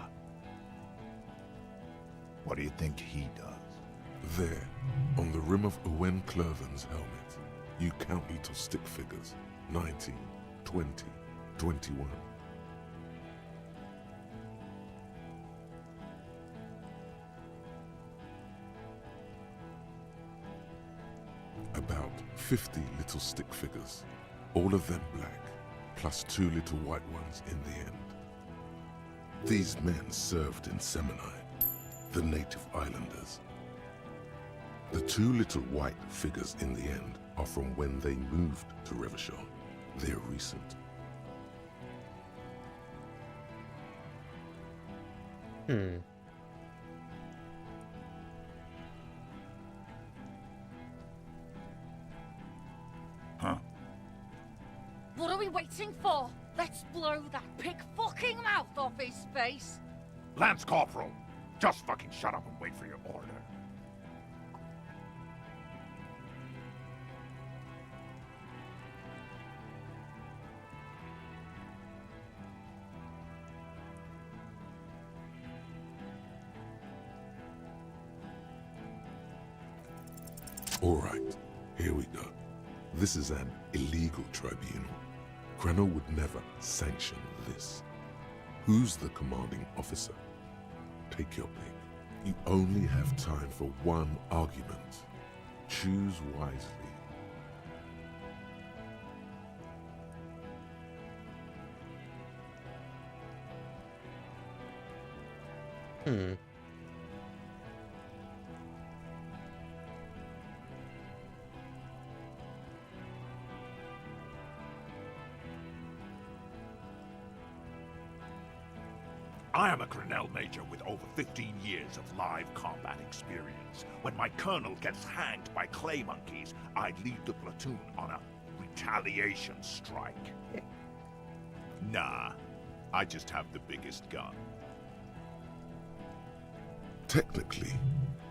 What do you think he does? There, on the rim of Owen Cloven's helmet, you count little stick figures. 19, 20, 21. About 50 little stick figures, all of them black, plus 2 little white ones in the end. These men served in Seminai, the native islanders. The 2 little white figures in the end are from when they moved to Revachol. They're recent. Huh? What are we waiting for? Let's blow that pig fucking mouth off his face. Lance Corporal, just fucking shut up and wait for your order. All right, here we go. This is an illegal tribunal. Cranor would never sanction this. Who's the commanding officer? Take your pick. You only have time for one argument. Choose wisely. Hmm. I am a Grinnell Major with over 15 years of live combat experience. When my colonel gets hanged by clay monkeys, I lead the platoon on a retaliation strike. Nah, I just have the biggest gun. Technically,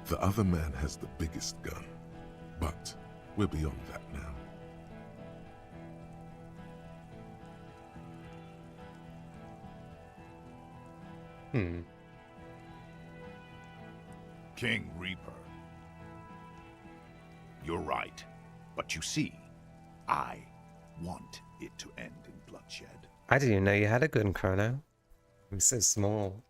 the other man has the biggest gun, but we're beyond that now. Hmm. King Reaper. You're right. But you see, I want it to end in bloodshed. I didn't even know you had a gun, Chrono. It was so small.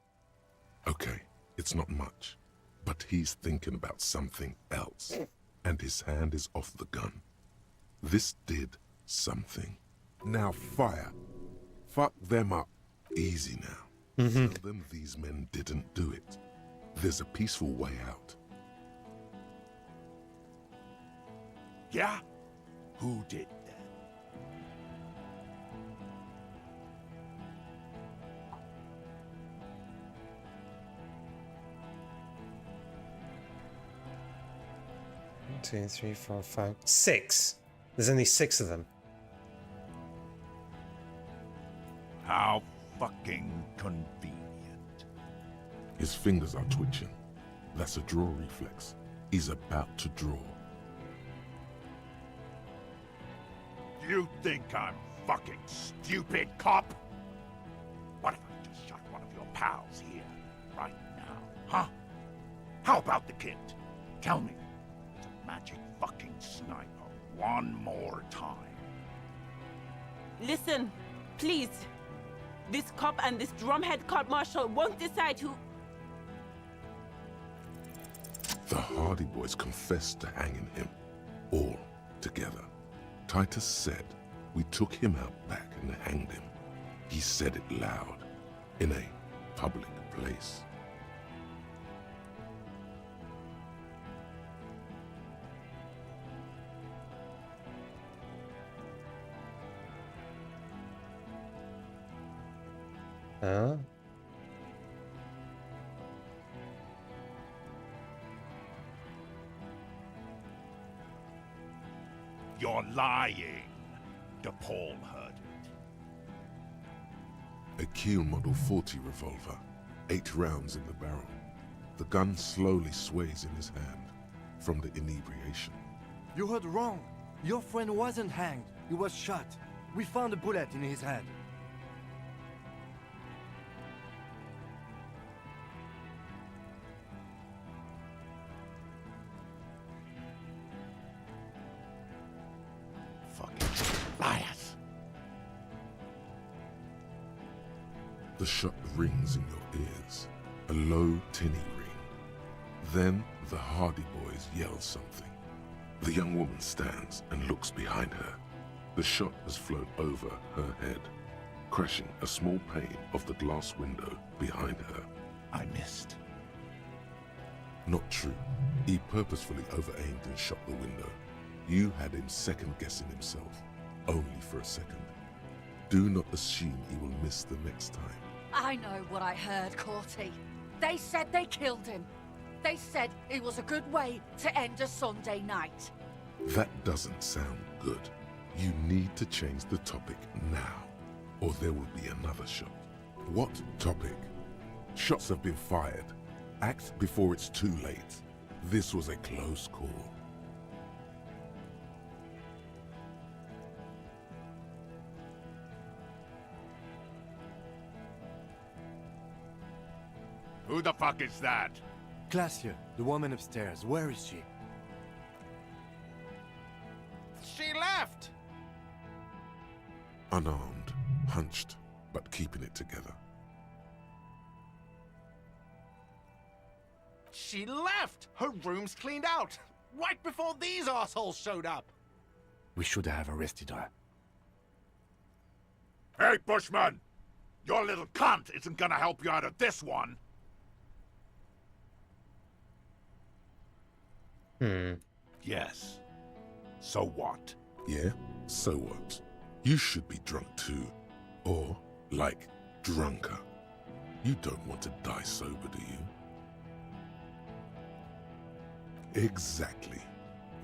Okay, it's not much, but he's thinking about something else, and his hand is off the gun. This did something. Now fire. Fuck them up. Easy now. Tell them these men didn't do it. There's a peaceful way out. Yeah? Who did that? One, 2, 3, 4, 5, 6. There's only 6 of them. How fucking convenient. His fingers are twitching. That's a draw reflex. He's about to draw. You think I'm fucking stupid, cop? What if I just shot one of your pals here, right now, huh? How about the kid? Tell me, it's a magic fucking sniper one more time. Listen, please. This cop and this drumhead court-martial won't decide who... The Hardy Boys confessed to hanging him, all together. Titus said we took him out back and hanged him. He said it loud, in a public place. Huh? You're lying. DePaul heard it. A Kiel Model 40 revolver, 8 rounds in the barrel. The gun slowly sways in his hand from the inebriation. You heard wrong. Your friend wasn't hanged. He was shot. We found a bullet in his head. Liars. The shot rings in your ears, a low, tinny ring. Then the Hardy Boys yell something. The young woman stands and looks behind her. The shot has flown over her head, crashing a small pane of the glass window behind her. I missed. Not true. He purposefully over-aimed and shot the window. You had him second-guessing himself, only for a second. Do not assume he will miss the next time. I know what I heard, Corty. They said they killed him. They said it was a good way to end a Sunday night. That doesn't sound good. You need to change the topic now, or there will be another shot. What topic? Shots have been fired. Act before it's too late. This was a close call. Who the fuck is that? Glacier, the woman upstairs. Where is she? She left! Unarmed, hunched, but keeping it together. She left! Her room's cleaned out! Right before these assholes showed up! We should have arrested her. Hey, Bushman! Your little cunt isn't gonna help you out of this one! Yes. So what? Yeah? So what? You should be drunk too. Or, like, drunker. You don't want to die sober, do you? Exactly.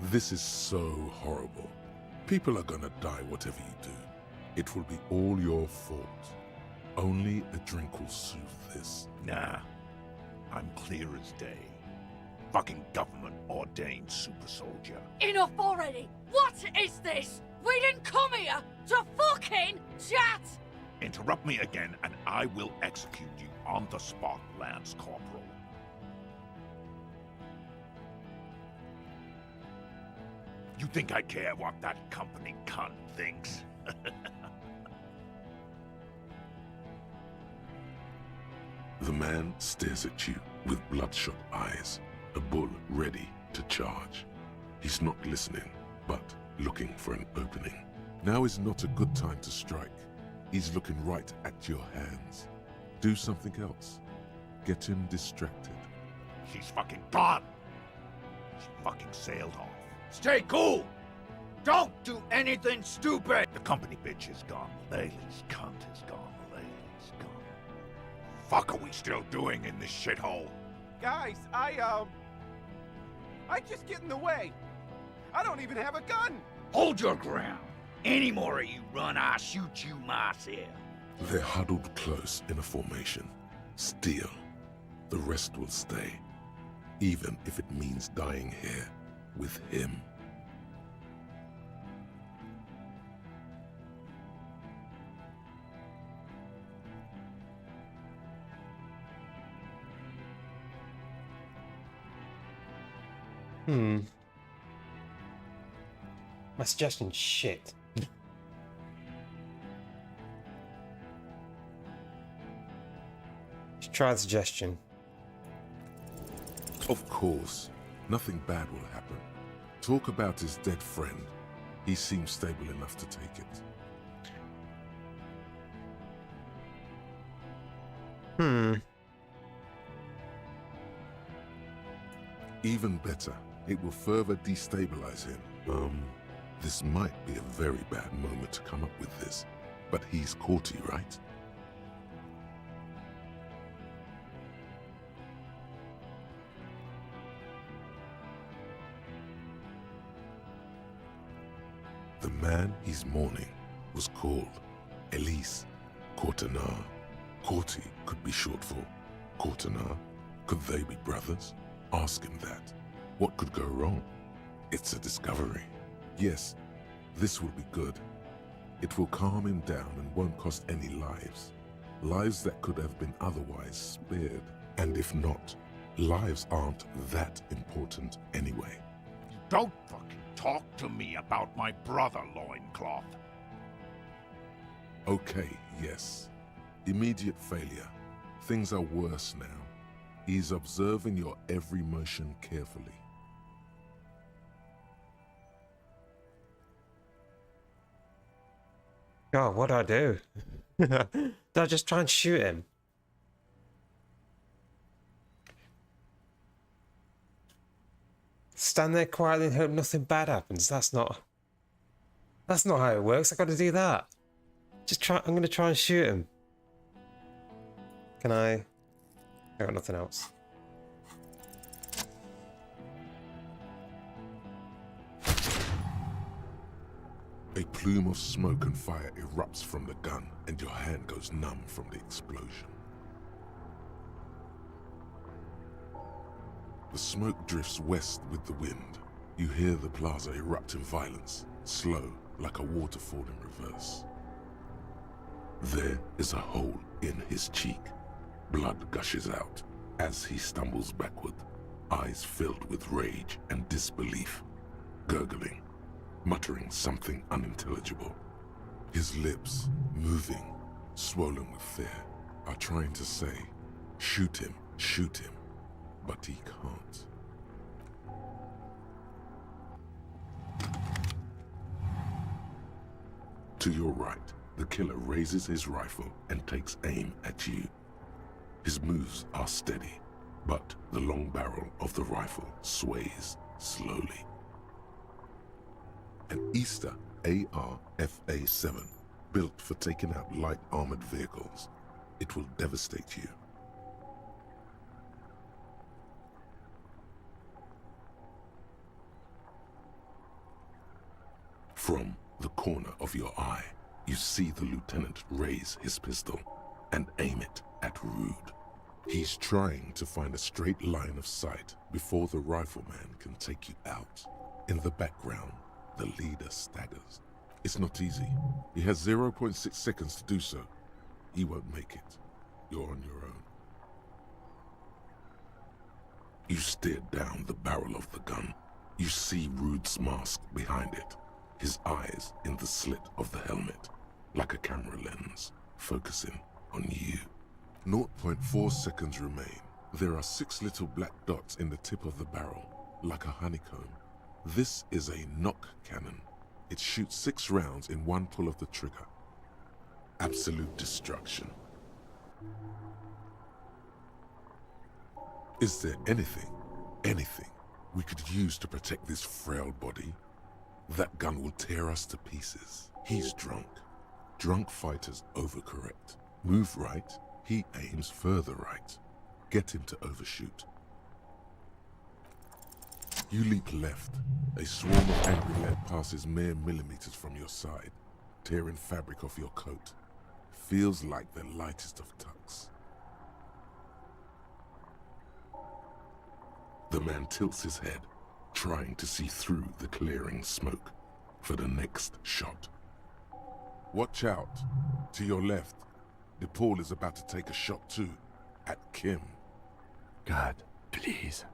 This is so horrible. People are gonna die whatever you do. It will be all your fault. Only a drink will soothe this. Nah. I'm clear as day. Fucking government-ordained super soldier. Enough already! What is this? We didn't come here to fucking chat! Interrupt me again and I will execute you on the spot, Lance Corporal. You think I care what that company cunt thinks? The man stares at you with bloodshot eyes, a bull ready to charge. He's not listening, but looking for an opening. Now is not a good time to strike. He's looking right at your hands. Do something else. Get him distracted. She's fucking gone! She fucking sailed off. Stay cool! Don't do anything stupid! The company bitch is gone. Laylee's cunt is gone. Laylee's gone. Fuck are we still doing in this shithole? Guys, I just get in the way. I don't even have a gun. Hold your ground. Any more of you run, I'll shoot you myself. They're huddled close in a formation. Still, the rest will stay. Even if it means dying here with him. My suggestion's shit. Just try the suggestion. Of course, nothing bad will happen. Talk about his dead friend. He seems stable enough to take it. Even better, it will further destabilize him. This might be a very bad moment to come up with this, but he's courty, right? The man he's mourning was called Elise Courtenay. Courty could be short for Courtenay. Could they be brothers? Ask him that. What could go wrong? It's a discovery. Yes, this will be good. It will calm him down and won't cost any lives. Lives that could have been otherwise spared. And if not, lives aren't that important anyway. Don't fucking talk to me about my brother, Loincloth. Okay, yes. Immediate failure. Things are worse now. He's observing your every motion carefully. God, what do I do? Do I just try and shoot him? Stand there quietly and hope nothing bad happens. That's not how it works. I gotta do that. I'm gonna try and shoot him. Can I got nothing else. A plume of smoke and fire erupts from the gun, and your hand goes numb from the explosion. The smoke drifts west with the wind. You hear the plaza erupt in violence, slow, like a waterfall in reverse. There is a hole in his cheek. Blood gushes out as he stumbles backward, eyes filled with rage and disbelief, gurgling, muttering something unintelligible. His lips, moving, swollen with fear, are trying to say, shoot him, but he can't. To your right, the killer raises his rifle and takes aim at you. His moves are steady, but the long barrel of the rifle sways slowly. An Easter AR-FA-7, built for taking out light armored vehicles. It will devastate you. From the corner of your eye, you see the lieutenant raise his pistol and aim it at Rude. He's trying to find a straight line of sight before the rifleman can take you out. In the background, the leader staggers. It's not easy. He has 0.6 seconds to do so. He won't make it. You're on your own. You stare down the barrel of the gun. You see Rude's mask behind it, his eyes in the slit of the helmet, like a camera lens, focusing on you. 0.4 seconds remain. There are 6 little black dots in the tip of the barrel, like a honeycomb. This is a knock cannon. It shoots 6 rounds in one pull of the trigger. Absolute destruction. Is there anything we could use to protect this frail body? That gun will tear us to pieces. He's drunk. Drunk fighters overcorrect. Move right, he aims further right. Get him to overshoot. You leap left. A swarm of angry lead passes mere millimeters from your side, tearing fabric off your coat. Feels like the lightest of tucks. The man tilts his head, trying to see through the clearing smoke for the next shot. Watch out. To your left, DePaul is about to take a shot too, at Kim. God, please.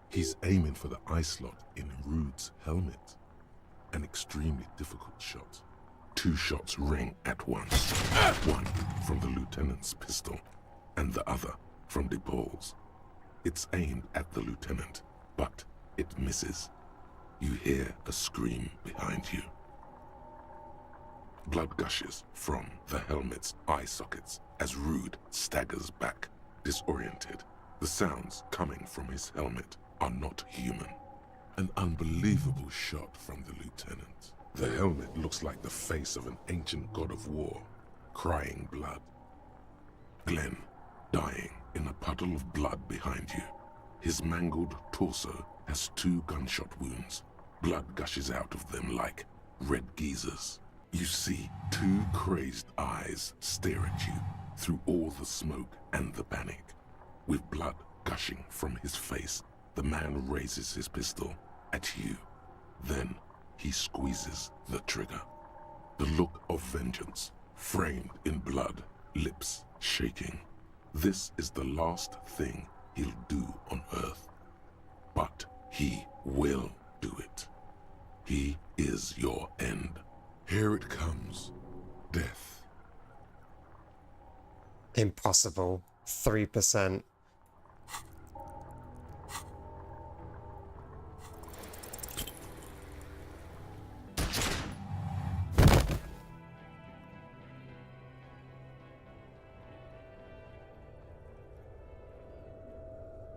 He's aiming for the eye slot in Rude's helmet. An extremely difficult shot. 2 shots ring at once. One from the lieutenant's pistol, and the other from DePaul's. It's aimed at the lieutenant, but it misses. You hear a scream behind you. Blood gushes from the helmet's eye sockets as Rude staggers back, disoriented. The sounds coming from his helmet are not human. An unbelievable shot from the lieutenant. The helmet looks like the face of an ancient god of war, crying blood. Glenn, dying in a puddle of blood behind you. His mangled torso has 2 gunshot wounds. Blood gushes out of them like red geysers. You see 2 crazed eyes stare at you through all the smoke and the panic. With blood gushing from his face, the man raises his pistol at you. Then he squeezes the trigger. The look of vengeance, framed in blood, lips shaking. This is the last thing he'll do on Earth. But he will do it. He is your end. Here it comes. Death. Impossible. 3%.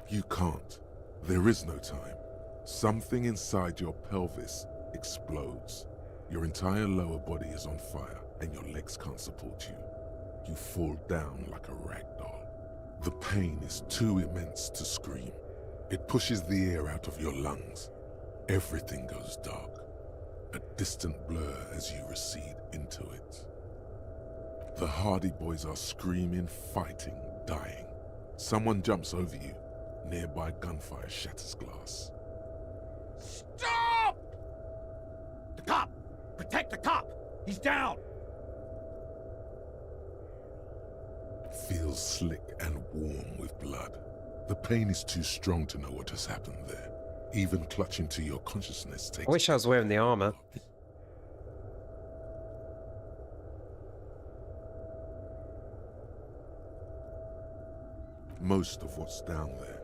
You can't. There is no time. Something inside your pelvis explodes. Your entire lower body is on fire, and your legs can't support you. You fall down like a rag doll. The pain is too immense to scream. It pushes the air out of your lungs. Everything goes dark. A distant blur as you recede into it. The Hardy Boys are screaming, fighting, dying. Someone jumps over you. Nearby gunfire shatters glass. Stop! The cop! Protect the cop! He's down! Feels slick and warm with blood. The pain is too strong to know what has happened there. Even clutching to your consciousness takes... I wish I was wearing the armor. Most of what's down there.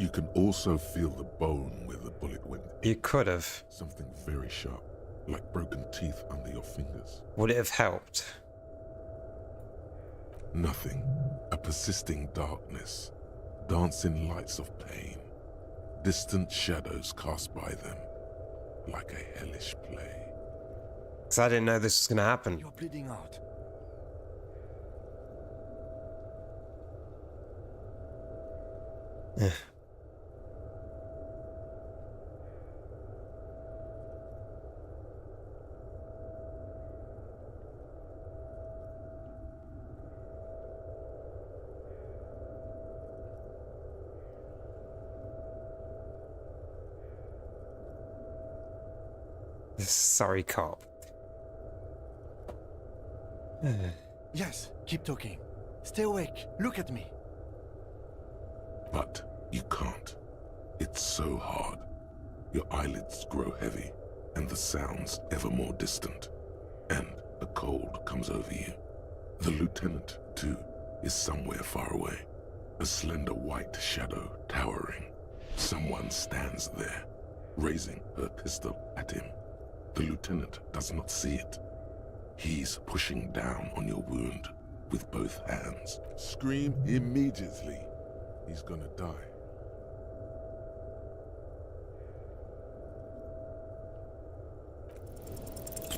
You can also feel the bone where the bullet went. You could have. Something very sharp, like broken teeth under your fingers. Would it have helped? Nothing. A persisting darkness. dancing lights of pain, distant shadows cast by them, like a hellish play. Because I didn't know this was going to happen. You're bleeding out. Sorry, cop. Yes, keep talking. Stay awake. Look at me. But you can't. It's so hard. Your eyelids grow heavy, and the sounds ever more distant. And a cold comes over you. The lieutenant, too, is somewhere far away. A slender white shadow towering. Someone stands there, raising her pistol at him. The lieutenant does not see it. He's pushing down on your wound with both hands. Scream immediately. He's gonna die.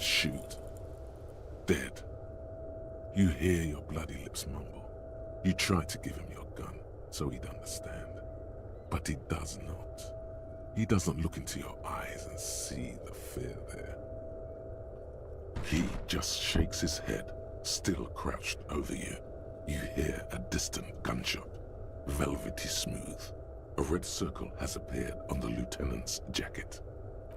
Shoot. Dead. You hear your bloody lips mumble. You try to give him your gun so he'd understand. But he does not. He doesn't look into your eyes and see the fear there. He just shakes his head, still crouched over you. You hear a distant gunshot, velvety smooth. A red circle has appeared on the lieutenant's jacket.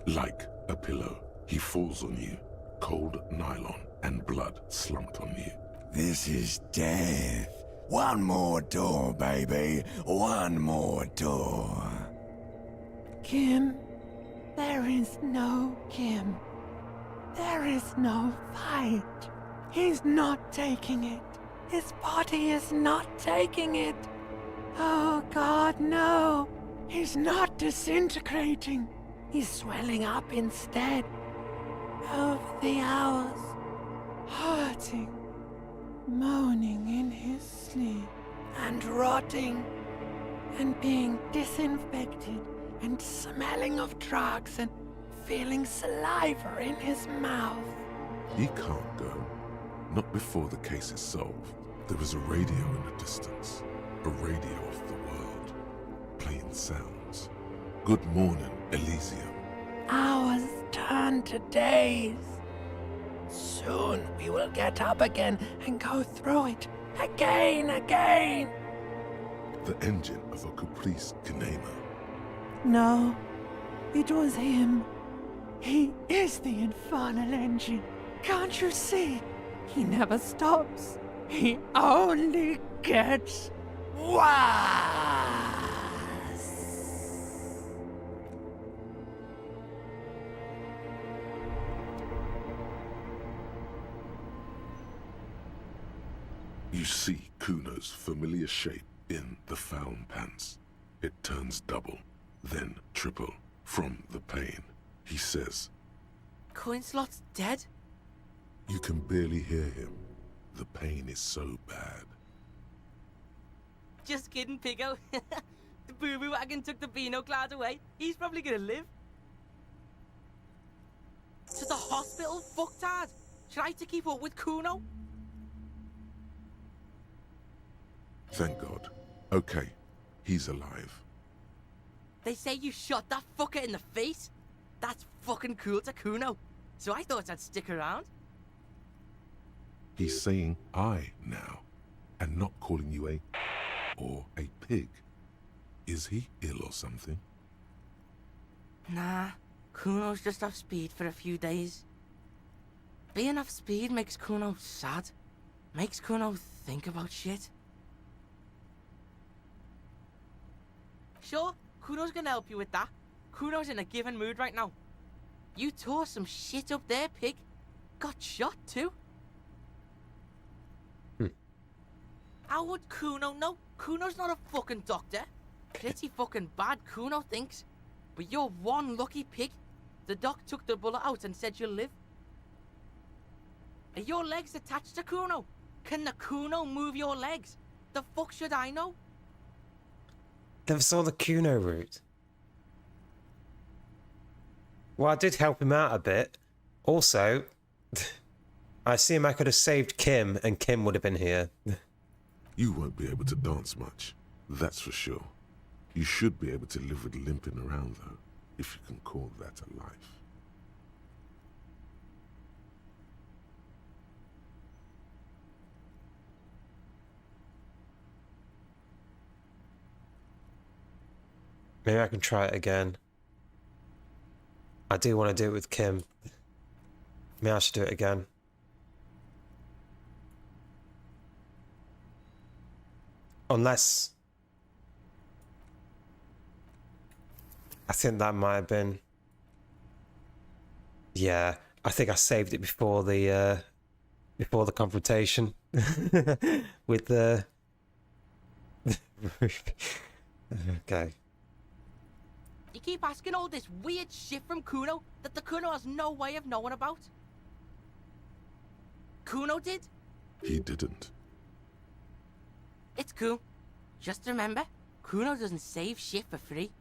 Like a pillow, he falls on you, cold nylon and blood slumped on you. This is death. One more door, baby. One more door. Kim, there is no Kim. There is no fight. He's not taking it. His body is not taking it. Oh God, no. He's not disintegrating. He's swelling up instead. Over the hours, hurting, moaning in his sleep, and rotting, and being disinfected, and smelling of drugs, and feeling saliva in his mouth. He can't go. Not before the case is solved. There is a radio in the distance. A radio of the world. Playing sounds. Good morning, Elysium. Hours turn to days. Soon we will get up again and go through it again. The engine of a Caprice Kinema. No, it was him. He is the infernal engine. Can't you see? He never stops. He only gets worse. You see Kuno's familiar shape in the found pants. It turns double, then triple from the pain. He says, Coinslot's dead? You can barely hear him. The pain is so bad. Just kidding, Pico. The boo-boo wagon took the Beano cloud away. He's probably gonna live. To the hospital, fucktard. Should I to keep up with Kuno? Thank God. Okay, he's alive. They say you shot that fucker in the face? That's fucking cool to Kuno. So I thought I'd stick around. He's saying I now, and not calling you a or a pig. Is he ill or something? Nah, Kuno's just off speed for a few days. Being off speed makes Kuno sad. Makes Kuno think about shit. Sure, Kuno's gonna help you with that. Kuno's in a given mood right now. You tore some shit up there, pig. Got shot too. How would Kuno know? Kuno's not a fucking doctor. Pretty fucking bad, Kuno thinks. But you're one lucky pig. The doc took the bullet out and said you'll live. Are your legs attached to Kuno? Can the Kuno move your legs? The fuck should I know? Never saw the Kuno route. Well, I did help him out a bit. Also, I assume I could have saved Kim, and Kim would have been here. You won't be able to dance much, that's for sure. You should be able to live with limping around, though, if you can call that a life. Maybe I can try it again. I do want to do it with Kim. Maybe I should do it again. Unless... I think that might have been... Yeah, I think I saved it before the confrontation with the... Okay. You keep asking all this weird shit from Kuno that the Kuno has no way of knowing about. Kuno did? He didn't. It's cool. Just remember, Kuno doesn't save shit for free.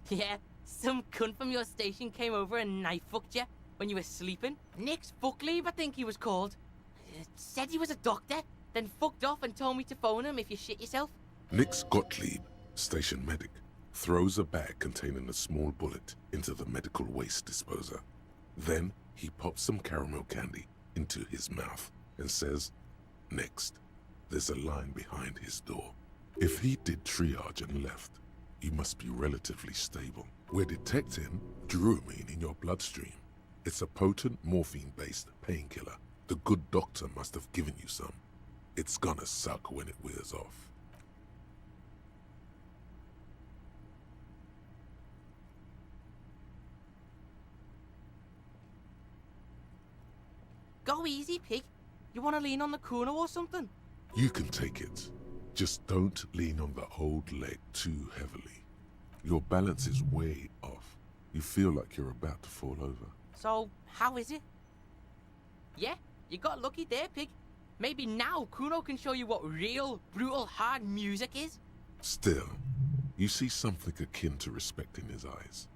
Yeah, some cunt from your station came over and knife fucked you when you were sleeping. Nick's Fuckleave, I think he was called. Said he was a doctor, then fucked off and told me to phone him if you shit yourself. Nick's Gottlieb, station medic, throws a bag containing a small bullet into the medical waste disposer. Then he pops some caramel candy into his mouth and says, "Next." There's a line behind his door. If he did triage and left, you must be relatively stable. We're detecting Druamine in your bloodstream. It's a potent morphine-based painkiller. The good doctor must have given you some. It's gonna suck when it wears off. Go easy, pig. You want to lean on the Kuno or something? You can take it. Just don't lean on the old leg too heavily. Your balance is way off. You feel like you're about to fall over. So, how is it? Yeah, you got lucky there, pig. Maybe now Kuno can show you what real, brutal, hard music is. Still, you see something akin to respect in his eyes.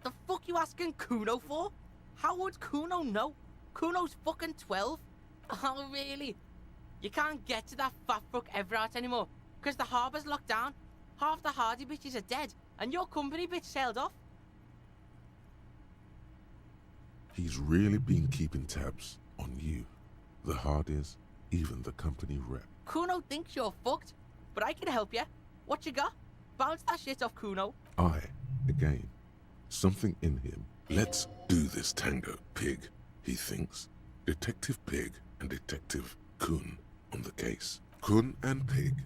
The fuck you asking Kuno for? How would Kuno know? Kuno's fucking 12. Oh, really? You can't get to that fat fuck Everard anymore, because the harbour's locked down. Half the Hardy bitches are dead, and your company bitch sailed off. He's really been keeping tabs on you, the Hardys, even the company rep. Kuno thinks you're fucked, but I can help you. What you got? Bounce that shit off Kuno. Again, something in him. Let's do this tango, Pig, he thinks. Detective Pig and Detective Kun on the case. Kun and Pig.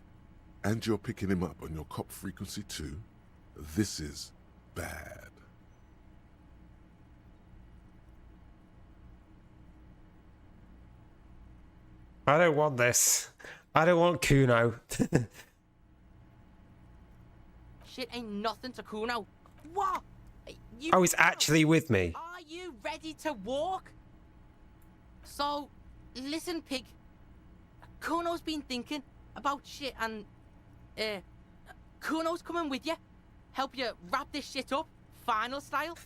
And you're picking him up on your cop frequency too? This is bad. I don't want this. I don't want Kuno. Shit ain't nothing to Kuno. What? You Oh, he's actually with me. Are you ready to walk? So, listen, Pig. Kuno's been thinking about shit and, Kuno's coming with you. Help you wrap this shit up, final style.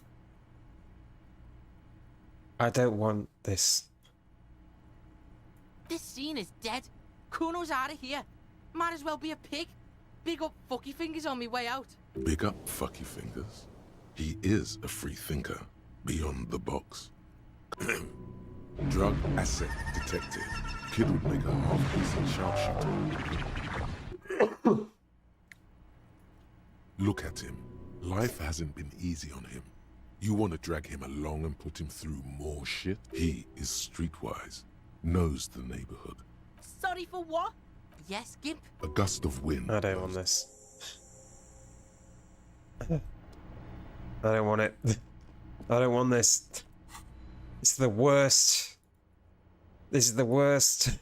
I don't want this. This scene is dead. Kuno's out of here. Might as well be a pig. Big up fucky fingers on me way out. Big up fucky fingers. He is a free thinker, beyond the box. Drug asset detective. Kid would make a half-decent sharpshooter. Look at him. Life hasn't been easy on him. You want to drag him along and put him through more shit? He is streetwise. Knows the neighborhood. Sorry for what? Yes, Gimp. A gust of wind. I don't want this. I don't want it. I don't want this. This is the worst. This is the worst.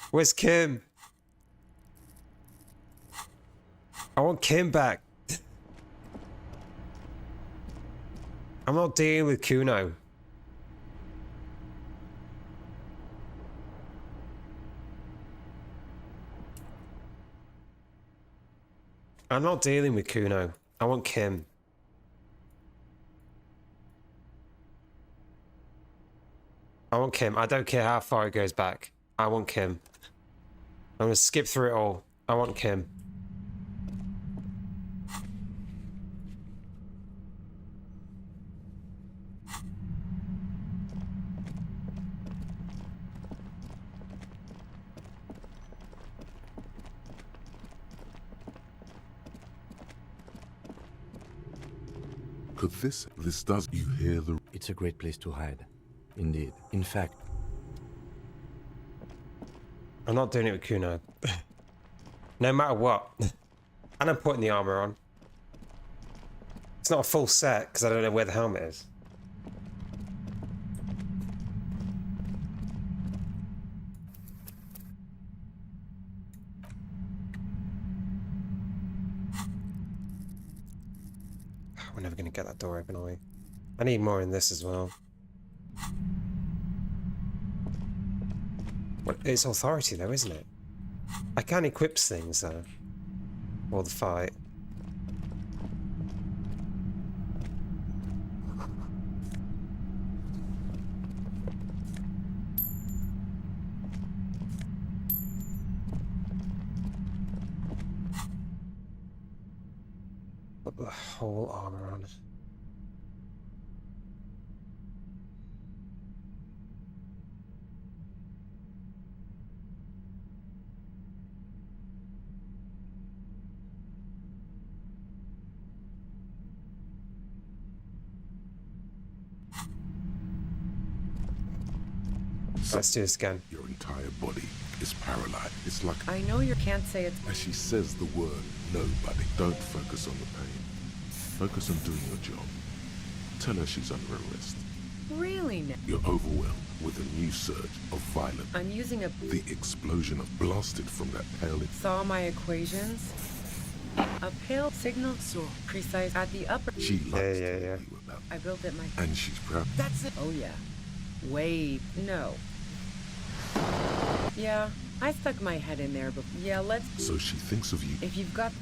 Where's Kim? I want Kim back. I'm not dealing with Kuno. I'm not dealing with Kuno. I want Kim. I want Kim. I don't care how far it goes back. I want Kim. I'm gonna skip through it all. I want Kim. Could this does you hear the... It's a great place to hide. Indeed. In fact... I'm not doing it with Kuno. No matter what. And I'm putting the armor on. It's not a full set, because I don't know where the helmet is. We're never going to get that door open, are we? I need more in this as well. Well, it's authority though, isn't it? I can equip things though. For the fight. Put the whole armor on it. Let's do this again. Your entire body is paralyzed. It's like... I know you can't say it. As she says the word, nobody. Don't focus on the pain. Focus on doing your job. Tell her she's under arrest. Really now? You're overwhelmed with a new surge of violence. I'm using a... The explosion of blasted from that pale... Saw my equations? A pale signal so precise at the upper... She likes to tell you about... I built it myself. And she's proud. That's it. Oh yeah. Wait, no. Yeah, I stuck my head in there, but yeah, let's... So she thinks of you. If you've got...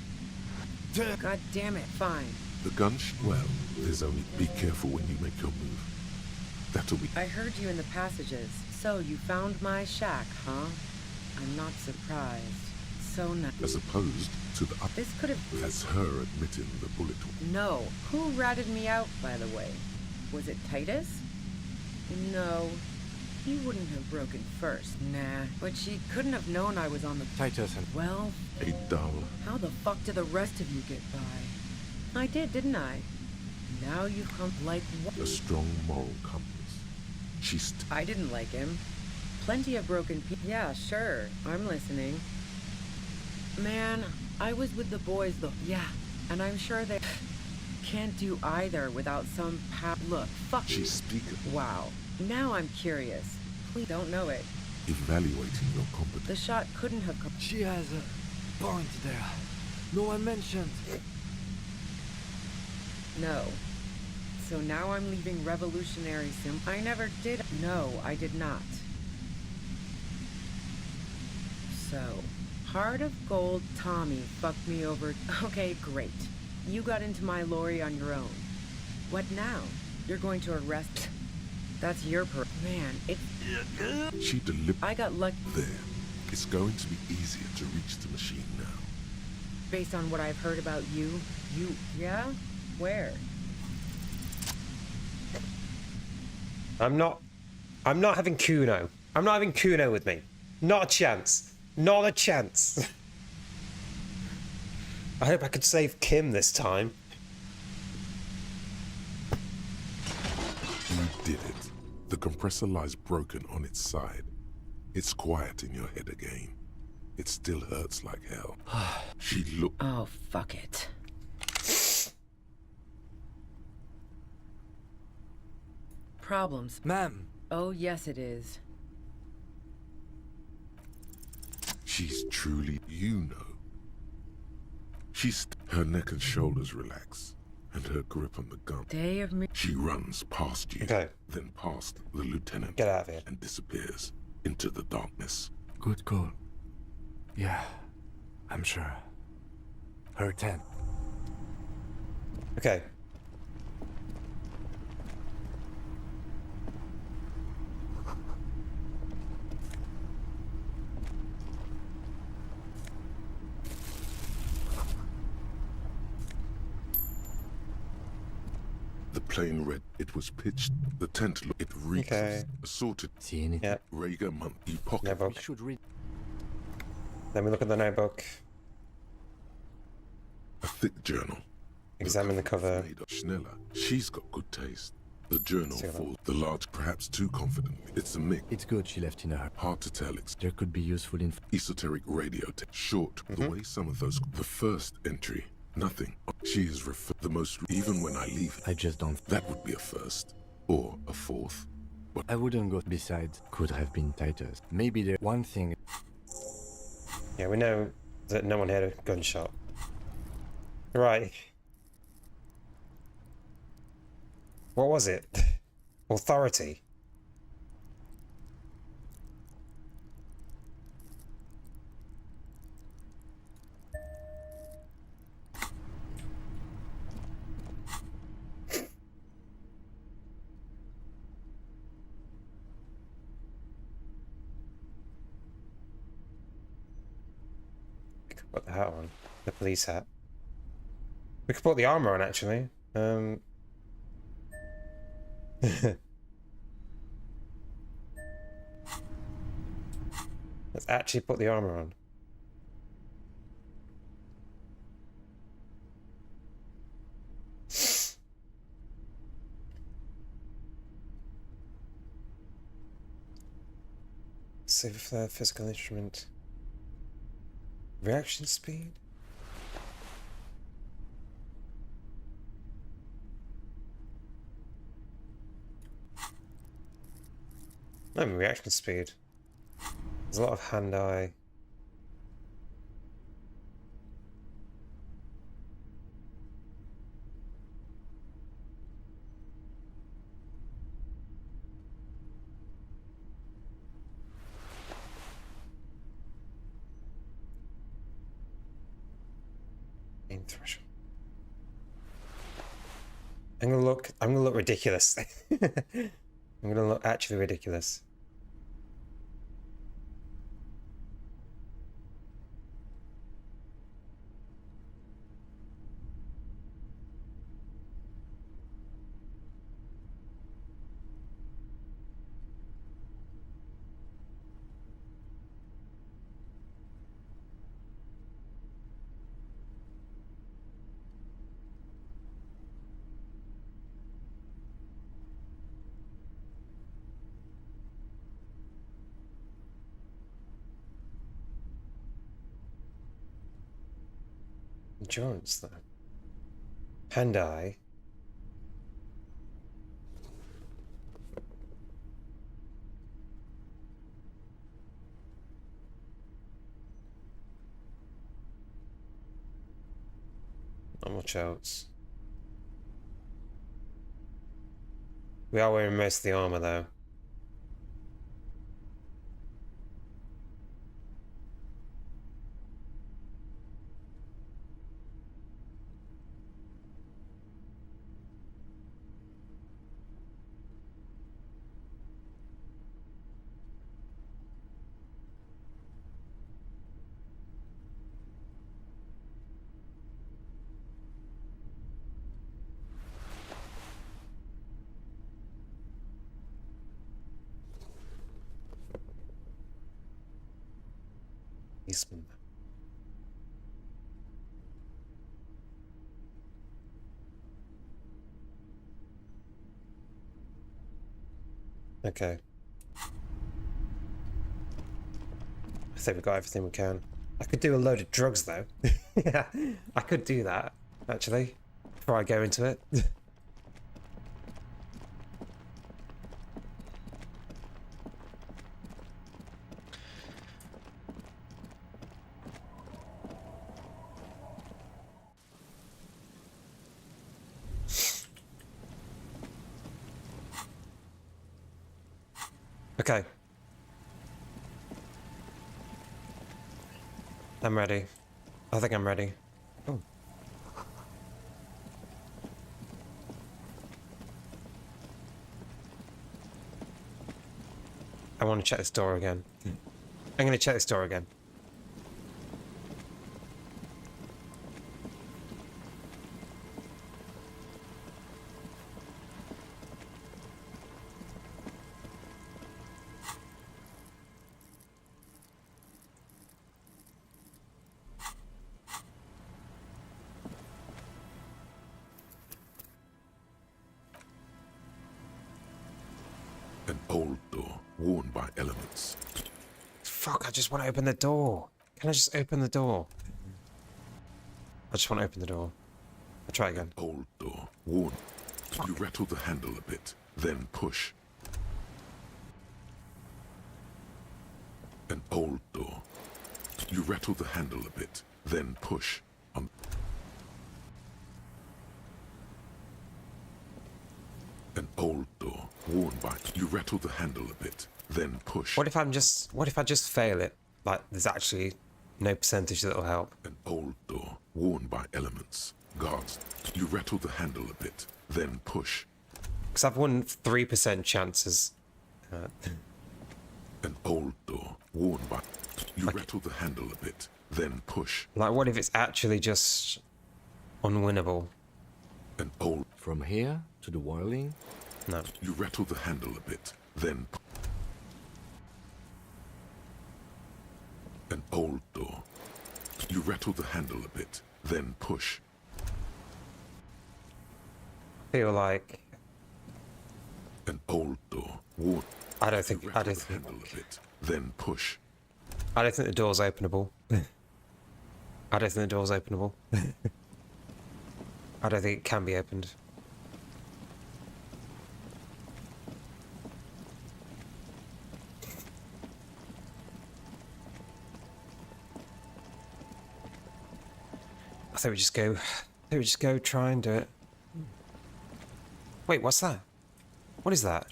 God damn it, fine. The gun... Well, there's only... Be careful when you make your move. That'll be... I heard you in the passages. So you found my shack, huh? I'm not surprised. So nice. As opposed to the... This could have... That's her admitting the bullet. No. Who ratted me out, by the way? Was it Titus? No. He wouldn't have broken first. Nah. But she couldn't have known I was on the... Titus and... Well... A dull... How the fuck did the rest of you get by? I did, didn't I? Now you've come like what? A strong moral compass. She's... I didn't like him. Plenty of broken people. Yeah, sure. I'm listening. Man, I was with the boys though. Yeah. And I'm sure they... can't do either without some Look, fuck. She's speaking. Wow. Now I'm curious. Please don't know it. Evaluating your competence. The shot couldn't have come. She has a point there. No one mentioned. No. So now I'm leaving revolutionary I never did. No, I did not. So, Heart of Gold Tommy fucked me over. Okay, great. You got into my lorry on your own. What now? You're going to arrest... That's your Man, it's... She delivered... I got lucky... There. It's going to be easier to reach the machine now. Based on what I've heard about you... Yeah? Where? I'm not having Kuno. I'm not having Kuno with me. Not a chance. Not a chance. I hope I could save Kim this time. You did it. The compressor lies broken on its side. It's quiet in your head again. It still hurts like hell. She looked... Oh, fuck it. Problems. Ma'am. Oh, yes it is. She's truly... You know. Her neck and shoulders relax, and her grip on the gun. Day of me. She runs past you, okay. Then past the lieutenant. Get out of here. And disappears into the darkness. Good call. Yeah, I'm sure. Her tent. Okay. The plane read it was pitched. The tent looked. It reeked Okay. of assorted. See anything? Yep. Rhaegar monkey pocket. Notebook. We should read. Then we look at the notebook. A thick journal. Examine the cover. Schneller. She's got good taste. The journal See that. falls. The large, perhaps too confidently. It's a mix. It's good she left in her. Hard to tell. There could be useful info. Esoteric radio. Short. The way some of those. The first entry. Nothing. She is the most. Even when I leave. I just don't. That would be a first. Or a fourth. But I wouldn't go. Besides, could have been tighter. Maybe there. One thing. Yeah, we know that no one heard a gunshot. Right. What was it? Authority. Put the hat on. The police hat. We could put the armor on, actually. Let's actually put the armor on. Save for the physical instrument. Reaction speed? No, reaction speed. There's a lot of hand-eye. Aim threshold. I'm gonna look ridiculous. I'm gonna look actually ridiculous. Endurance, though. Hand-eye. Not much else. We are wearing most of the armor, though. Eastman. Okay. I think we got everything we can. I could do a load of drugs though. Yeah, I could do that actually before I go into it. Okay. I'm ready. I think I'm ready. Oh. I want to check this door again. I'm going to check this door again. An old door, worn by elements. Fuck, I just want to open the door. Can I just open the door? I just want to open the door. I'll try again. Old door, worn. You rattle the handle a bit, then push. An old door. You rattle the handle a bit, then push. An old door, worn by. You rattle the handle a bit, then push. What if I just fail it? Like, there's actually no percentage that'll help. An old door, worn by elements. Guards. You rattle the handle a bit, then push. Because I've won 3% chances. An old door, worn by. You rattle the handle a bit, then push. Like, what if it's actually just unwinnable? An old. From here to the whirling? No. You rattle the handle a bit, then. An old door. You rattle the handle a bit, then push. Feel like an old door. Worn. I don't think. Handle a bit, then push. I don't think the door's openable. I don't think the door's openable. I don't think it can be opened. I think we just go try and do it. Wait, what's that? What is that?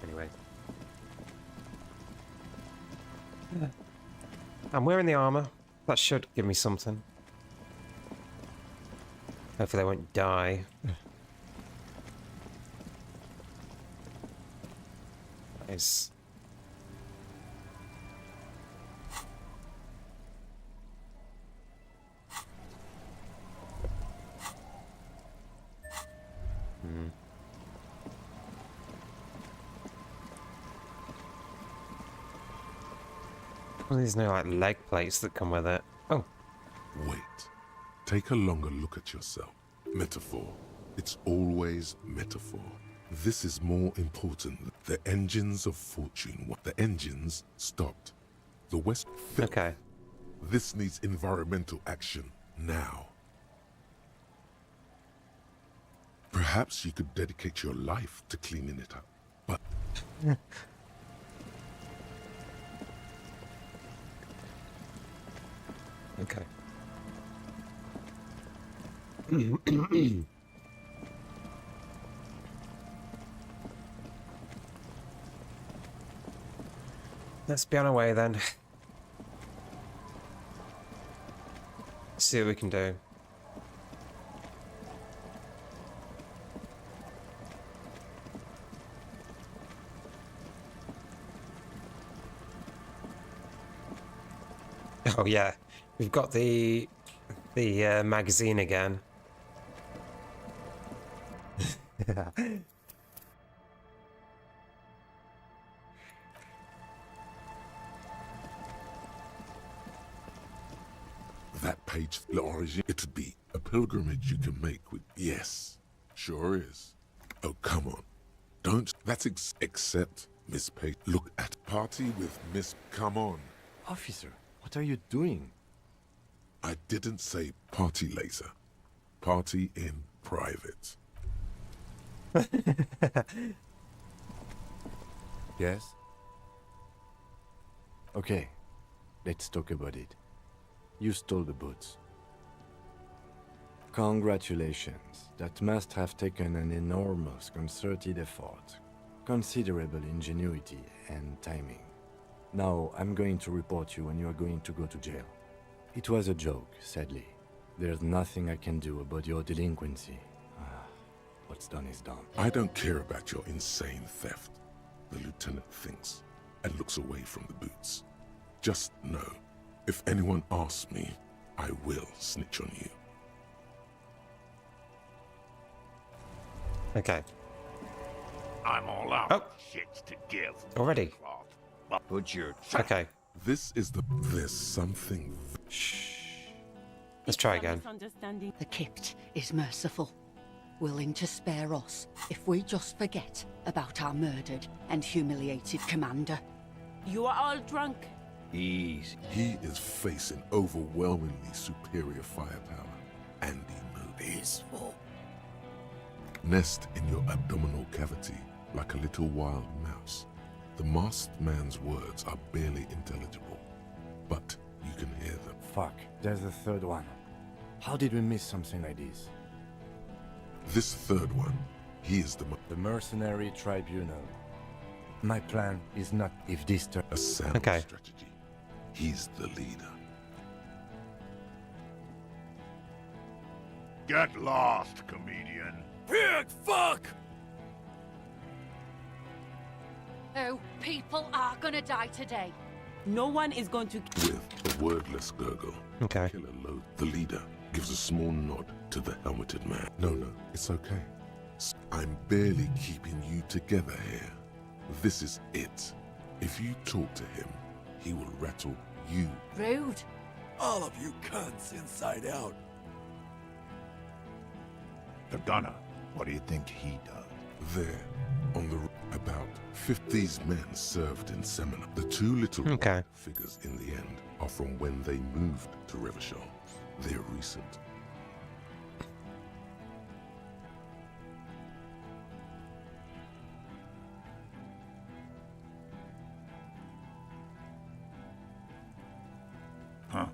Anyway. I'm wearing the armor. That should give me something. Hopefully I won't die. Nice. Well, there's no like leg plates that come with it. Oh. Wait. Take a longer look at yourself. Metaphor. It's always metaphor. This is more important. The engines of fortune. The engines stopped. The West. Okay. This needs environmental action now. Perhaps you could dedicate your life to cleaning it up. But. Okay. Let's be on our way then. See what we can do. Oh yeah, we've got the magazine again. That page, l'origine, it'd be a pilgrimage you can make with. Yes, sure is. Oh, come on. Don't. That's except Miss Page. Look at party with Miss. Come on. Officer, what are you doing? I didn't say party later. Party in private. Yes? Okay. Let's talk about it. You stole the boots. Congratulations. That must have taken an enormous concerted effort, considerable ingenuity and timing. Now, I'm going to report you and you are going to go to jail. It was a joke, sadly. There's nothing I can do about your delinquency. What's done is done. I don't care about your insane theft, the lieutenant thinks, and looks away from the boots. Just know, if anyone asks me, I will snitch on you. Okay. I'm all out of shits to give. Already? Put your... Okay. There's something... Shh. Let's try again. The Kipt is merciful, willing to spare us if we just forget about our murdered and humiliated commander. You are all drunk. Easy. He is facing overwhelmingly superior firepower, and peaceful. Nest in your abdominal cavity like a little wild mouse. The masked man's words are barely intelligible, but you can hear them. Fuck, there's a third one. How did we miss something like this? This third one, he is the mercenary tribunal. My plan is not if this a sound strategy. He's the leader. Get lost, comedian. Pig fuck! Oh, people are gonna die today. No one is going to... With a wordless gurgle, okay. Killer Load, the leader, gives a small nod to the helmeted man. No, it's okay. I'm barely keeping you together here. This is it. If you talk to him, he will rattle you. Rude. All of you cunts inside out. The gunner, what do you think he does? There, on the about 50 men served in Seminar. The two little figures in the end are from when they moved to Revachol. They're recent. Huh?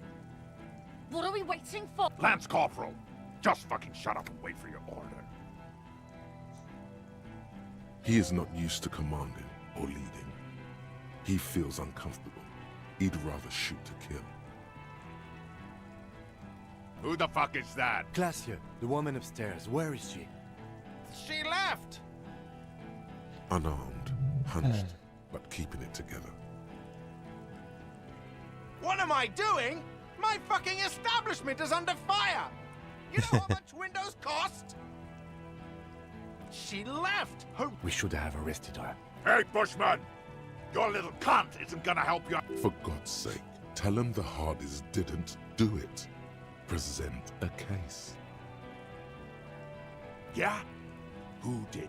What are we waiting for? Lance Corporal, just fucking shut up and wait for your order. He is not used to commanding or leading. He feels uncomfortable. He'd rather shoot to kill. Who the fuck is that? Glacia, the woman upstairs. Where is she? She left! Unarmed, hunched, but keeping it together. What am I doing? My fucking establishment is under fire! You know how much windows cost? She left! We should have arrested her. Hey, Bushman! Your little cunt isn't gonna help you. For God's sake, tell him the Hardys didn't do it. Present a case. Yeah? Who did?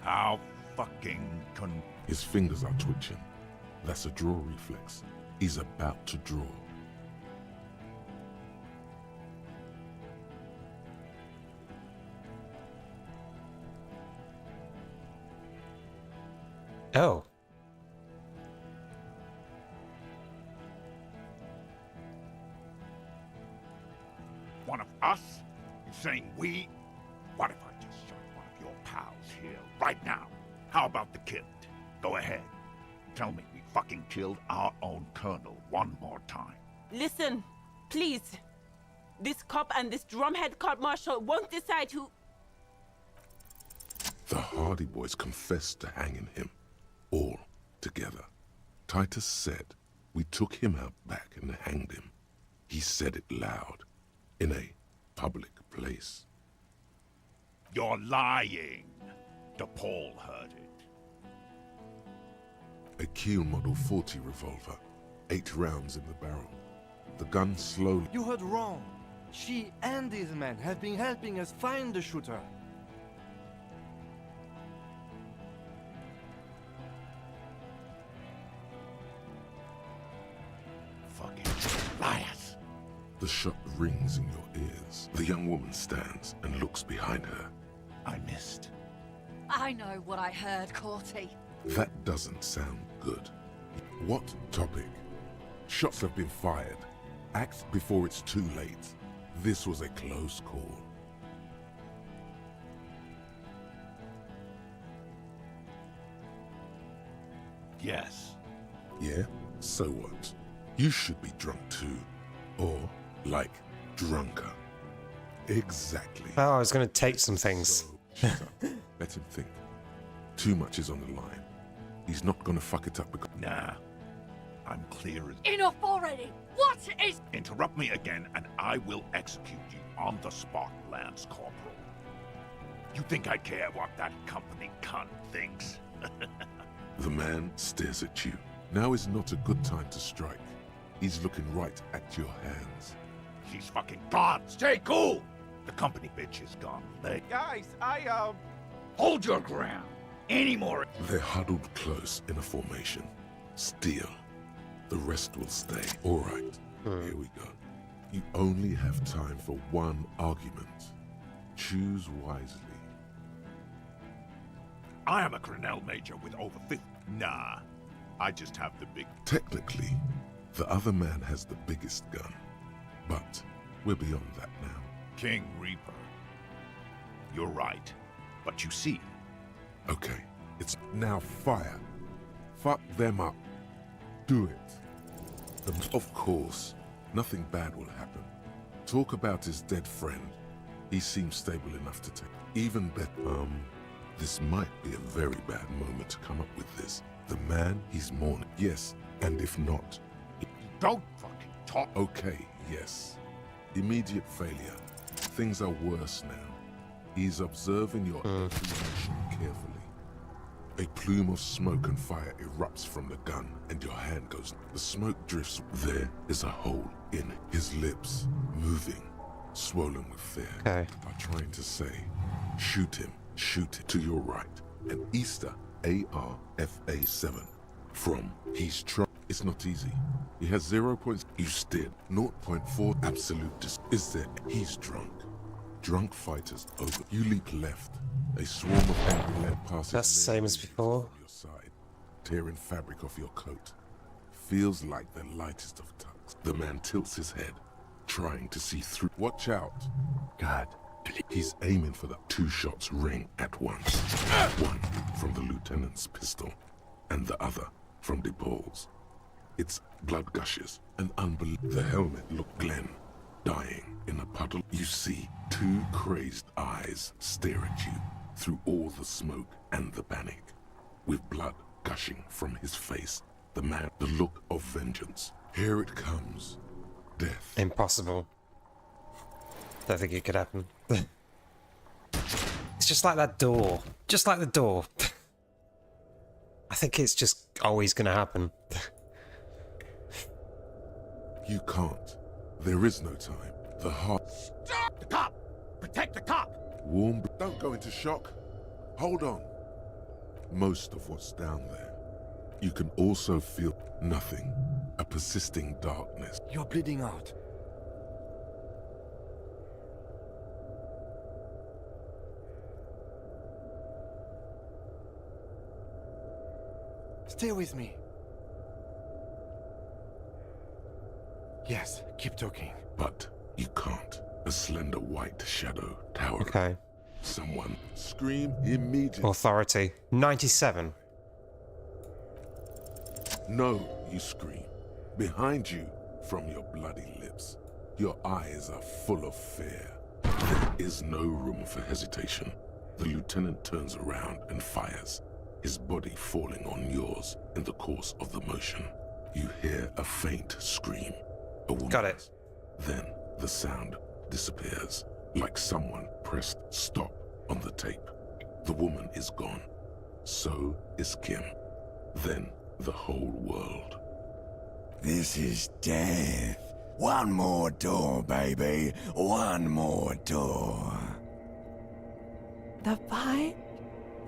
How fucking His fingers are twitching. That's a draw reflex. He's about to draw. Oh. One of us? You saying we? What if I just shot one of your pals here right now? How about the kid? Go ahead. Tell me we fucking killed our own colonel one more time. Listen, please. This cop and this drumhead court-martial won't decide who... The Hardy Boys confessed to hanging him. All together. Titus said, we took him out back and hanged him. He said it loud. In a public place. You're lying. DePaul heard it. A Kiel Model 40 revolver. 8 rounds in the barrel. The gun slowly... You heard wrong. She and these men have been helping us find the shooter. Fucking liars. The shot rings in your ears. The young woman stands and looks behind her. I missed. I know what I heard, Corty. That doesn't sound good. What topic? Shots have been fired. Act before it's too late. This was a close call. Yes. Yeah? So what? You should be drunk too. Or, like, drunker. Exactly. Oh, I was going to take some things. So, shut up. Let him think. Too much is on the line. He's not gonna fuck it up because... Nah. I'm clear as... Enough already! What is... Interrupt me again and I will execute you on the spot, Lance Corporal. You think I care what that company cunt thinks? The man stares at you. Now is not a good time to strike. He's looking right at your hands. She's fucking gone. Stay cool! The company bitch is gone. Guys, Hold your ground. Any more... They're huddled close in a formation. Steal. The rest will stay. All right, here we go. You only have time for one argument. Choose wisely. I am a Cornell major with over 50... Nah. I just have the big... Technically, the other man has the biggest gun. But we're beyond that now. King Reaper. You're right. But you see... Okay, it's now fire. Fuck them up. Do it. Of course, nothing bad will happen. Talk about his dead friend. He seems stable enough to take. Even better. This might be a very bad moment to come up with this. The man he's mourning. Yes, and if not... Don't fucking talk. Okay, yes. Immediate failure. Things are worse now. He's observing your every motion carefully. A plume of smoke and fire erupts from the gun, and your hand goes. The smoke drifts. There is a hole in his lips, moving, swollen with fear. Okay. Are trying to say, shoot him to your right. An Easter ARFA7 from he's trying. It's not easy. He has 0 points. You steered 0.4 absolute. Is there? He's drunk. Drunk fighters over. You leap left. A swarm of angry lead passes. That's the same as before. Your side, tearing fabric off your coat. Feels like the lightest of tugs. The man tilts his head, trying to see through. Watch out. God. He's aiming for the 2 shots ring at once. One from the lieutenant's pistol, and the other from DePaul's. Its blood gushes, and unbelievable. The helmet looked Glenn, dying in a puddle. You see 2 crazed eyes stare at you through all the smoke and the panic. With blood gushing from his face, the man, the look of vengeance. Here it comes. Death. Impossible. Don't think it could happen. It's just like that door. Just like the door. I think it's just always gonna happen. You can't. There is no time. The heart... Stop! The cop! Protect the cop! Warm... Don't go into shock. Hold on. Most of what's down there. You can also feel nothing. A persisting darkness. You're bleeding out. Stay with me. Yes, keep talking. But you can't. A slender white shadow towering. Okay. Someone scream immediately. Authority. 97. No, you scream. Behind you, from your bloody lips. Your eyes are full of fear. There is no room for hesitation. The lieutenant turns around and fires, his body falling on yours in the course of the motion. You hear a faint scream. A woman. Got it. Then the sound disappears, like someone pressed stop on the tape. The woman is gone. So is Kim. Then the whole world. This is death. One more door, baby. One more door. The fight?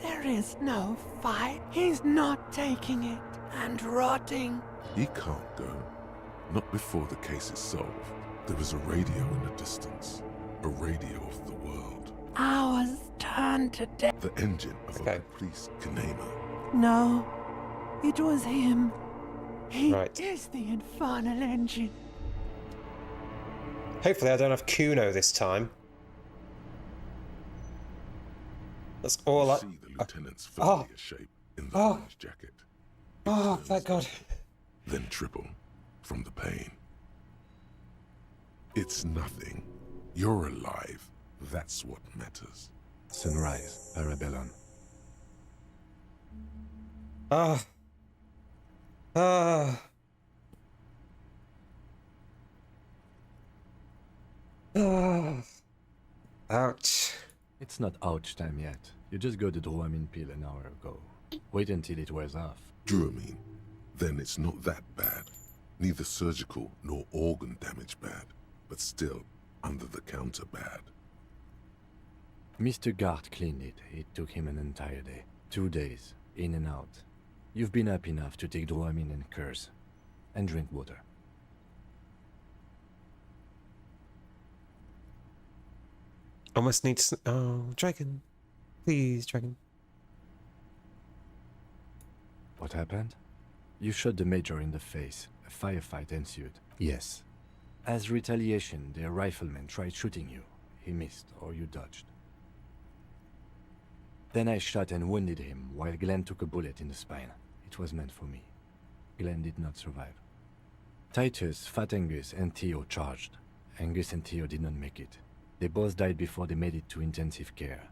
There is no fight. He's not taking it and rotting. He can't go. Not before the case is solved. There is a radio in the distance. A radio of the world. I was turned to death. The engine of a police Kanema. No, it was him. He Right. is the infernal engine. Hopefully I don't have Kuno this time. That's all I... See the lieutenant's familiar shape in the orange jacket. Oh, thank God. Then triple from the pain. It's nothing. You're alive. That's what matters. Sunrise, Parabellum. Ah. Ah. Ah. Ouch. It's not ouch time yet. You just got the Dramamine pill an hour ago. Wait until it wears off. Dramamine. Then it's not that bad. Neither surgical nor organ damage bad, but still under the counter bad. Mr. Gart cleaned it. It took him an entire day. 2 days, in and out. You've been up enough to take Dramamine and curse. And drink water. Almost need to... Oh, dragon. Please, dragon. What happened? You shot the major in the face. A firefight ensued. Yes. As retaliation, their rifleman tried shooting you. He missed, or you dodged. Then I shot and wounded him, while Glenn took a bullet in the spine. It was meant for me. Glenn did not survive. Titus, Fat Angus, and Theo charged. Angus and Theo did not make it. They both died before they made it to intensive care.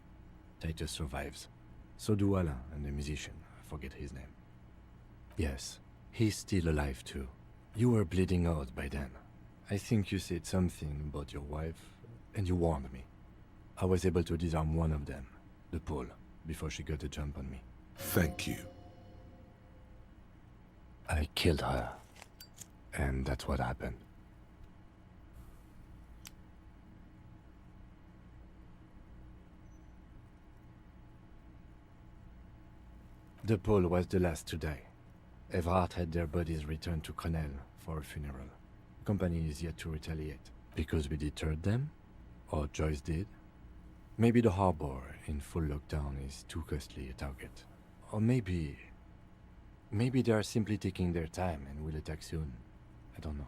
Titus survives. So do Alain and the musician. I forget his name. Yes, he's still alive too. You were bleeding out by then. I think you said something about your wife, and you warned me. I was able to disarm one of them, the Pole, before she got a jump on me. Thank you. I killed her. And that's what happened. The Pole was the last to die. Evrard had their bodies returned to Crenel for a funeral. Company is yet to retaliate. Because we deterred them? Or Joyce did? Maybe the harbor in full lockdown is too costly a target. Or maybe they are simply taking their time and will attack soon. I don't know.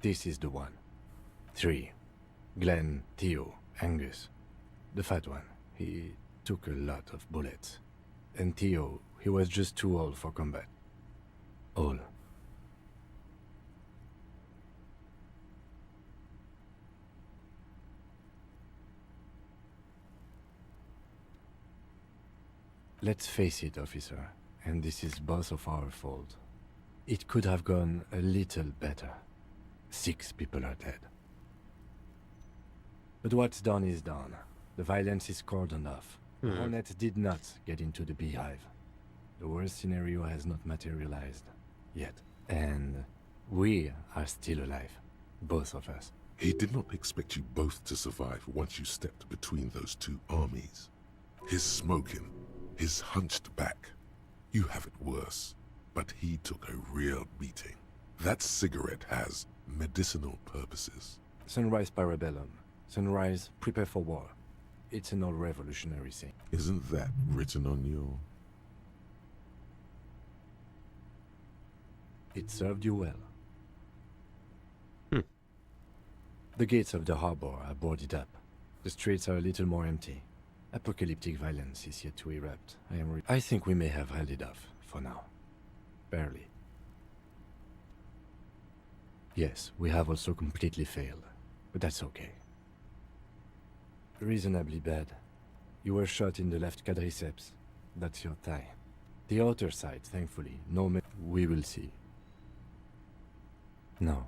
This is the one. 3. Glenn, Theo, Angus. The fat one. He took a lot of bullets. And Theo, he was just too old for combat. All. Let's face it, officer, and this is both of our fault. It could have gone a little better. 6 people are dead. But what's done is done. The violence is cordoned off. The Hornets did not get into the beehive. The worst scenario has not materialized yet. And we are still alive. Both of us. He did not expect you both to survive once you stepped between those two armies. His smoking, his hunched back. You have it worse, but he took a real beating. That cigarette has medicinal purposes. Sunrise Parabellum. Sunrise, prepare for war. It's an old revolutionary saying. Isn't that written on your... It served you well. The gates of the harbor are boarded up. The streets are a little more empty. Apocalyptic violence is yet to erupt. I think we may have held it off, for now. Barely. Yes, we have also completely failed, but that's okay. Reasonably bad. You were shot in the left quadriceps. That's your thigh. The outer side, thankfully, we will see. No.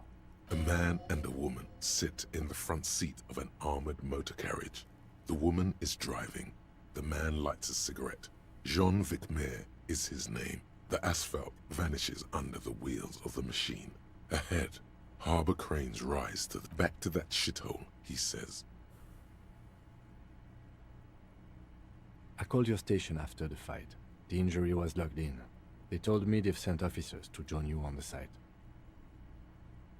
A man and a woman sit in the front seat of an armored motor carriage. The woman is driving. The man lights a cigarette. Jean Vicmer is his name. The asphalt vanishes under the wheels of the machine. Ahead, harbor cranes rise to back to that shithole, he says. I called your station after the fight. The injury was logged in. They told me they've sent officers to join you on the site.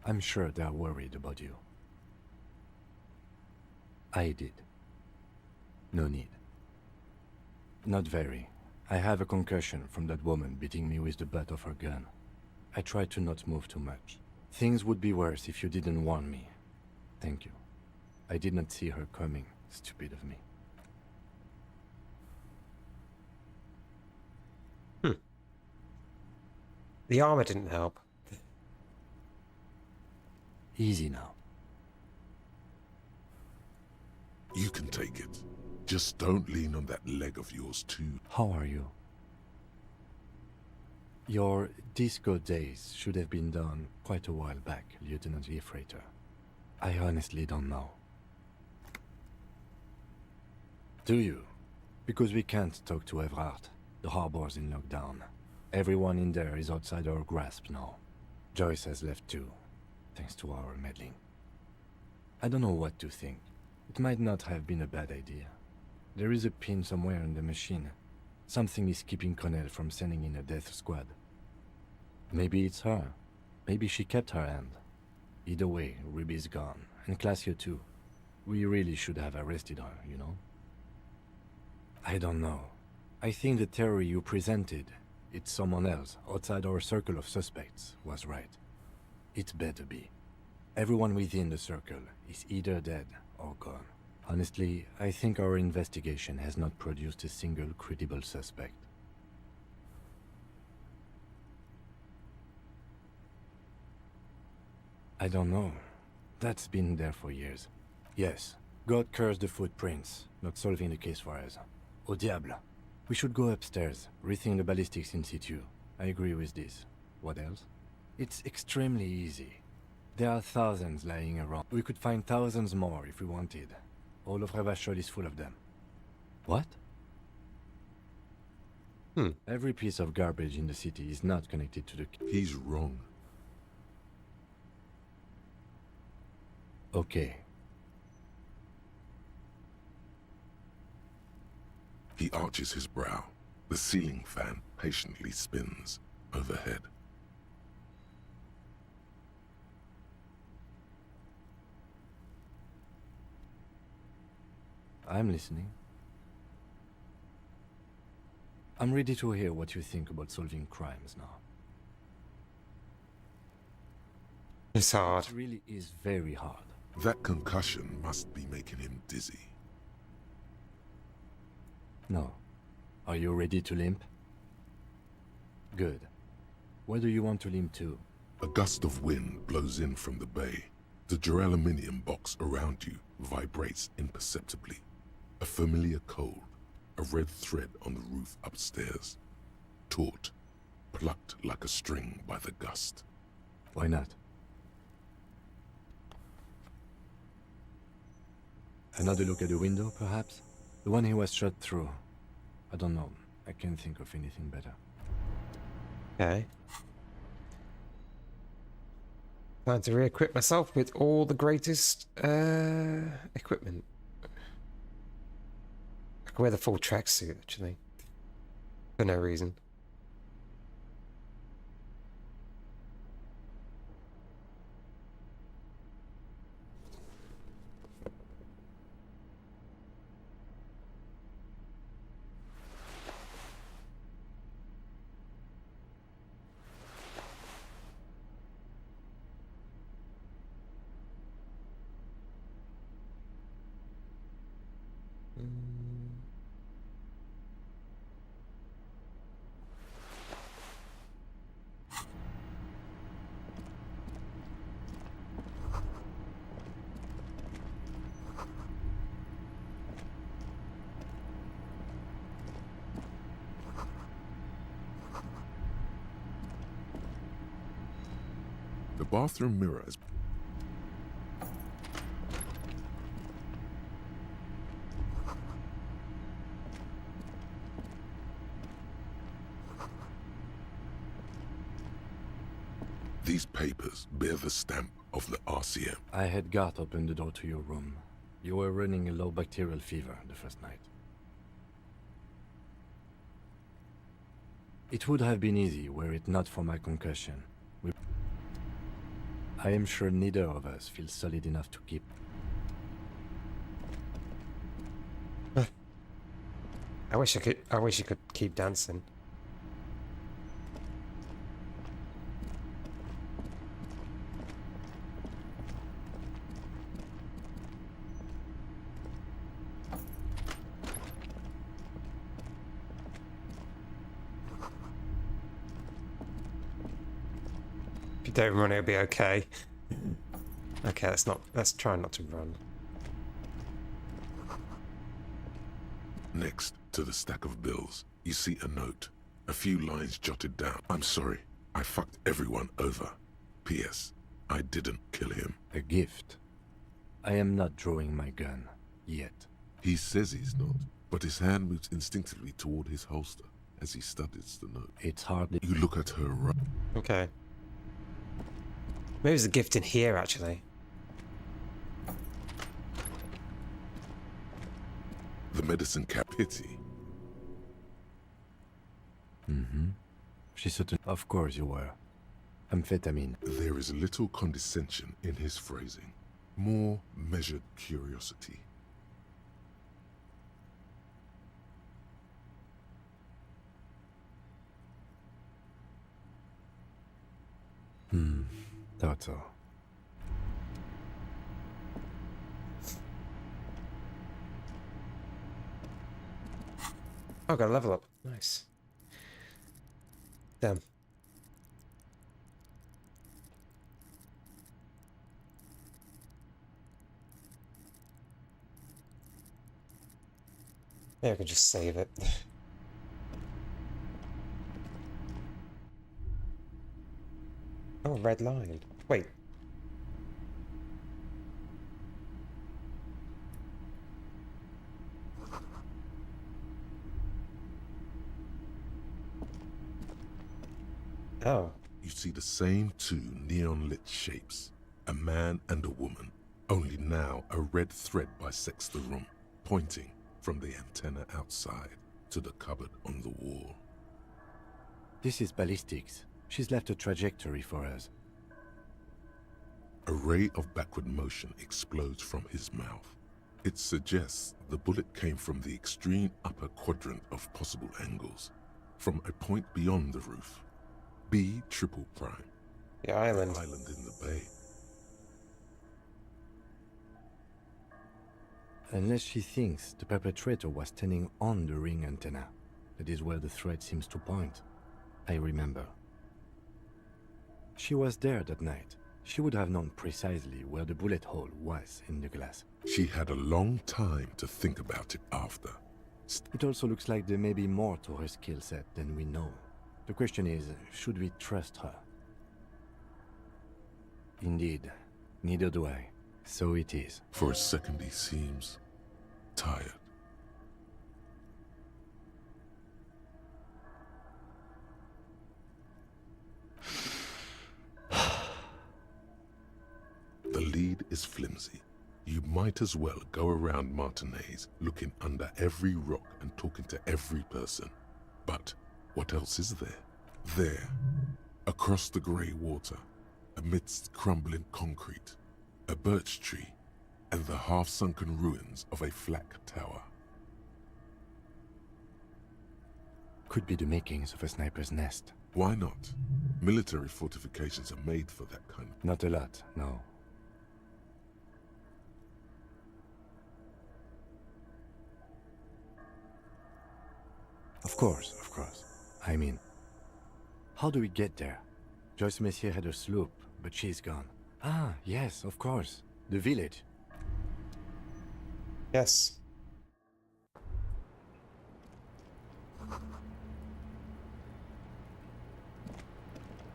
I'm sure they are worried about you. I did. No need. Not very. I have a concussion from that woman beating me with the butt of her gun. I tried to not move too much. Things would be worse if you didn't warn me. Thank you. I did not see her coming. Stupid of me. The armor didn't help. Easy now. You can take it. Just don't lean on that leg of yours too. How are you? Your disco days should have been done quite a while back, Lieutenant Freighter. I honestly don't know. Do you? Because we can't talk to Evrard. The harbor's in lockdown. Everyone in there is outside our grasp now. Joyce has left too, thanks to our meddling. I don't know what to think. It might not have been a bad idea. There is a pin somewhere in the machine. Something is keeping Connell from sending in a death squad. Maybe it's her. Maybe she kept her hand. Either way, Ruby's gone, and Classio too. We really should have arrested her, you know? I don't know. I think the theory you presented, it's someone else outside our circle of suspects, was right. It better be. Everyone within the circle is either dead or gone. Honestly, I think our investigation has not produced a single credible suspect. I don't know. That's been there for years. Yes, God cursed the footprints, not solving the case for us. Au diable. We should go upstairs, rethink the ballistics in situ. I agree with this. What else? It's extremely easy. There are thousands lying around. We could find thousands more if we wanted. All of Revachol is full of them. What? Every piece of garbage in the city is not connected to the... He's wrong. Okay. He arches his brow. The ceiling fan patiently spins overhead. I'm listening. I'm ready to hear what you think about solving crimes now. It's hard. It really is very hard. That concussion must be making him dizzy. No. Are you ready to limp? Good. Where do you want to limp to? A gust of wind blows in from the bay. The duraluminum box around you vibrates imperceptibly. A familiar cold, a red thread on the roof upstairs. Taut, plucked like a string by the gust. Why not? Another look at the window, perhaps? The one he was shot through. I don't know. I can't think of anything better. Okay. Time to re-equip myself with all the greatest equipment. I can wear the full tracksuit, actually. For no reason. The bathroom mirror is... These papers bear the stamp of the RCM. I had Garth open the door to your room. You were running a low bacterial fever the first night. It would have been easy were it not for my concussion. I am sure neither of us feels solid enough to keep. I wish I could keep dancing. If you don't run, it'll be okay. Okay, let's try not to run. Next to the stack of bills, you see a note. A few lines jotted down. I'm sorry. I fucked everyone over. P.S. I didn't kill him. A gift. I am not drawing my gun. Yet. He says he's not, but his hand moves instinctively toward his holster as he studies the note. It's hardly... You look at her right... Okay. Maybe there's a gift in here, actually. The medicine cap pity. Mm-hmm. She certainly... Of course you were. Amphetamine. There is little condescension in his phrasing. More measured curiosity. Thought so. Oh, got a level up. Nice. Damn. Maybe I could just save it. Oh, red line. Wait. Oh. You see the same two neon-lit shapes. A man and a woman. Only now a red thread bisects the room, pointing from the antenna outside to the cupboard on the wall. This is ballistics. She's left a trajectory for us. A ray of backward motion explodes from his mouth. It suggests the bullet came from the extreme upper quadrant of possible angles, from a point beyond the roof. B triple prime. The island. The island in the bay. Unless she thinks the perpetrator was standing on the ring antenna. That is where the thread seems to point. I remember. She was there that night. She would have known precisely where the bullet hole was in the glass. She had a long time to think about it after. It also looks like there may be more to her skill set than we know. The question is, should we trust her? Indeed, neither do I. So it is. For a second he seems tired. The lead is flimsy. You might as well go around Martinez looking under every rock and talking to every person. But what else is there? There, across the grey water, amidst crumbling concrete, a birch tree, and the half-sunken ruins of a flak tower. Could be the makings of a sniper's nest. Why not? Military fortifications are made for that kind of... Not a lot, no. Of course, of course. I mean, how do we get there? Joyce Messier had a sloop, but she's gone. Ah, yes, of course. The village. Yes.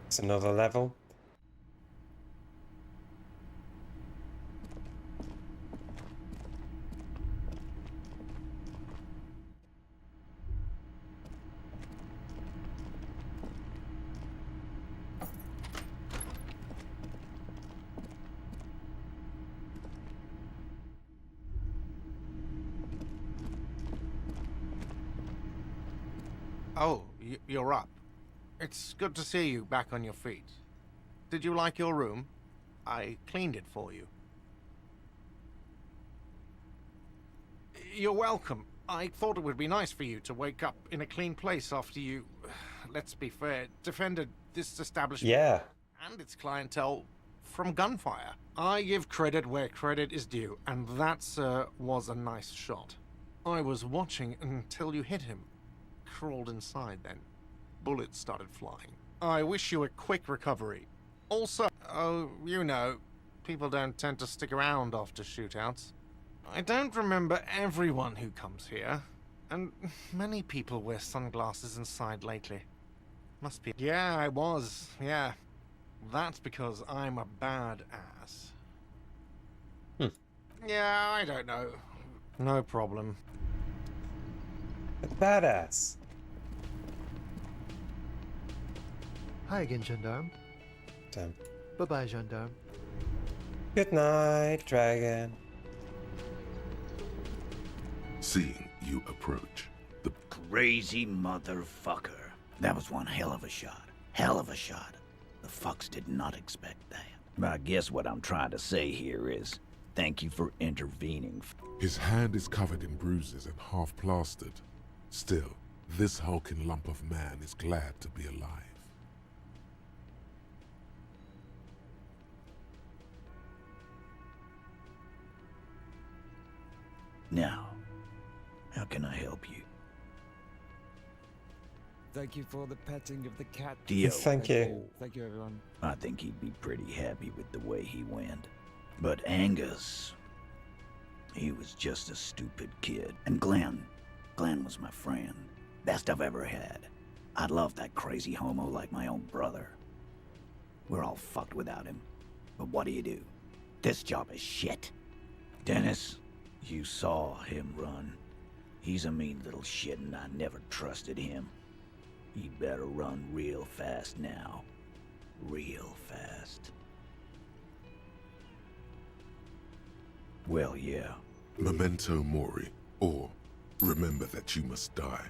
It's another level. Oh, you're up. It's good to see you back on your feet. Did you like your room? I cleaned it for you. You're welcome. I thought it would be nice for you to wake up in a clean place after you, let's be fair, defended this establishment Yeah. and its clientele from gunfire. I give credit where credit is due, and that, sir, was a nice shot. I was watching until you hit him. Crawled inside then. Bullets started flying. I wish you a quick recovery. Also, oh, you know, people don't tend to stick around after shootouts. I don't remember everyone who comes here, and many people wear sunglasses inside lately. Must be. Yeah, I was, yeah. That's because I'm a badass. Yeah, I don't know. No problem. Badass. Hi again, gendarme. Damn. Bye-bye, gendarme. Good night, dragon. Seeing you approach, the Crazy motherfucker. That was one hell of a shot. Hell of a shot. The fucks did not expect that. But I guess what I'm trying to say here is, thank you for intervening. His hand is covered in bruises and half plastered. Still, this hulking lump of man is glad to be alive. Now, how can I help you? Thank you for the petting of the cat. Dio. Thank you. Thank you, everyone. I think he'd be pretty happy with the way he went. But Angus, he was just a stupid kid. And Glenn was my friend. Best I've ever had. I'd love that crazy homo like my own brother. We're all fucked without him. But what do? This job is shit. Dennis, you saw him run. He's a mean little shit and I never trusted him. He better run real fast now. Real fast. Well, yeah. Memento mori, or remember that you must die,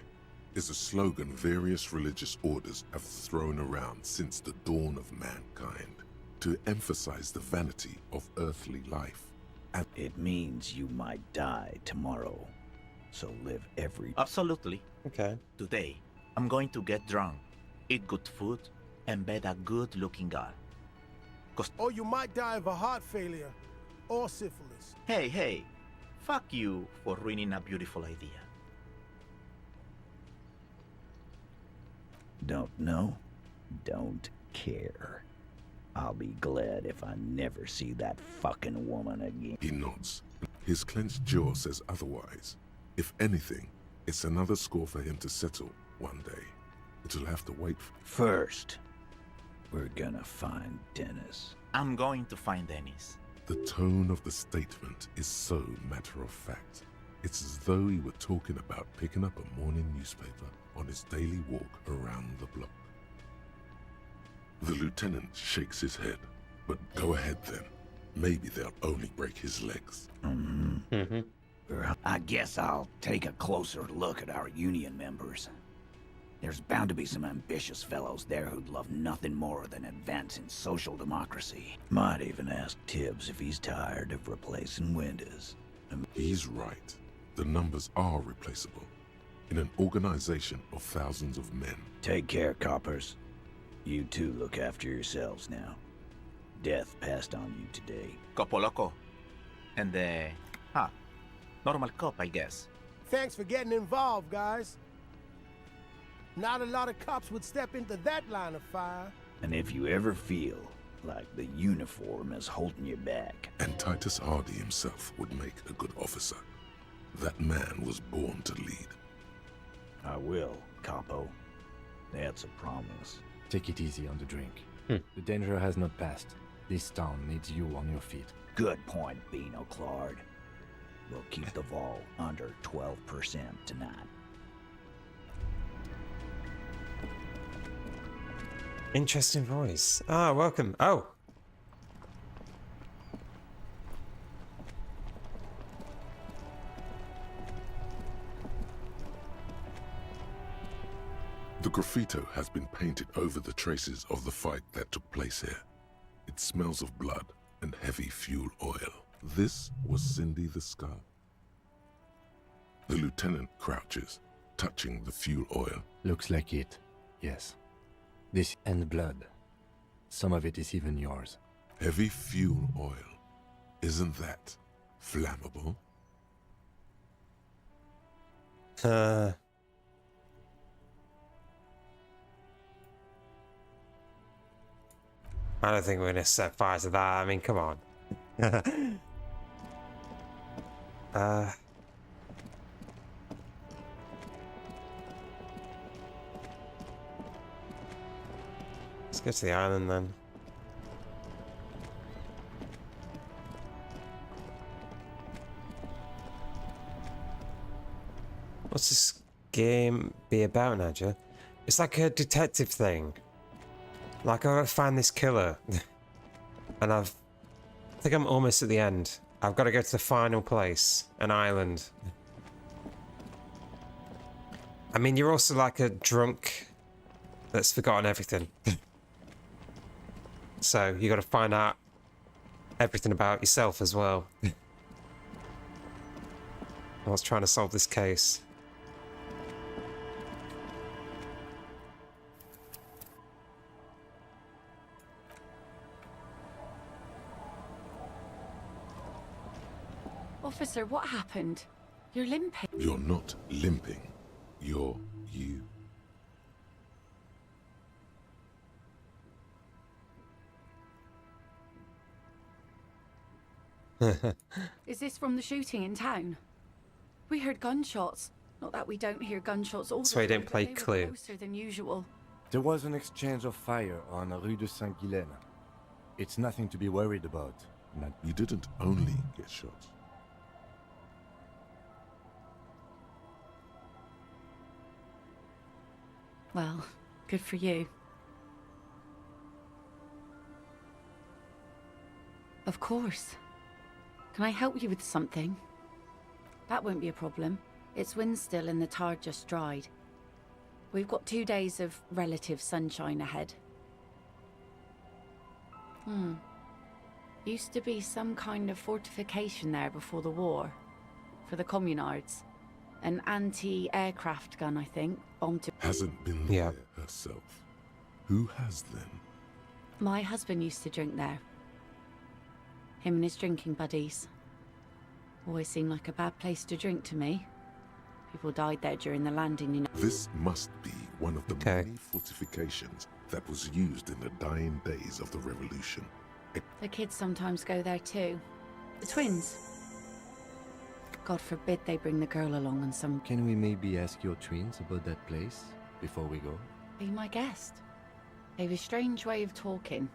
is a slogan various religious orders have thrown around since the dawn of mankind to emphasize the vanity of earthly life. And it means you might die tomorrow, so live every... Absolutely. Okay. Today, I'm going to get drunk, eat good food, and bet a good-looking girl. Or you might die of a heart failure, or syphilis. Hey, fuck you for ruining a beautiful idea. Don't know, don't care. I'll be glad if I never see that fucking woman again. he nods. His clenched jaw says otherwise. If anything, it's another score for him to settle one day. It'll have to wait. First, we're gonna find Dennis. I'm going to find Dennis. The tone of the statement is so matter-of-fact. It's as though he were talking about picking up a morning newspaper on his daily walk around the block. The lieutenant shakes his head, but go ahead then. Maybe they'll only break his legs. I guess I'll take a closer look at our union members. There's bound to be some ambitious fellows there who'd love nothing more than advancing social democracy. Might even ask Tibbs if he's tired of replacing windows. He's right. The numbers are replaceable. In an organization of thousands of men. Take care, coppers. You two look after yourselves now. Death passed on you today. Copo loco. And normal cop, I guess. Thanks for getting involved, guys. Not a lot of cops would step into that line of fire. And if you ever feel like the uniform is holding you back... And Titus Hardy himself would make a good officer. That man was born to lead. I will, Capo. That's a promise. Take it easy on the drink. The danger has not passed. This town needs you on your feet. Good point, Beano Claude. We'll keep the vol under 12% tonight. Interesting voice. Ah, welcome. Oh. The graffito has been painted over the traces of the fight that took place here. It smells of blood and heavy fuel oil. This was Cindy the Scar. The lieutenant crouches, touching the fuel oil. Looks like it, yes. This and blood. Some of it is even yours. Heavy fuel oil. Isn't that flammable? I don't think we're gonna set fire to that. I mean, come on. Let's go to the island then. What's this game be about, Nadja? It's like a detective thing. Like, I gotta find this killer. And I think I'm almost at the end. I've got to go to the final place, an island. I mean, you're also like a drunk that's forgotten everything. So, you gotta find out everything about yourself as well. I was trying to solve this case. Officer, what happened? You're limping. You're not limping. You're you. Is this from the shooting in town? We heard gunshots. Not that we don't hear gunshots all the So he time, didn't play but they Clue. were closer than usual. There was an exchange of fire on Rue de Saint-Guylaine. It's nothing to be worried about. You didn't only get shot. Well, good for you. Of course. Can I help you with something? That won't be a problem. It's wind still and the tar just dried. We've got 2 days of relative sunshine ahead. Used to be some kind of fortification there before the war. For the communards. An anti-aircraft gun, I think. Bombed to... Hasn't been there herself. Who has then? My husband used to drink there. Him and his drinking buddies. Always seemed like a bad place to drink to me. People died there during the landing, you know. This must be one of the many fortifications that was used in the dying days of the revolution. The kids sometimes go there too. The twins. God forbid they bring the girl along on some... Can we maybe ask your twins about that place before we go? Be my guest. They have a strange way of talking.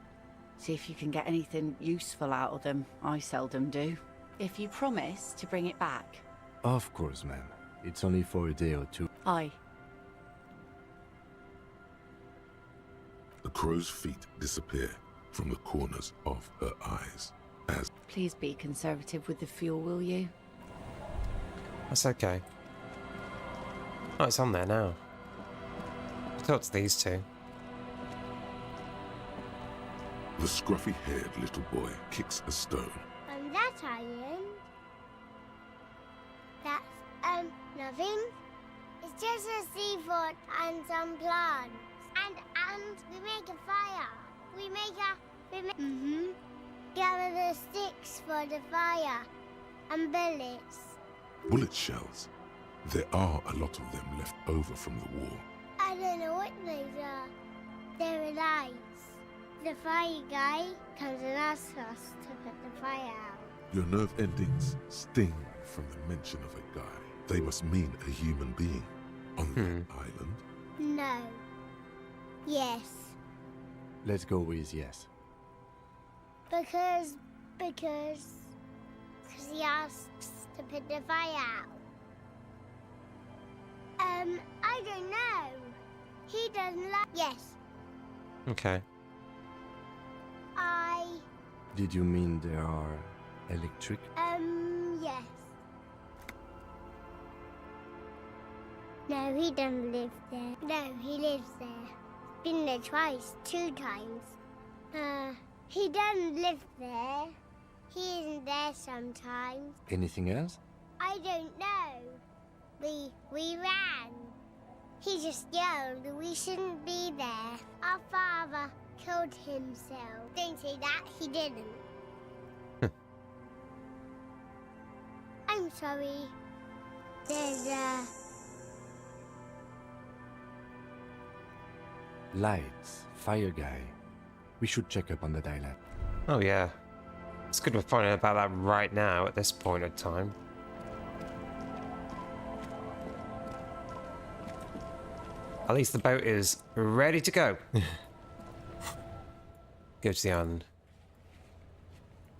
See if you can get anything useful out of them. I seldom do. If you promise to bring it back. Of course, ma'am. It's only for a day or two. Aye. The crow's feet disappear from the corners of her eyes as... Please be conservative with the fuel, will you? That's okay. Oh, it's on there now. Talk to these two. The scruffy-haired little boy kicks a stone. That island. That's, nothing. It's just a seafort and some plants. And we make a fire. We gather the sticks for the fire. And bullets. Bullet shells. There are a lot of them left over from the war. I don't know what those are. They're lights. The fire guy comes and asks us to put the fire out. Your nerve endings sting from the mention of a guy. They must mean a human being on that island. No. Yes. Let's go with yes. Because he asks to put the fire out. I don't know. He doesn't like... Yes. Okay. Did you mean there are electric? Yes. No, No, he doesn't live there. No, he lives there. Been there twice, 2 times. He doesn't live there. He isn't there sometimes. Anything else? I don't know. We ran. He just yelled we shouldn't be there. Our father killed himself. Don't say that, he didn't. I'm sorry. There's Lights, fire guy. We should check up on the island. Oh yeah. It's good we're finding out about that right now at this point in time. At least the boat is ready to go. Go to the island.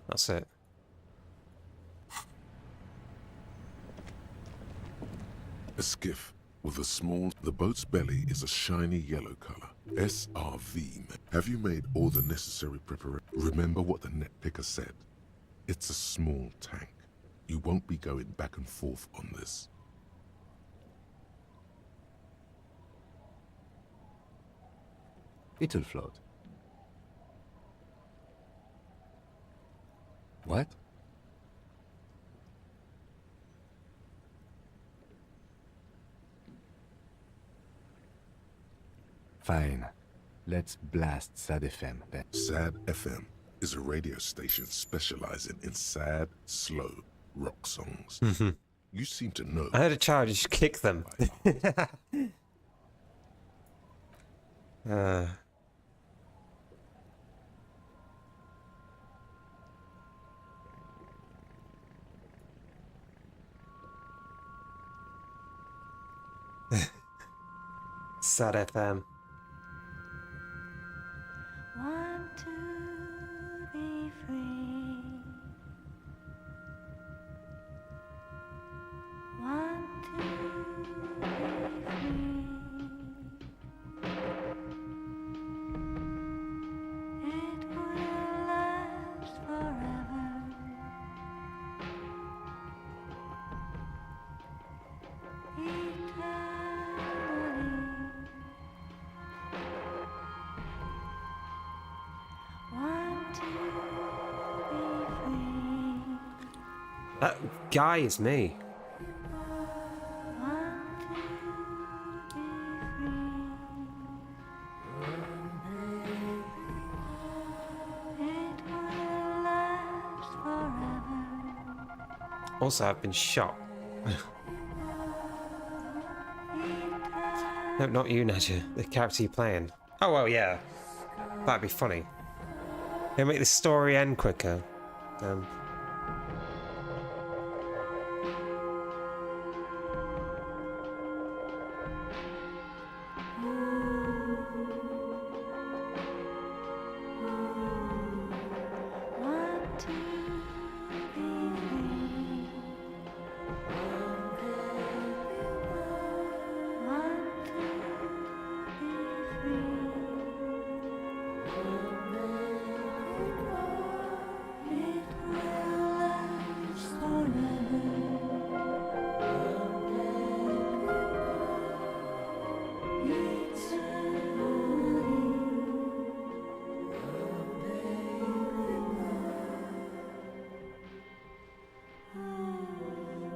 That's it. A skiff with a small... The boat's belly is a shiny yellow color. SRV. Have you made all the necessary preparations? Remember what the net picker said. It's a small tank. You won't be going back and forth on this. It'll float. What? Fine. Let's blast SAD FM then. SAD FM is a radio station specializing in sad, slow rock songs. You seem to know. I heard a child, you should kick them. Sad FM. 1, 2, be free. 1, 2, be free. It will last forever. That guy is me. Also, I've been shot. No, not you, Nadja. The character you're playing. Oh, well, yeah. That'd be funny. It'll make the story end quicker. Oh,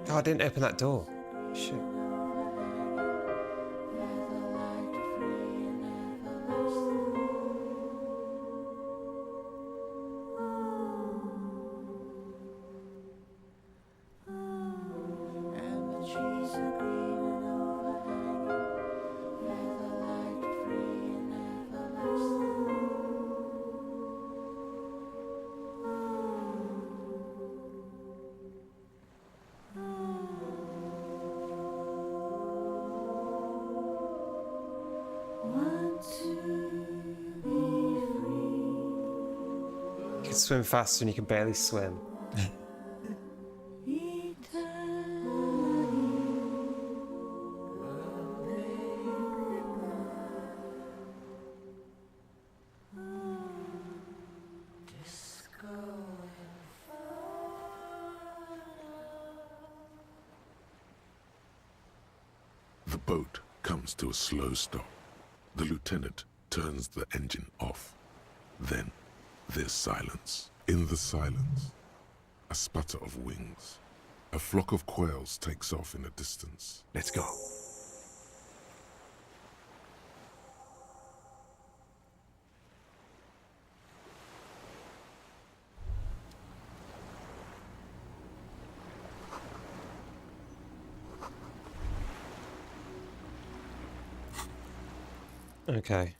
I didn't open that door. Shit. You can swim faster and you can barely swim. The boat comes to a slow stop. The lieutenant turns the engine off. Then there's silence. In the silence, a sputter of wings. A flock of quails takes off in the distance. Let's go. Okay.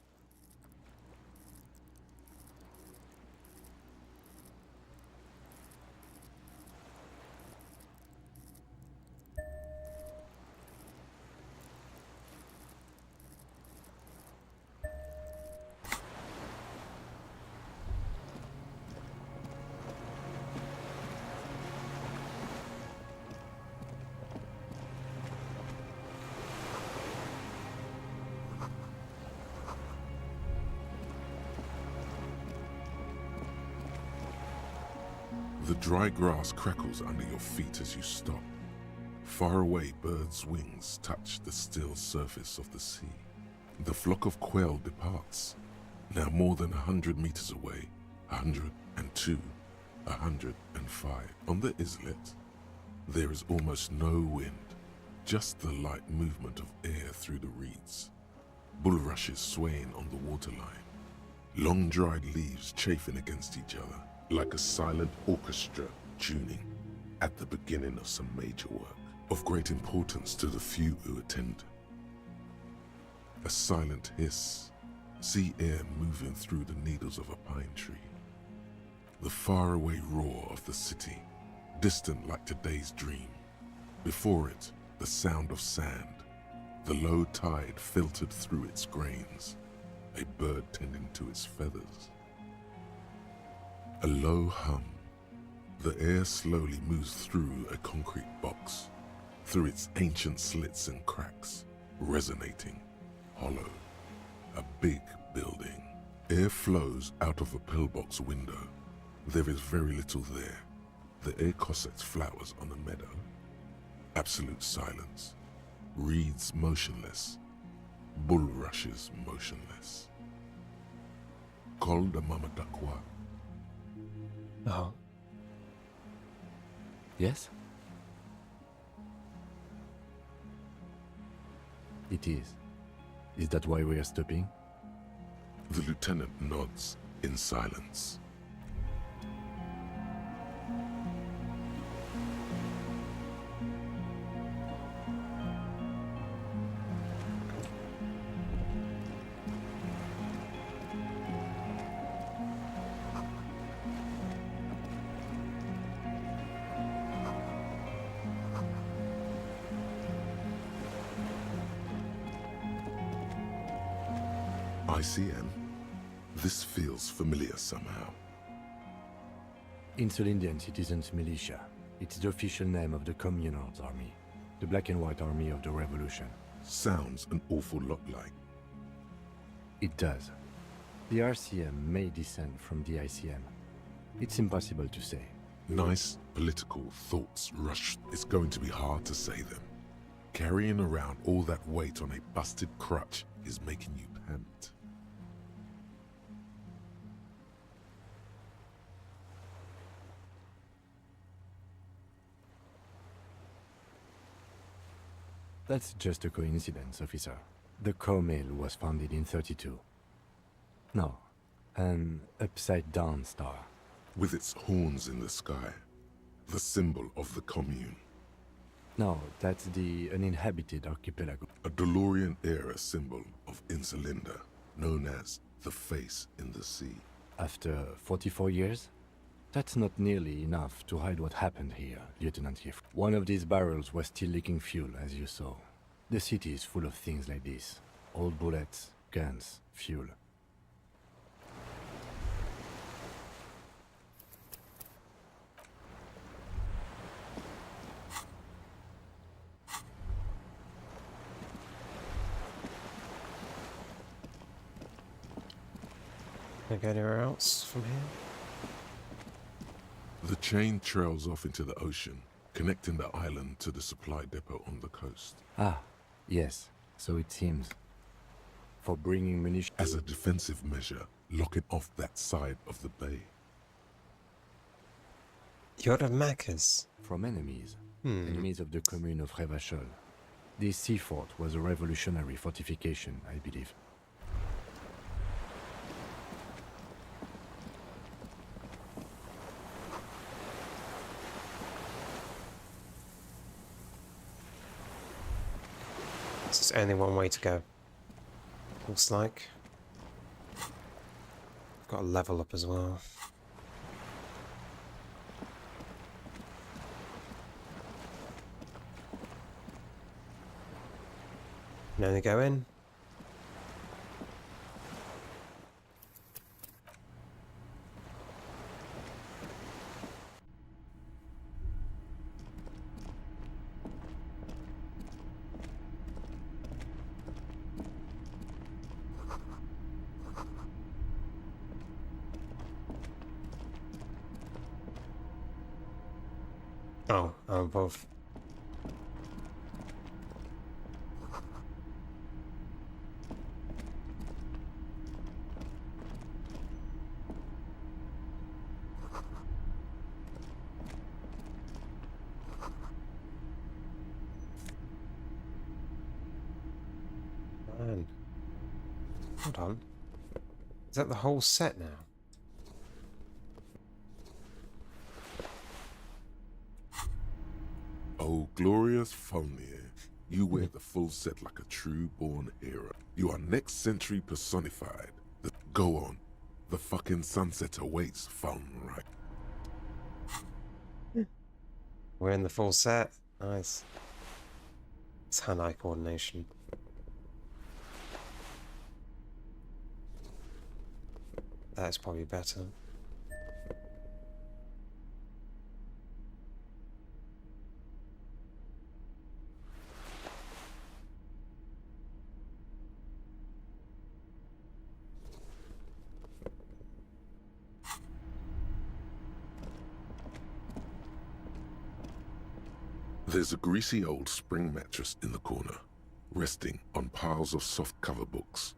The dry grass crackles under your feet as you stop. Far away, birds' wings touch the still surface of the sea. The flock of quail departs, now more than 100 meters away, 102, 105. On the islet, there is almost no wind, just the light movement of air through the reeds. Bulrushes swaying on the waterline. Long dried leaves chafing against each other, like a silent orchestra tuning at the beginning of some major work, of great importance to the few who attend. A silent hiss, sea air moving through the needles of a pine tree. The faraway roar of the city, distant like today's dream. Before it, the sound of sand, the low tide filtered through its grains, a bird tending to its feathers. A low hum. The air slowly moves through a concrete box, through its ancient slits and cracks, resonating, hollow. A big building. Air flows out of a pillbox window. There is very little there. The air cossets flowers on a meadow. Absolute silence. Reeds motionless. Bulrushes motionless. Col de Mamadakwa. Oh. Yes? It is. Is that why we are stopping? The lieutenant nods in silence. ICN. This feels familiar somehow. In Solindians, it isn't militia. It's the official name of the Communards Army, the Black and White Army of the Revolution. Sounds an awful lot like. It does. The RCM may descend from the ICM. It's impossible to say. Nice political thoughts rush. It's going to be hard to say them. Carrying around all that weight on a busted crutch is making you pant. That's just a coincidence, officer. The Co-Mail was founded in 32. No, an upside-down star. With its horns in the sky, the symbol of the commune. No, that's the uninhabited archipelago. A DeLorean-era symbol of Insulinda, known as the face in the sea. After 44 years? That's not nearly enough to hide what happened here, Lieutenant Hiff. One of these barrels was still leaking fuel, as you saw. The city is full of things like this. Old bullets, guns, fuel. Can I go anywhere else from here? The chain trails off into the ocean, connecting the island to the supply depot on the coast. Ah, yes. So it seems. For bringing munitions. As a defensive measure, locking off that side of the bay. You're the Macca's. From enemies. Enemies of the commune of Revachol. This sea fort was a revolutionary fortification, I believe. There's only one way to go. Looks like. I've got a level up as well. Can only go in. Oh, I'm above. Man. Hold on. Is that the whole set now? Oh, glorious Fulnir, you wear the full set like a true-born hero. You are next century personified. Go on. The fucking sunset awaits, Fulnir. We're in the full set. Nice. It's hand-eye coordination. That's probably better. There's a greasy old spring mattress in the corner, resting on piles of soft-cover books.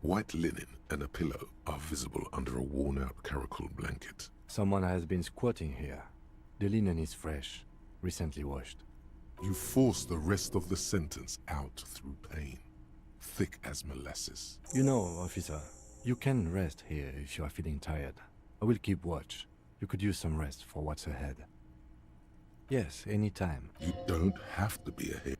White linen and a pillow are visible under a worn-out caracal blanket. Someone has been squatting here. The linen is fresh, recently washed. You force the rest of the sentence out through pain, thick as molasses. You know, officer, you can rest here if you are feeling tired. I will keep watch. You could use some rest for what's ahead. Yes, anytime. You don't have to be a hero.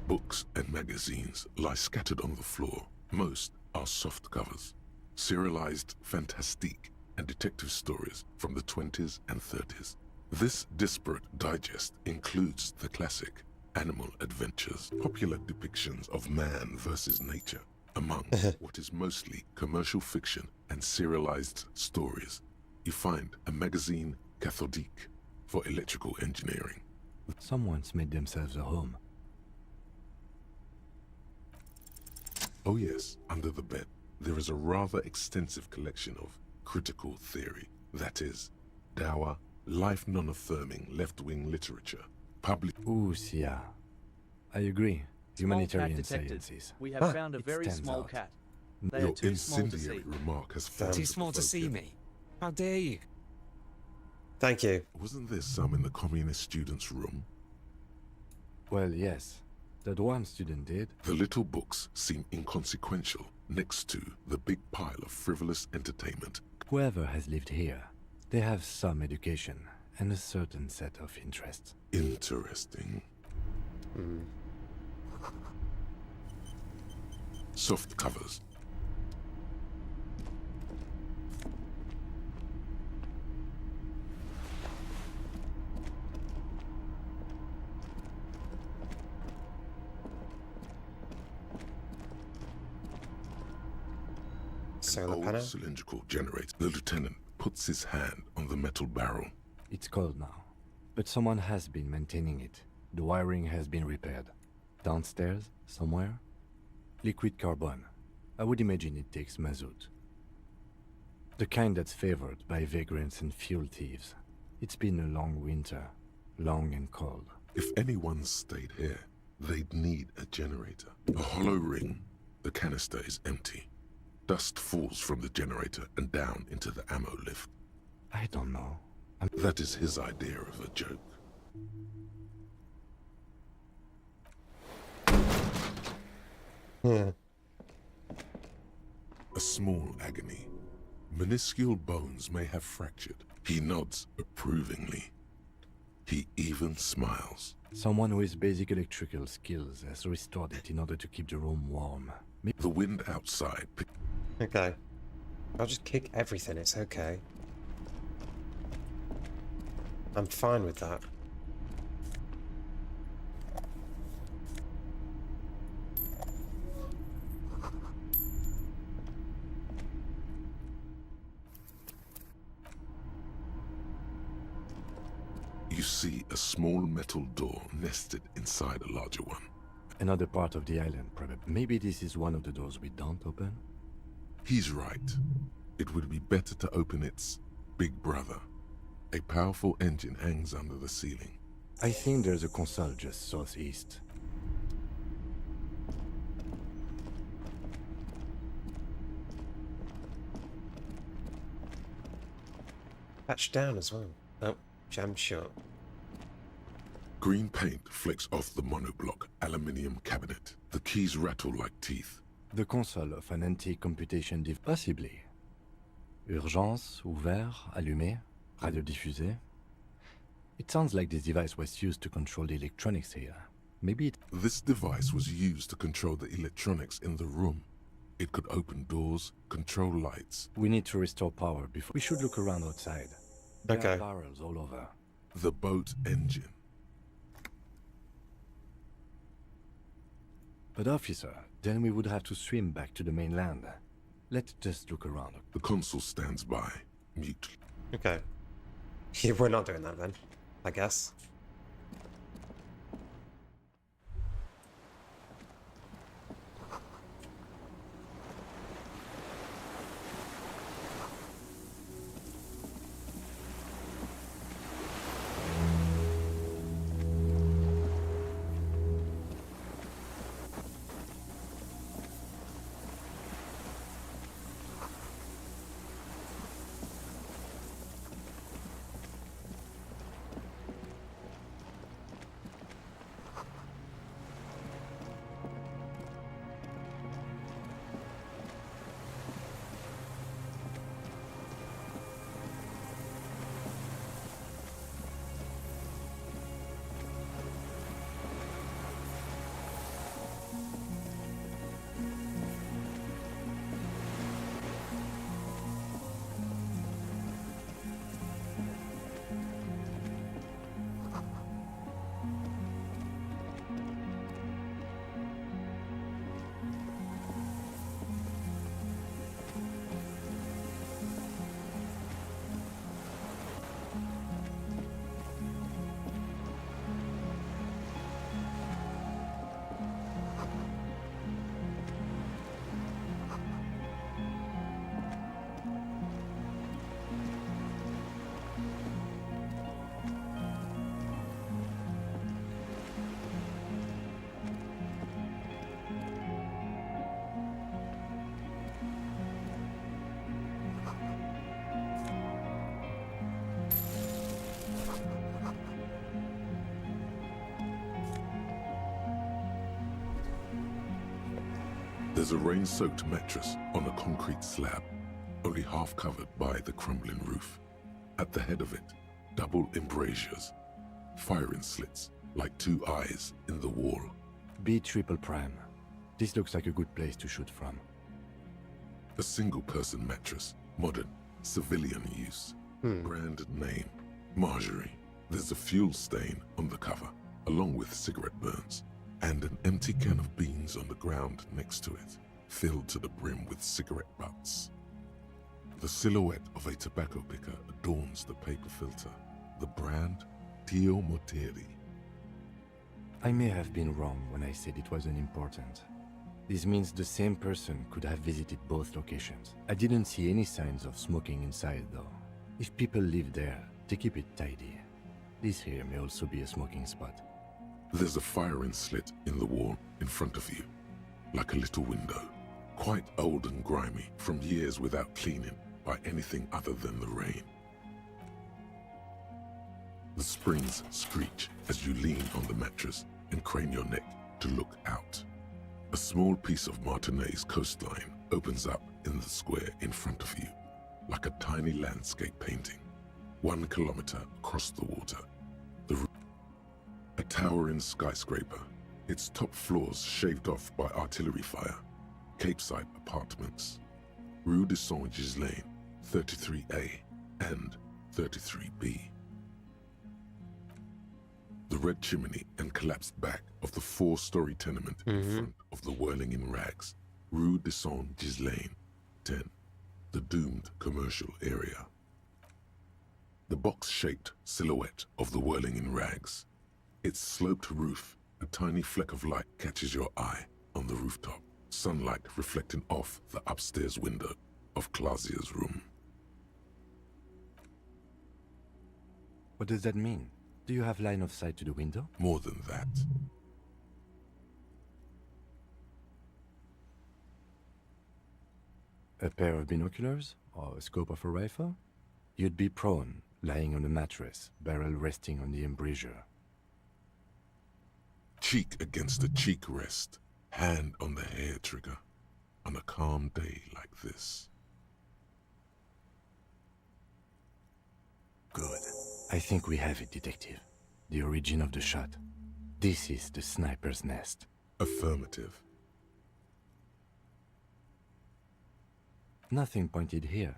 Books and magazines lie scattered on the floor. Most are soft covers. Serialized fantastique and detective stories from the 20s and 30s. This disparate digest includes the classic Animal Adventures, popular depictions of man versus nature, among what is mostly commercial fiction and serialized stories. You find a magazine cathodique for electrical engineering. Someone's made themselves a home. Oh yes, under the bed, there is a rather extensive collection of critical theory, that is, dour, life non-affirming left-wing literature, public... Ooh, yeah. I agree. Humanitarian Small cat detected. sciences. We have found a It very stands small out. cat. They are Your too small to see. incendiary remark has failed Too to provoke it. How dare you? Thank you. Wasn't there some in the communist students' room? Well, yes. That one student did. The little books seem inconsequential next to the big pile of frivolous entertainment. Whoever has lived here, they have some education and a certain set of interests. Interesting. Soft covers. Solar Old panel. cylindrical generator. The lieutenant puts his hand on the metal barrel. It's cold now, but someone has been maintaining it. The wiring has been repaired. Downstairs, somewhere? Liquid carbon. I would imagine it takes mazout. The kind that's favored by vagrants and fuel thieves. It's been a long winter. long and cold. If anyone stayed here, they'd need a generator. A hollow ring. The canister is empty. Dust falls from the generator and down into the ammo lift. I don't know. That is his idea of a joke. A small agony. Minuscule bones may have fractured. He nods approvingly. He even smiles. Someone with basic electrical skills has restored it in order to keep the room warm. The wind outside. Okay. I'll just kick everything, it's okay. I'm fine with that. You see a small metal door nested inside a larger one. Another part of the island, probably. Maybe this is one of the doors we don't open? He's right. It would be better to open its big brother. A powerful engine hangs under the ceiling. I think there's a console just southeast. Patch down as well. Oh, jammed shut. Green paint flecks off the monoblock aluminium cabinet. The keys rattle like teeth. The console of an anti-computation device. Possibly. Urgence, ouvert, allumé, radiodiffusé. It sounds like this device was used to control the electronics here. Maybe it... This device was used to control the electronics in the room. It could open doors, control lights. We need to restore power before... We should look around outside. There Okay. are barrels all over. The boat engine. But officer, then we would have to swim back to the mainland. Let's just look around. The consul stands by, mute. Okay. Yeah, we're not doing that then, I guess. There's a rain-soaked mattress on a concrete slab, only half covered by the crumbling roof. At the head of it, double embrasures, firing slits like two eyes in the wall. B triple prime. This looks like a good place to shoot from. A single-person mattress, modern, civilian use. Brand name, Marjorie. There's a fuel stain on the cover, along with cigarette burns, and an empty can of beans on the ground next to it, filled to the brim with cigarette butts. The silhouette of a tobacco picker adorns the paper filter. The brand, Tio Moteri. I may have been wrong when I said it wasn't important. This means the same person could have visited both locations. I didn't see any signs of smoking inside though. If people live there, they keep it tidy. This here may also be a smoking spot. There's a firing slit in the wall in front of you, like a little window. Quite old and grimy from years without cleaning by anything other than the rain. The springs screech as you lean on the mattress and crane your neck to look out. A small piece of Martinez coastline opens up in the square in front of you, like a tiny landscape painting, 1 kilometer across the water. A towering skyscraper, its top floors shaved off by artillery fire. Capeside apartments, Rue de Saint-Ghislain, 33A and 33B. The red chimney and collapsed back of the 4-story tenement in front of the Whirling in Rags, Rue de Saint-Ghislain, 10, the doomed commercial area. The box-shaped silhouette of the Whirling in Rags. Its sloped roof, a tiny fleck of light catches your eye on the rooftop, sunlight reflecting off the upstairs window of Clausia's room. What does that mean? Do you have line of sight to the window? More than that. A pair of binoculars? Or a scope of a rifle? You'd be prone, lying on a mattress, barrel resting on the embrasure. Cheek against a cheek rest, hand on the hair trigger, on a calm day like this. Good. I think we have it, Detective. The origin of the shot. This is the sniper's nest. Affirmative. Nothing pointed here.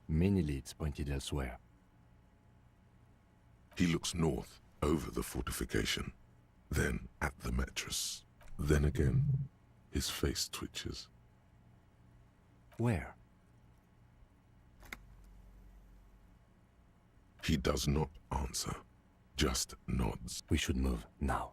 Many leads pointed elsewhere. He looks north, over the fortification, then at the mattress. Then again, his face twitches. Where? He does not answer, just nods. We should move now.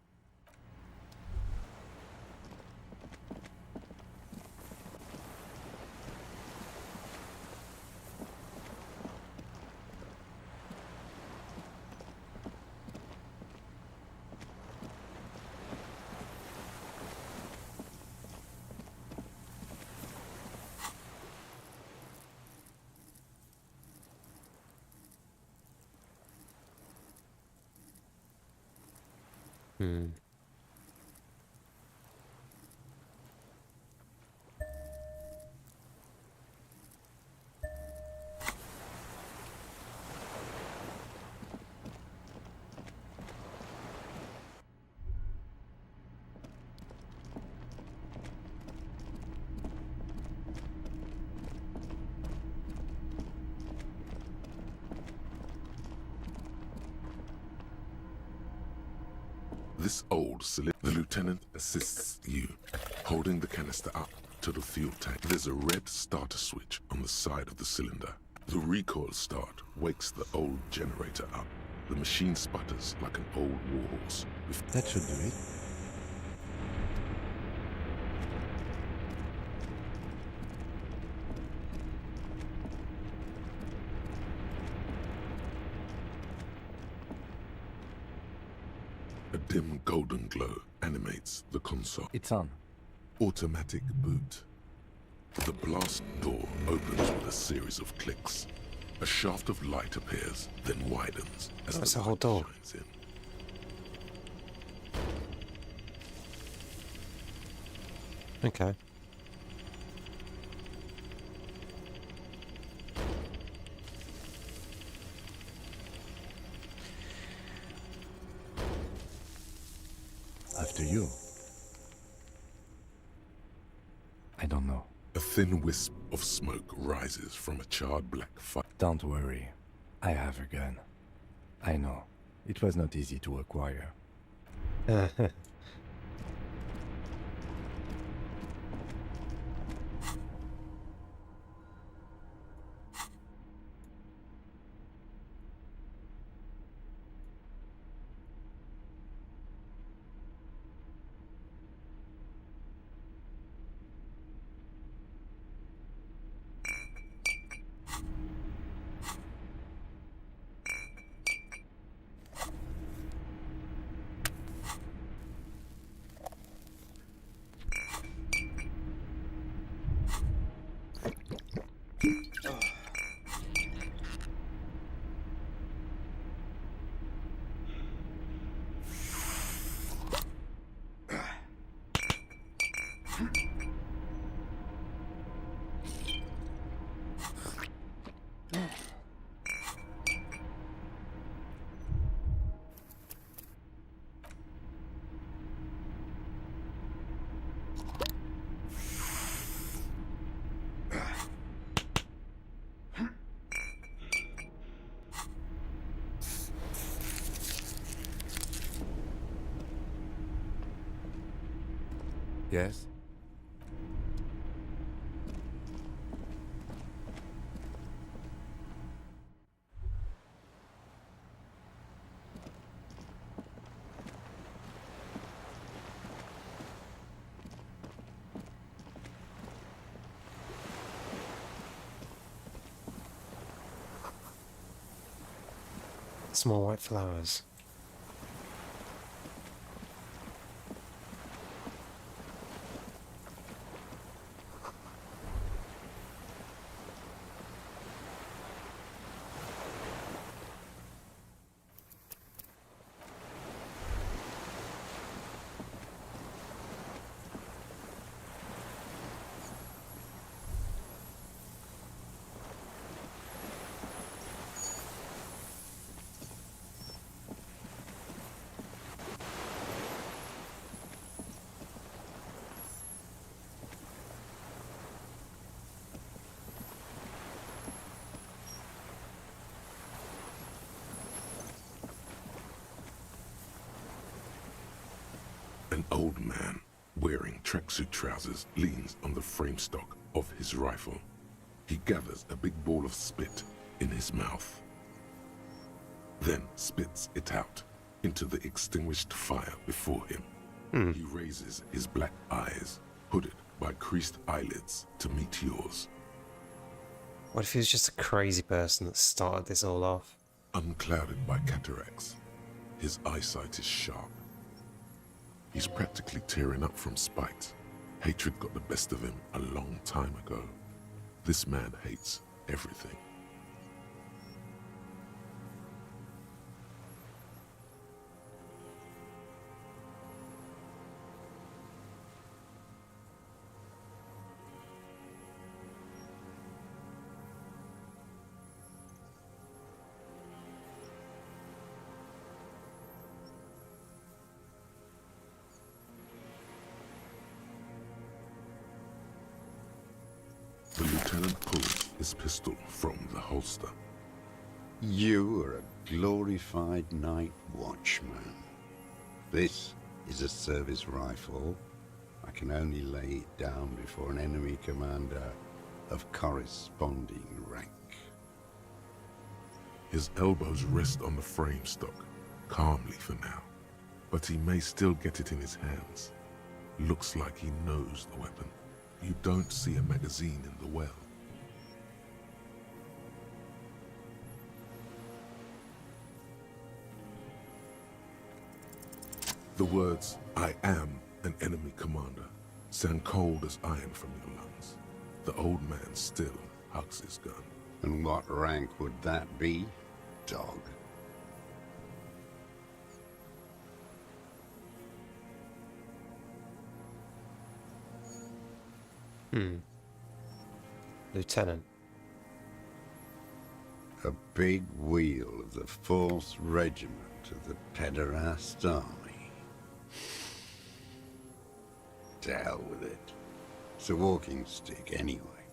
This old cylinder, the lieutenant assists you, holding the canister up to the fuel tank. There's a red starter switch on the side of the cylinder. The recoil start wakes the old generator up. The machine sputters like an old warhorse. That should do it. A dim golden glow animates the console. It's on. Automatic boot. The blast door opens with a series of clicks. A shaft of light appears, then widens as That's the a whole light door. shines in. Okay. After you. I don't know. A thin wisp of smoke rises from a charred black fire. Don't worry. I have a gun. I know. It was not easy to acquire. Yes? Small white flowers. An old man wearing tracksuit trousers leans on the frame stock of his rifle. He gathers a big ball of spit in his mouth, then spits it out into the extinguished fire before him. He raises his black eyes, hooded by creased eyelids, to meet yours. What if he was just a crazy person that started this all off? Unclouded by cataracts, his eyesight is sharp. He's practically tearing up from spite. Hatred got the best of him a long time ago. This man hates everything. The lieutenant pulls his pistol from the holster. You are a glorified night watchman. This is a service rifle. I can only lay it down before an enemy commander of corresponding rank. His elbows rest on the frame stock, calmly for now. But he may still get it in his hands. Looks like he knows the weapon. You don't see a magazine in the well. The words, "I am an enemy commander," sound cold as iron from your lungs. The old man still hugs his gun. And what rank would that be, dog? Lieutenant. A big wheel of the 4th Regiment of the Pederast Army. To hell with it. It's a walking stick anyway.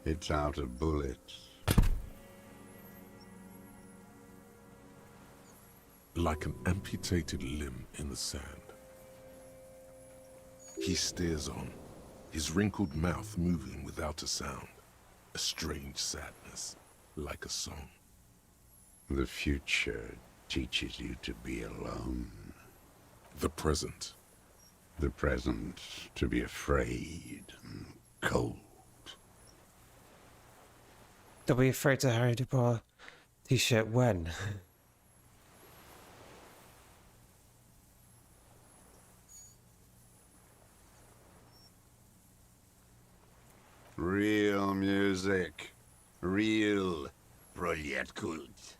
It's out of bullets. Like an amputated limb in the sand. He stares on, his wrinkled mouth moving without a sound. A strange sadness, like a song. The future teaches you to be alone. The present. The present to be afraid and cold. Don't be afraid to Harry Dubois t-shirt when? Real music. Real Projet Kult.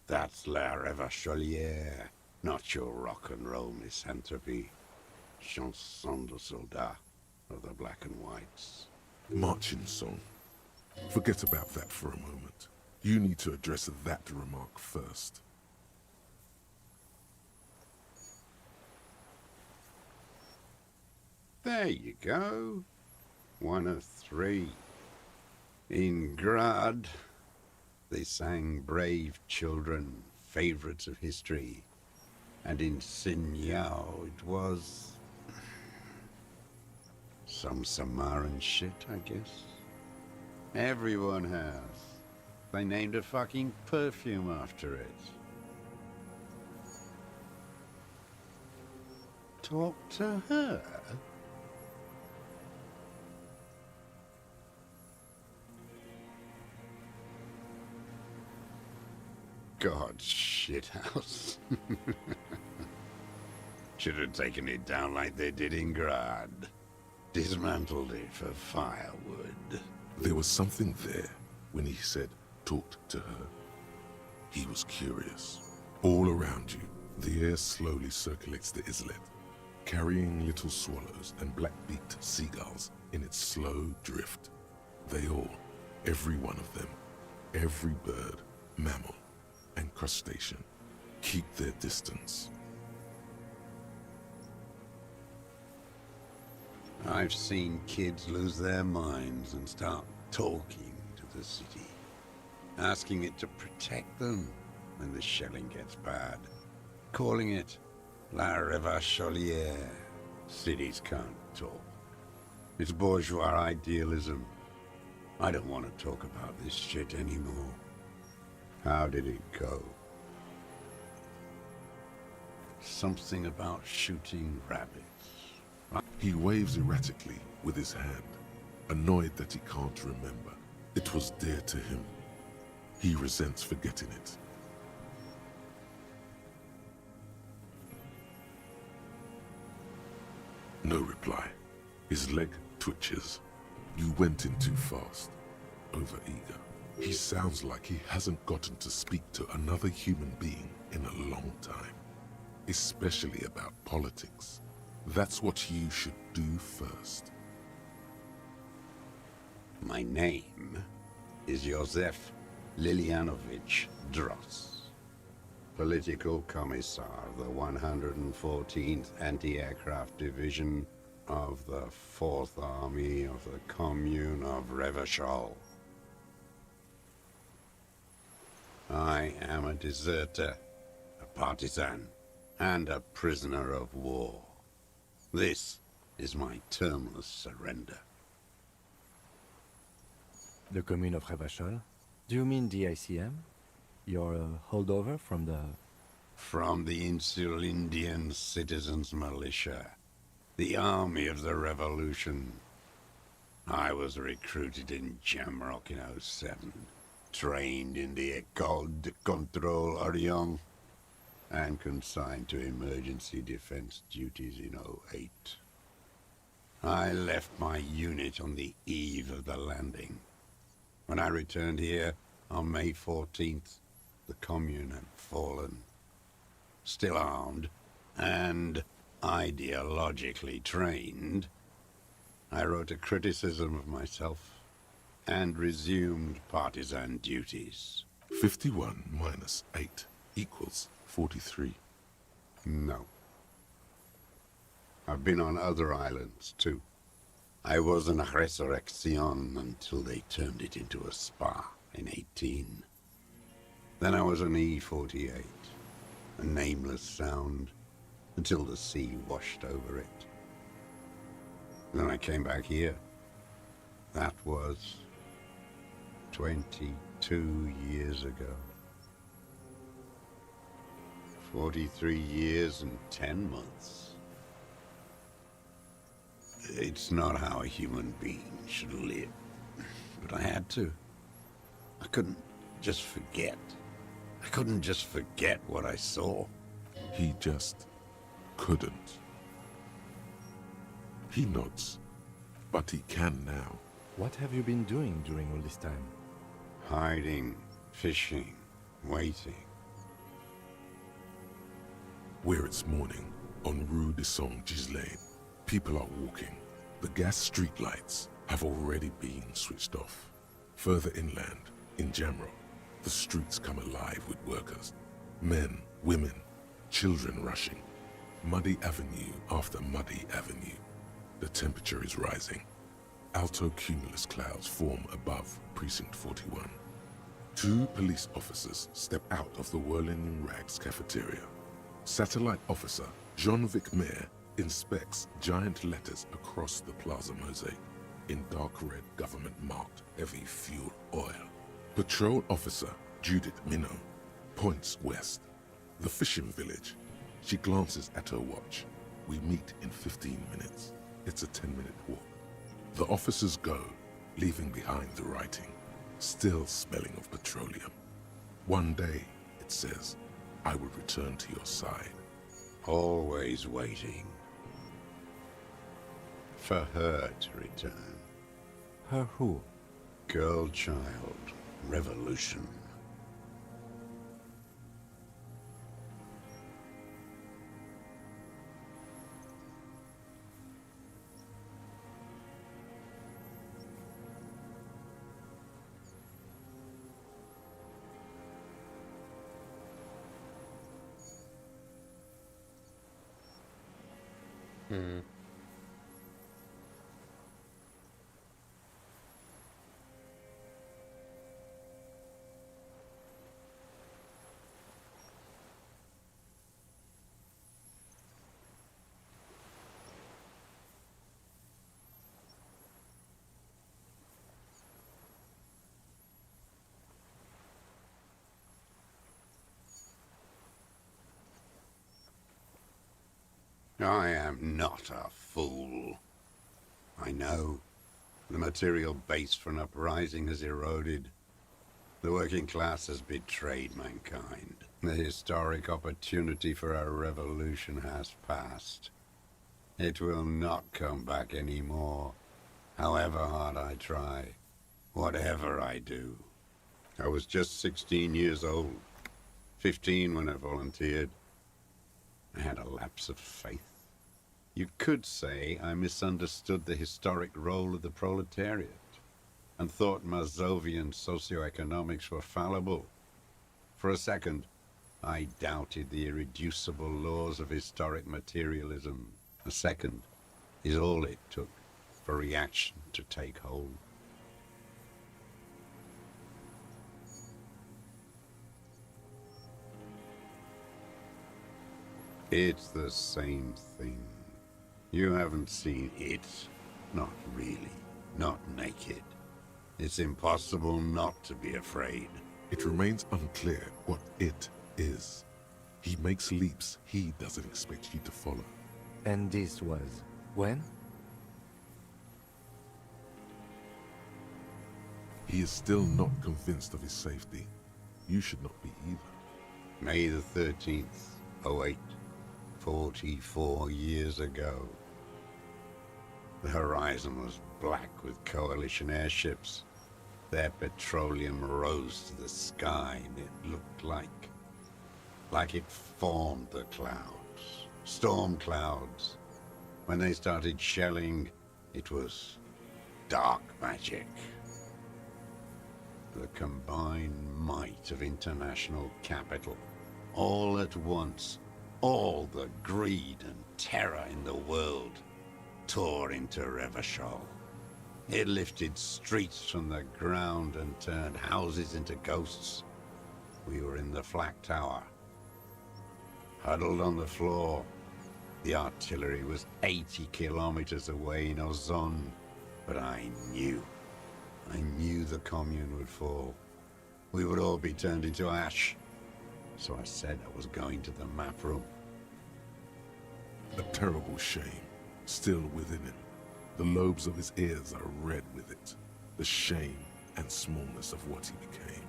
That's La Revacholière, not your rock and roll misanthropy. Chanson de soldat of the black and whites. Marching song. Forget about that for a moment. You need to address that remark first. There you go. 1 of 3. In Grad, they sang Brave Children, favorites of history. And in Meow, it was some Samaran shit, I guess. Everyone has. They named a fucking perfume after it. Talk to her? God's shithouse. Should have taken it down like they did in Grad. Dismantled it for firewood. There was something there when he said, talked to her. He was curious. All around you, the air slowly circulates the islet, carrying little swallows and black-beaked seagulls in its slow drift. They all, every one of them, every bird, mammal, and crustacean, keep their distance. I've seen kids lose their minds and start talking to the city, asking it to protect them when the shelling gets bad, calling it La Revacholière. Cities can't talk. It's bourgeois idealism. I don't want to talk about this shit anymore. How did it go? Something about shooting rabbits. He waves erratically with his hand, annoyed that he can't remember. It was dear to him. He resents forgetting it. No reply. His leg twitches. You went in too fast. Over-eager. He sounds like he hasn't gotten to speak to another human being in a long time. Especially about politics. That's what you should do first. My name is Josef Lilianovich Dross, Political Commissar of the 114th Anti-Aircraft Division of the 4th Army of the Commune of Revachol. I am a deserter, a partisan, and a prisoner of war. This is my termless surrender. The commune of Revachol? Do you mean the ICM? You're a holdover from the... From the Insulindian Citizens Militia, the army of the revolution. I was recruited in Jamrock in 07, trained in the École de Contrôle Orient, and consigned to emergency defense duties in 08. I left my unit on the eve of the landing. When I returned here on May 14th, the commune had fallen. Still armed and ideologically trained, I wrote a criticism of myself and resumed partisan duties. 51 minus 8 equals 43. No. I've been on other islands, too. I was an Resurrection until they turned it into a spa in 18. Then I was an E-48, a nameless sound, until the sea washed over it. Then I came back here. That was 22 years ago. 43 years and 10 months. It's not how a human being should live. But I had to. I couldn't just forget. I couldn't just forget what I saw. He just couldn't. He nods, but he can now. What have you been doing during all this time? Hiding, fishing, waiting. Where it's morning, on Rue de Saint-Ghislain, people are walking. The gas streetlights have already been switched off. Further inland, in Jamro, the streets come alive with workers. Men, women, children rushing. Muddy avenue after muddy avenue. The temperature is rising. Alto cumulus clouds form above Precinct 41. 2 police officers step out of the Whirling in Rags cafeteria. Satellite officer Jean-Vic Mayer inspects giant letters across the plaza mosaic in dark red government-marked heavy fuel oil. Patrol officer Judith Minot points west. The fishing village. She glances at her watch. We meet in 15 minutes. It's a 10-minute walk. The officers go, leaving behind the writing, still smelling of petroleum. One day, it says, I will return to your side. Always waiting. For her to return. Her who? Girl child. Revolution. I am not a fool. I know the material base for an uprising has eroded. The working class has betrayed mankind. The historic opportunity for a revolution has passed. It will not come back anymore, however hard I try, whatever I do. I was just 16 years old, 15 when I volunteered. I had a lapse of faith. You could say I misunderstood the historic role of the proletariat and thought Mazovian socioeconomics were fallible. For a second, I doubted the irreducible laws of historic materialism. A second is all it took for reaction to take hold. It's the same thing. You haven't seen it. Not really. Not naked. It's impossible not to be afraid. It remains unclear what it is. He makes leaps he doesn't expect you to follow. And this was when? He is still not convinced of his safety. You should not be either. May the 13th, 08, 44 years ago. The horizon was black with coalition airships. Their petroleum rose to the sky and it looked like it formed the clouds. Storm clouds. When they started shelling, it was dark magic. The combined might of international capital. All at once, all the greed and terror in the world tore into Revachol. It lifted streets from the ground and turned houses into ghosts. We were in the flak tower, huddled on the floor. The artillery was 80 kilometers away in Ozon, but I knew the commune would fall. We would all be turned into ash. So I said I was going to the map room. A terrible shame, still within him. The lobes of his ears are red with it. The shame and smallness of what he became.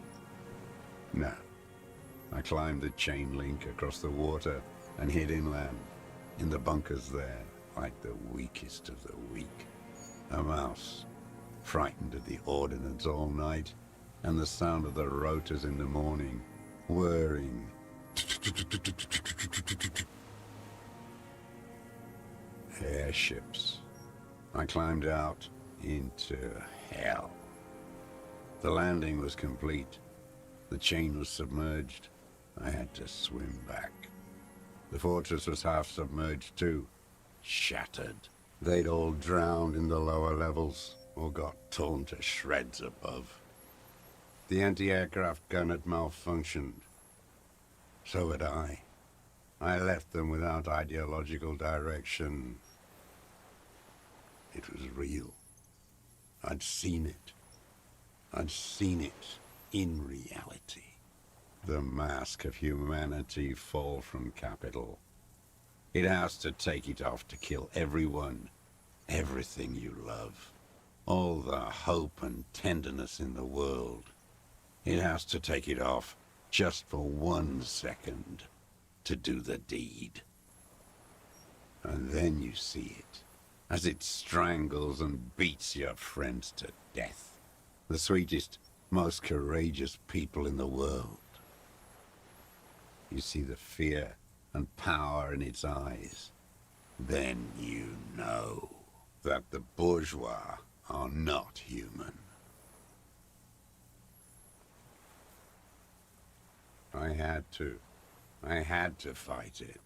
No. I climbed the chain link across the water and hid inland, in the bunkers there, like the weakest of the weak. A mouse, frightened of the ordnance all night, and the sound of the rotors in the morning, whirring. Airships. I climbed out into hell. The landing was complete. The chain was submerged. I had to swim back. The fortress was half submerged too. Shattered. They'd all drowned in the lower levels, or got torn to shreds above. The anti-aircraft gun had malfunctioned. So had I. I left them without ideological direction. It was real. I'd seen it. I'd seen it in reality. The mask of humanity fall from capital. It has to take it off to kill everyone, everything you love. All the hope and tenderness in the world. It has to take it off just for 1 second to do the deed. And then you see it, as it strangles and beats your friends to death. The sweetest, most courageous people in the world. You see the fear and power in its eyes. Then you know that the bourgeois are not human. I had to fight it.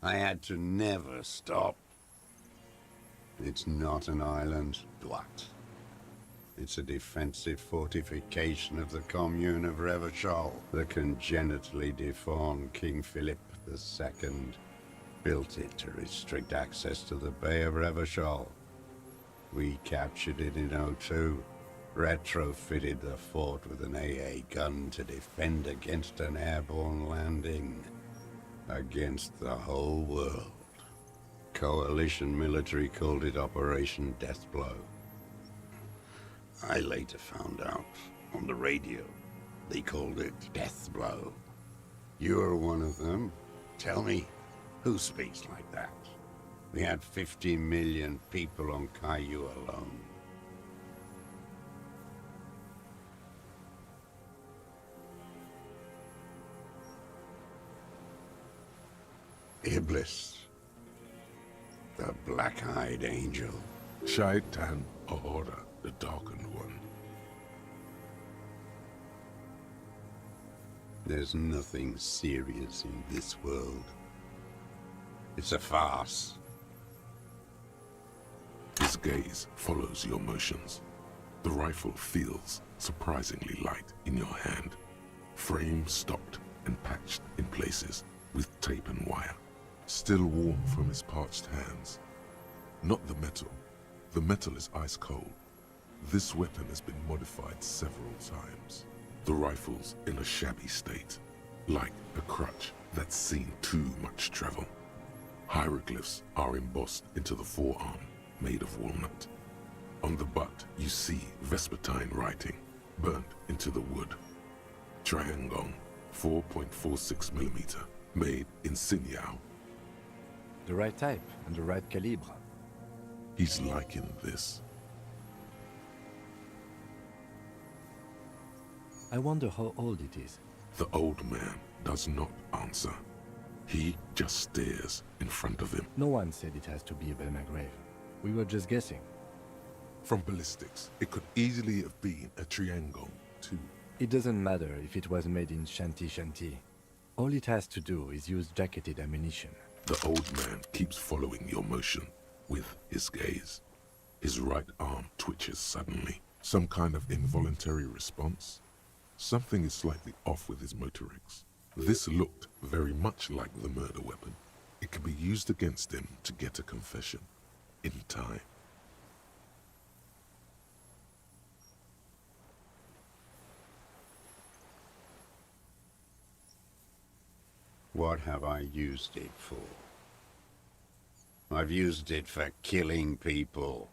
I had to never stop. It's not an island, Dwat. It's a defensive fortification of the commune of Revachol. The congenitally deformed King Philip II built it to restrict access to the Bay of Revachol. We captured it in '02, retrofitted the fort with an AA gun to defend against an airborne landing. Against the whole world. Coalition military called it Operation Deathblow. I later found out on the radio they called it Deathblow. You're one of them. Tell me, who speaks like that? We had 50 million people on Caillou alone. Iblis, the black-eyed angel. Shaitan Ahura, the darkened one. There's nothing serious in this world. It's a farce. His gaze follows your motions. The rifle feels surprisingly light in your hand. Frame stopped and patched in places with tape and wire. Still warm from his parched hands. Not the metal. The metal is ice cold. This weapon has been modified several times. The rifle's in a shabby state, like a crutch that's seen too much travel. Hieroglyphs are embossed into the forearm, made of walnut. On the butt, you see Vespertine writing, burnt into the wood. Triangong, 4.46mm, made in Sinyao. The right type and the right calibre. He's liking this. I wonder how old it is. The old man does not answer. He just stares in front of him. No one said it has to be a Belmagrave. We were just guessing. From ballistics, it could easily have been a Triangong, too. It doesn't matter if it was made in Shanti. All it has to do is use jacketed ammunition. The old man keeps following your motion with his gaze. His right arm twitches suddenly. Some kind of involuntary response. Something is slightly off with his motorics. This looked very much like the murder weapon. It could be used against him to get a confession. In time. What have I used it for? I've used it for killing people.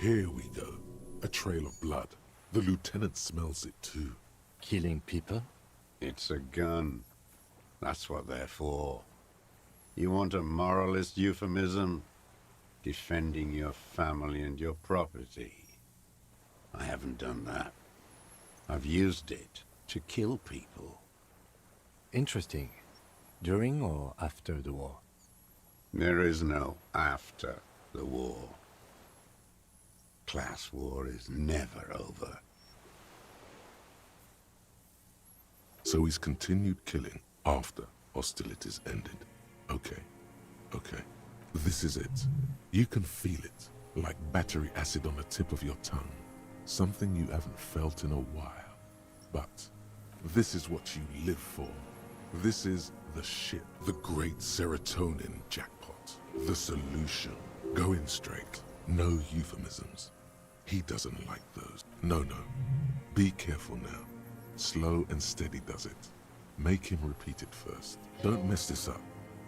Here we go. A trail of blood. The lieutenant smells it too. Killing people? It's a gun. That's what they're for. You want a moralist euphemism? Defending your family and your property. haven't done that. I've used it to kill people. Interesting. During or after the war? There is no after the war. Class war is never over. So he's continued killing after hostilities ended. Okay, okay. This is it. You can feel it, like battery acid on the tip of your tongue. Something you haven't felt in a while. But this is what you live for. This is the shit. The great serotonin jackpot. The solution. Going straight. No euphemisms. He doesn't like those. No. Be careful now. Slow and steady does it. Make him repeat it first. Don't mess this up.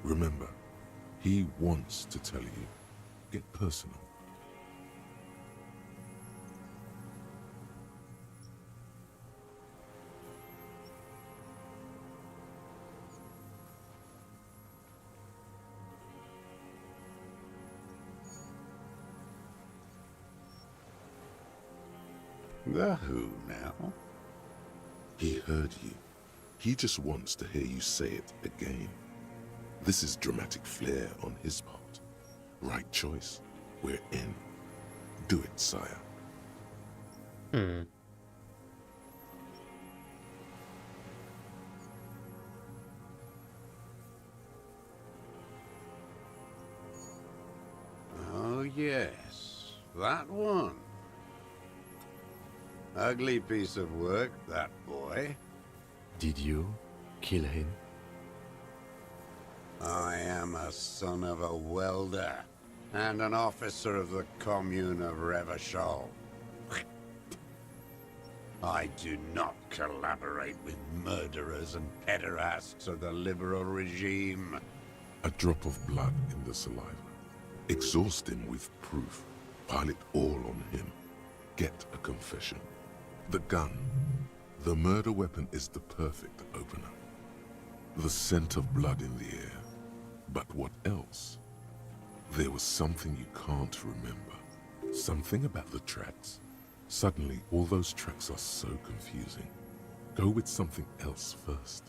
Remember, he wants to tell you. Get personal. The who now? He heard you. He just wants to hear you say it again. This is dramatic flair on his part. Right choice. We're in. Do it, sire. Oh yes, that one. Ugly piece of work, that boy. Did you kill him? I am a son of a welder and an officer of the commune of Revachol. I do not collaborate with murderers and pederasts of the liberal regime. A drop of blood in the saliva. Exhaust him with proof. Pile it all on him. Get a confession. The gun. The murder weapon is the perfect opener. The scent of blood in the air. But what else? There was something you can't remember. Something about the tracks. Suddenly, all those tracks are so confusing. Go with something else first.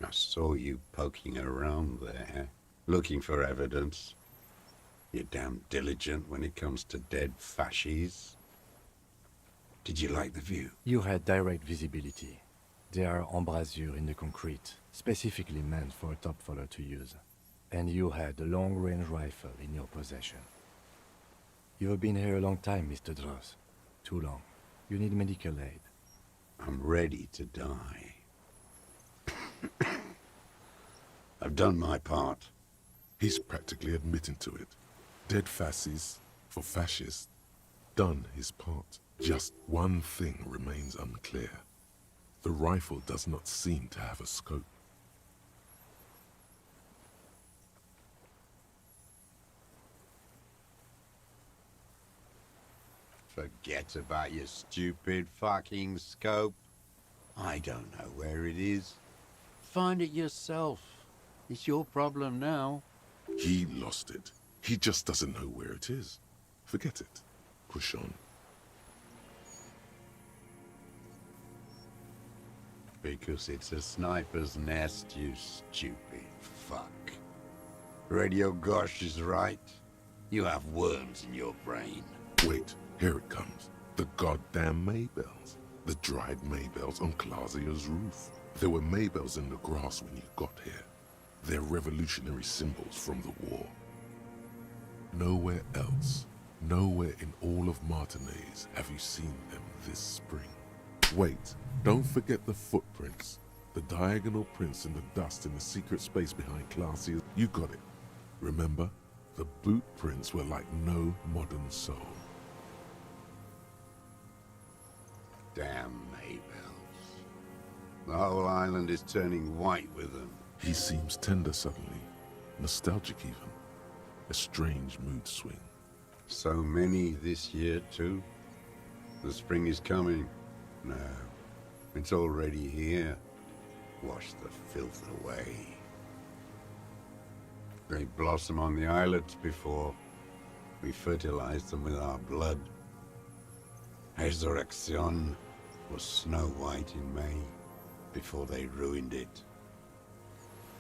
I saw you poking around there, looking for evidence. You're damn diligent when it comes to dead fascies. Did you like the view? You had direct visibility. There are embrasures in the concrete, specifically meant for a top follower to use. And you had a long-range rifle in your possession. You have been here a long time, Mr. Dross. Too long. You need medical aid. I'm ready to die. I've done my part. He's practically admitting to it. Dead fascists for fascists. Done his part. Just one thing remains unclear. The rifle does not seem to have a scope. Forget about your stupid fucking scope. I don't know where it is. Find it yourself. It's your problem now. He lost it. He just doesn't know where it is. Forget it. Push on. Because it's a sniper's nest, you stupid fuck. Radio Gosh is right. You have worms in your brain. Wait, here it comes. The goddamn Maybells. The dried Maybells on Clausia's roof. There were Maybells in the grass when you got here. They're revolutionary symbols from the war. Nowhere else, nowhere in all of Martinaise have you seen them this spring. Wait, don't forget the footprints. The diagonal prints in the dust in the secret space behind Clausia. You got it. Remember, the boot prints were like no modern soul. Damn Maybells. The whole island is turning white with them. He seems tender suddenly, nostalgic even. A strange mood swing. So many this year, too. The spring is coming. No, it's already here. Wash the filth away. They blossom on the islets before we fertilize them with our blood. Resurrection was snow white in May before they ruined it.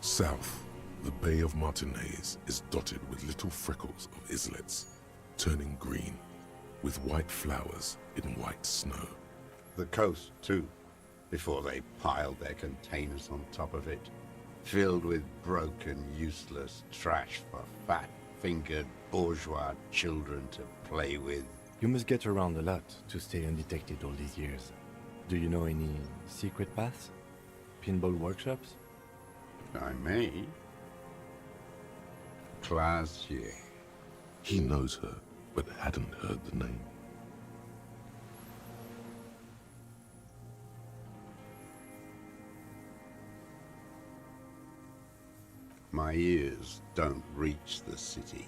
South, the Bay of Martinez is dotted with little freckles of islets, turning green, with white flowers in white snow. The coast, too, before they piled their containers on top of it, filled with broken, useless trash for fat-fingered bourgeois children to play with. You must get around a lot to stay undetected all these years. Do you know any secret paths? Pinball workshops? I may. Classier. He knows her, but hadn't heard the name. My ears don't reach the city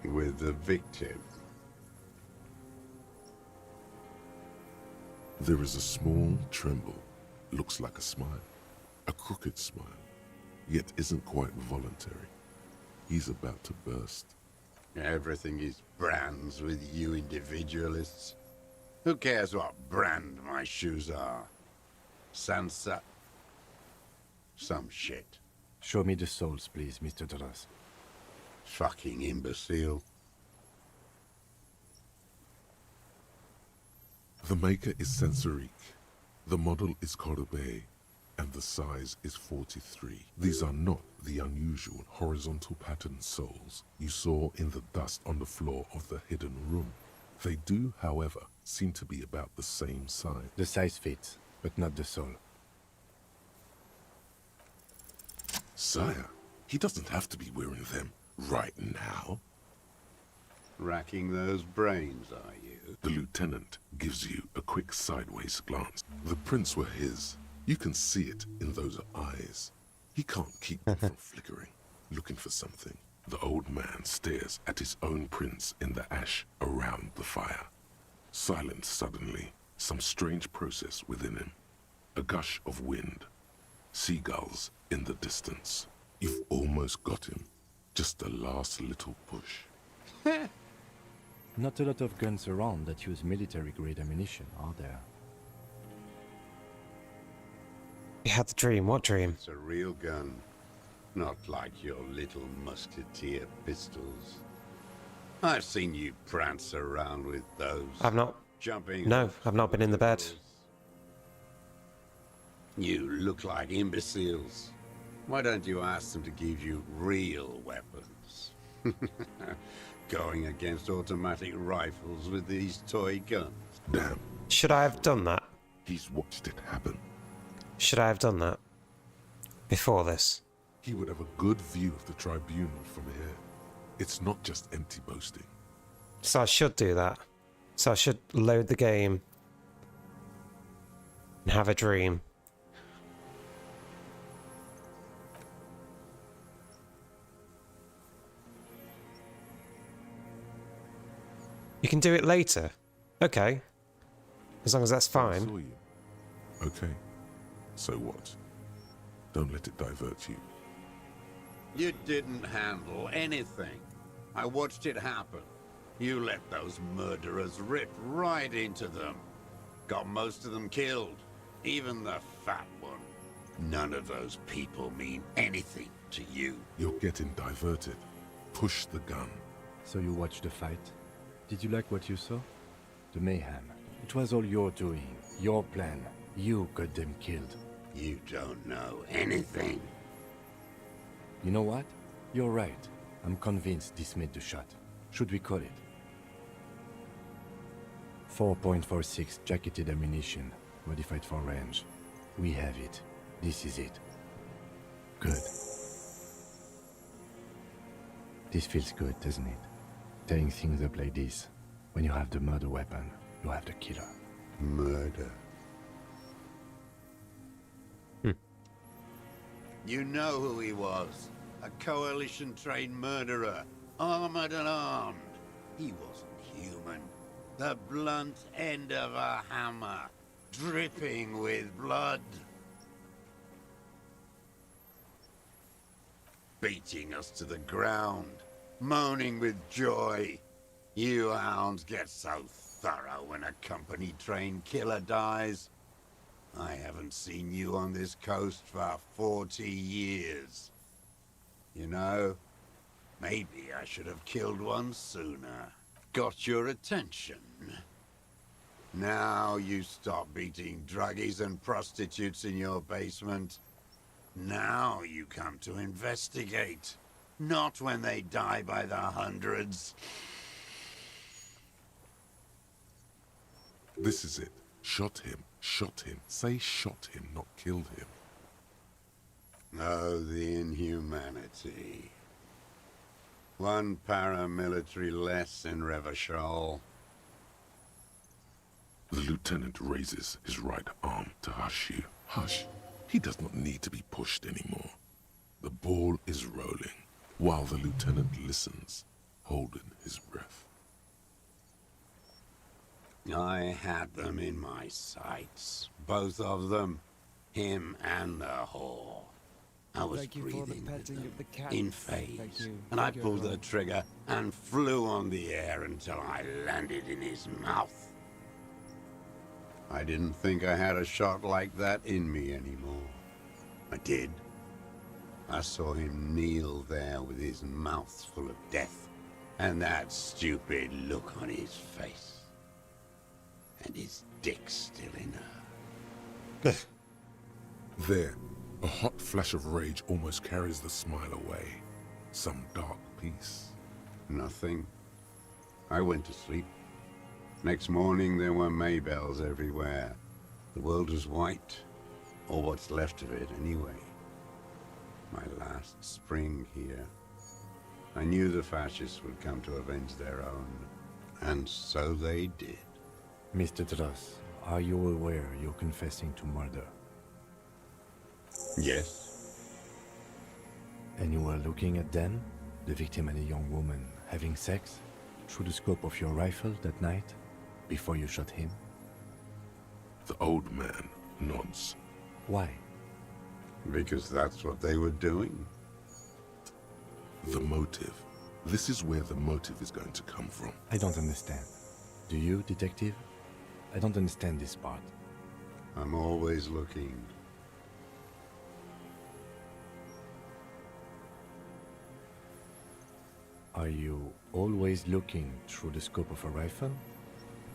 with the victim. There is a small tremble, looks like a smile, a crooked smile, yet isn't quite voluntary. He's about to burst. Everything is brands with you individualists. Who cares what brand my shoes are? Sansa? Some shit. Show me the souls, please, Mr. Doras. Fucking imbecile. The maker is Sensorique. The model is Cordobe, and the size is 43. These are not the unusual horizontal pattern soles you saw in the dust on the floor of the hidden room. They do, however, seem to be about the same size. The size fits, but not the sole. Sire, he doesn't have to be wearing them right now. Racking those brains, are you? The lieutenant gives you a quick sideways glance. The prints were his. You can see it in those eyes. He can't keep them from flickering, looking for something. The old man stares at his own prints in the ash around the fire. Silent suddenly, some strange process within him. A gush of wind. Seagulls in the distance. You've almost got him. Just the last little push. Not a lot of guns around that use military-grade ammunition, are there? You had the dream. What dream? It's a real gun. Not like your little musketeer pistols. I've seen you prance around with those. I've not. Jumping. No, I've not been in the bed. You look like imbeciles. Why don't you ask them to give you real weapons? Going against automatic rifles with these toy guns. Damn. Should I have done that? He's watched it happen. Should I have done that? Before this? He would have a good view of the tribunal from here. It's not just empty boasting. So I should do that. So I should load the game and have a dream. You can do it later. Okay. As long as that's I fine. saw you. Okay. So what? Don't let it divert you. You didn't handle anything. I watched it happen. You let those murderers rip right into them. Got most of them killed. Even the fat one. None of those people mean anything to you. You're getting diverted. Push the gun. So you watched the fight? Did you like what you saw? The mayhem. It was all your doing, your plan. You got them killed. You don't know anything. You know what? You're right. I'm convinced this made the shot. Should we call it? 4.46 jacketed ammunition, modified for range. We have it. This is it. Good. This feels good, doesn't it? Tearing things up like this. When you have the murder weapon, you have the killer. Murder. You know who he was. A coalition-trained murderer. Armored and armed. He wasn't The blunt end of a hammer, dripping with blood. Beating us to the ground, moaning with joy. You hounds get so thorough when a company-trained killer dies. I haven't seen you on this coast for 40 years. You know, maybe I should have killed one sooner. Got your attention. Now you stop beating druggies and prostitutes in your basement. Now you come to investigate. Not when they die by the hundreds. This is it. Shot him. Shot him. Say shot him, not killed him. Oh, the inhumanity. One paramilitary less in Revachol. The lieutenant raises his right arm to hush you. Hush. He does not need to be pushed anymore. The ball is rolling, while the lieutenant listens, holding his breath. I had them in my sights. Both of them. Him and the whore. I was breathing with them, in phase, and I pulled the trigger and flew on the air until I landed in his mouth. I didn't think I had a shot like that in me anymore. I did. I saw him kneel there with his mouth full of death, and that stupid look on his face. And his dick still in her. There, a hot flash of rage almost carries the smile away. Some dark peace. Nothing. I went to sleep. Next morning there were Maybells everywhere. The world was white, or what's left of it anyway. My last spring here. I knew the fascists would come to avenge their own, and so they did. Mr. Dross, are you aware you're confessing to murder? Yes. And you were looking at Dan, the victim and a young woman, having sex, through the scope of your rifle that night, before you shot him? The old man nods. Why? Because that's what they were doing. The motive. This is where the motive is going to come from. I don't understand. Do you, detective? I don't understand this part. I'm always looking. Are you always looking through the scope of a rifle?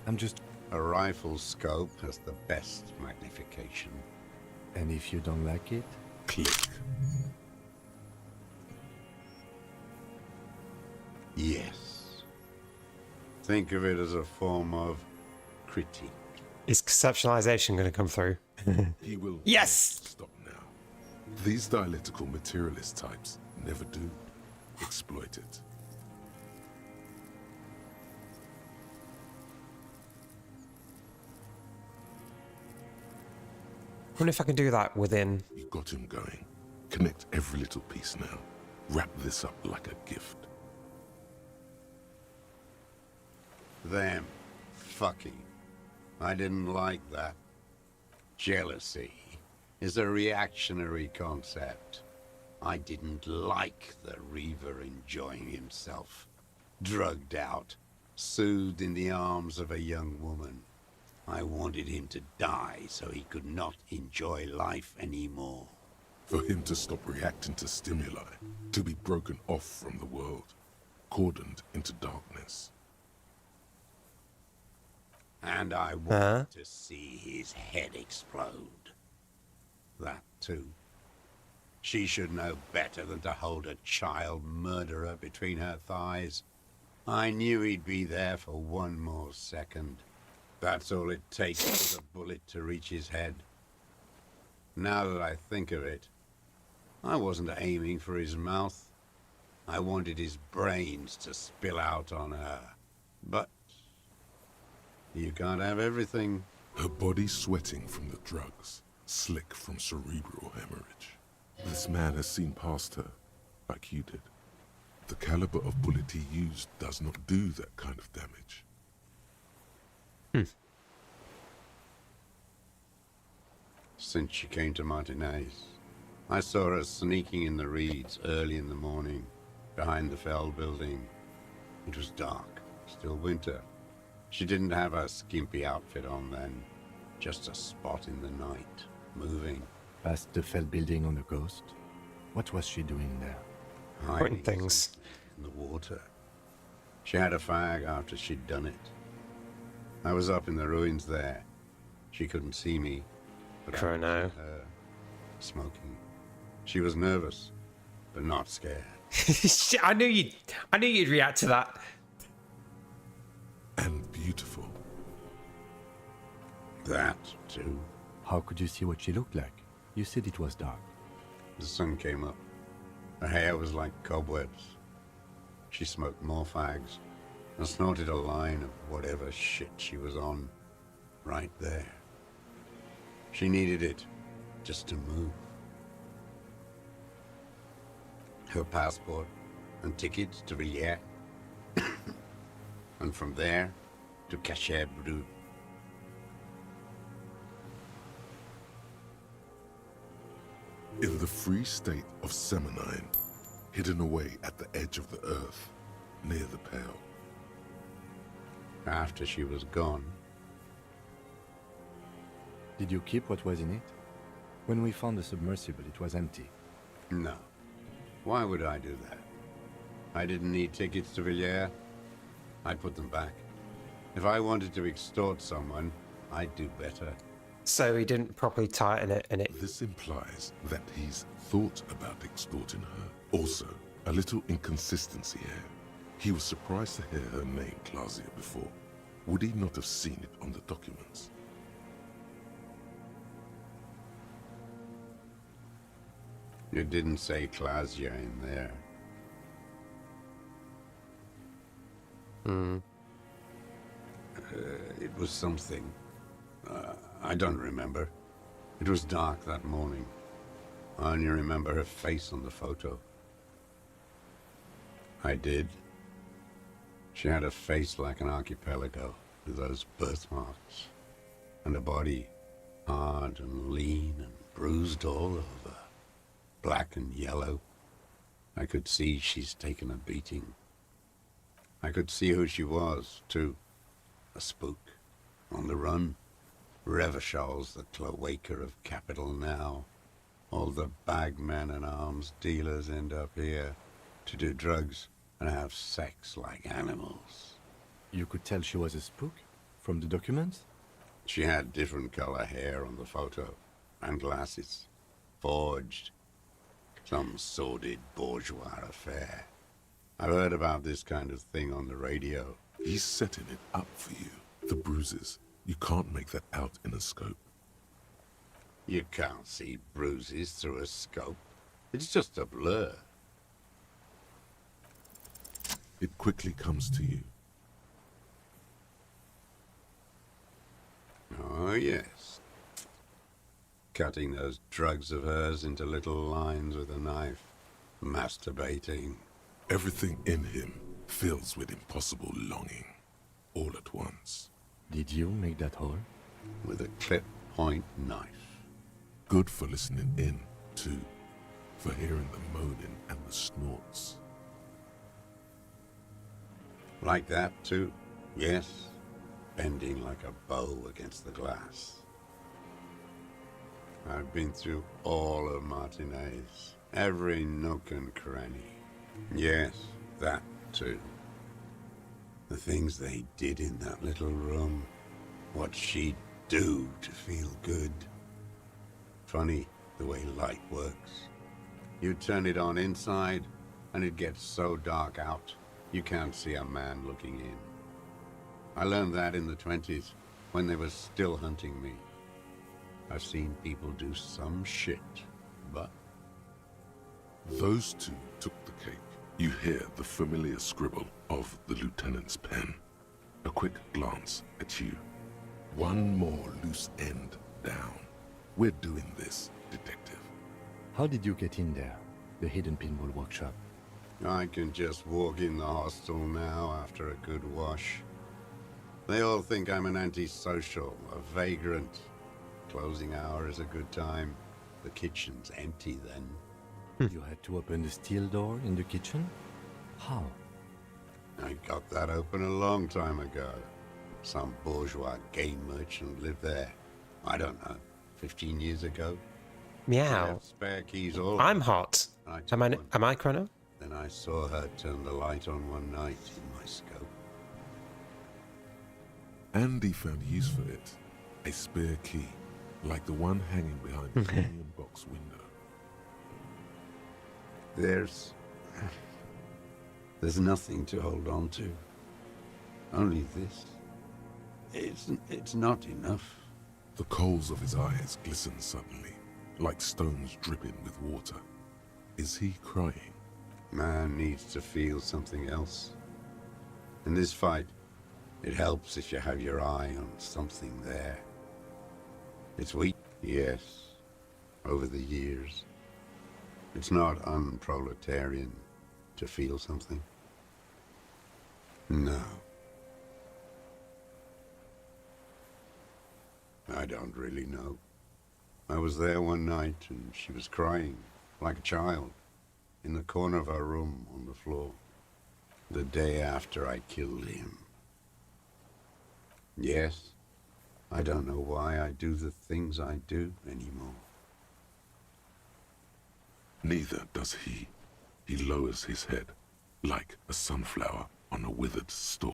I'm just... A rifle scope has the best magnification. And if you don't like it? Click. Yes. Think of it as a form of critique. Is conceptualization going to come through? He will Yes! Stop now. These dialectical materialist types never do. Exploit it. I wonder if I can do that within... You got him going. Connect every little piece now. Wrap this up like a gift. Them fucking. I didn't like that. Jealousy is a reactionary concept. I didn't like the Reaver enjoying himself. Drugged out, soothed in the arms of a young woman. I wanted him to die so he could not enjoy life anymore. For him to stop reacting to stimuli, to be broken off from the world, cordoned into darkness. And I wanted to see his head explode. That too. She should know better than to hold a child murderer between her thighs. I knew he'd be there for one more second. That's all it takes for the bullet to reach his head. Now that I think of it, I wasn't aiming for his mouth. I wanted his brains to spill out on her. But you can't have everything. Her body sweating from the drugs, slick from cerebral hemorrhage. This man has seen past her, like you did. The caliber of bullet he used does not do that kind of damage. Since she came to Martinez, I saw her sneaking in the reeds early in the morning, behind the Fell building. It was dark, still winter. She didn't have her skimpy outfit on then, just a spot in the night, moving. Past the Fell building on the coast? What was she doing there? Hiding things in the water. She had a fag after she'd done it. I was up in the ruins there. She couldn't see me, but I could see her smoking. She was nervous, but not scared. I knew you'd react to that. And beautiful. That too. How could you see what she looked like? You said it was dark. The sun came up. Her hair was like cobwebs. She smoked more fags and snorted a line of whatever shit she was on right there. She needed it just to move. Her passport and tickets to Villiers. And from there to Cachet Brut. In the free state of Seminine, hidden away at the edge of the earth, near the Pale. After she was gone. Did you keep what was in it? When we found the submersible, it was empty. No. Why would I do that? I didn't need tickets to Villiers. I'd put them back. If I wanted to extort someone, I'd do better. So he didn't properly tighten it, and it... This implies that he's thought about extorting her. Also, a little inconsistency here. He was surprised to hear her name Clausia before. Would he not have seen it on the documents? You didn't say Clausia in there. It was something. I don't remember. It was dark that morning. I only remember her face on the photo. I did. She had a face like an archipelago with those birthmarks. And a body hard and lean and bruised all over. Black and yellow. I could see she's taken a beating. I could see who she was, too. A spook. On the run. Revachol's the cloaca of capital now. All the bagmen and arms dealers end up here to do drugs and have sex like animals. You could tell she was a spook? From the documents? She had different color hair on the photo. And glasses. Forged. Some sordid bourgeois affair. I've heard about this kind of thing on the radio. He's setting it up for you. The bruises. You can't make that out in a scope. You can't see bruises through a scope. It's just a blur. It quickly comes to you. Oh, yes. Cutting those drugs of hers into little lines with a knife. Masturbating. Everything in him fills with impossible longing. All at once. Did you make that hole? With a clip point knife. Good for listening in, too. For hearing the moaning and the snorts. Like that, too? Yes. Bending like a bow against the glass. I've been through all of Martinez. Every nook and cranny. Yes, that, too. The things they did in that little room. What she'd do to feel good. Funny the way light works. You turn it on inside, and it gets so dark out, you can't see a man looking in. I learned that in the 20s, when they were still hunting me. I've seen people do some shit, but... Those two took the cake. You hear the familiar scribble of the lieutenant's pen. A quick glance at you. One more loose end down. We're doing this, detective. How did you get in there? The hidden pinball workshop. I can just walk in the hostel now after a good wash. They all think I'm an antisocial, a vagrant. Closing hour is a good time. The kitchen's empty then. You had to open the steel door in the kitchen? How? I got that open a long time ago. Some bourgeois game merchant lived there. I don't know, 15 years ago. Meow. Spare keys all. I'm hot. Am I Chrono? Then I saw her turn the light on one night in my scope. Andy found use for it. A spare key, like the one hanging behind the union box window. There's nothing to hold on to. Only this. It's not enough. The coals of his eyes glistened suddenly, like stones dripping with water. Is he crying? Man needs to feel something else. In this fight, it helps if you have your eye on something there. It's weak, yes, over the years. It's not unproletarian to feel something. No. I don't really know. I was there one night and she was crying, like a child, in the corner of her room on the floor, the day after I killed him. Yes, I don't know why I do the things I do anymore. Neither does he. He lowers his head, like a sunflower on a withered stalk.